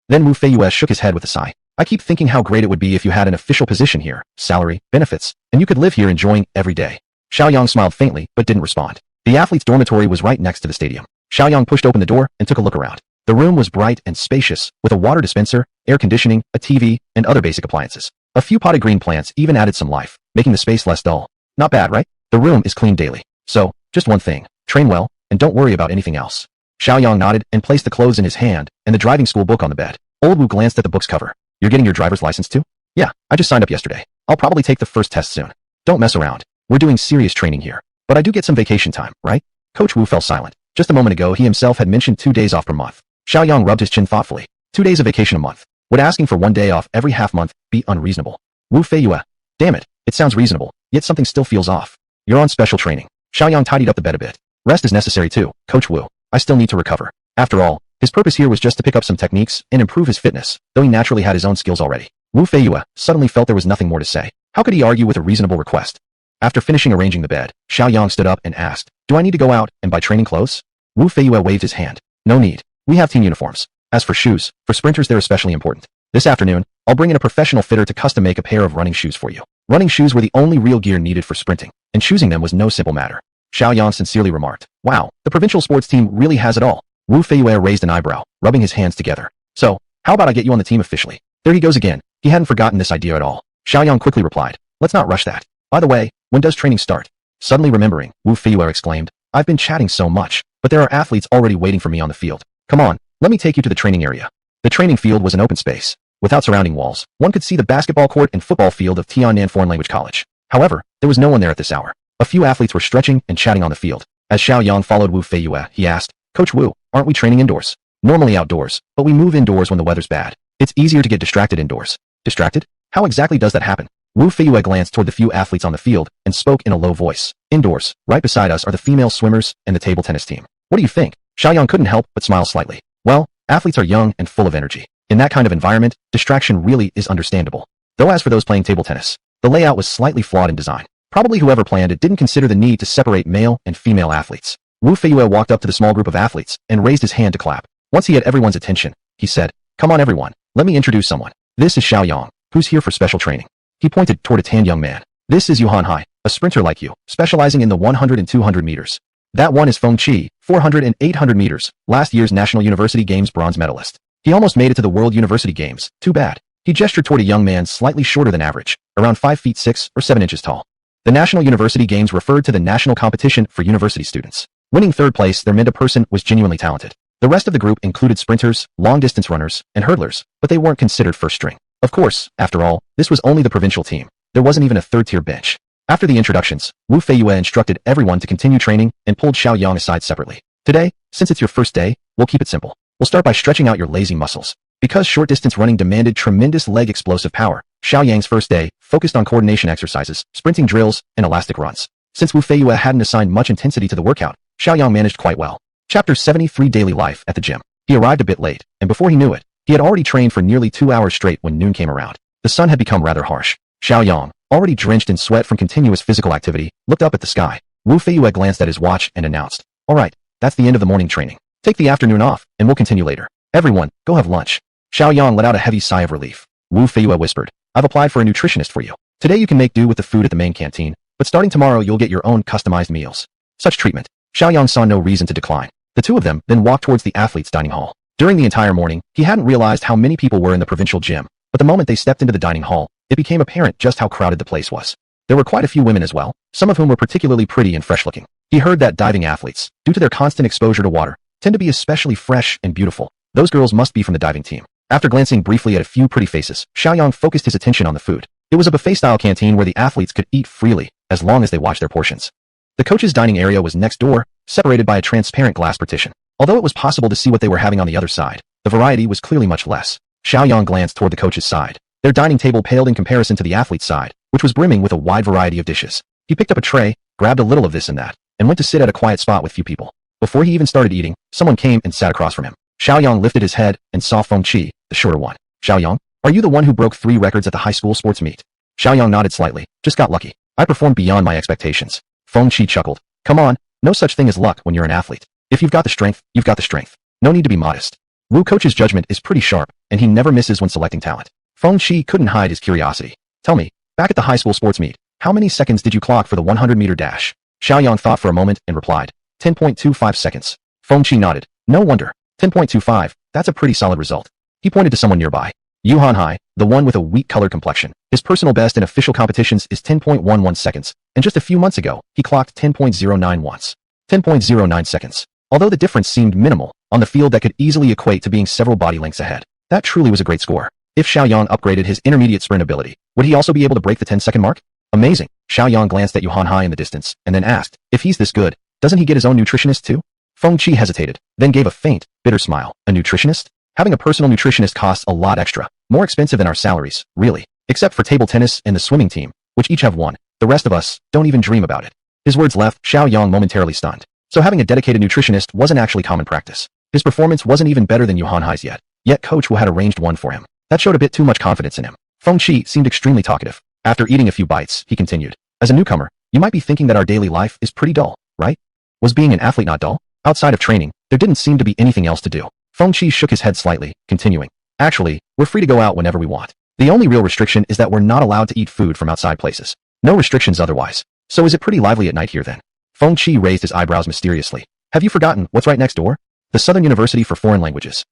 Then Wu Feiyue shook his head with a sigh. I keep thinking how great it would be if you had an official position here, salary, benefits, and you could live here enjoying every day. Xiaoyang smiled faintly, but didn't respond. The athlete's dormitory was right next to the stadium. Xiaoyang pushed open the door and took a look around. The room was bright and spacious, with a water dispenser, air conditioning, a TV, and other basic appliances. A few potted green plants even added some life, making the space less dull. Not bad, right? The room is cleaned daily. So, just one thing. Train well, and don't worry about anything else. Xiaoyang nodded and placed the clothes in his hand and the driving school book on the bed. Old Wu glanced at the book's cover. You're getting your driver's license too? Yeah, I just signed up yesterday. I'll probably take the first test soon. Don't mess around. We're doing serious training here. But I do get some vacation time, right? Coach Wu fell silent. Just a moment ago he himself had mentioned 2 days off per month. Xiaoyang rubbed his chin thoughtfully. 2 days of vacation a month. Would asking for 1 day off every half month be unreasonable? Wu Feiyue. Damn it, it sounds reasonable, yet something still feels off. You're on special training. Xiaoyang tidied up the bed a bit. Rest is necessary too, Coach Wu. I still need to recover. After all, his purpose here was just to pick up some techniques and improve his fitness, though he naturally had his own skills already. Wu Feiyue suddenly felt there was nothing more to say. How could he argue with a reasonable request? After finishing arranging the bed, Xiaoyang stood up and asked, Do I need to go out and buy training clothes? Wu Feiyue waved his hand. No need. We have team uniforms. As for shoes, for sprinters they're especially important. This afternoon, I'll bring in a professional fitter to custom make a pair of running shoes for you. Running shoes were the only real gear needed for sprinting, and choosing them was no simple matter. Xiaoyang sincerely remarked, Wow, the provincial sports team really has it all. Wu Feiyue raised an eyebrow, rubbing his hands together. So, how about I get you on the team officially? There he goes again. He hadn't forgotten this idea at all. Xiaoyang quickly replied, Let's not rush that. By the way, when does training start? Suddenly remembering, Wu Feiyue exclaimed, I've been chatting so much, but there are athletes already waiting for me on the field. Come on, let me take you to the training area. The training field was an open space. Without surrounding walls, one could see the basketball court and football field of Tiannan Foreign Language College. However, there was no one there at this hour. A few athletes were stretching and chatting on the field. As Xiaoyang followed Wu Feiyue, he asked, Coach Wu, aren't we training indoors? Normally outdoors, but we move indoors when the weather's bad. It's easier to get distracted indoors. Distracted? How exactly does that happen? Wu Feiyue glanced toward the few athletes on the field and spoke in a low voice. Indoors, right beside us are the female swimmers and the table tennis team. What do you think? Xiaoyang couldn't help but smile slightly. Well, athletes are young and full of energy. In that kind of environment, distraction really is understandable. Though as for those playing table tennis, the layout was slightly flawed in design. Probably whoever planned it didn't consider the need to separate male and female athletes. Wu Feiyue walked up to the small group of athletes and raised his hand to clap. Once he had everyone's attention, he said, Come on everyone, let me introduce someone. This is Shiaoyang, who's here for special training. He pointed toward a tanned young man. This is Yuhan Hai, a a sprinter like you, specializing in the 100 and 200 meters. That one is Feng Qi, 400 and 800 meters, last year's National University Games bronze medalist. He almost made it to the World University Games, too bad. He gestured toward a young man slightly shorter than average, around 5 feet 6 or 7 inches tall. The National University Games referred to the national competition for university students. Winning third place there meant a person was genuinely talented. The rest of the group included sprinters, long-distance runners, and hurdlers, but they weren't considered first string. Of course, after all, this was only the provincial team. There wasn't even a third-tier bench. After the introductions, Wu Feiyue instructed everyone to continue training and pulled Shiaoyang aside separately. Today, since it's your first day, we'll keep it simple. We'll start by stretching out your lazy muscles. Because short-distance running demanded tremendous leg explosive power, Shiaoyang's first day focused on coordination exercises, sprinting drills, and elastic runs. Since Wu Feiyue hadn't assigned much intensity to the workout, Shiaoyang managed quite well. Chapter 73 Daily Life at the Gym. He arrived a bit late, and before he knew it, he had already trained for nearly 2 hours straight when noon came around. The sun had become rather harsh. Shiaoyang, already drenched in sweat from continuous physical activity, looked up at the sky. Wu Feiyue glanced at his watch and announced, "All right, that's the end of the morning training. Take the afternoon off, and we'll continue later. Everyone, go have lunch." Shiaoyang let out a heavy sigh of relief. Wu Feiyue whispered, "I've applied for a nutritionist for you. Today you can make do with the food at the main canteen, but starting tomorrow you'll get your own customized meals." Such treatment. Shiaoyang saw no reason to decline. The two of them then walked towards the athletes' dining hall. During the entire morning, he hadn't realized how many people were in the provincial gym, but the moment they stepped into the dining hall, it became apparent just how crowded the place was. There were quite a few women as well, some of whom were particularly pretty and fresh-looking. He heard that diving athletes, due to their constant exposure to water, tend to be especially fresh and beautiful. Those girls must be from the diving team. After glancing briefly at a few pretty faces, Shiaoyang focused his attention on the food. It was a buffet-style canteen where the athletes could eat freely, as long as they watched their portions. The coach's dining area was next door, separated by a transparent glass partition. Although it was possible to see what they were having on the other side, the variety was clearly much less. Shiaoyang glanced toward the coach's side. Their dining table paled in comparison to the athlete's side, which was brimming with a wide variety of dishes. He picked up a tray, grabbed a little of this and that, and went to sit at a quiet spot with few people. Before he even started eating, someone came and sat across from him. Shiaoyang lifted his head and saw Feng Qi, the shorter one. "Shiaoyang, are you the one who broke 3 records at the high school sports meet?" Shiaoyang nodded slightly. "Just got lucky. I performed beyond my expectations." Feng Qi chuckled. "Come on, no such thing as luck when you're an athlete. If you've got the strength, you've got the strength. No need to be modest." Wu coach's judgment is pretty sharp, and he never misses when selecting talent. Feng Qi couldn't hide his curiosity. "Tell me, back at the high school sports meet, how many seconds did you clock for the 100-meter dash?" Shiaoyang thought for a moment and replied, 10.25 seconds. Feng Qi nodded. "No wonder. 10.25, that's a pretty solid result." He pointed to someone nearby. Yu Hanhai, the one with a wheat-colored complexion. His personal best in official competitions is 10.11 seconds, and just a few months ago, he clocked 10.09 once. 10.09 seconds. Although the difference seemed minimal, on the field that could easily equate to being several body lengths ahead. That truly was a great score. If Shiaoyang upgraded his intermediate sprint ability, would he also be able to break the 10-second mark? Amazing. Shiaoyang glanced at Yu Hanhai in the distance, and then asked, "If he's this good, doesn't he get his own nutritionist too?" Feng Qi hesitated, then gave a faint, bitter smile. "A nutritionist? Having a personal nutritionist costs a lot extra, more expensive than our salaries, really. Except for table tennis and the swimming team, which each have one. The rest of us don't even dream about it." His words left Shiaoyang momentarily stunned. So having a dedicated nutritionist wasn't actually common practice. His performance wasn't even better than Yu Hanhai's yet Coach Wu had arranged one for him. That showed a bit too much confidence in him. Feng Qi seemed extremely talkative. After eating a few bites, he continued, "As a newcomer, you might be thinking that our daily life is pretty dull, right? Was being an athlete not dull? Outside of training, there didn't seem to be anything else to do." Feng Qi shook his head slightly, continuing, "Actually, we're free to go out whenever we want. The only real restriction is that we're not allowed to eat food from outside places. No restrictions otherwise. So is it pretty lively at night here then?" Feng Qi raised his eyebrows mysteriously. "Have you forgotten what's right next door? The Southern University for Foreign Languages."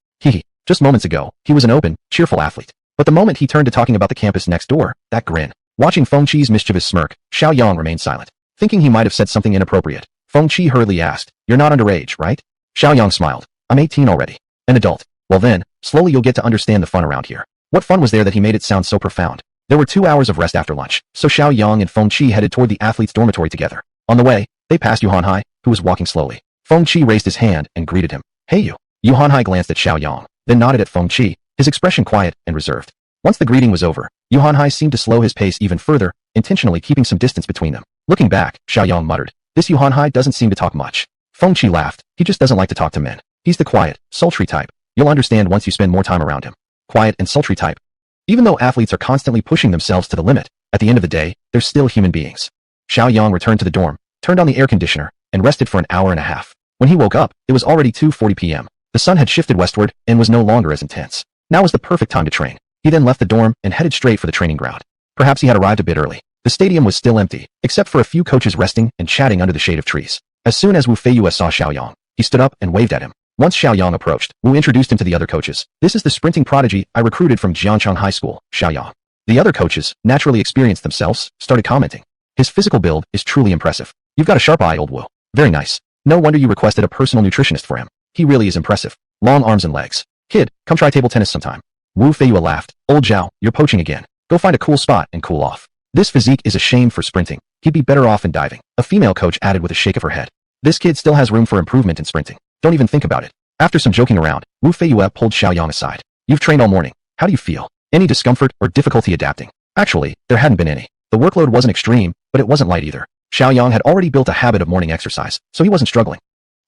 Just moments ago, he was an open, cheerful athlete. But the moment he turned to talking about the campus next door, that grin. Watching Feng Qi's mischievous smirk, Shiaoyang remained silent. Thinking he might have said something inappropriate, Feng Qi hurriedly asked, "You're not underage, right?" Shiaoyang smiled. "I'm 18 already. An adult." "Well then, slowly you'll get to understand the fun around here." What fun was there that he made it sound so profound? There were 2 hours of rest after lunch, so Shiaoyang and Feng Qi headed toward the athletes' dormitory together. On the way, they passed Yu Hanhai, who was walking slowly. Feng Qi raised his hand and greeted him. "Hey you." Yu Hanhai glanced at Shiaoyang, then nodded at Feng Qi, his expression quiet and reserved. Once the greeting was over, Yu Hanhai seemed to slow his pace even further, intentionally keeping some distance between them. Looking back, Shiaoyang muttered, "This Yu Hanhai doesn't seem to talk much." Feng Qi laughed. "He just doesn't like to talk to men. He's the quiet, sultry type. You'll understand once you spend more time around him." Quiet and sultry type. Even though athletes are constantly pushing themselves to the limit, at the end of the day, they're still human beings. Shiaoyang returned to the dorm, turned on the air conditioner, and rested for an hour and a half. When he woke up, it was already 2:40 p.m. The sun had shifted westward and was no longer as intense. Now was the perfect time to train. He then left the dorm and headed straight for the training ground. Perhaps he had arrived a bit early. The stadium was still empty, except for a few coaches resting and chatting under the shade of trees. As soon as Wu Feiyue saw Shiaoyang, he stood up and waved at him. Once Shiaoyang approached, Wu introduced him to the other coaches. This is the sprinting prodigy I recruited from Jiangcheng High School, Shiaoyang. The other coaches, naturally experienced themselves, started commenting. His physical build is truly impressive. You've got a sharp eye, old Wu. Very nice. No wonder you requested a personal nutritionist for him. He really is impressive. Long arms and legs. Kid, come try table tennis sometime. Wu Feiyue laughed. Old Zhao, you're poaching again. Go find a cool spot and cool off. This physique is a shame for sprinting. He'd be better off in diving. A female coach added with a shake of her head. This kid still has room for improvement in sprinting. Don't even think about it. After some joking around, Wu Feiyue pulled Shiaoyang aside. You've trained all morning. How do you feel? Any discomfort or difficulty adapting? Actually, there hadn't been any. The workload wasn't extreme, but it wasn't light either. Shiaoyang had already built a habit of morning exercise, so he wasn't struggling.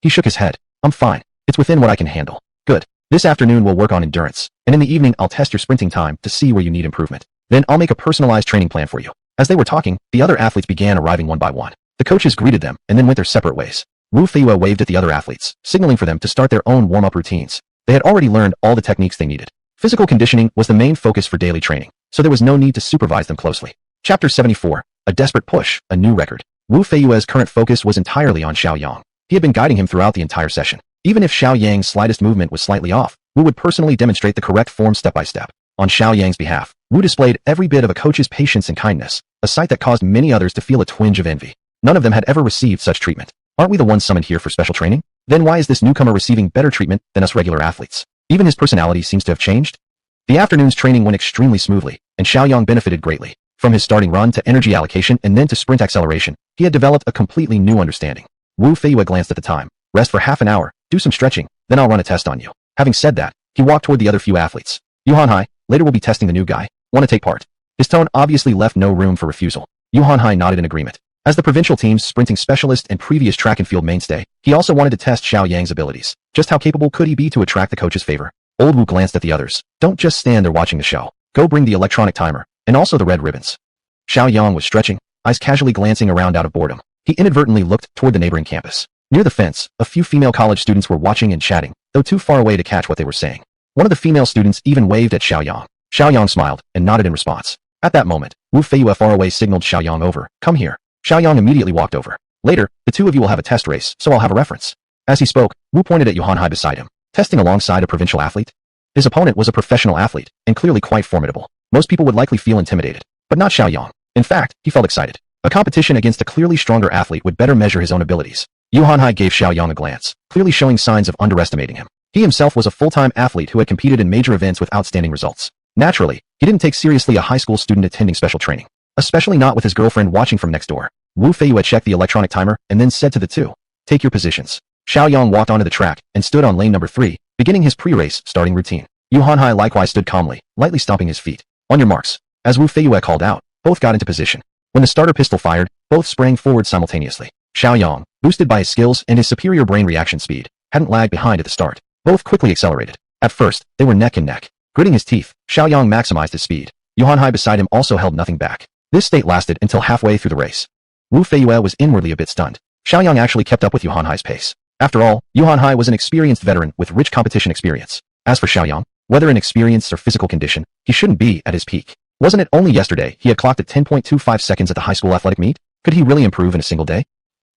He shook his head. I'm fine. It's within what I can handle. Good. This afternoon we'll work on endurance, and in the evening I'll test your sprinting time to see where you need improvement. Then I'll make a personalized training plan for you. As they were talking, the other athletes began arriving one by one. The coaches greeted them and then went their separate ways. Wu Feiyue waved at the other athletes, signaling for them to start their own warm-up routines. They had already learned all the techniques they needed. Physical conditioning was the main focus for daily training, so there was no need to supervise them closely. Chapter 74. A desperate push, a new record. Wu Feiyue's current focus was entirely on Shiaoyang. He had been guiding him throughout the entire session. Even if Xiaoyang's slightest movement was slightly off, Wu would personally demonstrate the correct form step by step. On Xiaoyang's behalf, Wu displayed every bit of a coach's patience and kindness, a sight that caused many others to feel a twinge of envy. None of them had ever received such treatment. Aren't we the ones summoned here for special training? Then why is this newcomer receiving better treatment than us regular athletes? Even his personality seems to have changed. The afternoon's training went extremely smoothly, and Xiaoyang benefited greatly. From his starting run to energy allocation and then to sprint acceleration, he had developed a completely new understanding. Wu Feiyue glanced at the time. Rest for half an hour, do some stretching, then I'll run a test on you. Having said that, he walked toward the other few athletes. Yuhanhai, later we'll be testing the new guy. Want to take part? His tone obviously left no room for refusal. Yuhanhai nodded in agreement. As the provincial team's sprinting specialist and previous track and field mainstay, he also wanted to test Xiaoyang's abilities. Just how capable could he be to attract the coach's favor? Old Wu glanced at the others. Don't just stand there watching the show. Go bring the electronic timer, and also the red ribbons. Shiaoyang was stretching, eyes casually glancing around out of boredom. He inadvertently looked toward the neighboring campus. Near the fence, a few female college students were watching and chatting, though too far away to catch what they were saying. One of the female students even waved at Shiaoyang. Shiaoyang smiled and nodded in response. At that moment, Wu Feiyue far away signaled Shiaoyang over. Come here. Shiaoyang immediately walked over. Later, the two of you will have a test race, so I'll have a reference. As he spoke, Wu pointed at Yuhanhai beside him. Testing alongside a provincial athlete? His opponent was a professional athlete, and clearly quite formidable. Most people would likely feel intimidated, but not Shiaoyang. In fact, he felt excited. A competition against a clearly stronger athlete would better measure his own abilities. Yuhanhai gave Shiaoyang a glance, clearly showing signs of underestimating him. He himself was a full-time athlete who had competed in major events with outstanding results. Naturally, he didn't take seriously a high school student attending special training, especially not with his girlfriend watching from next door. Wu Feiyue checked the electronic timer and then said to the two, take your positions. Shiaoyang walked onto the track and stood on lane number 3, beginning his pre-race starting routine. Yuhanhai likewise stood calmly, lightly stomping his feet. On your marks. As Wu Feiyue called out, both got into position. When the starter pistol fired, both sprang forward simultaneously. Shiaoyang, boosted by his skills and his superior brain reaction speed, hadn't lagged behind at the start. Both quickly accelerated. At first, they were neck and neck. Gritting his teeth, Shiaoyang maximized his speed. Yuhanhai beside him also held nothing back. This state lasted until halfway through the race. Wu Feiyue was inwardly a bit stunned. Xiaoyang actually kept up with Yuhanhai's pace. After all, Yuhanhai was an experienced veteran with rich competition experience. As for Xiaoyang, whether in experience or physical condition, he shouldn't be at his peak. Wasn't it only yesterday he had clocked at 10.25 seconds at the high school athletic meet? Could he really improve in a single day?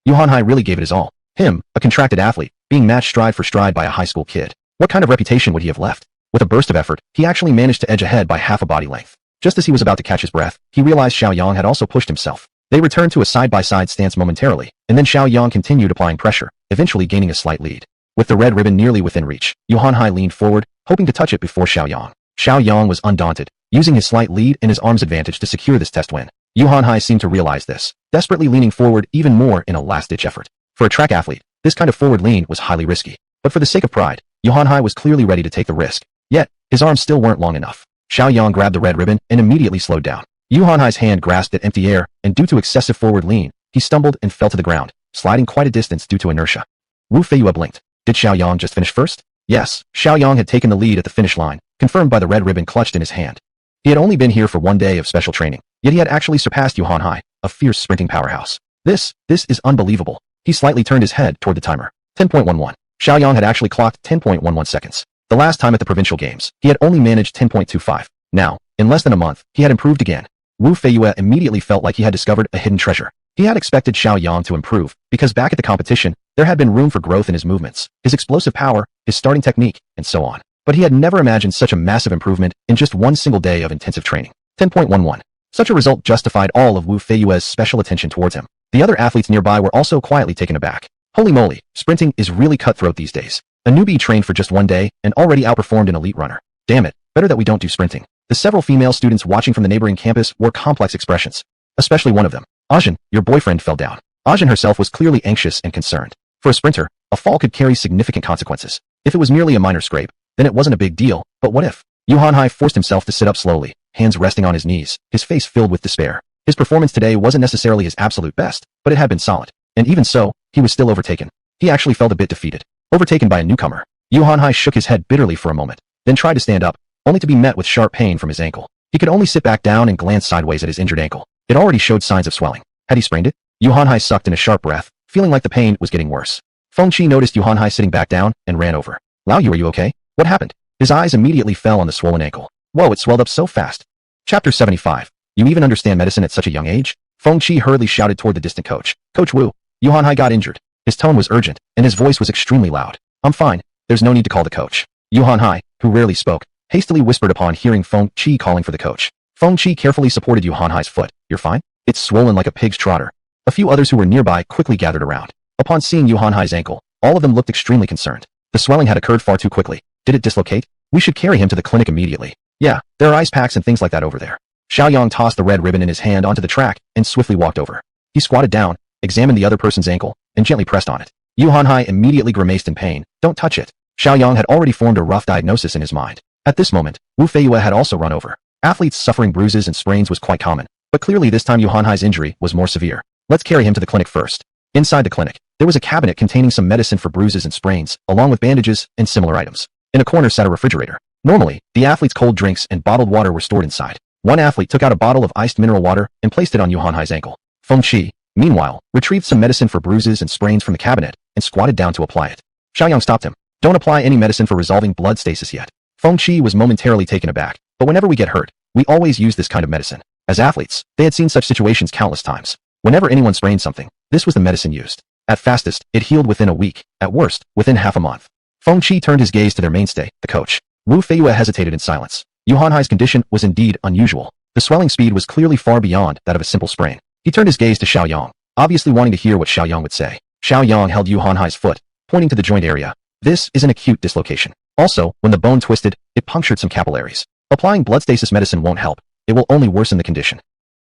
Yuhanhai really gave it his all. Him, a contracted athlete, being matched stride for stride by a high school kid. What kind of reputation would he have left? With a burst of effort, he actually managed to edge ahead by half a body length. Just as he was about to catch his breath, he realized Xiaoyang had also pushed himself. They returned to a side-by-side stance momentarily, and then Xiaoyang continued applying pressure, eventually gaining a slight lead. With the red ribbon nearly within reach, Yuhanhai leaned forward, hoping to touch it before Xiaoyang. Xiaoyang was undaunted, using his slight lead and his arm's advantage to secure this test win. Yuhanhai seemed to realize this, desperately leaning forward even more in a last-ditch effort. For a track athlete, this kind of forward lean was highly risky. But for the sake of pride, Yuhanhai was clearly ready to take the risk. Yet, his arms still weren't long enough. Xiaoyang grabbed the red ribbon and immediately slowed down. Yuhanhai's hand grasped at empty air, and due to excessive forward lean, he stumbled and fell to the ground, sliding quite a distance due to inertia. Wu Feiyue blinked. Did Xiaoyang just finish first? Yes, Xiaoyang had taken the lead at the finish line, confirmed by the red ribbon clutched in his hand. He had only been here for one day of special training, yet he had actually surpassed Yuhanhai, a fierce sprinting powerhouse. This is unbelievable. He slightly turned his head toward the timer. 10.11. Xiaoyang had actually clocked 10.11 seconds. The last time at the provincial games, he had only managed 10.25. Now, in less than a month, he had improved again. Wu Feiyue immediately felt like he had discovered a hidden treasure. He had expected Shiaoyang to improve, because back at the competition, there had been room for growth in his movements, his explosive power, his starting technique, and so on. But he had never imagined such a massive improvement in just one single day of intensive training. 10.11. Such a result justified all of Wu Feiyue's special attention towards him. The other athletes nearby were also quietly taken aback. Holy moly, sprinting is really cutthroat these days. A newbie trained for just one day and already outperformed an elite runner. Damn it, better that we don't do sprinting. The several female students watching from the neighboring campus wore complex expressions. Especially one of them. Ajin, your boyfriend fell down. Ajin herself was clearly anxious and concerned. For a sprinter, a fall could carry significant consequences. If it was merely a minor scrape, then it wasn't a big deal, but what if? Yu Hanhai forced himself to sit up slowly, hands resting on his knees, his face filled with despair. His performance today wasn't necessarily his absolute best, but it had been solid. And even so, he was still overtaken. He actually felt a bit defeated. Overtaken by a newcomer. Yu Hanhai shook his head bitterly for a moment, then tried to stand up, only to be met with sharp pain from his ankle. He could only sit back down and glance sideways at his injured ankle. It already showed signs of swelling. Had he sprained it? Yu Hanhai sucked in a sharp breath, feeling like the pain was getting worse. Feng Qi noticed Yu Hanhai sitting back down and ran over. Lao Yu, are you okay? What happened? His eyes immediately fell on the swollen ankle. Whoa, it swelled up so fast. Chapter 75. You even understand medicine at such a young age? Feng Qi hurriedly shouted toward the distant coach. Coach Wu, Yu Hanhai got injured. His tone was urgent, and his voice was extremely loud. I'm fine. There's no need to call the coach. Yu Hanhai, who rarely spoke, hastily whispered upon hearing Feng Qi calling for the coach. Feng Qi carefully supported Yu Hanhai's foot. You're fine? It's swollen like a pig's trotter. A few others who were nearby quickly gathered around. Upon seeing Yu Hanhai's ankle, all of them looked extremely concerned. The swelling had occurred far too quickly. Did it dislocate? We should carry him to the clinic immediately. Yeah, there are ice packs and things like that over there. Shiaoyang tossed the red ribbon in his hand onto the track and swiftly walked over. He squatted down, examined the other person's ankle, and gently pressed on it. Yu Hanhai immediately grimaced in pain. Don't touch it. Shiaoyang had already formed a rough diagnosis in his mind. At this moment, Wu Feiyue had also run over. Athletes suffering bruises and sprains was quite common, but clearly this time Yu Hanhai's injury was more severe. Let's carry him to the clinic first. Inside the clinic, there was a cabinet containing some medicine for bruises and sprains, along with bandages and similar items. In a corner sat a refrigerator. Normally, the athletes' cold drinks and bottled water were stored inside. One athlete took out a bottle of iced mineral water and placed it on Yu Hanhai's ankle. Feng Qi, meanwhile, retrieved some medicine for bruises and sprains from the cabinet and squatted down to apply it. Shiaoyang stopped him. Don't apply any medicine for resolving blood stasis yet. Feng Qi was momentarily taken aback, but whenever we get hurt, we always use this kind of medicine. As athletes, they had seen such situations countless times. Whenever anyone sprained something, this was the medicine used. At fastest, it healed within a week, at worst, within half a month. Feng Qi turned his gaze to their mainstay, the coach. Wu Feiyue hesitated in silence. Yu Hanhai's condition was indeed unusual. The swelling speed was clearly far beyond that of a simple sprain. He turned his gaze to Shiaoyang, obviously wanting to hear what Shiaoyang would say. Shiaoyang held Yu Hanhai's foot, pointing to the joint area. This is an acute dislocation. Also, when the bone twisted, it punctured some capillaries. Applying blood stasis medicine won't help. It will only worsen the condition.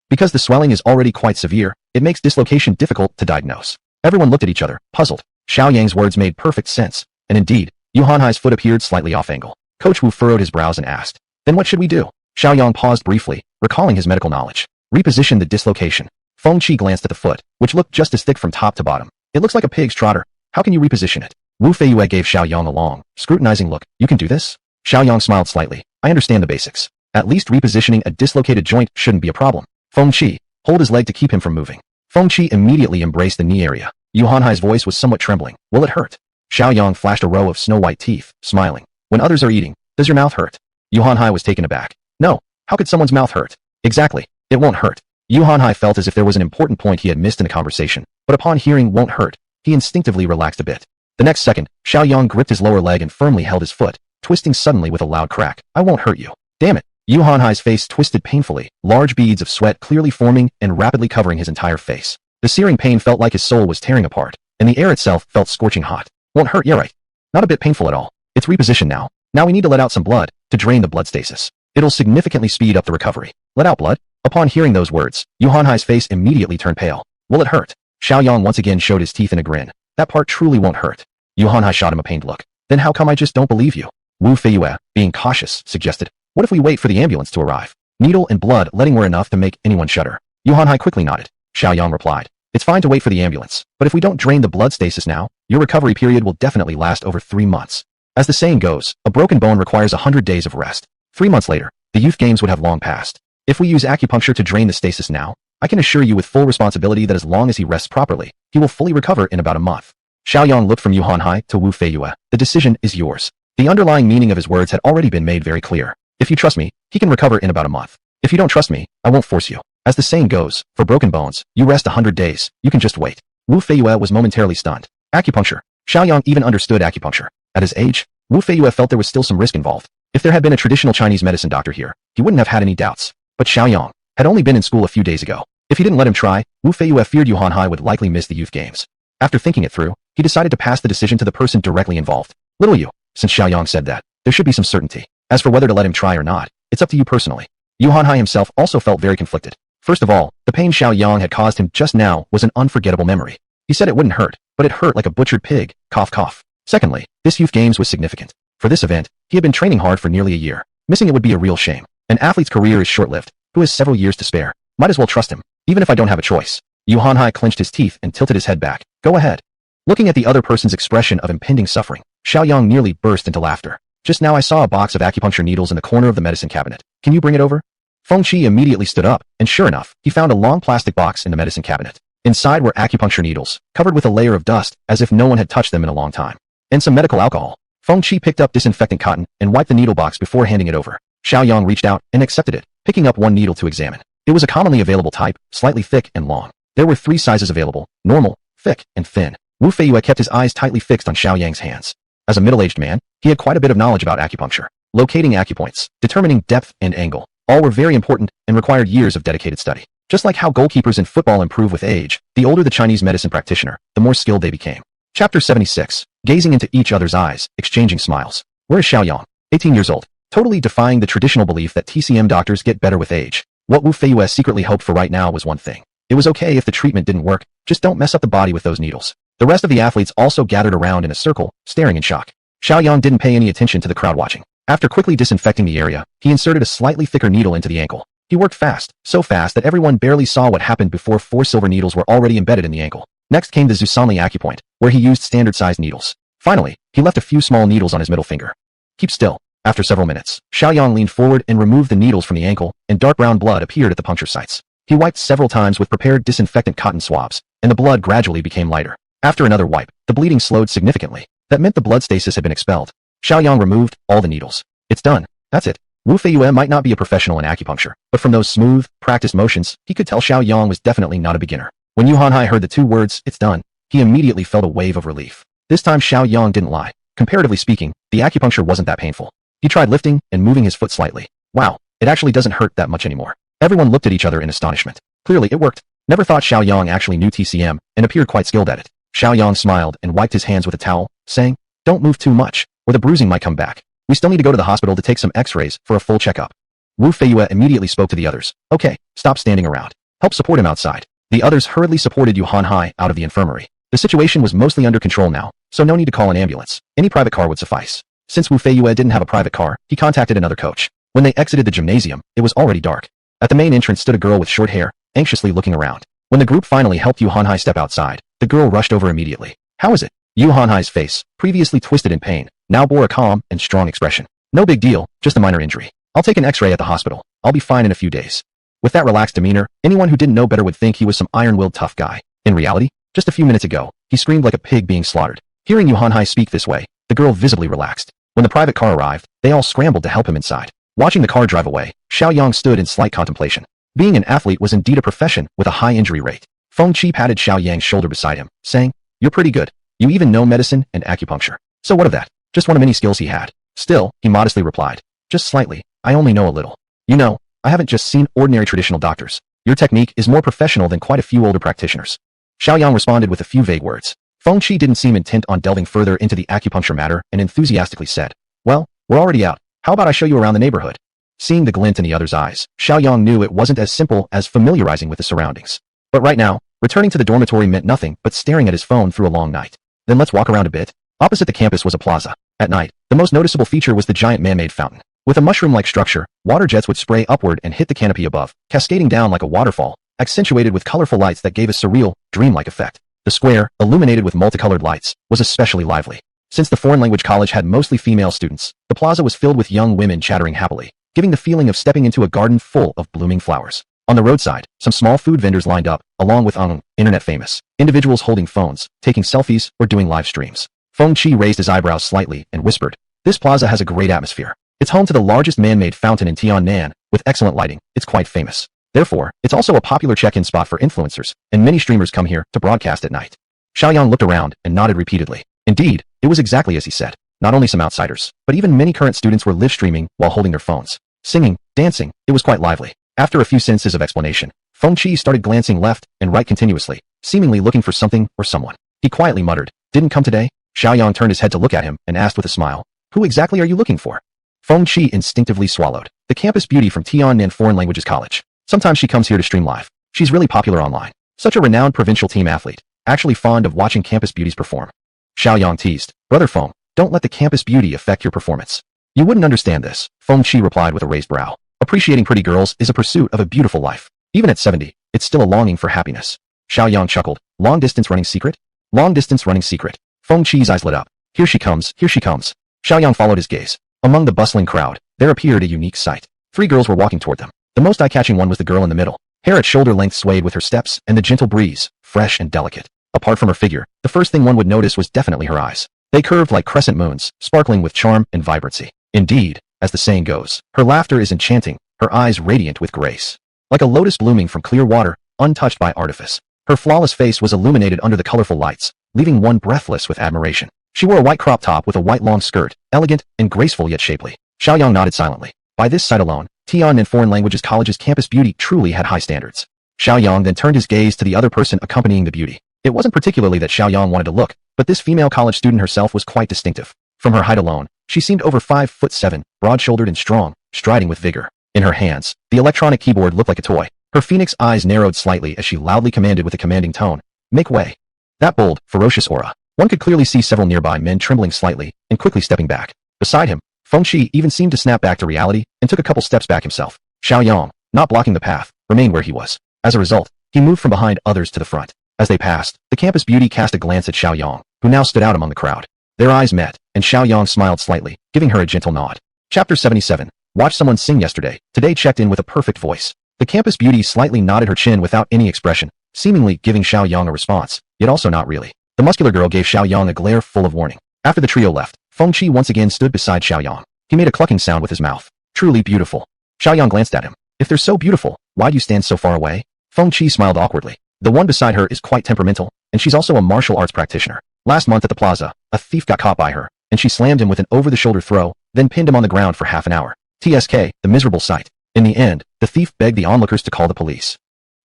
Because the swelling is already quite severe, it makes dislocation difficult to diagnose. Everyone looked at each other, puzzled. Xiaoyang's words made perfect sense, and indeed, Yu Hanhai's foot appeared slightly off angle. Coach Wu furrowed his brows and asked, then what should we do? Xiaoyang paused briefly, recalling his medical knowledge. Reposition the dislocation. Feng Qi glanced at the foot, which looked just as thick from top to bottom. It looks like a pig's trotter. How can you reposition it? Wu Feiyue gave Xiaoyang a long, scrutinizing look. You can do this? Xiaoyang smiled slightly. I understand the basics. At least repositioning a dislocated joint shouldn't be a problem. Feng Qi, hold his leg to keep him from moving. Feng Qi immediately embraced the knee area. Yu Hanhai's voice was somewhat trembling. Will it hurt? Xiaoyang flashed a row of snow-white teeth, smiling. When others are eating, does your mouth hurt? Yu Hanhai was taken aback. No, how could someone's mouth hurt? Exactly, it won't hurt. Yu Hanhai felt as if there was an important point he had missed in the conversation, but upon hearing won't hurt, he instinctively relaxed a bit. The next second, Xiaoyang gripped his lower leg and firmly held his foot, twisting suddenly with a loud crack. I won't hurt you. Damn it. Yu Hanhai's face twisted painfully, large beads of sweat clearly forming and rapidly covering his entire face. The searing pain felt like his soul was tearing apart, and the air itself felt scorching hot. Won't hurt, yeah right. Not a bit painful at all. It's repositioned now. Now we need to let out some blood, to drain the blood stasis. It'll significantly speed up the recovery. Let out blood? Upon hearing those words, Yu Hanhai's face immediately turned pale. Will it hurt? Xiaoyang once again showed his teeth in a grin. That part truly won't hurt. Yu Hanhai shot him a pained look. Then how come I just don't believe you? Wu Feiyue, being cautious, suggested. What if we wait for the ambulance to arrive? Needle and blood letting were enough to make anyone shudder. Yu Hanhai quickly nodded. Xiaoyang replied. It's fine to wait for the ambulance, but if we don't drain the blood stasis now, your recovery period will definitely last over 3 months. As the saying goes, a broken bone requires 100 days of rest. 3 months later, the youth games would have long passed. If we use acupuncture to drain the stasis now, I can assure you with full responsibility that as long as he rests properly, he will fully recover in about a month. Xiaoyang looked from Yu Hanhai to Wu Feiyue. The decision is yours. The underlying meaning of his words had already been made very clear. If you trust me, he can recover in about a month. If you don't trust me, I won't force you. As the saying goes, for broken bones, you rest 100 days, you can just wait. Wu Feiyue was momentarily stunned. Acupuncture. Shiaoyang even understood acupuncture. At his age, Wu Feiyue felt there was still some risk involved. If there had been a traditional Chinese medicine doctor here, he wouldn't have had any doubts. But Shiaoyang had only been in school a few days ago. If he didn't let him try, Wu Feiyue feared Yu Hanhai would likely miss the youth games. After thinking it through, he decided to pass the decision to the person directly involved. Little Yu, since Shiaoyang said that, there should be some certainty. As for whether to let him try or not, it's up to you personally. Yu Hanhai himself also felt very conflicted. First of all, the pain Shiaoyang had caused him just now was an unforgettable memory. He said it wouldn't hurt, but it hurt like a butchered pig, cough cough. Secondly, this youth games was significant. For this event, he had been training hard for nearly a year. Missing it would be a real shame. An athlete's career is short-lived, who has several years to spare. Might as well trust him, even if I don't have a choice. Yu Hanhai clenched his teeth and tilted his head back. Go ahead. Looking at the other person's expression of impending suffering, Shiaoyang nearly burst into laughter. Just now I saw a box of acupuncture needles in the corner of the medicine cabinet. Can you bring it over? Feng Qi immediately stood up, and sure enough, he found a long plastic box in the medicine cabinet. Inside were acupuncture needles, covered with a layer of dust, as if no one had touched them in a long time. And some medical alcohol. Feng Qi picked up disinfectant cotton and wiped the needle box before handing it over. Shiaoyang reached out and accepted it, picking up one needle to examine. It was a commonly available type, slightly thick and long. There were 3 sizes available: normal, thick, and thin. Wu Feiyue kept his eyes tightly fixed on Shiaoyang's hands. As a middle-aged man, he had quite a bit of knowledge about acupuncture. Locating acupoints, determining depth and angle, all were very important and required years of dedicated study. Just like how goalkeepers in football improve with age, the older the Chinese medicine practitioner, the more skilled they became. Chapter 76. Gazing into each other's eyes, exchanging smiles. Where is Shiaoyang? 18 years old. Totally defying the traditional belief that TCM doctors get better with age. What Wu Feiyue secretly hoped for right now was one thing. It was okay if the treatment didn't work, just don't mess up the body with those needles. The rest of the athletes also gathered around in a circle, staring in shock. Shiaoyang didn't pay any attention to the crowd watching. After quickly disinfecting the area, he inserted a slightly thicker needle into the ankle. He worked fast, so fast that everyone barely saw what happened before 4 silver needles were already embedded in the ankle. Next came the Zusanli acupoint, where he used standard-sized needles. Finally, he left a few small needles on his middle finger. Keep still. After several minutes, Shiaoyang leaned forward and removed the needles from the ankle, and dark brown blood appeared at the puncture sites. He wiped several times with prepared disinfectant cotton swabs, and the blood gradually became lighter. After another wipe, the bleeding slowed significantly. That meant the blood stasis had been expelled. Shiaoyang removed all the needles. It's done. That's it. Wu Feiyue might not be a professional in acupuncture, but from those smooth, practiced motions, he could tell Shiaoyang was definitely not a beginner. When Yu Hanhai heard the 2 words, it's done, he immediately felt a wave of relief. This time Shiaoyang didn't lie. Comparatively speaking, the acupuncture wasn't that painful. He tried lifting and moving his foot slightly. Wow, it actually doesn't hurt that much anymore. Everyone looked at each other in astonishment. Clearly it worked. Never thought Shiaoyang actually knew TCM, and appeared quite skilled at it. Shiaoyang smiled and wiped his hands with a towel, saying, don't move too much, or the bruising might come back. We still need to go to the hospital to take some x-rays for a full checkup. Wu Feiyue immediately spoke to the others. Okay, stop standing around. Help support him outside. The others hurriedly supported Yu Hanhai out of the infirmary. The situation was mostly under control now, so no need to call an ambulance. Any private car would suffice. Since Wu Feiyue didn't have a private car, he contacted another coach. When they exited the gymnasium, it was already dark. At the main entrance stood a girl with short hair, anxiously looking around. When the group finally helped Yu Hanhai step outside, the girl rushed over immediately. How is it? Yu Hanhai's face, previously twisted in pain, now bore a calm and strong expression. No big deal, just a minor injury. I'll take an x-ray at the hospital. I'll be fine in a few days. With that relaxed demeanor, anyone who didn't know better would think he was some iron-willed tough guy. In reality, just a few minutes ago, he screamed like a pig being slaughtered. Hearing Yu Hanhai speak this way, the girl visibly relaxed. When the private car arrived, they all scrambled to help him inside. Watching the car drive away, Shiaoyang stood in slight contemplation. Being an athlete was indeed a profession with a high injury rate. Feng Qi patted Shiaoyang's shoulder beside him, saying, you're pretty good. You even know medicine and acupuncture. So what of that? Just one of many skills he had. Still, he modestly replied, just slightly. I only know a little. You know, I haven't just seen ordinary traditional doctors. Your technique is more professional than quite a few older practitioners. Shiaoyang responded with a few vague words. Feng Qi didn't seem intent on delving further into the acupuncture matter and enthusiastically said, well, we're already out. How about I show you around the neighborhood? Seeing the glint in the other's eyes, Shiaoyang knew it wasn't as simple as familiarizing with the surroundings. But right now, returning to the dormitory meant nothing but staring at his phone through a long night. Then let's walk around a bit. Opposite the campus was a plaza. At night, the most noticeable feature was the giant man-made fountain. With a mushroom-like structure, water jets would spray upward and hit the canopy above, cascading down like a waterfall, accentuated with colorful lights that gave a surreal, dreamlike effect. The square, illuminated with multicolored lights, was especially lively. Since the foreign language college had mostly female students, the plaza was filled with young women chattering happily, giving the feeling of stepping into a garden full of blooming flowers. On the roadside, some small food vendors lined up, along with internet famous individuals holding phones, taking selfies, or doing live streams. Feng Qi raised his eyebrows slightly and whispered, this plaza has a great atmosphere. It's home to the largest man-made fountain in Tiannan, with excellent lighting. It's quite famous. Therefore, it's also a popular check-in spot for influencers, and many streamers come here to broadcast at night. Shiaoyang looked around and nodded repeatedly. Indeed, it was exactly as he said. Not only some outsiders, but even many current students were live streaming while holding their phones. Singing, dancing, it was quite lively. After a few sentences of explanation, Feng Qi started glancing left and right continuously, seemingly looking for something or someone. He quietly muttered, "Didn't come today?" Shiaoyang turned his head to look at him and asked with a smile, "Who exactly are you looking for?" Feng Qi instinctively swallowed. The campus beauty from Tiannan Foreign Languages College. Sometimes she comes here to stream live. She's really popular online. Such a renowned provincial team athlete, actually fond of watching campus beauties perform. Shiaoyang teased, "Brother Feng, don't let the campus beauty affect your performance." "You wouldn't understand this," Feng Qi replied with a raised brow. "Appreciating pretty girls is a pursuit of a beautiful life. Even at 70, it's still a longing for happiness." Shiaoyang chuckled. "Long-distance running secret?" "Long-distance running secret." Feng Qi's eyes lit up. "Here she comes, here she comes." Shiaoyang followed his gaze. Among the bustling crowd, there appeared a unique sight. 3 girls were walking toward them. The most eye-catching one was the girl in the middle. Hair at shoulder length swayed with her steps, and the gentle breeze, fresh and delicate. Apart from her figure, the first thing one would notice was definitely her eyes. They curved like crescent moons, sparkling with charm and vibrancy. Indeed, as the saying goes, her laughter is enchanting, her eyes radiant with grace. Like a lotus blooming from clear water, untouched by artifice. Her flawless face was illuminated under the colorful lights, leaving one breathless with admiration. She wore a white crop top with a white long skirt, elegant and graceful yet shapely. Shiaoyang nodded silently. By this sight alone, Tiannan Foreign Languages College's campus beauty truly had high standards. Shiaoyang then turned his gaze to the other person accompanying the beauty. It wasn't particularly that Shiaoyang wanted to look, but this female college student herself was quite distinctive. From her height alone, she seemed over 5'7", broad-shouldered and strong, striding with vigor. In her hands, the electronic keyboard looked like a toy. Her phoenix eyes narrowed slightly as she loudly commanded with a commanding tone, "Make way." That bold, ferocious aura. One could clearly see several nearby men trembling slightly and quickly stepping back. Beside him, Feng Qi even seemed to snap back to reality and took a couple steps back himself. Shiaoyang, not blocking the path, remained where he was. As a result, he moved from behind others to the front. As they passed, the campus beauty cast a glance at Shiaoyang, who now stood out among the crowd. Their eyes met, and Shiaoyang smiled slightly, giving her a gentle nod. Chapter 77. Watched someone sing yesterday. Today checked in with a perfect voice. The campus beauty slightly nodded her chin without any expression, seemingly giving Shiaoyang a response, yet also not really. The muscular girl gave Shiaoyang a glare full of warning. After the trio left, Feng Qi once again stood beside Shiaoyang. He made a clucking sound with his mouth. "Truly beautiful." Shiaoyang glanced at him. "If they're so beautiful, why do you stand so far away?" Feng Qi smiled awkwardly. The one beside her is quite temperamental, and she's also a martial arts practitioner. Last month at the plaza, a thief got caught by her, and she slammed him with an over-the-shoulder throw, then pinned him on the ground for half an hour. TSK, the miserable sight. In the end, the thief begged the onlookers to call the police.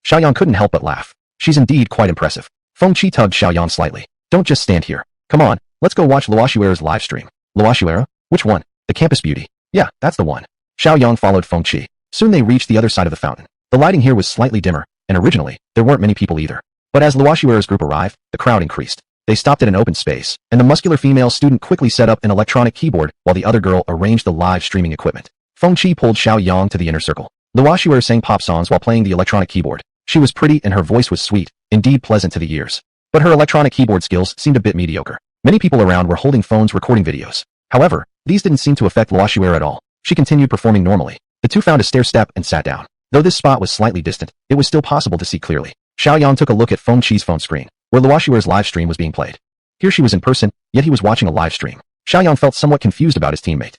Shiaoyang couldn't help but laugh. She's indeed quite impressive. Feng Qi tugged Shiaoyang slightly. "Don't just stand here. Come on, let's go watch Luoshuera's live stream." "Luoshuera? Which one?" "The campus beauty." "Yeah, that's the one." Shiaoyang followed Feng Qi. Soon they reached the other side of the fountain. The lighting here was slightly dimmer, and originally, there weren't many people either. But as Luoshuera's group arrived, the crowd increased. They stopped at an open space, and the muscular female student quickly set up an electronic keyboard while the other girl arranged the live streaming equipment. Feng Qi pulled Shiaoyang to the inner circle. Luoshuera sang pop songs while playing the electronic keyboard. She was pretty and her voice was sweet, indeed pleasant to the ears. But her electronic keyboard skills seemed a bit mediocre. Many people around were holding phones recording videos. However, these didn't seem to affect Luoshuera at all. She continued performing normally. The two found a stair step and sat down. Though this spot was slightly distant, it was still possible to see clearly. Shiaoyang took a look at Feng Qi's phone screen, where Luoshuera's live stream was being played. Here she was in person, yet he was watching a live stream. Shiaoyang felt somewhat confused about his teammate.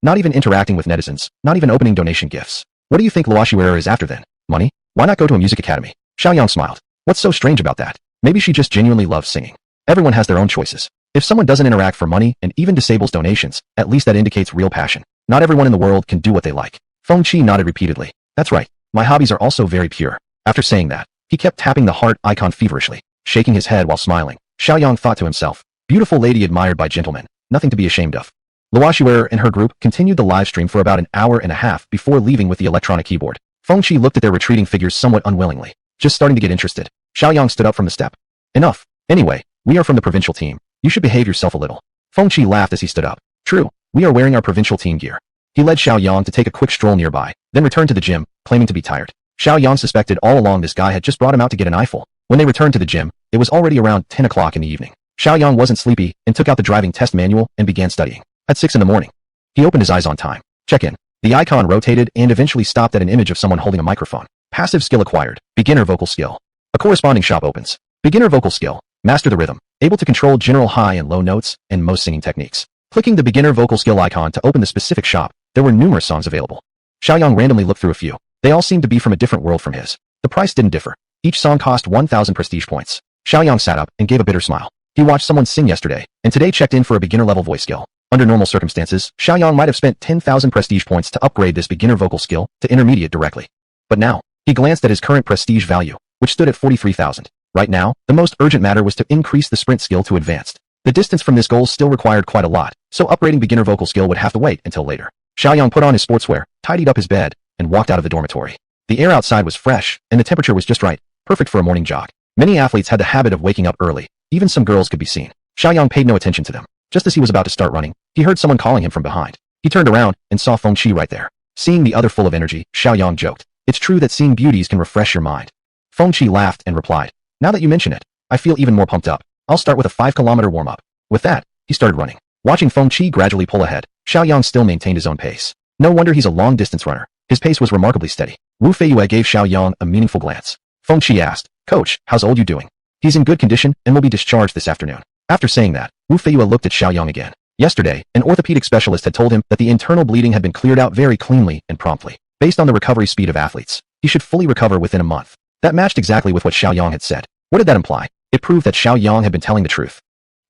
Not even interacting with netizens, not even opening donation gifts. What do you think Luoshuera is after then? Money? Why not go to a music academy? Shiaoyang smiled. What's so strange about that? Maybe she just genuinely loves singing. Everyone has their own choices. If someone doesn't interact for money and even disables donations, at least that indicates real passion. Not everyone in the world can do what they like. Feng Qi nodded repeatedly. That's right. My hobbies are also very pure. After saying that, he kept tapping the heart icon feverishly, shaking his head while smiling. Shiaoyang thought to himself, beautiful lady admired by gentlemen, nothing to be ashamed of. Luoshuera and her group continued the live stream for about an hour and a half before leaving with the electronic keyboard. Feng Qi looked at their retreating figures somewhat unwillingly, just starting to get interested. Shiaoyang stood up from the step. Enough. Anyway, we are from the provincial team. You should behave yourself a little. Feng Qi laughed as he stood up. True, we are wearing our provincial team gear. He led Shiaoyang to take a quick stroll nearby, then returned to the gym, claiming to be tired. Shiaoyang suspected all along this guy had just brought him out to get an eyeful. When they returned to the gym, it was already around 10 o'clock in the evening. Shiaoyang wasn't sleepy and took out the driving test manual and began studying. At 6 in the morning, he opened his eyes on time. Check-in. The icon rotated and eventually stopped at an image of someone holding a microphone. Passive skill acquired. Beginner vocal skill. A corresponding shop opens. Beginner vocal skill. Master the rhythm. Able to control general high and low notes and most singing techniques. Clicking the beginner vocal skill icon to open the specific shop, there were numerous songs available. Shiaoyang randomly looked through a few. They all seemed to be from a different world from his. The price didn't differ. Each song cost 1,000 prestige points. Shiaoyang sat up and gave a bitter smile. He watched someone sing yesterday, and today checked in for a beginner-level voice skill. Under normal circumstances, Shiaoyang might have spent 10,000 prestige points to upgrade this beginner vocal skill to intermediate directly. But now, he glanced at his current prestige value, which stood at 43,000. Right now, the most urgent matter was to increase the sprint skill to advanced. The distance from this goal still required quite a lot, so upgrading beginner vocal skill would have to wait until later. Shiaoyang put on his sportswear, tidied up his bed, and walked out of the dormitory. The air outside was fresh, and the temperature was just right, perfect for a morning jog. Many athletes had the habit of waking up early. Even some girls could be seen. Shiaoyang paid no attention to them. Just as he was about to start running, he heard someone calling him from behind. He turned around and saw Feng Qi right there. Seeing the other full of energy, Shiaoyang joked, "It's true that seeing beauties can refresh your mind." Feng Qi laughed and replied, "Now that you mention it, I feel even more pumped up. I'll start with a 5-kilometer warm-up." With that, he started running. Watching Feng Qi gradually pull ahead, Shiaoyang still maintained his own pace. No wonder he's a long-distance runner. His pace was remarkably steady. Wu Feiyue gave Shiaoyang a meaningful glance. Feng Qi asked, "Coach, how's old you doing?" "He's in good condition and will be discharged this afternoon." After saying that, Wu Feiyue looked at Shiaoyang again. Yesterday, an orthopedic specialist had told him that the internal bleeding had been cleared out very cleanly and promptly. Based on the recovery speed of athletes, he should fully recover within a month. That matched exactly with what Shiaoyang had said. What did that imply? It proved that Shiaoyang had been telling the truth.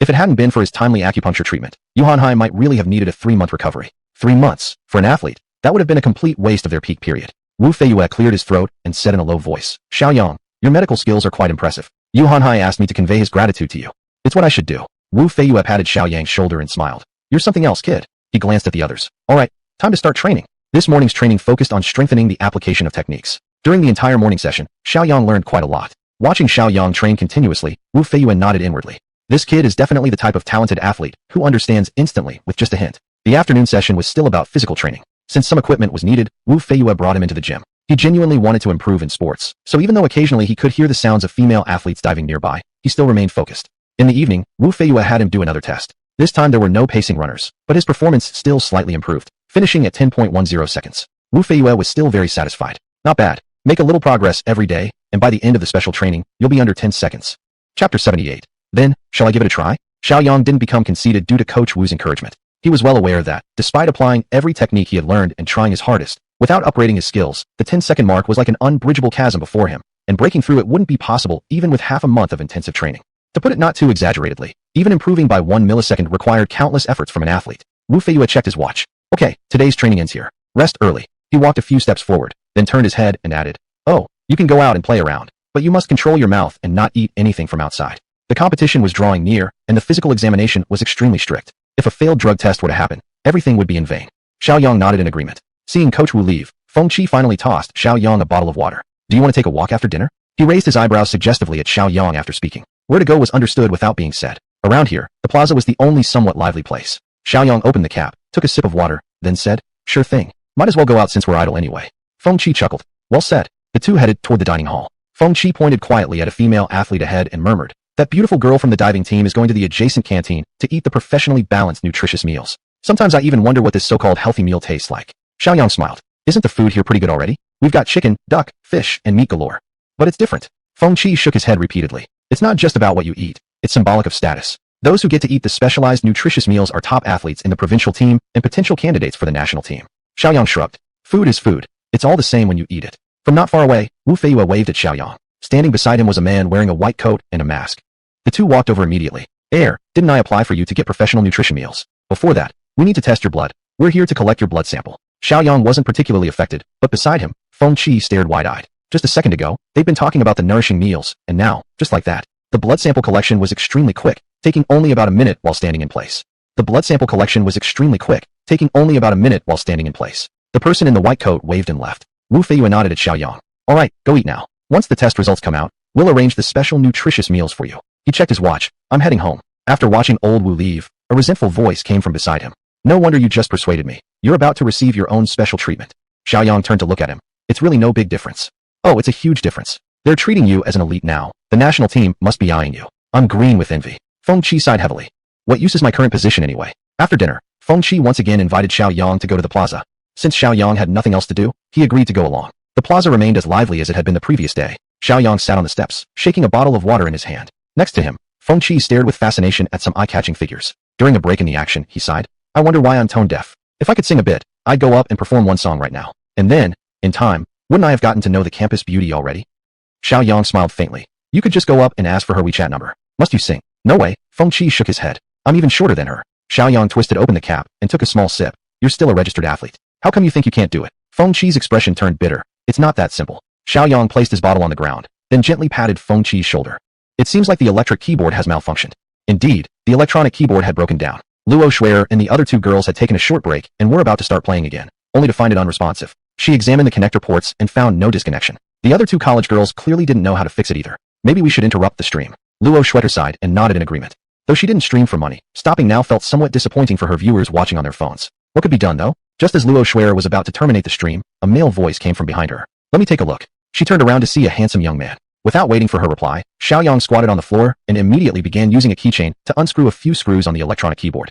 If it hadn't been for his timely acupuncture treatment, Yuhanhai might really have needed a 3-month recovery. 3 months, for an athlete, that would have been a complete waste of their peak period. Wu Feiyue cleared his throat and said in a low voice, "Shiaoyang, your medical skills are quite impressive. Yuhanhai asked me to convey his gratitude to you. It's what I should do." Wu Feiyue patted Xiaoyang's shoulder and smiled. "You're something else, kid." He glanced at the others. "All right, time to start training." This morning's training focused on strengthening the application of techniques. During the entire morning session, Xiaoyang learned quite a lot. Watching Xiaoyang train continuously, Wu Feiyue nodded inwardly. This kid is definitely the type of talented athlete who understands instantly with just a hint. The afternoon session was still about physical training. Since some equipment was needed, Wu Feiyue brought him into the gym. He genuinely wanted to improve in sports, so even though occasionally he could hear the sounds of female athletes diving nearby, he still remained focused. In the evening, Wu Feiyue had him do another test. This time there were no pacing runners, but his performance still slightly improved, finishing at 10.10 seconds. Wu Feiyue was still very satisfied. Not bad. Make a little progress every day, and by the end of the special training, you'll be under 10 seconds. Chapter 78. Then, shall I give it a try? Xiaoyang didn't become conceited due to Coach Wu's encouragement. He was well aware that, despite applying every technique he had learned and trying his hardest, without upgrading his skills, the 10-second mark was like an unbridgeable chasm before him, and breaking through it wouldn't be possible even with half a month of intensive training. To put it not too exaggeratedly, even improving by 1 millisecond required countless efforts from an athlete. Wu Feiyue checked his watch. "Okay, today's training ends here. Rest early." He walked a few steps forward, then turned his head and added, "Oh, you can go out and play around, but you must control your mouth and not eat anything from outside." The competition was drawing near, and the physical examination was extremely strict. If a failed drug test were to happen, everything would be in vain. Xiaoyang nodded in agreement. Seeing Coach Wu leave, Feng Qi finally tossed Xiaoyang a bottle of water. "Do you want to take a walk after dinner?" He raised his eyebrows suggestively at Xiaoyang after speaking. Where to go was understood without being said. Around here, the plaza was the only somewhat lively place. Xiaoyang opened the cap, took a sip of water, then said, "Sure thing. Might as well go out since we're idle anyway." Feng Qi chuckled. "Well said." The two headed toward the dining hall. Feng Qi pointed quietly at a female athlete ahead and murmured, "That beautiful girl from the diving team is going to the adjacent canteen to eat the professionally balanced nutritious meals. Sometimes I even wonder what this so-called healthy meal tastes like." Xiaoyang smiled. "Isn't the food here pretty good already? We've got chicken, duck, fish, and meat galore." "But it's different." Feng Qi shook his head repeatedly. "It's not just about what you eat. It's symbolic of status. Those who get to eat the specialized nutritious meals are top athletes in the provincial team and potential candidates for the national team." Xiaoyang shrugged. "Food is food. It's all the same when you eat it." From not far away, Wu Feiyue waved at Xiaoyang. Standing beside him was a man wearing a white coat and a mask. The two walked over immediately. Didn't I apply for you to get professional nutrition meals? Before that, we need to test your blood. We're here to collect your blood sample." Xiaoyang wasn't particularly affected, but beside him, Feng Qi stared wide-eyed. Just a second ago, they'd been talking about the nourishing meals, and now, just like that, the blood sample collection was extremely quick, taking only about a minute while standing in place. The blood sample collection was extremely quick, taking only about a minute while standing in place. The person in the white coat waved and left. Wu Feiyue nodded at Xiaoyang. "All right, go eat now. Once the test results come out, we'll arrange the special nutritious meals for you." He checked his watch. "I'm heading home." After watching old Wu leave, a resentful voice came from beside him. "No wonder you just persuaded me. You're about to receive your own special treatment." Xiaoyang turned to look at him. "It's really no big difference." "Oh, it's a huge difference. They're treating you as an elite now. The national team must be eyeing you." "I'm green with envy." Feng Qi sighed heavily. "What use is my current position anyway?" After dinner, Feng Qi once again invited Xiaoyang to go to the plaza. Since Xiaoyang had nothing else to do, he agreed to go along. The plaza remained as lively as it had been the previous day. Xiaoyang sat on the steps, shaking a bottle of water in his hand. Next to him, Feng Qi stared with fascination at some eye-catching figures. During a break in the action, he sighed, "I wonder why I'm tone deaf. If I could sing a bit, I'd go up and perform one song right now. And then, in time, wouldn't I have gotten to know the campus beauty already? Shiaoyang smiled faintly. You could just go up and ask for her WeChat number. Must you sing? No way. Feng Qi shook his head. I'm even shorter than her. Shiaoyang twisted open the cap and took a small sip. You're still a registered athlete. How come you think you can't do it? Feng Qi's expression turned bitter. It's not that simple. Shiaoyang placed his bottle on the ground, then gently patted Feng Qi's shoulder. It seems like the electric keyboard has malfunctioned. Indeed, the electronic keyboard had broken down. Luo Shuer and the other two girls had taken a short break and were about to start playing again, only to find it unresponsive. She examined the connector ports and found no disconnection. The other two college girls clearly didn't know how to fix it either. Maybe we should interrupt the stream. Luo Shuer sighed and nodded in agreement. Though she didn't stream for money, stopping now felt somewhat disappointing for her viewers watching on their phones. What could be done though? Just as Luo Shuer was about to terminate the stream, a male voice came from behind her. Let me take a look. She turned around to see a handsome young man. Without waiting for her reply, Shiaoyang squatted on the floor and immediately began using a keychain to unscrew a few screws on the electronic keyboard.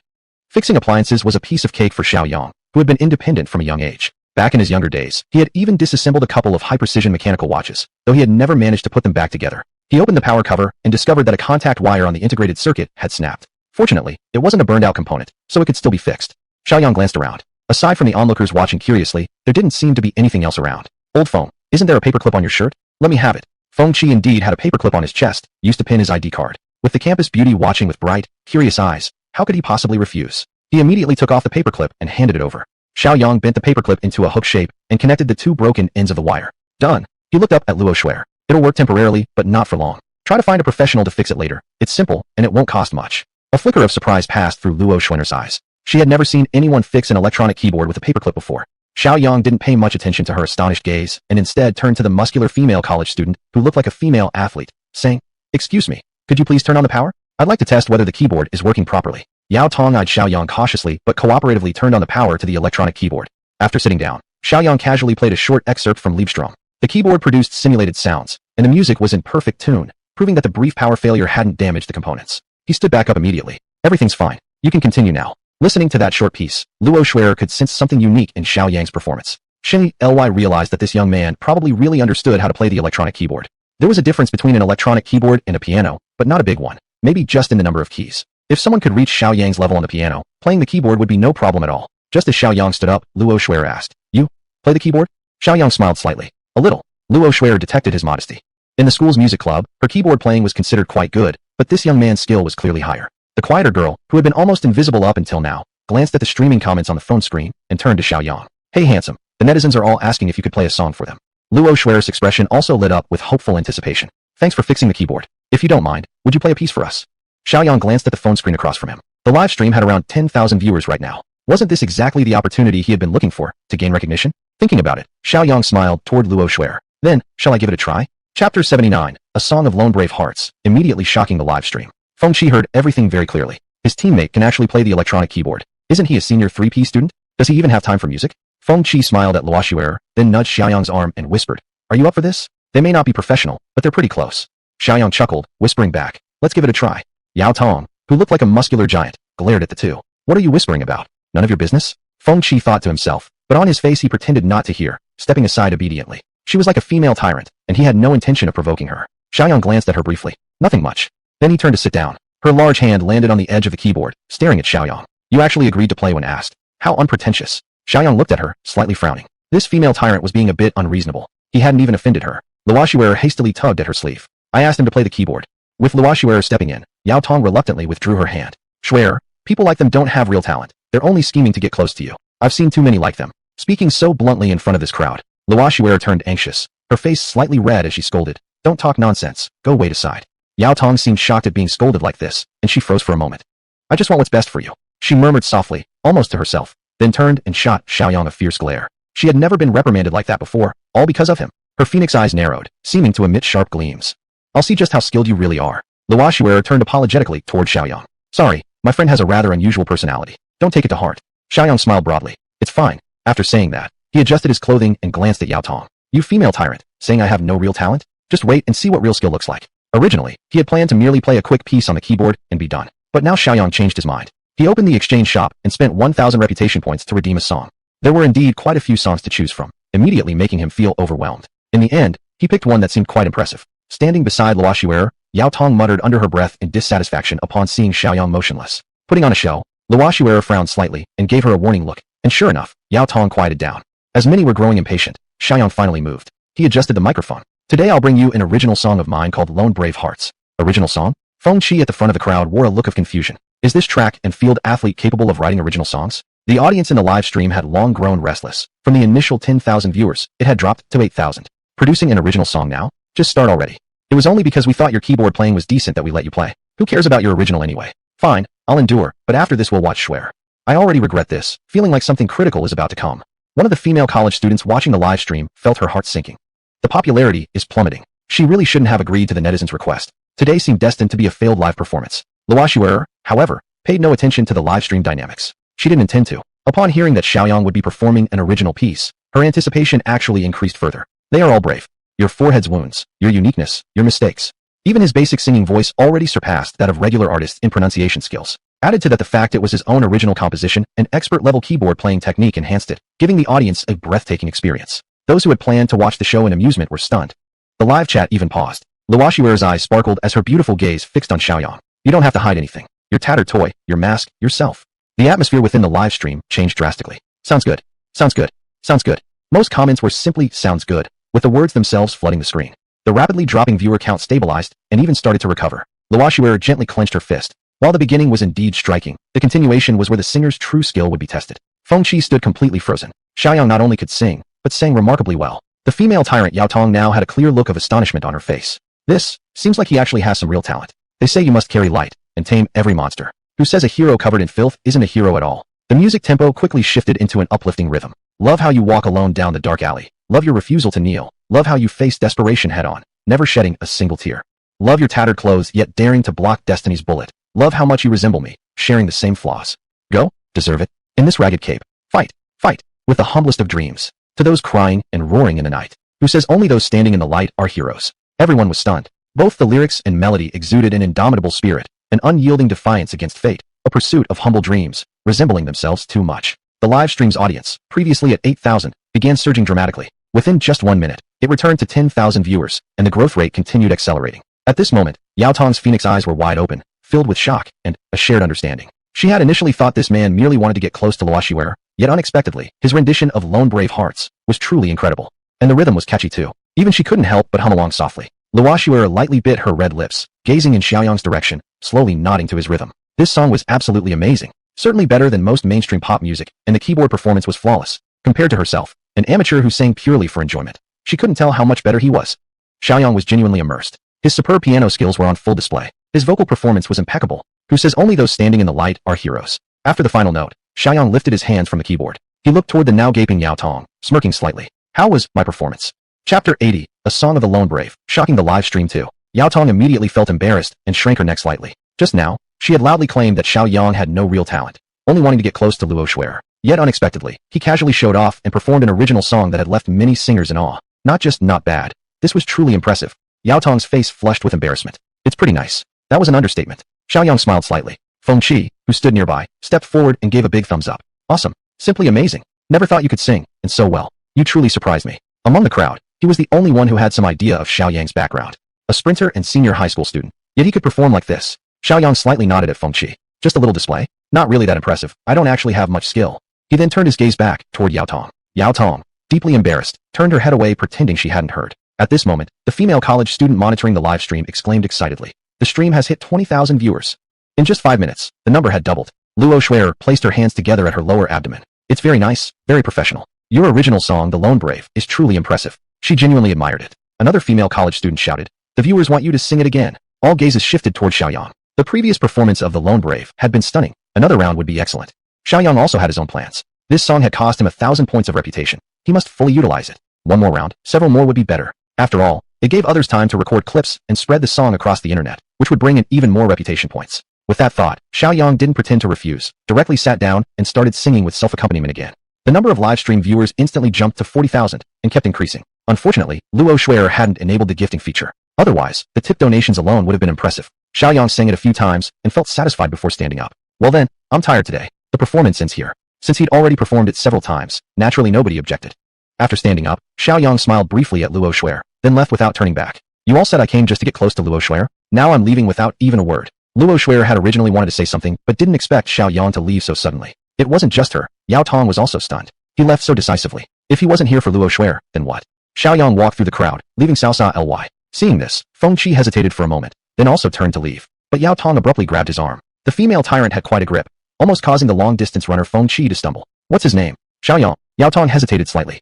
Fixing appliances was a piece of cake for Shiaoyang, who had been independent from a young age. Back in his younger days, he had even disassembled a couple of high-precision mechanical watches, though he had never managed to put them back together. He opened the power cover and discovered that a contact wire on the integrated circuit had snapped. Fortunately, it wasn't a burned-out component, so it could still be fixed. Shiaoyang glanced around. Aside from the onlookers watching curiously, there didn't seem to be anything else around. Old phone, isn't there a paperclip on your shirt? Let me have it. Feng Qi indeed had a paperclip on his chest, used to pin his ID card. With the campus beauty watching with bright, curious eyes, how could he possibly refuse? He immediately took off the paperclip and handed it over. Shiaoyang bent the paperclip into a hook shape and connected the two broken ends of the wire. Done. He looked up at Luo Shuer. It'll work temporarily, but not for long. Try to find a professional to fix it later. It's simple, and it won't cost much. A flicker of surprise passed through Luo Shuer's eyes. She had never seen anyone fix an electronic keyboard with a paperclip before. Shiaoyang didn't pay much attention to her astonished gaze and instead turned to the muscular female college student who looked like a female athlete, saying, Excuse me, could you please turn on the power? I'd like to test whether the keyboard is working properly. Yao Tong eyed Shiaoyang cautiously but cooperatively turned on the power to the electronic keyboard. After sitting down, Shiaoyang casually played a short excerpt from Liebstrom. The keyboard produced simulated sounds, and the music was in perfect tune, proving that the brief power failure hadn't damaged the components. He stood back up immediately. Everything's fine. You can continue now. Listening to that short piece, Luo Shuer could sense something unique in Xiaoyang's performance. Shin Ly realized that this young man probably really understood how to play the electronic keyboard. There was a difference between an electronic keyboard and a piano, but not a big one. Maybe just in the number of keys. If someone could reach Xiaoyang's level on the piano, playing the keyboard would be no problem at all. Just as Xiaoyang stood up, Luo Shuer asked, You play the keyboard? Xiaoyang smiled slightly. A little. Luo Shuer detected his modesty. In the school's music club, her keyboard playing was considered quite good, but this young man's skill was clearly higher. The quieter girl, who had been almost invisible up until now, glanced at the streaming comments on the phone screen and turned to Shiaoyang. Hey handsome, the netizens are all asking if you could play a song for them. Luo Shuer's expression also lit up with hopeful anticipation. Thanks for fixing the keyboard. If you don't mind, would you play a piece for us? Xiaoyang glanced at the phone screen across from him. The live stream had around 10,000 viewers right now. Wasn't this exactly the opportunity he had been looking for, to gain recognition? Thinking about it, Xiaoyang smiled toward Luo Shuer. Then, shall I give it a try? Chapter 79, A Song of Lone Brave Hearts, immediately shocking the live stream. Feng Qi heard everything very clearly. His teammate can actually play the electronic keyboard. Isn't he a senior 3P student? Does he even have time for music? Feng Qi smiled at Luo Shuer, then nudged Xiaoyang's arm and whispered, Are you up for this? They may not be professional, but they're pretty close. Xiaoyang chuckled, whispering back, Let's give it a try. Yao Tong, who looked like a muscular giant, glared at the two. What are you whispering about? None of your business? Feng Qi thought to himself, but on his face he pretended not to hear, stepping aside obediently. She was like a female tyrant, and he had no intention of provoking her. Xiaoyang glanced at her briefly. Nothing much. Then he turned to sit down. Her large hand landed on the edge of the keyboard, staring at Xiaoyang. You actually agreed to play when asked. How unpretentious. Xiaoyang looked at her, slightly frowning. This female tyrant was being a bit unreasonable. He hadn't even offended her. Luo Shuer hastily tugged at her sleeve. I asked him to play the keyboard. With Luo Shuer stepping in, Yao Tong reluctantly withdrew her hand. Shuer, people like them don't have real talent. They're only scheming to get close to you. I've seen too many like them. Speaking so bluntly in front of this crowd, Luo Shuer turned anxious, her face slightly red as she scolded. Don't talk nonsense. Go wait aside. Yao Tong seemed shocked at being scolded like this, and she froze for a moment. I just want what's best for you. She murmured softly, almost to herself, then turned and shot Xiaoyang a fierce glare. She had never been reprimanded like that before, all because of him. Her phoenix eyes narrowed, seeming to emit sharp gleams. I'll see just how skilled you really are. Luo Shuer turned apologetically toward Xiaoyang. Sorry, my friend has a rather unusual personality. Don't take it to heart. Xiaoyang smiled broadly. It's fine. After saying that, he adjusted his clothing and glanced at Yao Tong. You female tyrant, saying I have no real talent? Just wait and see what real skill looks like. Originally, he had planned to merely play a quick piece on the keyboard and be done. But now Xiaoyang changed his mind. He opened the exchange shop and spent 1,000 reputation points to redeem a song. There were indeed quite a few songs to choose from, immediately making him feel overwhelmed. In the end, he picked one that seemed quite impressive. Standing beside Luo Shuer, Yao Tong muttered under her breath in dissatisfaction upon seeing Xiaoyang motionless. Putting on a show, Luo Shuer frowned slightly and gave her a warning look, and sure enough, Yao Tong quieted down. As many were growing impatient, Shiaoyang finally moved. He adjusted the microphone. Today I'll bring you an original song of mine called Lone Brave Hearts. Original song? Feng Qi at the front of the crowd wore a look of confusion. Is this track and field athlete capable of writing original songs? The audience in the live stream had long grown restless. From the initial 10,000 viewers, it had dropped to 8,000. Producing an original song now? Just start already. It was only because we thought your keyboard playing was decent that we let you play. Who cares about your original anyway? Fine, I'll endure, but after this we'll watch Swear. I already regret this, feeling like something critical is about to come. One of the female college students watching the live stream felt her heart sinking. The popularity is plummeting. She really shouldn't have agreed to the netizens' request. Today seemed destined to be a failed live performance. Luoshuer, however, paid no attention to the live stream dynamics. She didn't intend to. Upon hearing that Shiaoyang would be performing an original piece, her anticipation actually increased further. They are all brave. Your forehead's wounds, your uniqueness, your mistakes. Even his basic singing voice already surpassed that of regular artists in pronunciation skills. Added to that the fact it was his own original composition and expert-level keyboard playing technique enhanced it, giving the audience a breathtaking experience. Those who had planned to watch the show in amusement were stunned. The live chat even paused. Luoshuer's eyes sparkled as her beautiful gaze fixed on Shiaoyang. You don't have to hide anything. Your tattered toy, your mask, yourself. The atmosphere within the live stream changed drastically. Sounds good. Sounds good. Sounds good. Most comments were simply sounds good, with the words themselves flooding the screen. The rapidly dropping viewer count stabilized and even started to recover. Luoshuer gently clenched her fist. While the beginning was indeed striking, the continuation was where the singer's true skill would be tested. Feng Qi stood completely frozen. Shiaoyang not only could sing, but sang remarkably well. The female tyrant Yao Tong now had a clear look of astonishment on her face. This seems like he actually has some real talent. They say you must carry light and tame every monster. Who says a hero covered in filth isn't a hero at all? The music tempo quickly shifted into an uplifting rhythm. Love how you walk alone down the dark alley. Love your refusal to kneel. Love how you face desperation head on, never shedding a single tear. Love your tattered clothes yet daring to block destiny's bullet. Love how much you resemble me, sharing the same flaws. Go, deserve it. In this ragged cape, fight, fight, with the humblest of dreams. To those crying and roaring in the night, who says only those standing in the light are heroes. Everyone was stunned. Both the lyrics and melody exuded an indomitable spirit, an unyielding defiance against fate, a pursuit of humble dreams, resembling themselves too much. The live stream's audience, previously at 8,000, began surging dramatically. Within just 1 minute, it returned to 10,000 viewers, and the growth rate continued accelerating. At this moment, Yao Tong's phoenix eyes were wide open, filled with shock and a shared understanding. She had initially thought this man merely wanted to get close to Luoshuer, yet unexpectedly, his rendition of Lone Brave Hearts was truly incredible. And the rhythm was catchy too. Even she couldn't help but hum along softly. Luoshuer lightly bit her red lips, gazing in Xiaoyang's direction, slowly nodding to his rhythm. This song was absolutely amazing, certainly better than most mainstream pop music, and the keyboard performance was flawless. Compared to herself, an amateur who sang purely for enjoyment, she couldn't tell how much better he was. Shiaoyang was genuinely immersed. His superb piano skills were on full display. His vocal performance was impeccable. Who says only those standing in the light are heroes? After the final note, Shiaoyang lifted his hands from the keyboard. He looked toward the now gaping Yao Tong, smirking slightly. How was my performance? Chapter 80, A Song of the Lone Brave, shocking the live stream too. Yao Tong immediately felt embarrassed and shrank her neck slightly. Just now, she had loudly claimed that Shiaoyang had no real talent, only wanting to get close to Luoshuer. Yet unexpectedly, he casually showed off and performed an original song that had left many singers in awe. Not just not bad. This was truly impressive. Yao Tong's face flushed with embarrassment. It's pretty nice. That was an understatement. Shiaoyang smiled slightly. Feng Qi, who stood nearby, stepped forward and gave a big thumbs up. Awesome. Simply amazing. Never thought you could sing, and so well. You truly surprised me. Among the crowd, he was the only one who had some idea of Xiaoyang's background. A sprinter and senior high school student. Yet he could perform like this. Xiaoyang slightly nodded at Feng Qi. Just a little display. Not really that impressive. I don't actually have much skill. He then turned his gaze back toward Yao Tong. Yao Tong, deeply embarrassed, turned her head away pretending she hadn't heard. At this moment, the female college student monitoring the live stream exclaimed excitedly. The stream has hit 20,000 viewers. In just 5 minutes, the number had doubled. Luoshuer placed her hands together at her lower abdomen. It's very nice, very professional. Your original song, The Lone Brave, is truly impressive. She genuinely admired it. Another female college student shouted. The viewers want you to sing it again. All gazes shifted toward Shiaoyang. The previous performance of The Lone Brave had been stunning. Another round would be excellent. Shiaoyang also had his own plans. This song had cost him 1,000 points of reputation. He must fully utilize it. One more round, several more would be better. After all, it gave others time to record clips and spread the song across the internet, which would bring in even more reputation points. With that thought, Shiaoyang didn't pretend to refuse, directly sat down and started singing with self-accompaniment again. The number of live stream viewers instantly jumped to 40,000 and kept increasing. Unfortunately, Luoshuer hadn't enabled the gifting feature. Otherwise, the tip donations alone would have been impressive. Shiaoyang sang it a few times and felt satisfied before standing up. Well then, I'm tired today. The performance ends here. Since he'd already performed it several times, naturally nobody objected. After standing up, Shiaoyang smiled briefly at Luoshuer, then left without turning back. You all said I came just to get close to Luoshuer? Now I'm leaving without even a word. Luoshuer had originally wanted to say something, but didn't expect Shiaoyang to leave so suddenly. It wasn't just her. Yao Tong was also stunned. He left so decisively. If he wasn't here for Luo Shuer, then what? Shiaoyang walked through the crowd, leaving Cao Sa Ly. Seeing this, Feng Qi hesitated for a moment, then also turned to leave. But Yao Tong abruptly grabbed his arm. The female tyrant had quite a grip, almost causing the long-distance runner Feng Qi to stumble. What's his name? Shiaoyang. Yao Tong hesitated slightly.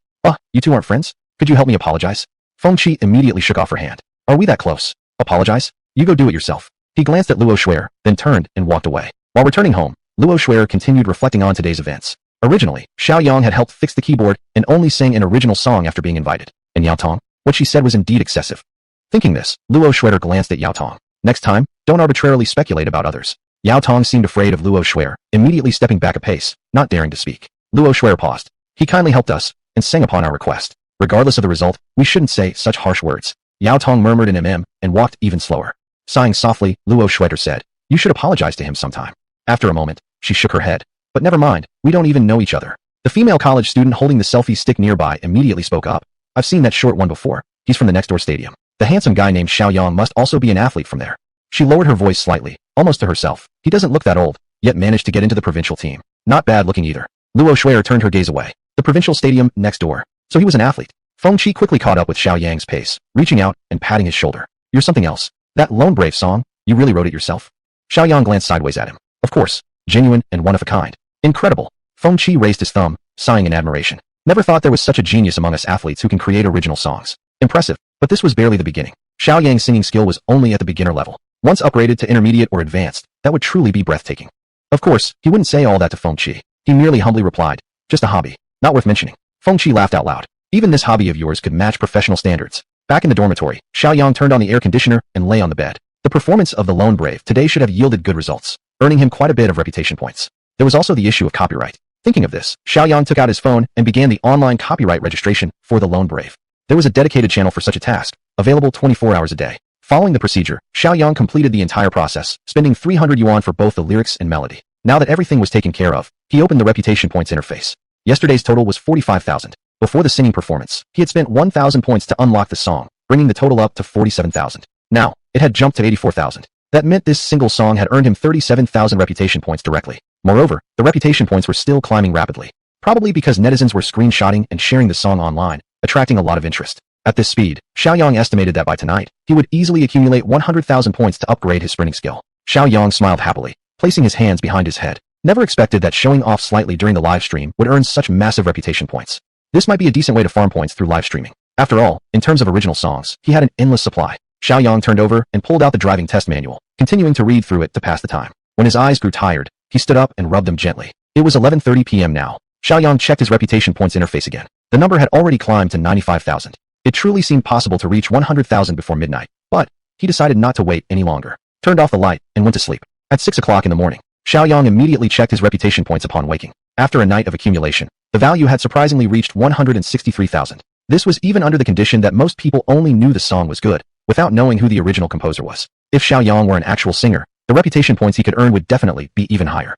You two aren't friends? Could you help me apologize? Feng Qi immediately shook off her hand. Are we that close? Apologize? You go do it yourself. He glanced at Luo Shuer, then turned and walked away. While returning home, Luo Shuer continued reflecting on today's events. Originally, Shiaoyang had helped fix the keyboard and only sang an original song after being invited. And Yao Tong? What she said was indeed excessive. Thinking this, Luo Shuer glanced at Yao Tong. Next time, don't arbitrarily speculate about others. Yao Tong seemed afraid of Luo Shuer, immediately stepping back a pace, not daring to speak. Luo Shuer paused. He kindly helped us, and sang upon our request. Regardless of the result, we shouldn't say such harsh words. Yao Tong murmured an and walked even slower. Sighing softly, Luo Shuer said, you should apologize to him sometime. After a moment, she shook her head. But never mind, we don't even know each other. The female college student holding the selfie stick nearby immediately spoke up. I've seen that short one before. He's from the next door stadium. The handsome guy named Shiaoyang must also be an athlete from there. She lowered her voice slightly, almost to herself. He doesn't look that old, yet managed to get into the provincial team. Not bad looking either. Luo Shuer turned her gaze away. The provincial stadium next door. So he was an athlete. Feng Qi quickly caught up with Xiaoyang's pace, reaching out and patting his shoulder. You're something else. That Lone Brave song, you really wrote it yourself? Xiaoyang glanced sideways at him. Of course. Genuine and one of a kind. Incredible. Feng Qi raised his thumb, sighing in admiration. Never thought there was such a genius among us athletes who can create original songs. Impressive. But this was barely the beginning. Xiaoyang's singing skill was only at the beginner level. Once upgraded to intermediate or advanced, that would truly be breathtaking. Of course, he wouldn't say all that to Feng Qi. He merely humbly replied, just a hobby. Not worth mentioning. Feng Qi laughed out loud. Even this hobby of yours could match professional standards. Back in the dormitory, Shiaoyang turned on the air conditioner and lay on the bed. The performance of the Lone Brave today should have yielded good results, earning him quite a bit of reputation points. There was also the issue of copyright. Thinking of this, Shiaoyang took out his phone and began the online copyright registration for the Lone Brave. There was a dedicated channel for such a task, available 24 hours a day. Following the procedure, Shiaoyang completed the entire process, spending 300 yuan for both the lyrics and melody. Now that everything was taken care of, he opened the reputation points interface. Yesterday's total was 45,000. Before the singing performance, he had spent 1,000 points to unlock the song, bringing the total up to 47,000. Now, it had jumped to 84,000. That meant this single song had earned him 37,000 reputation points directly. Moreover, the reputation points were still climbing rapidly. Probably because netizens were screenshotting and sharing the song online, attracting a lot of interest. At this speed, Xiaoyang estimated that by tonight, he would easily accumulate 100,000 points to upgrade his sprinting skill. Xiaoyang smiled happily, placing his hands behind his head. Never expected that showing off slightly during the live stream would earn such massive reputation points. This might be a decent way to farm points through live streaming. After all, in terms of original songs, he had an endless supply. Xiaoyang turned over and pulled out the driving test manual, continuing to read through it to pass the time. When his eyes grew tired, he stood up and rubbed them gently. It was 11:30 p.m. now. Xiaoyang checked his reputation points interface again. The number had already climbed to 95,000. It truly seemed possible to reach 100,000 before midnight, but he decided not to wait any longer. Turned off the light and went to sleep. At 6 o'clock in the morning, Xiaoyang immediately checked his reputation points upon waking. After a night of accumulation, the value had surprisingly reached 163,000. This was even under the condition that most people only knew the song was good, without knowing who the original composer was. If Xiaoyang were an actual singer, the reputation points he could earn would definitely be even higher.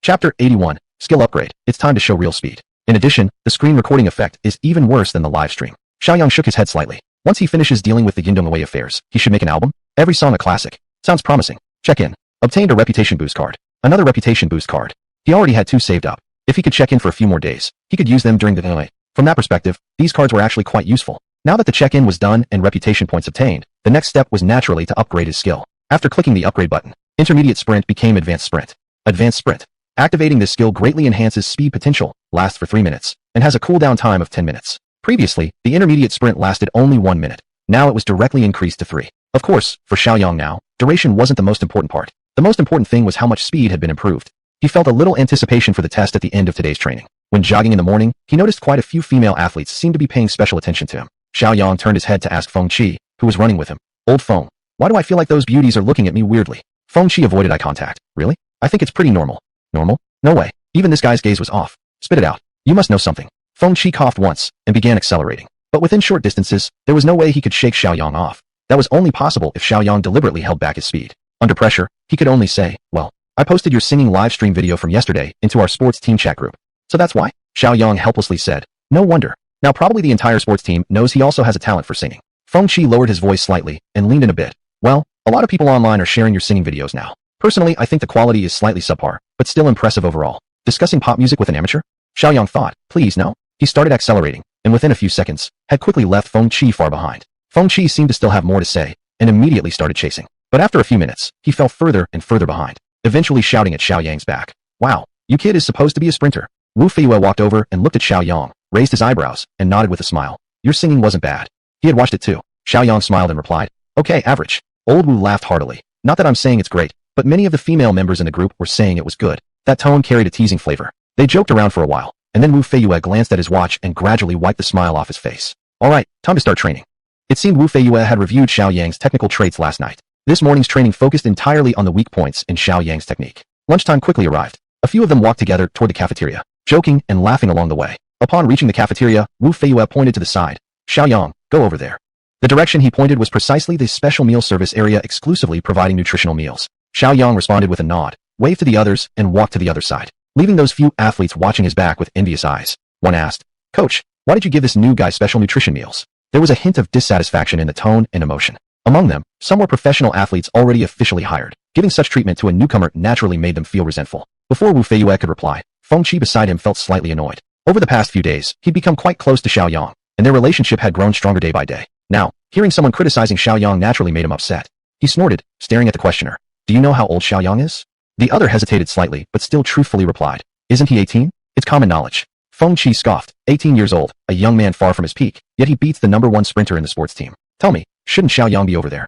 Chapter 81, Skill Upgrade. It's time to show real speed. In addition, the screen recording effect is even worse than the live stream. Xiaoyang shook his head slightly. Once he finishes dealing with the Yindongwei affairs, he should make an album? Every song a classic. Sounds promising. Check in. Obtained a reputation boost card. Another reputation boost card. He already had 2 saved up. If he could check in for a few more days, he could use them during the day. From that perspective, these cards were actually quite useful. Now that the check-in was done and reputation points obtained, the next step was naturally to upgrade his skill. After clicking the upgrade button, intermediate sprint became advanced sprint. Advanced sprint. Activating this skill greatly enhances speed potential, lasts for 3 minutes, and has a cooldown time of 10 minutes. Previously, the intermediate sprint lasted only 1 minute. Now it was directly increased to 3. Of course, for Xiaoyang now, duration wasn't the most important part. The most important thing was how much speed had been improved. He felt a little anticipation for the test at the end of today's training. When jogging in the morning, he noticed quite a few female athletes seemed to be paying special attention to him. Xiaoyang turned his head to ask Feng Qi, who was running with him. Old Feng, why do I feel like those beauties are looking at me weirdly? Feng Qi avoided eye contact. Really? I think it's pretty normal. Normal? No way. Even this guy's gaze was off. Spit it out. You must know something. Feng Qi coughed once and began accelerating. But within short distances, there was no way he could shake Xiaoyang off. That was only possible if Xiaoyang deliberately held back his speed. Under pressure, he could only say, well, I posted your singing live stream video from yesterday into our sports team chat group. So that's why? Xiaoyang helplessly said. No wonder. Now probably the entire sports team knows he also has a talent for singing. Feng Qi lowered his voice slightly and leaned in a bit. Well, a lot of people online are sharing your singing videos now. Personally, I think the quality is slightly subpar, but still impressive overall. Discussing pop music with an amateur? Xiaoyang thought, please no. He started accelerating, and within a few seconds, had quickly left Feng Qi far behind. Feng Qi seemed to still have more to say, and immediately started chasing. But after a few minutes, he fell further and further behind, eventually shouting at Xiaoyang's back. Wow, you kid is supposed to be a sprinter. Wu Feiyue walked over and looked at Xiaoyang, raised his eyebrows, and nodded with a smile. Your singing wasn't bad. He had watched it too. Xiaoyang smiled and replied, okay, average. Old Wu laughed heartily. Not that I'm saying it's great, but many of the female members in the group were saying it was good. That tone carried a teasing flavor. They joked around for a while, and then Wu Feiyue glanced at his watch and gradually wiped the smile off his face. Alright, time to start training. It seemed Wu Feiyue had reviewed Xiaoyang's technical traits last night. This morning's training focused entirely on the weak points in Xiaoyang's technique. Lunchtime quickly arrived. A few of them walked together toward the cafeteria, joking and laughing along the way. Upon reaching the cafeteria, Wu Feiyue pointed to the side. Xiaoyang, go over there. The direction he pointed was precisely the special meal service area exclusively providing nutritional meals. Xiaoyang responded with a nod, waved to the others, and walked to the other side, leaving those few athletes watching his back with envious eyes. One asked, Coach, why did you give this new guy special nutrition meals? There was a hint of dissatisfaction in the tone and emotion. Among them, some were professional athletes already officially hired. Giving such treatment to a newcomer naturally made them feel resentful. Before Wu Feiyue could reply, Feng Qi beside him felt slightly annoyed. Over the past few days, he'd become quite close to Xiaoyang, and their relationship had grown stronger day by day. Now, hearing someone criticizing Xiaoyang naturally made him upset. He snorted, staring at the questioner. Do you know how old Xiaoyang is? The other hesitated slightly, but still truthfully replied. Isn't he 18? It's common knowledge. Feng Qi scoffed. 18 years old, a young man far from his peak, yet he beats the #1 sprinter in the sports team. Tell me, shouldn't Xiaoyang be over there?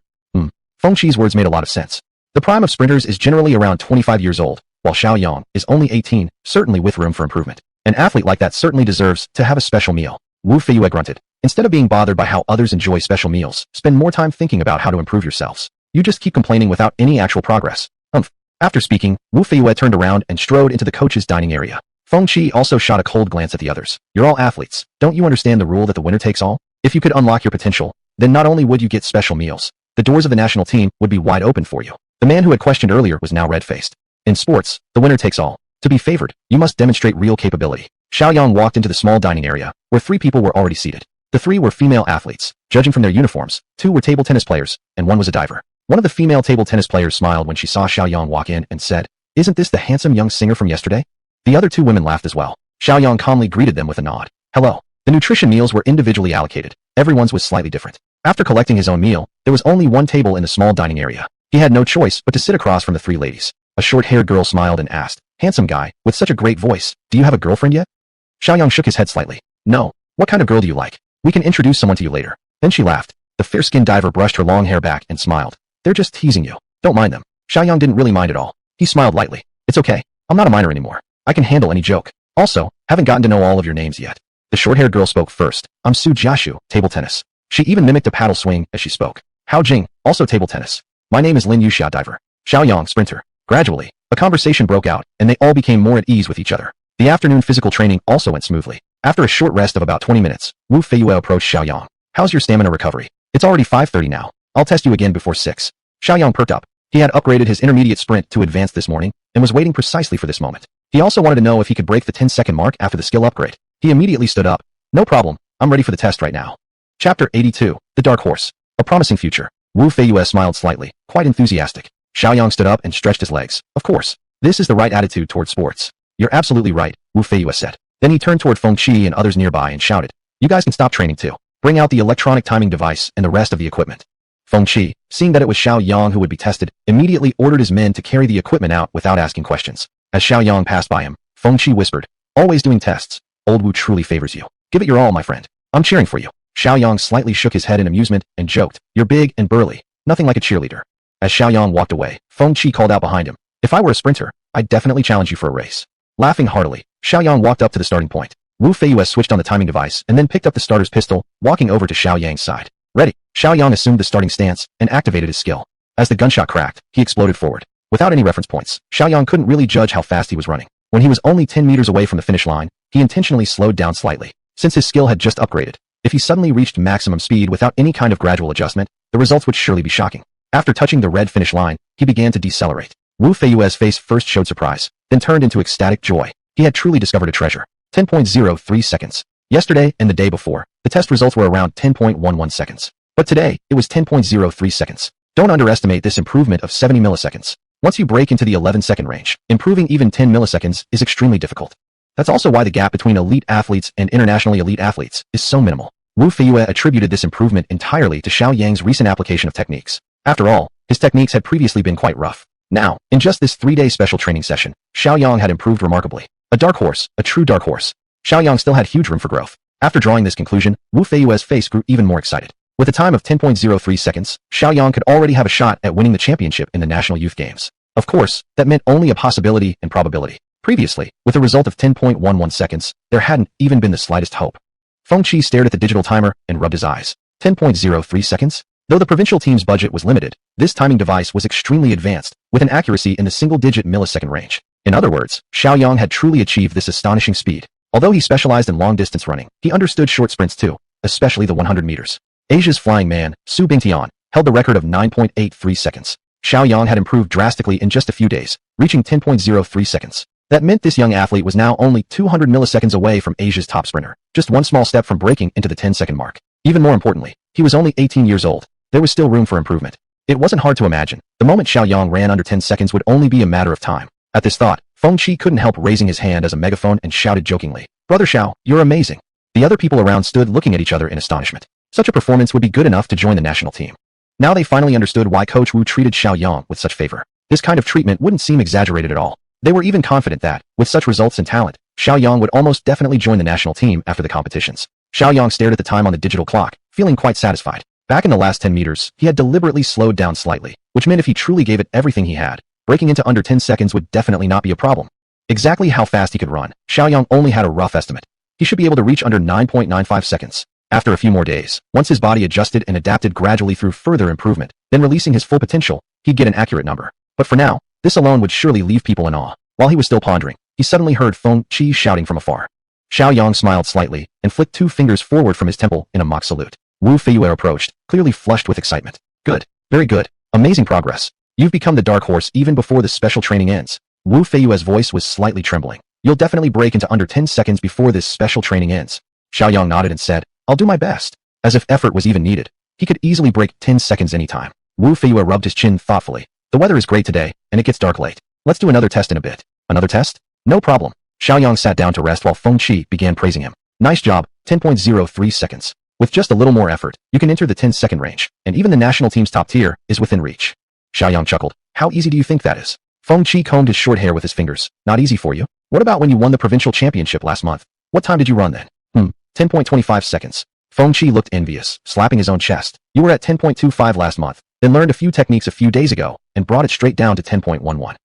Feng Qi's words made a lot of sense. The prime of sprinters is generally around 25 years old, while Xiaoyang is only 18, certainly with room for improvement. An athlete like that certainly deserves to have a special meal. Wu Feiyue grunted. Instead of being bothered by how others enjoy special meals, spend more time thinking about how to improve yourselves. You just keep complaining without any actual progress. After speaking, Wu Feiyue turned around and strode into the coach's dining area. Feng Qi also shot a cold glance at the others. You're all athletes. Don't you understand the rule that the winner takes all? If you could unlock your potential, then not only would you get special meals, the doors of the national team would be wide open for you. The man who had questioned earlier was now red-faced. In sports, the winner takes all. To be favored, you must demonstrate real capability. Xiaoyang walked into the small dining area, where 3 people were already seated. The 3 were female athletes. Judging from their uniforms, 2 were table tennis players, and 1 was a diver. One of the female table tennis players smiled when she saw Xiaoyang walk in and said, Isn't this the handsome young singer from yesterday? The other 2 women laughed as well. Xiaoyang calmly greeted them with a nod. Hello. The nutrition meals were individually allocated. Everyone's was slightly different. After collecting his own meal, there was only 1 table in the small dining area. He had no choice but to sit across from the 3 ladies. A short-haired girl smiled and asked, Handsome guy, with such a great voice, do you have a girlfriend yet? Xiaoyang shook his head slightly. No. What kind of girl do you like? We can introduce someone to you later. Then she laughed. The fair-skinned diver brushed her long hair back and smiled. They're just teasing you. Don't mind them. Xiaoyang didn't really mind at all. He smiled lightly. It's okay. I'm not a minor anymore. I can handle any joke. Also, haven't gotten to know all of your names yet. The short-haired girl spoke first. I'm Su Jiashu, table tennis. She even mimicked a paddle swing as she spoke. Hao Jing, also table tennis. My name is Lin Yuxia, diver. Xiaoyang, sprinter. Gradually, a conversation broke out, and they all became more at ease with each other. The afternoon physical training also went smoothly. After a short rest of about 20 minutes, Wu Feiyue approached Xiaoyang. How's your stamina recovery? It's already 5:30 now. I'll test you again before 6. Xiaoyang perked up. He had upgraded his intermediate sprint to advanced this morning, and was waiting precisely for this moment. He also wanted to know if he could break the 10-second mark after the skill upgrade. He immediately stood up. No problem. I'm ready for the test right now. Chapter 82. The Dark Horse. A promising future. Wu Feiyue smiled slightly, quite enthusiastic. Xiaoyang stood up and stretched his legs. Of course. This is the right attitude toward sports. You're absolutely right, Wu Feiyue said. Then he turned toward Feng Qi and others nearby and shouted, You guys can stop training too. Bring out the electronic timing device and the rest of the equipment. Feng Qi, seeing that it was Xiaoyang who would be tested, immediately ordered his men to carry the equipment out without asking questions. As Xiaoyang passed by him, Feng Qi whispered, Always doing tests. Old Wu truly favors you. Give it your all, my friend. I'm cheering for you. Xiaoyang slightly shook his head in amusement and joked, You're big and burly. Nothing like a cheerleader. As Xiaoyang walked away, Feng Qi called out behind him, If I were a sprinter, I'd definitely challenge you for a race. Laughing heartily, Xiaoyang walked up to the starting point. Wu Feiyue switched on the timing device and then picked up the starter's pistol, walking over to Xiaoyang's side. Ready. Xiaoyang assumed the starting stance and activated his skill. As the gunshot cracked, he exploded forward. Without any reference points, Xiaoyang couldn't really judge how fast he was running. When he was only 10 meters away from the finish line, he intentionally slowed down slightly. Since his skill had just upgraded, if he suddenly reached maximum speed without any kind of gradual adjustment, the results would surely be shocking. After touching the red finish line, he began to decelerate. Wu Feiyue's face first showed surprise, then turned into ecstatic joy. He had truly discovered a treasure. 10.03 seconds. Yesterday and the day before, the test results were around 10.11 seconds. But today, it was 10.03 seconds. Don't underestimate this improvement of 70 milliseconds. Once you break into the 11-second range, improving even 10 milliseconds is extremely difficult. That's also why the gap between elite athletes and internationally elite athletes is so minimal. Wu Feiyue attributed this improvement entirely to Shiaoyang's recent application of techniques. After all, his techniques had previously been quite rough. Now, in just this 3-day special training session, Shiaoyang had improved remarkably. A dark horse, a true dark horse. Shiaoyang still had huge room for growth. After drawing this conclusion, Wu Feiyue's face grew even more excited. With a time of 10.03 seconds, Shiaoyang could already have a shot at winning the championship in the National Youth Games. Of course, that meant only a possibility and probability. Previously, with a result of 10.11 seconds, there hadn't even been the slightest hope. Feng Qi stared at the digital timer and rubbed his eyes. 10.03 seconds? Though the provincial team's budget was limited, this timing device was extremely advanced, with an accuracy in the single-digit millisecond range. In other words, Shiaoyang had truly achieved this astonishing speed. Although he specialized in long-distance running, he understood short sprints too, especially the 100 meters. Asia's flying man, Su Bingtian, held the record of 9.83 seconds. Shiaoyang had improved drastically in just a few days, reaching 10.03 seconds. That meant this young athlete was now only 200 milliseconds away from Asia's top sprinter, just one small step from breaking into the 10-second mark. Even more importantly, he was only 18 years old. There was still room for improvement. It wasn't hard to imagine. The moment Shiaoyang ran under 10 seconds would only be a matter of time. At this thought, Feng Qi couldn't help raising his hand as a megaphone and shouted jokingly, "Brother Xiao, you're amazing." The other people around stood looking at each other in astonishment. Such a performance would be good enough to join the national team. Now they finally understood why Coach Wu treated Shiaoyang with such favor. This kind of treatment wouldn't seem exaggerated at all. They were even confident that, with such results and talent, Shiaoyang would almost definitely join the national team after the competitions. Shiaoyang stared at the time on the digital clock, feeling quite satisfied. Back in the last 10 meters, he had deliberately slowed down slightly, which meant if he truly gave it everything he had, breaking into under 10 seconds would definitely not be a problem. Exactly how fast he could run, Shiaoyang only had a rough estimate. He should be able to reach under 9.95 seconds. After a few more days, once his body adjusted and adapted gradually through further improvement, then releasing his full potential, he'd get an accurate number. But for now, this alone would surely leave people in awe. While he was still pondering, he suddenly heard Feng Qi shouting from afar. Shiaoyang smiled slightly and flicked 2 fingers forward from his temple in a mock salute. Wu Feiyue approached, clearly flushed with excitement. Good. Very good. Amazing progress. You've become the dark horse even before the special training ends. Wu Feiyue's voice was slightly trembling. You'll definitely break into under 10 seconds before this special training ends. Shiaoyang nodded and said, I'll do my best. As if effort was even needed. He could easily break 10 seconds anytime. Wu Feiyue rubbed his chin thoughtfully. The weather is great today, and it gets dark late. Let's do another test in a bit. Another test? No problem. Shiaoyang sat down to rest while Feng Qi began praising him. Nice job, 10.03 seconds. With just a little more effort, you can enter the 10-second range, and even the national team's top tier is within reach. Shiaoyang chuckled. How easy do you think that is? Feng Qi combed his short hair with his fingers. Not easy for you? What about when you won the provincial championship last month? What time did you run then? 10.25 seconds. Feng Qi looked envious, slapping his own chest. You were at 10.25 last month, then learned a few techniques a few days ago, and brought it straight down to 10.11.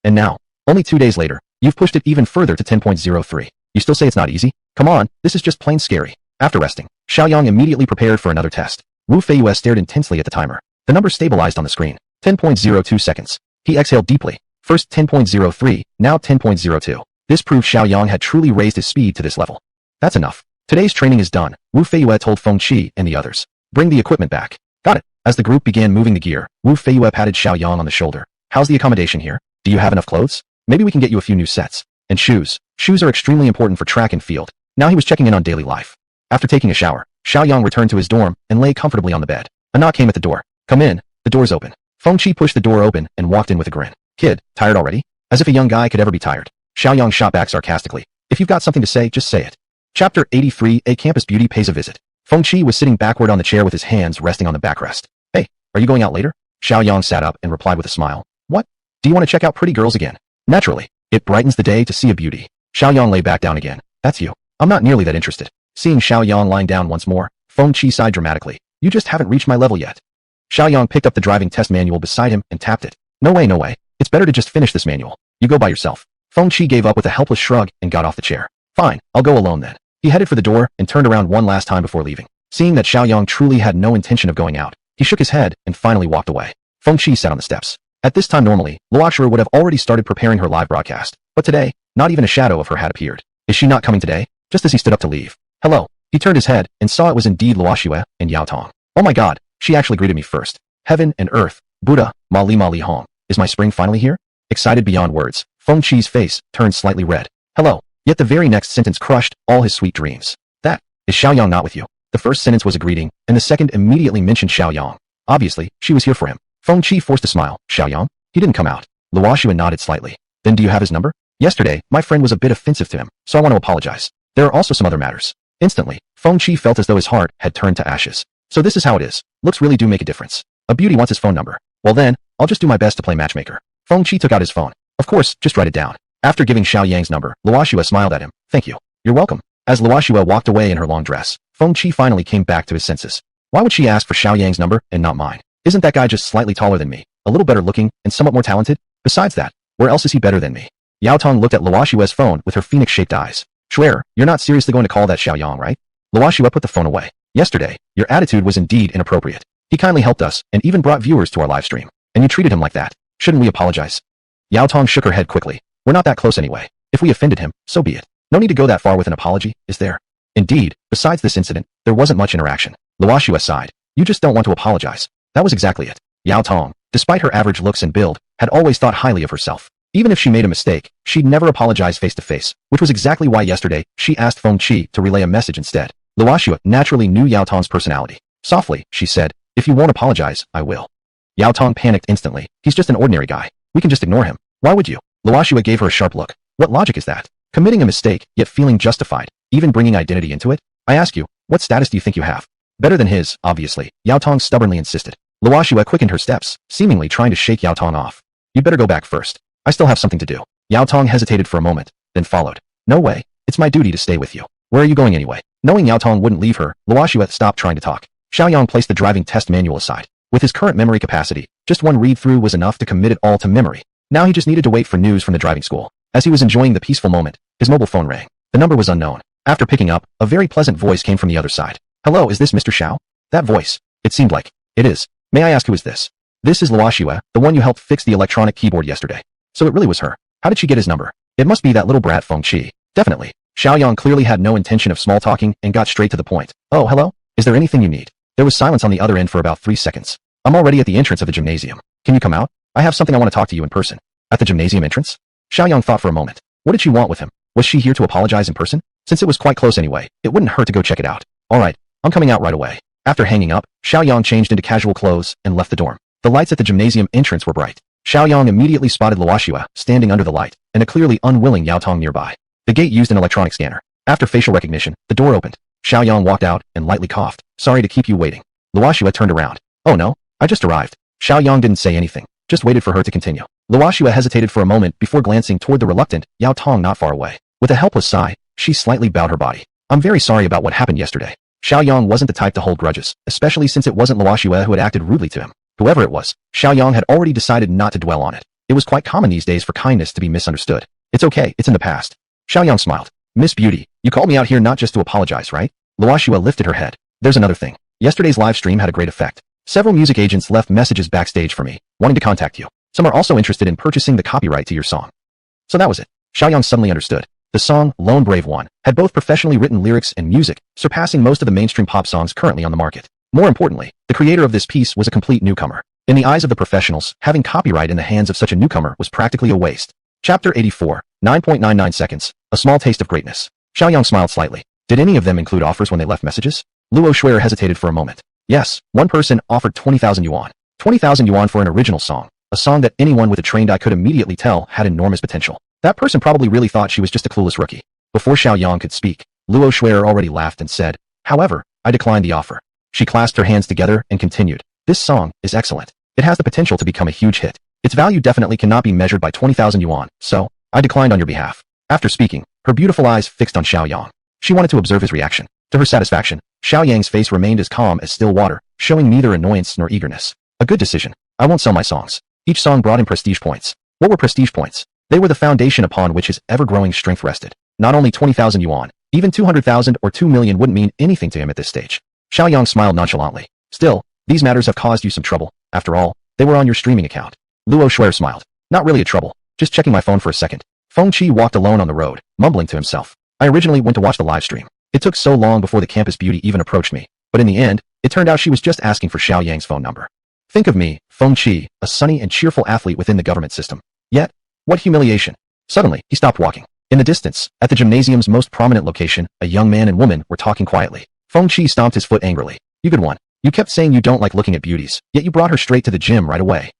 And now, only 2 days later, you've pushed it even further to 10.03. You still say it's not easy? Come on, this is just plain scary. After resting, Shiaoyang immediately prepared for another test. Wu Feiyue stared intensely at the timer. The number stabilized on the screen. 10.02 seconds. He exhaled deeply. First 10.03, now 10.02. This proved Shiaoyang had truly raised his speed to this level. That's enough. Today's training is done, Wu Feiyue told Feng Qi and the others. Bring the equipment back. Got it. As the group began moving the gear, Wu Feiyue patted Shiaoyang on the shoulder. How's the accommodation here? Do you have enough clothes? Maybe we can get you a few new sets. And shoes. Shoes are extremely important for track and field. Now he was checking in on daily life. After taking a shower, Shiaoyang returned to his dorm and lay comfortably on the bed. A knock came at the door. Come in. The door's open. Feng Qi pushed the door open and walked in with a grin. Kid, tired already? As if a young guy could ever be tired. Shiaoyang shot back sarcastically. If you've got something to say, just say it. Chapter 83, A Campus Beauty Pays a Visit. Feng Qi was sitting backward on the chair with his hands resting on the backrest. Hey, are you going out later? Shiaoyang sat up and replied with a smile. What? Do you want to check out pretty girls again? Naturally. It brightens the day to see a beauty. Shiaoyang lay back down again. That's you. I'm not nearly that interested. Seeing Shiaoyang lying down once more, Feng Qi sighed dramatically. You just haven't reached my level yet. Shiaoyang picked up the driving test manual beside him and tapped it. No way, no way. It's better to just finish this manual. You go by yourself. Feng Qi gave up with a helpless shrug and got off the chair. Fine, I'll go alone then. He headed for the door and turned around one last time before leaving. Seeing that Shiaoyang truly had no intention of going out, he shook his head and finally walked away. Feng Qi sat on the steps. At this time normally, Luoxia would have already started preparing her live broadcast. But today, not even a shadow of her had appeared. Is she not coming today? Just as he stood up to leave. Hello. He turned his head and saw it was indeed Luoxia and Yao Tong. Oh my god, she actually greeted me first. Heaven and earth, Buddha, Mali Mali Hong. Is my spring finally here? Excited beyond words, Feng Qi's face turned slightly red. Hello. Yet the very next sentence crushed all his sweet dreams. That, is Shiaoyang not with you? The first sentence was a greeting, and the second immediately mentioned Shiaoyang. Obviously, she was here for him. Feng Qi forced a smile. Shiaoyang? He didn't come out. Luoxia nodded slightly. Then do you have his number? Yesterday, my friend was a bit offensive to him, so I want to apologize. There are also some other matters. Instantly, Feng Qi felt as though his heart had turned to ashes. So this is how it is. Looks really do make a difference. A beauty wants his phone number. Well then, I'll just do my best to play matchmaker. Feng Qi took out his phone. Of course, just write it down. After giving Xiaoyang's number, Luoxue smiled at him. Thank you. You're welcome. As Luoxue walked away in her long dress, Feng Qi finally came back to his senses. Why would she ask for Xiaoyang's number and not mine? Isn't that guy just slightly taller than me, a little better looking, and somewhat more talented? Besides that, where else is he better than me? Yao Tong looked at Luoxue's phone with her phoenix-shaped eyes. Swear, you're not seriously going to call that Shiaoyang, right? Luoxue put the phone away. Yesterday, your attitude was indeed inappropriate. He kindly helped us and even brought viewers to our live stream. And you treated him like that. Shouldn't we apologize? Yao Tong shook her head quickly. We're not that close anyway. If we offended him, so be it. No need to go that far with an apology, is there? Indeed, besides this incident, there wasn't much interaction. Luoxue sighed. You just don't want to apologize. That was exactly it. Yao Tong, despite her average looks and build, had always thought highly of herself. Even if she made a mistake, she'd never apologize face to face, which was exactly why yesterday she asked Feng Qi to relay a message instead. Luoxue naturally knew Yao Tong's personality. Softly, she said, if you won't apologize, I will. Yao Tong panicked instantly. He's just an ordinary guy. We can just ignore him. Why would you? Luoxue gave her a sharp look. What logic is that? Committing a mistake, yet feeling justified, even bringing identity into it? I ask you, what status do you think you have? Better than his, obviously, Yao Tong stubbornly insisted. Luoxue quickened her steps, seemingly trying to shake Yao Tong off. You'd better go back first. I still have something to do. Yao Tong hesitated for a moment, then followed. No way. It's my duty to stay with you. Where are you going anyway? Knowing Yao Tong wouldn't leave her, Luoxue stopped trying to talk. Shiaoyang placed the driving test manual aside. With his current memory capacity, just one read-through was enough to commit it all to memory. Now he just needed to wait for news from the driving school. As he was enjoying the peaceful moment, his mobile phone rang. The number was unknown. After picking up, a very pleasant voice came from the other side. Hello, is this Mr. Xiao? That voice. It seemed like. It is. May I ask who is this? This is Luoxue, the one you helped fix the electronic keyboard yesterday. So it really was her. How did she get his number? It must be that little brat Feng Qi. Definitely. Xiaoyang clearly had no intention of small talking and got straight to the point. Oh, hello? Is there anything you need? There was silence on the other end for about 3 seconds. I'm already at the entrance of the gymnasium. Can you come out? I have something I want to talk to you in person. At the gymnasium entrance? Xiaoyang thought for a moment. What did she want with him? Was she here to apologize in person? Since it was quite close anyway, it wouldn't hurt to go check it out. Alright, I'm coming out right away. After hanging up, Xiaoyang changed into casual clothes and left the dorm. The lights at the gymnasium entrance were bright. Xiaoyang immediately spotted Luoxue standing under the light and a clearly unwilling Yao Tong nearby. The gate used an electronic scanner. After facial recognition, the door opened. Xiaoyang walked out and lightly coughed. Sorry to keep you waiting. Luoxue turned around. Oh no, I just arrived. Xiaoyang didn't say anything, just waited for her to continue. Luoxue hesitated for a moment before glancing toward the reluctant Yao Tong not far away. With a helpless sigh, she slightly bowed her body. I'm very sorry about what happened yesterday. Xiaoyang wasn't the type to hold grudges, especially since it wasn't Luoxue who had acted rudely to him. Whoever it was, Xiaoyang had already decided not to dwell on it. It was quite common these days for kindness to be misunderstood. It's okay, it's in the past. Xiaoyang smiled. Miss Beauty, you called me out here not just to apologize, right? Luoxue lifted her head. There's another thing. Yesterday's live stream had a great effect. Several music agents left messages backstage for me, wanting to contact you. Some are also interested in purchasing the copyright to your song. So that was it. Xiaoyang suddenly understood. The song, Lone Brave One, had both professionally written lyrics and music, surpassing most of the mainstream pop songs currently on the market. More importantly, the creator of this piece was a complete newcomer. In the eyes of the professionals, having copyright in the hands of such a newcomer was practically a waste. Chapter 84, 9.99 seconds, a small taste of greatness. Xiaoyang smiled slightly. Did any of them include offers when they left messages? Luoxue hesitated for a moment. Yes, one person offered 20,000 yuan. 20,000 yuan for an original song. A song that anyone with a trained eye could immediately tell had enormous potential. That person probably really thought she was just a clueless rookie. Before Xiaoyang could speak, Luoxue already laughed and said, however, I declined the offer. She clasped her hands together and continued. This song is excellent. It has the potential to become a huge hit. Its value definitely cannot be measured by 20,000 yuan, so, I declined on your behalf. After speaking, her beautiful eyes fixed on Xiaoyang. She wanted to observe his reaction. To her satisfaction, Xiaoyang's face remained as calm as still water, showing neither annoyance nor eagerness. A good decision. I won't sell my songs. Each song brought him prestige points. What were prestige points? They were the foundation upon which his ever-growing strength rested. Not only 20,000 yuan, even 200,000 or 2 million wouldn't mean anything to him at this stage. Xiaoyang smiled nonchalantly. Still, these matters have caused you some trouble. After all, they were on your streaming account. Luoxue smiled. Not really a trouble. Just checking my phone for a second. Feng Qi walked alone on the road, mumbling to himself. I originally went to watch the live stream. It took so long before the campus beauty even approached me, but in the end, it turned out she was just asking for Xiaoyang's phone number. Think of me, Feng Qi, a sunny and cheerful athlete within the government system. Yet, what humiliation. Suddenly, he stopped walking. In the distance, at the gymnasium's most prominent location, a young man and woman were talking quietly. Feng Qi stomped his foot angrily. You good one. You kept saying you don't like looking at beauties, yet you brought her straight to the gym right away.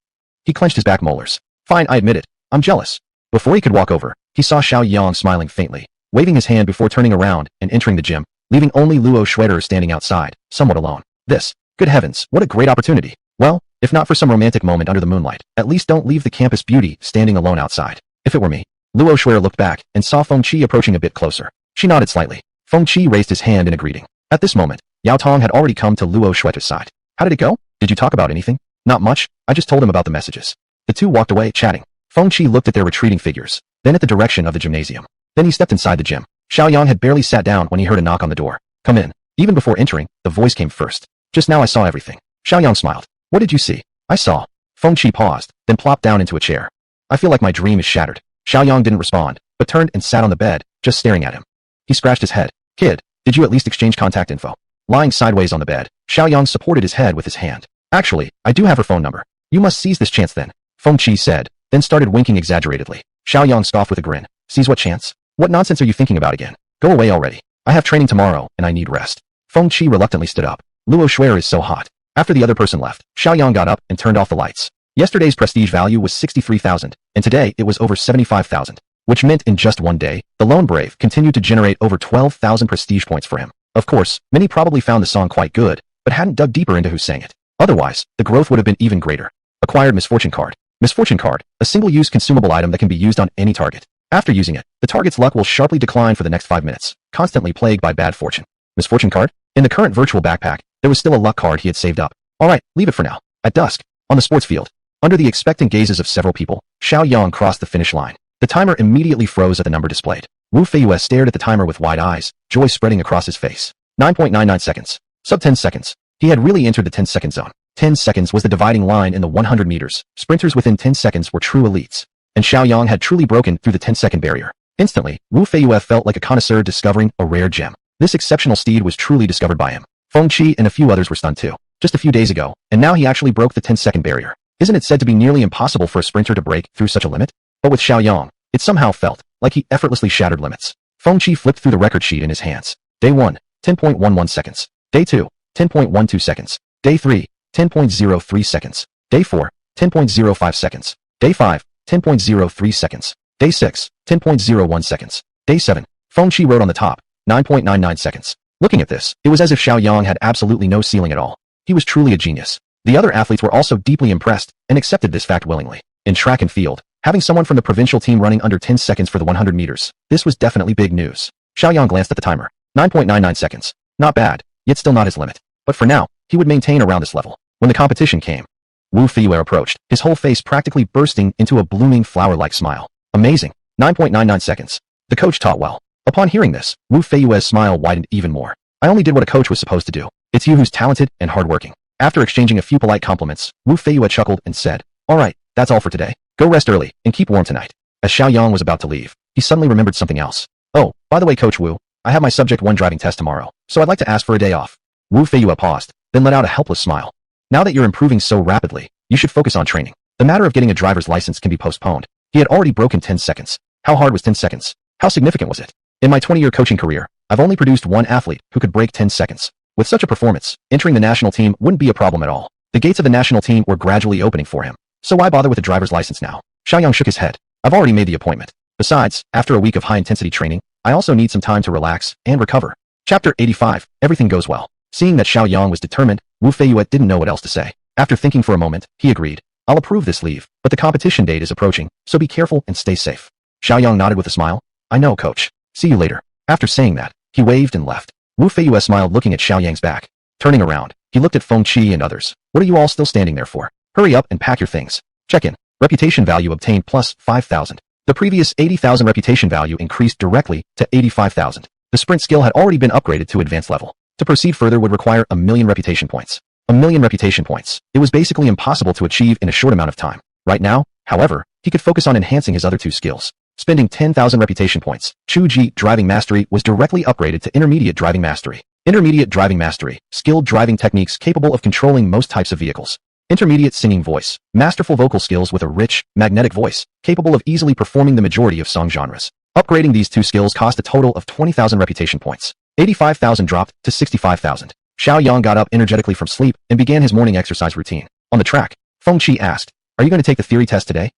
He clenched his back molars. Fine, I admit it. I'm jealous. Before he could walk over, He saw Shiaoyang smiling faintly, waving his hand before turning around and entering the gym, leaving only Luo Schroeder standing outside, somewhat alone. Good heavens, what a great opportunity. Well, if not for some romantic moment under the moonlight, at least don't leave the campus beauty standing alone outside. If it were me. Luo Schroeder looked back and saw Feng Qi approaching a bit closer. She nodded slightly. Feng Qi raised his hand in a greeting. At this moment, Yao Tong had already come to Luo Schroeder's side. How did it go? Did you talk about anything? Not much, I just told him about the messages. The two walked away, chatting. Feng Qi looked at their retreating figures, then at the direction of the gymnasium. Then he stepped inside the gym. Shiaoyang had barely sat down when he heard a knock on the door. Come in. Even before entering, the voice came first. Just now I saw everything. Shiaoyang smiled. What did you see? I saw. Feng Qi paused, then plopped down into a chair. I feel like my dream is shattered. Shiaoyang didn't respond, but turned and sat on the bed, just staring at him. He scratched his head. Kid, did you at least exchange contact info? Lying sideways on the bed, Shiaoyang supported his head with his hand. Actually, I do have her phone number. You must seize this chance then, Feng Qi said, then started winking exaggeratedly. Shiaoyang scoffed with a grin. Seize what chance? What nonsense are you thinking about again? Go away already. I have training tomorrow, and I need rest. Feng Qi reluctantly stood up. Luo Schwer is so hot. After the other person left, Shiaoyang got up and turned off the lights. Yesterday's prestige value was 63,000, and today it was over 75,000, which meant in just one day, the Lone Brave continued to generate over 12,000 prestige points for him. Of course, many probably found the song quite good, but hadn't dug deeper into who sang it. Otherwise, the growth would have been even greater. Acquired Misfortune Card. Misfortune Card, a single-use consumable item that can be used on any target. After using it, the target's luck will sharply decline for the next 5 minutes, constantly plagued by bad fortune. Misfortune Card? In the current virtual backpack, there was still a luck card he had saved up. Alright, leave it for now. At dusk, on the sports field, under the expectant gazes of several people, Shiaoyang crossed the finish line. The timer immediately froze at the number displayed. Wu Feiyue stared at the timer with wide eyes, joy spreading across his face. 9.99 seconds. Sub 10 seconds. He had really entered the 10-second zone. 10 seconds was the dividing line in the 100 meters. Sprinters within 10 seconds were true elites. And Shiaoyang had truly broken through the 10-second barrier. Instantly, Wu Feiyue felt like a connoisseur discovering a rare gem. This exceptional steed was truly discovered by him. Feng Qi and a few others were stunned too. Just a few days ago, and now he actually broke the 10-second barrier. Isn't it said to be nearly impossible for a sprinter to break through such a limit? But with Shiaoyang, it somehow felt like he effortlessly shattered limits. Feng Qi flipped through the record sheet in his hands. Day 1, 10.11 seconds. Day 2, 10.12 seconds. Day 3, 10.03 seconds. Day 4, 10.05 seconds. Day 5, 10.03 seconds. Day 6, 10.01 seconds. Day 7, Feng Qi wrote on the top, 9.99 seconds. Looking at this, it was as if Shiaoyang had absolutely no ceiling at all. He was truly a genius. The other athletes were also deeply impressed and accepted this fact willingly. In track and field, having someone from the provincial team running under 10 seconds for the 100 meters, this was definitely big news. Shiaoyang glanced at the timer. 9.99 seconds. Not bad, yet still not his limit. But for now, he would maintain around this level. When the competition came, Wu Feiyue approached, his whole face practically bursting into a blooming flower-like smile. Amazing. 9.99 seconds. The coach taught well. Upon hearing this, Wu Feiyue's smile widened even more. I only did what a coach was supposed to do. It's you who's talented and hardworking. After exchanging a few polite compliments, Wu Feiyue chuckled and said, Alright, that's all for today. Go rest early and keep warm tonight. As Shiaoyang was about to leave, he suddenly remembered something else. Oh, by the way, Coach Wu, I have my Subject 1 driving test tomorrow, so I'd like to ask for a day off. Wu Feiyue paused, then let out a helpless smile. Now that you're improving so rapidly, you should focus on training. The matter of getting a driver's license can be postponed. He had already broken 10 seconds. How hard was 10 seconds? How significant was it? In my 20-year coaching career, I've only produced one athlete who could break 10 seconds. With such a performance, entering the national team wouldn't be a problem at all. The gates of the national team were gradually opening for him. So why bother with a driver's license now? Shiaoyang shook his head. I've already made the appointment. Besides, after a week of high-intensity training, I also need some time to relax and recover. Chapter 85. Everything goes well. Seeing that Shiaoyang was determined, Wu Feiyue didn't know what else to say. After thinking for a moment, he agreed. I'll approve this leave, but the competition date is approaching, so be careful and stay safe. Shiaoyang nodded with a smile. I know, coach. See you later. After saying that, he waved and left. Wu Feiyue smiled looking at Xiaoyang's back. Turning around, he looked at Feng Qi and others. What are you all still standing there for? Hurry up and pack your things. Check in. Reputation value obtained plus 5,000. The previous 80,000 reputation value increased directly to 85,000. The sprint skill had already been upgraded to advanced level. To proceed further would require 1,000,000 reputation points. 1,000,000 reputation points. It was basically impossible to achieve in a short amount of time. Right now, however, he could focus on enhancing his other two skills. Spending 10,000 reputation points, Chuji Driving Mastery was directly upgraded to Intermediate Driving Mastery. Intermediate Driving Mastery, skilled driving techniques capable of controlling most types of vehicles. Intermediate Singing Voice, masterful vocal skills with a rich, magnetic voice, capable of easily performing the majority of song genres. Upgrading these two skills cost a total of 20,000 reputation points. 85,000 dropped to 65,000. Shiaoyang got up energetically from sleep and began his morning exercise routine. On the track, Feng Qi asked, Are you going to take the theory test today?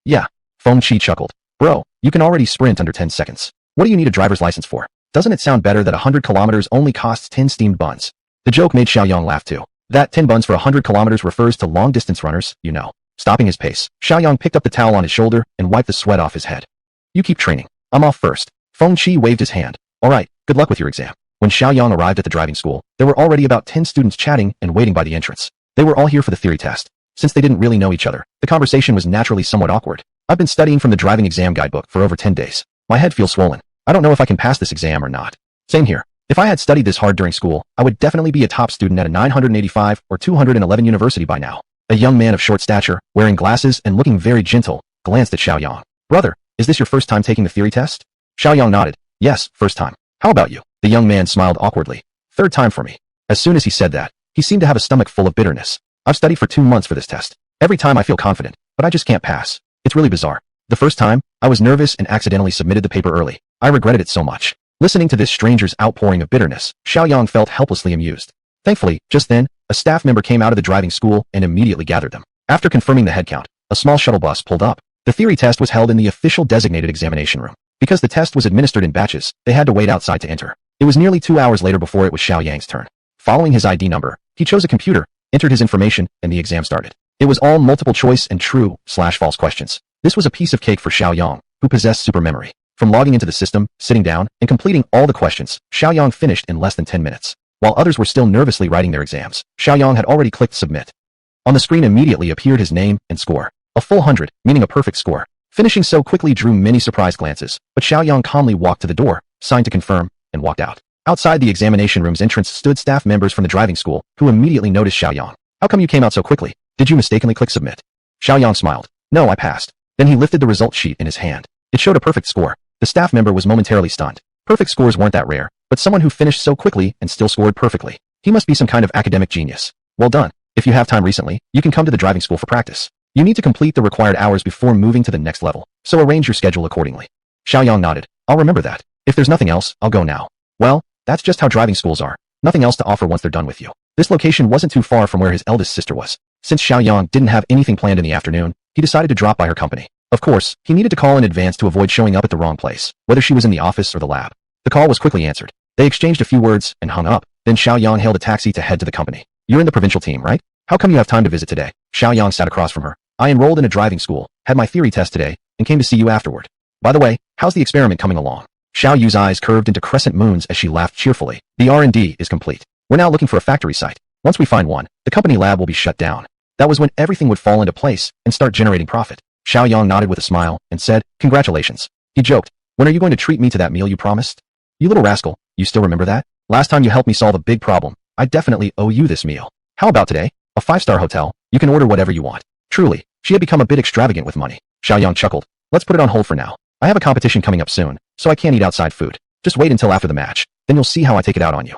Yeah. Feng Qi chuckled. Bro, you can already sprint under 10 seconds. What do you need a driver's license for? Doesn't it sound better that 100 kilometers only costs 10 steamed buns? The joke made Shiaoyang laugh too. That 10 buns for 100 kilometers refers to long-distance runners, you know. Stopping his pace, Shiaoyang picked up the towel on his shoulder and wiped the sweat off his head. You keep training. I'm off first. Feng Qi waved his hand. Alright, good luck with your exam. When Shiaoyang arrived at the driving school, there were already about 10 students chatting and waiting by the entrance. They were all here for the theory test. Since they didn't really know each other, the conversation was naturally somewhat awkward. I've been studying from the driving exam guidebook for over 10 days. My head feels swollen. I don't know if I can pass this exam or not. Same here. If I had studied this hard during school, I would definitely be a top student at a 985 or 211 university by now. A young man of short stature, wearing glasses and looking very gentle, glanced at Shiaoyang. Brother, is this your first time taking the theory test? Shiaoyang nodded. Yes, first time. How about you? The young man smiled awkwardly. Third time for me. As soon as he said that, he seemed to have a stomach full of bitterness. I've studied for 2 months for this test. Every time I feel confident, but I just can't pass. It's really bizarre. The first time, I was nervous and accidentally submitted the paper early. I regretted it so much. Listening to this stranger's outpouring of bitterness, Shiaoyang felt helplessly amused. Thankfully, just then, a staff member came out of the driving school and immediately gathered them. After confirming the head count, a small shuttle bus pulled up. The theory test was held in the official designated examination room. Because the test was administered in batches, they had to wait outside to enter. It was nearly 2 hours later before it was Xiaoyang's turn. Following his ID number, he chose a computer, entered his information, and the exam started. It was all multiple choice and true/false questions. This was a piece of cake for Shiaoyang, who possessed super memory. From logging into the system, sitting down, and completing all the questions, Shiaoyang finished in less than 10 minutes. While others were still nervously writing their exams, Shiaoyang had already clicked submit. On the screen immediately appeared his name and score. A full 100, meaning a perfect score. Finishing so quickly drew many surprised glances, but Shiaoyang calmly walked to the door, signed to confirm, and walked out. Outside the examination room's entrance stood staff members from the driving school, who immediately noticed Shiaoyang. How come you came out so quickly? Did you mistakenly click submit? Shiaoyang smiled. No, I passed. Then he lifted the result sheet in his hand. It showed a perfect score. The staff member was momentarily stunned. Perfect scores weren't that rare, but someone who finished so quickly and still scored perfectly. He must be some kind of academic genius. Well done. If you have time recently, you can come to the driving school for practice. You need to complete the required hours before moving to the next level, so arrange your schedule accordingly. Xiaoyang nodded. I'll remember that. If there's nothing else, I'll go now. Well, that's just how driving schools are. Nothing else to offer once they're done with you. This location wasn't too far from where his eldest sister was. Since Xiaoyang didn't have anything planned in the afternoon, he decided to drop by her company. Of course, he needed to call in advance to avoid showing up at the wrong place, whether she was in the office or the lab. The call was quickly answered. They exchanged a few words and hung up. Then Xiaoyang hailed a taxi to head to the company. You're in the provincial team, right? How come you have time to visit today? Xiaoyang sat across from her. I enrolled in a driving school, had my theory test today, and came to see you afterward. By the way, how's the experiment coming along? Xiao Yu's eyes curved into crescent moons as she laughed cheerfully. The R&D is complete. We're now looking for a factory site. Once we find one, the company lab will be shut down. That was when everything would fall into place and start generating profit. Xiaoyang nodded with a smile and said, Congratulations. He joked, When are you going to treat me to that meal you promised? You little rascal, you still remember that? Last time you helped me solve a big problem, I definitely owe you this meal. How about today? A 5-star hotel, you can order whatever you want. Truly, she had become a bit extravagant with money. Xiaoyang chuckled. Let's put it on hold for now. I have a competition coming up soon, so I can't eat outside food. Just wait until after the match, then you'll see how I take it out on you.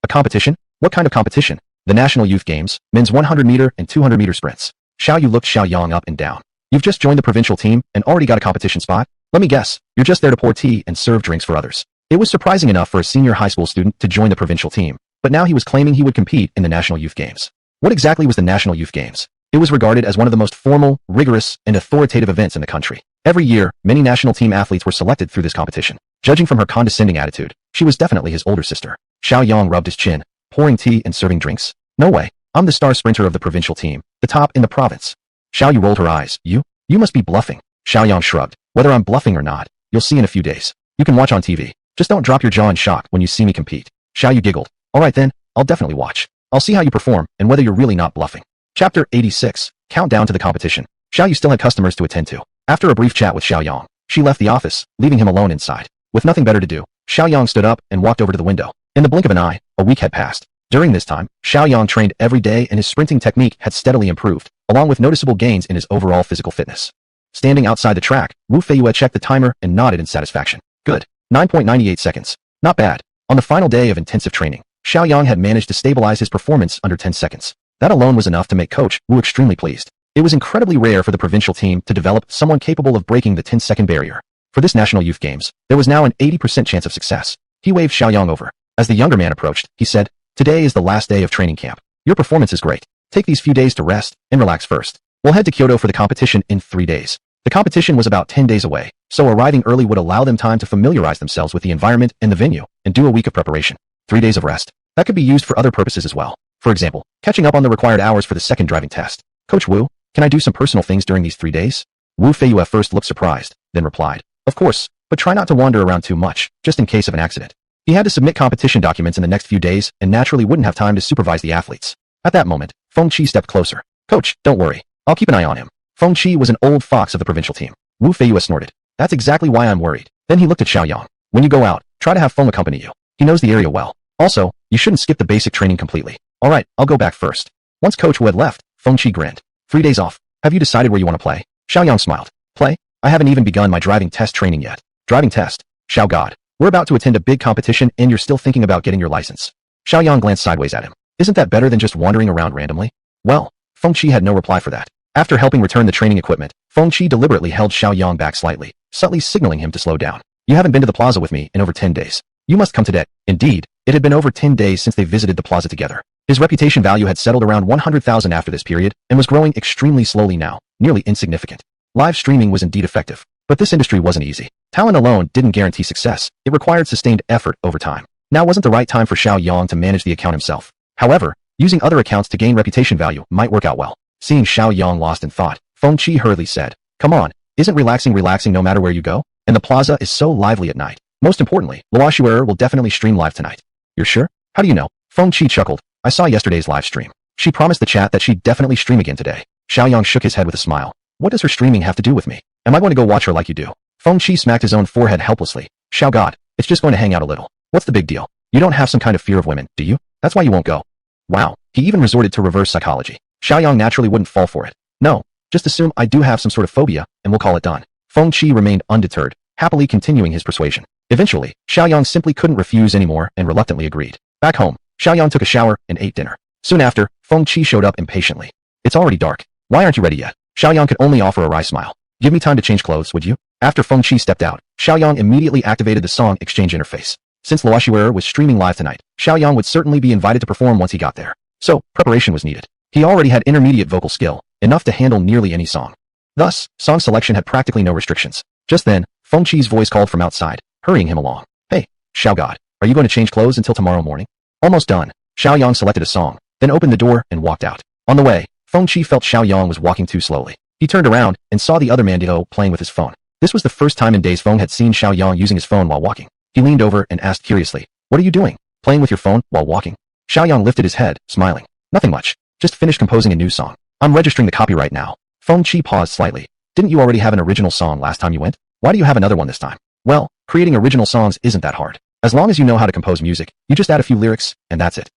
A competition? What kind of competition? The National Youth Games, men's 100-meter and 200-meter sprints. Xiao Yu looked Xiaoyang up and down. You've just joined the provincial team and already got a competition spot? Let me guess, you're just there to pour tea and serve drinks for others. It was surprising enough for a senior high school student to join the provincial team, but now he was claiming he would compete in the National Youth Games. What exactly was the National Youth Games? It was regarded as one of the most formal, rigorous, and authoritative events in the country. Every year, many national team athletes were selected through this competition. Judging from her condescending attitude, she was definitely his older sister. Xiaoyang rubbed his chin, pouring tea and serving drinks. No way. I'm the star sprinter of the provincial team, the top in the province. Xiao Yu rolled her eyes. You must be bluffing. Xiaoyang shrugged. Whether I'm bluffing or not, you'll see in a few days. You can watch on TV. Just don't drop your jaw in shock when you see me compete. Xiao Yu giggled. Alright then, I'll definitely watch. I'll see how you perform and whether you're really not bluffing. Chapter 86. Countdown to the competition. Xiao Yu still had customers to attend to. After a brief chat with Xiaoyang, she left the office, leaving him alone inside. With nothing better to do, Xiaoyang stood up and walked over to the window. In the blink of an eye, a week had passed. During this time, Xiaoyang trained every day and his sprinting technique had steadily improved, along with noticeable gains in his overall physical fitness. Standing outside the track, Wu Feiyue checked the timer and nodded in satisfaction. Good. 9.98 seconds. Not bad. On the final day of intensive training, Xiaoyang had managed to stabilize his performance under 10 seconds. That alone was enough to make Coach Wu extremely pleased. It was incredibly rare for the provincial team to develop someone capable of breaking the 10-second barrier. For this National Youth Games, there was now an 80% chance of success. He waved Xiaoyang over. As the younger man approached, he said, Today is the last day of training camp. Your performance is great. Take these few days to rest and relax first. We'll head to Kyoto for the competition in 3 days. The competition was about 10 days away, so arriving early would allow them time to familiarize themselves with the environment and the venue, and do a week of preparation. 3 days of rest. That could be used for other purposes as well. For example, catching up on the required hours for the second driving test. Coach Wu, can I do some personal things during these 3 days? Wu Feiyu at first looked surprised, then replied, of course, but try not to wander around too much, just in case of an accident. He had to submit competition documents in the next few days and naturally wouldn't have time to supervise the athletes. At that moment, Feng Qi stepped closer. Coach, don't worry. I'll keep an eye on him. Feng Qi was an old fox of the provincial team. Wu Feiyu snorted. That's exactly why I'm worried. Then he looked at Shiaoyang. When you go out, try to have Feng accompany you. He knows the area well. Also, you shouldn't skip the basic training completely. Alright, I'll go back first. Once Coach Wu had left, Feng Qi grinned. 3 days off. Have you decided where you want to play? Shiaoyang smiled. Play? I haven't even begun my driving test training yet. Driving test? Xiao God. We're about to attend a big competition and you're still thinking about getting your license. Shiaoyang glanced sideways at him. Isn't that better than just wandering around randomly? Well, Feng Qi had no reply for that. After helping return the training equipment, Feng Qi deliberately held Shiaoyang back slightly, subtly signaling him to slow down. You haven't been to the plaza with me in over 10 days. You must come today. Indeed, it had been over 10 days since they visited the plaza together. His reputation value had settled around 100,000 after this period and was growing extremely slowly now, nearly insignificant. Live streaming was indeed effective, but this industry wasn't easy. Talent alone didn't guarantee success. It required sustained effort over time. Now wasn't the right time for Shiaoyang to manage the account himself. However, using other accounts to gain reputation value might work out well. Seeing Shiaoyang lost in thought, Feng Qi hurriedly said, come on, isn't relaxing no matter where you go? And the plaza is so lively at night. Most importantly, Luoshuer will definitely stream live tonight. You're sure? How do you know? Feng Qi chuckled. I saw yesterday's live stream. She promised the chat that she'd definitely stream again today. Shiaoyang shook his head with a smile. What does her streaming have to do with me? Am I going to go watch her like you do? Feng Qi smacked his own forehead helplessly. Xiao God, it's just going to hang out a little. What's the big deal? You don't have some kind of fear of women, do you? That's why you won't go. Wow, he even resorted to reverse psychology. Shiaoyang naturally wouldn't fall for it. No, just assume I do have some sort of phobia, and we'll call it done. Feng Qi remained undeterred, happily continuing his persuasion. Eventually, Shiaoyang simply couldn't refuse anymore and reluctantly agreed. Back home, Shiaoyang took a shower and ate dinner. Soon after, Feng Qi showed up impatiently. It's already dark. Why aren't you ready yet? Shiaoyang could only offer a wry smile. Give me time to change clothes, would you? After Feng Qi stepped out, Shiaoyang immediately activated the song exchange interface. Since Luoshuer was streaming live tonight, Shiaoyang would certainly be invited to perform once he got there. So, preparation was needed. He already had intermediate vocal skill, enough to handle nearly any song. Thus, song selection had practically no restrictions. Just then, Feng Qi's voice called from outside, hurrying him along. Hey, Xiao God, are you going to change clothes until tomorrow morning? Almost done. Shiaoyang selected a song, then opened the door and walked out. On the way, Feng Qi felt Shiaoyang was walking too slowly. He turned around and saw the other Mandito playing with his phone. This was the first time in days Feng had seen Shiaoyang using his phone while walking. He leaned over and asked curiously, what are you doing? Playing with your phone while walking? Shiaoyang lifted his head, smiling. Nothing much. Just finished composing a new song. I'm registering the copyright now. Feng Qi paused slightly. Didn't you already have an original song last time you went? Why do you have another one this time? Well, creating original songs isn't that hard. As long as you know how to compose music, you just add a few lyrics, and that's it.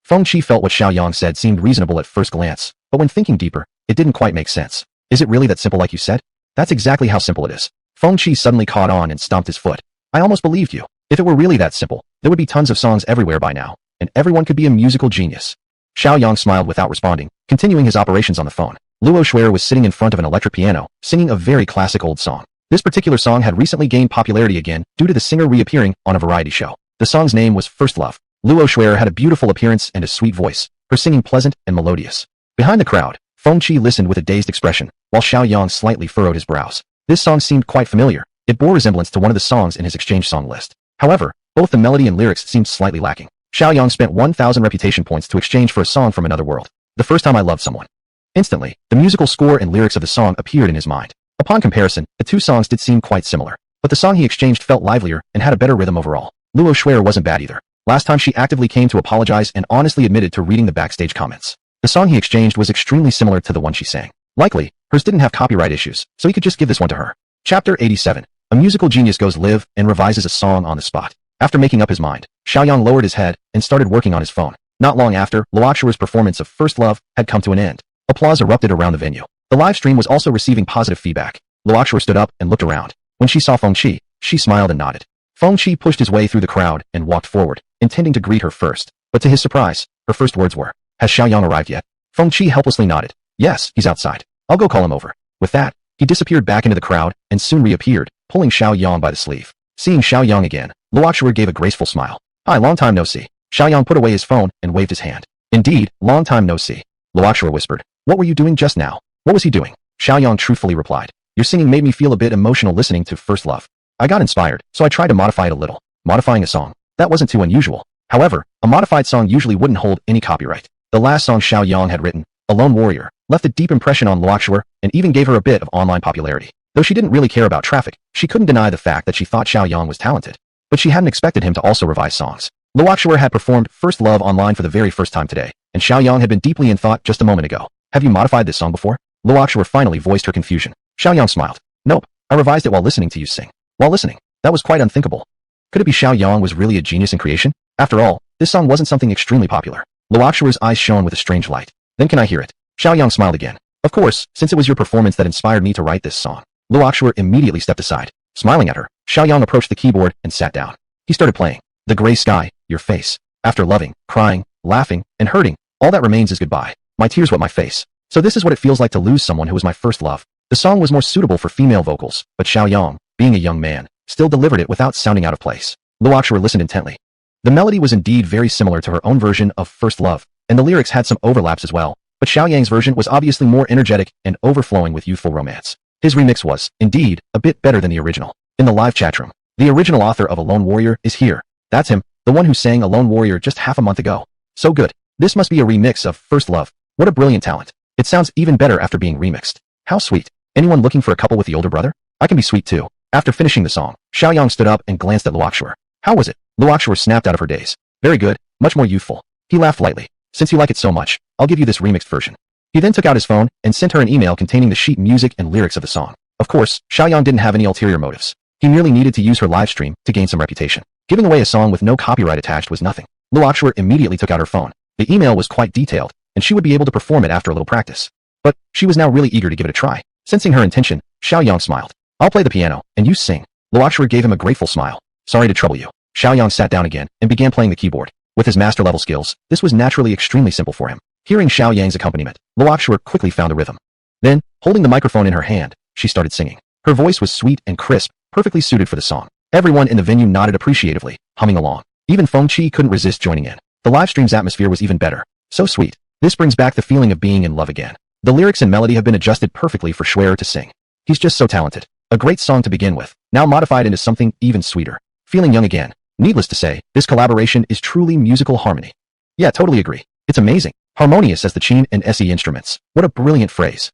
Feng Qi felt what Shiaoyang said seemed reasonable at first glance, but when thinking deeper, it didn't quite make sense. Is it really that simple like you said? That's exactly how simple it is. Feng Qi suddenly caught on and stomped his foot. I almost believed you. If it were really that simple, there would be tons of songs everywhere by now, and everyone could be a musical genius. Xiaoyang smiled without responding, continuing his operations on the phone. Luoshuer was sitting in front of an electric piano, singing a very classic old song. This particular song had recently gained popularity again due to the singer reappearing on a variety show. The song's name was First Love. Luoshuer had a beautiful appearance and a sweet voice, her singing pleasant and melodious. Behind the crowd, Feng Qi listened with a dazed expression, while Xiaoyang slightly furrowed his brows. This song seemed quite familiar. It bore resemblance to one of the songs in his exchange song list. However, both the melody and lyrics seemed slightly lacking. Xiaoyang spent 1,000 reputation points to exchange for a song from another world. The first time I loved someone. Instantly, the musical score and lyrics of the song appeared in his mind. Upon comparison, the two songs did seem quite similar, but the song he exchanged felt livelier and had a better rhythm overall. Luoshuer wasn't bad either. Last time she actively came to apologize and honestly admitted to reading the backstage comments. The song he exchanged was extremely similar to the one she sang. Likely, hers didn't have copyright issues, so he could just give this one to her. Chapter 87. A musical genius goes live and revises a song on the spot. After making up his mind, Xiaoyang lowered his head and started working on his phone. Not long after, Luoshuer's performance of First Love had come to an end. Applause erupted around the venue. The live stream was also receiving positive feedback. Luoshuer stood up and looked around. When she saw Feng Qi, she smiled and nodded. Feng Qi pushed his way through the crowd and walked forward, intending to greet her first. But to his surprise, her first words were, "Has Shiaoyang arrived yet?" Feng Qi helplessly nodded. "Yes, he's outside. I'll go call him over." With that, he disappeared back into the crowd and soon reappeared, pulling Xiaoyang by the sleeve. Seeing Xiaoyang again, Luoshuer gave a graceful smile. "Hi, long time no see." Xiaoyang put away his phone and waved his hand. "Indeed, long time no see." Luoshuer whispered. "What were you doing just now?" "What was he doing?" Xiaoyang truthfully replied. Your singing made me feel a bit emotional listening to First Love. I got inspired, so I tried to modify it a little. Modifying a song. That wasn't too unusual. However, a modified song usually wouldn't hold any copyright. The last song Shiaoyang had written, A Lone Warrior, left a deep impression on Luoxuer and even gave her a bit of online popularity. Though she didn't really care about traffic, she couldn't deny the fact that she thought Shiaoyang was talented. But she hadn't expected him to also revise songs. Luoxuer had performed First Love online for the very first time today, and Shiaoyang had been deeply in thought just a moment ago. Have you modified this song before? Luoxuer finally voiced her confusion. Shiaoyang smiled. Nope, I revised it while listening to you sing. While listening. That was quite unthinkable. Could it be Shiaoyang was really a genius in creation? After all, this song wasn't something extremely popular. Luoxuer's eyes shone with a strange light. Then can I hear it? Shiaoyang smiled again. Of course, since it was your performance that inspired me to write this song. Luoxuer immediately stepped aside. Smiling at her, Shiaoyang approached the keyboard and sat down. He started playing. The gray sky, your face. After loving, crying, laughing, and hurting, all that remains is goodbye. My tears wet my face. So this is what it feels like to lose someone who was my first love. The song was more suitable for female vocals, but Shiaoyang, being a young man, still delivered it without sounding out of place. Luoxuer listened intently. The melody was indeed very similar to her own version of First Love, and the lyrics had some overlaps as well, but Xiaoyang's version was obviously more energetic and overflowing with youthful romance. His remix was, indeed, a bit better than the original. In the live chatroom, the original author of A Lone Warrior is here. That's him, the one who sang A Lone Warrior just half a month ago. So good. This must be a remix of First Love. What a brilliant talent. It sounds even better after being remixed. How sweet. Anyone looking for a couple with the older brother? I can be sweet too. After finishing the song, Shiaoyang stood up and glanced at Luoxuer. How was it? Luoxuer snapped out of her daze. Very good, much more youthful. He laughed lightly. Since you like it so much, I'll give you this remixed version. He then took out his phone and sent her an email containing the sheet music and lyrics of the song. Of course, Shiaoyang didn't have any ulterior motives. He merely needed to use her live stream to gain some reputation. Giving away a song with no copyright attached was nothing. Luoxuer immediately took out her phone. The email was quite detailed, and she would be able to perform it after a little practice. But she was now really eager to give it a try. Sensing her intention, Shiaoyang smiled. I'll play the piano, and you sing. Luoxuer gave him a grateful smile. Sorry to trouble you. Shiaoyang sat down again and began playing the keyboard. With his master-level skills, this was naturally extremely simple for him. Hearing Xiaoyang's accompaniment, Luoxuer quickly found a rhythm. Then, holding the microphone in her hand, she started singing. Her voice was sweet and crisp, perfectly suited for the song. Everyone in the venue nodded appreciatively, humming along. Even Feng Qi couldn't resist joining in. The live stream's atmosphere was even better. So sweet. This brings back the feeling of being in love again. The lyrics and melody have been adjusted perfectly for Schwerer to sing. He's just so talented. A great song to begin with, now modified into something even sweeter. Feeling young again. Needless to say, this collaboration is truly musical harmony. Yeah, totally agree. It's amazing. Harmonious as the qin and se instruments. What a brilliant phrase.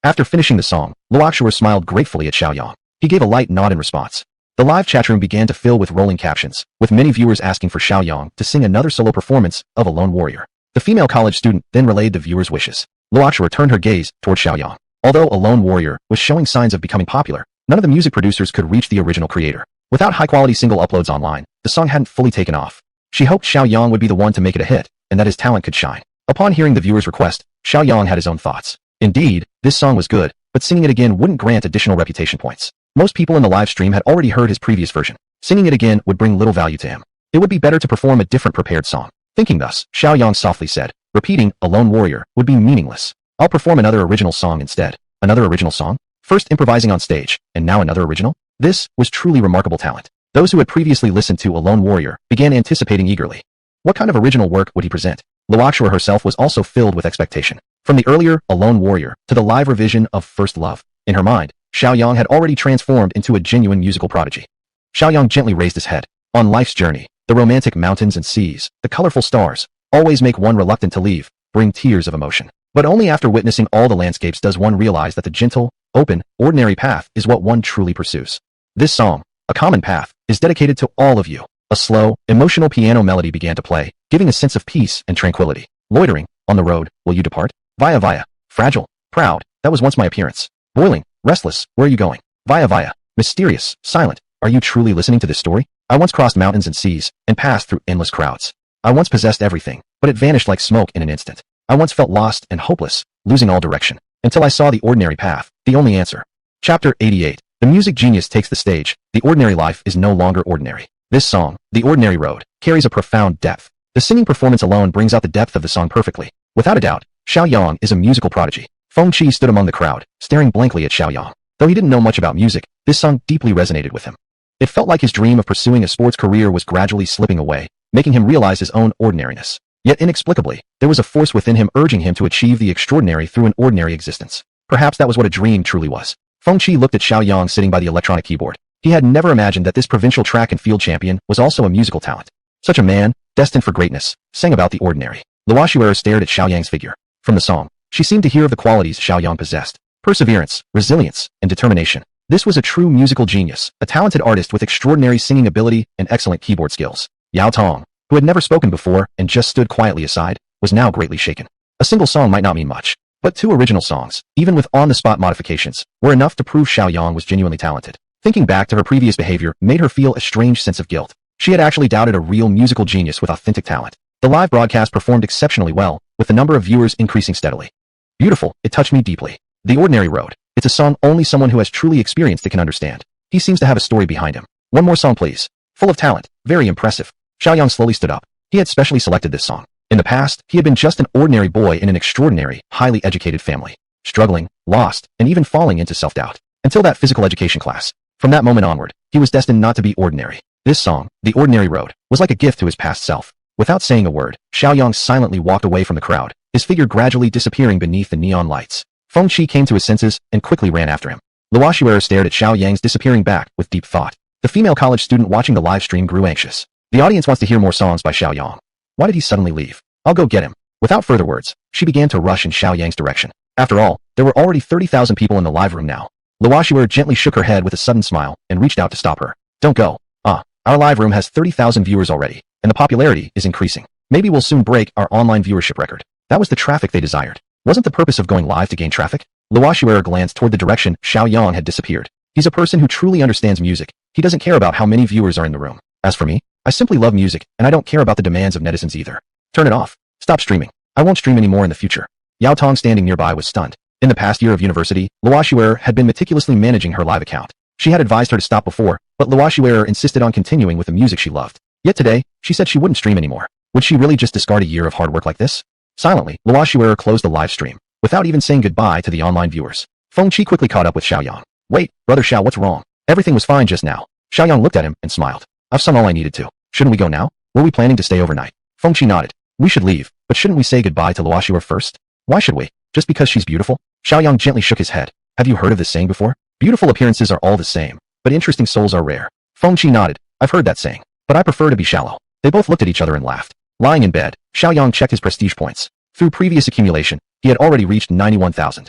After finishing the song, Luoxuer smiled gratefully at Xiaoyang. He gave a light nod in response. The live chatroom began to fill with rolling captions, with many viewers asking for Xiaoyang to sing another solo performance of A Lone Warrior. The female college student then relayed the viewers' wishes. Luoxuer turned her gaze toward Xiaoyang. Although A Lone Warrior was showing signs of becoming popular, none of the music producers could reach the original creator. Without high-quality single uploads online, the song hadn't fully taken off. She hoped Xiaoyang would be the one to make it a hit, and that his talent could shine. Upon hearing the viewer's request, Xiaoyang had his own thoughts. Indeed, this song was good, but singing it again wouldn't grant additional reputation points. Most people in the live stream had already heard his previous version. Singing it again would bring little value to him. It would be better to perform a different prepared song. Thinking thus, Xiaoyang softly said, repeating A Lone Warrior would be meaningless. I'll perform another original song instead. Another original song? First improvising on stage, and now another original? This was truly remarkable talent. Those who had previously listened to A Lone Warrior began anticipating eagerly. What kind of original work would he present? Luoxuer herself was also filled with expectation. From the earlier A Lone Warrior to the live revision of First Love, in her mind, Xiaoyang had already transformed into a genuine musical prodigy. Xiaoyang gently raised his head. On life's journey, the romantic mountains and seas, the colorful stars, always make one reluctant to leave, bring tears of emotion. But only after witnessing all the landscapes does one realize that the gentle, open, ordinary path is what one truly pursues. This song, A Common Path, is dedicated to all of you. A slow, emotional piano melody began to play, giving a sense of peace and tranquility. Loitering, on the road, will you depart? Via via, fragile, proud, that was once my appearance. Boiling, restless, where are you going? Via via, mysterious, silent, are you truly listening to this story? I once crossed mountains and seas, and passed through endless crowds. I once possessed everything, but it vanished like smoke in an instant. I once felt lost and hopeless, losing all direction, until I saw the ordinary path, the only answer. Chapter 88. The music genius takes the stage. The ordinary life is no longer ordinary. This song, The Ordinary Road, carries a profound depth. The singing performance alone brings out the depth of the song perfectly. Without a doubt, Xiaoyang is a musical prodigy. Feng Qi stood among the crowd, staring blankly at Xiaoyang. Though he didn't know much about music, this song deeply resonated with him. It felt like his dream of pursuing a sports career was gradually slipping away, making him realize his own ordinariness. Yet inexplicably, there was a force within him urging him to achieve the extraordinary through an ordinary existence. Perhaps that was what a dream truly was. Feng Qi looked at Shiaoyang sitting by the electronic keyboard. He had never imagined that this provincial track and field champion was also a musical talent. Such a man, destined for greatness, sang about the ordinary. Luoshuer stared at Xiaoyang's figure. From the song, she seemed to hear of the qualities Xiaoyang possessed: perseverance, resilience, and determination. This was a true musical genius, a talented artist with extraordinary singing ability and excellent keyboard skills. Yao Tong, who had never spoken before and just stood quietly aside, was now greatly shaken. A single song might not mean much, but 2 original songs, even with on-the-spot modifications, were enough to prove Xiaoyang was genuinely talented. Thinking back to her previous behavior made her feel a strange sense of guilt. She had actually doubted a real musical genius with authentic talent. The live broadcast performed exceptionally well, with the number of viewers increasing steadily. Beautiful, it touched me deeply. The Ordinary Road. It's a song only someone who has truly experienced it can understand. He seems to have a story behind him. One more song please. Full of talent, very impressive. Xiaoyang slowly stood up. He had specially selected this song. In the past, he had been just an ordinary boy in an extraordinary, highly educated family. Struggling, lost, and even falling into self-doubt. Until that physical education class. From that moment onward, he was destined not to be ordinary. This song, The Ordinary Road, was like a gift to his past self. Without saying a word, Xiaoyang silently walked away from the crowd, his figure gradually disappearing beneath the neon lights. Feng Qi came to his senses and quickly ran after him. Luoshuer stared at Xiaoyang's disappearing back with deep thought. The female college student watching the live stream grew anxious. The audience wants to hear more songs by Xiaoyang. Why did he suddenly leave? I'll go get him. Without further words, she began to rush in Xiaoyang's direction. After all, there were already 30,000 people in the live room now. Luoshuer gently shook her head with a sudden smile and reached out to stop her. Don't go. Our live room has 30,000 viewers already, and the popularity is increasing. Maybe we'll soon break our online viewership record. That was the traffic they desired. Wasn't the purpose of going live to gain traffic? Luoshuer glanced toward the direction Xiaoyang had disappeared. He's a person who truly understands music. He doesn't care about how many viewers are in the room. As for me, I simply love music, and I don't care about the demands of netizens either. Turn it off. Stop streaming. I won't stream anymore in the future. Yao Tong standing nearby was stunned. In the past year of university, Luoshuer had been meticulously managing her live account. She had advised her to stop before, but Luoshuer insisted on continuing with the music she loved. Yet today, she said she wouldn't stream anymore. Would she really just discard a year of hard work like this? Silently, Luoshuer closed the live stream, without even saying goodbye to the online viewers. Feng Qi quickly caught up with Xiaoyang. Wait, brother Xiao, what's wrong? Everything was fine just now. Xiaoyang looked at him and smiled. I've sung all I needed to. Shouldn't we go now? Were we planning to stay overnight? Feng Qi nodded. We should leave, but shouldn't we say goodbye to Luoshuer first? Why should we? Just because she's beautiful? Xiaoyang gently shook his head. Have you heard of this saying before? Beautiful appearances are all the same, but interesting souls are rare. Feng Qi nodded. I've heard that saying, but I prefer to be shallow. They both looked at each other and laughed. Lying in bed, Xiaoyang checked his prestige points. Through previous accumulation, he had already reached 91,000.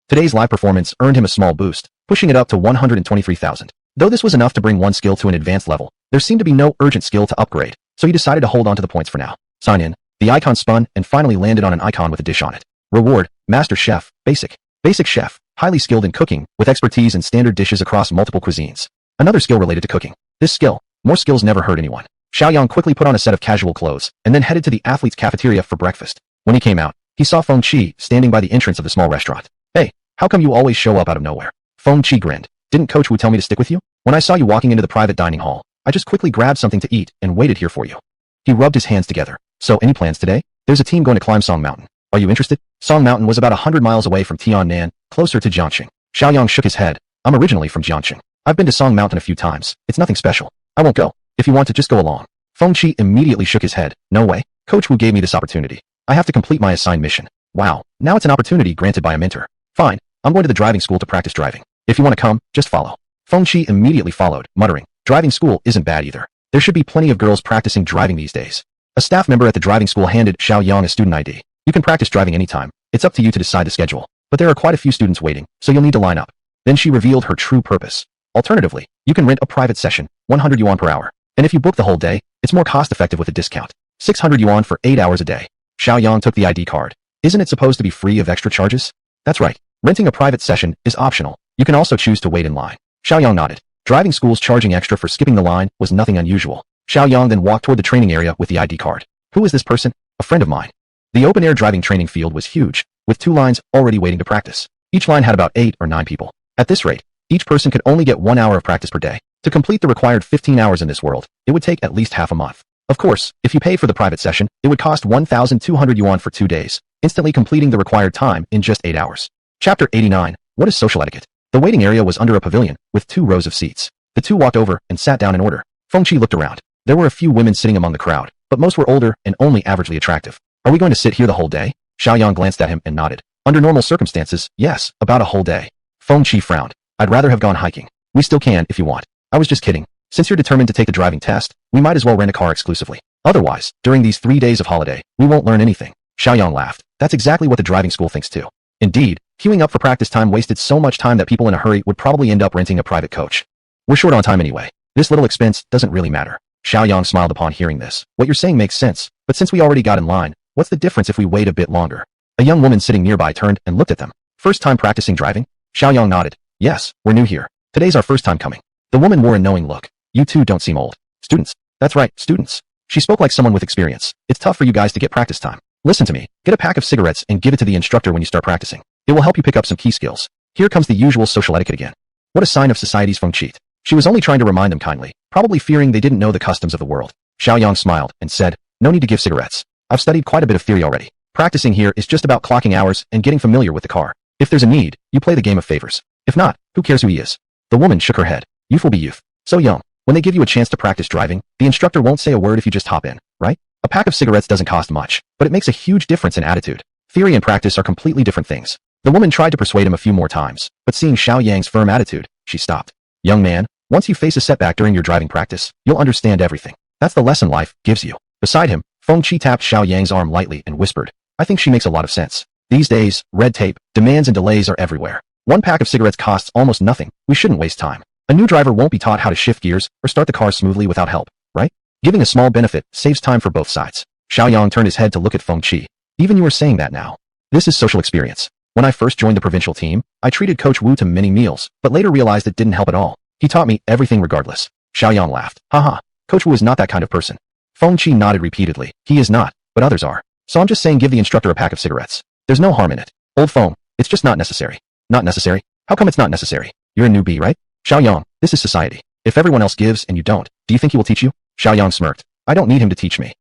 Today's live performance earned him a small boost, pushing it up to 123,000. Though this was enough to bring one skill to an advanced level, there seemed to be no urgent skill to upgrade, so he decided to hold on to the points for now. Sign in. The icon spun and finally landed on an icon with a dish on it. Reward, Master Chef, Basic. Basic Chef, highly skilled in cooking, with expertise in standard dishes across multiple cuisines. Another skill related to cooking. This skill, more skills never hurt anyone. Xiaoyang quickly put on a set of casual clothes, and then headed to the athlete's cafeteria for breakfast. When he came out, he saw Feng Qi standing by the entrance of the small restaurant. Hey, how come you always show up out of nowhere? Feng Qi grinned. Didn't Coach Wu tell me to stick with you? When I saw you walking into the private dining hall, I just quickly grabbed something to eat and waited here for you. He rubbed his hands together. So, any plans today? There's a team going to climb Song Mountain. Are you interested? Song Mountain was about 100 miles away from Tiannan, closer to Jiangxing. Xiaoyang shook his head. I'm originally from Jiangxing. I've been to Song Mountain a few times. It's nothing special. I won't go. If you want to, just go along. Feng Qi immediately shook his head. No way. Coach Wu gave me this opportunity. I have to complete my assigned mission. Wow, now it's an opportunity granted by a mentor. Fine, I'm going to the driving school to practice driving. If you want to come, just follow. Feng Qi immediately followed, muttering, driving school isn't bad either. There should be plenty of girls practicing driving these days. A staff member at the driving school handed Xiaoyang a student ID. You can practice driving anytime. It's up to you to decide the schedule. But there are quite a few students waiting, so you'll need to line up. Then she revealed her true purpose. Alternatively, you can rent a private session, 100 yuan per hour. And if you book the whole day, it's more cost-effective with a discount. 600 yuan for 8 hours a day. Xiaoyang took the ID card. Isn't it supposed to be free of extra charges? That's right. Renting a private session is optional. You can also choose to wait in line. Xiaoyang nodded. Driving schools charging extra for skipping the line was nothing unusual. Xiaoyang then walked toward the training area with the ID card. Who is this person? A friend of mine. The open-air driving training field was huge, with 2 lines already waiting to practice. Each line had about 8 or 9 people. At this rate, each person could only get 1 hour of practice per day. To complete the required 15 hours in this world, it would take at least half a month. Of course, if you pay for the private session, it would cost 1,200 yuan for 2 days, instantly completing the required time in just 8 hours. Chapter 89. What is social etiquette? The waiting area was under a pavilion, with 2 rows of seats. The 2 walked over and sat down in order. Feng Qi looked around. There were a few women sitting among the crowd, but most were older and only averagely attractive. Are we going to sit here the whole day? Xiaoyang glanced at him and nodded. Under normal circumstances, yes, about a whole day. Feng Qi frowned. I'd rather have gone hiking. We still can if you want. I was just kidding. Since you're determined to take the driving test, we might as well rent a car exclusively. Otherwise, during these 3 days of holiday, we won't learn anything. Shiaoyang laughed. That's exactly what the driving school thinks too. Indeed, queuing up for practice time wasted so much time that people in a hurry would probably end up renting a private coach. We're short on time anyway. This little expense doesn't really matter. Shiaoyang smiled upon hearing this. What you're saying makes sense, but since we already got in line, what's the difference if we wait a bit longer? A young woman sitting nearby turned and looked at them. First time practicing driving? Shiaoyang nodded. Yes, we're new here. Today's our first time coming. The woman wore a knowing look. You two don't seem old. Students. That's right, students. She spoke like someone with experience. It's tough for you guys to get practice time. Listen to me. Get a pack of cigarettes and give it to the instructor when you start practicing. It will help you pick up some key skills. Here comes the usual social etiquette again. What a sign of society's feng cheat. She was only trying to remind them kindly, probably fearing they didn't know the customs of the world. Shiaoyang smiled and said, no need to give cigarettes. I've studied quite a bit of theory already. Practicing here is just about clocking hours and getting familiar with the car. If there's a need, you play the game of favors. If not, who cares who he is? The woman shook her head. Youth will be youth. So young. When they give you a chance to practice driving, the instructor won't say a word if you just hop in, right? A pack of cigarettes doesn't cost much, but it makes a huge difference in attitude. Theory and practice are completely different things. The woman tried to persuade him a few more times, but seeing Shiaoyang's firm attitude, she stopped. Young man, once you face a setback during your driving practice, you'll understand everything. That's the lesson life gives you. Beside him, Feng Qi tapped Shiaoyang's arm lightly and whispered, I think she makes a lot of sense. These days, red tape, demands and delays are everywhere. One pack of cigarettes costs almost nothing. We shouldn't waste time. A new driver won't be taught how to shift gears or start the car smoothly without help, right? Giving a small benefit saves time for both sides. Shiaoyang turned his head to look at Feng Qi. Even you are saying that now. This is social experience. When I first joined the provincial team, I treated Coach Wu to many meals, but later realized it didn't help at all. He taught me everything regardless. Shiaoyang laughed. Haha, Coach Wu is not that kind of person. Feng Qi nodded repeatedly. He is not, but others are. So I'm just saying give the instructor a pack of cigarettes. There's no harm in it. Old Feng, it's just not necessary. Not necessary? How come it's not necessary? You're a newbie, right? Shiaoyang, this is society. If everyone else gives and you don't, do you think he will teach you? Shiaoyang smirked. I don't need him to teach me.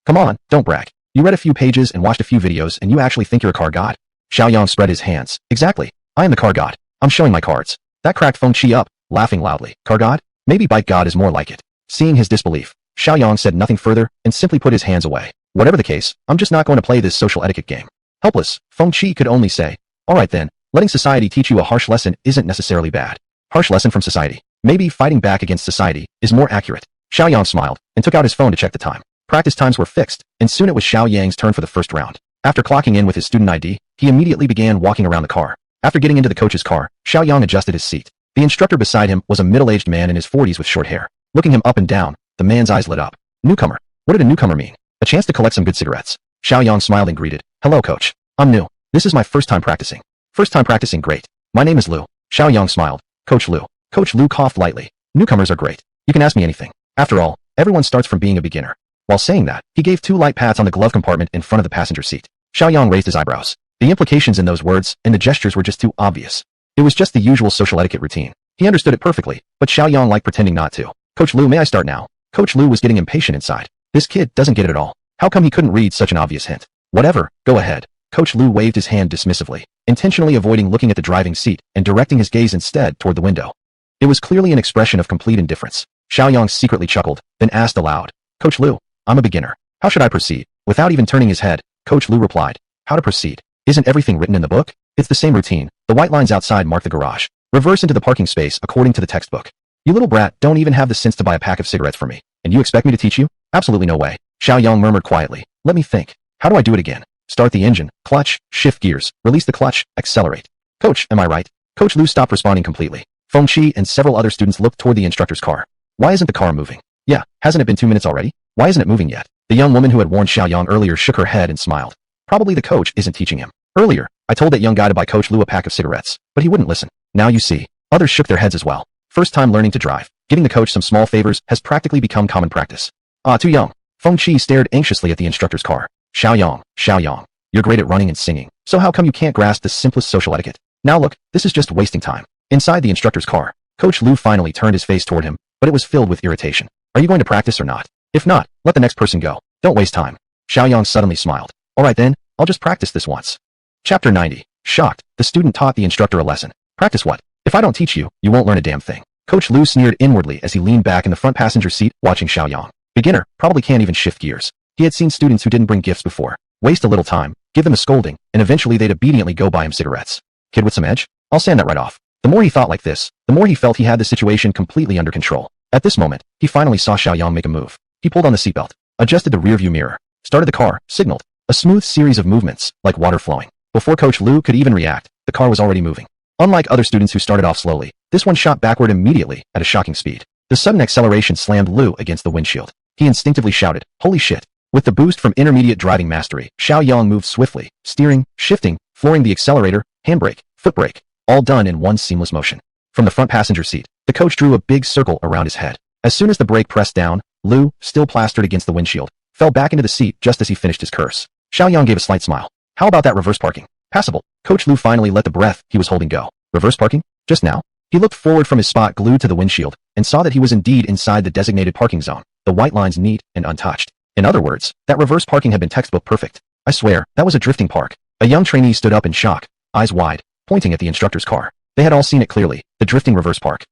Come on, don't brag. You read a few pages and watched a few videos and you actually think you're a car god? Shiaoyang spread his hands. Exactly. I am the car god. I'm showing my cards. That cracked Feng Qi up, laughing loudly. Car god? Maybe bike god is more like it. Seeing his disbelief, Shiaoyang said nothing further and simply put his hands away. Whatever the case, I'm just not going to play this social etiquette game. Helpless, Feng Qi could only say, all right then, letting society teach you a harsh lesson isn't necessarily bad. Harsh lesson from society. Maybe fighting back against society is more accurate. Shiaoyang smiled and took out his phone to check the time. Practice times were fixed, and soon it was Xiaoyang's turn for the first round. After clocking in with his student ID, he immediately began walking around the car. After getting into the coach's car, Shiaoyang adjusted his seat. The instructor beside him was a middle-aged man in his 40s with short hair. Looking him up and down, the man's eyes lit up. Newcomer. What did a newcomer mean? A chance to collect some good cigarettes. Shiaoyang smiled and greeted. Hello, coach. I'm new. This is my first time practicing. First time practicing, great. My name is Liu. Shiaoyang smiled. Coach Liu. Coach Liu coughed lightly. Newcomers are great. You can ask me anything. After all, everyone starts from being a beginner. While saying that, he gave 2 light pats on the glove compartment in front of the passenger seat. Shiaoyang raised his eyebrows. The implications in those words and the gestures were just too obvious. It was just the usual social etiquette routine. He understood it perfectly, but Shiaoyang liked pretending not to. Coach Liu, may I start now? Coach Liu was getting impatient inside. This kid doesn't get it at all. How come he couldn't read such an obvious hint? Whatever, go ahead. Coach Liu waved his hand dismissively, intentionally avoiding looking at the driving seat and directing his gaze instead toward the window. It was clearly an expression of complete indifference. Shiaoyang secretly chuckled, then asked aloud, Coach Liu, I'm a beginner. How should I proceed? Without even turning his head, Coach Liu replied, how to proceed? Isn't everything written in the book? It's the same routine. The white lines outside mark the garage. Reverse into the parking space according to the textbook. You little brat don't even have the sense to buy a pack of cigarettes for me, and you expect me to teach you? Absolutely no way. Shiaoyang murmured quietly. Let me think. How do I do it again? Start the engine, clutch, shift gears, release the clutch, accelerate. Coach, am I right? Coach Liu stopped responding completely. Feng Qi and several other students looked toward the instructor's car. Why isn't the car moving? Yeah, hasn't it been 2 minutes already? Why isn't it moving yet? The young woman who had warned Shiaoyang earlier shook her head and smiled. Probably the coach isn't teaching him. Earlier, I told that young guy to buy Coach Liu a pack of cigarettes, but he wouldn't listen. Now you see. Others shook their heads as well. First time learning to drive. Giving the coach some small favors has practically become common practice. Too young. Feng Qi stared anxiously at the instructor's car. Shiaoyang, you're great at running and singing, so how come you can't grasp the simplest social etiquette? Now look, this is just wasting time. Inside the instructor's car, Coach Liu finally turned his face toward him, but it was filled with irritation. Are you going to practice or not? If not, let the next person go. Don't waste time. Shiaoyang suddenly smiled. All right then, I'll just practice this once. Chapter 90. Shocked, the student taught the instructor a lesson. Practice what? If I don't teach you, you won't learn a damn thing. Coach Liu sneered inwardly as he leaned back in the front passenger seat watching Shiaoyang. Beginner, probably can't even shift gears. He had seen students who didn't bring gifts before. Waste a little time, give them a scolding, and eventually they'd obediently go buy him cigarettes. Kid with some edge? I'll sand that right off. The The more he thought like this, the more he felt he had the situation completely under control. At this moment, he finally saw Shiaoyang make a move. He pulled on the seatbelt, adjusted the rearview mirror, started the car, signaled. A smooth series of movements, like water flowing. Before Coach Lu could even react, the car was already moving. Unlike other students who started off slowly, this one shot backward immediately at a shocking speed. The sudden acceleration slammed Lu against the windshield. He instinctively shouted, "Holy shit!" With the boost from intermediate driving mastery, Shiaoyang moved swiftly, steering, shifting, flooring the accelerator, handbrake, foot brake, all done in one seamless motion. From the front passenger seat, the coach drew a big circle around his head. As soon as the brake pressed down, Lu, still plastered against the windshield, fell back into the seat just as he finished his curse. Shiaoyang gave a slight smile. How about that reverse parking? Passable. Coach Lu finally let the breath he was holding go. Reverse parking? Just now? He looked forward from his spot glued to the windshield and saw that he was indeed inside the designated parking zone, the white lines neat and untouched. In other words, that reverse parking had been textbook perfect. I swear, that was a drifting park. A young trainee stood up in shock, eyes wide, pointing at the instructor's car. They had all seen it clearly, the drifting reverse park.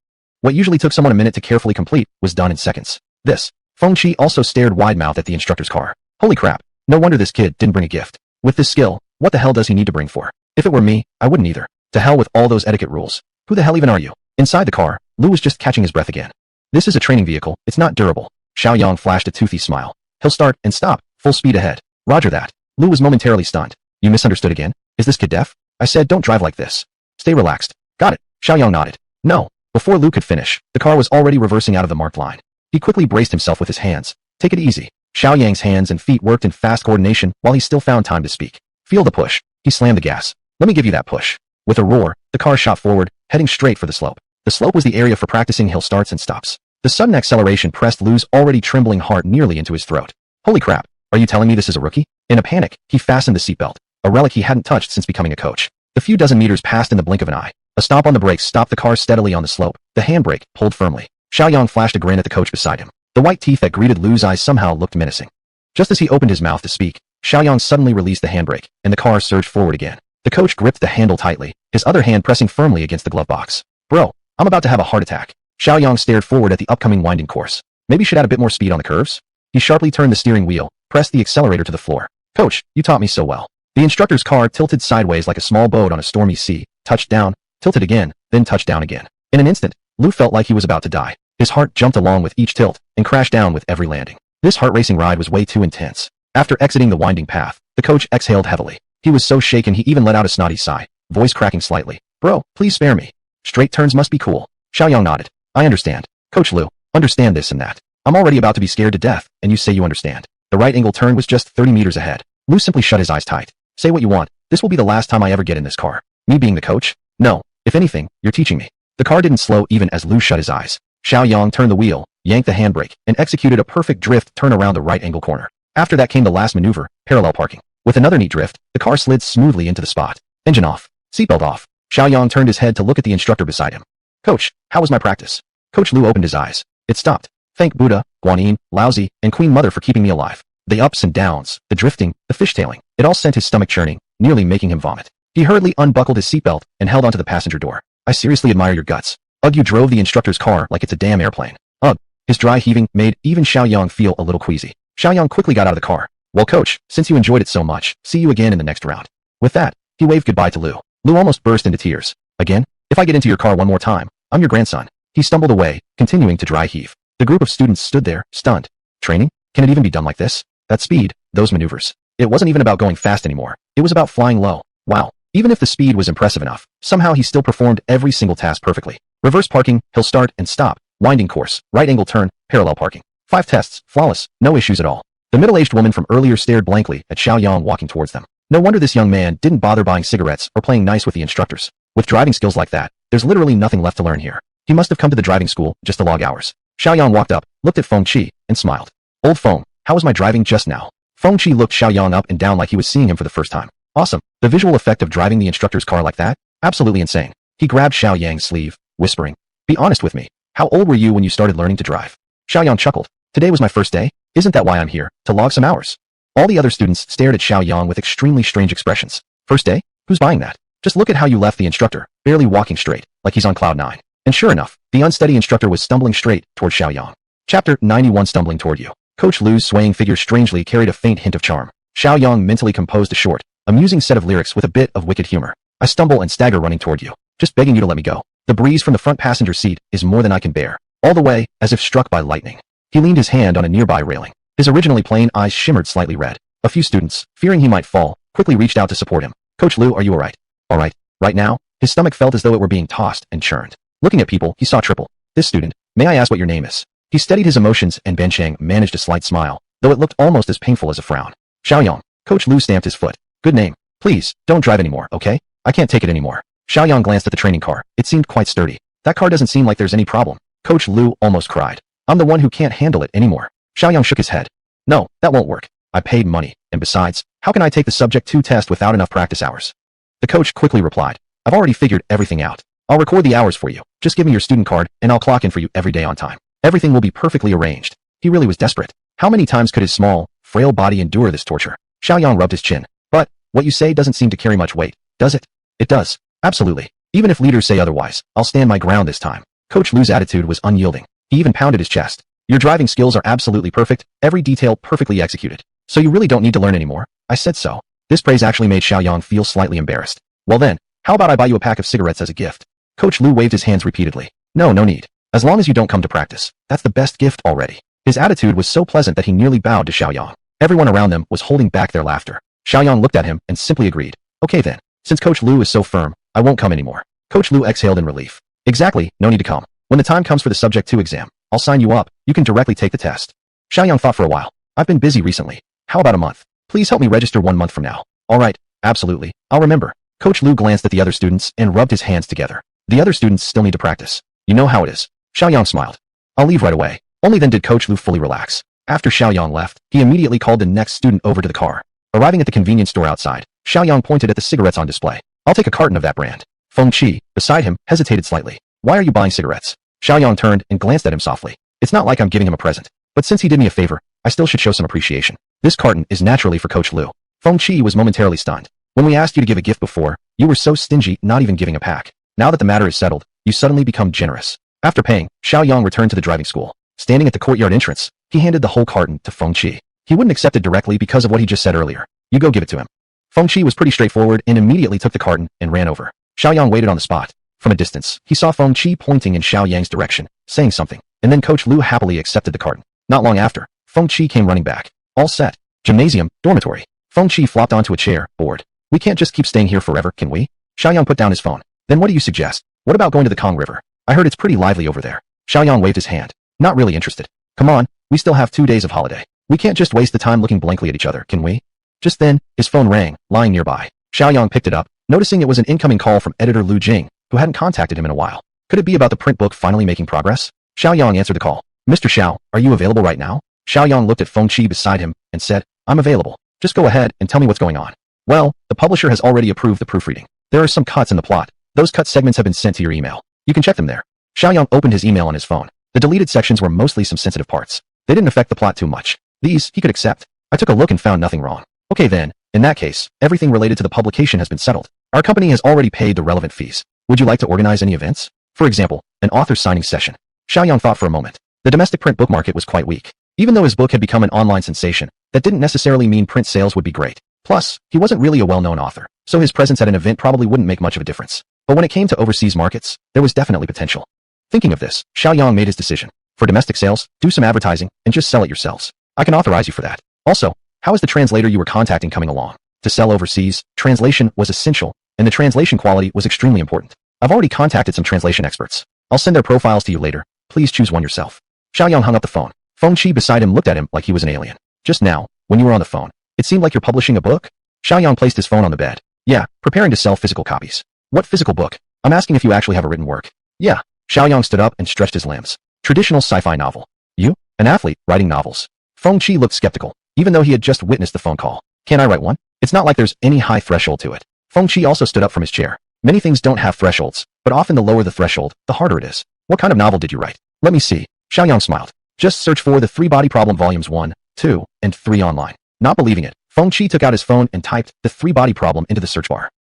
What usually took someone a minute to carefully complete was done in seconds. This. Feng-Chi also stared wide-mouthed at the instructor's car. Holy crap, no wonder this kid didn't bring a gift. With this skill, what the hell does he need to bring for? If it were me, I wouldn't either. To hell with all those etiquette rules. Who the hell even are you? Inside the car, Lu was just catching his breath again. This is a training vehicle, it's not durable. Shiaoyang flashed a toothy smile. He'll start and stop, full speed ahead. Roger that. Lu was momentarily stunned. You misunderstood again? Is this kid deaf? I said don't drive like this. Stay relaxed. Got it. Shiaoyang nodded. No. Before Lu could finish, the car was already reversing out of the marked line. He quickly braced himself with his hands. Take it easy. Xiaoyang's hands and feet worked in fast coordination while he still found time to speak. Feel the push. He slammed the gas. Let me give you that push. With a roar, the car shot forward, heading straight for the slope. The slope was the area for practicing hill starts and stops. The sudden acceleration pressed Lu's already trembling heart nearly into his throat. Holy crap, are you telling me this is a rookie? In a panic, he fastened the seatbelt, a relic he hadn't touched since becoming a coach. The few dozen meters passed in the blink of an eye. A stomp on the brakes stopped the car steadily on the slope. The handbrake pulled firmly. Shiaoyang flashed a grin at the coach beside him. The white teeth that greeted Lu's eyes somehow looked menacing. Just as he opened his mouth to speak, Shiaoyang suddenly released the handbrake, and the car surged forward again. The coach gripped the handle tightly, his other hand pressing firmly against the glove box. Bro, I'm about to have a heart attack. Shiaoyang stared forward at the upcoming winding course. Maybe should add a bit more speed on the curves? He sharply turned the steering wheel, pressed the accelerator to the floor. Coach, you taught me so well. The instructor's car tilted sideways like a small boat on a stormy sea, touched down, tilted again, then touched down again. In an instant, Lu felt like he was about to die. His heart jumped along with each tilt and crashed down with every landing. This heart-racing ride was way too intense. After exiting the winding path, the coach exhaled heavily. He was so shaken he even let out a snotty sigh, voice cracking slightly. Bro, please spare me. Straight turns must be cool. Shiaoyang nodded. I understand. Coach Lu, understand this and that. I'm already about to be scared to death, and you say you understand. The right angle turn was just 30 meters ahead. Lu simply shut his eyes tight. Say what you want. This will be the last time I ever get in this car. Me being the coach? No. If anything, you're teaching me. The car didn't slow even as Lu shut his eyes. Shiaoyang turned the wheel, yanked the handbrake, and executed a perfect drift turn around the right angle corner. After that came the last maneuver, parallel parking. With another neat drift, the car slid smoothly into the spot. Engine off. Seatbelt off. Shiaoyang turned his head to look at the instructor beside him. Coach, how was my practice? Coach Lu opened his eyes. It stopped. Thank Buddha, Guanyin, Laozi, and Queen Mother for keeping me alive. The ups and downs, the drifting, the fishtailing, it all sent his stomach churning, nearly making him vomit. He hurriedly unbuckled his seatbelt and held onto the passenger door. I seriously admire your guts. Ugh, you drove the instructor's car like it's a damn airplane. Ugh. His dry heaving made even Shiaoyang feel a little queasy. Shiaoyang quickly got out of the car. Well, coach, since you enjoyed it so much, see you again in the next round. With that, he waved goodbye to Lu. Lu almost burst into tears. Again? If I get into your car one more time, I'm your grandson. He stumbled away, continuing to dry heave. The group of students stood there, stunned. Training? Can it even be done like this? That speed, those maneuvers. It wasn't even about going fast anymore. It was about flying low. Wow. Even if the speed was impressive enough, somehow he still performed every single task perfectly. Reverse parking, hill start and stop, winding course, right angle turn, parallel parking. 5 tests, flawless, no issues at all. The middle-aged woman from earlier stared blankly at Shiaoyang walking towards them. No wonder this young man didn't bother buying cigarettes or playing nice with the instructors. With driving skills like that, there's literally nothing left to learn here. He must have come to the driving school just to log hours. Shiaoyang walked up, looked at Feng-Chi, and smiled. Old Feng, how was my driving just now? Feng-Chi looked Shiaoyang up and down like he was seeing him for the first time. Awesome. The visual effect of driving the instructor's car like that? Absolutely insane. He grabbed Xiaoyang's sleeve, whispering, be honest with me. How old were you when you started learning to drive? Xiaoyang chuckled. Today was my first day. Isn't that why I'm here? To log some hours. All the other students stared at Shiaoyang with extremely strange expressions. First day? Who's buying that? Just look at how you left the instructor, barely walking straight, like he's on cloud 9. And sure enough, the unsteady instructor was stumbling straight toward Shiaoyang. Chapter 91 Stumbling Toward You. Coach Lu's swaying figure strangely carried a faint hint of charm. Shiaoyang mentally composed a short, amusing set of lyrics with a bit of wicked humor. I stumble and stagger running toward you, just begging you to let me go. The breeze from the front passenger seat is more than I can bear. All the way, as if struck by lightning. He leaned his hand on a nearby railing. His originally plain eyes shimmered slightly red. A few students, fearing he might fall, quickly reached out to support him. Coach Liu, are you alright? Alright. Right now? His stomach felt as though it were being tossed and churned. Looking at people, he saw triple. This student, may I ask what your name is? He steadied his emotions and Benchang managed a slight smile, though it looked almost as painful as a frown. Shiaoyang. Coach Liu stamped his foot. Good name. Please, don't drive anymore, okay? I can't take it anymore. Shiaoyang glanced at the training car. It seemed quite sturdy. That car doesn't seem like there's any problem. Coach Liu almost cried. I'm the one who can't handle it anymore. Shiaoyang shook his head. No, that won't work. I paid money, and besides, how can I take the Subject 2 test without enough practice hours? The coach quickly replied. I've already figured everything out. I'll record the hours for you. Just give me your student card, and I'll clock in for you every day on time. Everything will be perfectly arranged. He really was desperate. How many times could his small, frail body endure this torture? Shiaoyang rubbed his chin. But, what you say doesn't seem to carry much weight, does it? It does. Absolutely. Even if leaders say otherwise, I'll stand my ground this time. Coach Liu's attitude was unyielding. He even pounded his chest. Your driving skills are absolutely perfect, every detail perfectly executed. So you really don't need to learn anymore. I said so. This praise actually made Shiaoyang feel slightly embarrassed. Well then, how about I buy you a pack of cigarettes as a gift? Coach Liu waved his hands repeatedly. No need. As long as you don't come to practice, that's the best gift already. His attitude was so pleasant that he nearly bowed to Shiaoyang. Everyone around them was holding back their laughter. Shiaoyang looked at him and simply agreed. Okay then. Since Coach Liu is so firm, I won't come anymore. Coach Liu exhaled in relief. Exactly, no need to come. When the time comes for the Subject 2 exam, I'll sign you up. You can directly take the test. Shiaoyang thought for a while. I've been busy recently. How about a month? Please help me register 1 month from now. Alright, absolutely. I'll remember. Coach Liu glanced at the other students and rubbed his hands together. The other students still need to practice. You know how it is. Shiaoyang smiled. I'll leave right away. Only then did Coach Liu fully relax. After Shiaoyang left, he immediately called the next student over to the car. Arriving at the convenience store outside, Shiaoyang pointed at the cigarettes on display. I'll take a carton of that brand. Feng Qi, beside him, hesitated slightly. Why are you buying cigarettes? Shiaoyang turned and glanced at him softly. It's not like I'm giving him a present. But since he did me a favor, I still should show some appreciation. This carton is naturally for Coach Liu. Feng Qi was momentarily stunned. When we asked you to give a gift before, you were so stingy, not even giving a pack. Now that the matter is settled, you suddenly become generous. After paying, Shiaoyang returned to the driving school. Standing at the courtyard entrance, he handed the whole carton to Feng Qi. He wouldn't accept it directly because of what he just said earlier. You go give it to him. Feng Qi was pretty straightforward and immediately took the carton and ran over. Shiaoyang waited on the spot. From a distance, he saw Feng Qi pointing in Xiaoyang's direction, saying something, and then Coach Liu happily accepted the carton. Not long after, Feng Qi came running back. All set. Gymnasium, dormitory. Feng Qi flopped onto a chair, bored. We can't just keep staying here forever, can we? Shiaoyang put down his phone. Then what do you suggest? What about going to the Kong River? I heard it's pretty lively over there. Shiaoyang waved his hand. Not really interested. Come on, we still have 2 days of holiday. We can't just waste the time looking blankly at each other, can we? Just then, his phone rang, lying nearby. Shiaoyang picked it up, noticing it was an incoming call from editor Lu Jing, who hadn't contacted him in a while. Could it be about the print book finally making progress? Shiaoyang answered the call. Mr. Xiao, are you available right now? Shiaoyang looked at Feng Qi beside him and said, I'm available. Just go ahead and tell me what's going on. Well, the publisher has already approved the proofreading. There are some cuts in the plot. Those cut segments have been sent to your email. You can check them there. Shiaoyang opened his email on his phone. The deleted sections were mostly some sensitive parts. They didn't affect the plot too much. These, he could accept. I took a look and found nothing wrong. Okay then, in that case, everything related to the publication has been settled. Our company has already paid the relevant fees. Would you like to organize any events? For example, an author signing session. Shiaoyang thought for a moment. The domestic print book market was quite weak. Even though his book had become an online sensation, that didn't necessarily mean print sales would be great. Plus, he wasn't really a well-known author, so his presence at an event probably wouldn't make much of a difference. But when it came to overseas markets, there was definitely potential. Thinking of this, Shiaoyang made his decision. For domestic sales, do some advertising, and just sell it yourselves. I can authorize you for that. Also, how is the translator you were contacting coming along? To sell overseas, translation was essential, and the translation quality was extremely important. I've already contacted some translation experts. I'll send their profiles to you later. Please choose one yourself. Shiaoyang hung up the phone. Feng Qi beside him looked at him like he was an alien. Just now, when you were on the phone, it seemed like you're publishing a book? Shiaoyang placed his phone on the bed. Yeah, preparing to sell physical copies. What physical book? I'm asking if you actually have a written work. Yeah. Shiaoyang stood up and stretched his limbs. Traditional sci-fi novel. You? An athlete, writing novels. Feng Qi looked skeptical, even though he had just witnessed the phone call. Can I write one? It's not like there's any high threshold to it. Feng Qi also stood up from his chair. Many things don't have thresholds, but often the lower the threshold, the harder it is. What kind of novel did you write? Let me see. Shiaoyang smiled. Just search for The Three Body Problem Volumes 1, 2, and 3 online. Not believing it, Feng Qi took out his phone and typed The Three Body Problem into the search bar.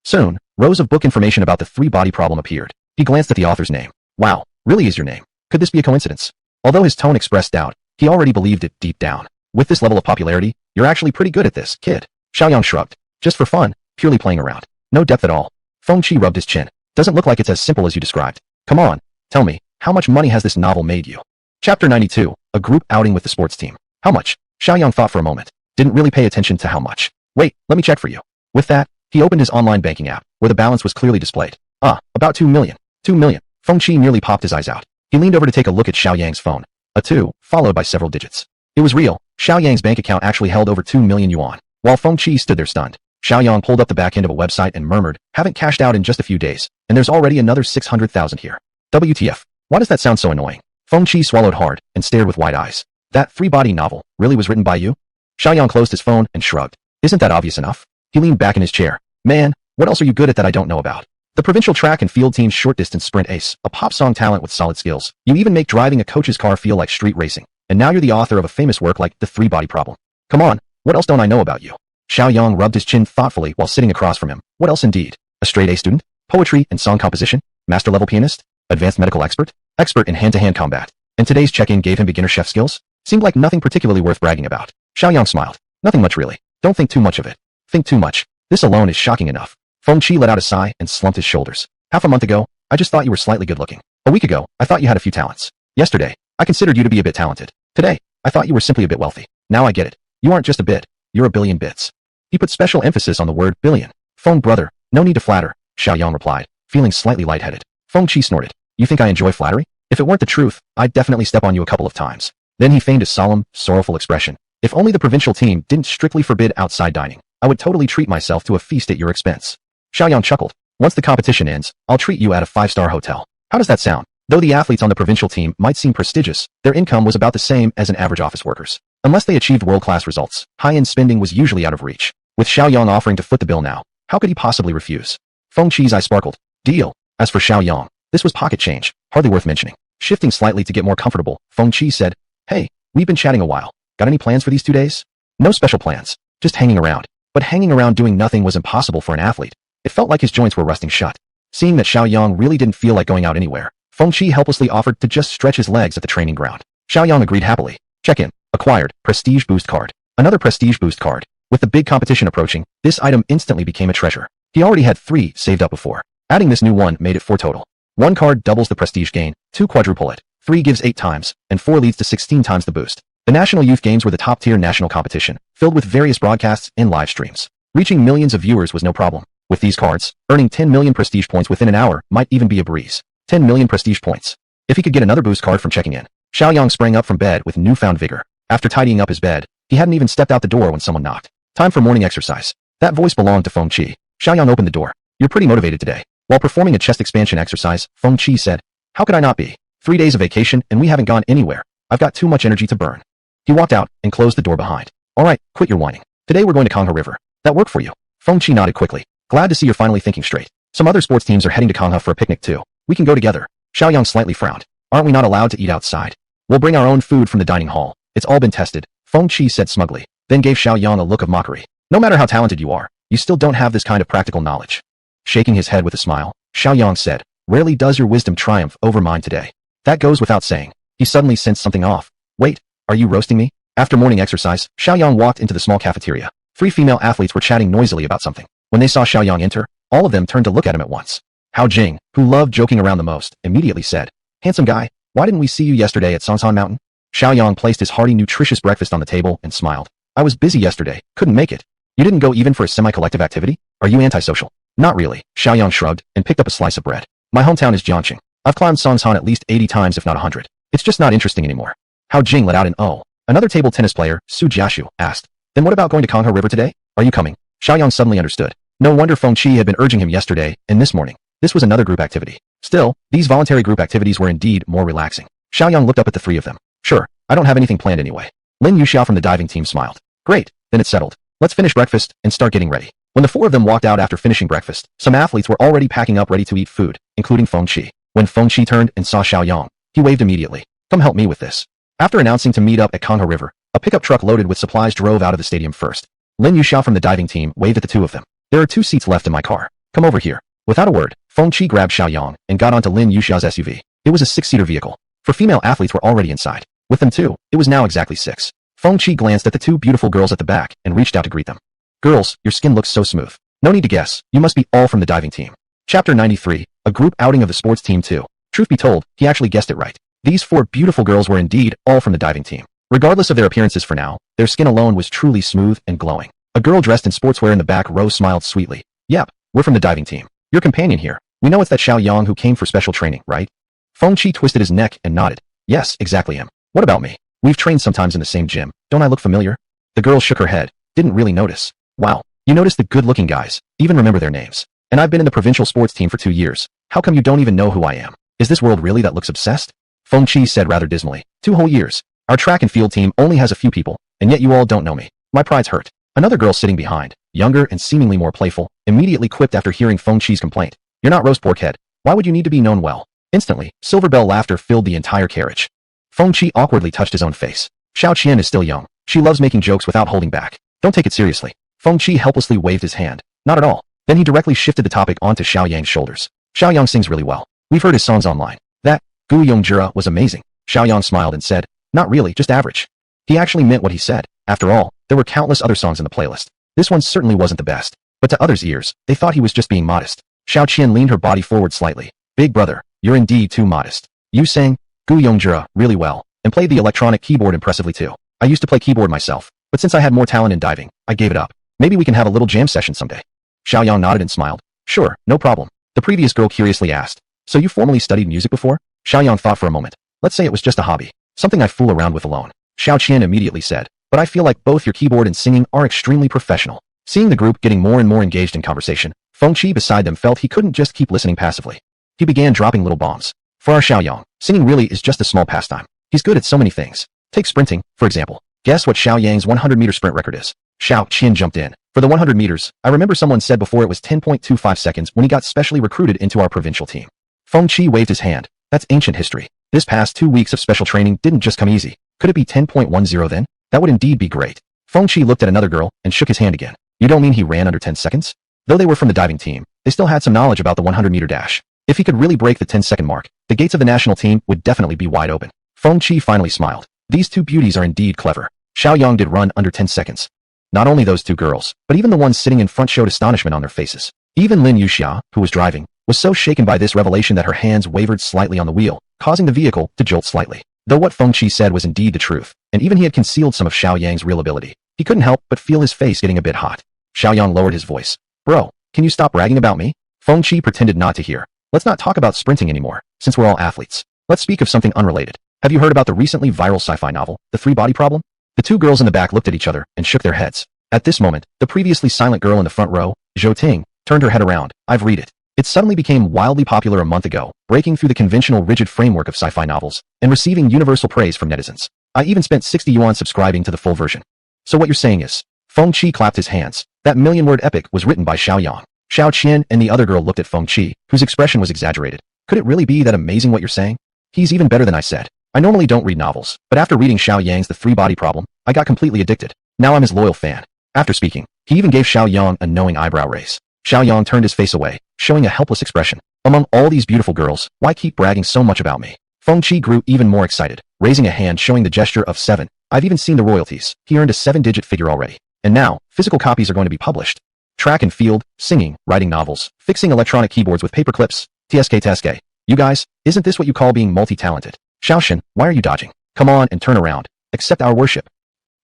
Soon, rows of book information about the three body problem appeared. He glanced at the author's name. Wow, really is your name. Could this be a coincidence? Although his tone expressed doubt, he already believed it deep down. With this level of popularity, you're actually pretty good at this, kid. Shiaoyang shrugged. Just for fun, purely playing around. No depth at all. Feng Qi rubbed his chin. Doesn't look like it's as simple as you described. Come on, tell me, how much money has this novel made you? Chapter 92, a group outing with the sports team. How much? Shiaoyang thought for a moment. Didn't really pay attention to how much. Wait, let me check for you. With that, he opened his online banking app, where the balance was clearly displayed. About 2 million. 2 million. Fengqi nearly popped his eyes out. He leaned over to take a look at Xiaoyang's phone. A 2, followed by several digits. It was real. Xiaoyang's bank account actually held over 2 million yuan. While Fengqi stood there stunned, Shiaoyang pulled up the back end of a website and murmured, haven't cashed out in just a few days, and there's already another 600,000 here. WTF. Why does that sound so annoying? Fengqi swallowed hard and stared with wide eyes. That three-body novel really was written by you? Shiaoyang closed his phone and shrugged. Isn't that obvious enough? He leaned back in his chair. Man, what else are you good at that I don't know about? The provincial track and field team's short-distance sprint ace, a pop song talent with solid skills. You even make driving a coach's car feel like street racing. And now you're the author of a famous work like The Three-Body Problem. Come on, what else don't I know about you? Shiaoyang rubbed his chin thoughtfully while sitting across from him. What else indeed? A straight-A student? Poetry and song composition? Master-level pianist? Advanced medical expert? Expert in hand-to-hand combat. And today's check-in gave him beginner chef skills? Seemed like nothing particularly worth bragging about. Shiaoyang smiled. Nothing much really. Don't think too much of it. Think too much. This alone is shocking enough. Fengqi let out a sigh and slumped his shoulders. Half a month ago, I just thought you were slightly good-looking. A week ago, I thought you had a few talents. Yesterday, I considered you to be a bit talented. Today, I thought you were simply a bit wealthy. Now I get it. You aren't just a bit. You're a billion bits. He put special emphasis on the word billion. Feng brother, no need to flatter, Shiaoyang replied, feeling slightly lightheaded. Fengqi snorted. You think I enjoy flattery? If it weren't the truth, I'd definitely step on you a couple of times. Then he feigned a solemn, sorrowful expression. If only the provincial team didn't strictly forbid outside dining, I would totally treat myself to a feast at your expense. Shiaoyang chuckled. Once the competition ends, I'll treat you at a 5-star hotel. How does that sound? Though the athletes on the provincial team might seem prestigious, their income was about the same as an average office worker's. Unless they achieved world-class results, high-end spending was usually out of reach. With Shiaoyang offering to foot the bill now, how could he possibly refuse? Fengqi's eye sparkled. Deal. As for Shiaoyang, this was pocket change, hardly worth mentioning. Shifting slightly to get more comfortable, Fengqi said, Hey, we've been chatting a while. Got any plans for these 2 days? No special plans. Just hanging around. But hanging around doing nothing was impossible for an athlete. It felt like his joints were rusting shut. Seeing that Shiaoyang really didn't feel like going out anywhere, Fengqi helplessly offered to just stretch his legs at the training ground. Shiaoyang agreed happily. Check-in. Acquired. Prestige boost card. Another prestige boost card. With the big competition approaching, this item instantly became a treasure. He already had 3 saved up before. Adding this new one made it 4 total. 1 card doubles the prestige gain, 2 quadruple it, 3 gives 8 times, and 4 leads to 16 times the boost. The National Youth Games were the top-tier national competition, filled with various broadcasts and live streams. Reaching millions of viewers was no problem. With these cards, earning 10 million prestige points within an hour might even be a breeze. 10 million prestige points. If he could get another boost card from checking in. Shiaoyang sprang up from bed with newfound vigor. After tidying up his bed, he hadn't even stepped out the door when someone knocked. Time for morning exercise. That voice belonged to Fengqi. Shiaoyang opened the door. You're pretty motivated today. While performing a chest expansion exercise, Fengqi said, How could I not be? 3 days of vacation and we haven't gone anywhere. I've got too much energy to burn. He walked out and closed the door behind. All right, quit your whining. Today we're going to Kangha River. That work for you? Fengqi nodded quickly. Glad to see you're finally thinking straight. Some other sports teams are heading to Kangha for a picnic too. We can go together. Shiaoyang slightly frowned. Aren't we not allowed to eat outside? We'll bring our own food from the dining hall. It's all been tested, Fengqi said smugly, then gave Shiaoyang a look of mockery. No matter how talented you are, you still don't have this kind of practical knowledge. Shaking his head with a smile, Shiaoyang said, Rarely does your wisdom triumph over mine today. That goes without saying. He suddenly sensed something off. Wait, are you roasting me? After morning exercise, Shiaoyang walked into the small cafeteria. 3 female athletes were chatting noisily about something. When they saw Shiaoyang enter, all of them turned to look at him at once. Hao Jing, who loved joking around the most, immediately said, Handsome guy, why didn't we see you yesterday at Songsan Mountain? Shiaoyang placed his hearty nutritious breakfast on the table and smiled. I was busy yesterday, couldn't make it. You didn't go even for a semi-collective activity? Are you antisocial? Not really, Shiaoyang shrugged and picked up a slice of bread. My hometown is Jiangxing. I've climbed Songsan at least 80 times if not 100. It's just not interesting anymore. Hao Jing let out an oh. Another table tennis player, Su Jiashu, asked, Then what about going to Kangha River today? Are you coming? Shiaoyang suddenly understood. No wonder Fengqi had been urging him yesterday and this morning. This was another group activity. Still, these voluntary group activities were indeed more relaxing. Shiaoyang looked up at the 3 of them. Sure, I don't have anything planned anyway. Lin Yuxiao from the diving team smiled. Great, then it's settled. Let's finish breakfast and start getting ready. When the 4 of them walked out after finishing breakfast, some athletes were already packing up ready to eat food, including Fengqi. When Fengqi turned and saw Shiaoyang, he waved immediately. Come help me with this. After announcing to meet up at Kangha River, a pickup truck loaded with supplies drove out of the stadium first. Lin Yuxiao from the diving team waved at the 2 of them. There are 2 seats left in my car. Come over here. Without a word, Fengqi grabbed Shiaoyang and got onto Lin Yuxiao's SUV. It was a 6-seater vehicle. For female athletes were already inside. With them too, it was now exactly 6. Fengqi glanced at the 2 beautiful girls at the back and reached out to greet them. Girls, your skin looks so smooth. No need to guess, you must be all from the diving team. Chapter 93, a A group outing of the sports team too. Truth be told, he actually guessed it right. These 4 beautiful girls were indeed all from the diving team. Regardless of their appearances for now, their skin alone was truly smooth and glowing. A girl dressed in sportswear in the back row smiled sweetly. Yep, we're from the diving team. Your companion here. We know it's that Shiaoyang who came for special training, right? Feng Qi twisted his neck and nodded. Yes, exactly him. What about me? We've trained sometimes in the same gym. Don't I look familiar? The girl shook her head. Didn't really notice. Wow, you noticed the good-looking guys. Even remember their names. And I've been in the provincial sports team for 2 years. How come you don't even know who I am? Is this world really that looks obsessed? Feng Qi said rather dismally. 2 whole years. Our track and field team only has a few people, and yet you all don't know me. My pride's hurt. Another girl sitting behind, younger and seemingly more playful, immediately quipped after hearing Feng Qi's complaint. You're not roast pork head. Why would you need to be known well? Instantly, silver bell laughter filled the entire carriage. Feng Qi awkwardly touched his own face. Xiao Qian is still young. She loves making jokes without holding back. Don't take it seriously. Feng Qi helplessly waved his hand. Not at all. Then he directly shifted the topic onto Xiaoyang's shoulders. Xiaoyang sings really well. We've heard his songs online. That Gu Yongjira was amazing. Xiaoyang smiled and said, not really, just average. He actually meant what he said. After all, there were countless other songs in the playlist. This one certainly wasn't the best. But to others' ears, they thought he was just being modest. Xiao Qian leaned her body forward slightly. Big brother, you're indeed too modest. You sang Gu Yongjira really well, and played the electronic keyboard impressively too. I used to play keyboard myself, but since I had more talent in diving, I gave it up. Maybe we can have a little jam session someday. Xiaoyang nodded and smiled. Sure, no problem. The previous girl curiously asked, so you formally studied music before? Xiaoyang thought for a moment. Let's say it was just a hobby. Something I fool around with alone. Xiao Qian immediately said, but I feel like both your keyboard and singing are extremely professional. Seeing the group getting more and more engaged in conversation, Feng Qi beside them felt he couldn't just keep listening passively. He began dropping little bombs. For our Xiaoyang, singing really is just a small pastime. He's good at so many things. Take sprinting, for example. Guess what Xiaoyang's 100-meter sprint record is? Xiao Qian jumped in. For the 100 meters, I remember someone said before it was 10.25 seconds when he got specially recruited into our provincial team. Feng Qi waved his hand. That's ancient history. This past 2 weeks of special training didn't just come easy. Could it be 10.10 then? That would indeed be great. Feng Qi looked at another girl and shook his hand again. You don't mean he ran under 10 seconds? Though they were from the diving team, they still had some knowledge about the 100-meter dash. If he could really break the 10-second mark, the gates of the national team would definitely be wide open. Feng Qi finally smiled. These 2 beauties are indeed clever. Xiaoyang did run under 10 seconds. Not only those 2 girls, but even the ones sitting in front showed astonishment on their faces. Even Lin Yuxia, who was driving, was so shaken by this revelation that her hands wavered slightly on the wheel, causing the vehicle to jolt slightly. Though what Feng Qi said was indeed the truth, and even he had concealed some of Xiaoyang's real ability, he couldn't help but feel his face getting a bit hot. Xiaoyang lowered his voice. Bro, can you stop bragging about me? Feng Qi pretended not to hear. Let's not talk about sprinting anymore, since we're all athletes. Let's speak of something unrelated. Have you heard about the recently viral sci-fi novel, The 3-Body Problem? The 2 girls in the back looked at each other and shook their heads. At this moment, the previously silent girl in the front row, Zhou Ting, turned her head around. I've read it. It suddenly became wildly popular a month ago, breaking through the conventional rigid framework of sci-fi novels, and receiving universal praise from netizens. I even spent 60 yuan subscribing to the full version. So what you're saying is, Feng Qi clapped his hands. That million-word epic was written by Xiaoyang. Xiao Qian and the other girl looked at Feng Qi, whose expression was exaggerated. Could it really be that amazing what you're saying? He's even better than I said. I normally don't read novels, but after reading Xiaoyang's The 3-Body Problem, I got completely addicted. Now I'm his loyal fan. After speaking, he even gave Xiaoyang a knowing eyebrow raise. Xiaoyang turned his face away, showing a helpless expression. Among all these beautiful girls, why keep bragging so much about me? Feng Qi grew even more excited, raising a hand showing the gesture of 7. I've even seen the royalties. He earned a 7-digit figure already. And now, physical copies are going to be published. Track and field, singing, writing novels, fixing electronic keyboards with paper clips. TSK. You guys, isn't this what you call being multi-talented? Xiaoshan, why are you dodging? Come on and turn around. Accept our worship.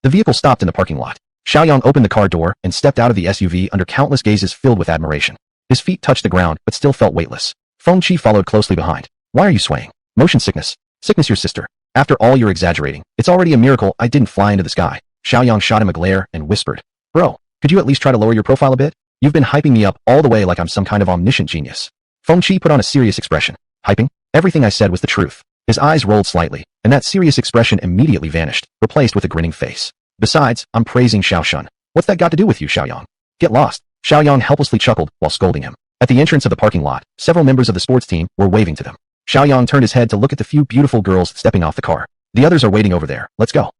The vehicle stopped in the parking lot. Xiaoyang opened the car door and stepped out of the SUV under countless gazes filled with admiration. His feet touched the ground but still felt weightless. Feng Qi followed closely behind. Why are you swaying? Motion sickness. Sickness your sister. After all you're exaggerating. It's already a miracle I didn't fly into the sky. Xiaoyang shot him a glare and whispered. Bro, could you at least try to lower your profile a bit? You've been hyping me up all the way like I'm some kind of omniscient genius. Feng Qi put on a serious expression. Hyping? Everything I said was the truth. His eyes rolled slightly, and that serious expression immediately vanished, replaced with a grinning face. Besides, I'm praising Xiaoshan. What's that got to do with you, Xiaoyang? Get lost. Xiaoyang helplessly chuckled while scolding him. At the entrance of the parking lot, several members of the sports team were waving to them. Xiaoyang turned his head to look at the few beautiful girls stepping off the car. The others are waiting over there. Let's go.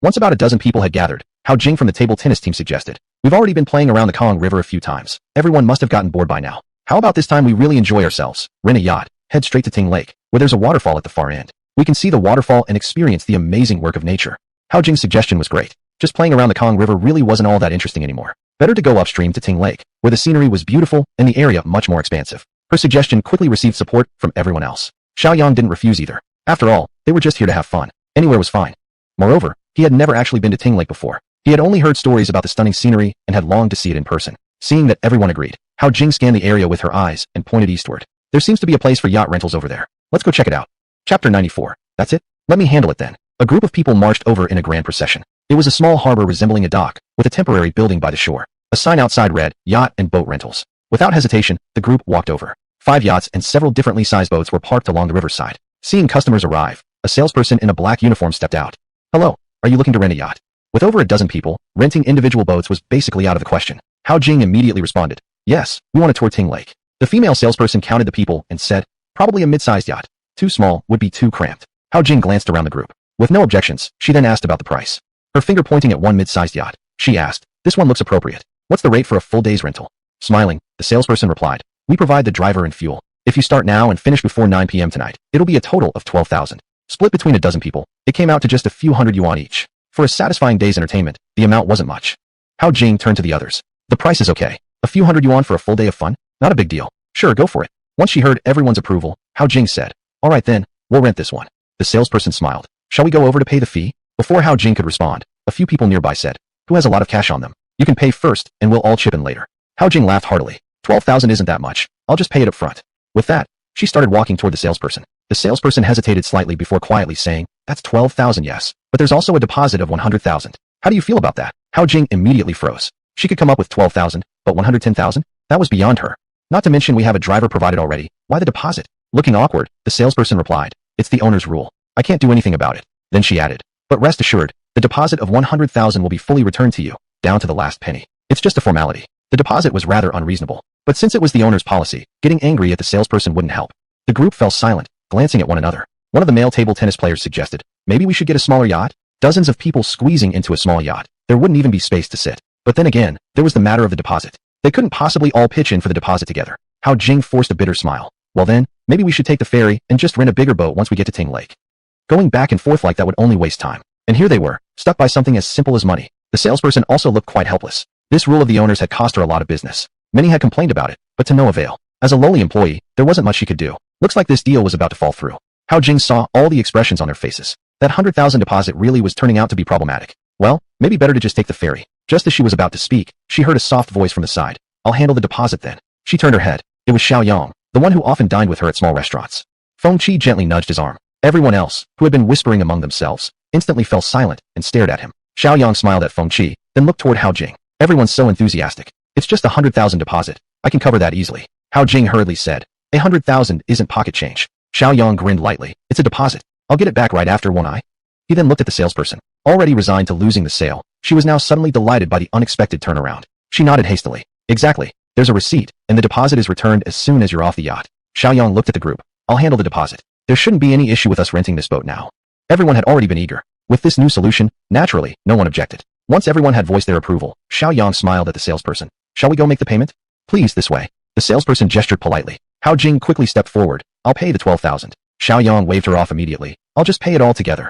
Once about a dozen people had gathered, Hao Jing from the table tennis team suggested. We've already been playing around the Kong River a few times. Everyone must have gotten bored by now. How about this time we really enjoy ourselves? Rent a yacht, head straight to Ting Lake, where there's a waterfall at the far end. We can see the waterfall and experience the amazing work of nature. Hao Jing's suggestion was great. Just playing around the Kong River really wasn't all that interesting anymore. Better to go upstream to Ting Lake, where the scenery was beautiful and the area much more expansive. Her suggestion quickly received support from everyone else. Shiaoyang didn't refuse either. After all, they were just here to have fun. Anywhere was fine. Moreover, he had never actually been to Ting Lake before. He had only heard stories about the stunning scenery and had longed to see it in person. Seeing that everyone agreed, Hao Jing scanned the area with her eyes and pointed eastward. There seems to be a place for yacht rentals over there. Let's go check it out. Chapter 94. That's it? Let me handle it then. A group of people marched over in a grand procession. It was a small harbor resembling a dock, with a temporary building by the shore. A sign outside read, Yacht and Boat Rentals. Without hesitation, the group walked over. 5 yachts and several differently sized boats were parked along the riverside. Seeing customers arrive, a salesperson in a black uniform stepped out. Hello, are you looking to rent a yacht? With over a dozen people, renting individual boats was basically out of the question. Hao Jing immediately responded, yes, we want to tour Ting Lake. The female salesperson counted the people and said, probably a mid-sized yacht. Too small would be too cramped. Hao Jing glanced around the group. With no objections, she then asked about the price. Her finger pointing at one mid-sized yacht, she asked, this one looks appropriate. What's the rate for a full day's rental? Smiling, the salesperson replied, we provide the driver and fuel. If you start now and finish before 9 p.m. tonight, it'll be a total of 12,000. Split between a dozen people, it came out to just a few hundred yuan each. For a satisfying day's entertainment, the amount wasn't much. Hao Jing turned to the others. The price is okay. A few hundred yuan for a full day of fun? Not a big deal. Sure, go for it. Once she heard everyone's approval, Hao Jing said, all right then, we'll rent this one. The salesperson smiled. Shall we go over to pay the fee? Before Hao Jing could respond, a few people nearby said, who has a lot of cash on them? You can pay first, and we'll all chip in later. Hao Jing laughed heartily. 12,000 isn't that much. I'll just pay it up front. With that, she started walking toward the salesperson. The salesperson hesitated slightly before quietly saying, that's 12,000 yes, but there's also a deposit of 100,000. How do you feel about that? Hao Jing immediately froze. She could come up with 12,000, but 110,000? That was beyond her. Not to mention we have a driver provided already. Why the deposit? Looking awkward, the salesperson replied, it's the owner's rule. I can't do anything about it. Then she added, but rest assured, the deposit of 100,000 will be fully returned to you, down to the last penny. It's just a formality. The deposit was rather unreasonable, but since it was the owner's policy, getting angry at the salesperson wouldn't help. The group fell silent, glancing at one another. One of the male table tennis players suggested, maybe we should get a smaller yacht? Dozens of people squeezing into a small yacht. There wouldn't even be space to sit. But then again, there was the matter of the deposit. They couldn't possibly all pitch in for the deposit together. Hao Jing forced a bitter smile. Well then, maybe we should take the ferry and just rent a bigger boat once we get to Ting Lake. Going back and forth like that would only waste time. And here they were, stuck by something as simple as money. The salesperson also looked quite helpless. This rule of the owners had cost her a lot of business. Many had complained about it, but to no avail. As a lowly employee, there wasn't much she could do. Looks like this deal was about to fall through. Hao Jing saw all the expressions on their faces. That 100,000 deposit really was turning out to be problematic. Well, maybe better to just take the ferry. Just as she was about to speak, she heard a soft voice from the side. I'll handle the deposit then. She turned her head. It was Shiaoyang, the one who often dined with her at small restaurants. Feng Qi gently nudged his arm. Everyone else, who had been whispering among themselves, instantly fell silent and stared at him. Shiaoyang smiled at Feng Qi, then looked toward Hao Jing. Everyone's so enthusiastic. It's just 100,000 deposit. I can cover that easily. Hao Jing hurriedly said. 100,000 isn't pocket change. Shiaoyang grinned lightly. It's a deposit. I'll get it back right after, won't I? He then looked at the salesperson. Already resigned to losing the sale, she was now suddenly delighted by the unexpected turnaround. She nodded hastily. Exactly. There's a receipt, and the deposit is returned as soon as you're off the yacht. Shiaoyang looked at the group. I'll handle the deposit. There shouldn't be any issue with us renting this boat now. Everyone had already been eager. With this new solution, naturally, no one objected. Once everyone had voiced their approval, Shiaoyang smiled at the salesperson. Shall we go make the payment? Please, this way. The salesperson gestured politely. Hao Jing quickly stepped forward. I'll pay the 12,000. Shiaoyang waved her off immediately. I'll just pay it all together.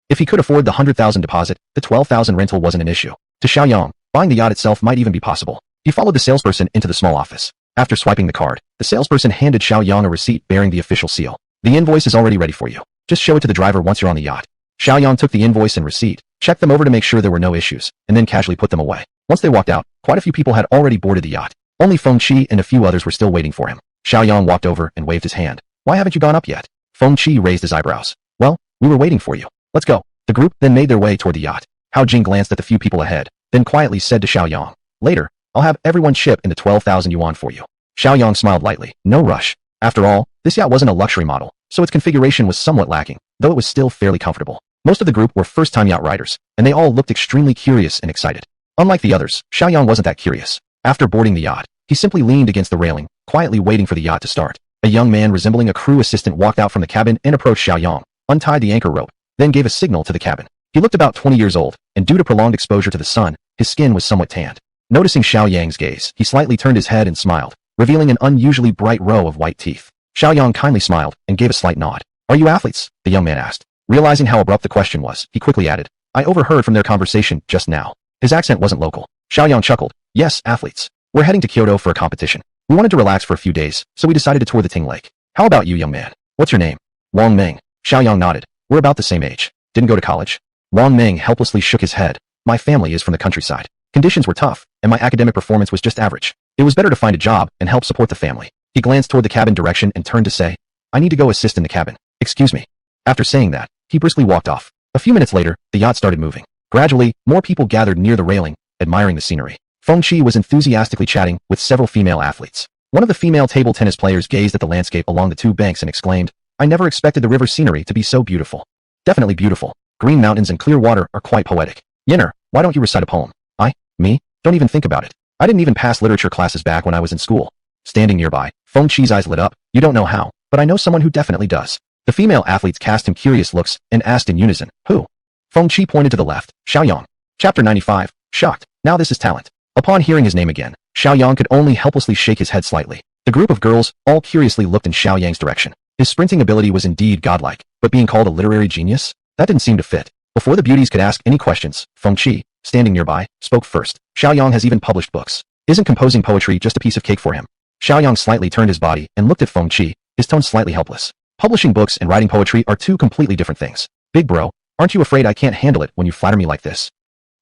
If he could afford the 100,000 deposit, the 12,000 rental wasn't an issue. To Shiaoyang, buying the yacht itself might even be possible. He followed the salesperson into the small office. After swiping the card, the salesperson handed Shiaoyang a receipt bearing the official seal. The invoice is already ready for you. Just show it to the driver once you're on the yacht. Shiaoyang took the invoice and receipt, checked them over to make sure there were no issues, and then casually put them away. Once they walked out, quite a few people had already boarded the yacht. Only Feng Qi and a few others were still waiting for him. Shiaoyang walked over and waved his hand. Why haven't you gone up yet? Feng Qi raised his eyebrows. Well, we were waiting for you. Let's go. The group then made their way toward the yacht. Hao Jing glanced at the few people ahead, then quietly said to Shiaoyang, later, I'll have everyone chip in the 12,000 yuan for you. Shiaoyang smiled lightly. No rush. After all, this yacht wasn't a luxury model, so its configuration was somewhat lacking, though it was still fairly comfortable. Most of the group were first-time yacht riders, and they all looked extremely curious and excited. Unlike the others, Shiaoyang wasn't that curious. After boarding the yacht, he simply leaned against the railing, quietly waiting for the yacht to start. A young man resembling a crew assistant walked out from the cabin and approached Shiaoyang, untied the anchor rope, then gave a signal to the cabin. He looked about 20 years old, and due to prolonged exposure to the sun, his skin was somewhat tanned. Noticing Xiaoyang's gaze, he slightly turned his head and smiled, revealing an unusually bright row of white teeth. Xiaoyang kindly smiled and gave a slight nod. Are you athletes? The young man asked. Realizing how abrupt the question was, he quickly added, I overheard from their conversation just now. His accent wasn't local. Xiaoyang chuckled. Yes, athletes. We're heading to Kyoto for a competition. We wanted to relax for a few days, so we decided to tour the Ting Lake. How about you, young man? What's your name? Wang Meng. Shiaoyang nodded. We're about the same age. Didn't go to college? Wang Meng helplessly shook his head. My family is from the countryside. Conditions were tough, and my academic performance was just average. It was better to find a job and help support the family. He glanced toward the cabin direction and turned to say, I need to go assist in the cabin. Excuse me. After saying that, he briskly walked off. A few minutes later, the yacht started moving. Gradually, more people gathered near the railing, admiring the scenery. Feng Qi was enthusiastically chatting with several female athletes. One of the female table tennis players gazed at the landscape along the two banks and exclaimed, I never expected the river scenery to be so beautiful. Definitely beautiful. Green mountains and clear water are quite poetic. Yinner, why don't you recite a poem? Me? Don't even think about it. I didn't even pass literature classes back when I was in school. Standing nearby, Feng Qi's eyes lit up. You don't know how, but I know someone who definitely does. The female athletes cast him curious looks and asked in unison, who? Feng Qi pointed to the left, Shiaoyang. Chapter 95, shocked. Now this is talent. Upon hearing his name again, Shiaoyang could only helplessly shake his head slightly. The group of girls all curiously looked in Xiaoyang's direction. His sprinting ability was indeed godlike, but being called a literary genius? That didn't seem to fit. Before the beauties could ask any questions, Feng Qi, standing nearby, spoke first. Shiaoyang has even published books. Isn't composing poetry just a piece of cake for him? Shiaoyang slightly turned his body and looked at Feng Qi, his tone slightly helpless. Publishing books and writing poetry are two completely different things. Big bro, aren't you afraid I can't handle it when you flatter me like this?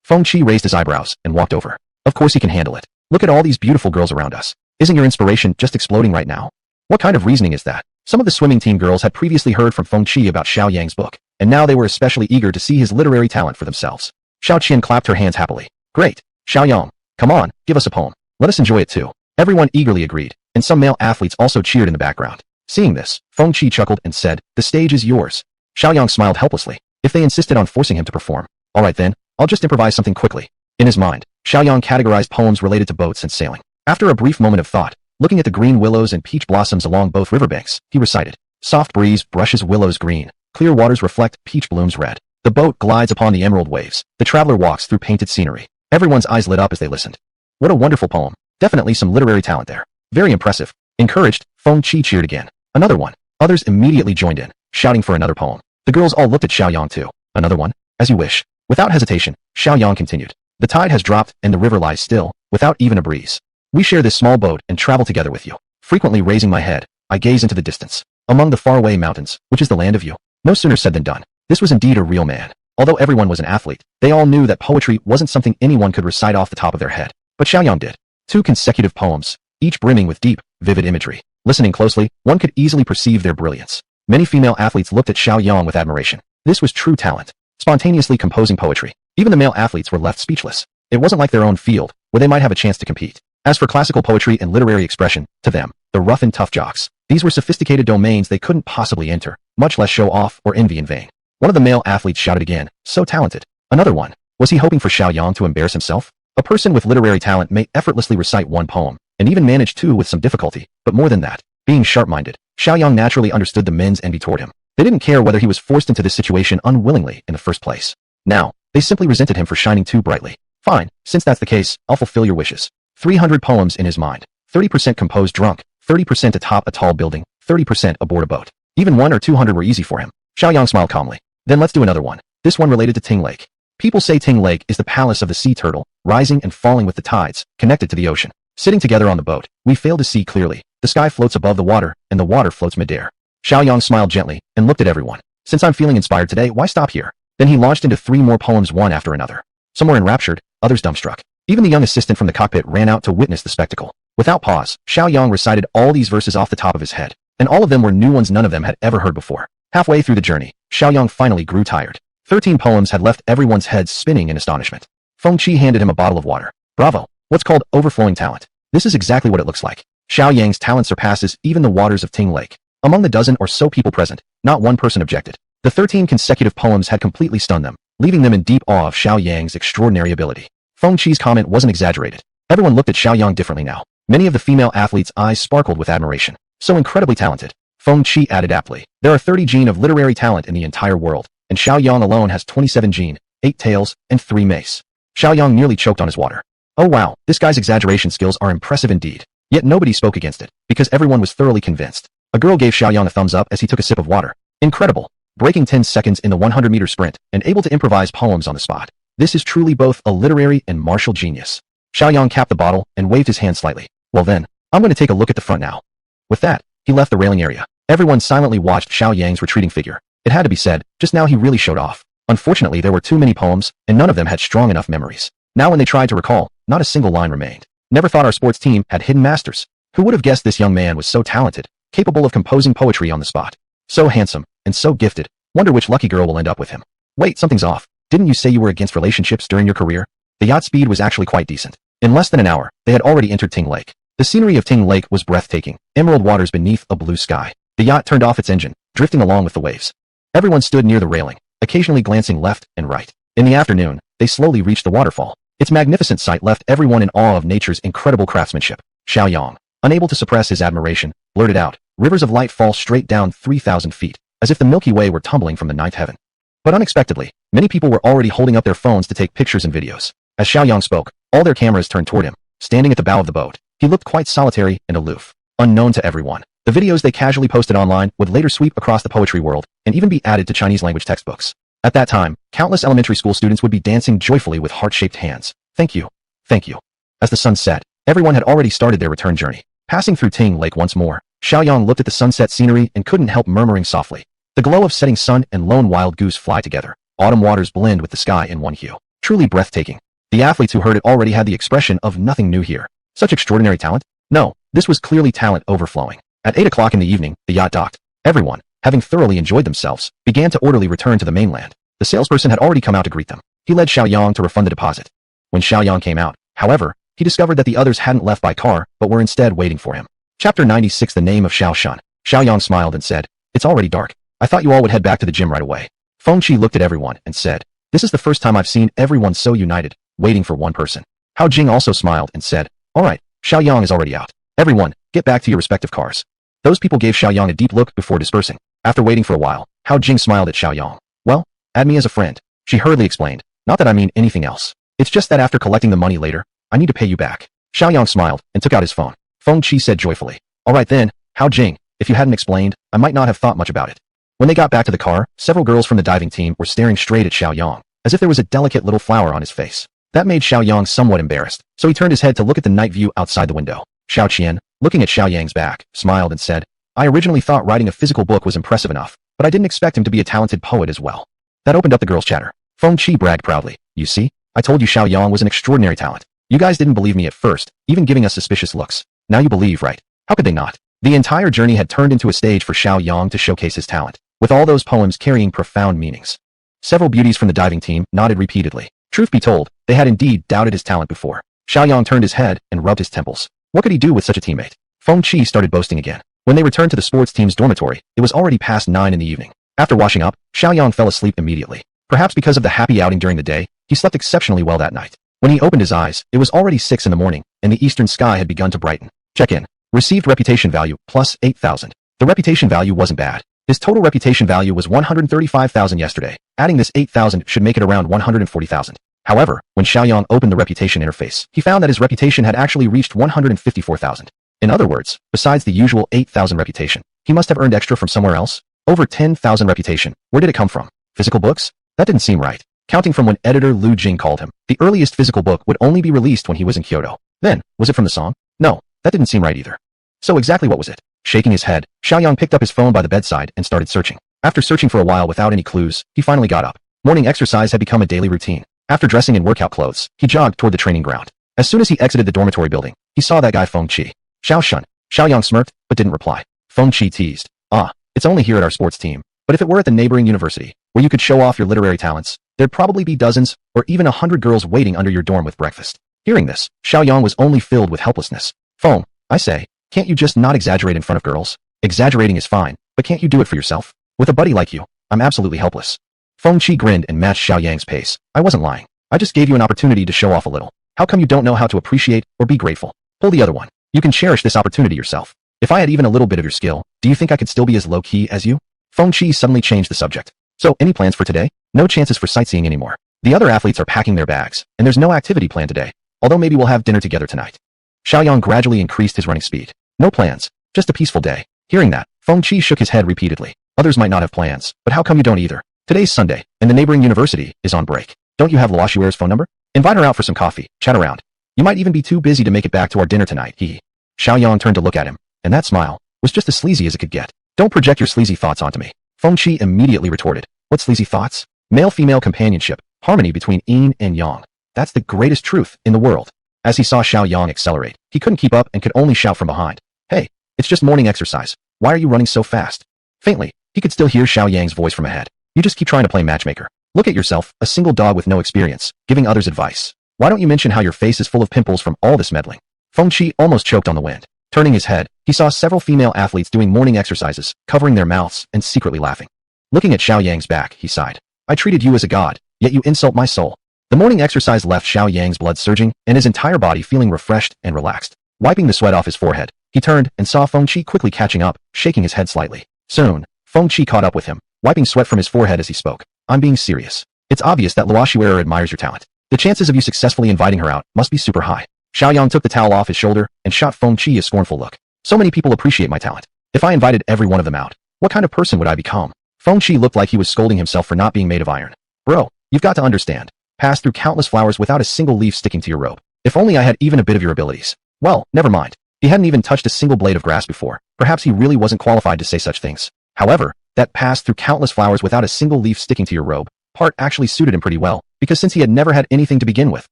Feng Qi raised his eyebrows and walked over. Of course he can handle it. Look at all these beautiful girls around us. Isn't your inspiration just exploding right now? What kind of reasoning is that? Some of the swimming team girls had previously heard from Feng Qi about Xiaoyang's book, and now they were especially eager to see his literary talent for themselves. Xiao Qian clapped her hands happily. Great. Xiaoyang, come on, give us a poem. Let us enjoy it too. Everyone eagerly agreed, and some male athletes also cheered in the background. Seeing this, Feng Qi chuckled and said, the stage is yours. Xiaoyang smiled helplessly. If they insisted on forcing him to perform, all right then, I'll just improvise something quickly. In his mind, Xiaoyang categorized poems related to boats and sailing. After a brief moment of thought, looking at the green willows and peach blossoms along both riverbanks, he recited, soft breeze brushes willows green, clear waters reflect peach blooms red. The boat glides upon the emerald waves. The traveler walks through painted scenery. Everyone's eyes lit up as they listened. What a wonderful poem. Definitely some literary talent there. Very impressive. Encouraged, Feng Qi cheered again. Another one. Others immediately joined in, shouting for another poem. The girls all looked at Xiaoyang too. Another one? As you wish. Without hesitation, Xiaoyang continued. The tide has dropped and the river lies still, without even a breeze. We share this small boat and travel together with you. Frequently raising my head, I gaze into the distance. Among the faraway mountains, which is the land of you. No sooner said than done. This was indeed a real man. Although everyone was an athlete, they all knew that poetry wasn't something anyone could recite off the top of their head. But Xiaoyang did. 2 consecutive poems, each brimming with deep, vivid imagery. Listening closely, one could easily perceive their brilliance. Many female athletes looked at Xiaoyang with admiration. This was true talent. Spontaneously composing poetry. Even the male athletes were left speechless. It wasn't like their own field, where they might have a chance to compete. As for classical poetry and literary expression, to them, the rough and tough jocks, these were sophisticated domains they couldn't possibly enter, much less show off or envy in vain. One of the male athletes shouted again, so talented. Another one. Was he hoping for Xiaoyang to embarrass himself? A person with literary talent may effortlessly recite one poem, and even manage 2 with some difficulty, but more than that, being sharp-minded, Xiaoyang naturally understood the men's envy toward him. They didn't care whether he was forced into this situation unwillingly in the first place. Now, they simply resented him for shining too brightly. Fine, since that's the case, I'll fulfill your wishes. 300 poems in his mind. 30% composed drunk, 30% atop a tall building, 30% aboard a boat. Even 1 or 200 were easy for him. Xiaoyang smiled calmly. Then let's do another one. This one related to Ting Lake. People say Ting Lake is the palace of the sea turtle, rising and falling with the tides, connected to the ocean. Sitting together on the boat, we fail to see clearly. The sky floats above the water, and the water floats midair. Xiaoyang smiled gently, and looked at everyone. Since I'm feeling inspired today, why stop here? Then he launched into 3 more poems one after another. Some were enraptured, others dumbstruck. Even the young assistant from the cockpit ran out to witness the spectacle. Without pause, Xiaoyang recited all these verses off the top of his head, and all of them were new ones none of them had ever heard before. Halfway through the journey, Xiaoyang finally grew tired. 13 poems had left everyone's heads spinning in astonishment. Feng Qi handed him a bottle of water. Bravo. What's called overflowing talent. This is exactly what it looks like. Xiaoyang's talent surpasses even the waters of Ting Lake. Among the dozen or so people present, not one person objected. The 13 consecutive poems had completely stunned them, leaving them in deep awe of Xiaoyang's extraordinary ability. Feng Qi's comment wasn't exaggerated. Everyone looked at Xiaoyang differently now. Many of the female athletes' eyes sparkled with admiration. So incredibly talented. Feng Qi added aptly. There are 30 gene of literary talent in the entire world, and Xiaoyang alone has 27 gene, 8 tails, and 3 mace. Xiaoyang nearly choked on his water. Oh wow, this guy's exaggeration skills are impressive indeed. Yet nobody spoke against it, because everyone was thoroughly convinced. A girl gave Xiaoyang a thumbs up as he took a sip of water. Incredible. Breaking 10 seconds in the 100-meter sprint, and able to improvise poems on the spot. This is truly both a literary and martial genius. Xiaoyang capped the bottle and waved his hand slightly. Well then, I'm going to take a look at the front now. With that, he left the railing area. Everyone silently watched Shiaoyang's retreating figure. It had to be said, just now he really showed off. Unfortunately, there were too many poems, and none of them had strong enough memories. Now when they tried to recall, not a single line remained. Never thought our sports team had hidden masters. Who would have guessed this young man was so talented, capable of composing poetry on the spot? So handsome, and so gifted. Wonder which lucky girl will end up with him. Wait, something's off. Didn't you say you were against relationships during your career? The yacht speed was actually quite decent. In less than an hour, they had already entered Ting Lake. The scenery of Ting Lake was breathtaking, emerald waters beneath a blue sky. The yacht turned off its engine, drifting along with the waves. Everyone stood near the railing, occasionally glancing left and right. In the afternoon, they slowly reached the waterfall. Its magnificent sight left everyone in awe of nature's incredible craftsmanship. Shiaoyang, unable to suppress his admiration, blurted out, "Rivers of light fall straight down 3,000 feet, as if the Milky Way were tumbling from the ninth heaven." But unexpectedly, many people were already holding up their phones to take pictures and videos. As Shiaoyang spoke, all their cameras turned toward him. Standing at the bow of the boat, he looked quite solitary and aloof. Unknown to everyone, the videos they casually posted online would later sweep across the poetry world and even be added to Chinese language textbooks. At that time, countless elementary school students would be dancing joyfully with heart-shaped hands. Thank you. Thank you. As the sun set, everyone had already started their return journey. Passing through Ting Lake once more, Shiaoyang looked at the sunset scenery and couldn't help murmuring softly. The glow of setting sun and lone wild goose fly together. Autumn waters blend with the sky in one hue. Truly breathtaking. The athletes who heard it already had the expression of nothing new here. Such extraordinary talent? No, this was clearly talent overflowing. At 8 o'clock in the evening, the yacht docked. Everyone, having thoroughly enjoyed themselves, began to orderly return to the mainland. The salesperson had already come out to greet them. He led Shiaoyang to refund the deposit. When Shiaoyang came out, however, he discovered that the others hadn't left by car, but were instead waiting for him. Chapter 96. The name of Xiao Shun. Shiaoyang smiled and said, "It's already dark. I thought you all would head back to the gym right away." Feng Qi looked at everyone and said, "This is the first time I've seen everyone so united, waiting for one person." Hao Jing also smiled and said, "All right, Shiaoyang is already out. Everyone, get back to your respective cars." Those people gave Shiaoyang a deep look before dispersing. After waiting for a while, Hao Jing smiled at Shiaoyang. "Well, add me as a friend," she hurriedly explained. "Not that I mean anything else. It's just that after collecting the money later, I need to pay you back." Shiaoyang smiled and took out his phone. Feng Qi said joyfully, "All right then, Hao Jing, if you hadn't explained, I might not have thought much about it." When they got back to the car, several girls from the diving team were staring straight at Shiaoyang, as if there was a delicate little flower on his face. That made Shiaoyang somewhat embarrassed, so he turned his head to look at the night view outside the window. Xiao Qian, looking at Xiaoyang's back, smiled and said, "I originally thought writing a physical book was impressive enough, but I didn't expect him to be a talented poet as well." That opened up the girls' chatter. Feng Qi bragged proudly, "You see, I told you Shiaoyang was an extraordinary talent. You guys didn't believe me at first, even giving us suspicious looks. Now you believe, right? How could they not?" The entire journey had turned into a stage for Shiaoyang to showcase his talent, with all those poems carrying profound meanings. Several beauties from the diving team nodded repeatedly. Truth be told, they had indeed doubted his talent before. Shiaoyang turned his head and rubbed his temples. What could he do with such a teammate? Feng Qi started boasting again. When they returned to the sports team's dormitory, it was already past 9 in the evening. After washing up, Shiaoyang fell asleep immediately. Perhaps because of the happy outing during the day, he slept exceptionally well that night. When he opened his eyes, it was already 6 in the morning, and the eastern sky had begun to brighten. Check-in. Received reputation value, plus 8,000. The reputation value wasn't bad. His total reputation value was 135,000 yesterday. Adding this 8,000 should make it around 140,000. However, when Shiaoyang opened the reputation interface, he found that his reputation had actually reached 154,000. In other words, besides the usual 8,000 reputation, he must have earned extra from somewhere else. Over 10,000 reputation. Where did it come from? Physical books? That didn't seem right. Counting from when editor Lu Jing called him, the earliest physical book would only be released when he was in Kyoto. Then, was it from the song? No, that didn't seem right either. So exactly what was it? Shaking his head, Shiaoyang picked up his phone by the bedside and started searching. After searching for a while without any clues, he finally got up. Morning exercise had become a daily routine. After dressing in workout clothes, he jogged toward the training ground. As soon as he exited the dormitory building, he saw that guy Feng Qi. Xiao Shun. Shiaoyang smirked, but didn't reply. Feng Qi teased. "Ah, it's only here at our sports team. But if it were at the neighboring university, where you could show off your literary talents, there'd probably be dozens, or even 100 girls waiting under your dorm with breakfast." Hearing this, Shiaoyang was only filled with helplessness. "Feng, I say, can't you just not exaggerate in front of girls? Exaggerating is fine, but can't you do it for yourself? With a buddy like you, I'm absolutely helpless." Feng Qi grinned and matched Xiaoyang's pace. "I wasn't lying. I just gave you an opportunity to show off a little. How come you don't know how to appreciate or be grateful? Pull the other one. You can cherish this opportunity yourself. If I had even a little bit of your skill, do you think I could still be as low-key as you?" Feng Qi suddenly changed the subject. "So, any plans for today? No chances for sightseeing anymore. The other athletes are packing their bags, and there's no activity planned today. Although maybe we'll have dinner together tonight." Shiaoyang gradually increased his running speed. "No plans. Just a peaceful day." Hearing that, Feng Qi shook his head repeatedly. "Others might not have plans, but how come you don't either? Today's Sunday, and the neighboring university is on break. Don't you have Luo Xuer's phone number? Invite her out for some coffee, chat around. You might even be too busy to make it back to our dinner tonight, hee." Shiaoyang turned to look at him, and that smile was just as sleazy as it could get. Don't project your sleazy thoughts onto me. Fengqi immediately retorted. What sleazy thoughts? Male-female companionship, harmony between yin and yang. That's the greatest truth in the world. As he saw Shiaoyang accelerate, he couldn't keep up and could only shout from behind. Hey, it's just morning exercise. Why are you running so fast? Faintly, he could still hear Xiaoyang's voice from ahead. You just keep trying to play matchmaker. Look at yourself, a single dog with no experience, giving others advice. Why don't you mention how your face is full of pimples from all this meddling? Fengqi almost choked on the wind. Turning his head, he saw several female athletes doing morning exercises, covering their mouths and secretly laughing. Looking at Xiaoyang's back, he sighed. I treated you as a god, yet you insult my soul. The morning exercise left Xiaoyang's blood surging and his entire body feeling refreshed and relaxed. Wiping the sweat off his forehead, he turned and saw Fengqi quickly catching up, shaking his head slightly. Soon, Fengqi caught up with him, wiping sweat from his forehead as he spoke. I'm being serious. It's obvious that Luoshuera admires your talent. The chances of you successfully inviting her out must be super high. Xiaoyang took the towel off his shoulder and shot Fengqi a scornful look. So many people appreciate my talent. If I invited every one of them out, what kind of person would I become? Fengqi looked like he was scolding himself for not being made of iron. Bro, you've got to understand. Pass through countless flowers without a single leaf sticking to your robe. If only I had even a bit of your abilities. Well, never mind. He hadn't even touched a single blade of grass before. Perhaps he really wasn't qualified to say such things. However, that pass through countless flowers without a single leaf sticking to your robe part actually suited him pretty well, because since he had never had anything to begin with,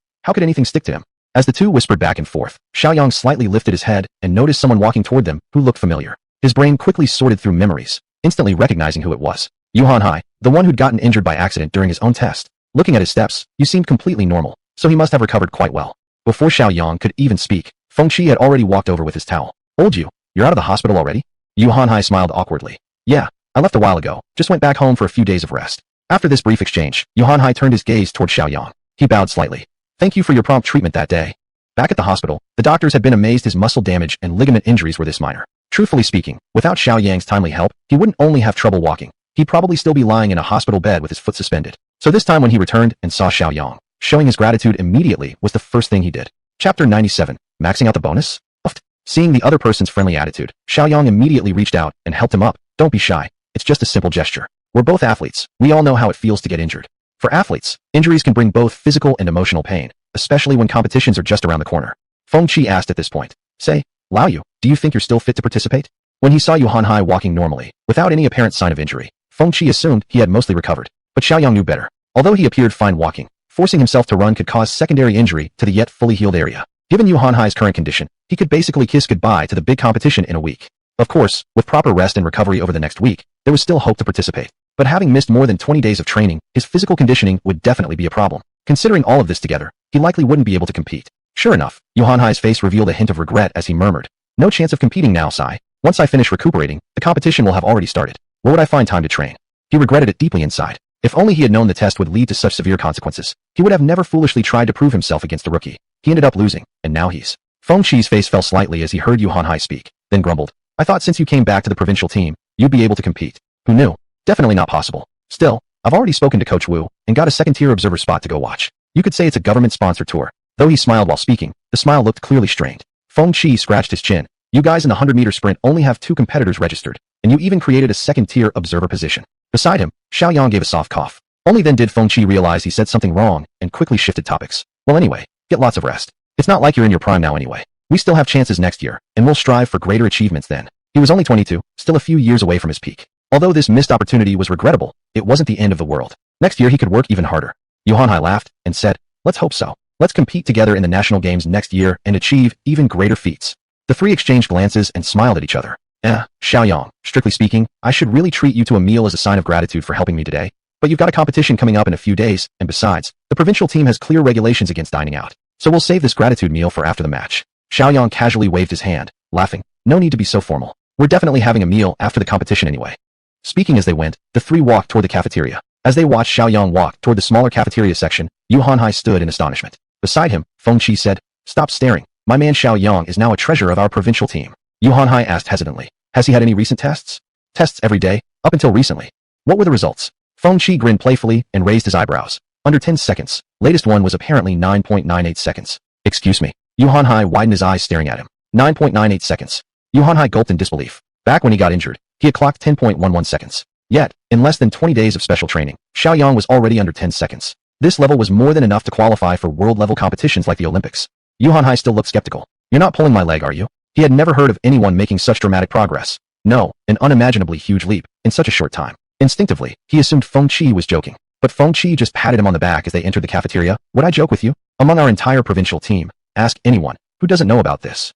how could anything stick to him? As the two whispered back and forth, Xiaoyang slightly lifted his head and noticed someone walking toward them who looked familiar. His brain quickly sorted through memories, instantly recognizing who it was. Yuhanhai, the one who'd gotten injured by accident during his own test. Looking at his steps, you seemed completely normal, so he must have recovered quite well. Before Xiaoyang could even speak, Fengqi had already walked over with his towel. Old you, you're out of the hospital already? Yuhanhai smiled awkwardly. Yeah, I left a while ago, just went back home for a few days of rest. After this brief exchange, Yuhanhai turned his gaze toward Xiaoyang. He bowed slightly. Thank you for your prompt treatment that day. Back at the hospital, the doctors had been amazed his muscle damage and ligament injuries were this minor. Truthfully speaking, without Xiaoyang's timely help, he wouldn't only have trouble walking, he'd probably still be lying in a hospital bed with his foot suspended. So this time when he returned and saw Xiaoyang, showing his gratitude immediately was the first thing he did. Chapter 97, Maxing out the bonus? Seeing the other person's friendly attitude, Xiaoyang immediately reached out and helped him up. Don't be shy. It's just a simple gesture. We're both athletes. We all know how it feels to get injured. For athletes, injuries can bring both physical and emotional pain, especially when competitions are just around the corner. Fengqi asked at this point. Say, Lao Yu, do you think you're still fit to participate? When he saw Yuhanhai walking normally, without any apparent sign of injury, Fengqi assumed he had mostly recovered. But Xiaoyang knew better. Although he appeared fine walking, forcing himself to run could cause secondary injury to the yet fully healed area. Given Yuhanhai's current condition, he could basically kiss goodbye to the big competition in a week. Of course, with proper rest and recovery over the next week, there was still hope to participate. But having missed more than 20 days of training, his physical conditioning would definitely be a problem. Considering all of this together, he likely wouldn't be able to compete. Sure enough, Yuhanhai's face revealed a hint of regret as he murmured. No chance of competing now, Sai. Once I finish recuperating, the competition will have already started. Where would I find time to train? He regretted it deeply inside. If only he had known the test would lead to such severe consequences, he would have never foolishly tried to prove himself against a rookie. He ended up losing, and now he's... Fengqi's face fell slightly as he heard Yuhanhai speak, then grumbled. I thought since you came back to the provincial team, you'd be able to compete. Who knew? Definitely not possible. Still, I've already spoken to Coach Wu and got a second-tier observer spot to go watch. You could say it's a government-sponsored tour. Though he smiled while speaking, the smile looked clearly strained. Fengqi scratched his chin. You guys in the 100-meter sprint only have 2 competitors registered, and you even created a second-tier observer position. Beside him, Xiaoyang gave a soft cough. Only then did Fengqi realize he said something wrong and quickly shifted topics. Well anyway, get lots of rest. It's not like you're in your prime now anyway. We still have chances next year, and we'll strive for greater achievements then. He was only 22, still a few years away from his peak. Although this missed opportunity was regrettable, it wasn't the end of the world. Next year he could work even harder. Yuhanhai laughed and said, let's hope so. Let's compete together in the national games next year and achieve even greater feats. The three exchanged glances and smiled at each other. Shiaoyang, strictly speaking, I should really treat you to a meal as a sign of gratitude for helping me today. But you've got a competition coming up in a few days, and besides, the provincial team has clear regulations against dining out. So we'll save this gratitude meal for after the match. Shiaoyang casually waved his hand, laughing. No need to be so formal. We're definitely having a meal after the competition anyway. Speaking as they went, the three walked toward the cafeteria. As they watched Shiaoyang walk toward the smaller cafeteria section, Yuhanhai stood in astonishment. Beside him, Fengqi said, Stop staring. My man Shiaoyang is now a treasure of our provincial team. Yuhanhai asked hesitantly. Has he had any recent tests? Tests every day, up until recently. What were the results? Fengqi grinned playfully and raised his eyebrows. Under 10 seconds. Latest one was apparently 9.98 seconds. Excuse me. Yuhanhai widened his eyes staring at him. 9.98 seconds. Yuhanhai gulped in disbelief. Back when he got injured, he had clocked 10.11 seconds. Yet, in less than 20 days of special training, Shiaoyang was already under 10 seconds. This level was more than enough to qualify for world-level competitions like the Olympics. Yuhanhai still looked skeptical. You're not pulling my leg, are you? He had never heard of anyone making such dramatic progress. No, an unimaginably huge leap, in such a short time. Instinctively, he assumed Feng Qi was joking. But Feng Qi just patted him on the back as they entered the cafeteria. Would I joke with you? Among our entire provincial team, ask anyone who doesn't know about this.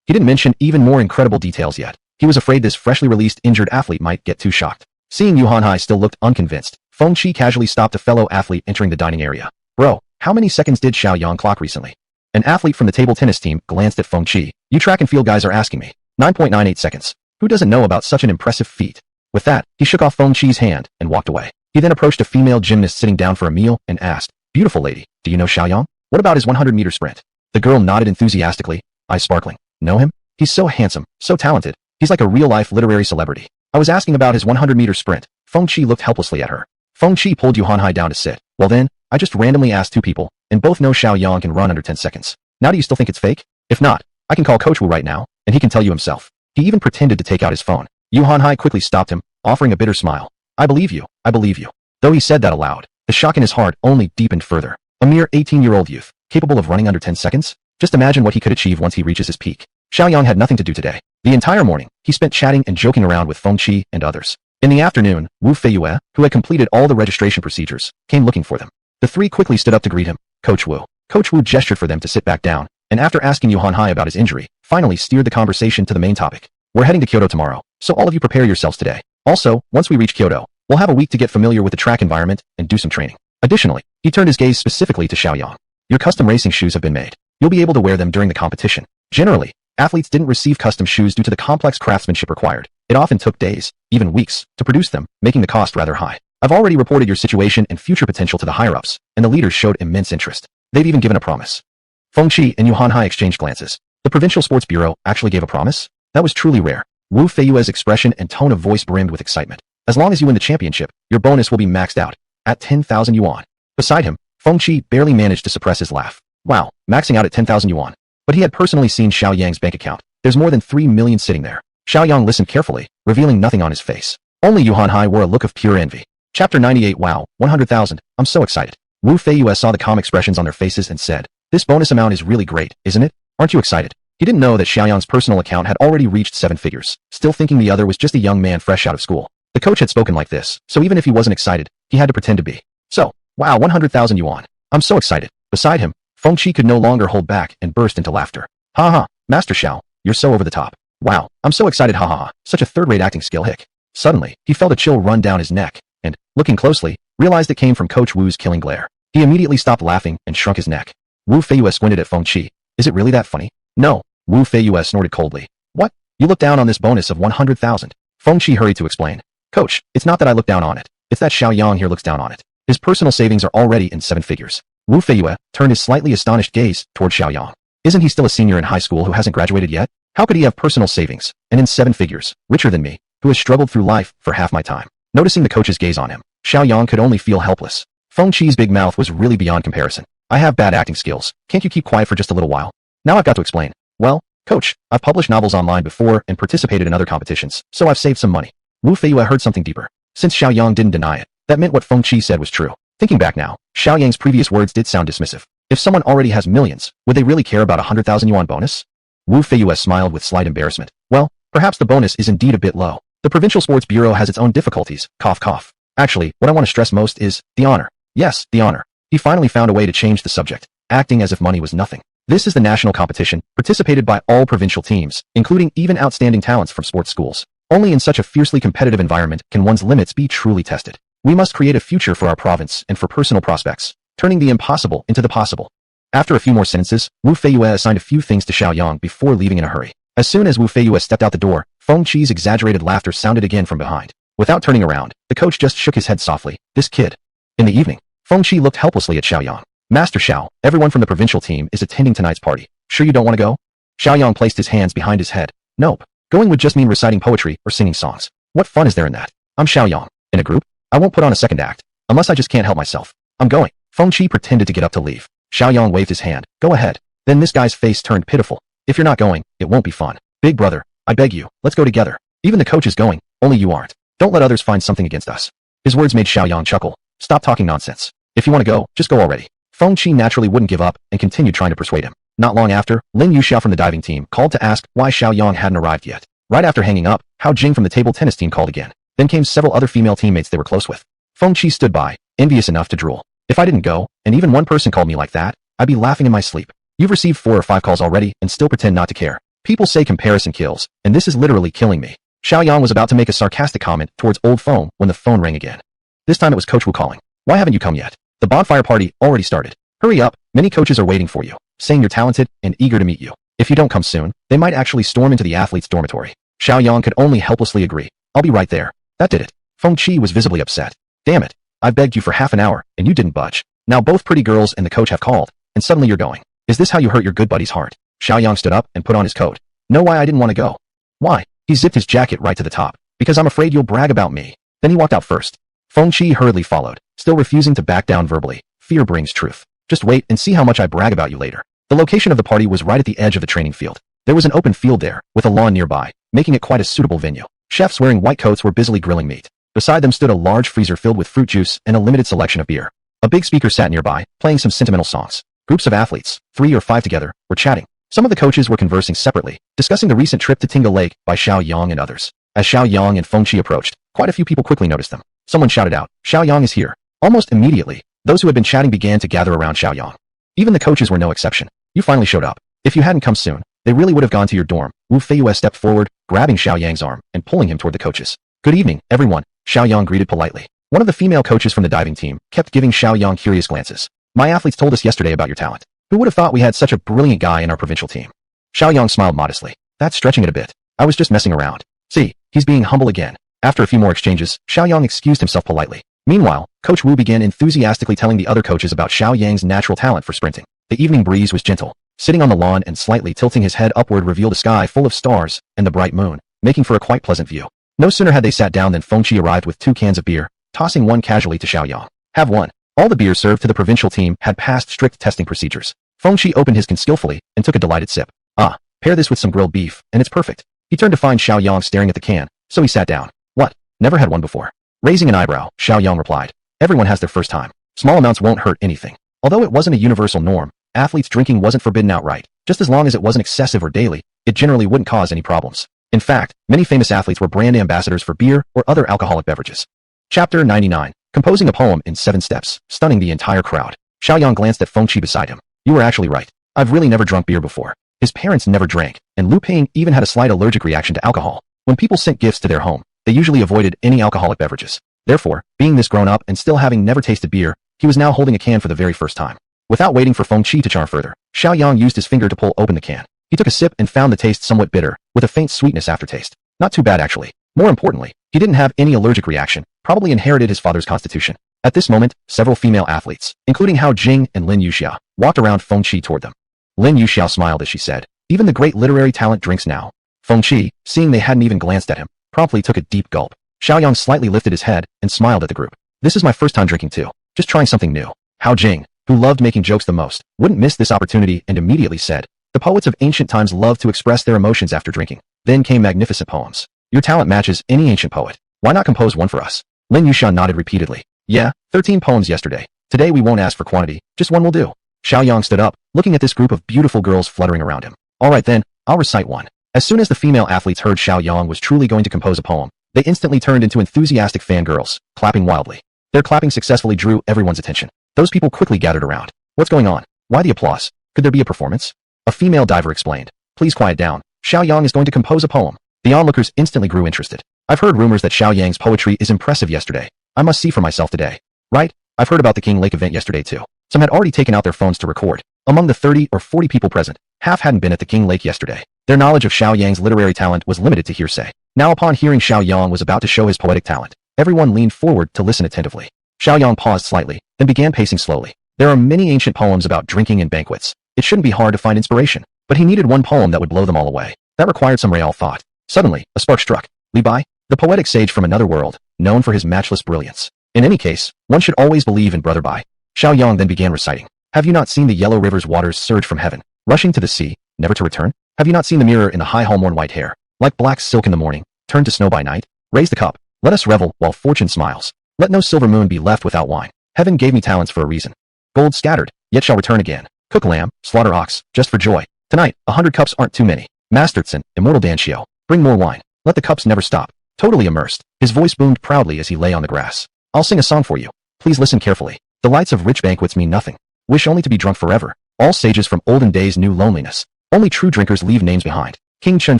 He didn't mention even more incredible details yet. He was afraid this freshly released injured athlete might get too shocked. Seeing Yu Hanhai still looked unconvinced, Feng Qi casually stopped a fellow athlete entering the dining area. Bro, how many seconds did Shiaoyang clock recently? An athlete from the table tennis team glanced at Feng Qi. You track and field guys are asking me. 9.98 seconds. Who doesn't know about such an impressive feat? With that, he shook off Feng Qi's hand and walked away. He then approached a female gymnast sitting down for a meal and asked, Beautiful lady, do you know Shiaoyang? What about his 100-meter sprint? The girl nodded enthusiastically, eyes sparkling. Know him? He's so handsome, so talented. He's like a real-life literary celebrity. I was asking about his 100-meter sprint. Feng Qi looked helplessly at her. Feng Qi pulled Yu Hanhai down to sit. Well then, I just randomly asked two people, and both know Shiaoyang can run under 10 seconds. Now do you still think it's fake? If not, I can call Coach Wu right now, and he can tell you himself. He even pretended to take out his phone. Yu Hanhai quickly stopped him, offering a bitter smile. I believe you, I believe you. Though he said that aloud, the shock in his heart only deepened further. A mere 18-year-old youth, capable of running under 10 seconds? Just imagine what he could achieve once he reaches his peak. Shiaoyang had nothing to do today. The entire morning, he spent chatting and joking around with Feng Qi and others. In the afternoon, Wu Feiyue, who had completed all the registration procedures, came looking for them. The three quickly stood up to greet him. Coach Wu. Coach Wu gestured for them to sit back down, and after asking Yu Hanhai about his injury, finally steered the conversation to the main topic. We're heading to Kyoto tomorrow, so all of you prepare yourselves today. Also, once we reach Kyoto, we'll have a week to get familiar with the track environment and do some training. Additionally, he turned his gaze specifically to Shiaoyang. Your custom racing shoes have been made. You'll be able to wear them during the competition. Generally, athletes didn't receive custom shoes due to the complex craftsmanship required. It often took days, even weeks, to produce them, making the cost rather high. I've already reported your situation and future potential to the higher-ups, and the leaders showed immense interest. They've even given a promise. Feng Qi and Yu Hanhai exchanged glances. The Provincial Sports Bureau actually gave a promise? That was truly rare. Wu Feiyue's expression and tone of voice brimmed with excitement. As long as you win the championship, your bonus will be maxed out at 10,000 yuan. Beside him, Feng Qi barely managed to suppress his laugh. Wow, maxing out at 10,000 yuan. But he had personally seen Xiaoyang's bank account. There's more than 3 million sitting there. Shiaoyang listened carefully, revealing nothing on his face. Only Yu Hanhai wore a look of pure envy. Chapter 98 Wow, 100,000, I'm so excited. Wu Feiyue saw the calm expressions on their faces and said, This bonus amount is really great, isn't it? Aren't you excited? He didn't know that Xiaoyang's personal account had already reached 7 figures, still thinking the other was just a young man fresh out of school. The coach had spoken like this, so even if he wasn't excited, he had to pretend to be. So, wow, 100,000 yuan. I'm so excited. Beside him, Feng Qi could no longer hold back and burst into laughter. Ha ha, Master Xiao, you're so over the top. Wow, I'm so excited, ha ha ha, such a third-rate acting skill, hick. Suddenly, he felt a chill run down his neck, and, looking closely, realized it came from Coach Wu's killing glare. He immediately stopped laughing and shrunk his neck. Wu Feiyue squinted at Feng Qi. Is it really that funny? No. Wu Feiyue snorted coldly. What? You look down on this bonus of 100,000. Feng Qi hurried to explain. Coach, it's not that I look down on it. It's that Xiaoyang here looks down on it. His personal savings are already in 7 figures. Wu Feiyue turned his slightly astonished gaze toward Shiaoyang. Isn't he still a senior in high school who hasn't graduated yet? How could he have personal savings, and in 7 figures, richer than me, who has struggled through life for half my time? Noticing the coach's gaze on him, Shiaoyang could only feel helpless. Feng Qi's big mouth was really beyond comparison. I have bad acting skills. Can't you keep quiet for just a little while? Now I've got to explain. Well, coach, I've published novels online before and participated in other competitions, so I've saved some money. Wu Feiyue heard something deeper. Since Xiaoyang didn't deny it, that meant what Feng Qi said was true. Thinking back now, Xiaoyang's previous words did sound dismissive. If someone already has millions, would they really care about a 100,000 yuan bonus? Wu Feiyue smiled with slight embarrassment. Well, perhaps the bonus is indeed a bit low. The Provincial Sports Bureau has its own difficulties, cough cough. Actually, what I want to stress most is the honor. Yes, the honor. He finally found a way to change the subject, acting as if money was nothing. This is the national competition, participated by all provincial teams, including even outstanding talents from sports schools. Only in such a fiercely competitive environment can one's limits be truly tested. We must create a future for our province and for personal prospects, turning the impossible into the possible. After a few more sentences, Wu Feiyue assigned a few things to Xiaoyang before leaving in a hurry. As soon as Wu Feiyue stepped out the door, Feng Qi's exaggerated laughter sounded again from behind. Without turning around, the coach just shook his head softly. This kid. In the evening, Feng Qi looked helplessly at Xiaoyang. Master Xiao, everyone from the provincial team is attending tonight's party. Sure you don't want to go? Xiaoyang placed his hands behind his head. Nope. Going would just mean reciting poetry or singing songs. What fun is there in that? I'm Xiaoyang. In a group? I won't put on a second act. Unless I just can't help myself. I'm going. Feng Qi pretended to get up to leave. Xiaoyang waved his hand. Go ahead. Then this guy's face turned pitiful. If you're not going, it won't be fun. Big brother, I beg you, let's go together. Even the coach is going, only you aren't. Don't let others find something against us. His words made Xiaoyang chuckle. Stop talking nonsense. If you want to go, just go already. Feng Qi naturally wouldn't give up and continued trying to persuade him. Not long after, Lin Yuxiao from the diving team called to ask why Shiaoyang hadn't arrived yet. Right after hanging up, Hao Jing from the table tennis team called again. Then came several other female teammates they were close with. Feng Qi stood by, envious enough to drool. If I didn't go, and even one person called me like that, I'd be laughing in my sleep. You've received 4 or 5 calls already and still pretend not to care. People say comparison kills, and this is literally killing me. Shiaoyang was about to make a sarcastic comment towards old phone when the phone rang again. This time it was Coach Wu calling. Why haven't you come yet? The bonfire party already started. Hurry up, many coaches are waiting for you, saying you're talented and eager to meet you. If you don't come soon, they might actually storm into the athletes' dormitory. Shiaoyang could only helplessly agree. I'll be right there. That did it. Feng Qi was visibly upset. Damn it. I begged you for half an hour, and you didn't budge. Now both pretty girls and the coach have called, and suddenly you're going. Is this how you hurt your good buddy's heart? Shiaoyang stood up and put on his coat. Know why I didn't want to go? Why? He zipped his jacket right to the top. Because I'm afraid you'll brag about me. Then he walked out first. Feng Qi hurriedly followed, still refusing to back down verbally. Fear brings truth. Just wait and see how much I brag about you later. The location of the party was right at the edge of the training field. There was an open field there, with a lawn nearby, making it quite a suitable venue. Chefs wearing white coats were busily grilling meat. Beside them stood a large freezer filled with fruit juice and a limited selection of beer. A big speaker sat nearby, playing some sentimental songs. Groups of athletes, 3 or 5 together, were chatting. Some of the coaches were conversing separately, discussing the recent trip to Tinga Lake by Shiaoyang and others. As Shiaoyang and Feng Qi approached, quite a few people quickly noticed them. Someone shouted out, Shiaoyang is here. Almost immediately, those who had been chatting began to gather around Shiaoyang. Even the coaches were no exception. You finally showed up. If you hadn't come soon, they really would have gone to your dorm. Wu Feiyue stepped forward, grabbing Xiaoyang's arm and pulling him toward the coaches. Good evening, everyone, Xiaoyang greeted politely. One of the female coaches from the diving team kept giving Xiaoyang curious glances. My athletes told us yesterday about your talent. Who would have thought we had such a brilliant guy in our provincial team? Xiaoyang smiled modestly. That's stretching it a bit. I was just messing around. See, he's being humble again. After a few more exchanges, Xiaoyang excused himself politely. Meanwhile, Coach Wu began enthusiastically telling the other coaches about Xiaoyang's natural talent for sprinting. The evening breeze was gentle. Sitting on the lawn and slightly tilting his head upward revealed a sky full of stars and the bright moon, making for a quite pleasant view. No sooner had they sat down than Feng Qi arrived with 2 cans of beer, tossing one casually to Xiaoyang. Have one. All the beer served to the provincial team had passed strict testing procedures. Feng Qi opened his can skillfully and took a delighted sip. Ah, pair this with some grilled beef, and it's perfect. He turned to find Xiaoyang staring at the can, so he sat down. What? Never had one before. Raising an eyebrow, Xiaoyang replied. Everyone has their first time. Small amounts won't hurt anything. Although it wasn't a universal norm, athletes drinking wasn't forbidden outright. Just as long as it wasn't excessive or daily, it generally wouldn't cause any problems. In fact, many famous athletes were brand ambassadors for beer or other alcoholic beverages. Chapter 99. Composing a poem in 7 steps, stunning the entire crowd. Xiaoyang glanced at Feng Qi beside him. You were actually right. I've really never drunk beer before. His parents never drank, and Lu Ping even had a slight allergic reaction to alcohol. When people sent gifts to their home, they usually avoided any alcoholic beverages. Therefore, being this grown up and still having never tasted beer, he was now holding a can for the very first time. Without waiting for Feng Qi to char further, Xiaoyang used his finger to pull open the can. He took a sip and found the taste somewhat bitter, with a faint sweetness aftertaste. Not too bad actually. More importantly, he didn't have any allergic reaction, probably inherited his father's constitution. At this moment, several female athletes, including Hao Jing and Lin Yuxiao, walked around Feng Qi toward them. Lin Yuxiao smiled as she said, even the great literary talent drinks now. Feng Qi, seeing they hadn't even glanced at him, promptly took a deep gulp. Xiaoyang slightly lifted his head and smiled at the group. This is my first time drinking too. Just trying something new. Hao Jing, who loved making jokes the most, wouldn't miss this opportunity and immediately said, the poets of ancient times loved to express their emotions after drinking. Then came magnificent poems. Your talent matches any ancient poet. Why not compose one for us? Lin Yuxiao nodded repeatedly. Yeah, 13 poems yesterday. Today we won't ask for quantity, just one will do. Xiaoyang stood up, looking at this group of beautiful girls fluttering around him. Alright then, I'll recite one. As soon as the female athletes heard Xiaoyang was truly going to compose a poem, they instantly turned into enthusiastic fangirls, clapping wildly. Their clapping successfully drew everyone's attention. Those people quickly gathered around. What's going on? Why the applause? Could there be a performance? A female diver explained. Please quiet down. Xiaoyang is going to compose a poem. The onlookers instantly grew interested. I've heard rumors that Xiaoyang's poetry is impressive yesterday. I must see for myself today. Right? I've heard about the King Lake event yesterday too. Some had already taken out their phones to record. Among the 30 or 40 people present, half hadn't been at the King Lake yesterday. Their knowledge of Xiaoyang's literary talent was limited to hearsay. Now upon hearing Xiaoyang was about to show his poetic talent, everyone leaned forward to listen attentively. Xiaoyang paused slightly, then began pacing slowly. There are many ancient poems about drinking and banquets. It shouldn't be hard to find inspiration. But he needed one poem that would blow them all away. That required some real thought. Suddenly, a spark struck. Li Bai, the poetic sage from another world, known for his matchless brilliance. In any case, one should always believe in Brother Bai. Xiaoyang then began reciting. Have you not seen the yellow river's waters surge from heaven, rushing to the sea, never to return? Have you not seen the mirror in the high hall-worn white hair, like black silk in the morning, turned to snow by night? Raise the cup. Let us revel while fortune smiles. Let no silver moon be left without wine. Heaven gave me talents for a reason. Gold scattered, yet shall return again. Cook lamb, slaughter ox, just for joy. Tonight, 100 cups aren't too many. Masterson, immortal Danshio. Bring more wine. Let the cups never stop. Totally immersed, his voice boomed proudly as he lay on the grass. I'll sing a song for you. Please listen carefully. The lights of rich banquets mean nothing. Wish only to be drunk forever. All sages from olden days knew loneliness. Only true drinkers leave names behind. King Chun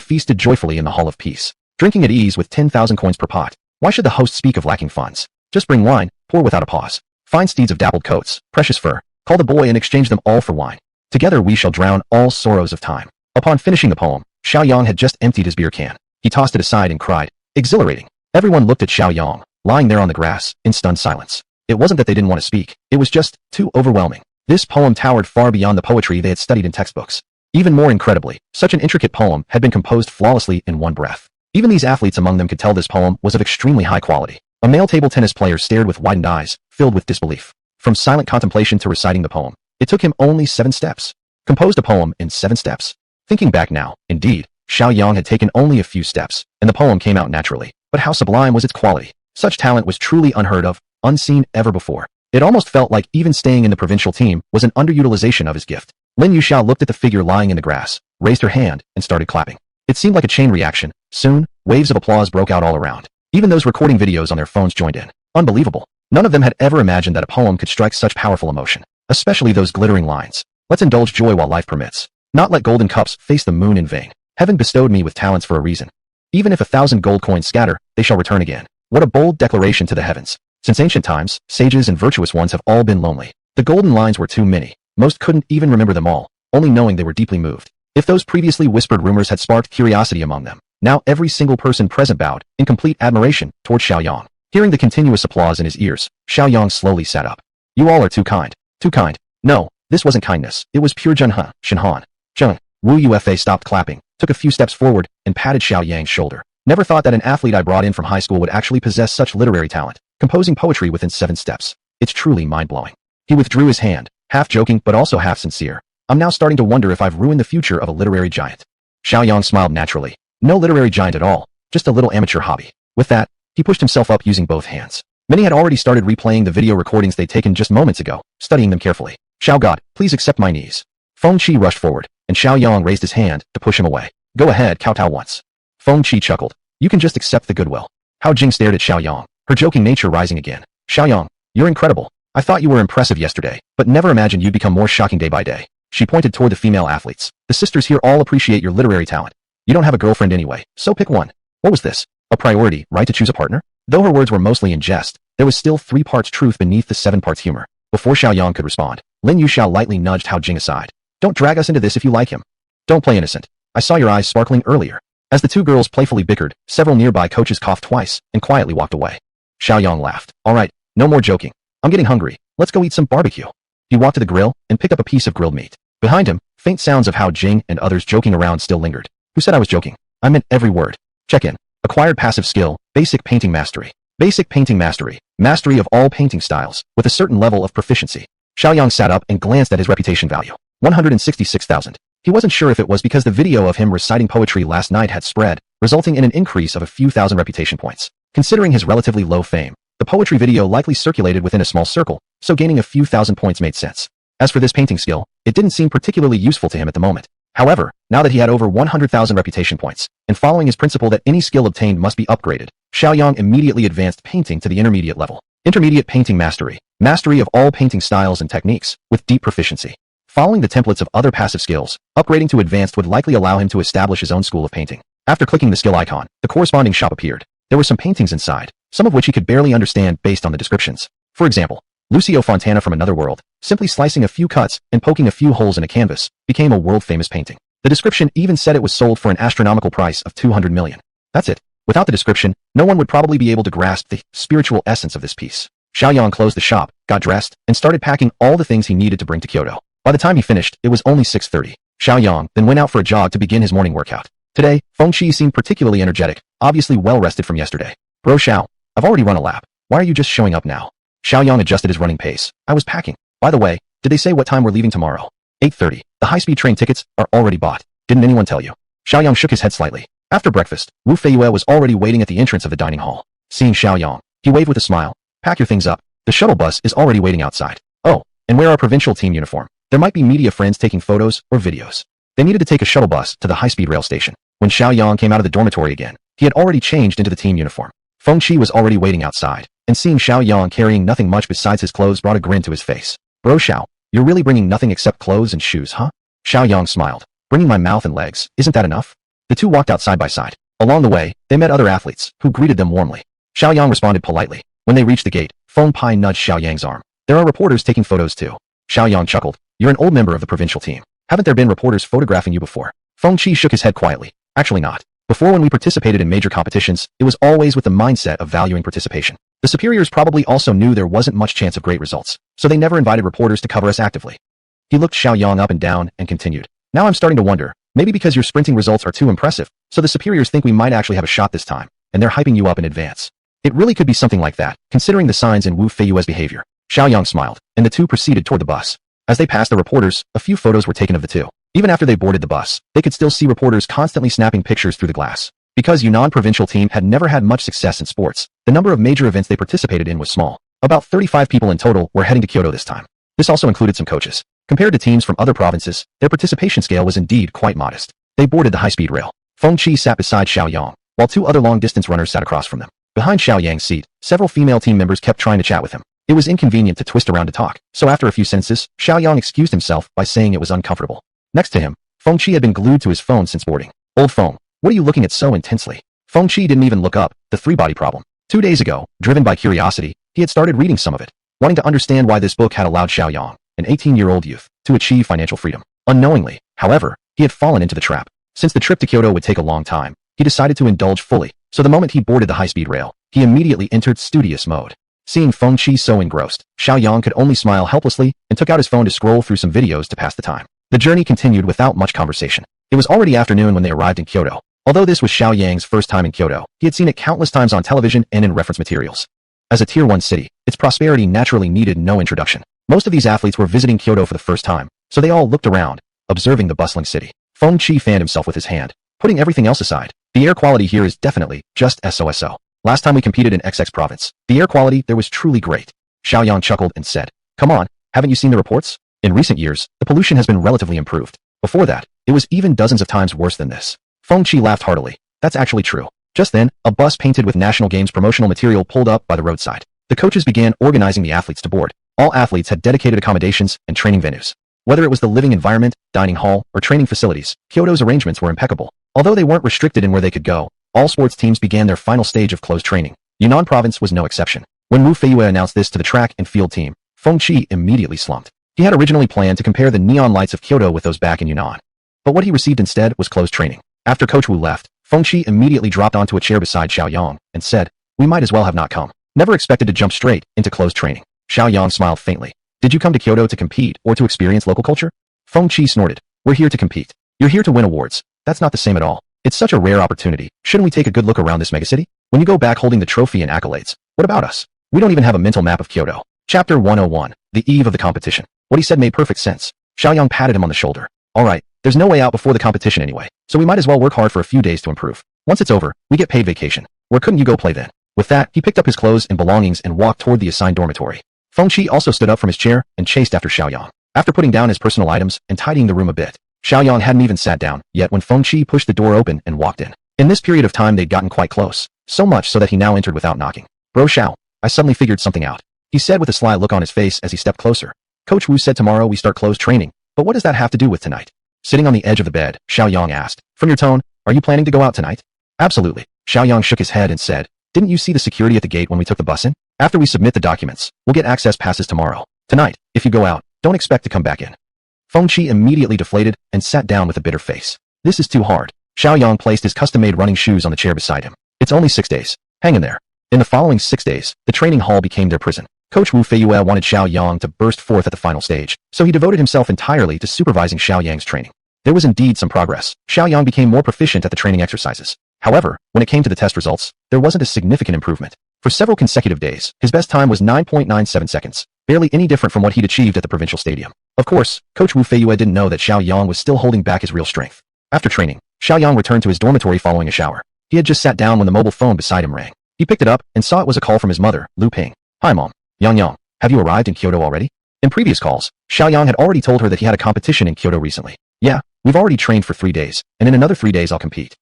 feasted joyfully in the Hall of Peace, drinking at ease with 10,000 coins per pot. Why should the host speak of lacking funds? Just bring wine, pour without a pause. Fine steeds of dappled coats, precious fur. Call the boy and exchange them all for wine. Together we shall drown all sorrows of time. Upon finishing the poem, Shiaoyang had just emptied his beer can. He tossed it aside and cried, exhilarating. Everyone looked at Shiaoyang, lying there on the grass, in stunned silence. It wasn't that they didn't want to speak, it was just too overwhelming. This poem towered far beyond the poetry they had studied in textbooks. Even more incredibly, such an intricate poem had been composed flawlessly in one breath. Even these athletes among them could tell this poem was of extremely high quality. A male table tennis player stared with widened eyes, filled with disbelief. From silent contemplation to reciting the poem, it took him only 7 steps. Composed a poem in 7 steps. Thinking back now, indeed, Shiaoyang had taken only a few steps, and the poem came out naturally. But how sublime was its quality? Such talent was truly unheard of, unseen ever before. It almost felt like even staying in the provincial team was an underutilization of his gift. Lin Yuxiao looked at the figure lying in the grass, raised her hand, and started clapping. It seemed like a chain reaction. Soon, waves of applause broke out all around. Even those recording videos on their phones joined in. Unbelievable. None of them had ever imagined that a poem could strike such powerful emotion. Especially those glittering lines. Let's indulge joy while life permits. Not let golden cups face the moon in vain. Heaven bestowed me with talents for a reason. Even if 1,000 gold coins scatter, they shall return again. What a bold declaration to the heavens. Since ancient times, sages and virtuous ones have all been lonely. The golden lines were too many. Most couldn't even remember them all, only knowing they were deeply moved. If those previously whispered rumors had sparked curiosity among them, now every single person present bowed, in complete admiration, toward Shiaoyang. Hearing the continuous applause in his ears, Shiaoyang slowly sat up. You all are too kind. Too kind. No, this wasn't kindness. It was pure Zhenhe, Shenhan. Zheng. Wu Yufa stopped clapping, took a few steps forward, and patted Xiaoyang's shoulder. Never thought that an athlete I brought in from high school would actually possess such literary talent, composing poetry within 7 steps. It's truly mind-blowing. He withdrew his hand, half joking but also half sincere. I'm now starting to wonder if I've ruined the future of a literary giant. Xiaoyang smiled naturally. No literary giant at all, just a little amateur hobby. With that, he pushed himself up using both hands. Many had already started replaying the video recordings they'd taken just moments ago, studying them carefully. Xiao God, please accept my knees. Feng Qi rushed forward, and Xiaoyang raised his hand to push him away. Go ahead, kowtow once. Feng Qi chuckled. You can just accept the goodwill. Hao Jing stared at Xiaoyang, her joking nature rising again. Xiaoyang, you're incredible. I thought you were impressive yesterday, but never imagined you'd become more shocking day by day. She pointed toward the female athletes. The sisters here all appreciate your literary talent. You don't have a girlfriend anyway, so pick one. What was this? A priority, right to choose a partner? Though her words were mostly in jest, there was still 3 parts truth beneath the 7 parts humor. Before Xiaoyang could respond, Lin Yuxiao lightly nudged Hao Jing aside. Don't drag us into this if you like him. Don't play innocent. I saw your eyes sparkling earlier. As the 2 girls playfully bickered, several nearby coaches coughed twice and quietly walked away. Xiaoyang laughed. All right, no more joking. I'm getting hungry. Let's go eat some barbecue. He walked to the grill and picked up a piece of grilled meat. Behind him, faint sounds of Hao Jing and others joking around still lingered. Who said I was joking? I meant every word. Check in. Acquired passive skill, basic painting mastery. Basic painting mastery. Mastery of all painting styles, with a certain level of proficiency. Xiaoyang sat up and glanced at his reputation value. 166,000. He wasn't sure if it was because the video of him reciting poetry last night had spread, resulting in an increase of a few thousand reputation points. Considering his relatively low fame, the poetry video likely circulated within a small circle, so gaining a few thousand points made sense. As for this painting skill, it didn't seem particularly useful to him at the moment. However, now that he had over 100,000 reputation points, and following his principle that any skill obtained must be upgraded, Xiaoyang immediately advanced painting to the intermediate level. Intermediate painting mastery. Mastery of all painting styles and techniques, with deep proficiency. Following the templates of other passive skills, upgrading to advanced would likely allow him to establish his own school of painting. After clicking the skill icon, the corresponding shop appeared. There were some paintings inside, some of which he could barely understand based on the descriptions. For example, Lucio Fontana from Another World, simply slicing a few cuts and poking a few holes in a canvas, became a world-famous painting. The description even said it was sold for an astronomical price of 200 million. That's it. Without the description, no one would probably be able to grasp the spiritual essence of this piece. Xiaoyang closed the shop, got dressed, and started packing all the things he needed to bring to Kyoto. By the time he finished, it was only 6:30. Xiaoyang then went out for a jog to begin his morning workout. Today, Feng Qi seemed particularly energetic, obviously well-rested from yesterday. Bro Xiao, I've already run a lap. Why are you just showing up now? Xiaoyang adjusted his running pace. I was packing. By the way, did they say what time we're leaving tomorrow? 8:30. The high-speed train tickets are already bought. Didn't anyone tell you? Xiaoyang shook his head slightly. After breakfast, Wu Feiyue was already waiting at the entrance of the dining hall. Seeing Xiaoyang, he waved with a smile. Pack your things up. The shuttle bus is already waiting outside. Oh, and wear our provincial team uniform. There might be media friends taking photos or videos. They needed to take a shuttle bus to the high-speed rail station. When Shiaoyang came out of the dormitory again, he had already changed into the team uniform. Feng Qi was already waiting outside, and seeing Shiaoyang carrying nothing much besides his clothes brought a grin to his face. Bro Xiao, you're really bringing nothing except clothes and shoes, huh? Shiaoyang smiled. Bringing my mouth and legs, isn't that enough? The two walked out side by side. Along the way, they met other athletes, who greeted them warmly. Xiaoyang responded politely. When they reached the gate, Feng Pai nudged Xiaoyang's arm. There are reporters taking photos too. Xiaoyang chuckled. You're an old member of the provincial team. Haven't there been reporters photographing you before? Feng Qi shook his head quietly. Actually not. Before, when we participated in major competitions, it was always with the mindset of valuing participation. The superiors probably also knew there wasn't much chance of great results, so they never invited reporters to cover us actively. He looked Xiaoyang up and down and continued. Now I'm starting to wonder, maybe because your sprinting results are too impressive, so the superiors think we might actually have a shot this time, and they're hyping you up in advance. It really could be something like that, considering the signs in Wu Feiyue's behavior. Xiaoyang smiled, and the two proceeded toward the bus. As they passed the reporters, a few photos were taken of the two. Even after they boarded the bus, they could still see reporters constantly snapping pictures through the glass. Because Yunnan provincial team had never had much success in sports, the number of major events they participated in was small. About 35 people in total were heading to Kyoto this time. This also included some coaches. Compared to teams from other provinces, their participation scale was indeed quite modest. They boarded the high-speed rail. Feng Qi sat beside Xiaoyang, while two other long-distance runners sat across from them. Behind Xiaoyang's seat, several female team members kept trying to chat with him. It was inconvenient to twist around to talk, so after a few sentences, Xiaoyang excused himself by saying it was uncomfortable. Next to him, Feng Qi had been glued to his phone since boarding. Old Feng, what are you looking at so intensely? Feng Qi didn't even look up. The three-body problem. 2 days ago, driven by curiosity, he had started reading some of it, wanting to understand why this book had allowed Shiaoyang, an 18-year-old youth, to achieve financial freedom. Unknowingly, however, he had fallen into the trap. Since the trip to Kyoto would take a long time, he decided to indulge fully, so the moment he boarded the high-speed rail, he immediately entered studious mode. Seeing Feng Qi so engrossed, Xiaoyang could only smile helplessly and took out his phone to scroll through some videos to pass the time. The journey continued without much conversation. It was already afternoon when they arrived in Kyoto. Although this was Xiaoyang's first time in Kyoto, he had seen it countless times on television and in reference materials. As a Tier 1 city, its prosperity naturally needed no introduction. Most of these athletes were visiting Kyoto for the first time, so they all looked around, observing the bustling city. Feng Qi fanned himself with his hand. Putting everything else aside, the air quality here is definitely just SOSO. Last time we competed in XX province, the air quality there was truly great. Xiaoyang chuckled and said, come on, haven't you seen the reports? In recent years, the pollution has been relatively improved. Before that, it was even dozens of times worse than this. Feng Qi laughed heartily. That's actually true. Just then, a bus painted with National Games promotional material pulled up by the roadside. The coaches began organizing the athletes to board. All athletes had dedicated accommodations and training venues. Whether it was the living environment, dining hall, or training facilities, Kyoto's arrangements were impeccable. Although they weren't restricted in where they could go, all sports teams began their final stage of closed training. Yunnan province was no exception. When Wu Feiyue announced this to the track and field team, Feng Qi immediately slumped. He had originally planned to compare the neon lights of Kyoto with those back in Yunnan. But what he received instead was closed training. After Coach Wu left, Feng Qi immediately dropped onto a chair beside Xiaoyang and said, we might as well have not come. Never expected to jump straight into closed training. Xiaoyang smiled faintly. Did you come to Kyoto to compete or to experience local culture? Feng Qi snorted. We're here to compete. You're here to win awards. That's not the same at all. It's such a rare opportunity. Shouldn't we take a good look around this megacity? When you go back holding the trophy and accolades, what about us? We don't even have a mental map of Kyoto. Chapter 101. The eve of the competition. What he said made perfect sense. Xiaoyang patted him on the shoulder. All right, there's no way out before the competition anyway, so we might as well work hard for a few days to improve. Once it's over, we get paid vacation. Where couldn't you go play then? With that, he picked up his clothes and belongings and walked toward the assigned dormitory. Feng Qi also stood up from his chair and chased after Xiaoyang. After putting down his personal items and tidying the room a bit, Xiaoyang hadn't even sat down yet when Feng Qi pushed the door open and walked in. In this period of time they'd gotten quite close, so much so that he now entered without knocking. Bro Xiao, I suddenly figured something out, he said with a sly look on his face as he stepped closer. Coach Wu said tomorrow we start closed training, but what does that have to do with tonight? Sitting on the edge of the bed, Xiaoyang asked, from your tone, are you planning to go out tonight? Absolutely. Xiaoyang shook his head and said, didn't you see the security at the gate when we took the bus in? After we submit the documents, we'll get access passes tomorrow. Tonight, if you go out, don't expect to come back in. Feng Qi immediately deflated and sat down with a bitter face. This is too hard. Xiaoyang placed his custom-made running shoes on the chair beside him. It's only 6 days. Hang in there. In the following 6 days, the training hall became their prison. Coach Wu Feiyue wanted Xiaoyang to burst forth at the final stage, so he devoted himself entirely to supervising Xiaoyang's training. There was indeed some progress. Xiaoyang became more proficient at the training exercises. However, when it came to the test results, there wasn't a significant improvement. For several consecutive days, his best time was 9.97 seconds, barely any different from what he'd achieved at the provincial stadium. Of course, Coach Wu Feiyue didn't know that Xiaoyang was still holding back his real strength. After training, Xiaoyang returned to his dormitory following a shower. He had just sat down when the mobile phone beside him rang. He picked it up and saw it was a call from his mother, Lu Ping. Hi mom. Yang, have you arrived in Kyoto already? In previous calls, Shiaoyang had already told her that he had a competition in Kyoto recently. Yeah, we've already trained for 3 days, and in another 3 days I'll compete.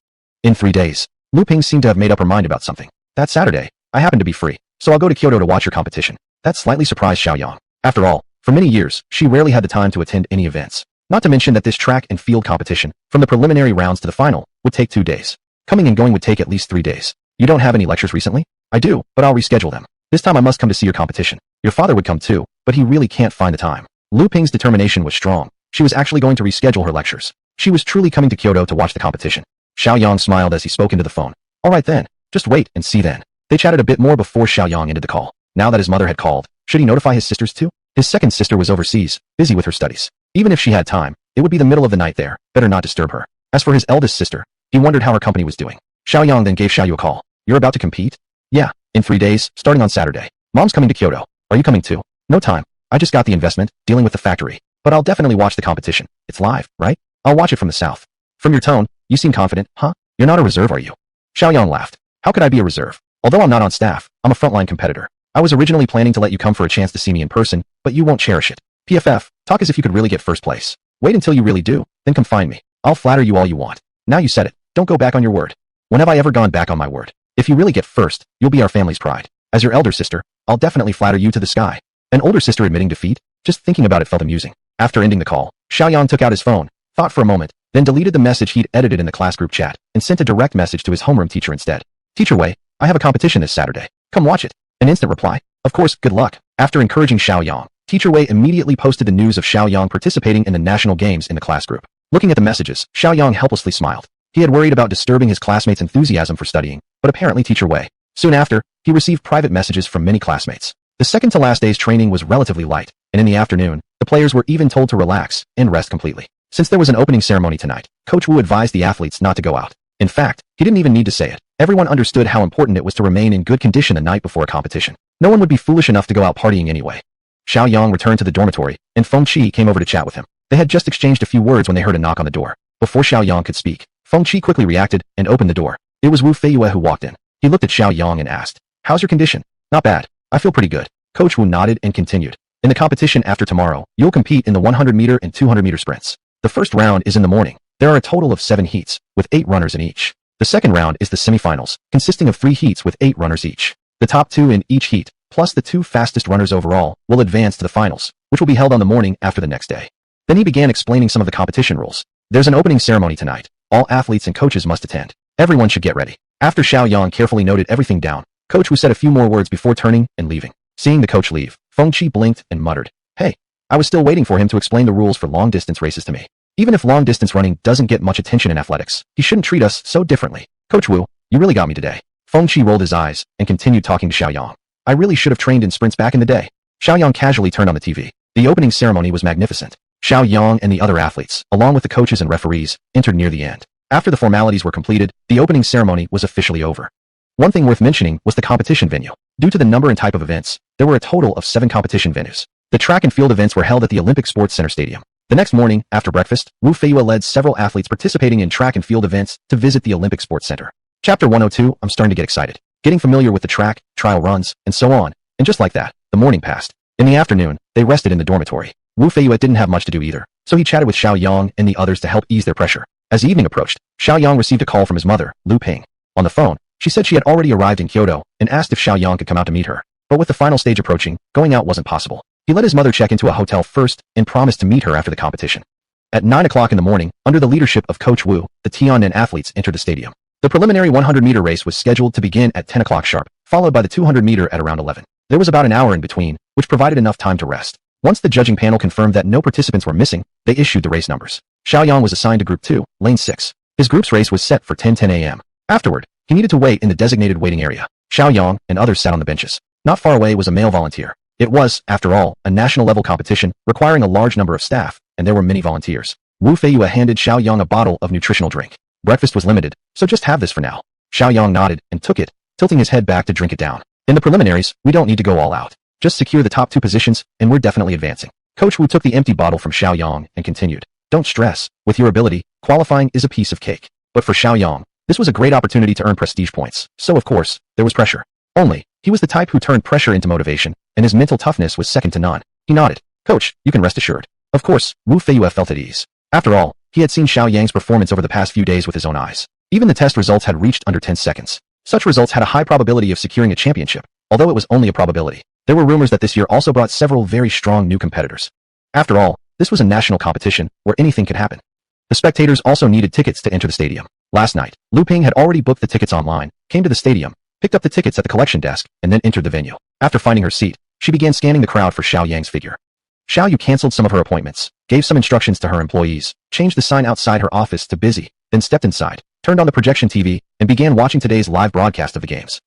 In 3 days. Lu Ping seemed to have made up her mind about something. That Saturday, I happen to be free, so I'll go to Kyoto to watch your competition. That slightly surprised Shiaoyang. After all, for many years, she rarely had the time to attend any events. Not to mention that this track and field competition, from the preliminary rounds to the final, would take 2 days. Coming and going would take at least 3 days. You don't have any lectures recently? I do, but I'll reschedule them. This time I must come to see your competition. Your father would come too, but he really can't find the time. Lu Ping's determination was strong. She was actually going to reschedule her lectures. She was truly coming to Kyoto to watch the competition. Shiaoyang smiled as he spoke into the phone. All right then, just wait and see then. They chatted a bit more before Shiaoyang ended the call. Now that his mother had called, should he notify his sisters too? His second sister was overseas, busy with her studies. Even if she had time, it would be the middle of the night there, better not disturb her. As for his eldest sister, he wondered how her company was doing. Shiaoyang then gave Xiaoyu a call. You're about to compete? Yeah, in 3 days, starting on Saturday. Mom's coming to Kyoto. Are you coming too? No time. I just got the investment, dealing with the factory. But I'll definitely watch the competition. It's live, right? I'll watch it from the south. From your tone, you seem confident, huh? You're not a reserve, are you? Xiaoyang laughed. How could I be a reserve? Although I'm not on staff, I'm a frontline competitor. I was originally planning to let you come for a chance to see me in person, but you won't cherish it. PFF, talk as if you could really get first place. Wait until you really do, then come find me. I'll flatter you all you want. Now you said it. Don't go back on your word. When have I ever gone back on my word? If you really get first, you'll be our family's pride. As your elder sister, I'll definitely flatter you to the sky. An older sister admitting defeat? Just thinking about it felt amusing. After ending the call, Xiaoyang took out his phone, thought for a moment, then deleted the message he'd edited in the class group chat, and sent a direct message to his homeroom teacher instead. Teacher Wei, I have a competition this Saturday. Come watch it. An instant reply. Of course, good luck. After encouraging Xiaoyang, Teacher Wei immediately posted the news of Xiaoyang participating in the national games in the class group. Looking at the messages, Xiaoyang helplessly smiled. He had worried about disturbing his classmates' enthusiasm for studying, but apparently Teacher Wei. Soon after, he received private messages from many classmates. The second to last day's training was relatively light, and in the afternoon, the players were even told to relax and rest completely. Since there was an opening ceremony tonight, Coach Wu advised the athletes not to go out. In fact, he didn't even need to say it. Everyone understood how important it was to remain in good condition the night before a competition. No one would be foolish enough to go out partying anyway. Xiaoyang returned to the dormitory, and Feng Qi came over to chat with him. They had just exchanged a few words when they heard a knock on the door. Before Xiaoyang could speak, Feng Qi quickly reacted and opened the door. It was Wu Feiyue who walked in. He looked at Xiaoyang and asked, "How's your condition?" "Not bad. I feel pretty good." Coach Wu nodded and continued. "In the competition after tomorrow, you'll compete in the 100-meter and 200-meter sprints. The first round is in the morning. There are a total of 7 heats, with 8 runners in each. The second round is the semifinals, consisting of 3 heats with 8 runners each. The top 2 in each heat, plus the 2 fastest runners overall, will advance to the finals, which will be held on the morning after the next day." Then he began explaining some of the competition rules. "There's an opening ceremony tonight. All athletes and coaches must attend. Everyone should get ready." After Xiaoyang carefully noted everything down, Coach Wu said a few more words before turning and leaving. Seeing the coach leave, Feng Qi blinked and muttered, "Hey, I was still waiting for him to explain the rules for long-distance races to me. Even if long-distance running doesn't get much attention in athletics, he shouldn't treat us so differently. Coach Wu, you really got me today." Feng Qi rolled his eyes and continued talking to Xiaoyang. "I really should have trained in sprints back in the day." Xiaoyang casually turned on the TV. The opening ceremony was magnificent. Xiaoyang and the other athletes, along with the coaches and referees, entered near the end. After the formalities were completed, the opening ceremony was officially over. One thing worth mentioning was the competition venue. Due to the number and type of events, there were a total of 7 competition venues. The track and field events were held at the Olympic Sports Center Stadium. The next morning, after breakfast, Wu Feiyue led several athletes participating in track and field events to visit the Olympic Sports Center. Chapter 102, I'm starting to get excited. Getting familiar with the track, trial runs, and so on. And just like that, the morning passed. In the afternoon, they rested in the dormitory. Wu Feiyue didn't have much to do either, so he chatted with Xiaoyang and the others to help ease their pressure. As evening approached, Xiaoyang received a call from his mother, Lu Ping. On the phone, she said she had already arrived in Kyoto and asked if Xiaoyang could come out to meet her. But with the final stage approaching, going out wasn't possible. He let his mother check into a hotel first and promised to meet her after the competition. At 9 o'clock in the morning, under the leadership of Coach Wu, the Tiannan athletes entered the stadium. The preliminary 100-meter race was scheduled to begin at 10 o'clock sharp, followed by the 200-meter at around 11. There was about an hour in between, which provided enough time to rest. Once the judging panel confirmed that no participants were missing, they issued the race numbers. Xiaoyang was assigned to Group 2, Lane 6. His group's race was set for 10:10 a.m. Afterward, he needed to wait in the designated waiting area. Xiaoyang and others sat on the benches. Not far away was a male volunteer. It was, after all, a national-level competition requiring a large number of staff, and there were many volunteers. Wu Feiyue handed Xiaoyang a bottle of nutritional drink. Breakfast was limited, so just have this for now. Xiaoyang nodded and took it, tilting his head back to drink it down. In the preliminaries, we don't need to go all out. Just secure the top 2 positions, and we're definitely advancing. Coach Wu took the empty bottle from Xiaoyang and continued. Don't stress. With your ability, qualifying is a piece of cake. But for Xiaoyang, this was a great opportunity to earn prestige points. So of course, there was pressure. Only, he was the type who turned pressure into motivation, and his mental toughness was second to none. He nodded. Coach, you can rest assured. Of course, Wu Feiyue felt at ease. After all, he had seen Xiaoyang's performance over the past few days with his own eyes. Even the test results had reached under 10 seconds. Such results had a high probability of securing a championship, although it was only a probability. There were rumors that this year also brought several very strong new competitors. After all, this was a national competition where anything could happen. The spectators also needed tickets to enter the stadium. Last night, Lu Ping had already booked the tickets online, came to the stadium, picked up the tickets at the collection desk, and then entered the venue. After finding her seat, she began scanning the crowd for Xiaoyang's figure. Xiaoyu canceled some of her appointments, gave some instructions to her employees, changed the sign outside her office to busy, then stepped inside, turned on the projection TV, and began watching today's live broadcast of the games.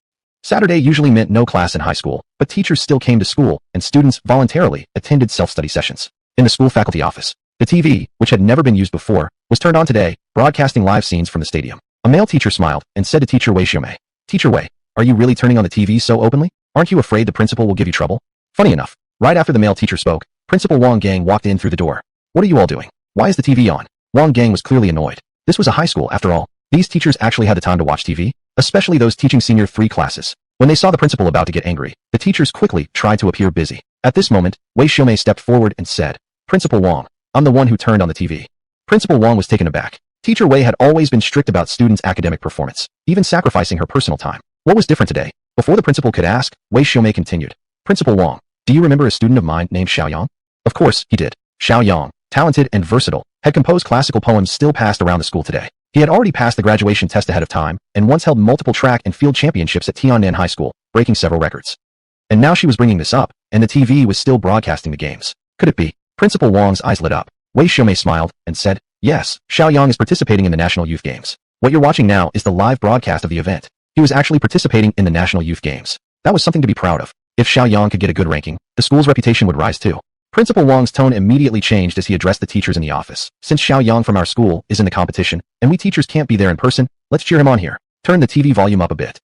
Saturday usually meant no class in high school, but teachers still came to school, and students voluntarily attended self-study sessions. In the school faculty office, the TV, which had never been used before, was turned on today, broadcasting live scenes from the stadium. A male teacher smiled and said to Teacher Wei Xiaomei, "Teacher Wei, are you really turning on the TV so openly? Aren't you afraid the principal will give you trouble?" Funny enough, right after the male teacher spoke, Principal Wang Gang walked in through the door. "What are you all doing? Why is the TV on?" Wang Gang was clearly annoyed. This was a high school after all. These teachers actually had the time to watch TV, especially those teaching senior 3 classes. When they saw the principal about to get angry, the teachers quickly tried to appear busy. At this moment, Wei Xiaomei stepped forward and said, "Principal Wang, I'm the one who turned on the TV." Principal Wang was taken aback. Teacher Wei had always been strict about students' academic performance, even sacrificing her personal time. What was different today? Before the principal could ask, Wei Xiaomei continued, "Principal Wang, do you remember a student of mine named Shiaoyang?" Of course, he did. Shiaoyang, talented and versatile, had composed classical poems still passed around the school today. He had already passed the graduation test ahead of time, and once held multiple track and field championships at Tiannan High School, breaking several records. And now she was bringing this up, and the TV was still broadcasting the games. Could it be? Principal Wang's eyes lit up. Wei Xiaomei smiled and said, "Yes, Xiaoyang is participating in the National Youth Games. What you're watching now is the live broadcast of the event. He was actually participating in the National Youth Games. That was something to be proud of. If Xiaoyang could get a good ranking, the school's reputation would rise too." Principal Wang's tone immediately changed as he addressed the teachers in the office. "Since Xiaoyang from our school is in the competition, and we teachers can't be there in person, let's cheer him on here. Turn the TV volume up a bit."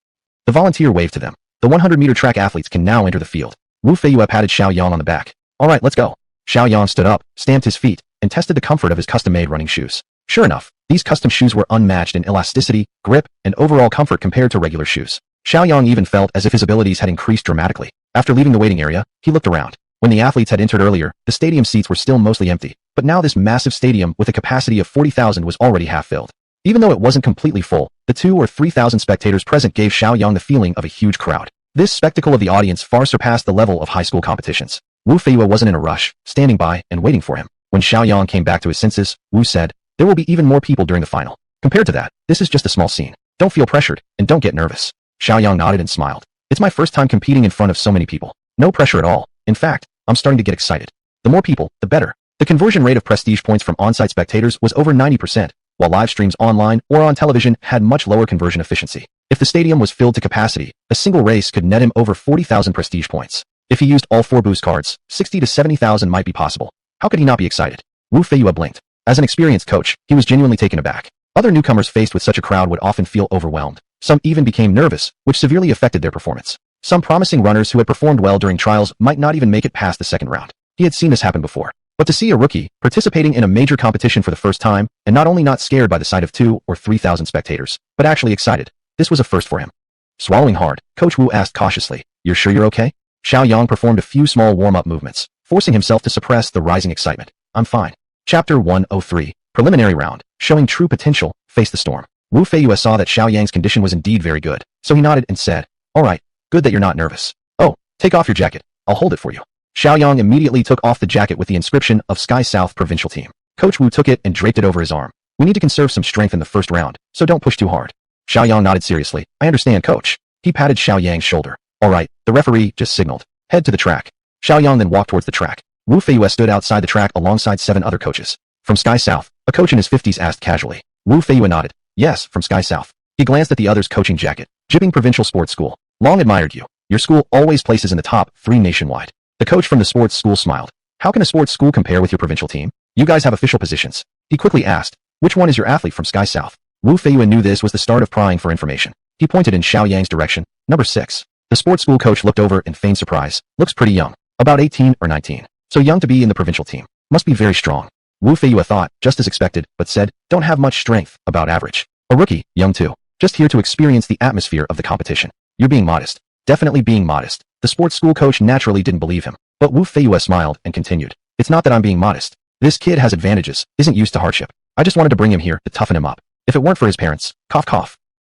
The volunteer waved to them. The 100-meter track athletes can now enter the field. Wu Feiyue patted Xiaoyang on the back. "All right, let's go." Xiaoyang stood up, stamped his feet, and tested the comfort of his custom-made running shoes. Sure enough, these custom shoes were unmatched in elasticity, grip, and overall comfort compared to regular shoes. Xiaoyang even felt as if his abilities had increased dramatically. After leaving the waiting area, he looked around. When the athletes had entered earlier, the stadium seats were still mostly empty, but now this massive stadium with a capacity of 40,000 was already half filled. Even though it wasn't completely full, the 2,000 or 3,000 spectators present gave Xiaoyang the feeling of a huge crowd. This spectacle of the audience far surpassed the level of high school competitions. Wu Feiyue wasn't in a rush, standing by and waiting for him. When Xiaoyang came back to his senses, Wu said, "There will be even more people during the final. Compared to that, this is just a small scene. Don't feel pressured, and don't get nervous." Xiaoyang nodded and smiled. "It's my first time competing in front of so many people. No pressure at all. In fact, I'm starting to get excited. The more people, the better." The conversion rate of prestige points from on-site spectators was over 90%, while live streams online or on television had much lower conversion efficiency. If the stadium was filled to capacity, a single race could net him over 40,000 prestige points. If he used all 4 boost cards, 60 to 70,000 might be possible. How could he not be excited? Wu Feiyue blinked. As an experienced coach, he was genuinely taken aback. Other newcomers faced with such a crowd would often feel overwhelmed. Some even became nervous, which severely affected their performance. Some promising runners who had performed well during trials might not even make it past the second round. He had seen this happen before. But to see a rookie participating in a major competition for the first time, and not only not scared by the sight of 2,000 or 3,000 spectators, but actually excited, this was a first for him. Swallowing hard, Coach Wu asked cautiously, "You're sure you're okay?" Xiaoyang performed a few small warm-up movements, forcing himself to suppress the rising excitement. "I'm fine." Chapter 103, Preliminary Round, Showing True Potential, Face the Storm. Wu Feiyue saw that Xiaoyang's condition was indeed very good, so he nodded and said, "All right, good that you're not nervous. Oh, take off your jacket. I'll hold it for you." Xiaoyang immediately took off the jacket with the inscription of Sky South Provincial Team. Coach Wu took it and draped it over his arm. "We need to conserve some strength in the first round, so don't push too hard." Xiaoyang nodded seriously. "I understand, coach." He patted Xiaoyang's shoulder. "All right," the referee just signaled. "Head to the track." Xiaoyang then walked towards the track. Wu Feiyue stood outside the track alongside 7 other coaches. "From Sky South?" a coach in his 50s asked casually. Wu Feiyue nodded. "Yes, from Sky South." He glanced at the other's coaching jacket. "Jipping Provincial Sports School. Long admired you. Your school always places in the top 3 nationwide." The coach from the sports school smiled. "How can a sports school compare with your provincial team? You guys have official positions." He quickly asked, "Which one is your athlete from Sky South?" Wu Feiyue knew this was the start of prying for information. He pointed in Xiaoyang's direction. "Number 6. The sports school coach looked over and feigned surprise. "Looks pretty young. About 18 or 19. So young to be in the provincial team. Must be very strong." Wu Feiyue thought, just as expected, but said, "Don't have much strength, about average. A rookie, young too. Just here to experience the atmosphere of the competition. You're being modest." "Definitely being modest." The sports school coach naturally didn't believe him. But Wu Feiyue smiled and continued. It's not that I'm being modest. This kid has advantages, isn't used to hardship. I just wanted to bring him here to toughen him up. If it weren't for his parents, cough cough.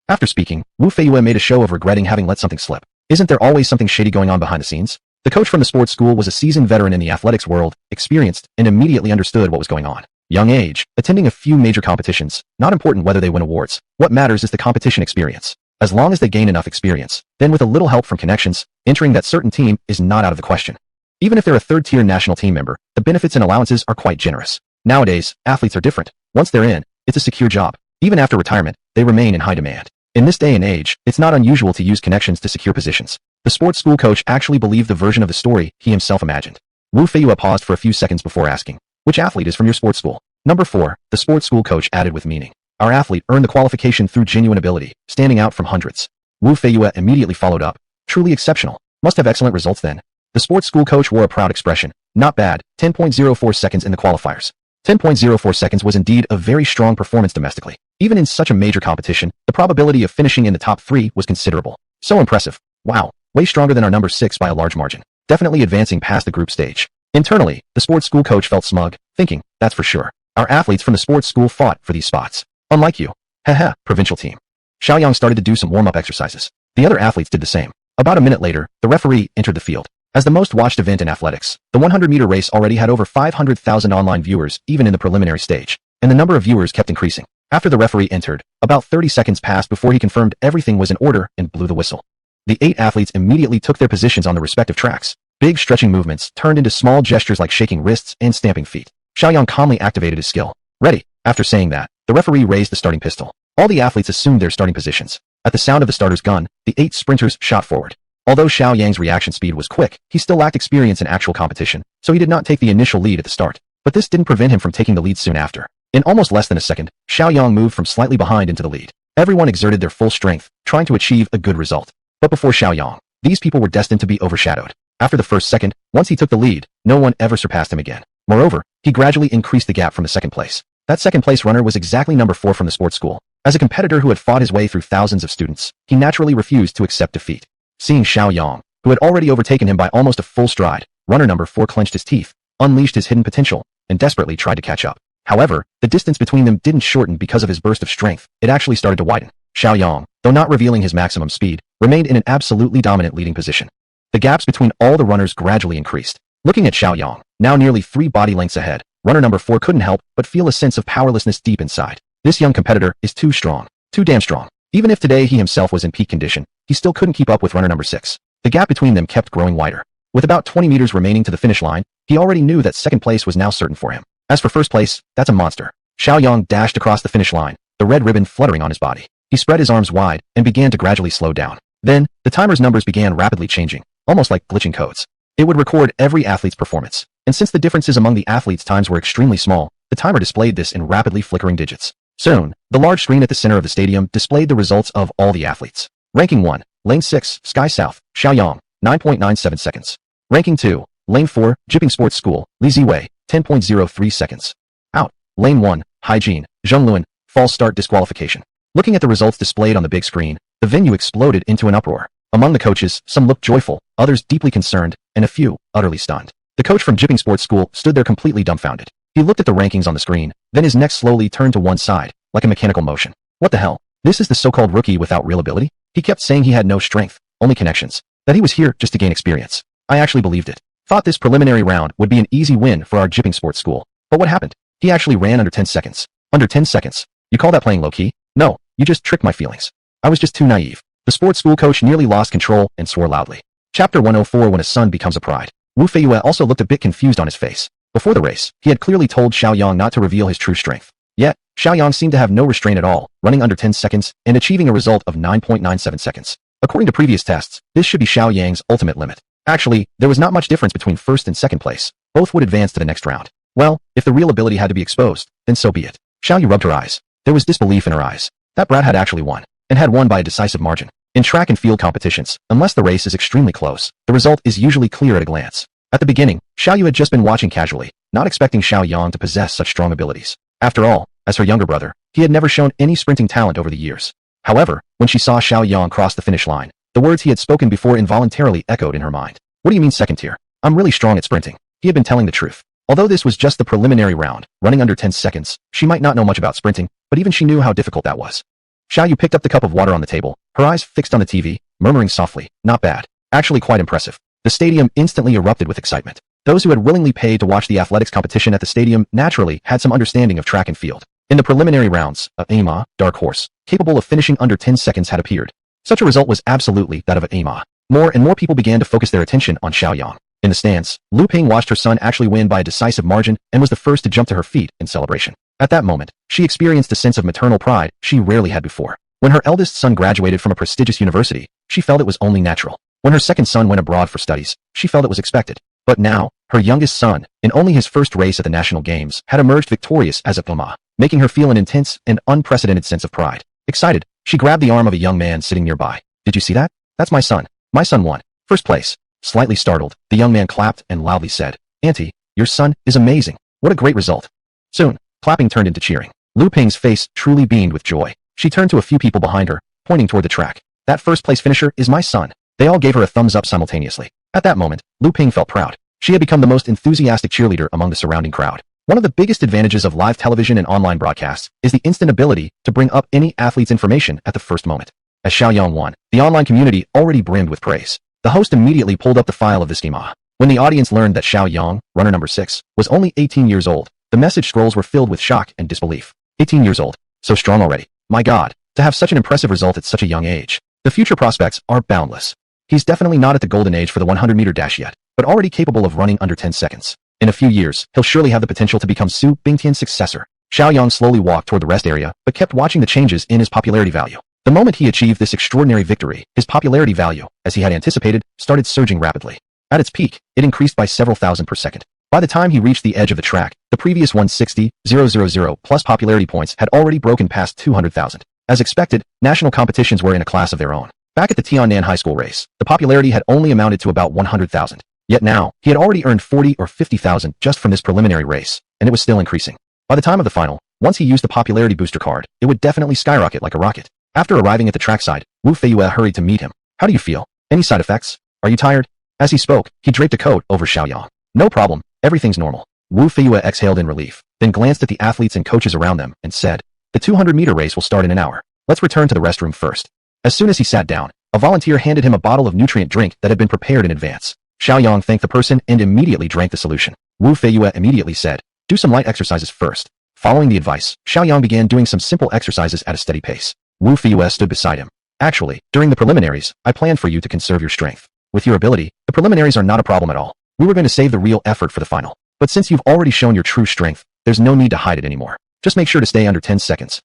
After speaking, Wu Feiyue made a show of regretting having let something slip. Isn't there always something shady going on behind the scenes? The coach from the sports school was a seasoned veteran in the athletics world, experienced, and immediately understood what was going on. Young age, attending a few major competitions, not important whether they win awards. What matters is the competition experience. As long as they gain enough experience, then with a little help from connections, entering that certain team is not out of the question. Even if they're a third-tier national team member, the benefits and allowances are quite generous. Nowadays, athletes are different. Once they're in, it's a secure job. Even after retirement, they remain in high demand. In this day and age, it's not unusual to use connections to secure positions. The sports school coach actually believed the version of the story he himself imagined. Wu Feiyue paused for a few seconds before asking, "Which athlete is from your sports school?" Number 4, the sports school coach added with meaning. "Our athlete earned the qualification through genuine ability, standing out from hundreds." Wu Feiyue immediately followed up. "Truly exceptional. Must have excellent results then." The sports school coach wore a proud expression. "Not bad, 10.04 seconds in the qualifiers." 10.04 seconds was indeed a very strong performance domestically. Even in such a major competition, the probability of finishing in the top 3 was considerable. So impressive. Wow, way stronger than our number 6 by a large margin. Definitely advancing past the group stage. Internally, the sports school coach felt smug, thinking, "That's for sure. Our athletes from the sports school fought for these spots. Unlike you. Haha, provincial team." Shiaoyang started to do some warm-up exercises. The other athletes did the same. About a minute later, the referee entered the field. As the most watched event in athletics, the 100-meter race already had over 500,000 online viewers even in the preliminary stage, and the number of viewers kept increasing. After the referee entered, about 30 seconds passed before he confirmed everything was in order and blew the whistle. The 8 athletes immediately took their positions on the respective tracks. Big stretching movements turned into small gestures like shaking wrists and stamping feet. Shiaoyang calmly activated his skill. "Ready." After saying that, the referee raised the starting pistol. All the athletes assumed their starting positions. At the sound of the starter's gun, the 8 sprinters shot forward. Although Shiaoyang's reaction speed was quick, he still lacked experience in actual competition, so he did not take the initial lead at the start. But this didn't prevent him from taking the lead soon after. In almost less than a second, Shiaoyang moved from slightly behind into the lead. Everyone exerted their full strength, trying to achieve a good result. But before Shiaoyang, these people were destined to be overshadowed. After the first second, once he took the lead, no one ever surpassed him again. Moreover, he gradually increased the gap from the second place. That second place runner was exactly number 4 from the sports school. As a competitor who had fought his way through thousands of students, he naturally refused to accept defeat. Seeing Shiaoyang, who had already overtaken him by almost a full stride, runner number 4 clenched his teeth, unleashed his hidden potential, and desperately tried to catch up. However, the distance between them didn't shorten because of his burst of strength. It actually started to widen. Shiaoyang, though not revealing his maximum speed, remained in an absolutely dominant leading position. The gaps between all the runners gradually increased. Looking at Shiaoyang, now nearly 3 body lengths ahead, runner number 4 couldn't help but feel a sense of powerlessness deep inside. This young competitor is too strong. Too damn strong. Even if today he himself was in peak condition, he still couldn't keep up with runner number 6. The gap between them kept growing wider. With about 20 meters remaining to the finish line, he already knew that second place was now certain for him. As for first place, that's a monster. Shiaoyang dashed across the finish line, the red ribbon fluttering on his body. He spread his arms wide and began to gradually slow down. Then, the timer's numbers began rapidly changing, almost like glitching codes. It would record every athlete's performance. And since the differences among the athletes' times were extremely small, the timer displayed this in rapidly flickering digits. Soon, the large screen at the center of the stadium displayed the results of all the athletes. Ranking 1, Lane 6, Sky South, Shiaoyang, 9.97 seconds. Ranking 2, Lane 4, Jipping Sports School, Li Ziwei, 10.03 seconds. Out. Lane 1, Hygiene, Zhongluan, false start disqualification. Looking at the results displayed on the big screen, the venue exploded into an uproar. Among the coaches, some looked joyful, others deeply concerned, and a few, utterly stunned. The coach from Jipping Sports School stood there completely dumbfounded. He looked at the rankings on the screen, then his neck slowly turned to one side, like a mechanical motion. What the hell? This is the so-called rookie without real ability? He kept saying he had no strength, only connections. That he was here just to gain experience. I actually believed it. Thought this preliminary round would be an easy win for our Jipping Sports School. But what happened? He actually ran under 10 seconds. Under 10 seconds? You call that playing low-key? No, you just tricked my feelings. I was just too naive. The sports school coach nearly lost control and swore loudly. Chapter 104 When a son becomes a pride. Wu Feiyue also looked a bit confused on his face. Before the race, he had clearly told Shiaoyang not to reveal his true strength. Yet, Shiaoyang seemed to have no restraint at all, running under 10 seconds and achieving a result of 9.97 seconds. According to previous tests, this should be Xiaoyang's ultimate limit. Actually, there was not much difference between first and second place. Both would advance to the next round. Well, if the real ability had to be exposed, then so be it. Xiaoyu rubbed her eyes. There was disbelief in her eyes. That brat had actually won, and had won by a decisive margin. In track and field competitions, unless the race is extremely close, the result is usually clear at a glance. At the beginning, Xiaoyu had just been watching casually, not expecting Shiaoyang to possess such strong abilities. After all, as her younger brother, he had never shown any sprinting talent over the years. However, when she saw Shiaoyang cross the finish line, the words he had spoken before involuntarily echoed in her mind. What do you mean second tier? I'm really strong at sprinting. He had been telling the truth. Although this was just the preliminary round, running under 10 seconds, she might not know much about sprinting, but even she knew how difficult that was. Xiaoyu picked up the cup of water on the table, her eyes fixed on the TV, murmuring softly, "Not bad. Actually quite impressive." The stadium instantly erupted with excitement. Those who had willingly paid to watch the athletics competition at the stadium naturally had some understanding of track and field. In the preliminary rounds, a Ama, dark horse, capable of finishing under 10 seconds had appeared. Such a result was absolutely that of an Ama. More and more people began to focus their attention on Shiaoyang. In the stands, Lu Ping watched her son actually win by a decisive margin and was the first to jump to her feet in celebration. At that moment, she experienced a sense of maternal pride she rarely had before. When her eldest son graduated from a prestigious university, she felt it was only natural. When her second son went abroad for studies, she felt it was expected. But now, her youngest son, in only his first race at the national games, had emerged victorious as a Ama, making her feel an intense and unprecedented sense of pride. Excited, she grabbed the arm of a young man sitting nearby. "Did you see that? That's my son. My son won. First place." Slightly startled, the young man clapped and loudly said, "Auntie, your son is amazing. What a great result." Soon, clapping turned into cheering. Lu Ping's face truly beamed with joy. She turned to a few people behind her, pointing toward the track. "That first place finisher is my son." They all gave her a thumbs up simultaneously. At that moment, Lu Ping felt proud. She had become the most enthusiastic cheerleader among the surrounding crowd. One of the biggest advantages of live television and online broadcasts is the instant ability to bring up any athlete's information at the first moment. As Shiaoyang won, the online community already brimmed with praise. The host immediately pulled up the file of this schema. When the audience learned that Shiaoyang, runner number 6, was only 18 years old, the message scrolls were filled with shock and disbelief. 18 years old. So strong already. My God, to have such an impressive result at such a young age. The future prospects are boundless. He's definitely not at the golden age for the 100-meter dash yet, but already capable of running under 10 seconds. In a few years, he'll surely have the potential to become Su Bingtian's successor. Shiaoyang slowly walked toward the rest area, but kept watching the changes in his popularity value. The moment he achieved this extraordinary victory, his popularity value, as he had anticipated, started surging rapidly. At its peak, it increased by several thousand per second. By the time he reached the edge of the track, the previous 160,000 plus popularity points had already broken past 200,000. As expected, national competitions were in a class of their own. Back at the Tiannan High School race, the popularity had only amounted to about 100,000. Yet now, he had already earned 40 or 50,000 just from this preliminary race, and it was still increasing. By the time of the final, once he used the popularity booster card, it would definitely skyrocket like a rocket. After arriving at the trackside, Wu Feiyue hurried to meet him. "How do you feel? Any side effects? Are you tired?" As he spoke, he draped a coat over Shiaoyang. "No problem, everything's normal." Wu Feiyue exhaled in relief, then glanced at the athletes and coaches around them and said, "The 200-meter race will start in an hour. Let's return to the restroom first." As soon as he sat down, a volunteer handed him a bottle of nutrient drink that had been prepared in advance. Shiaoyang thanked the person and immediately drank the solution. Wu Feiyue immediately said, "Do some light exercises first." Following the advice, Shiaoyang began doing some simple exercises at a steady pace. Wu Feiyue stood beside him. "Actually, during the preliminaries, I planned for you to conserve your strength. With your ability, the preliminaries are not a problem at all. We were going to save the real effort for the final. But since you've already shown your true strength, there's no need to hide it anymore. Just make sure to stay under 10 seconds.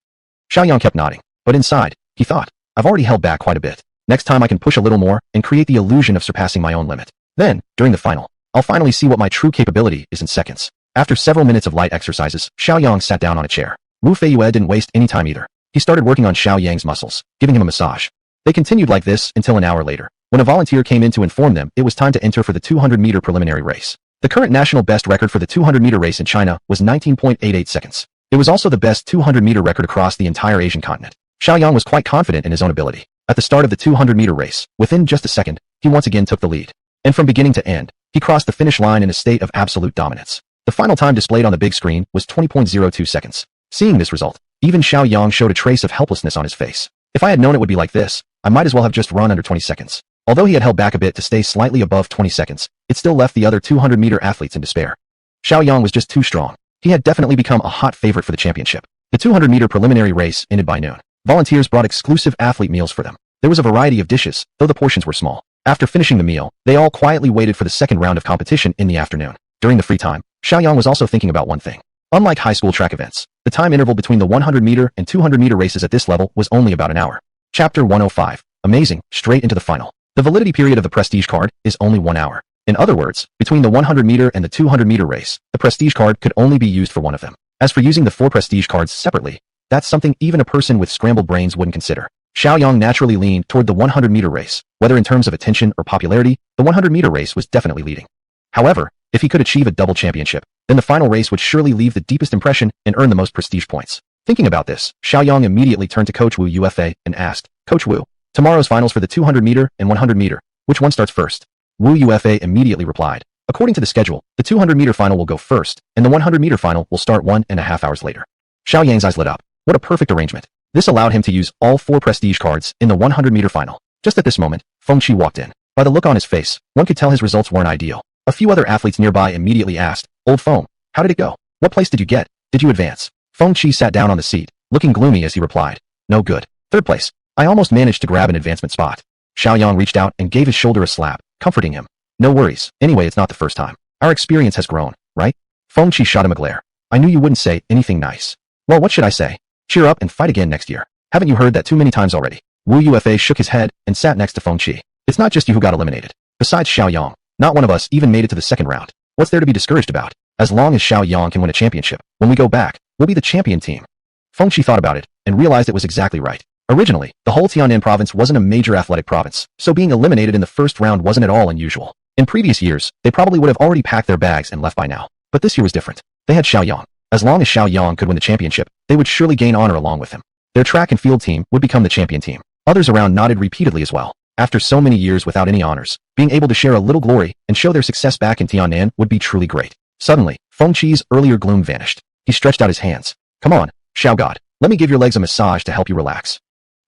Shiaoyang kept nodding, but inside, he thought, "I've already held back quite a bit. Next time I can push a little more and create the illusion of surpassing my own limit. Then, during the final, I'll finally see what my true capability is in seconds." After several minutes of light exercises, Shiaoyang sat down on a chair. Wu Feiyue didn't waste any time either. He started working on Xiaoyang's muscles, giving him a massage. They continued like this until an hour later, when a volunteer came in to inform them it was time to enter for the 200-meter preliminary race. The current national best record for the 200-meter race in China was 19.88 seconds. It was also the best 200-meter record across the entire Asian continent. Shiaoyang was quite confident in his own ability. At the start of the 200-meter race, within just a second, he once again took the lead. And from beginning to end, he crossed the finish line in a state of absolute dominance. The final time displayed on the big screen was 20.02 seconds. Seeing this result, even Shiaoyang showed a trace of helplessness on his face. "If I had known it would be like this, I might as well have just run under 20 seconds. Although he had held back a bit to stay slightly above 20 seconds, it still left the other 200-meter athletes in despair. Shiaoyang was just too strong. He had definitely become a hot favorite for the championship. The 200-meter preliminary race ended by noon. Volunteers brought exclusive athlete meals for them. There was a variety of dishes, though the portions were small. After finishing the meal, they all quietly waited for the second round of competition in the afternoon. During the free time, Shiaoyang was also thinking about one thing. Unlike high school track events, the time interval between the 100-meter and 200-meter races at this level was only about an hour. Chapter 105. Amazing, straight into the final. The validity period of the prestige card is only 1 hour. In other words, between the 100-meter and the 200-meter race, the prestige card could only be used for one of them. As for using the 4 prestige cards separately, that's something even a person with scrambled brains wouldn't consider. Shiaoyang naturally leaned toward the 100-meter race. Whether in terms of attention or popularity, the 100-meter race was definitely leading. However, if he could achieve a double championship, then the final race would surely leave the deepest impression and earn the most prestige points. Thinking about this, Shiaoyang immediately turned to Coach Wu Ufa and asked, "Coach Wu, tomorrow's finals for the 200-meter and 100-meter, which one starts first?" Wu Ufa immediately replied, According to the schedule, the 200-meter final will go first, and the 100-meter final will start 1.5 hours later. Xiaoyang's eyes lit up. What a perfect arrangement. This allowed him to use all 4 prestige cards in the 100-meter final. Just at this moment, Feng Qi walked in. By the look on his face, one could tell his results weren't ideal. A few other athletes nearby immediately asked, "Old Feng, how did it go? What place did you get? Did you advance?" Feng Qi sat down on the seat, looking gloomy as he replied, "No good. 3rd place. I almost managed to grab an advancement spot." Xiaoyang reached out and gave his shoulder a slap, comforting him. "No worries. Anyway, it's not the first time. Our experience has grown, right?" Feng Qi shot him a glare. "I knew you wouldn't say anything nice." "Well, what should I say? Cheer up and fight again next year. Haven't you heard that too many times already?" Wu Yufa shook his head and sat next to Feng Qi. "It's not just you who got eliminated. Besides Xiaoyang, not one of us even made it to the 2nd round. What's there to be discouraged about? As long as Xiaoyang can win a championship, when we go back, we'll be the champion team." Feng Qi thought about it and realized it was exactly right. Originally, the whole Tiannan province wasn't a major athletic province, so being eliminated in the 1st round wasn't at all unusual. In previous years, they probably would have already packed their bags and left by now. But this year was different. They had Xiaoyang. As long as Xiaoyang could win the championship, they would surely gain honor along with him. Their track and field team would become the champion team. Others around nodded repeatedly as well. After so many years without any honors, being able to share a little glory and show their success back in Tiannan would be truly great. Suddenly, Feng Qi's earlier gloom vanished. He stretched out his hands. "Come on, Xiao God, let me give your legs a massage to help you relax."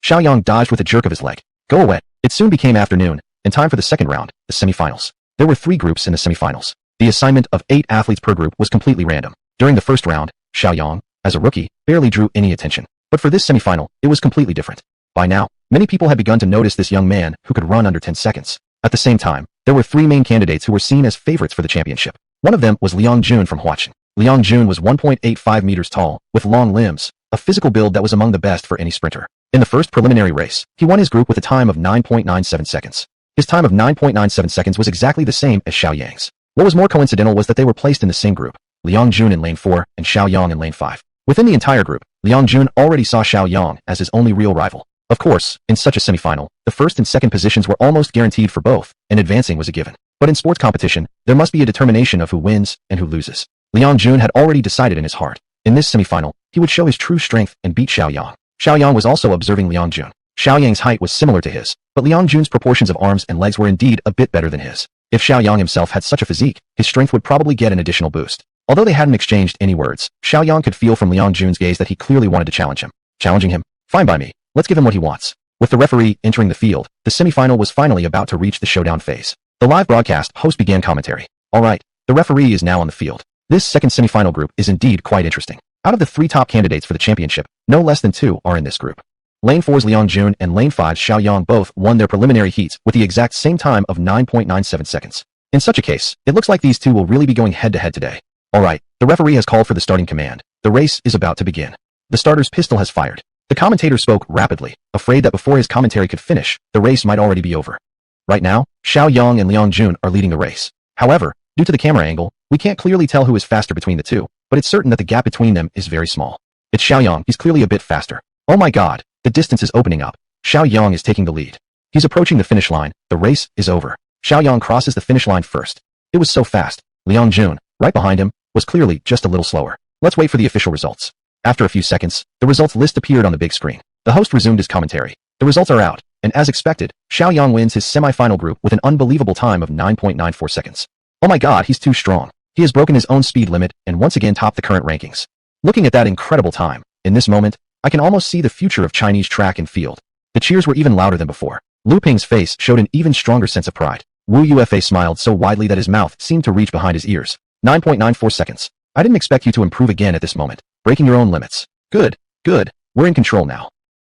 Xiaoyang dodged with a jerk of his leg. "Go away." It soon became afternoon, and time for the 2nd round, the semifinals. There were 3 groups in the semifinals. The assignment of 8 athletes per group was completely random. During the 1st round, Xiaoyang, as a rookie, barely drew any attention. But for this semifinal, it was completely different. By now, many people had begun to notice this young man who could run under 10 seconds. At the same time, there were 3 main candidates who were seen as favorites for the championship. One of them was Liang Jun from Huachin. Liang Jun was 1.85 meters tall, with long limbs, a physical build that was among the best for any sprinter. In the first preliminary race, he won his group with a time of 9.97 seconds. His time of 9.97 seconds was exactly the same as Xiaoyang's. What was more coincidental was that they were placed in the same group, Liang Jun in lane 4 and Xiaoyang in lane 5. Within the entire group, Liang Jun already saw Xiaoyang as his only real rival. Of course, in such a semifinal, the 1st and 2nd positions were almost guaranteed for both, and advancing was a given. But in sports competition, there must be a determination of who wins and who loses. Liang Jun had already decided in his heart. In this semifinal, he would show his true strength and beat Xiaoyang. Xiaoyang was also observing Liang Jun. Xiaoyang's height was similar to his, but Liang Jun's proportions of arms and legs were indeed a bit better than his. If Xiaoyang himself had such a physique, his strength would probably get an additional boost. Although they hadn't exchanged any words, Xiaoyang could feel from Liang Jun's gaze that he clearly wanted to challenge him. Challenging him? Fine by me. Let's give him what he wants. With the referee entering the field, the semifinal was finally about to reach the showdown phase. The live broadcast host began commentary. All right, the referee is now on the field. This 2nd semifinal group is indeed quite interesting. Out of the 3 top candidates for the championship, no less than 2 are in this group. Lane 4's Liang Jun and Lane 5's Xiaoyang both won their preliminary heats with the exact same time of 9.97 seconds. In such a case, it looks like these 2 will really be going head-to-head today. All right, the referee has called for the starting command. The race is about to begin. The starter's pistol has fired. The commentator spoke rapidly, afraid that before his commentary could finish, the race might already be over. Right now, Xiaoyang and Liang Jun are leading the race. However, due to the camera angle, we can't clearly tell who is faster between the 2, but it's certain that the gap between them is very small. It's Xiaoyang, he's clearly a bit faster. Oh my god, the distance is opening up. Xiaoyang is taking the lead. He's approaching the finish line, the race is over. Xiaoyang crosses the finish line first. It was so fast. Liang Jun, right behind him, was clearly just a little slower. Let's wait for the official results. After a few seconds, the results list appeared on the big screen. The host resumed his commentary. The results are out, and as expected, Xiaoyang wins his semi-final group with an unbelievable time of 9.94 seconds. Oh my god, he's too strong. He has broken his own speed limit and once again topped the current rankings. Looking at that incredible time, in this moment, I can almost see the future of Chinese track and field. The cheers were even louder than before. Lu Ping's face showed an even stronger sense of pride. Wu Yufa smiled so widely that his mouth seemed to reach behind his ears. 9.94 seconds. I didn't expect you to improve again at this moment, breaking your own limits. Good, good, we're in control now.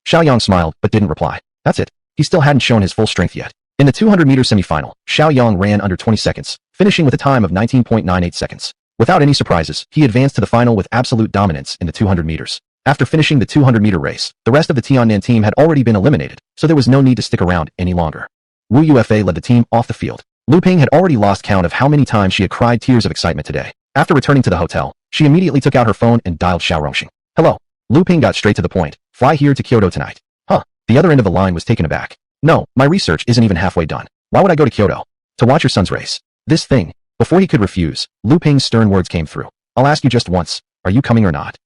Xiaoyang smiled but didn't reply. That's it. He still hadn't shown his full strength yet. In the 200-meter semifinal, Xiaoyang ran under 20 seconds, finishing with a time of 19.98 seconds. Without any surprises, he advanced to the final with absolute dominance in the 200 meters. After finishing the 200-meter race, the rest of the Tiannan team had already been eliminated, so there was no need to stick around any longer. Wu Yufa led the team off the field. Lu Ping had already lost count of how many times she had cried tears of excitement today. After returning to the hotel, she immediately took out her phone and dialed Xiaoyang. Hello. Lu Ping got straight to the point. Fly here to Kyoto tonight. Huh. The other end of the line was taken aback. No, my research isn't even halfway done. Why would I go to Kyoto? To watch your son's race. This thing. Before he could refuse, Lu Ping's stern words came through. I'll ask you just once. Are you coming or not?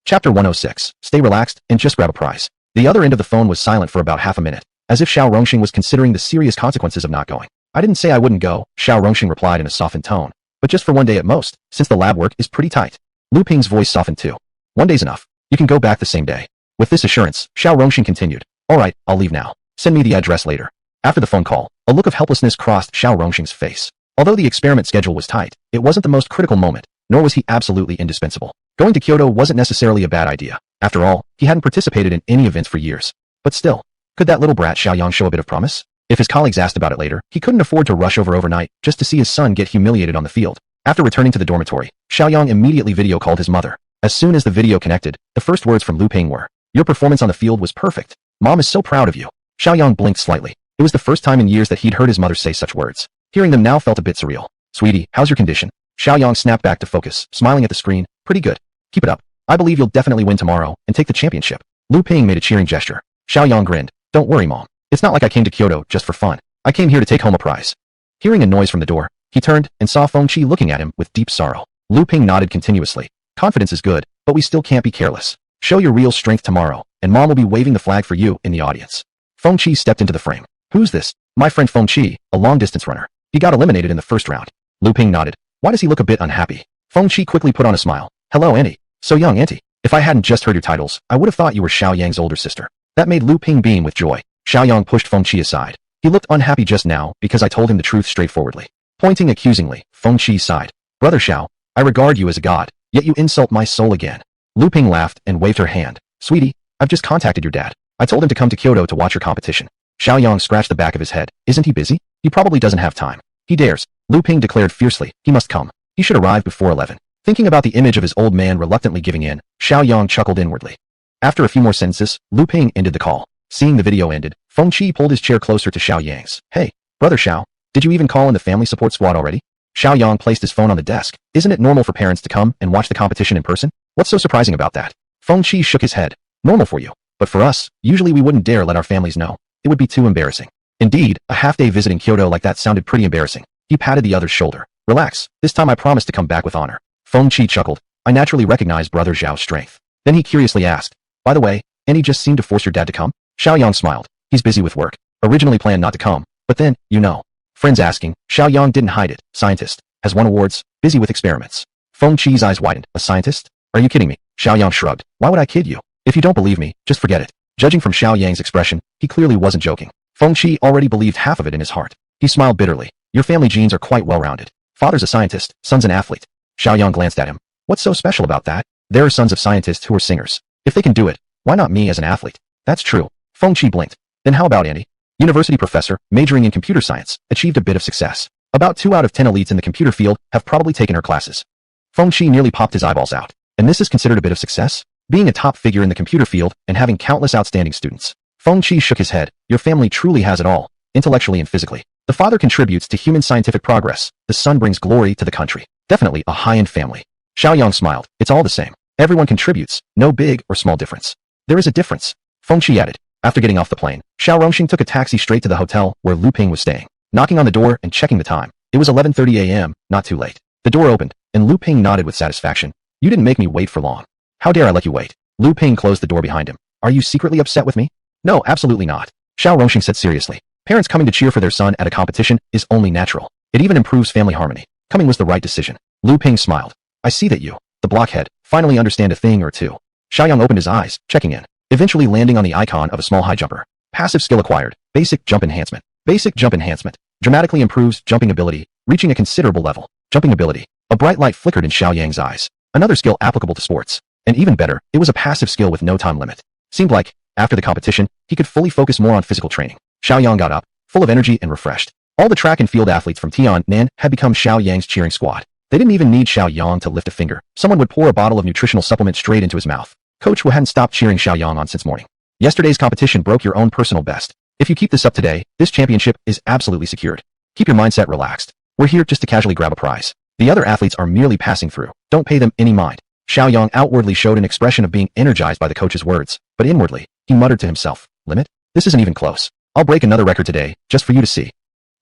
Chapter 106. Stay relaxed and just grab a prize. The other end of the phone was silent for about half a minute, as if Xiaoyang was considering the serious consequences of not going. I didn't say I wouldn't go, Xiao Rongxing replied in a softened tone. But just for one day at most, since the lab work is pretty tight. Lu Ping's voice softened too. One day's enough. You can go back the same day. With this assurance, Xiao Rongxing continued. Alright, I'll leave now. Send me the address later. After the phone call, a look of helplessness crossed Xiao Rongxing's face. Although the experiment schedule was tight, it wasn't the most critical moment, nor was he absolutely indispensable. Going to Kyoto wasn't necessarily a bad idea. After all, he hadn't participated in any events for years. But still, could that little brat Shiaoyang show a bit of promise? If his colleagues asked about it later, he couldn't afford to rush over overnight just to see his son get humiliated on the field. After returning to the dormitory, Shiaoyang immediately video called his mother. As soon as the video connected, the first words from Lu Ping were, "Your performance on the field was perfect. Mom is so proud of you." Shiaoyang blinked slightly. It was the first time in years that he'd heard his mother say such words. Hearing them now felt a bit surreal. "Sweetie, how's your condition?" Shiaoyang snapped back to focus, smiling at the screen. "Pretty good. Keep it up. I believe you'll definitely win tomorrow and take the championship." Lu Ping made a cheering gesture. Shiaoyang grinned. "Don't worry, Mom. It's not like I came to Kyoto just for fun. I came here to take home a prize." Hearing a noise from the door, he turned and saw Feng Qi looking at him with deep sorrow. Lu Ping nodded continuously. "Confidence is good, but we still can't be careless. Show your real strength tomorrow, and Mom will be waving the flag for you in the audience." Feng Qi stepped into the frame. "Who's this?" "My friend Feng Qi, a long-distance runner. He got eliminated in the first round." Lu Ping nodded. "Why does he look a bit unhappy?" Feng Qi quickly put on a smile. "Hello, Auntie. So young, Auntie. If I hadn't just heard your titles, I would have thought you were Xiaoyang's older sister." That made Lu Ping beam with joy. Xiaoyang pushed Feng Qi aside. "He looked unhappy just now because I told him the truth straightforwardly." Pointing accusingly, Feng Qi sighed. "Brother Xiao, I regard you as a god, yet you insult my soul again." Lu Ping laughed and waved her hand. "Sweetie, I've just contacted your dad. I told him to come to Kyoto to watch your competition." Xiaoyang scratched the back of his head. "Isn't he busy? He probably doesn't have time." "He dares." Lu Ping declared fiercely. "He must come. He should arrive before 11. Thinking about the image of his old man reluctantly giving in, Xiaoyang chuckled inwardly. After a few more sentences, Lu Ping ended the call. Seeing the video ended, Feng Qi pulled his chair closer to Xiaoyang's. "Hey, brother Xiao, did you even call in the family support squad already?" Xiaoyang placed his phone on the desk. "Isn't it normal for parents to come and watch the competition in person? What's so surprising about that?" Feng Qi shook his head. "Normal for you. But for us, usually we wouldn't dare let our families know. It would be too embarrassing." Indeed, a half-day visiting Kyoto like that sounded pretty embarrassing. He patted the other's shoulder. "Relax, this time I promise to come back with honor." Feng Qi chuckled. "I naturally recognize brother Zhao's strength." Then he curiously asked, "By the way, and he just seemed to force your dad to come?" Xiaoyang smiled. "He's busy with work. Originally planned not to come, but then, you know." Friends asking, Xiaoyang didn't hide it. "Scientist. Has won awards. Busy with experiments." Feng Qi's eyes widened. "A scientist? Are you kidding me?" Xiaoyang shrugged. "Why would I kid you? If you don't believe me, just forget it." Judging from Xiaoyang's expression, he clearly wasn't joking. Feng Qi already believed half of it in his heart. He smiled bitterly. "Your family genes are quite well-rounded. Father's a scientist, son's an athlete." Xiaoyang glanced at him. "What's so special about that? There are sons of scientists who are singers. If they can do it, why not me as an athlete?" "That's true." Feng Qi blinked. "Then how about Andy? University professor, majoring in computer science, achieved a bit of success. About 2 out of 10 elites in the computer field have probably taken her classes." Feng Qi nearly popped his eyeballs out. "And this is considered a bit of success? Being a top figure in the computer field and having countless outstanding students." Feng Qi shook his head. "Your family truly has it all, intellectually and physically. The father contributes to human scientific progress. The son brings glory to the country. Definitely a high-end family." Xiaoyang smiled. "It's all the same. Everyone contributes. No big or small difference." "There is a difference," Feng Qi added. After getting off the plane, Xiao Rongxing took a taxi straight to the hotel where Lu Ping was staying. Knocking on the door and checking the time, it was 11:30 a.m., not too late. The door opened, and Lu Ping nodded with satisfaction. "You didn't make me wait for long. How dare I let you wait?" Lu Ping closed the door behind him. "Are you secretly upset with me?" "No, absolutely not," Xiao Rongxing said seriously. "Parents coming to cheer for their son at a competition is only natural. It even improves family harmony. Coming was the right decision." Lu Ping smiled. "I see that you, the blockhead, finally understand a thing or two." Xiaoyang opened his eyes, checking in, eventually landing on the icon of a small high jumper. Passive skill acquired. Basic jump enhancement. Basic jump enhancement. Dramatically improves jumping ability, reaching a considerable level. Jumping ability. A bright light flickered in Xiaoyang's eyes. Another skill applicable to sports. And even better, it was a passive skill with no time limit. Seemed like, after the competition, he could fully focus more on physical training. Xiaoyang got up, full of energy and refreshed. All the track and field athletes from Tiannan had become Xiaoyang's cheering squad. They didn't even need Xiaoyang to lift a finger. Someone would pour a bottle of nutritional supplement straight into his mouth. Coach who hadn't stopped cheering Xiaoyang on since morning. "Yesterday's competition broke your own personal best. If you keep this up today, this championship is absolutely secured. Keep your mindset relaxed. We're here just to casually grab a prize. The other athletes are merely passing through. Don't pay them any mind." Xiaoyang outwardly showed an expression of being energized by the coach's words, but inwardly, he muttered to himself, "Limit? This isn't even close. I'll break another record today, just for you to see."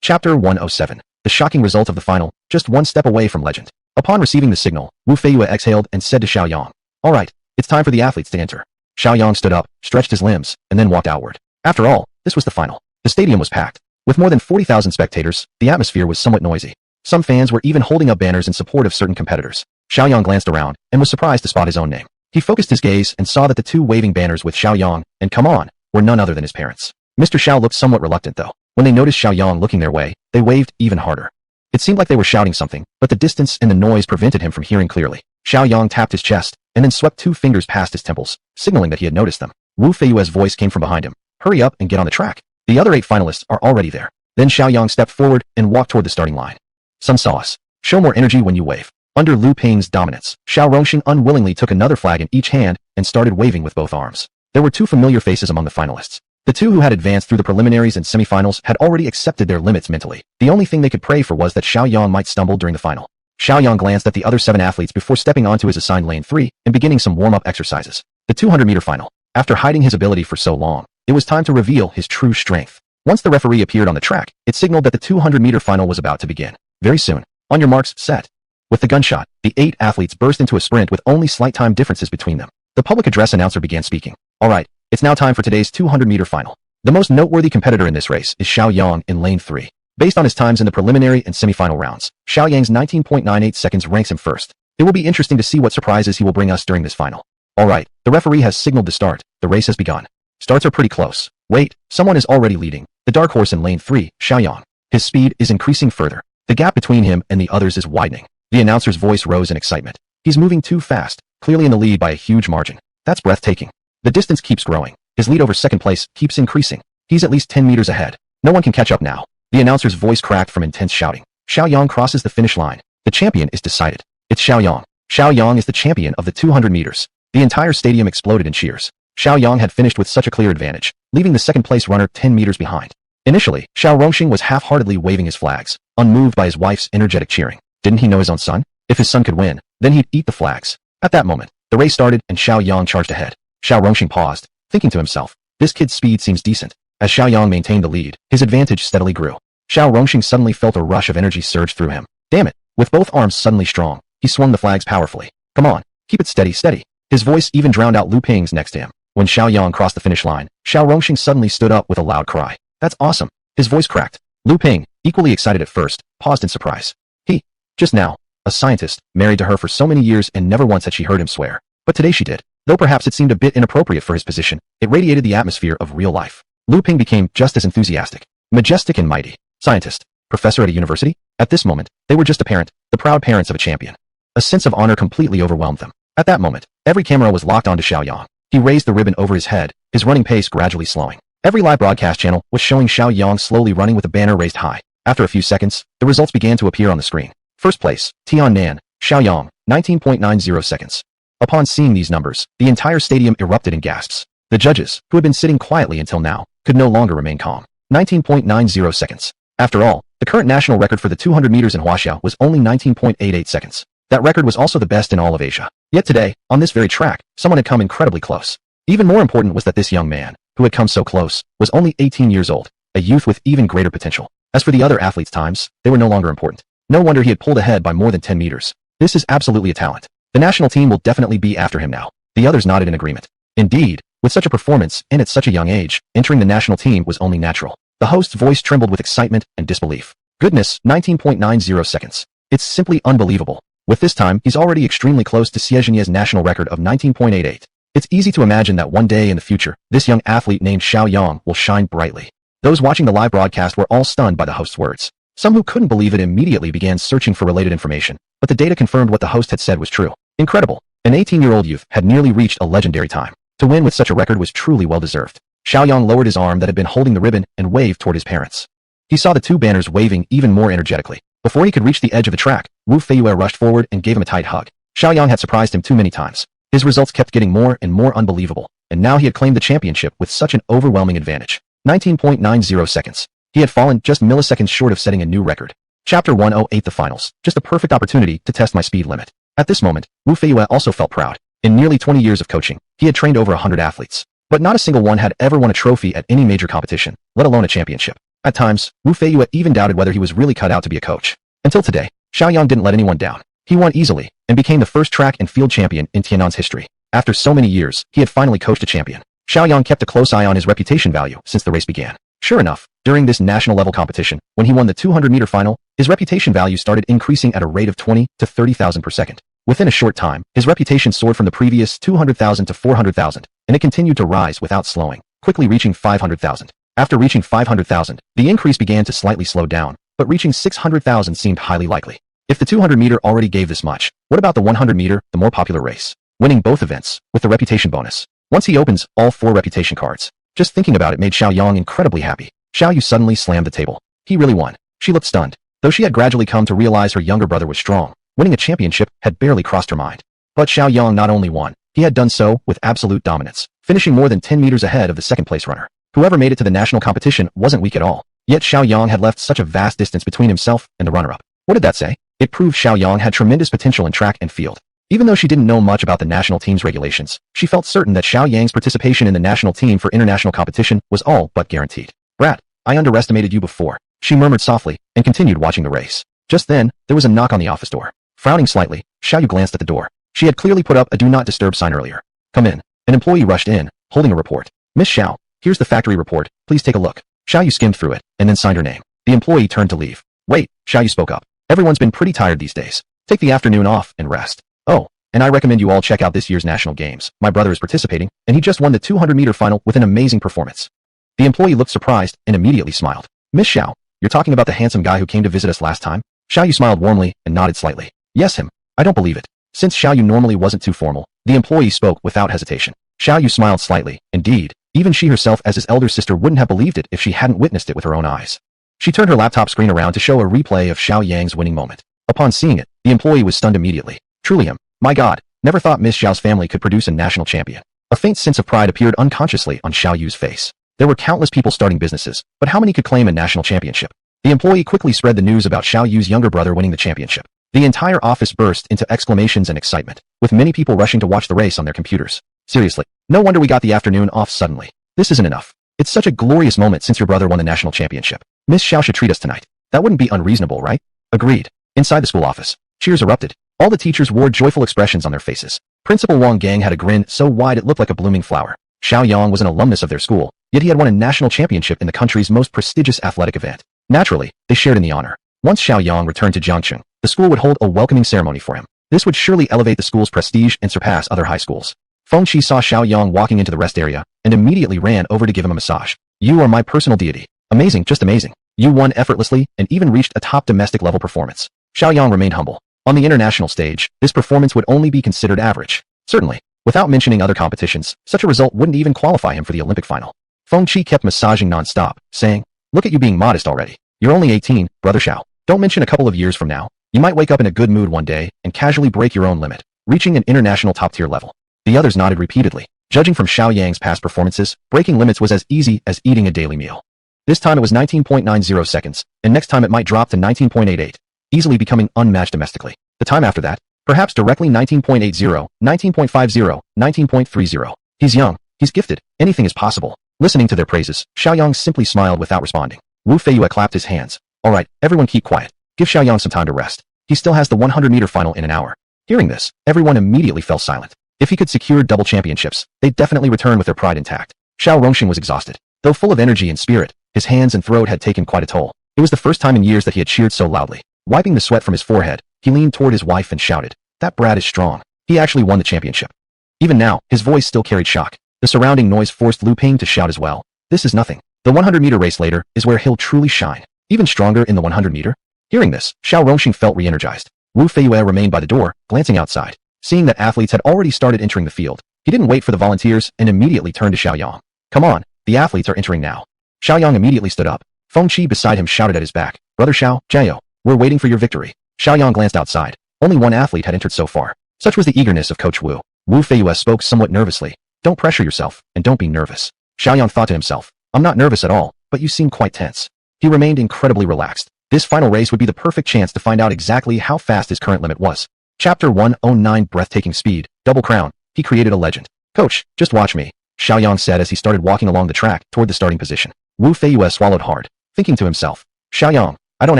Chapter 107. The shocking result of the final, just one step away from legend. Upon receiving the signal, Wu Feiyue exhaled and said to Xiaoyang, "All right, it's time for the athletes to enter." Xiaoyang stood up, stretched his limbs, and then walked outward. After all, this was the final. The stadium was packed. With more than 40,000 spectators, the atmosphere was somewhat noisy. Some fans were even holding up banners in support of certain competitors. Shiaoyang glanced around and was surprised to spot his own name. He focused his gaze and saw that the two waving banners with Shiaoyang and "Come On" were none other than his parents. Mr. Xiao looked somewhat reluctant though. When they noticed Shiaoyang looking their way, they waved even harder. It seemed like they were shouting something, but the distance and the noise prevented him from hearing clearly. Shiaoyang tapped his chest and then swept two fingers past his temples, signaling that he had noticed them. Wu Feiyue's voice came from behind him. "Hurry up and get on the track. The other 8 finalists are already there." Then Shiaoyang stepped forward and walked toward the starting line. "Some saw us. Show more energy when you wave." Under Lu Ping's dominance, Xiao Rongxing unwillingly took another flag in each hand and started waving with both arms. There were 2 familiar faces among the finalists. The 2 who had advanced through the preliminaries and semifinals had already accepted their limits mentally. The only thing they could pray for was that Shiaoyang might stumble during the final. Shiaoyang glanced at the other 7 athletes before stepping onto his assigned lane 3 and beginning some warm-up exercises. The 200-meter final. After hiding his ability for so long, it was time to reveal his true strength. Once the referee appeared on the track, it signaled that the 200-meter final was about to begin. Very soon. On your marks, set. With the gunshot, the 8 athletes burst into a sprint with only slight time differences between them. The public address announcer began speaking. "All right, it's now time for today's 200-meter final. The most noteworthy competitor in this race is Shiaoyang in lane 3. Based on his times in the preliminary and semifinal rounds, Xiaoyang's 19.98 seconds ranks him first. It will be interesting to see what surprises he will bring us during this final." "All right, the referee has signaled the start. The race has begun. Starts are pretty close. Wait, someone is already leading. The dark horse in lane 3, Shiaoyang. His speed is increasing further. The gap between him and the others is widening." The announcer's voice rose in excitement. "He's moving too fast, clearly in the lead by a huge margin. That's breathtaking. The distance keeps growing. His lead over second place keeps increasing. He's at least 10 meters ahead. No one can catch up now." The announcer's voice cracked from intense shouting. Xiaoyang crosses the finish line. The champion is decided. It's Xiaoyang. Xiaoyang is the champion of the 200 meters. The entire stadium exploded in cheers. Xiaoyang had finished with such a clear advantage, leaving the second-place runner 10 meters behind. Initially, Xiao Rongxing was half-heartedly waving his flags, unmoved by his wife's energetic cheering. Didn't he know his own son? If his son could win, then he'd eat the flags. At that moment, the race started and Xiaoyang charged ahead. Xiao Rongxing paused, thinking to himself, "This kid's speed seems decent." As Xiaoyang maintained the lead, his advantage steadily grew. Xiao Rongxing suddenly felt a rush of energy surge through him. Damn it! With both arms suddenly strong, he swung the flags powerfully. "Come on, keep it steady, steady." His voice even drowned out Lu Ping's next to him. When Xiaoyang crossed the finish line, Xiao Rongxing suddenly stood up with a loud cry. "That's awesome." His voice cracked. Lu Ping, equally excited at first, paused in surprise. He, just now, a scientist, married to her for so many years and never once had she heard him swear. But today she did. Though perhaps it seemed a bit inappropriate for his position, it radiated the atmosphere of real life. Lu Ping became just as enthusiastic. Majestic and mighty. Scientist. Professor at a university? At this moment, they were just a parent, the proud parents of a champion. A sense of honor completely overwhelmed them. At that moment, every camera was locked onto Xiaoyang. He raised the ribbon over his head, his running pace gradually slowing. Every live broadcast channel was showing Xiaoyang slowly running with the banner raised high. After a few seconds, the results began to appear on the screen. First place, Tiannan, Xiaoyang, 19.90 seconds. Upon seeing these numbers, the entire stadium erupted in gasps. The judges, who had been sitting quietly until now, could no longer remain calm. 19.90 seconds. After all, the current national record for the 200 meters in Huaxiao was only 19.88 seconds. That record was also the best in all of Asia. Yet today, on this very track, someone had come incredibly close. Even more important was that this young man, who had come so close, was only 18 years old, a youth with even greater potential. As for the other athletes' times, they were no longer important. No wonder he had pulled ahead by more than 10 meters. This is absolutely a talent. The national team will definitely be after him now. The others nodded in agreement. Indeed, with such a performance, and at such a young age, entering the national team was only natural. The host's voice trembled with excitement and disbelief. Goodness, 19.90 seconds. It's simply unbelievable. With this time, he's already extremely close to Xie Zhenye's national record of 19.88. It's easy to imagine that one day in the future, this young athlete named Xiaoyang will shine brightly. Those watching the live broadcast were all stunned by the host's words. Some who couldn't believe it immediately began searching for related information, but the data confirmed what the host had said was true. Incredible. An 18-year-old youth had nearly reached a legendary time. To win with such a record was truly well-deserved. Xiaoyang lowered his arm that had been holding the ribbon and waved toward his parents. He saw the 2 banners waving even more energetically. Before he could reach the edge of the track, Wu Feiyue rushed forward and gave him a tight hug. Xiaoyang had surprised him too many times. His results kept getting more and more unbelievable, and now he had claimed the championship with such an overwhelming advantage. 19.90 seconds. He had fallen just milliseconds short of setting a new record. Chapter 108 The Finals. Just a perfect opportunity to test my speed limit. At this moment, Wu Feiyue also felt proud. In nearly 20 years of coaching, he had trained over 100 athletes. But not a single one had ever won a trophy at any major competition, let alone a championship. At times, Wu Feiyue even doubted whether he was really cut out to be a coach. Until today, Xiaoyang didn't let anyone down. He won easily, and became the first track and field champion in Tiannan's history. After so many years, he had finally coached a champion. Xiaoyang kept a close eye on his reputation value since the race began. Sure enough, During this national-level competition, when he won the 200-meter final, his reputation value started increasing at a rate of 20 to 30,000 per second. Within a short time, his reputation soared from the previous 200,000 to 400,000, and it continued to rise without slowing, quickly reaching 500,000. After reaching 500,000, the increase began to slightly slow down, but reaching 600,000 seemed highly likely. If the 200-meter already gave this much, what about the 100-meter, the more popular race? Winning both events, with the reputation bonus. Once he opens all 4 reputation cards, just thinking about it made Shiaoyang incredibly happy. Xiaoyu suddenly slammed the table. He really won. She looked stunned. Though she had gradually come to realize her younger brother was strong, winning a championship had barely crossed her mind. But Shiaoyang not only won, he had done so with absolute dominance, finishing more than 10 meters ahead of the second-place runner. Whoever made it to the national competition wasn't weak at all, yet Shiaoyang had left such a vast distance between himself and the runner-up. What did that say? It proved Shiaoyang had tremendous potential in track and field. Even though she didn't know much about the national team's regulations, she felt certain that Xiaoyang's participation in the national team for international competition was all but guaranteed. "Brat, I underestimated you before," she murmured softly, and continued watching the race. Just then, there was a knock on the office door. Frowning slightly, Xiaoyu glanced at the door. She had clearly put up a do not disturb sign earlier. "Come in." An employee rushed in, holding a report. "Miss Xiao, here's the factory report, please take a look." Xiaoyu skimmed through it, and then signed her name. The employee turned to leave. "Wait," Xiaoyu spoke up. "Everyone's been pretty tired these days. Take the afternoon off and rest. Oh, and I recommend you all check out this year's national games. My brother is participating, and he just won the 200-meter final with an amazing performance." The employee looked surprised and immediately smiled. "Miss Xiao, you're talking about the handsome guy who came to visit us last time?" Xiaoyu smiled warmly and nodded slightly. "Yes, him. I don't believe it." Since Xiaoyu normally wasn't too formal, the employee spoke without hesitation. Xiaoyu smiled slightly. Indeed, even she herself as his elder sister wouldn't have believed it if she hadn't witnessed it with her own eyes. She turned her laptop screen around to show a replay of Xiaoyang's winning moment. Upon seeing it, the employee was stunned immediately. "Truly him. My God, never thought Miss Xiao's family could produce a national champion." A faint sense of pride appeared unconsciously on Xiaoyu's face. There were countless people starting businesses, but how many could claim a national championship? The employee quickly spread the news about Xiaoyu's younger brother winning the championship. The entire office burst into exclamations and excitement, with many people rushing to watch the race on their computers. "Seriously, no wonder we got the afternoon off suddenly. This isn't enough. It's such a glorious moment since your brother won the national championship. Miss Xiao should treat us tonight. That wouldn't be unreasonable, right?" "Agreed." Inside the school office, cheers erupted. All the teachers wore joyful expressions on their faces. Principal Wang Gang had a grin so wide it looked like a blooming flower. Shiaoyang was an alumnus of their school, yet he had won a national championship in the country's most prestigious athletic event. Naturally, they shared in the honor. Once Shiaoyang returned to Jiangcheng, the school would hold a welcoming ceremony for him. This would surely elevate the school's prestige and surpass other high schools. Feng Qi saw Shiaoyang walking into the rest area, and immediately ran over to give him a massage. "You are my personal deity. Amazing, just amazing. You won effortlessly, and even reached a top domestic-level performance." Shiaoyang remained humble. On the international stage, this performance would only be considered average. Certainly, without mentioning other competitions, such a result wouldn't even qualify him for the Olympic final. Feng Qi kept massaging non-stop, saying, "Look at you being modest already. You're only 18, Brother Xiao. Don't mention a couple of years from now. You might wake up in a good mood one day and casually break your own limit, reaching an international top-tier level." The others nodded repeatedly. Judging from Xiaoyang's past performances, breaking limits was as easy as eating a daily meal. This time it was 19.90 seconds, and next time it might drop to 19.88, easily becoming unmatched domestically. The time after that, perhaps directly 19.80, 19.50, 19.30. He's young, he's gifted, anything is possible. Listening to their praises, Xiaoyang simply smiled without responding. Wu Feiyue clapped his hands. "All right, everyone keep quiet. Give Xiaoyang some time to rest. He still has the 100-meter final in an hour." Hearing this, everyone immediately fell silent. If he could secure double championships, they'd definitely return with their pride intact. Xiao Rongxing was exhausted. Though full of energy and spirit, his hands and throat had taken quite a toll. It was the first time in years that he had cheered so loudly. Wiping the sweat from his forehead, he leaned toward his wife and shouted, "That brat is strong. He actually won the championship." Even now, his voice still carried shock. The surrounding noise forced Lu Ping to shout as well. "This is nothing. The 100-meter race later is where he'll truly shine. Even stronger in the 100-meter?" Hearing this, Xiao Rongxing felt re-energized. Wu Feiyue remained by the door, glancing outside. Seeing that athletes had already started entering the field, he didn't wait for the volunteers and immediately turned to Xiaoyang. "Come on, the athletes are entering now." Xiaoyang immediately stood up. Feng Qi beside him shouted at his back, "Brother Xiao, Jiao, we're waiting for your victory." Xiaoyang glanced outside. Only one athlete had entered so far. Such was the eagerness of Coach Wu. Wu Feiyue spoke somewhat nervously. "Don't pressure yourself, and don't be nervous." Xiaoyang thought to himself, "I'm not nervous at all, but you seem quite tense." He remained incredibly relaxed. This final race would be the perfect chance to find out exactly how fast his current limit was. Chapter 109 Breathtaking Speed, Double Crown. He created a legend. "Coach, just watch me," Xiaoyang said as he started walking along the track toward the starting position. Wu Feiyue swallowed hard, thinking to himself, "Xiaoyang, I don't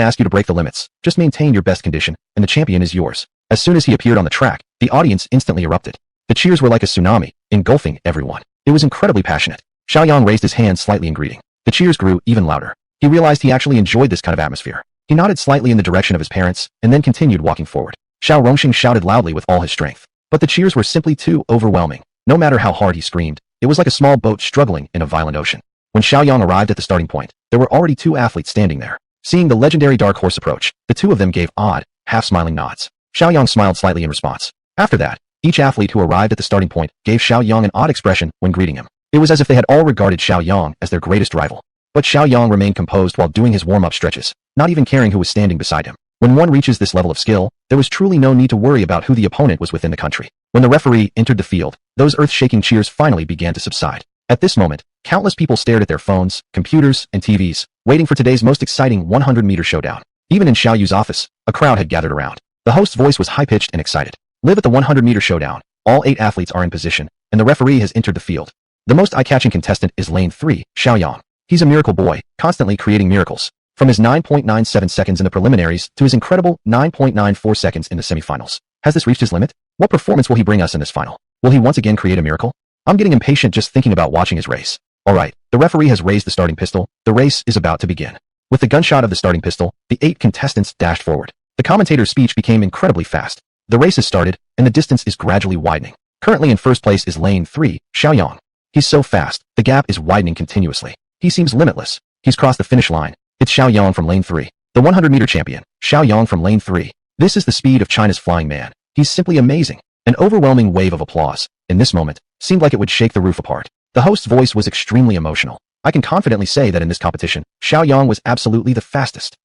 ask you to break the limits, just maintain your best condition, and the champion is yours." As soon as he appeared on the track, the audience instantly erupted. The cheers were like a tsunami, engulfing everyone. It was incredibly passionate. Xiaoyang raised his hand slightly in greeting. The cheers grew even louder. He realized he actually enjoyed this kind of atmosphere. He nodded slightly in the direction of his parents, and then continued walking forward. Xiao Rongxing shouted loudly with all his strength. But the cheers were simply too overwhelming. No matter how hard he screamed, it was like a small boat struggling in a violent ocean. When Shiaoyang arrived at the starting point, there were already 2 athletes standing there. Seeing the legendary dark horse approach, the 2 of them gave odd, half-smiling nods. Shiaoyang smiled slightly in response. After that, each athlete who arrived at the starting point gave Shiaoyang an odd expression when greeting him. It was as if they had all regarded Shiaoyang as their greatest rival. But Shiaoyang remained composed while doing his warm-up stretches, not even caring who was standing beside him. When one reaches this level of skill, there was truly no need to worry about who the opponent was within the country. When the referee entered the field, those earth-shaking cheers finally began to subside. At this moment, countless people stared at their phones, computers, and TVs, waiting for today's most exciting 100-meter showdown. Even in Xiao Yu's office, a crowd had gathered around. The host's voice was high-pitched and excited. Live at the 100-meter showdown. All 8 athletes are in position, and the referee has entered the field. The most eye-catching contestant is lane 3, Shiaoyang. He's a miracle boy, constantly creating miracles. From his 9.97 seconds in the preliminaries to his incredible 9.94 seconds in the semifinals. Has this reached his limit? What performance will he bring us in this final? Will he once again create a miracle? I'm getting impatient just thinking about watching his race. Alright, the referee has raised the starting pistol. The race is about to begin. With the gunshot of the starting pistol, the 8 contestants dashed forward. The commentator's speech became incredibly fast. The race has started, and the distance is gradually widening. Currently in first place is lane 3, Shiaoyang. He's so fast, the gap is widening continuously. He seems limitless. He's crossed the finish line. It's Shiaoyang from lane 3. The 100-meter champion, Shiaoyang from lane 3. This is the speed of China's flying man. He's simply amazing. An overwhelming wave of applause, in this moment, seemed like it would shake the roof apart. The host's voice was extremely emotional. I can confidently say that in this competition, Shiaoyang was absolutely the fastest.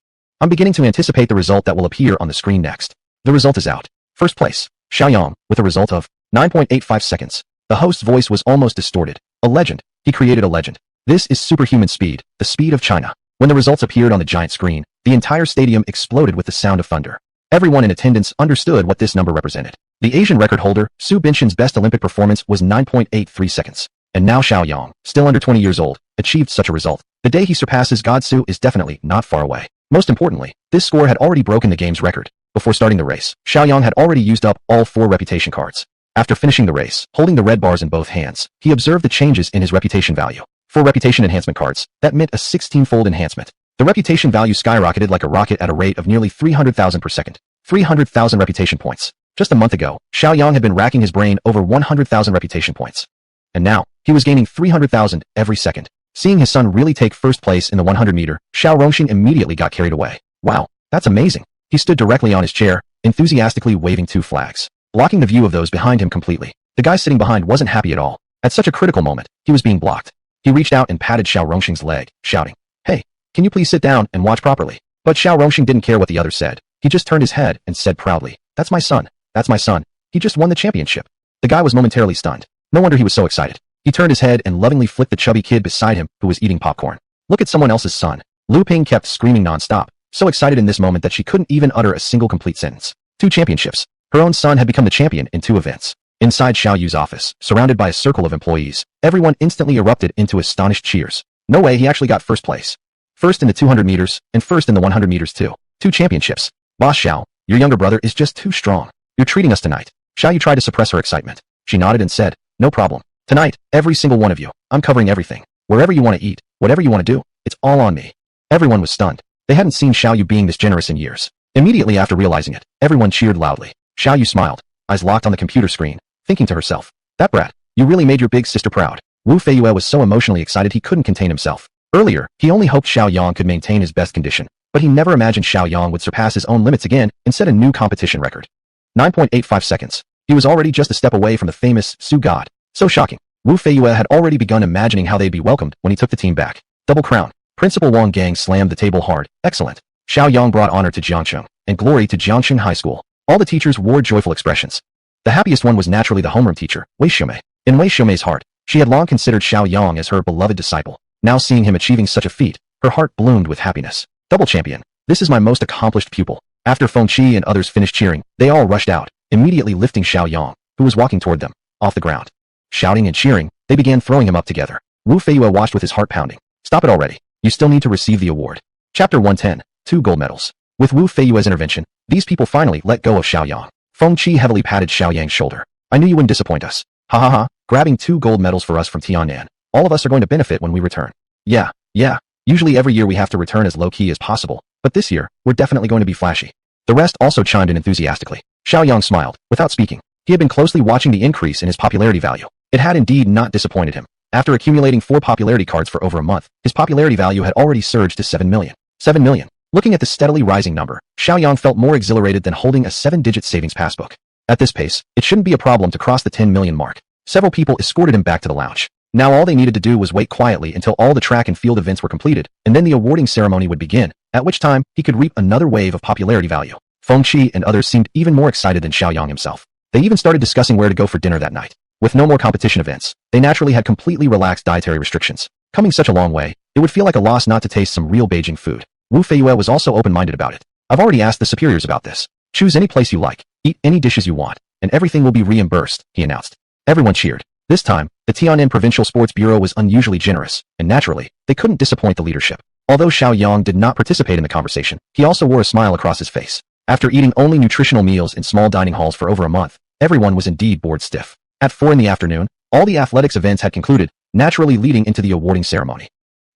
I'm beginning to anticipate the result that will appear on the screen next. The result is out. First place, Shiaoyang, with a result of 9.85 seconds. The host's voice was almost distorted. A legend. He created a legend. This is superhuman speed, the speed of China. When the results appeared on the giant screen, the entire stadium exploded with the sound of thunder. Everyone in attendance understood what this number represented. The Asian record holder, Su Binxian's best Olympic performance was 9.83 seconds. And now Shiaoyang, still under 20 years old, achieved such a result. The day he surpasses God Su is definitely not far away. Most importantly, this score had already broken the game's record. Before starting the race, Shiaoyang had already used up all 4 reputation cards. After finishing the race, holding the red bars in both hands, he observed the changes in his reputation value. 4 reputation enhancement cards, that meant a 16-fold enhancement. The reputation value skyrocketed like a rocket at a rate of nearly 300,000 per second. 300,000 reputation points. Just a month ago, Shiaoyang had been racking his brain over 100,000 reputation points. And now, he was gaining 300,000 every second. Seeing his son really take first place in the 100-meter, Xiao Rongxing immediately got carried away. Wow, that's amazing. He stood directly on his chair, enthusiastically waving 2 flags, blocking the view of those behind him completely. The guy sitting behind wasn't happy at all. At such a critical moment, he was being blocked. He reached out and patted Xiao Rongxing's leg, shouting, "Hey, can you please sit down and watch properly?" But Xiao Rongxing didn't care what the others said. He just turned his head and said proudly, "That's my son. That's my son. He just won the championship." The guy was momentarily stunned. No wonder he was so excited. He turned his head and lovingly flicked the chubby kid beside him who was eating popcorn. Look at someone else's son. Lu Ping kept screaming non-stop, so excited in this moment that she couldn't even utter a single complete sentence. 2 championships. Her own son had become the champion in 2 events. Inside Xiao Yu's office, surrounded by a circle of employees, everyone instantly erupted into astonished cheers. No way, he actually got first place. First in the 200 meters, and first in the 100 meters too. 2 championships. Boss Xiao, your younger brother is just too strong. You're treating us tonight. Xiao Yu tried to suppress her excitement. She nodded and said, "No problem. Tonight, every single one of you. I'm covering everything. Wherever you want to eat, whatever you want to do, it's all on me." Everyone was stunned. They hadn't seen Xiao Yu being this generous in years. Immediately after realizing it, everyone cheered loudly. Xiao Yu smiled, eyes locked on the computer screen, thinking to herself, "That brat, you really made your big sister proud." Wu Feiyue was so emotionally excited he couldn't contain himself. Earlier, he only hoped Xiaoyang could maintain his best condition, but he never imagined Xiaoyang would surpass his own limits again and set a new competition record. 9.85 seconds. He was already just a step away from the famous Su God. So shocking. Wu Feiyue had already begun imagining how they'd be welcomed when he took the team back. Double crown. Principal Wang Gang slammed the table hard. Excellent. Xiaoyang brought honor to Jiangcheng and glory to Jiangcheng High School. All the teachers wore joyful expressions. The happiest one was naturally the homeroom teacher, Wei Xiumei. In Wei Xiumei's heart, she had long considered Xiaoyang as her beloved disciple. Now seeing him achieving such a feat, her heart bloomed with happiness. Double champion. This is my most accomplished pupil. After Feng Qi and others finished cheering, they all rushed out, immediately lifting Xiaoyang, who was walking toward them, off the ground. Shouting and cheering, they began throwing him up together. Wu Feiyue watched with his heart pounding. Stop it already. You still need to receive the award. Chapter 110, 2 gold medals. With Wu Feiyue's intervention, these people finally let go of Xiaoyang. Feng Qi heavily patted Xiaoyang's shoulder. I knew you wouldn't disappoint us. Ha ha ha, grabbing 2 gold medals for us from Tianan. All of us are going to benefit when we return. Yeah, Usually every year we have to return as low-key as possible, but this year, we're definitely going to be flashy. The rest also chimed in enthusiastically. Shiaoyang smiled, without speaking. He had been closely watching the increase in his popularity value. It had indeed not disappointed him. After accumulating 4 popularity cards for over a month, his popularity value had already surged to 7 million. 7 million. Looking at the steadily rising number, Shiaoyang felt more exhilarated than holding a 7-digit savings passbook. At this pace, it shouldn't be a problem to cross the 10 million mark. Several people escorted him back to the lounge. Now all they needed to do was wait quietly until all the track and field events were completed, and then the awarding ceremony would begin, at which time he could reap another wave of popularity value. Feng Qi and others seemed even more excited than Shiaoyang himself. They even started discussing where to go for dinner that night. With no more competition events, they naturally had completely relaxed dietary restrictions. Coming such a long way, it would feel like a loss not to taste some real Beijing food. Wu Feiyue was also open-minded about it. I've already asked the superiors about this. Choose any place you like, eat any dishes you want, and everything will be reimbursed, he announced. Everyone cheered. This time, the Tian'an Provincial Sports Bureau was unusually generous, and naturally, they couldn't disappoint the leadership. Although Shiaoyang did not participate in the conversation, he also wore a smile across his face. After eating only nutritional meals in small dining halls for over a month, everyone was indeed bored stiff. At 4 in the afternoon, all the athletics events had concluded, naturally leading into the awarding ceremony.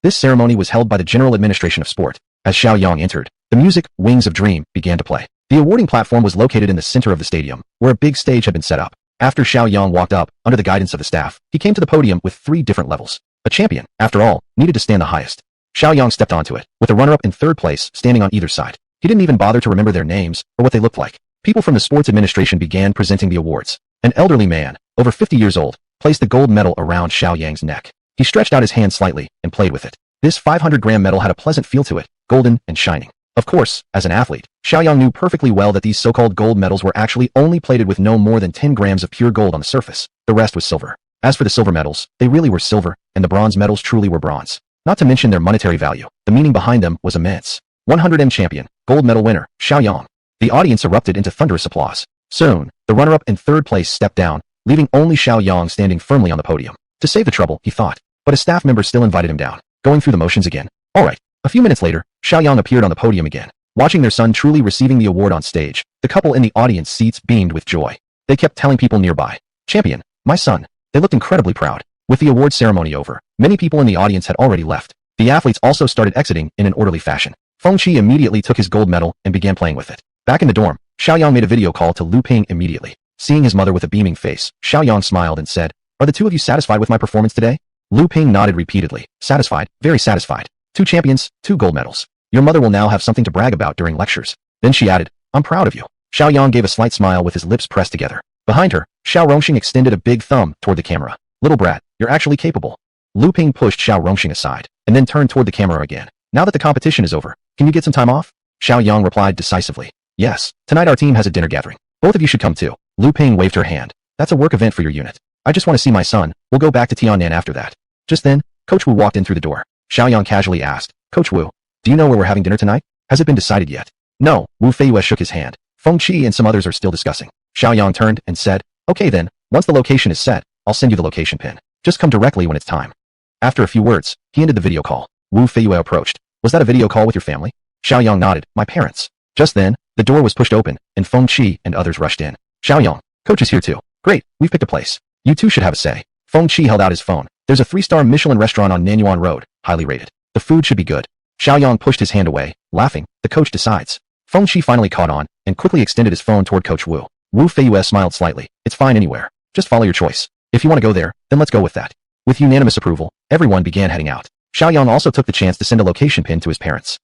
This ceremony was held by the General Administration of Sport. As Shiaoyang entered, the music, Wings of Dream, began to play. The awarding platform was located in the center of the stadium, where a big stage had been set up. After Shiaoyang walked up, under the guidance of the staff, he came to the podium with 3 different levels. A champion, after all, needed to stand the highest. Shiaoyang stepped onto it, with a runner-up in 3rd place standing on either side. He didn't even bother to remember their names or what they looked like. People from the sports administration began presenting the awards. An elderly man, over 50 years old, placed the gold medal around Xiaoyang's neck. He stretched out his hand slightly and played with it. This 500-gram medal had a pleasant feel to it, golden and shining. Of course, as an athlete, Shiaoyang knew perfectly well that these so-called gold medals were actually only plated with no more than 10 grams of pure gold on the surface. The rest was silver. As for the silver medals, they really were silver, and the bronze medals truly were bronze. Not to mention their monetary value, the meaning behind them was immense. 100M champion, gold medal winner, Shiaoyang. The audience erupted into thunderous applause. Soon, the runner-up in 3rd place stepped down, leaving only Shiaoyang standing firmly on the podium. To save the trouble, he thought, but a staff member still invited him down. Going through the motions again. All right. A few minutes later, Shiaoyang appeared on the podium again. Watching their son truly receiving the award on stage, the couple in the audience seats beamed with joy. They kept telling people nearby, "Champion, my son." They looked incredibly proud. With the award ceremony over, many people in the audience had already left. The athletes also started exiting in an orderly fashion. Feng Qi immediately took his gold medal and began playing with it. Back in the dorm, Shiaoyang made a video call to Lu Ping immediately. Seeing his mother with a beaming face, Shiaoyang smiled and said, "Are the 2 of you satisfied with my performance today?" Lu Ping nodded repeatedly. "Satisfied, very satisfied. 2 champions, 2 gold medals. Your mother will now have something to brag about during lectures." Then she added, "I'm proud of you." Shiaoyang gave a slight smile with his lips pressed together. Behind her, Xiao Rongxing extended a big thumb toward the camera. "Little brat, you're actually capable." Lu Ping pushed Xiao Rongxing aside, and then turned toward the camera again. "Now that the competition is over, can you get some time off?" Shiaoyang replied decisively. "Yes, tonight our team has a dinner gathering. Both of you should come too." Lu Ping waved her hand. "That's a work event for your unit. I just want to see my son. We'll go back to Tian'an after that." Just then, Coach Wu walked in through the door. Shiaoyang casually asked, "Coach Wu, do you know where we're having dinner tonight? Has it been decided yet?" "No." Wu Feiyue shook his hand. "Feng Qi and some others are still discussing." Shiaoyang turned and said, "Okay then, once the location is set, I'll send you the location pin. Just come directly when it's time." After a few words, he ended the video call. Wu Feiyue approached. "Was that a video call with your family?" Shiaoyang nodded. "My parents." Just then, the door was pushed open, and Feng Qi and others rushed in. "Shiaoyang, Coach is here too. Great, we've picked a place. You two should have a say." Feng Qi held out his phone. "There's a 3-star Michelin restaurant on Nanyuan Road, highly rated. The food should be good." Shiaoyang pushed his hand away, laughing. "The coach decides." Feng Qi finally caught on, and quickly extended his phone toward Coach Wu. Wu Feiyue smiled slightly. "It's fine anywhere. Just follow your choice. If you want to go there, then let's go with that." With unanimous approval, everyone began heading out. Shiaoyang also took the chance to send a location pin to his parents.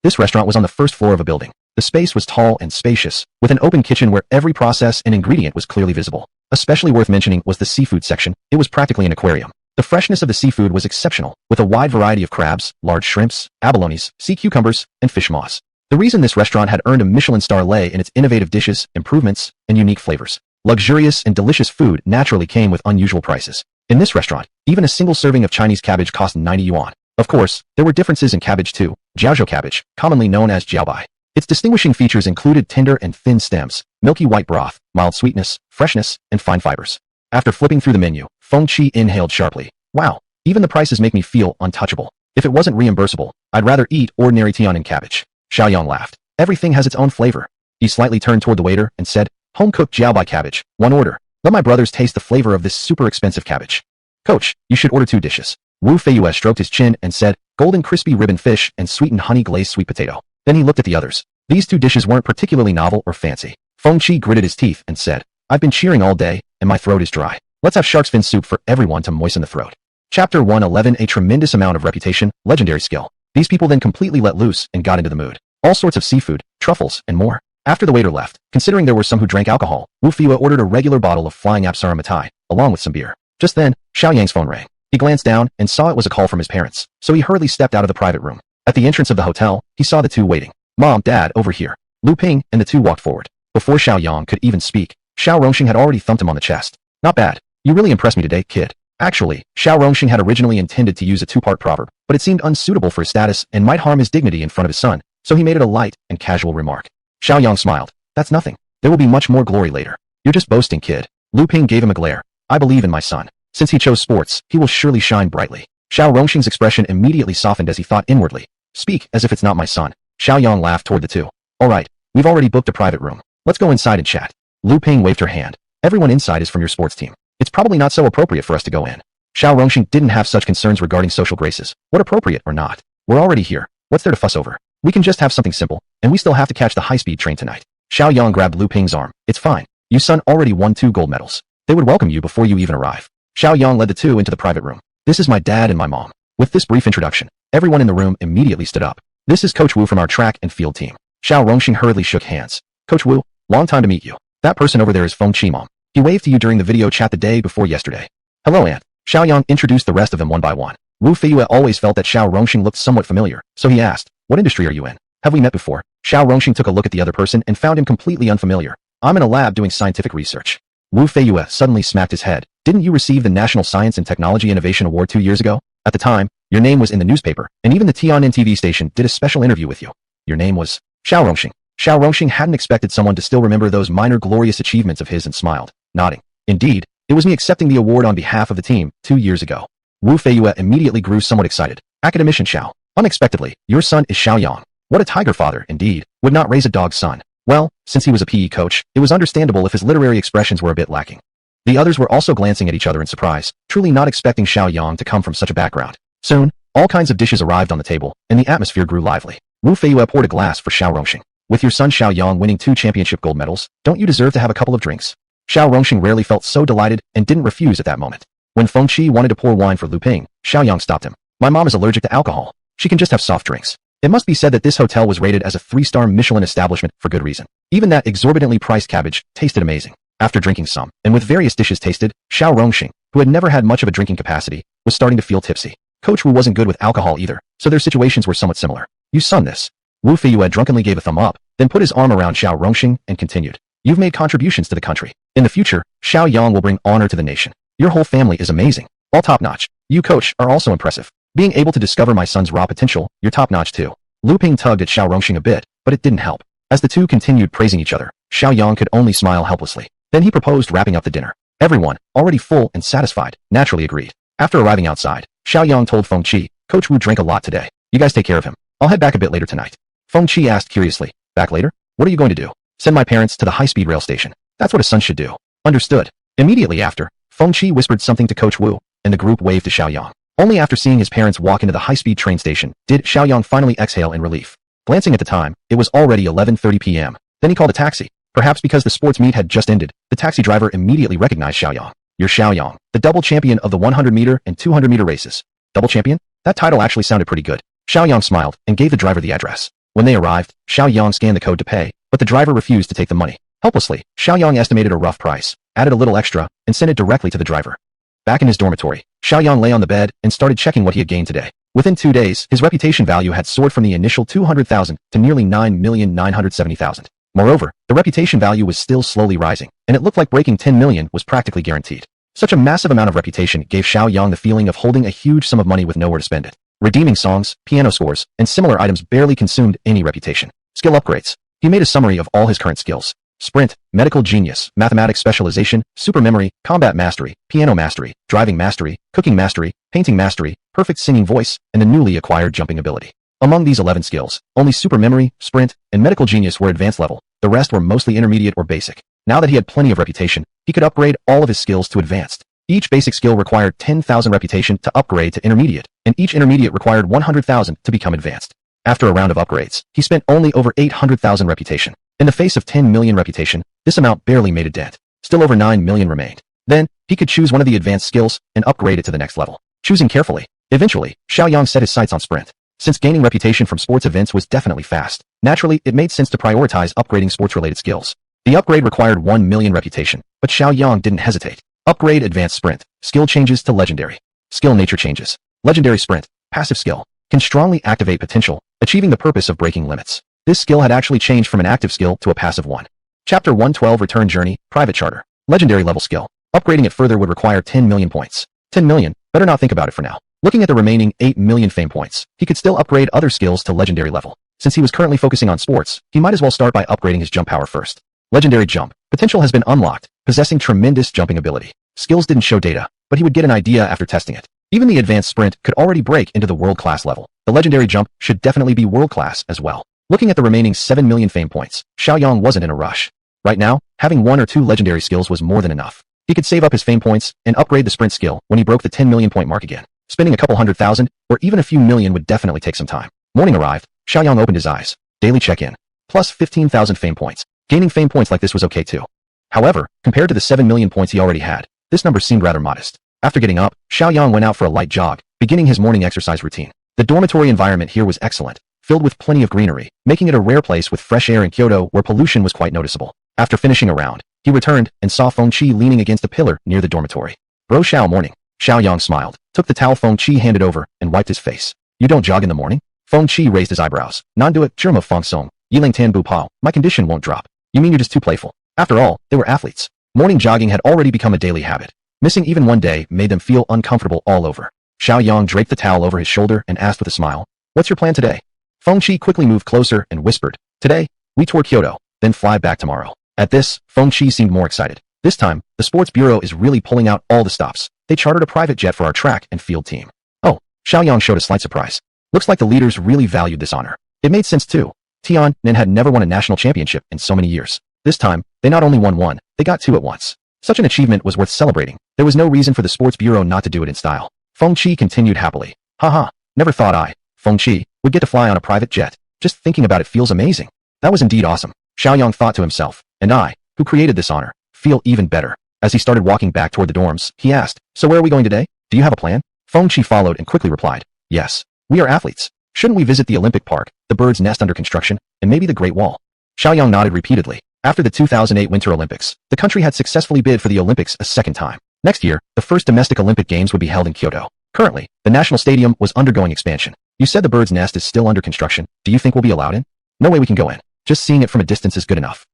This restaurant was on the 1st floor of a building. The space was tall and spacious, with an open kitchen where every process and ingredient was clearly visible. Especially worth mentioning was the seafood section. It was practically an aquarium. The freshness of the seafood was exceptional, with a wide variety of crabs, large shrimps, abalones, sea cucumbers, and fish moss. The reason this restaurant had earned a Michelin star lay in its innovative dishes, improvements, and unique flavors. Luxurious and delicious food naturally came with unusual prices. In this restaurant, even a single serving of Chinese cabbage cost 90 yuan. Of course, there were differences in cabbage too. Jiaozhou cabbage, commonly known as jiaobai. Its distinguishing features included tender and thin stems, milky white broth, mild sweetness, freshness, and fine fibers. After flipping through the menu, Feng Qi inhaled sharply. "Wow, even the prices make me feel untouchable. If it wasn't reimbursable, I'd rather eat ordinary Tian'an cabbage." Shiaoyang laughed. "Everything has its own flavor." He slightly turned toward the waiter and said, "Home-cooked jiaobai cabbage, 1 order. Let my brothers taste the flavor of this super expensive cabbage." "Coach, you should order 2 dishes." Wu Feiyue stroked his chin and said, golden crispy ribbon fish, and sweetened honey-glazed sweet potato. Then he looked at the others. These 2 dishes weren't particularly novel or fancy. Feng Qi gritted his teeth and said, "I've been cheering all day, and my throat is dry. Let's have shark's fin soup for everyone to moisten the throat." Chapter 111. A tremendous amount of reputation, legendary skill. These people then completely let loose and got into the mood. All sorts of seafood, truffles, and more. After the waiter left, considering there were some who drank alcohol, Wu Fiwa ordered a regular bottle of Flying Apsara Matai, along with some beer. Just then, Shiaoyang's phone rang. He glanced down and saw it was a call from his parents, so he hurriedly stepped out of the private room. At the entrance of the hotel, he saw the 2 waiting. "Mom, Dad, over here." Lu Ping and the 2 walked forward. Before Xiaoyang could even speak, Xiao Rongxing had already thumped him on the chest. "Not bad. You really impressed me today, kid." Actually, Xiao Rongxing had originally intended to use a 2-part proverb, but it seemed unsuitable for his status and might harm his dignity in front of his son, so he made it a light and casual remark. Xiaoyang smiled. "That's nothing. There will be much more glory later. You're just boasting, kid." Lu Ping gave him a glare. "I believe in my son. Since he chose sports, he will surely shine brightly." Xiao Rongxing's expression immediately softened as he thought inwardly. "Speak as if it's not my son." Xiaoyang laughed toward the 2. "All right, we've already booked a private room. Let's go inside and chat." Lu Ping waved her hand. "Everyone inside is from your sports team. It's probably not so appropriate for us to go in." Xiao Rongxing didn't have such concerns regarding social graces. What appropriate or not? We're already here. What's there to fuss over? We can just have something simple, and we still have to catch the high-speed train tonight. Xiaoyang grabbed Lu Ping's arm. "It's fine. You son already won 2 gold medals. They would welcome you before you even arrive." Xiaoyang led the 2 into the private room. "This is my dad and my mom." With this brief introduction, everyone in the room immediately stood up. "This is Coach Wu from our track and field team." Xiao Rongxing hurriedly shook hands. "Coach Wu, long time to meet you. That person over there is Feng Qi Mom. He waved to you during the video chat the day before yesterday." "Hello, Aunt." Xiaoyang introduced the rest of them one by one. Wu Feiyue always felt that Xiao Rongxing looked somewhat familiar, so he asked, "What industry are you in? Have we met before?" Xiao Rongxing took a look at the other person and found him completely unfamiliar. "I'm in a lab doing scientific research." Wu Feiyue suddenly smacked his head. "Didn't you receive the National Science and Technology Innovation Award 2 years ago? At the time, your name was in the newspaper, and even the Tian'an TV station did a special interview with you. Your name was Xiao Rongxing." Xiao Rongxing hadn't expected someone to still remember those minor glorious achievements of his and smiled, nodding. "Indeed, it was me accepting the award on behalf of the team 2 years ago." Wu Feiyue immediately grew somewhat excited. "Academician Xiao. Unexpectedly, your son is Xiaoyang. What a tiger father, indeed. Would not raise a dog's son." Well, since he was a PE coach, it was understandable if his literary expressions were a bit lacking. The others were also glancing at each other in surprise, truly not expecting Xiaoyang to come from such a background. Soon, all kinds of dishes arrived on the table, and the atmosphere grew lively. Wu Feiyue poured a glass for Xiao Rongxing. "With your son Xiaoyang winning 2 championship gold medals, don't you deserve to have a couple of drinks?" Xiao Rongxing rarely felt so delighted and didn't refuse at that moment. When Feng Qi wanted to pour wine for Lu Ping, Xiaoyang stopped him. "My mom is allergic to alcohol. She can just have soft drinks." It must be said that this hotel was rated as a 3-star Michelin establishment for good reason. Even that exorbitantly priced cabbage tasted amazing. After drinking some, and with various dishes tasted, Xiao Rongxing, who had never had much of a drinking capacity, was starting to feel tipsy. Coach Wu wasn't good with alcohol either, so their situations were somewhat similar. "You son this." Wu Feiyue drunkenly gave a thumb up, then put his arm around Xiao Rongxing and continued. "You've made contributions to the country. In the future, Xiaoyang will bring honor to the nation. Your whole family is amazing. All top-notch. You, coach, are also impressive. Being able to discover my son's raw potential, you're top-notch too." Lu Ping tugged at Xiao Rongxing a bit, but it didn't help. As the 2 continued praising each other, Xiaoyang could only smile helplessly. Then he proposed wrapping up the dinner. Everyone, already full and satisfied, naturally agreed. After arriving outside, Xiaoyang told Feng Qi, "Coach Wu drank a lot today. You guys take care of him. I'll head back a bit later tonight." Feng Qi asked curiously, "Back later? What are you going to do?" "Send my parents to the high-speed rail station. That's what a son should do." "Understood." Immediately after, Feng Qi whispered something to Coach Wu, and the group waved to Xiaoyang. Only after seeing his parents walk into the high-speed train station did Xiaoyang finally exhale in relief. Glancing at the time, it was already 11:30 p.m. Then he called a taxi. Perhaps because the sports meet had just ended, the taxi driver immediately recognized Xiaoyang. "You're Xiaoyang, the double champion of the 100-meter and 200-meter races." "Double champion?" That title actually sounded pretty good. Xiaoyang smiled and gave the driver the address. When they arrived, Xiaoyang scanned the code to pay, but the driver refused to take the money. Helplessly, Xiaoyang estimated a rough price, added a little extra, and sent it directly to the driver. Back in his dormitory, Xiaoyang lay on the bed and started checking what he had gained today. Within 2 days, his reputation value had soared from the initial 200,000 to nearly 9,970,000. Moreover, the reputation value was still slowly rising, and it looked like breaking 10 million was practically guaranteed. Such a massive amount of reputation gave Xiaoyang the feeling of holding a huge sum of money with nowhere to spend it. Redeeming songs, piano scores, and similar items barely consumed any reputation. Skill upgrades. He made a summary of all his current skills. Sprint, medical genius, mathematics specialization, super memory, combat mastery, piano mastery, driving mastery, cooking mastery, painting mastery, perfect singing voice, and the newly acquired jumping ability. Among these 11 skills, only super memory, sprint, and medical genius were advanced level. The rest were mostly intermediate or basic. Now that he had plenty of reputation, he could upgrade all of his skills to advanced. Each basic skill required 10,000 reputation to upgrade to intermediate, and each intermediate required 100,000 to become advanced. After a round of upgrades, he spent only over 800,000 reputation. In the face of 10 million reputation, this amount barely made a dent. Still over 9 million remained. Then, he could choose one of the advanced skills and upgrade it to the next level. Choosing carefully. Eventually, Shiaoyang set his sights on sprint. Since gaining reputation from sports events was definitely fast, naturally, it made sense to prioritize upgrading sports-related skills. The upgrade required 1 million reputation, but Shiaoyang didn't hesitate. Upgrade advanced sprint. Skill changes to legendary. Skill nature changes. Legendary sprint. Passive skill. Can strongly activate potential, achieving the purpose of breaking limits. This skill had actually changed from an active skill to a passive one. Chapter 112 Return Journey, Private Charter. Legendary level skill. Upgrading it further would require 10 million points. 10 million? Better not think about it for now. Looking at the remaining 8 million fame points, he could still upgrade other skills to legendary level. Since he was currently focusing on sports, he might as well start by upgrading his jump power first. Legendary jump. Potential has been unlocked, possessing tremendous jumping ability. Skills didn't show data, but he would get an idea after testing it. Even the advanced sprint could already break into the world-class level. The legendary jump should definitely be world-class as well. Looking at the remaining 7 million fame points, Shiaoyang wasn't in a rush. Right now, having 1 or 2 legendary skills was more than enough. He could save up his fame points and upgrade the sprint skill when he broke the 10 million point mark again. Spending a couple 100,000 or even a few million would definitely take some time. Morning arrived. Shiaoyang opened his eyes. Daily check-in. Plus 15,000 fame points. Gaining fame points like this was okay too. However, compared to the 7 million points he already had, this number seemed rather modest. After getting up, Shiaoyang went out for a light jog, beginning his morning exercise routine. The dormitory environment here was excellent, filled with plenty of greenery, making it a rare place with fresh air in Kyoto where pollution was quite noticeable. After finishing a round, he returned and saw Feng Qi leaning against a pillar near the dormitory. Bro Xiao morning. Shiaoyang smiled, took the towel Feng Qi handed over, and wiped his face. You don't jog in the morning? Feng Qi raised his eyebrows. Nan do it, Zhima Feng Song, Yiling Tan Bu Pao, my condition won't drop. You mean you're just too playful? After all, they were athletes. Morning jogging had already become a daily habit. Missing even one day made them feel uncomfortable all over. Shiaoyang draped the towel over his shoulder and asked with a smile, what's your plan today? Feng Qi quickly moved closer and whispered, today, we tour Kyoto, then fly back tomorrow. At this, Feng Qi seemed more excited. This time, the sports bureau is really pulling out all the stops. They chartered a private jet for our track and field team. Oh, Shiaoyang showed a slight surprise. Looks like the leaders really valued this honor. It made sense too. Tiannan had never won a national championship in so many years. This time, they not only won one, they got 2 at once. Such an achievement was worth celebrating. There was no reason for the sports bureau not to do it in style. Feng Qi continued happily. Haha, never thought I, Feng Qi, would get to fly on a private jet. Just thinking about it feels amazing. That was indeed awesome. Shiaoyang thought to himself, and I, who created this honor, feel even better. As he started walking back toward the dorms, he asked, so where are we going today? Do you have a plan? Feng Qi followed and quickly replied, yes. We are athletes. Shouldn't we visit the Olympic Park, the bird's nest under construction, and maybe the Great Wall? Shiaoyang nodded repeatedly. After the 2008 Winter Olympics, the country had successfully bid for the Olympics a second time. Next year, the first domestic Olympic Games would be held in Kyoto. Currently, the national stadium was undergoing expansion. You said the bird's nest is still under construction. Do you think we'll be allowed in? No way we can go in. Just seeing it from a distance is good enough.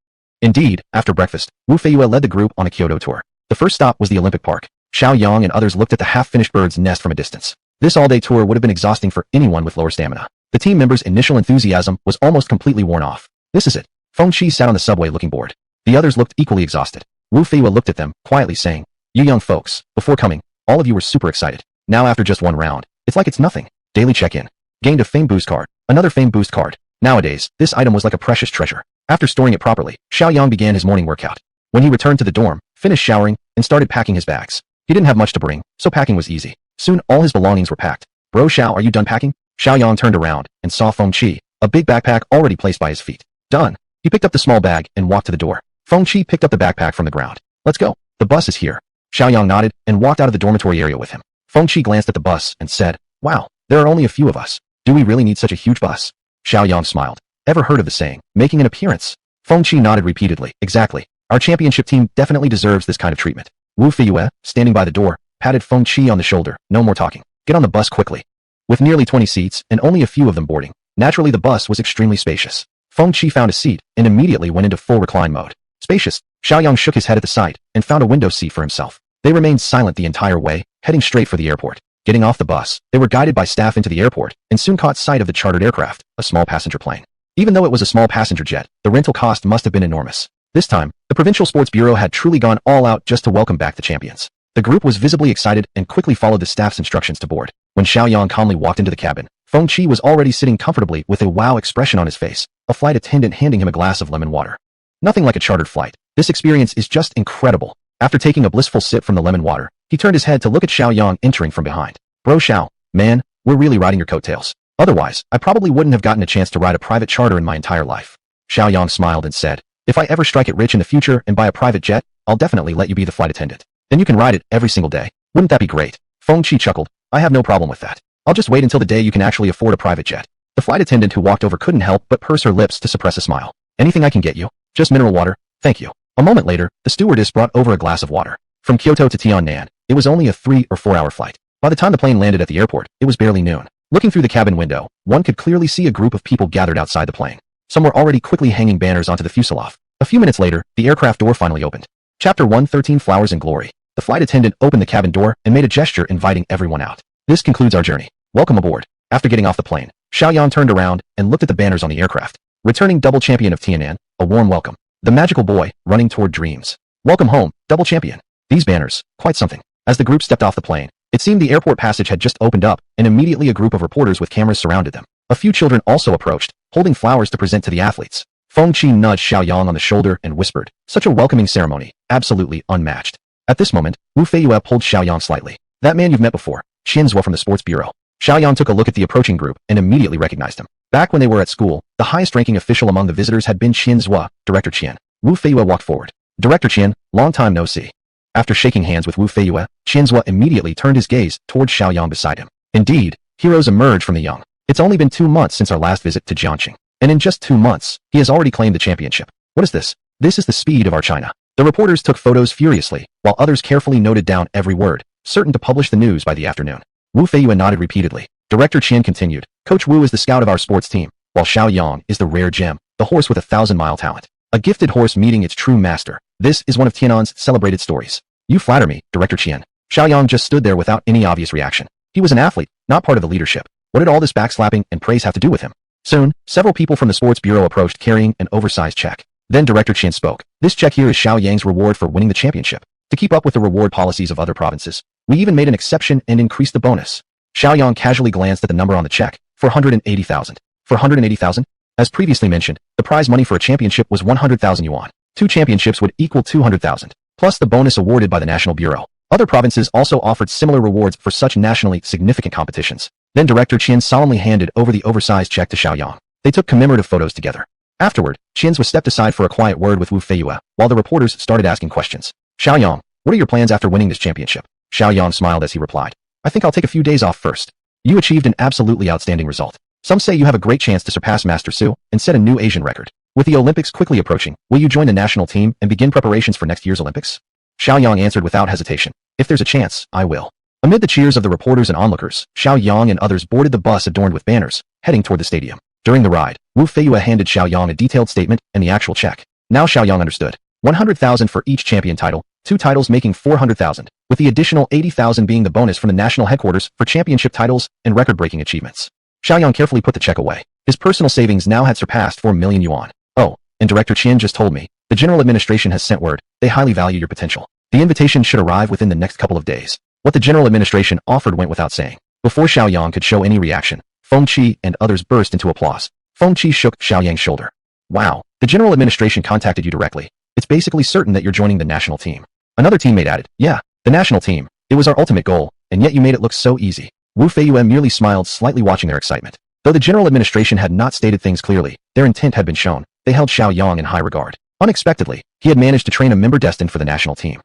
Indeed, after breakfast, Wu Feiyue led the group on a Kyoto tour. The first stop was the Olympic Park. Shiaoyang and others looked at the half-finished bird's nest from a distance. This all-day tour would have been exhausting for anyone with lower stamina. The team members' initial enthusiasm was almost completely worn off. This is it. Feng Qi sat on the subway looking bored. The others looked equally exhausted. Wu Feiyue looked at them, quietly saying, you young folks, before coming, all of you were super excited. Now after just one round, it's like it's nothing. Daily check-in. Gained a fame boost card. Another fame boost card. Nowadays, this item was like a precious treasure. After storing it properly, Shiaoyang began his morning workout. When he returned to the dorm, finished showering, and started packing his bags. He didn't have much to bring, so packing was easy. Soon all his belongings were packed. Bro Xiao, are you done packing? Shiaoyang turned around and saw Feng Qi, a big backpack already placed by his feet. Done. He picked up the small bag and walked to the door. Feng Qi picked up the backpack from the ground. Let's go. The bus is here. Shiaoyang nodded and walked out of the dormitory area with him. Feng Qi glanced at the bus and said, wow, there are only a few of us. Do we really need such a huge bus? Shiaoyang smiled. Ever heard of the saying, making an appearance? Feng Qi nodded repeatedly. Exactly. Our championship team definitely deserves this kind of treatment. Wu Feiyue, standing by the door, patted Feng Qi on the shoulder. No more talking. Get on the bus quickly. With nearly 20 seats and only a few of them boarding, naturally the bus was extremely spacious. Feng Qi found a seat and immediately went into full recline mode. Spacious. Shiaoyang shook his head at the sight and found a window seat for himself. They remained silent the entire way, heading straight for the airport. Getting off the bus, they were guided by staff into the airport and soon caught sight of the chartered aircraft, a small passenger plane. Even though it was a small passenger jet, the rental cost must have been enormous. This time, the Provincial Sports Bureau had truly gone all out just to welcome back the champions. The group was visibly excited and quickly followed the staff's instructions to board. When Shiaoyang calmly walked into the cabin, Feng Qi was already sitting comfortably with a wow expression on his face, a flight attendant handing him a glass of lemon water. Nothing like a chartered flight. This experience is just incredible. After taking a blissful sip from the lemon water, He turned his head to look at Shiaoyang entering from behind. Bro Xiao, man, we're really riding your coattails. Otherwise, I probably wouldn't have gotten a chance to ride a private charter in my entire life. Shiaoyang smiled and said, if I ever strike it rich in the future and buy a private jet, I'll definitely let you be the flight attendant. Then you can ride it every single day. Wouldn't that be great? Feng Qi chuckled, I have no problem with that. I'll just wait until the day you can actually afford a private jet. The flight attendant who walked over couldn't help but purse her lips to suppress a smile. Anything I can get you? Just mineral water, thank you. A moment later, the stewardess brought over a glass of water. From Kyoto to Tiannan, it was only a 3 or 4 hour flight. By the time the plane landed at the airport, it was barely noon. Looking through the cabin window, one could clearly see a group of people gathered outside the plane. Some were already quickly hanging banners onto the fuselage. A few minutes later, the aircraft door finally opened. Chapter 113 Flowers and Glory. The flight attendant opened the cabin door and made a gesture inviting everyone out. This concludes our journey. Welcome aboard. After getting off the plane, Shiaoyang turned around and looked at the banners on the aircraft. Returning double champion of Tiannan, a warm welcome. The magical boy, running toward dreams. Welcome home, double champion. These banners, quite something. As the group stepped off the plane, it seemed the airport passage had just opened up, and immediately a group of reporters with cameras surrounded them. A few children also approached, holding flowers to present to the athletes. Feng Qi nudged Shiaoyang on the shoulder and whispered, such a welcoming ceremony, absolutely unmatched. At this moment, Wu Feiyue pulled Shiaoyang slightly. That man you've met before, Qianzhua from the sports bureau. Shiaoyang took a look at the approaching group and immediately recognized him. Back when they were at school, the highest-ranking official among the visitors had been Qianzhua, Director Qian. Wu Feiyue walked forward. Director Qian, long time no see. After shaking hands with Wu Feiyue, Qianzhua immediately turned his gaze toward Shiaoyang beside him. Indeed, heroes emerge from the young. It's only been 2 months since our last visit to Jiangqing. And in just 2 months, he has already claimed the championship. What is this? This is the speed of our China. The reporters took photos furiously, while others carefully noted down every word, certain to publish the news by the afternoon. Wu Feiyue nodded repeatedly. Director Qian continued, Coach Wu is the scout of our sports team, while Shiaoyang is the rare gem, the horse with 1,000-mile talent. A gifted horse meeting its true master. This is one of Tiannan's celebrated stories. You flatter me, Director Qian. Shiaoyang just stood there without any obvious reaction. He was an athlete, not part of the leadership. What did all this backslapping and praise have to do with him? Soon, several people from the sports bureau approached carrying an oversized check. Then Director Qian spoke. This check here is Xiaoyang's reward for winning the championship. To keep up with the reward policies of other provinces, we even made an exception and increased the bonus. Xiaoyang casually glanced at the number on the check. 480,000. 480,000? As previously mentioned, the prize money for a championship was 100,000 yuan. 2 championships would equal 200,000, plus the bonus awarded by the National Bureau. Other provinces also offered similar rewards for such nationally significant competitions. Then Director Qian solemnly handed over the oversized check to Shiaoyang. They took commemorative photos together. Afterward, Qianzhua stepped aside for a quiet word with Wu Feiyue, while the reporters started asking questions. Shiaoyang, what are your plans after winning this championship? Shiaoyang smiled as he replied. I think I'll take a few days off first. You achieved an absolutely outstanding result. Some say you have a great chance to surpass Master Su and set a new Asian record. With the Olympics quickly approaching, will you join the national team and begin preparations for next year's Olympics? Xiaoyang answered without hesitation. If there's a chance, I will. Amid the cheers of the reporters and onlookers, Xiaoyang and others boarded the bus adorned with banners, heading toward the stadium. During the ride, Wu Feiyue handed Xiaoyang a detailed statement and the actual check. Now Xiaoyang understood. 100,000 for each champion title, 2 titles making 400,000, with the additional 80,000 being the bonus from the national headquarters for championship titles and record-breaking achievements. Xiaoyang carefully put the check away. His personal savings now had surpassed 4 million yuan. Oh, and Director Qian just told me, the General Administration has sent word, they highly value your potential. The invitation should arrive within the next couple of days. What the General Administration offered went without saying. Before Xiaoyang could show any reaction, Feng Qi and others burst into applause. Feng Qi shook Xiaoyang's shoulder. Wow, the General Administration contacted you directly. It's basically certain that you're joining the national team. Another teammate added, yeah, the national team. It was our ultimate goal, and yet you made it look so easy. Wu Feiyue merely smiled slightly watching their excitement. Though the General Administration had not stated things clearly, their intent had been shown. They held Xiaoyang in high regard. Unexpectedly, he had managed to train a member destined for the national team.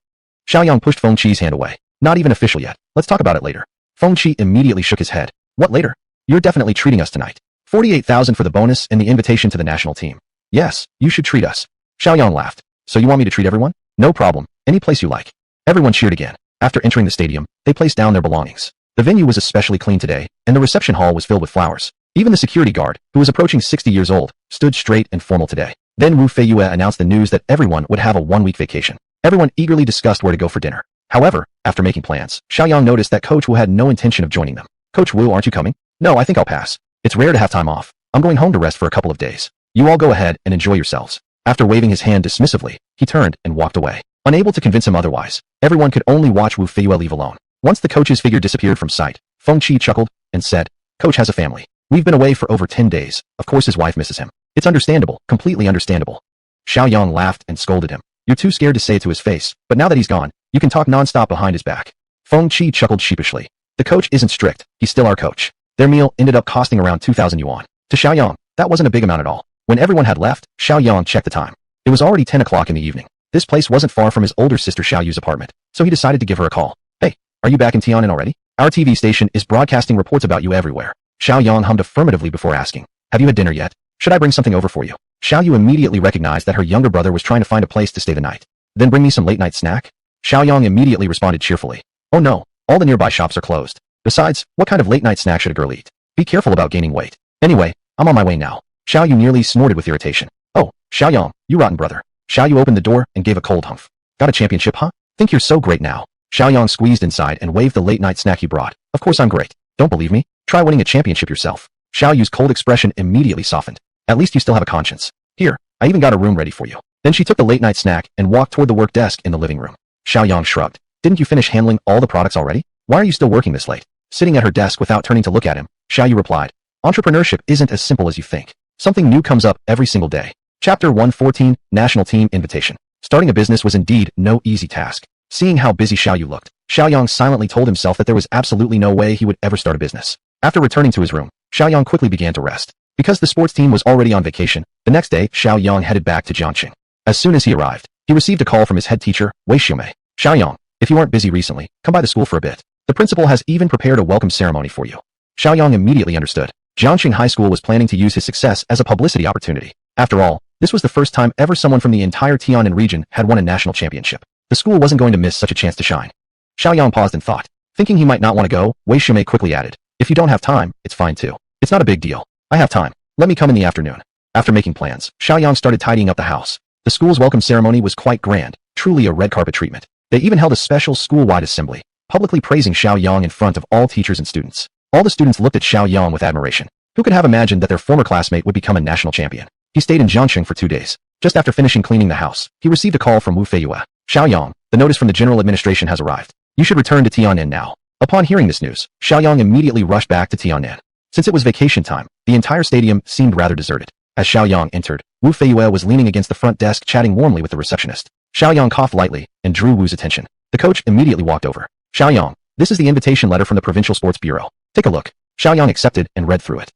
Xiaoyang pushed Feng Qi's hand away. Not even official yet. Let's talk about it later. Feng Qi immediately shook his head. What later? You're definitely treating us tonight. 48,000 for the bonus and the invitation to the national team. Yes, you should treat us. Xiaoyang laughed. So you want me to treat everyone? No problem. Any place you like. Everyone cheered again. After entering the stadium, they placed down their belongings. The venue was especially clean today, and the reception hall was filled with flowers. Even the security guard, who was approaching 60 years old, stood straight and formal today. Then Wu Feiyue announced the news that everyone would have a 1-week vacation. Everyone eagerly discussed where to go for dinner. However, after making plans, Xiaoyang noticed that Coach Wu had no intention of joining them. Coach Wu, aren't you coming? No, I think I'll pass. It's rare to have time off. I'm going home to rest for a couple of days. You all go ahead and enjoy yourselves. After waving his hand dismissively, he turned and walked away. Unable to convince him otherwise, everyone could only watch Wu Feiyue leave alone. Once the coach's figure disappeared from sight, Feng Qi chuckled and said, Coach has a family. We've been away for over 10 days. Of course his wife misses him. It's understandable, completely understandable. Xiaoyang laughed and scolded him. You're too scared to say it to his face, but now that he's gone, you can talk non-stop behind his back. Feng Qi chuckled sheepishly. The coach isn't strict, he's still our coach. Their meal ended up costing around 2,000 yuan. To Shiaoyang, that wasn't a big amount at all. When everyone had left, Shiaoyang checked the time. It was already 10 o'clock in the evening. This place wasn't far from his older sister Xiaoyu's apartment, so he decided to give her a call. Hey, are you back in Tian'an already? Our TV station is broadcasting reports about you everywhere. Xiaoyang hummed affirmatively before asking. Have you had dinner yet? Should I bring something over for you? Xiaoyu immediately recognized that her younger brother was trying to find a place to stay the night. Then bring me some late-night snack? Xiaoyang immediately responded cheerfully. Oh no, all the nearby shops are closed. Besides, what kind of late-night snack should a girl eat? Be careful about gaining weight. Anyway, I'm on my way now. Xiaoyu nearly snorted with irritation. Oh, Xiaoyang, you rotten brother. Xiaoyu opened the door and gave a cold humph. Got a championship, huh? Think you're so great now. Xiaoyang squeezed inside and waved the late-night snack he brought. Of course I'm great. Don't believe me? Try winning a championship yourself. Xiaoyu's cold expression immediately softened. At least you still have a conscience. Here, I even got a room ready for you. Then she took the late-night snack and walked toward the work desk in the living room. Xiaoyang shrugged. Didn't you finish handling all the products already? Why are you still working this late? Sitting at her desk without turning to look at him, Xiaoyu replied. Entrepreneurship isn't as simple as you think. Something new comes up every single day. Chapter 114, National Team Invitation. Starting a business was indeed no easy task. Seeing how busy Xiaoyu looked, Xiaoyang silently told himself that there was absolutely no way he would ever start a business. After returning to his room, Xiaoyang quickly began to rest. Because the sports team was already on vacation, the next day Xiaoyang headed back to Jiangqing. As soon as he arrived, he received a call from his head teacher, Wei Xiumei. Xiaoyang, if you aren't busy recently, come by the school for a bit. The principal has even prepared a welcome ceremony for you. Xiaoyang immediately understood. Jiangqing High School was planning to use his success as a publicity opportunity. After all, this was the first time ever someone from the entire Tian'an region had won a national championship. The school wasn't going to miss such a chance to shine. Xiaoyang paused and thought. Thinking he might not want to go, Wei Xiumei quickly added, if you don't have time, it's fine too. It's not a big deal. I have time. Let me come in the afternoon. After making plans, Xiaoyang started tidying up the house. The school's welcome ceremony was quite grand, truly a red carpet treatment. They even held a special school-wide assembly, publicly praising Xiaoyang in front of all teachers and students. All the students looked at Xiaoyang with admiration. Who could have imagined that their former classmate would become a national champion? He stayed in Jiangqing for 2 days. Just after finishing cleaning the house, he received a call from Wu Feiyue. Xiaoyang, the notice from the general administration has arrived. You should return to Tian'an now. Upon hearing this news, Xiaoyang immediately rushed back to Tian'an. Since it was vacation time, the entire stadium seemed rather deserted. As Xiaoyang entered, Wu Feiyue was leaning against the front desk chatting warmly with the receptionist. Xiaoyang coughed lightly and drew Wu's attention. The coach immediately walked over. Xiaoyang, this is the invitation letter from the Provincial Sports Bureau. Take a look. Xiaoyang accepted and read through it.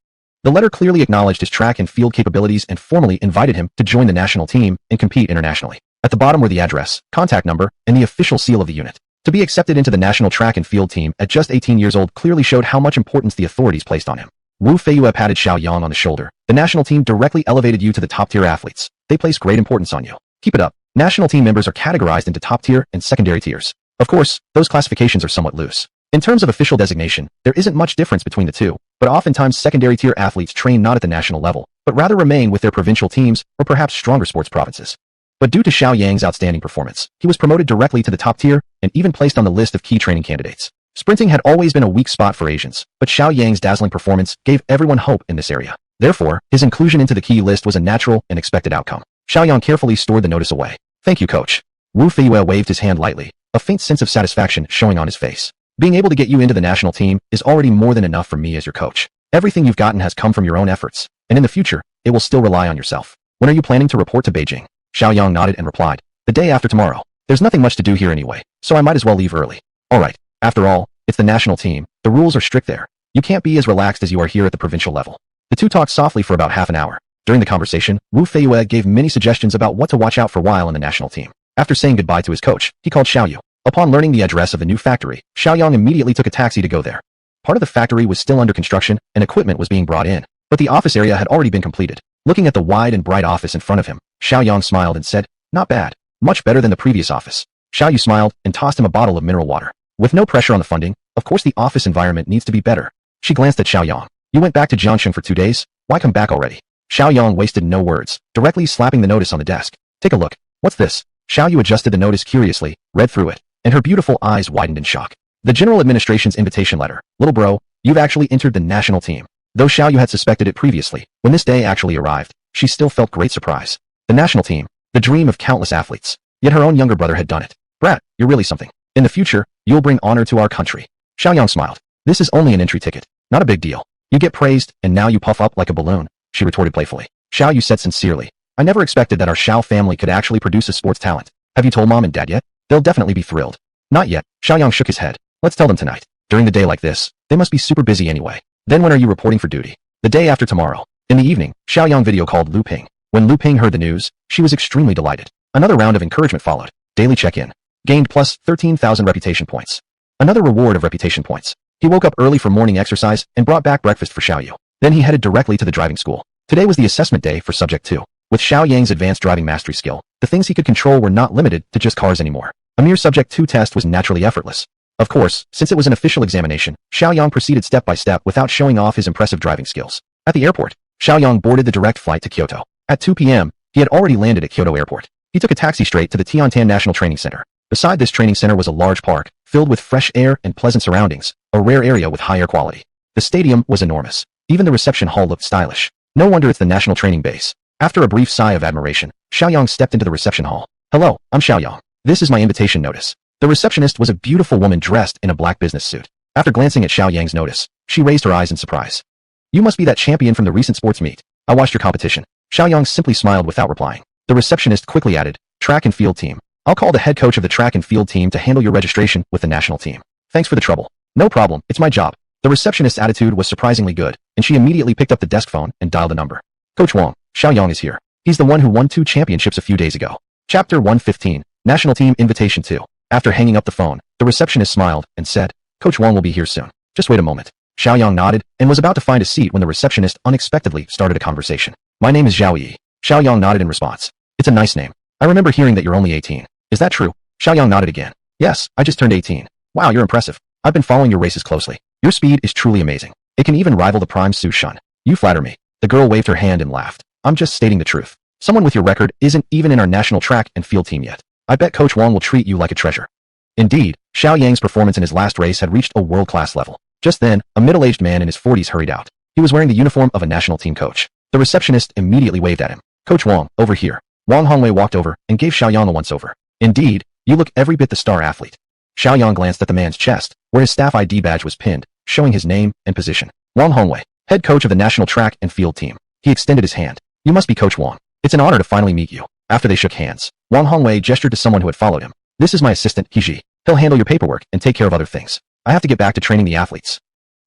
The letter clearly acknowledged his track and field capabilities and formally invited him to join the national team and compete internationally. At the bottom were the address, contact number, and the official seal of the unit. To be accepted into the national track and field team at just 18 years old clearly showed how much importance the authorities placed on him. Wu Feiyue patted Xiaoyang on the shoulder. The national team directly elevated you to the top-tier athletes. They place great importance on you. Keep it up. National team members are categorized into top-tier and secondary tiers. Of course, those classifications are somewhat loose. In terms of official designation, there isn't much difference between the two, but oftentimes secondary-tier athletes train not at the national level, but rather remain with their provincial teams or perhaps stronger sports provinces. But due to Xiaoyang's outstanding performance, he was promoted directly to the top tier and even placed on the list of key training candidates. Sprinting had always been a weak spot for Asians, but Xiaoyang's dazzling performance gave everyone hope in this area. Therefore, his inclusion into the key list was a natural and expected outcome. Xiaoyang carefully stored the notice away. Thank you, coach. Wu Feiyue waved his hand lightly, a faint sense of satisfaction showing on his face. Being able to get you into the national team is already more than enough for me as your coach. Everything you've gotten has come from your own efforts, and in the future, it will still rely on yourself. When are you planning to report to Beijing? Xiaoyang nodded and replied, the day after tomorrow. There's nothing much to do here anyway, so I might as well leave early. Alright, after all, it's the national team. The rules are strict there. You can't be as relaxed as you are here at the provincial level. The two talked softly for about half an hour. During the conversation, Wu Feiyue gave many suggestions about what to watch out for while in the national team. After saying goodbye to his coach, he called Xiaoyu. Upon learning the address of the new factory, Xiaoyang immediately took a taxi to go there. Part of the factory was still under construction, and equipment was being brought in, but the office area had already been completed. Looking at the wide and bright office in front of him, Xiaoyang smiled and said, not bad. Much better than the previous office. Xiaoyu smiled and tossed him a bottle of mineral water. With no pressure on the funding, of course the office environment needs to be better. She glanced at Xiaoyang. You went back to Jiangqing for 2 days? Why come back already? Xiaoyang wasted no words, directly slapping the notice on the desk. Take a look. What's this? Xiaoyu adjusted the notice curiously, read through it, and her beautiful eyes widened in shock. The General Administration's invitation letter. Little bro, you've actually entered the national team. Though Xiaoyu had suspected it previously, when this day actually arrived, she still felt great surprise. The national team, the dream of countless athletes. Yet her own younger brother had done it. Brat, you're really something. In the future, you'll bring honor to our country. Xiaoyang smiled. This is only an entry ticket. Not a big deal. You get praised, and now you puff up like a balloon, she retorted playfully. Xiaoyu said sincerely. I never expected that our Xiao family could actually produce a sports talent. Have you told mom and dad yet? They'll definitely be thrilled. Not yet. Xiaoyang shook his head. Let's tell them tonight. During the day like this, they must be super busy anyway. Then when are you reporting for duty? The day after tomorrow. In the evening, Shiaoyang video called Lu Ping. When Lu Ping heard the news, she was extremely delighted. Another round of encouragement followed. Daily check-in. Gained plus 13,000 reputation points. Another reward of reputation points. He woke up early for morning exercise and brought back breakfast for Xiaoyu. Then he headed directly to the driving school. Today was the assessment day for Subject 2. With Xiaoyang's advanced driving mastery skill, the things he could control were not limited to just cars anymore. A mere Subject 2 test was naturally effortless. Of course, since it was an official examination, Xiaoyang proceeded step by step without showing off his impressive driving skills. At the airport, Xiaoyang boarded the direct flight to Kyoto. At 2 p.m., he had already landed at Kyoto Airport. He took a taxi straight to the Tiantan National Training Center. Beside this training center was a large park, filled with fresh air and pleasant surroundings, a rare area with high air quality. The stadium was enormous. Even the reception hall looked stylish. No wonder it's the national training base. After a brief sigh of admiration, Xiaoyang stepped into the reception hall. Hello, I'm Xiaoyang. This is my invitation notice. The receptionist was a beautiful woman dressed in a black business suit. After glancing at Xiaoyang's notice, she raised her eyes in surprise. You must be that champion from the recent sports meet. I watched your competition. Xiaoyang simply smiled without replying. The receptionist quickly added, track and field team. I'll call the head coach of the track and field team to handle your registration with the national team. Thanks for the trouble. No problem, it's my job. The receptionist's attitude was surprisingly good, and she immediately picked up the desk phone and dialed the number. Coach Wang, Xiaoyang is here. He's the one who won 2 championships a few days ago. Chapter 115, National Team Invitation 2. After hanging up the phone, the receptionist smiled and said, Coach Wang will be here soon. Just wait a moment. Xiaoyang nodded and was about to find a seat when the receptionist unexpectedly started a conversation. My name is Zhao Yi. Xiaoyang nodded in response. It's a nice name. I remember hearing that you're only 18. Is that true? Xiaoyang nodded again. Yes, I just turned 18. Wow, you're impressive. I've been following your races closely. Your speed is truly amazing. It can even rival the prime Su Shun. You flatter me. The girl waved her hand and laughed. I'm just stating the truth. Someone with your record isn't even in our national track and field team yet. I bet Coach Wang will treat you like a treasure. Indeed, Xiaoyang's performance in his last race had reached a world-class level. Just then, a middle-aged man in his 40s hurried out. He was wearing the uniform of a national team coach. The receptionist immediately waved at him. Coach Wang, over here. Wang Hongwei walked over and gave Xiaoyang a once-over. Indeed, you look every bit the star athlete. Xiaoyang glanced at the man's chest, where his staff ID badge was pinned, showing his name and position. Wang Hongwei, head coach of the national track and field team. He extended his hand. You must be Coach Wang. It's an honor to finally meet you. After they shook hands, Wang Hongwei gestured to someone who had followed him. This is my assistant, Heji. He'll handle your paperwork and take care of other things. I have to get back to training the athletes.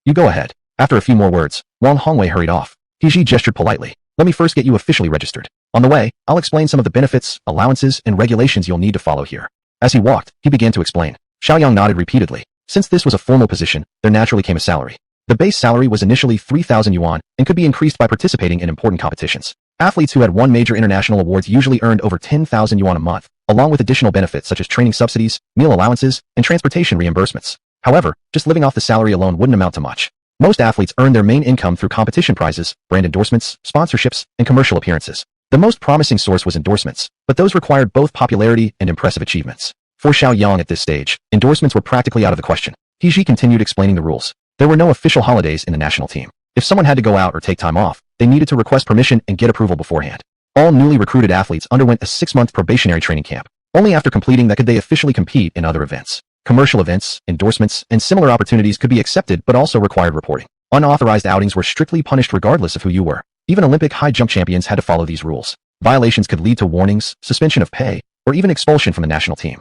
You go ahead. After a few more words, Wang Hongwei hurried off. Heji gestured politely. Let me first get you officially registered. On the way, I'll explain some of the benefits, allowances, and regulations you'll need to follow here. As he walked, he began to explain. Xiaoyang nodded repeatedly. Since this was a formal position, there naturally came a salary. The base salary was initially 3,000 yuan and could be increased by participating in important competitions. Athletes who had won major international awards usually earned over 10,000 yuan a month, along with additional benefits such as training subsidies, meal allowances, and transportation reimbursements. However, just living off the salary alone wouldn't amount to much. Most athletes earn their main income through competition prizes, brand endorsements, sponsorships, and commercial appearances. The most promising source was endorsements, but those required both popularity and impressive achievements. For Xiaoyang at this stage, endorsements were practically out of the question. Heji continued explaining the rules. There were no official holidays in the national team. If someone had to go out or take time off, they needed to request permission and get approval beforehand. All newly recruited athletes underwent a 6-month probationary training camp. Only after completing that could they officially compete in other events. Commercial events, endorsements, and similar opportunities could be accepted but also required reporting. Unauthorized outings were strictly punished regardless of who you were. Even Olympic high jump champions had to follow these rules. Violations could lead to warnings, suspension of pay, or even expulsion from the national team.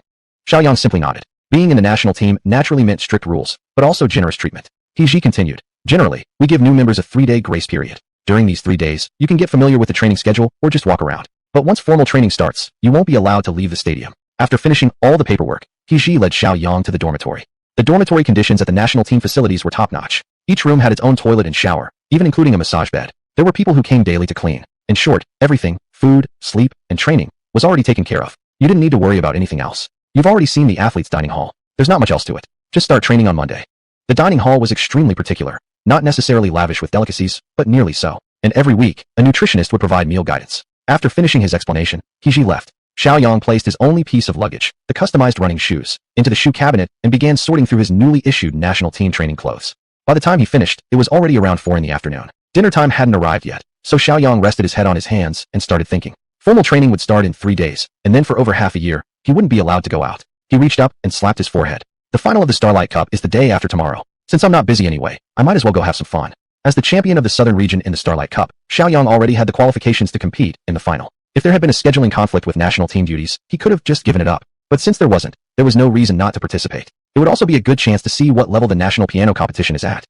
Xiaoyang simply nodded. Being in the national team naturally meant strict rules, but also generous treatment. Heji continued. Generally, we give new members a 3-day grace period. During these 3 days, you can get familiar with the training schedule or just walk around. But once formal training starts, you won't be allowed to leave the stadium. After finishing all the paperwork, Heji led Xiaoyang to the dormitory. The dormitory conditions at the national team facilities were top-notch. Each room had its own toilet and shower, even including a massage bed. There were people who came daily to clean. In short, everything, food, sleep, and training, was already taken care of. You didn't need to worry about anything else. You've already seen the athletes' dining hall. There's not much else to it. Just start training on Monday. The dining hall was extremely particular, not necessarily lavish with delicacies, but nearly so. And every week, a nutritionist would provide meal guidance. After finishing his explanation, Heji left. Xiaoyang placed his only piece of luggage, the customized running shoes, into the shoe cabinet and began sorting through his newly issued national team training clothes. By the time he finished, it was already around 4 in the afternoon. Dinner time hadn't arrived yet, so Xiaoyang rested his head on his hands and started thinking. Formal training would start in 3 days, and then for over half a year, he wouldn't be allowed to go out. He reached up and slapped his forehead. The final of the Starlight Cup is the day after tomorrow. Since I'm not busy anyway, I might as well go have some fun. As the champion of the Southern region in the Starlight Cup, Xiaoyang already had the qualifications to compete in the final. If there had been a scheduling conflict with national team duties, he could have just given it up. But since there wasn't, there was no reason not to participate. It would also be a good chance to see what level the national piano competition is at.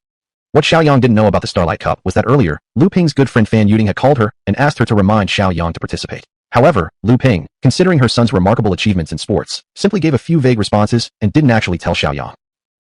What Shiaoyang didn't know about the Starlight Cup was that earlier, Lu Ping's good friend Fan Yuding had called her and asked her to remind Shiaoyang to participate. However, Lu Ping, considering her son's remarkable achievements in sports, simply gave a few vague responses and didn't actually tell Shiaoyang.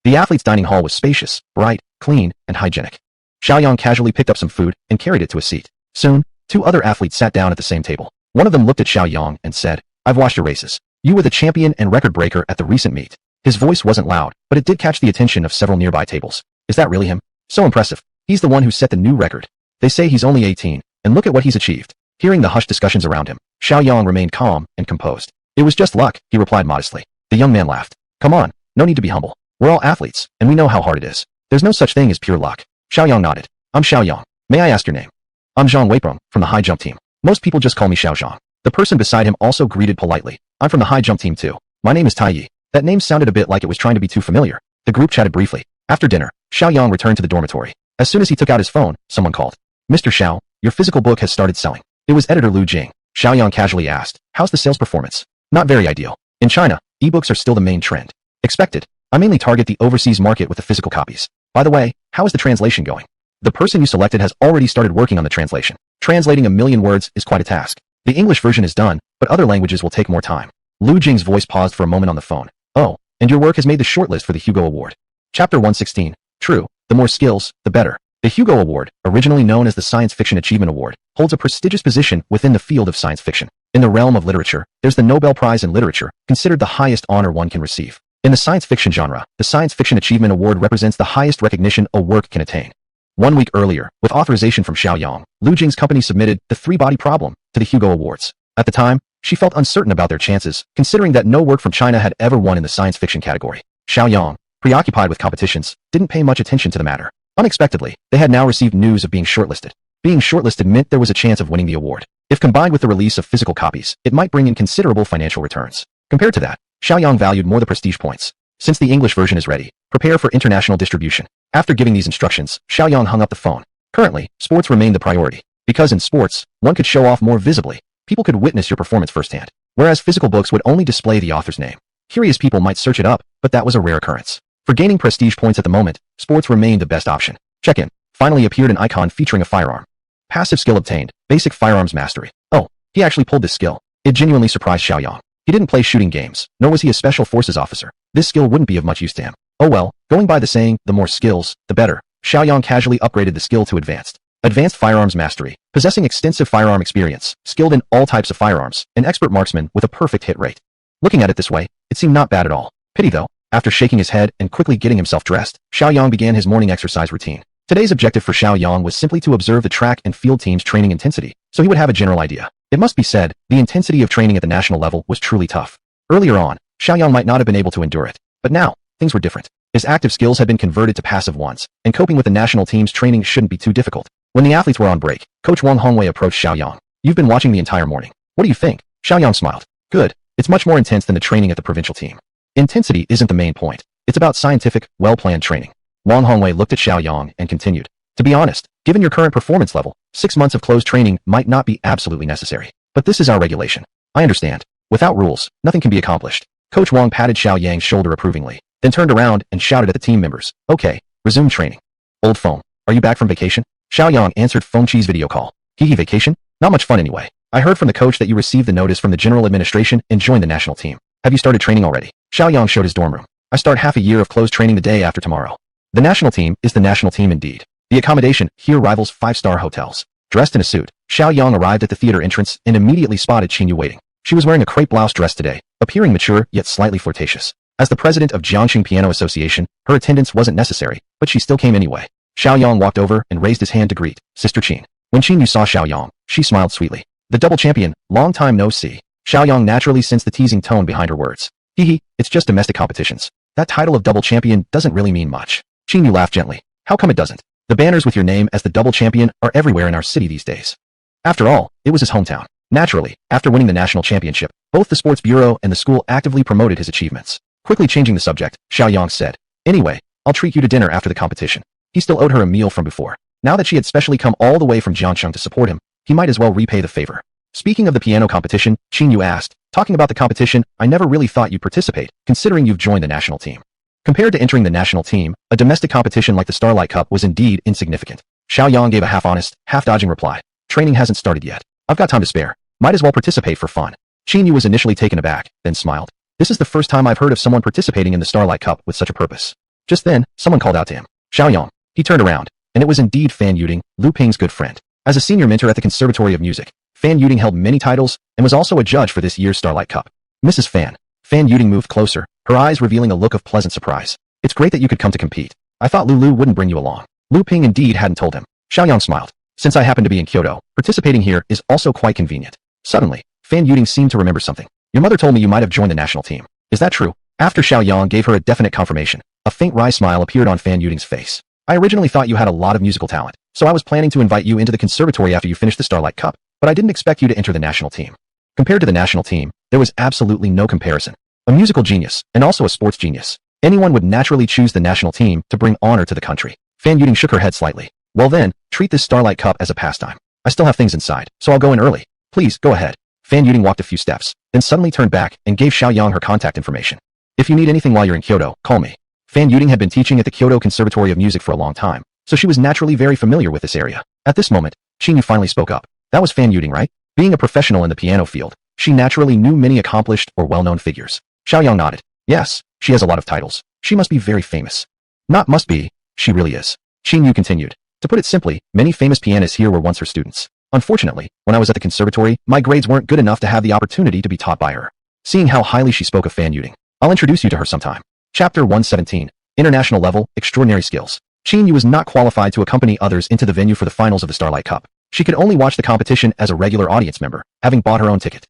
The athletes' dining hall was spacious, bright, clean, and hygienic. Shiaoyang casually picked up some food and carried it to a seat. Soon, two other athletes sat down at the same table. One of them looked at Shiaoyang and said, "I've watched your races. You were the champion and record breaker at the recent meet." His voice wasn't loud, but it did catch the attention of several nearby tables. "Is that really him? So impressive. He's the one who set the new record. They say he's only 18, and look at what he's achieved." Hearing the hushed discussions around him, Shiaoyang remained calm and composed. "It was just luck," he replied modestly. The young man laughed. "Come on, no need to be humble. We're all athletes, and we know how hard it is. There's no such thing as pure luck." Shiaoyang nodded. "I'm Shiaoyang. May I ask your name?" "I'm Zhang Weiprong, from the high jump team. Most people just call me Xiao Zhang." The person beside him also greeted politely. "I'm from the high jump team too. My name is Tai Yi." That name sounded a bit like it was trying to be too familiar. The group chatted briefly. After dinner, Shiaoyang returned to the dormitory. As soon as he took out his phone, someone called. "Mr. Xiao, your physical book has started selling." It was editor Lu Jing. Shiaoyang casually asked, "How's the sales performance?" "Not very ideal. In China, ebooks are still the main trend." "Expected. I mainly target the overseas market with the physical copies. By the way, how is the translation going?" "The person you selected has already started working on the translation. Translating 1,000,000 words is quite a task. The English version is done, but other languages will take more time." Lu Jing's voice paused for a moment on the phone. "Oh, and your work has made the shortlist for the Hugo Award." Chapter 116. True, the more skills, the better. The Hugo Award, originally known as the Science Fiction Achievement Award, holds a prestigious position within the field of science fiction. In the realm of literature, there's the Nobel Prize in Literature, considered the highest honor one can receive. In the science fiction genre, the Science Fiction Achievement Award represents the highest recognition a work can attain. 1 week earlier, with authorization from Shiaoyang, Lu Jing's company submitted The Three-Body Problem to the Hugo Awards. At the time, she felt uncertain about their chances, considering that no work from China had ever won in the science fiction category. Shiaoyang, preoccupied with competitions, didn't pay much attention to the matter. Unexpectedly, they had now received news of being shortlisted. Being shortlisted meant there was a chance of winning the award. If combined with the release of physical copies, it might bring in considerable financial returns. Compared to that, Shiaoyang valued more the prestige points. Since the English version is ready, prepare for international distribution. After giving these instructions, Shiaoyang hung up the phone. Currently, sports remained the priority. Because in sports, one could show off more visibly. People could witness your performance firsthand. Whereas physical books would only display the author's name. Curious people might search it up, but that was a rare occurrence. For gaining prestige points at the moment, sports remained the best option. Check-in. Finally appeared an icon featuring a firearm. Passive skill obtained. Basic firearms mastery. Oh, he actually pulled this skill. It genuinely surprised Shiaoyang. He didn't play shooting games, nor was he a special forces officer. This skill wouldn't be of much use to him. Oh well, going by the saying, the more skills, the better. Shiaoyang casually upgraded the skill to advanced. Advanced firearms mastery. Possessing extensive firearm experience, skilled in all types of firearms, an expert marksman with a perfect hit rate. Looking at it this way, it seemed not bad at all. Pity though. After shaking his head and quickly getting himself dressed, Shiaoyang began his morning exercise routine. Today's objective for Shiaoyang was simply to observe the track and field team's training intensity, so he would have a general idea. It must be said, the intensity of training at the national level was truly tough. Earlier on, Shiaoyang might not have been able to endure it, but now, things were different. His active skills had been converted to passive ones, and coping with the national team's training shouldn't be too difficult. When the athletes were on break, Coach Wang Hongwei approached Shiaoyang. "You've been watching the entire morning. What do you think?" Shiaoyang smiled. "Good. It's much more intense than the training at the provincial team." Intensity isn't the main point. It's about scientific, well-planned training. Wang Hongwei looked at Shiaoyang and continued. "To be honest, given your current performance level, 6 months of closed training might not be absolutely necessary. But this is our regulation. I understand. Without rules, nothing can be accomplished." Coach Wang patted Shiaoyang's shoulder approvingly, then turned around and shouted at the team members. "Okay, resume training." "Old phone, are you back from vacation?" Shiaoyang answered Feng Chi's video call. "Hee vacation? Not much fun anyway. I heard from the coach that you received the notice from the general administration and joined the national team. Have you started training already?" Shiaoyang showed his dorm room. "I start half a year of closed training the day after tomorrow." The national team is the national team indeed. The accommodation here rivals 5-star hotels. Dressed in a suit, Shiaoyang arrived at the theater entrance and immediately spotted Qingyu waiting. She was wearing a crepe blouse dress today, appearing mature yet slightly flirtatious. As the president of Jiangxing Piano Association, her attendance wasn't necessary, but she still came anyway. Shiaoyang walked over and raised his hand to greet Sister Qing. When Qingyu saw Shiaoyang, she smiled sweetly. "The double champion, long time no see." Shiaoyang naturally sensed the teasing tone behind her words. It's just domestic competitions. That title of double champion doesn't really mean much." Qingyu laughed gently. "How come it doesn't? The banners with your name as the double champion are everywhere in our city these days." After all, it was his hometown. Naturally, after winning the national championship, both the sports bureau and the school actively promoted his achievements. Quickly changing the subject, Shiaoyang said, "Anyway, I'll treat you to dinner after the competition." He still owed her a meal from before. Now that she had specially come all the way from Jiangxing to support him, he might as well repay the favor. Speaking of the piano competition, Qingyu asked, "Talking about the competition, I never really thought you'd participate, considering you've joined the national team." Compared to entering the national team, a domestic competition like the Starlight Cup was indeed insignificant. Shiaoyang gave a half-honest, half-dodging reply. Training hasn't started yet. I've got time to spare. Might as well participate for fun. Qin Yu was initially taken aback, then smiled. This is the first time I've heard of someone participating in the Starlight Cup with such a purpose. Just then, someone called out to him. Xiaoyang. He turned around, and it was indeed Fan Yuding, Lu Ping's good friend. As a senior mentor at the Conservatory of Music, Fan Yuding held many titles and was also a judge for this year's Starlight Cup. Mrs. Fan. Fan Yuding moved closer, her eyes revealing a look of pleasant surprise. It's great that you could come to compete. I thought Lulu wouldn't bring you along. Lu Ping indeed hadn't told him. Xiaoyang smiled. Since I happen to be in Kyoto, participating here is also quite convenient. Suddenly, Fan Yuding seemed to remember something. Your mother told me you might have joined the national team. Is that true? After Xiaoyang gave her a definite confirmation, a faint wry smile appeared on Fan Yuding's face. I originally thought you had a lot of musical talent, so I was planning to invite you into the conservatory after you finished the Starlight Cup, but I didn't expect you to enter the national team. Compared to the national team, there was absolutely no comparison. A musical genius, and also a sports genius. Anyone would naturally choose the national team to bring honor to the country. Fan Yuding shook her head slightly. Well then, treat this Starlight Cup as a pastime. I still have things inside, so I'll go in early. Please, go ahead. Fan Yuding walked a few steps, then suddenly turned back and gave Xiaoyang her contact information. If you need anything while you're in Kyoto, call me. Fan Yuding had been teaching at the Kyoto Conservatory of Music for a long time, so she was naturally very familiar with this area. At this moment, Qin Yu finally spoke up. That was Fan Yuding, right? Being a professional in the piano field, she naturally knew many accomplished or well-known figures. Xiaoyang nodded. Yes, she has a lot of titles. She must be very famous. Not must be, she really is. Qin Yu continued. To put it simply, many famous pianists here were once her students. Unfortunately, when I was at the conservatory, my grades weren't good enough to have the opportunity to be taught by her. Seeing how highly she spoke of Fan Yuding, I'll introduce you to her sometime. Chapter 117. International Level, Extraordinary Skills. Qin Yu was not qualified to accompany others into the venue for the finals of the Starlight Cup. She could only watch the competition as a regular audience member, having bought her own ticket.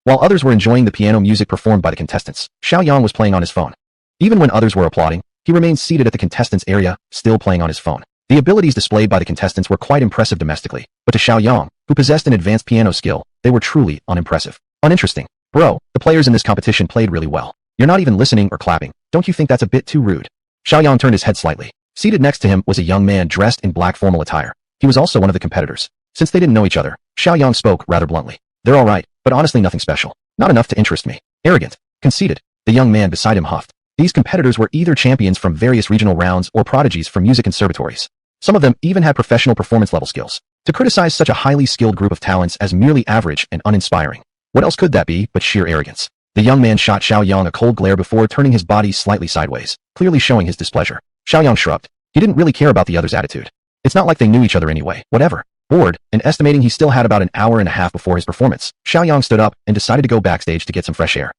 While others were enjoying the piano music performed by the contestants, Xiaoyang was playing on his phone. Even when others were applauding, he remained seated at the contestants' area, still playing on his phone. The abilities displayed by the contestants were quite impressive domestically, but to Xiaoyang, who possessed an advanced piano skill, they were truly unimpressive. Uninteresting. Bro, the players in this competition played really well. You're not even listening or clapping. Don't you think that's a bit too rude? Xiaoyang turned his head slightly. Seated next to him was a young man dressed in black formal attire. He was also one of the competitors. Since they didn't know each other, Xiaoyang spoke rather bluntly. They're all right, but honestly nothing special. Not enough to interest me. Arrogant. Conceited. The young man beside him huffed. These competitors were either champions from various regional rounds or prodigies from music conservatories. Some of them even had professional performance level skills. To criticize such a highly skilled group of talents as merely average and uninspiring, what else could that be but sheer arrogance? The young man shot Xiaoyang a cold glare before turning his body slightly sideways, clearly showing his displeasure. Xiaoyang shrugged. He didn't really care about the other's attitude. It's not like they knew each other anyway. Whatever. Bored, and estimating he still had about an hour and a half before his performance, Xiaoyang stood up and decided to go backstage to get some fresh air.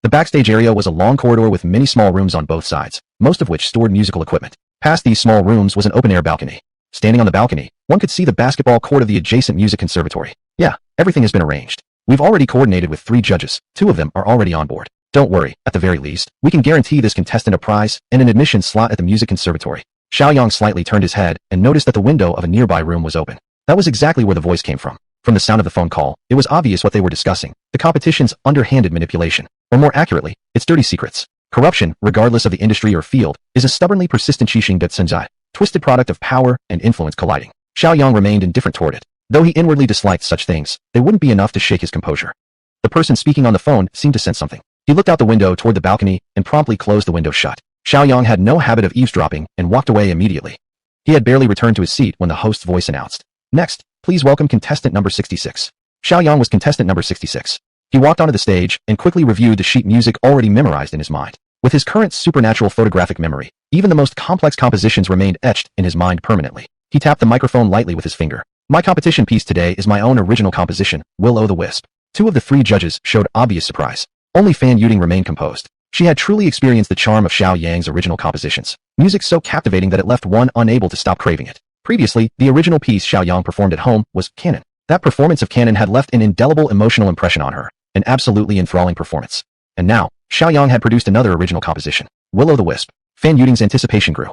The backstage area was a long corridor with many small rooms on both sides, most of which stored musical equipment. Past these small rooms was an open-air balcony. Standing on the balcony, one could see the basketball court of the adjacent music conservatory. Yeah, everything has been arranged. We've already coordinated with 3 judges. 2 of them are already on board. Don't worry, at the very least, we can guarantee this contestant a prize and an admission slot at the music conservatory. Xiaoyang slightly turned his head and noticed that the window of a nearby room was open. That was exactly where the voice came from. From the sound of the phone call, it was obvious what they were discussing. The competition's underhanded manipulation. Or more accurately, its dirty secrets. Corruption, regardless of the industry or field, is a stubbornly persistent qixing detsunzai, twisted product of power and influence colliding. Xiaoyang remained indifferent toward it. Though he inwardly disliked such things, they wouldn't be enough to shake his composure. The person speaking on the phone seemed to sense something. He looked out the window toward the balcony and promptly closed the window shut. Xiaoyang had no habit of eavesdropping and walked away immediately. He had barely returned to his seat when the host's voice announced. Next, please welcome contestant number 66. Xiaoyang was contestant number 66. He walked onto the stage and quickly reviewed the sheet music already memorized in his mind. With his current supernatural photographic memory, even the most complex compositions remained etched in his mind permanently. He tapped the microphone lightly with his finger. My competition piece today is my own original composition, Will-O-the-Wisp. 2 of the 3 judges showed obvious surprise. Only Fan Yuding remained composed. She had truly experienced the charm of Xiaoyang's original compositions. Music so captivating that it left one unable to stop craving it. Previously, the original piece Xiaoyang performed at home was Canon. That performance of Canon had left an indelible emotional impression on her, an absolutely enthralling performance. And now, Xiaoyang had produced another original composition, Will-O-the-Wisp. Fan Yuding's anticipation grew.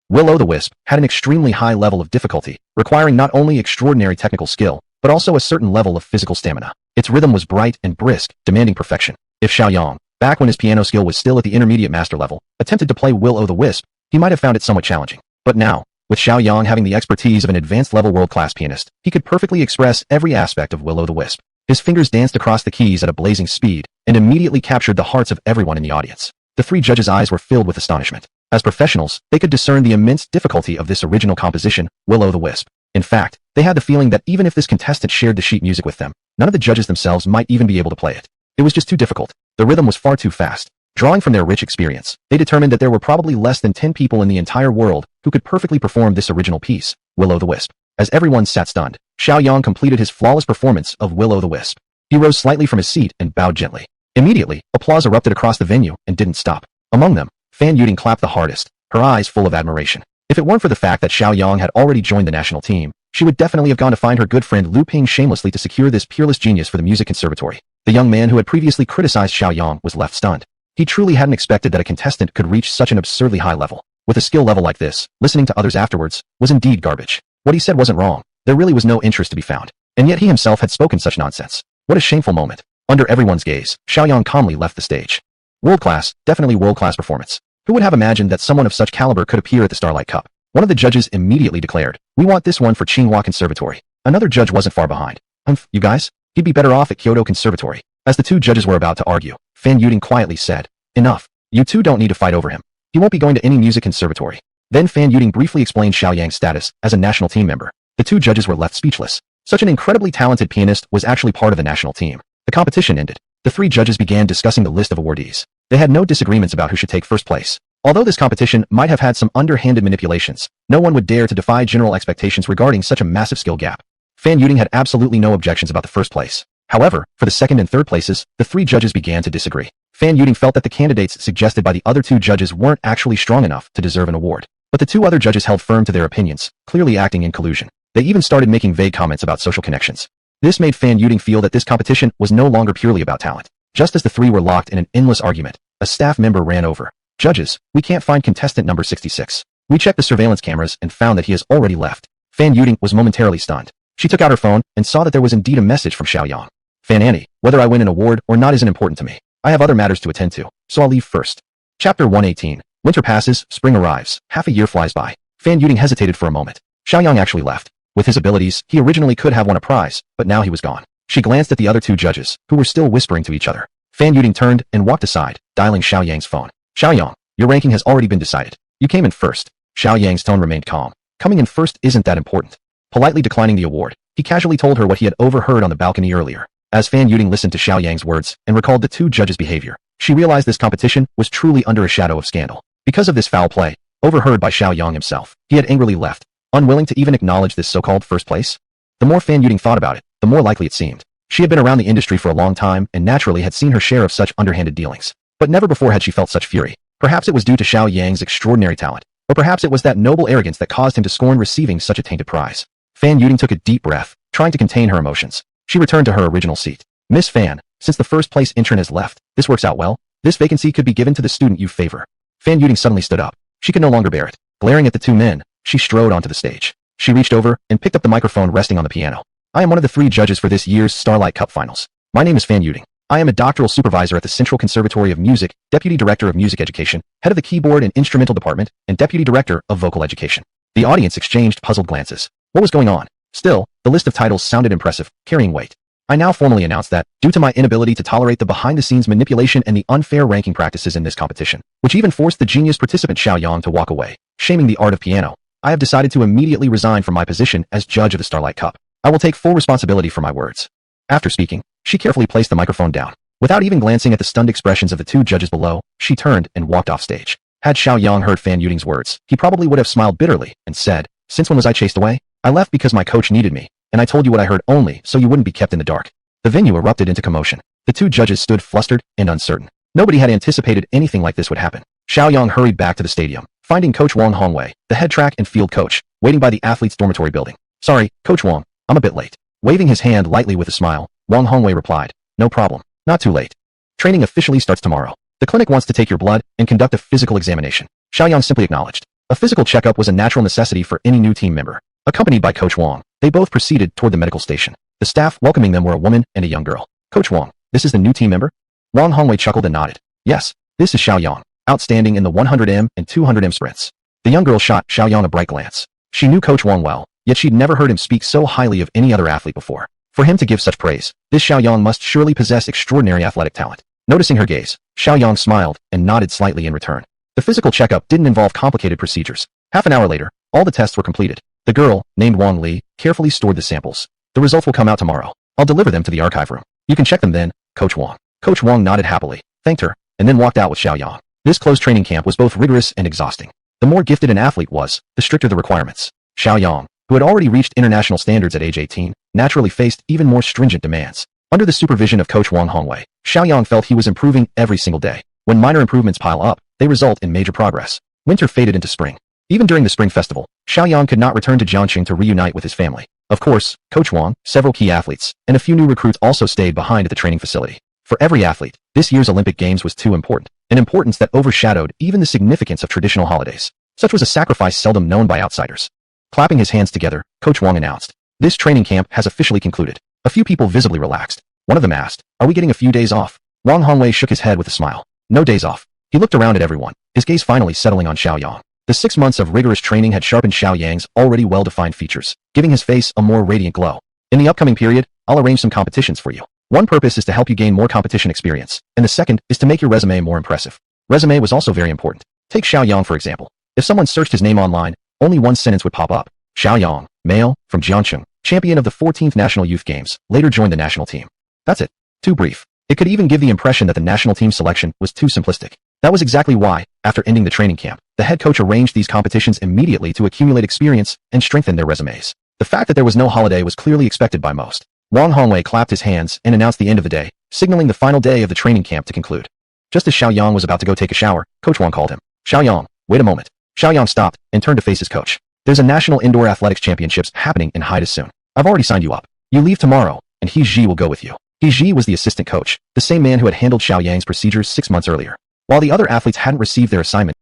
Will-O-the-Wisp had an extremely high level of difficulty, requiring not only extraordinary technical skill, but also a certain level of physical stamina. Its rhythm was bright and brisk, demanding perfection. If Xiaoyang, back when his piano skill was still at the intermediate master level, attempted to play Will-O-the-Wisp, he might have found it somewhat challenging. But now, with Xiaoyang having the expertise of an advanced-level world-class pianist, he could perfectly express every aspect of Will-O-the-Wisp. His fingers danced across the keys at a blazing speed, and immediately captured the hearts of everyone in the audience. The 3 judges' eyes were filled with astonishment. As professionals, they could discern the immense difficulty of this original composition, Will-O-the-Wisp. In fact, they had the feeling that even if this contestant shared the sheet music with them, none of the judges themselves might even be able to play it. It was just too difficult. The rhythm was far too fast. Drawing from their rich experience, they determined that there were probably less than 10 people in the entire world who could perfectly perform this original piece, Will-O-the-Wisp. As everyone sat stunned, Shiaoyang completed his flawless performance of Will-O-the-Wisp. He rose slightly from his seat and bowed gently. Immediately, applause erupted across the venue and didn't stop. Among them, Fan Yuding clapped the hardest, her eyes full of admiration. If it weren't for the fact that Shiaoyang had already joined the national team, she would definitely have gone to find her good friend Lu Ping shamelessly to secure this peerless genius for the music conservatory. The young man who had previously criticized Shiaoyang was left stunned. He truly hadn't expected that a contestant could reach such an absurdly high level. With a skill level like this, listening to others afterwards was indeed garbage. What he said wasn't wrong. There really was no interest to be found. And yet he himself had spoken such nonsense. What a shameful moment. Under everyone's gaze, Shiaoyang calmly left the stage. World-class, definitely world-class performance. Who would have imagined that someone of such caliber could appear at the Starlight Cup? One of the judges immediately declared, "We want this one for Tsinghua Conservatory." Another judge wasn't far behind. You guys? He'd be better off at Kyoto Conservatory." As the two judges were about to argue, Fan Yuding quietly said, "Enough. You two don't need to fight over him. He won't be going to any music conservatory." Then Fan Yuding briefly explained Xiaoyang's status as a national team member. The two judges were left speechless. Such an incredibly talented pianist was actually part of the national team. The competition ended. The three judges began discussing the list of awardees. They had no disagreements about who should take first place. Although this competition might have had some underhanded manipulations, no one would dare to defy general expectations regarding such a massive skill gap. Fan Yuding had absolutely no objections about the first place. However, for the second and third places, the three judges began to disagree. Fan Yuding felt that the candidates suggested by the other two judges weren't actually strong enough to deserve an award. But the two other judges held firm to their opinions, clearly acting in collusion. They even started making vague comments about social connections. This made Fan Yuding feel that this competition was no longer purely about talent. Just as the three were locked in an endless argument, a staff member ran over. "Judges, we can't find contestant number 66. We checked the surveillance cameras and found that he has already left." Fan Yuding was momentarily stunned. She took out her phone and saw that there was indeed a message from Xiaoyang. "Fan Annie, whether I win an award or not isn't important to me. I have other matters to attend to, so I'll leave first." Chapter 118. Winter passes, spring arrives, half a year flies by. Fan Yuding hesitated for a moment. Xiaoyang actually left. With his abilities, he originally could have won a prize, but now he was gone. She glanced at the other two judges, who were still whispering to each other. Fan Yuding turned and walked aside, dialing Xiaoyang's phone. "Xiaoyang, your ranking has already been decided. You came in first." Xiaoyang's tone remained calm. Coming in first isn't that important. Politely declining the award, he casually told her what he had overheard on the balcony earlier. As Fan Yuding listened to Xiaoyang's words and recalled the two judges' behavior, she realized this competition was truly under a shadow of scandal. Because of this foul play, overheard by Xiaoyang himself, he had angrily left, unwilling to even acknowledge this so-called first place. The more Fan Yuding thought about it, the more likely it seemed. She had been around the industry for a long time and naturally had seen her share of such underhanded dealings. But never before had she felt such fury. Perhaps it was due to Xiaoyang's extraordinary talent, or perhaps it was that noble arrogance that caused him to scorn receiving such a tainted prize. Fan Yuding took a deep breath, trying to contain her emotions. She returned to her original seat. "Miss Fan, since the first place entrant has left, this works out well. This vacancy could be given to the student you favor." Fan Yuding suddenly stood up. She could no longer bear it. Glaring at the two men, she strode onto the stage. She reached over and picked up the microphone resting on the piano. "I am one of the three judges for this year's Starlight Cup Finals. My name is Fan Yuding. I am a doctoral supervisor at the Central Conservatory of Music, Deputy Director of Music Education, Head of the Keyboard and Instrumental Department, and Deputy Director of Vocal Education." The audience exchanged puzzled glances. What was going on? Still, the list of titles sounded impressive, carrying weight. "I now formally announce that, due to my inability to tolerate the behind-the-scenes manipulation and the unfair ranking practices in this competition, which even forced the genius participant Xiaoyang to walk away, shaming the art of piano, I have decided to immediately resign from my position as judge of the Starlight Cup. I will take full responsibility for my words." After speaking, she carefully placed the microphone down. Without even glancing at the stunned expressions of the two judges below, she turned and walked off stage. Had Xiaoyang heard Fan Yuding's words, he probably would have smiled bitterly and said, "Since when was I chased away? I left because my coach needed me, and I told you what I heard only so you wouldn't be kept in the dark." The venue erupted into commotion. The two judges stood flustered and uncertain. Nobody had anticipated anything like this would happen. Xiaoyang hurried back to the stadium, finding Coach Wang Hongwei, the head track and field coach, waiting by the athletes' dormitory building. "Sorry, Coach Wang, I'm a bit late." Waving his hand lightly with a smile, Wang Hongwei replied, "No problem. Not too late. Training officially starts tomorrow. The clinic wants to take your blood and conduct a physical examination." Xiaoyang simply acknowledged. A physical checkup was a natural necessity for any new team member. Accompanied by Coach Wang, they both proceeded toward the medical station. The staff welcoming them were a woman and a young girl. "Coach Wang, this is the new team member?" Wang Hongwei chuckled and nodded. "Yes, this is Xiaoyang, outstanding in the 100m and 200m sprints." The young girl shot Xiaoyang a bright glance. She knew Coach Wang well, yet she'd never heard him speak so highly of any other athlete before. For him to give such praise, this Xiaoyang must surely possess extraordinary athletic talent. Noticing her gaze, Xiaoyang smiled and nodded slightly in return. The physical checkup didn't involve complicated procedures. Half an hour later, all the tests were completed. The girl, named Wang Li, carefully stored the samples. The results will come out tomorrow. I'll deliver them to the archive room. You can check them then, Coach Wang. Coach Wang nodded happily, thanked her, and then walked out with Shiaoyang. This closed training camp was both rigorous and exhausting. The more gifted an athlete was, the stricter the requirements. Shiaoyang, who had already reached international standards at age 18, naturally faced even more stringent demands. Under the supervision of Coach Wang Hongwei, Shiaoyang felt he was improving every single day. When minor improvements pile up, they result in major progress. Winter faded into spring. Even during the spring festival, Shiaoyang could not return to Jiangqing to reunite with his family. Of course, Coach Wang, several key athletes, and a few new recruits also stayed behind at the training facility. For every athlete, this year's Olympic Games was too important, an importance that overshadowed even the significance of traditional holidays. Such was a sacrifice seldom known by outsiders. Clapping his hands together, Coach Wang announced, "This training camp has officially concluded." A few people visibly relaxed. One of them asked, "Are we getting a few days off?" Wang Hongwei shook his head with a smile. "No days off." He looked around at everyone, his gaze finally settling on Shiaoyang. The 6 months of rigorous training had sharpened Xiaoyang's already well-defined features, giving his face a more radiant glow. "In the upcoming period, I'll arrange some competitions for you. One purpose is to help you gain more competition experience, and the second is to make your resume more impressive." Resume was also very important. Take Shiaoyang for example. If someone searched his name online, only one sentence would pop up. Shiaoyang, male, from Jiangqing, champion of the 14th National Youth Games, later joined the national team. That's it. Too brief. It could even give the impression that the national team selection was too simplistic. That was exactly why, after ending the training camp, the head coach arranged these competitions immediately to accumulate experience and strengthen their resumes. The fact that there was no holiday was clearly expected by most. Wang Hongwei clapped his hands and announced the end of the day, signaling the final day of the training camp to conclude. Just as Xiaoyang was about to go take a shower, Coach Wang called him. "Xiaoyang, wait a moment." Xiaoyang stopped and turned to face his coach. "There's a national indoor athletics championships happening in Haida soon. I've already signed you up. You leave tomorrow, and He Ji will go with you." He Ji was the assistant coach, the same man who had handled Xiaoyang's procedures 6 months earlier. While the other athletes hadn't received their assignment,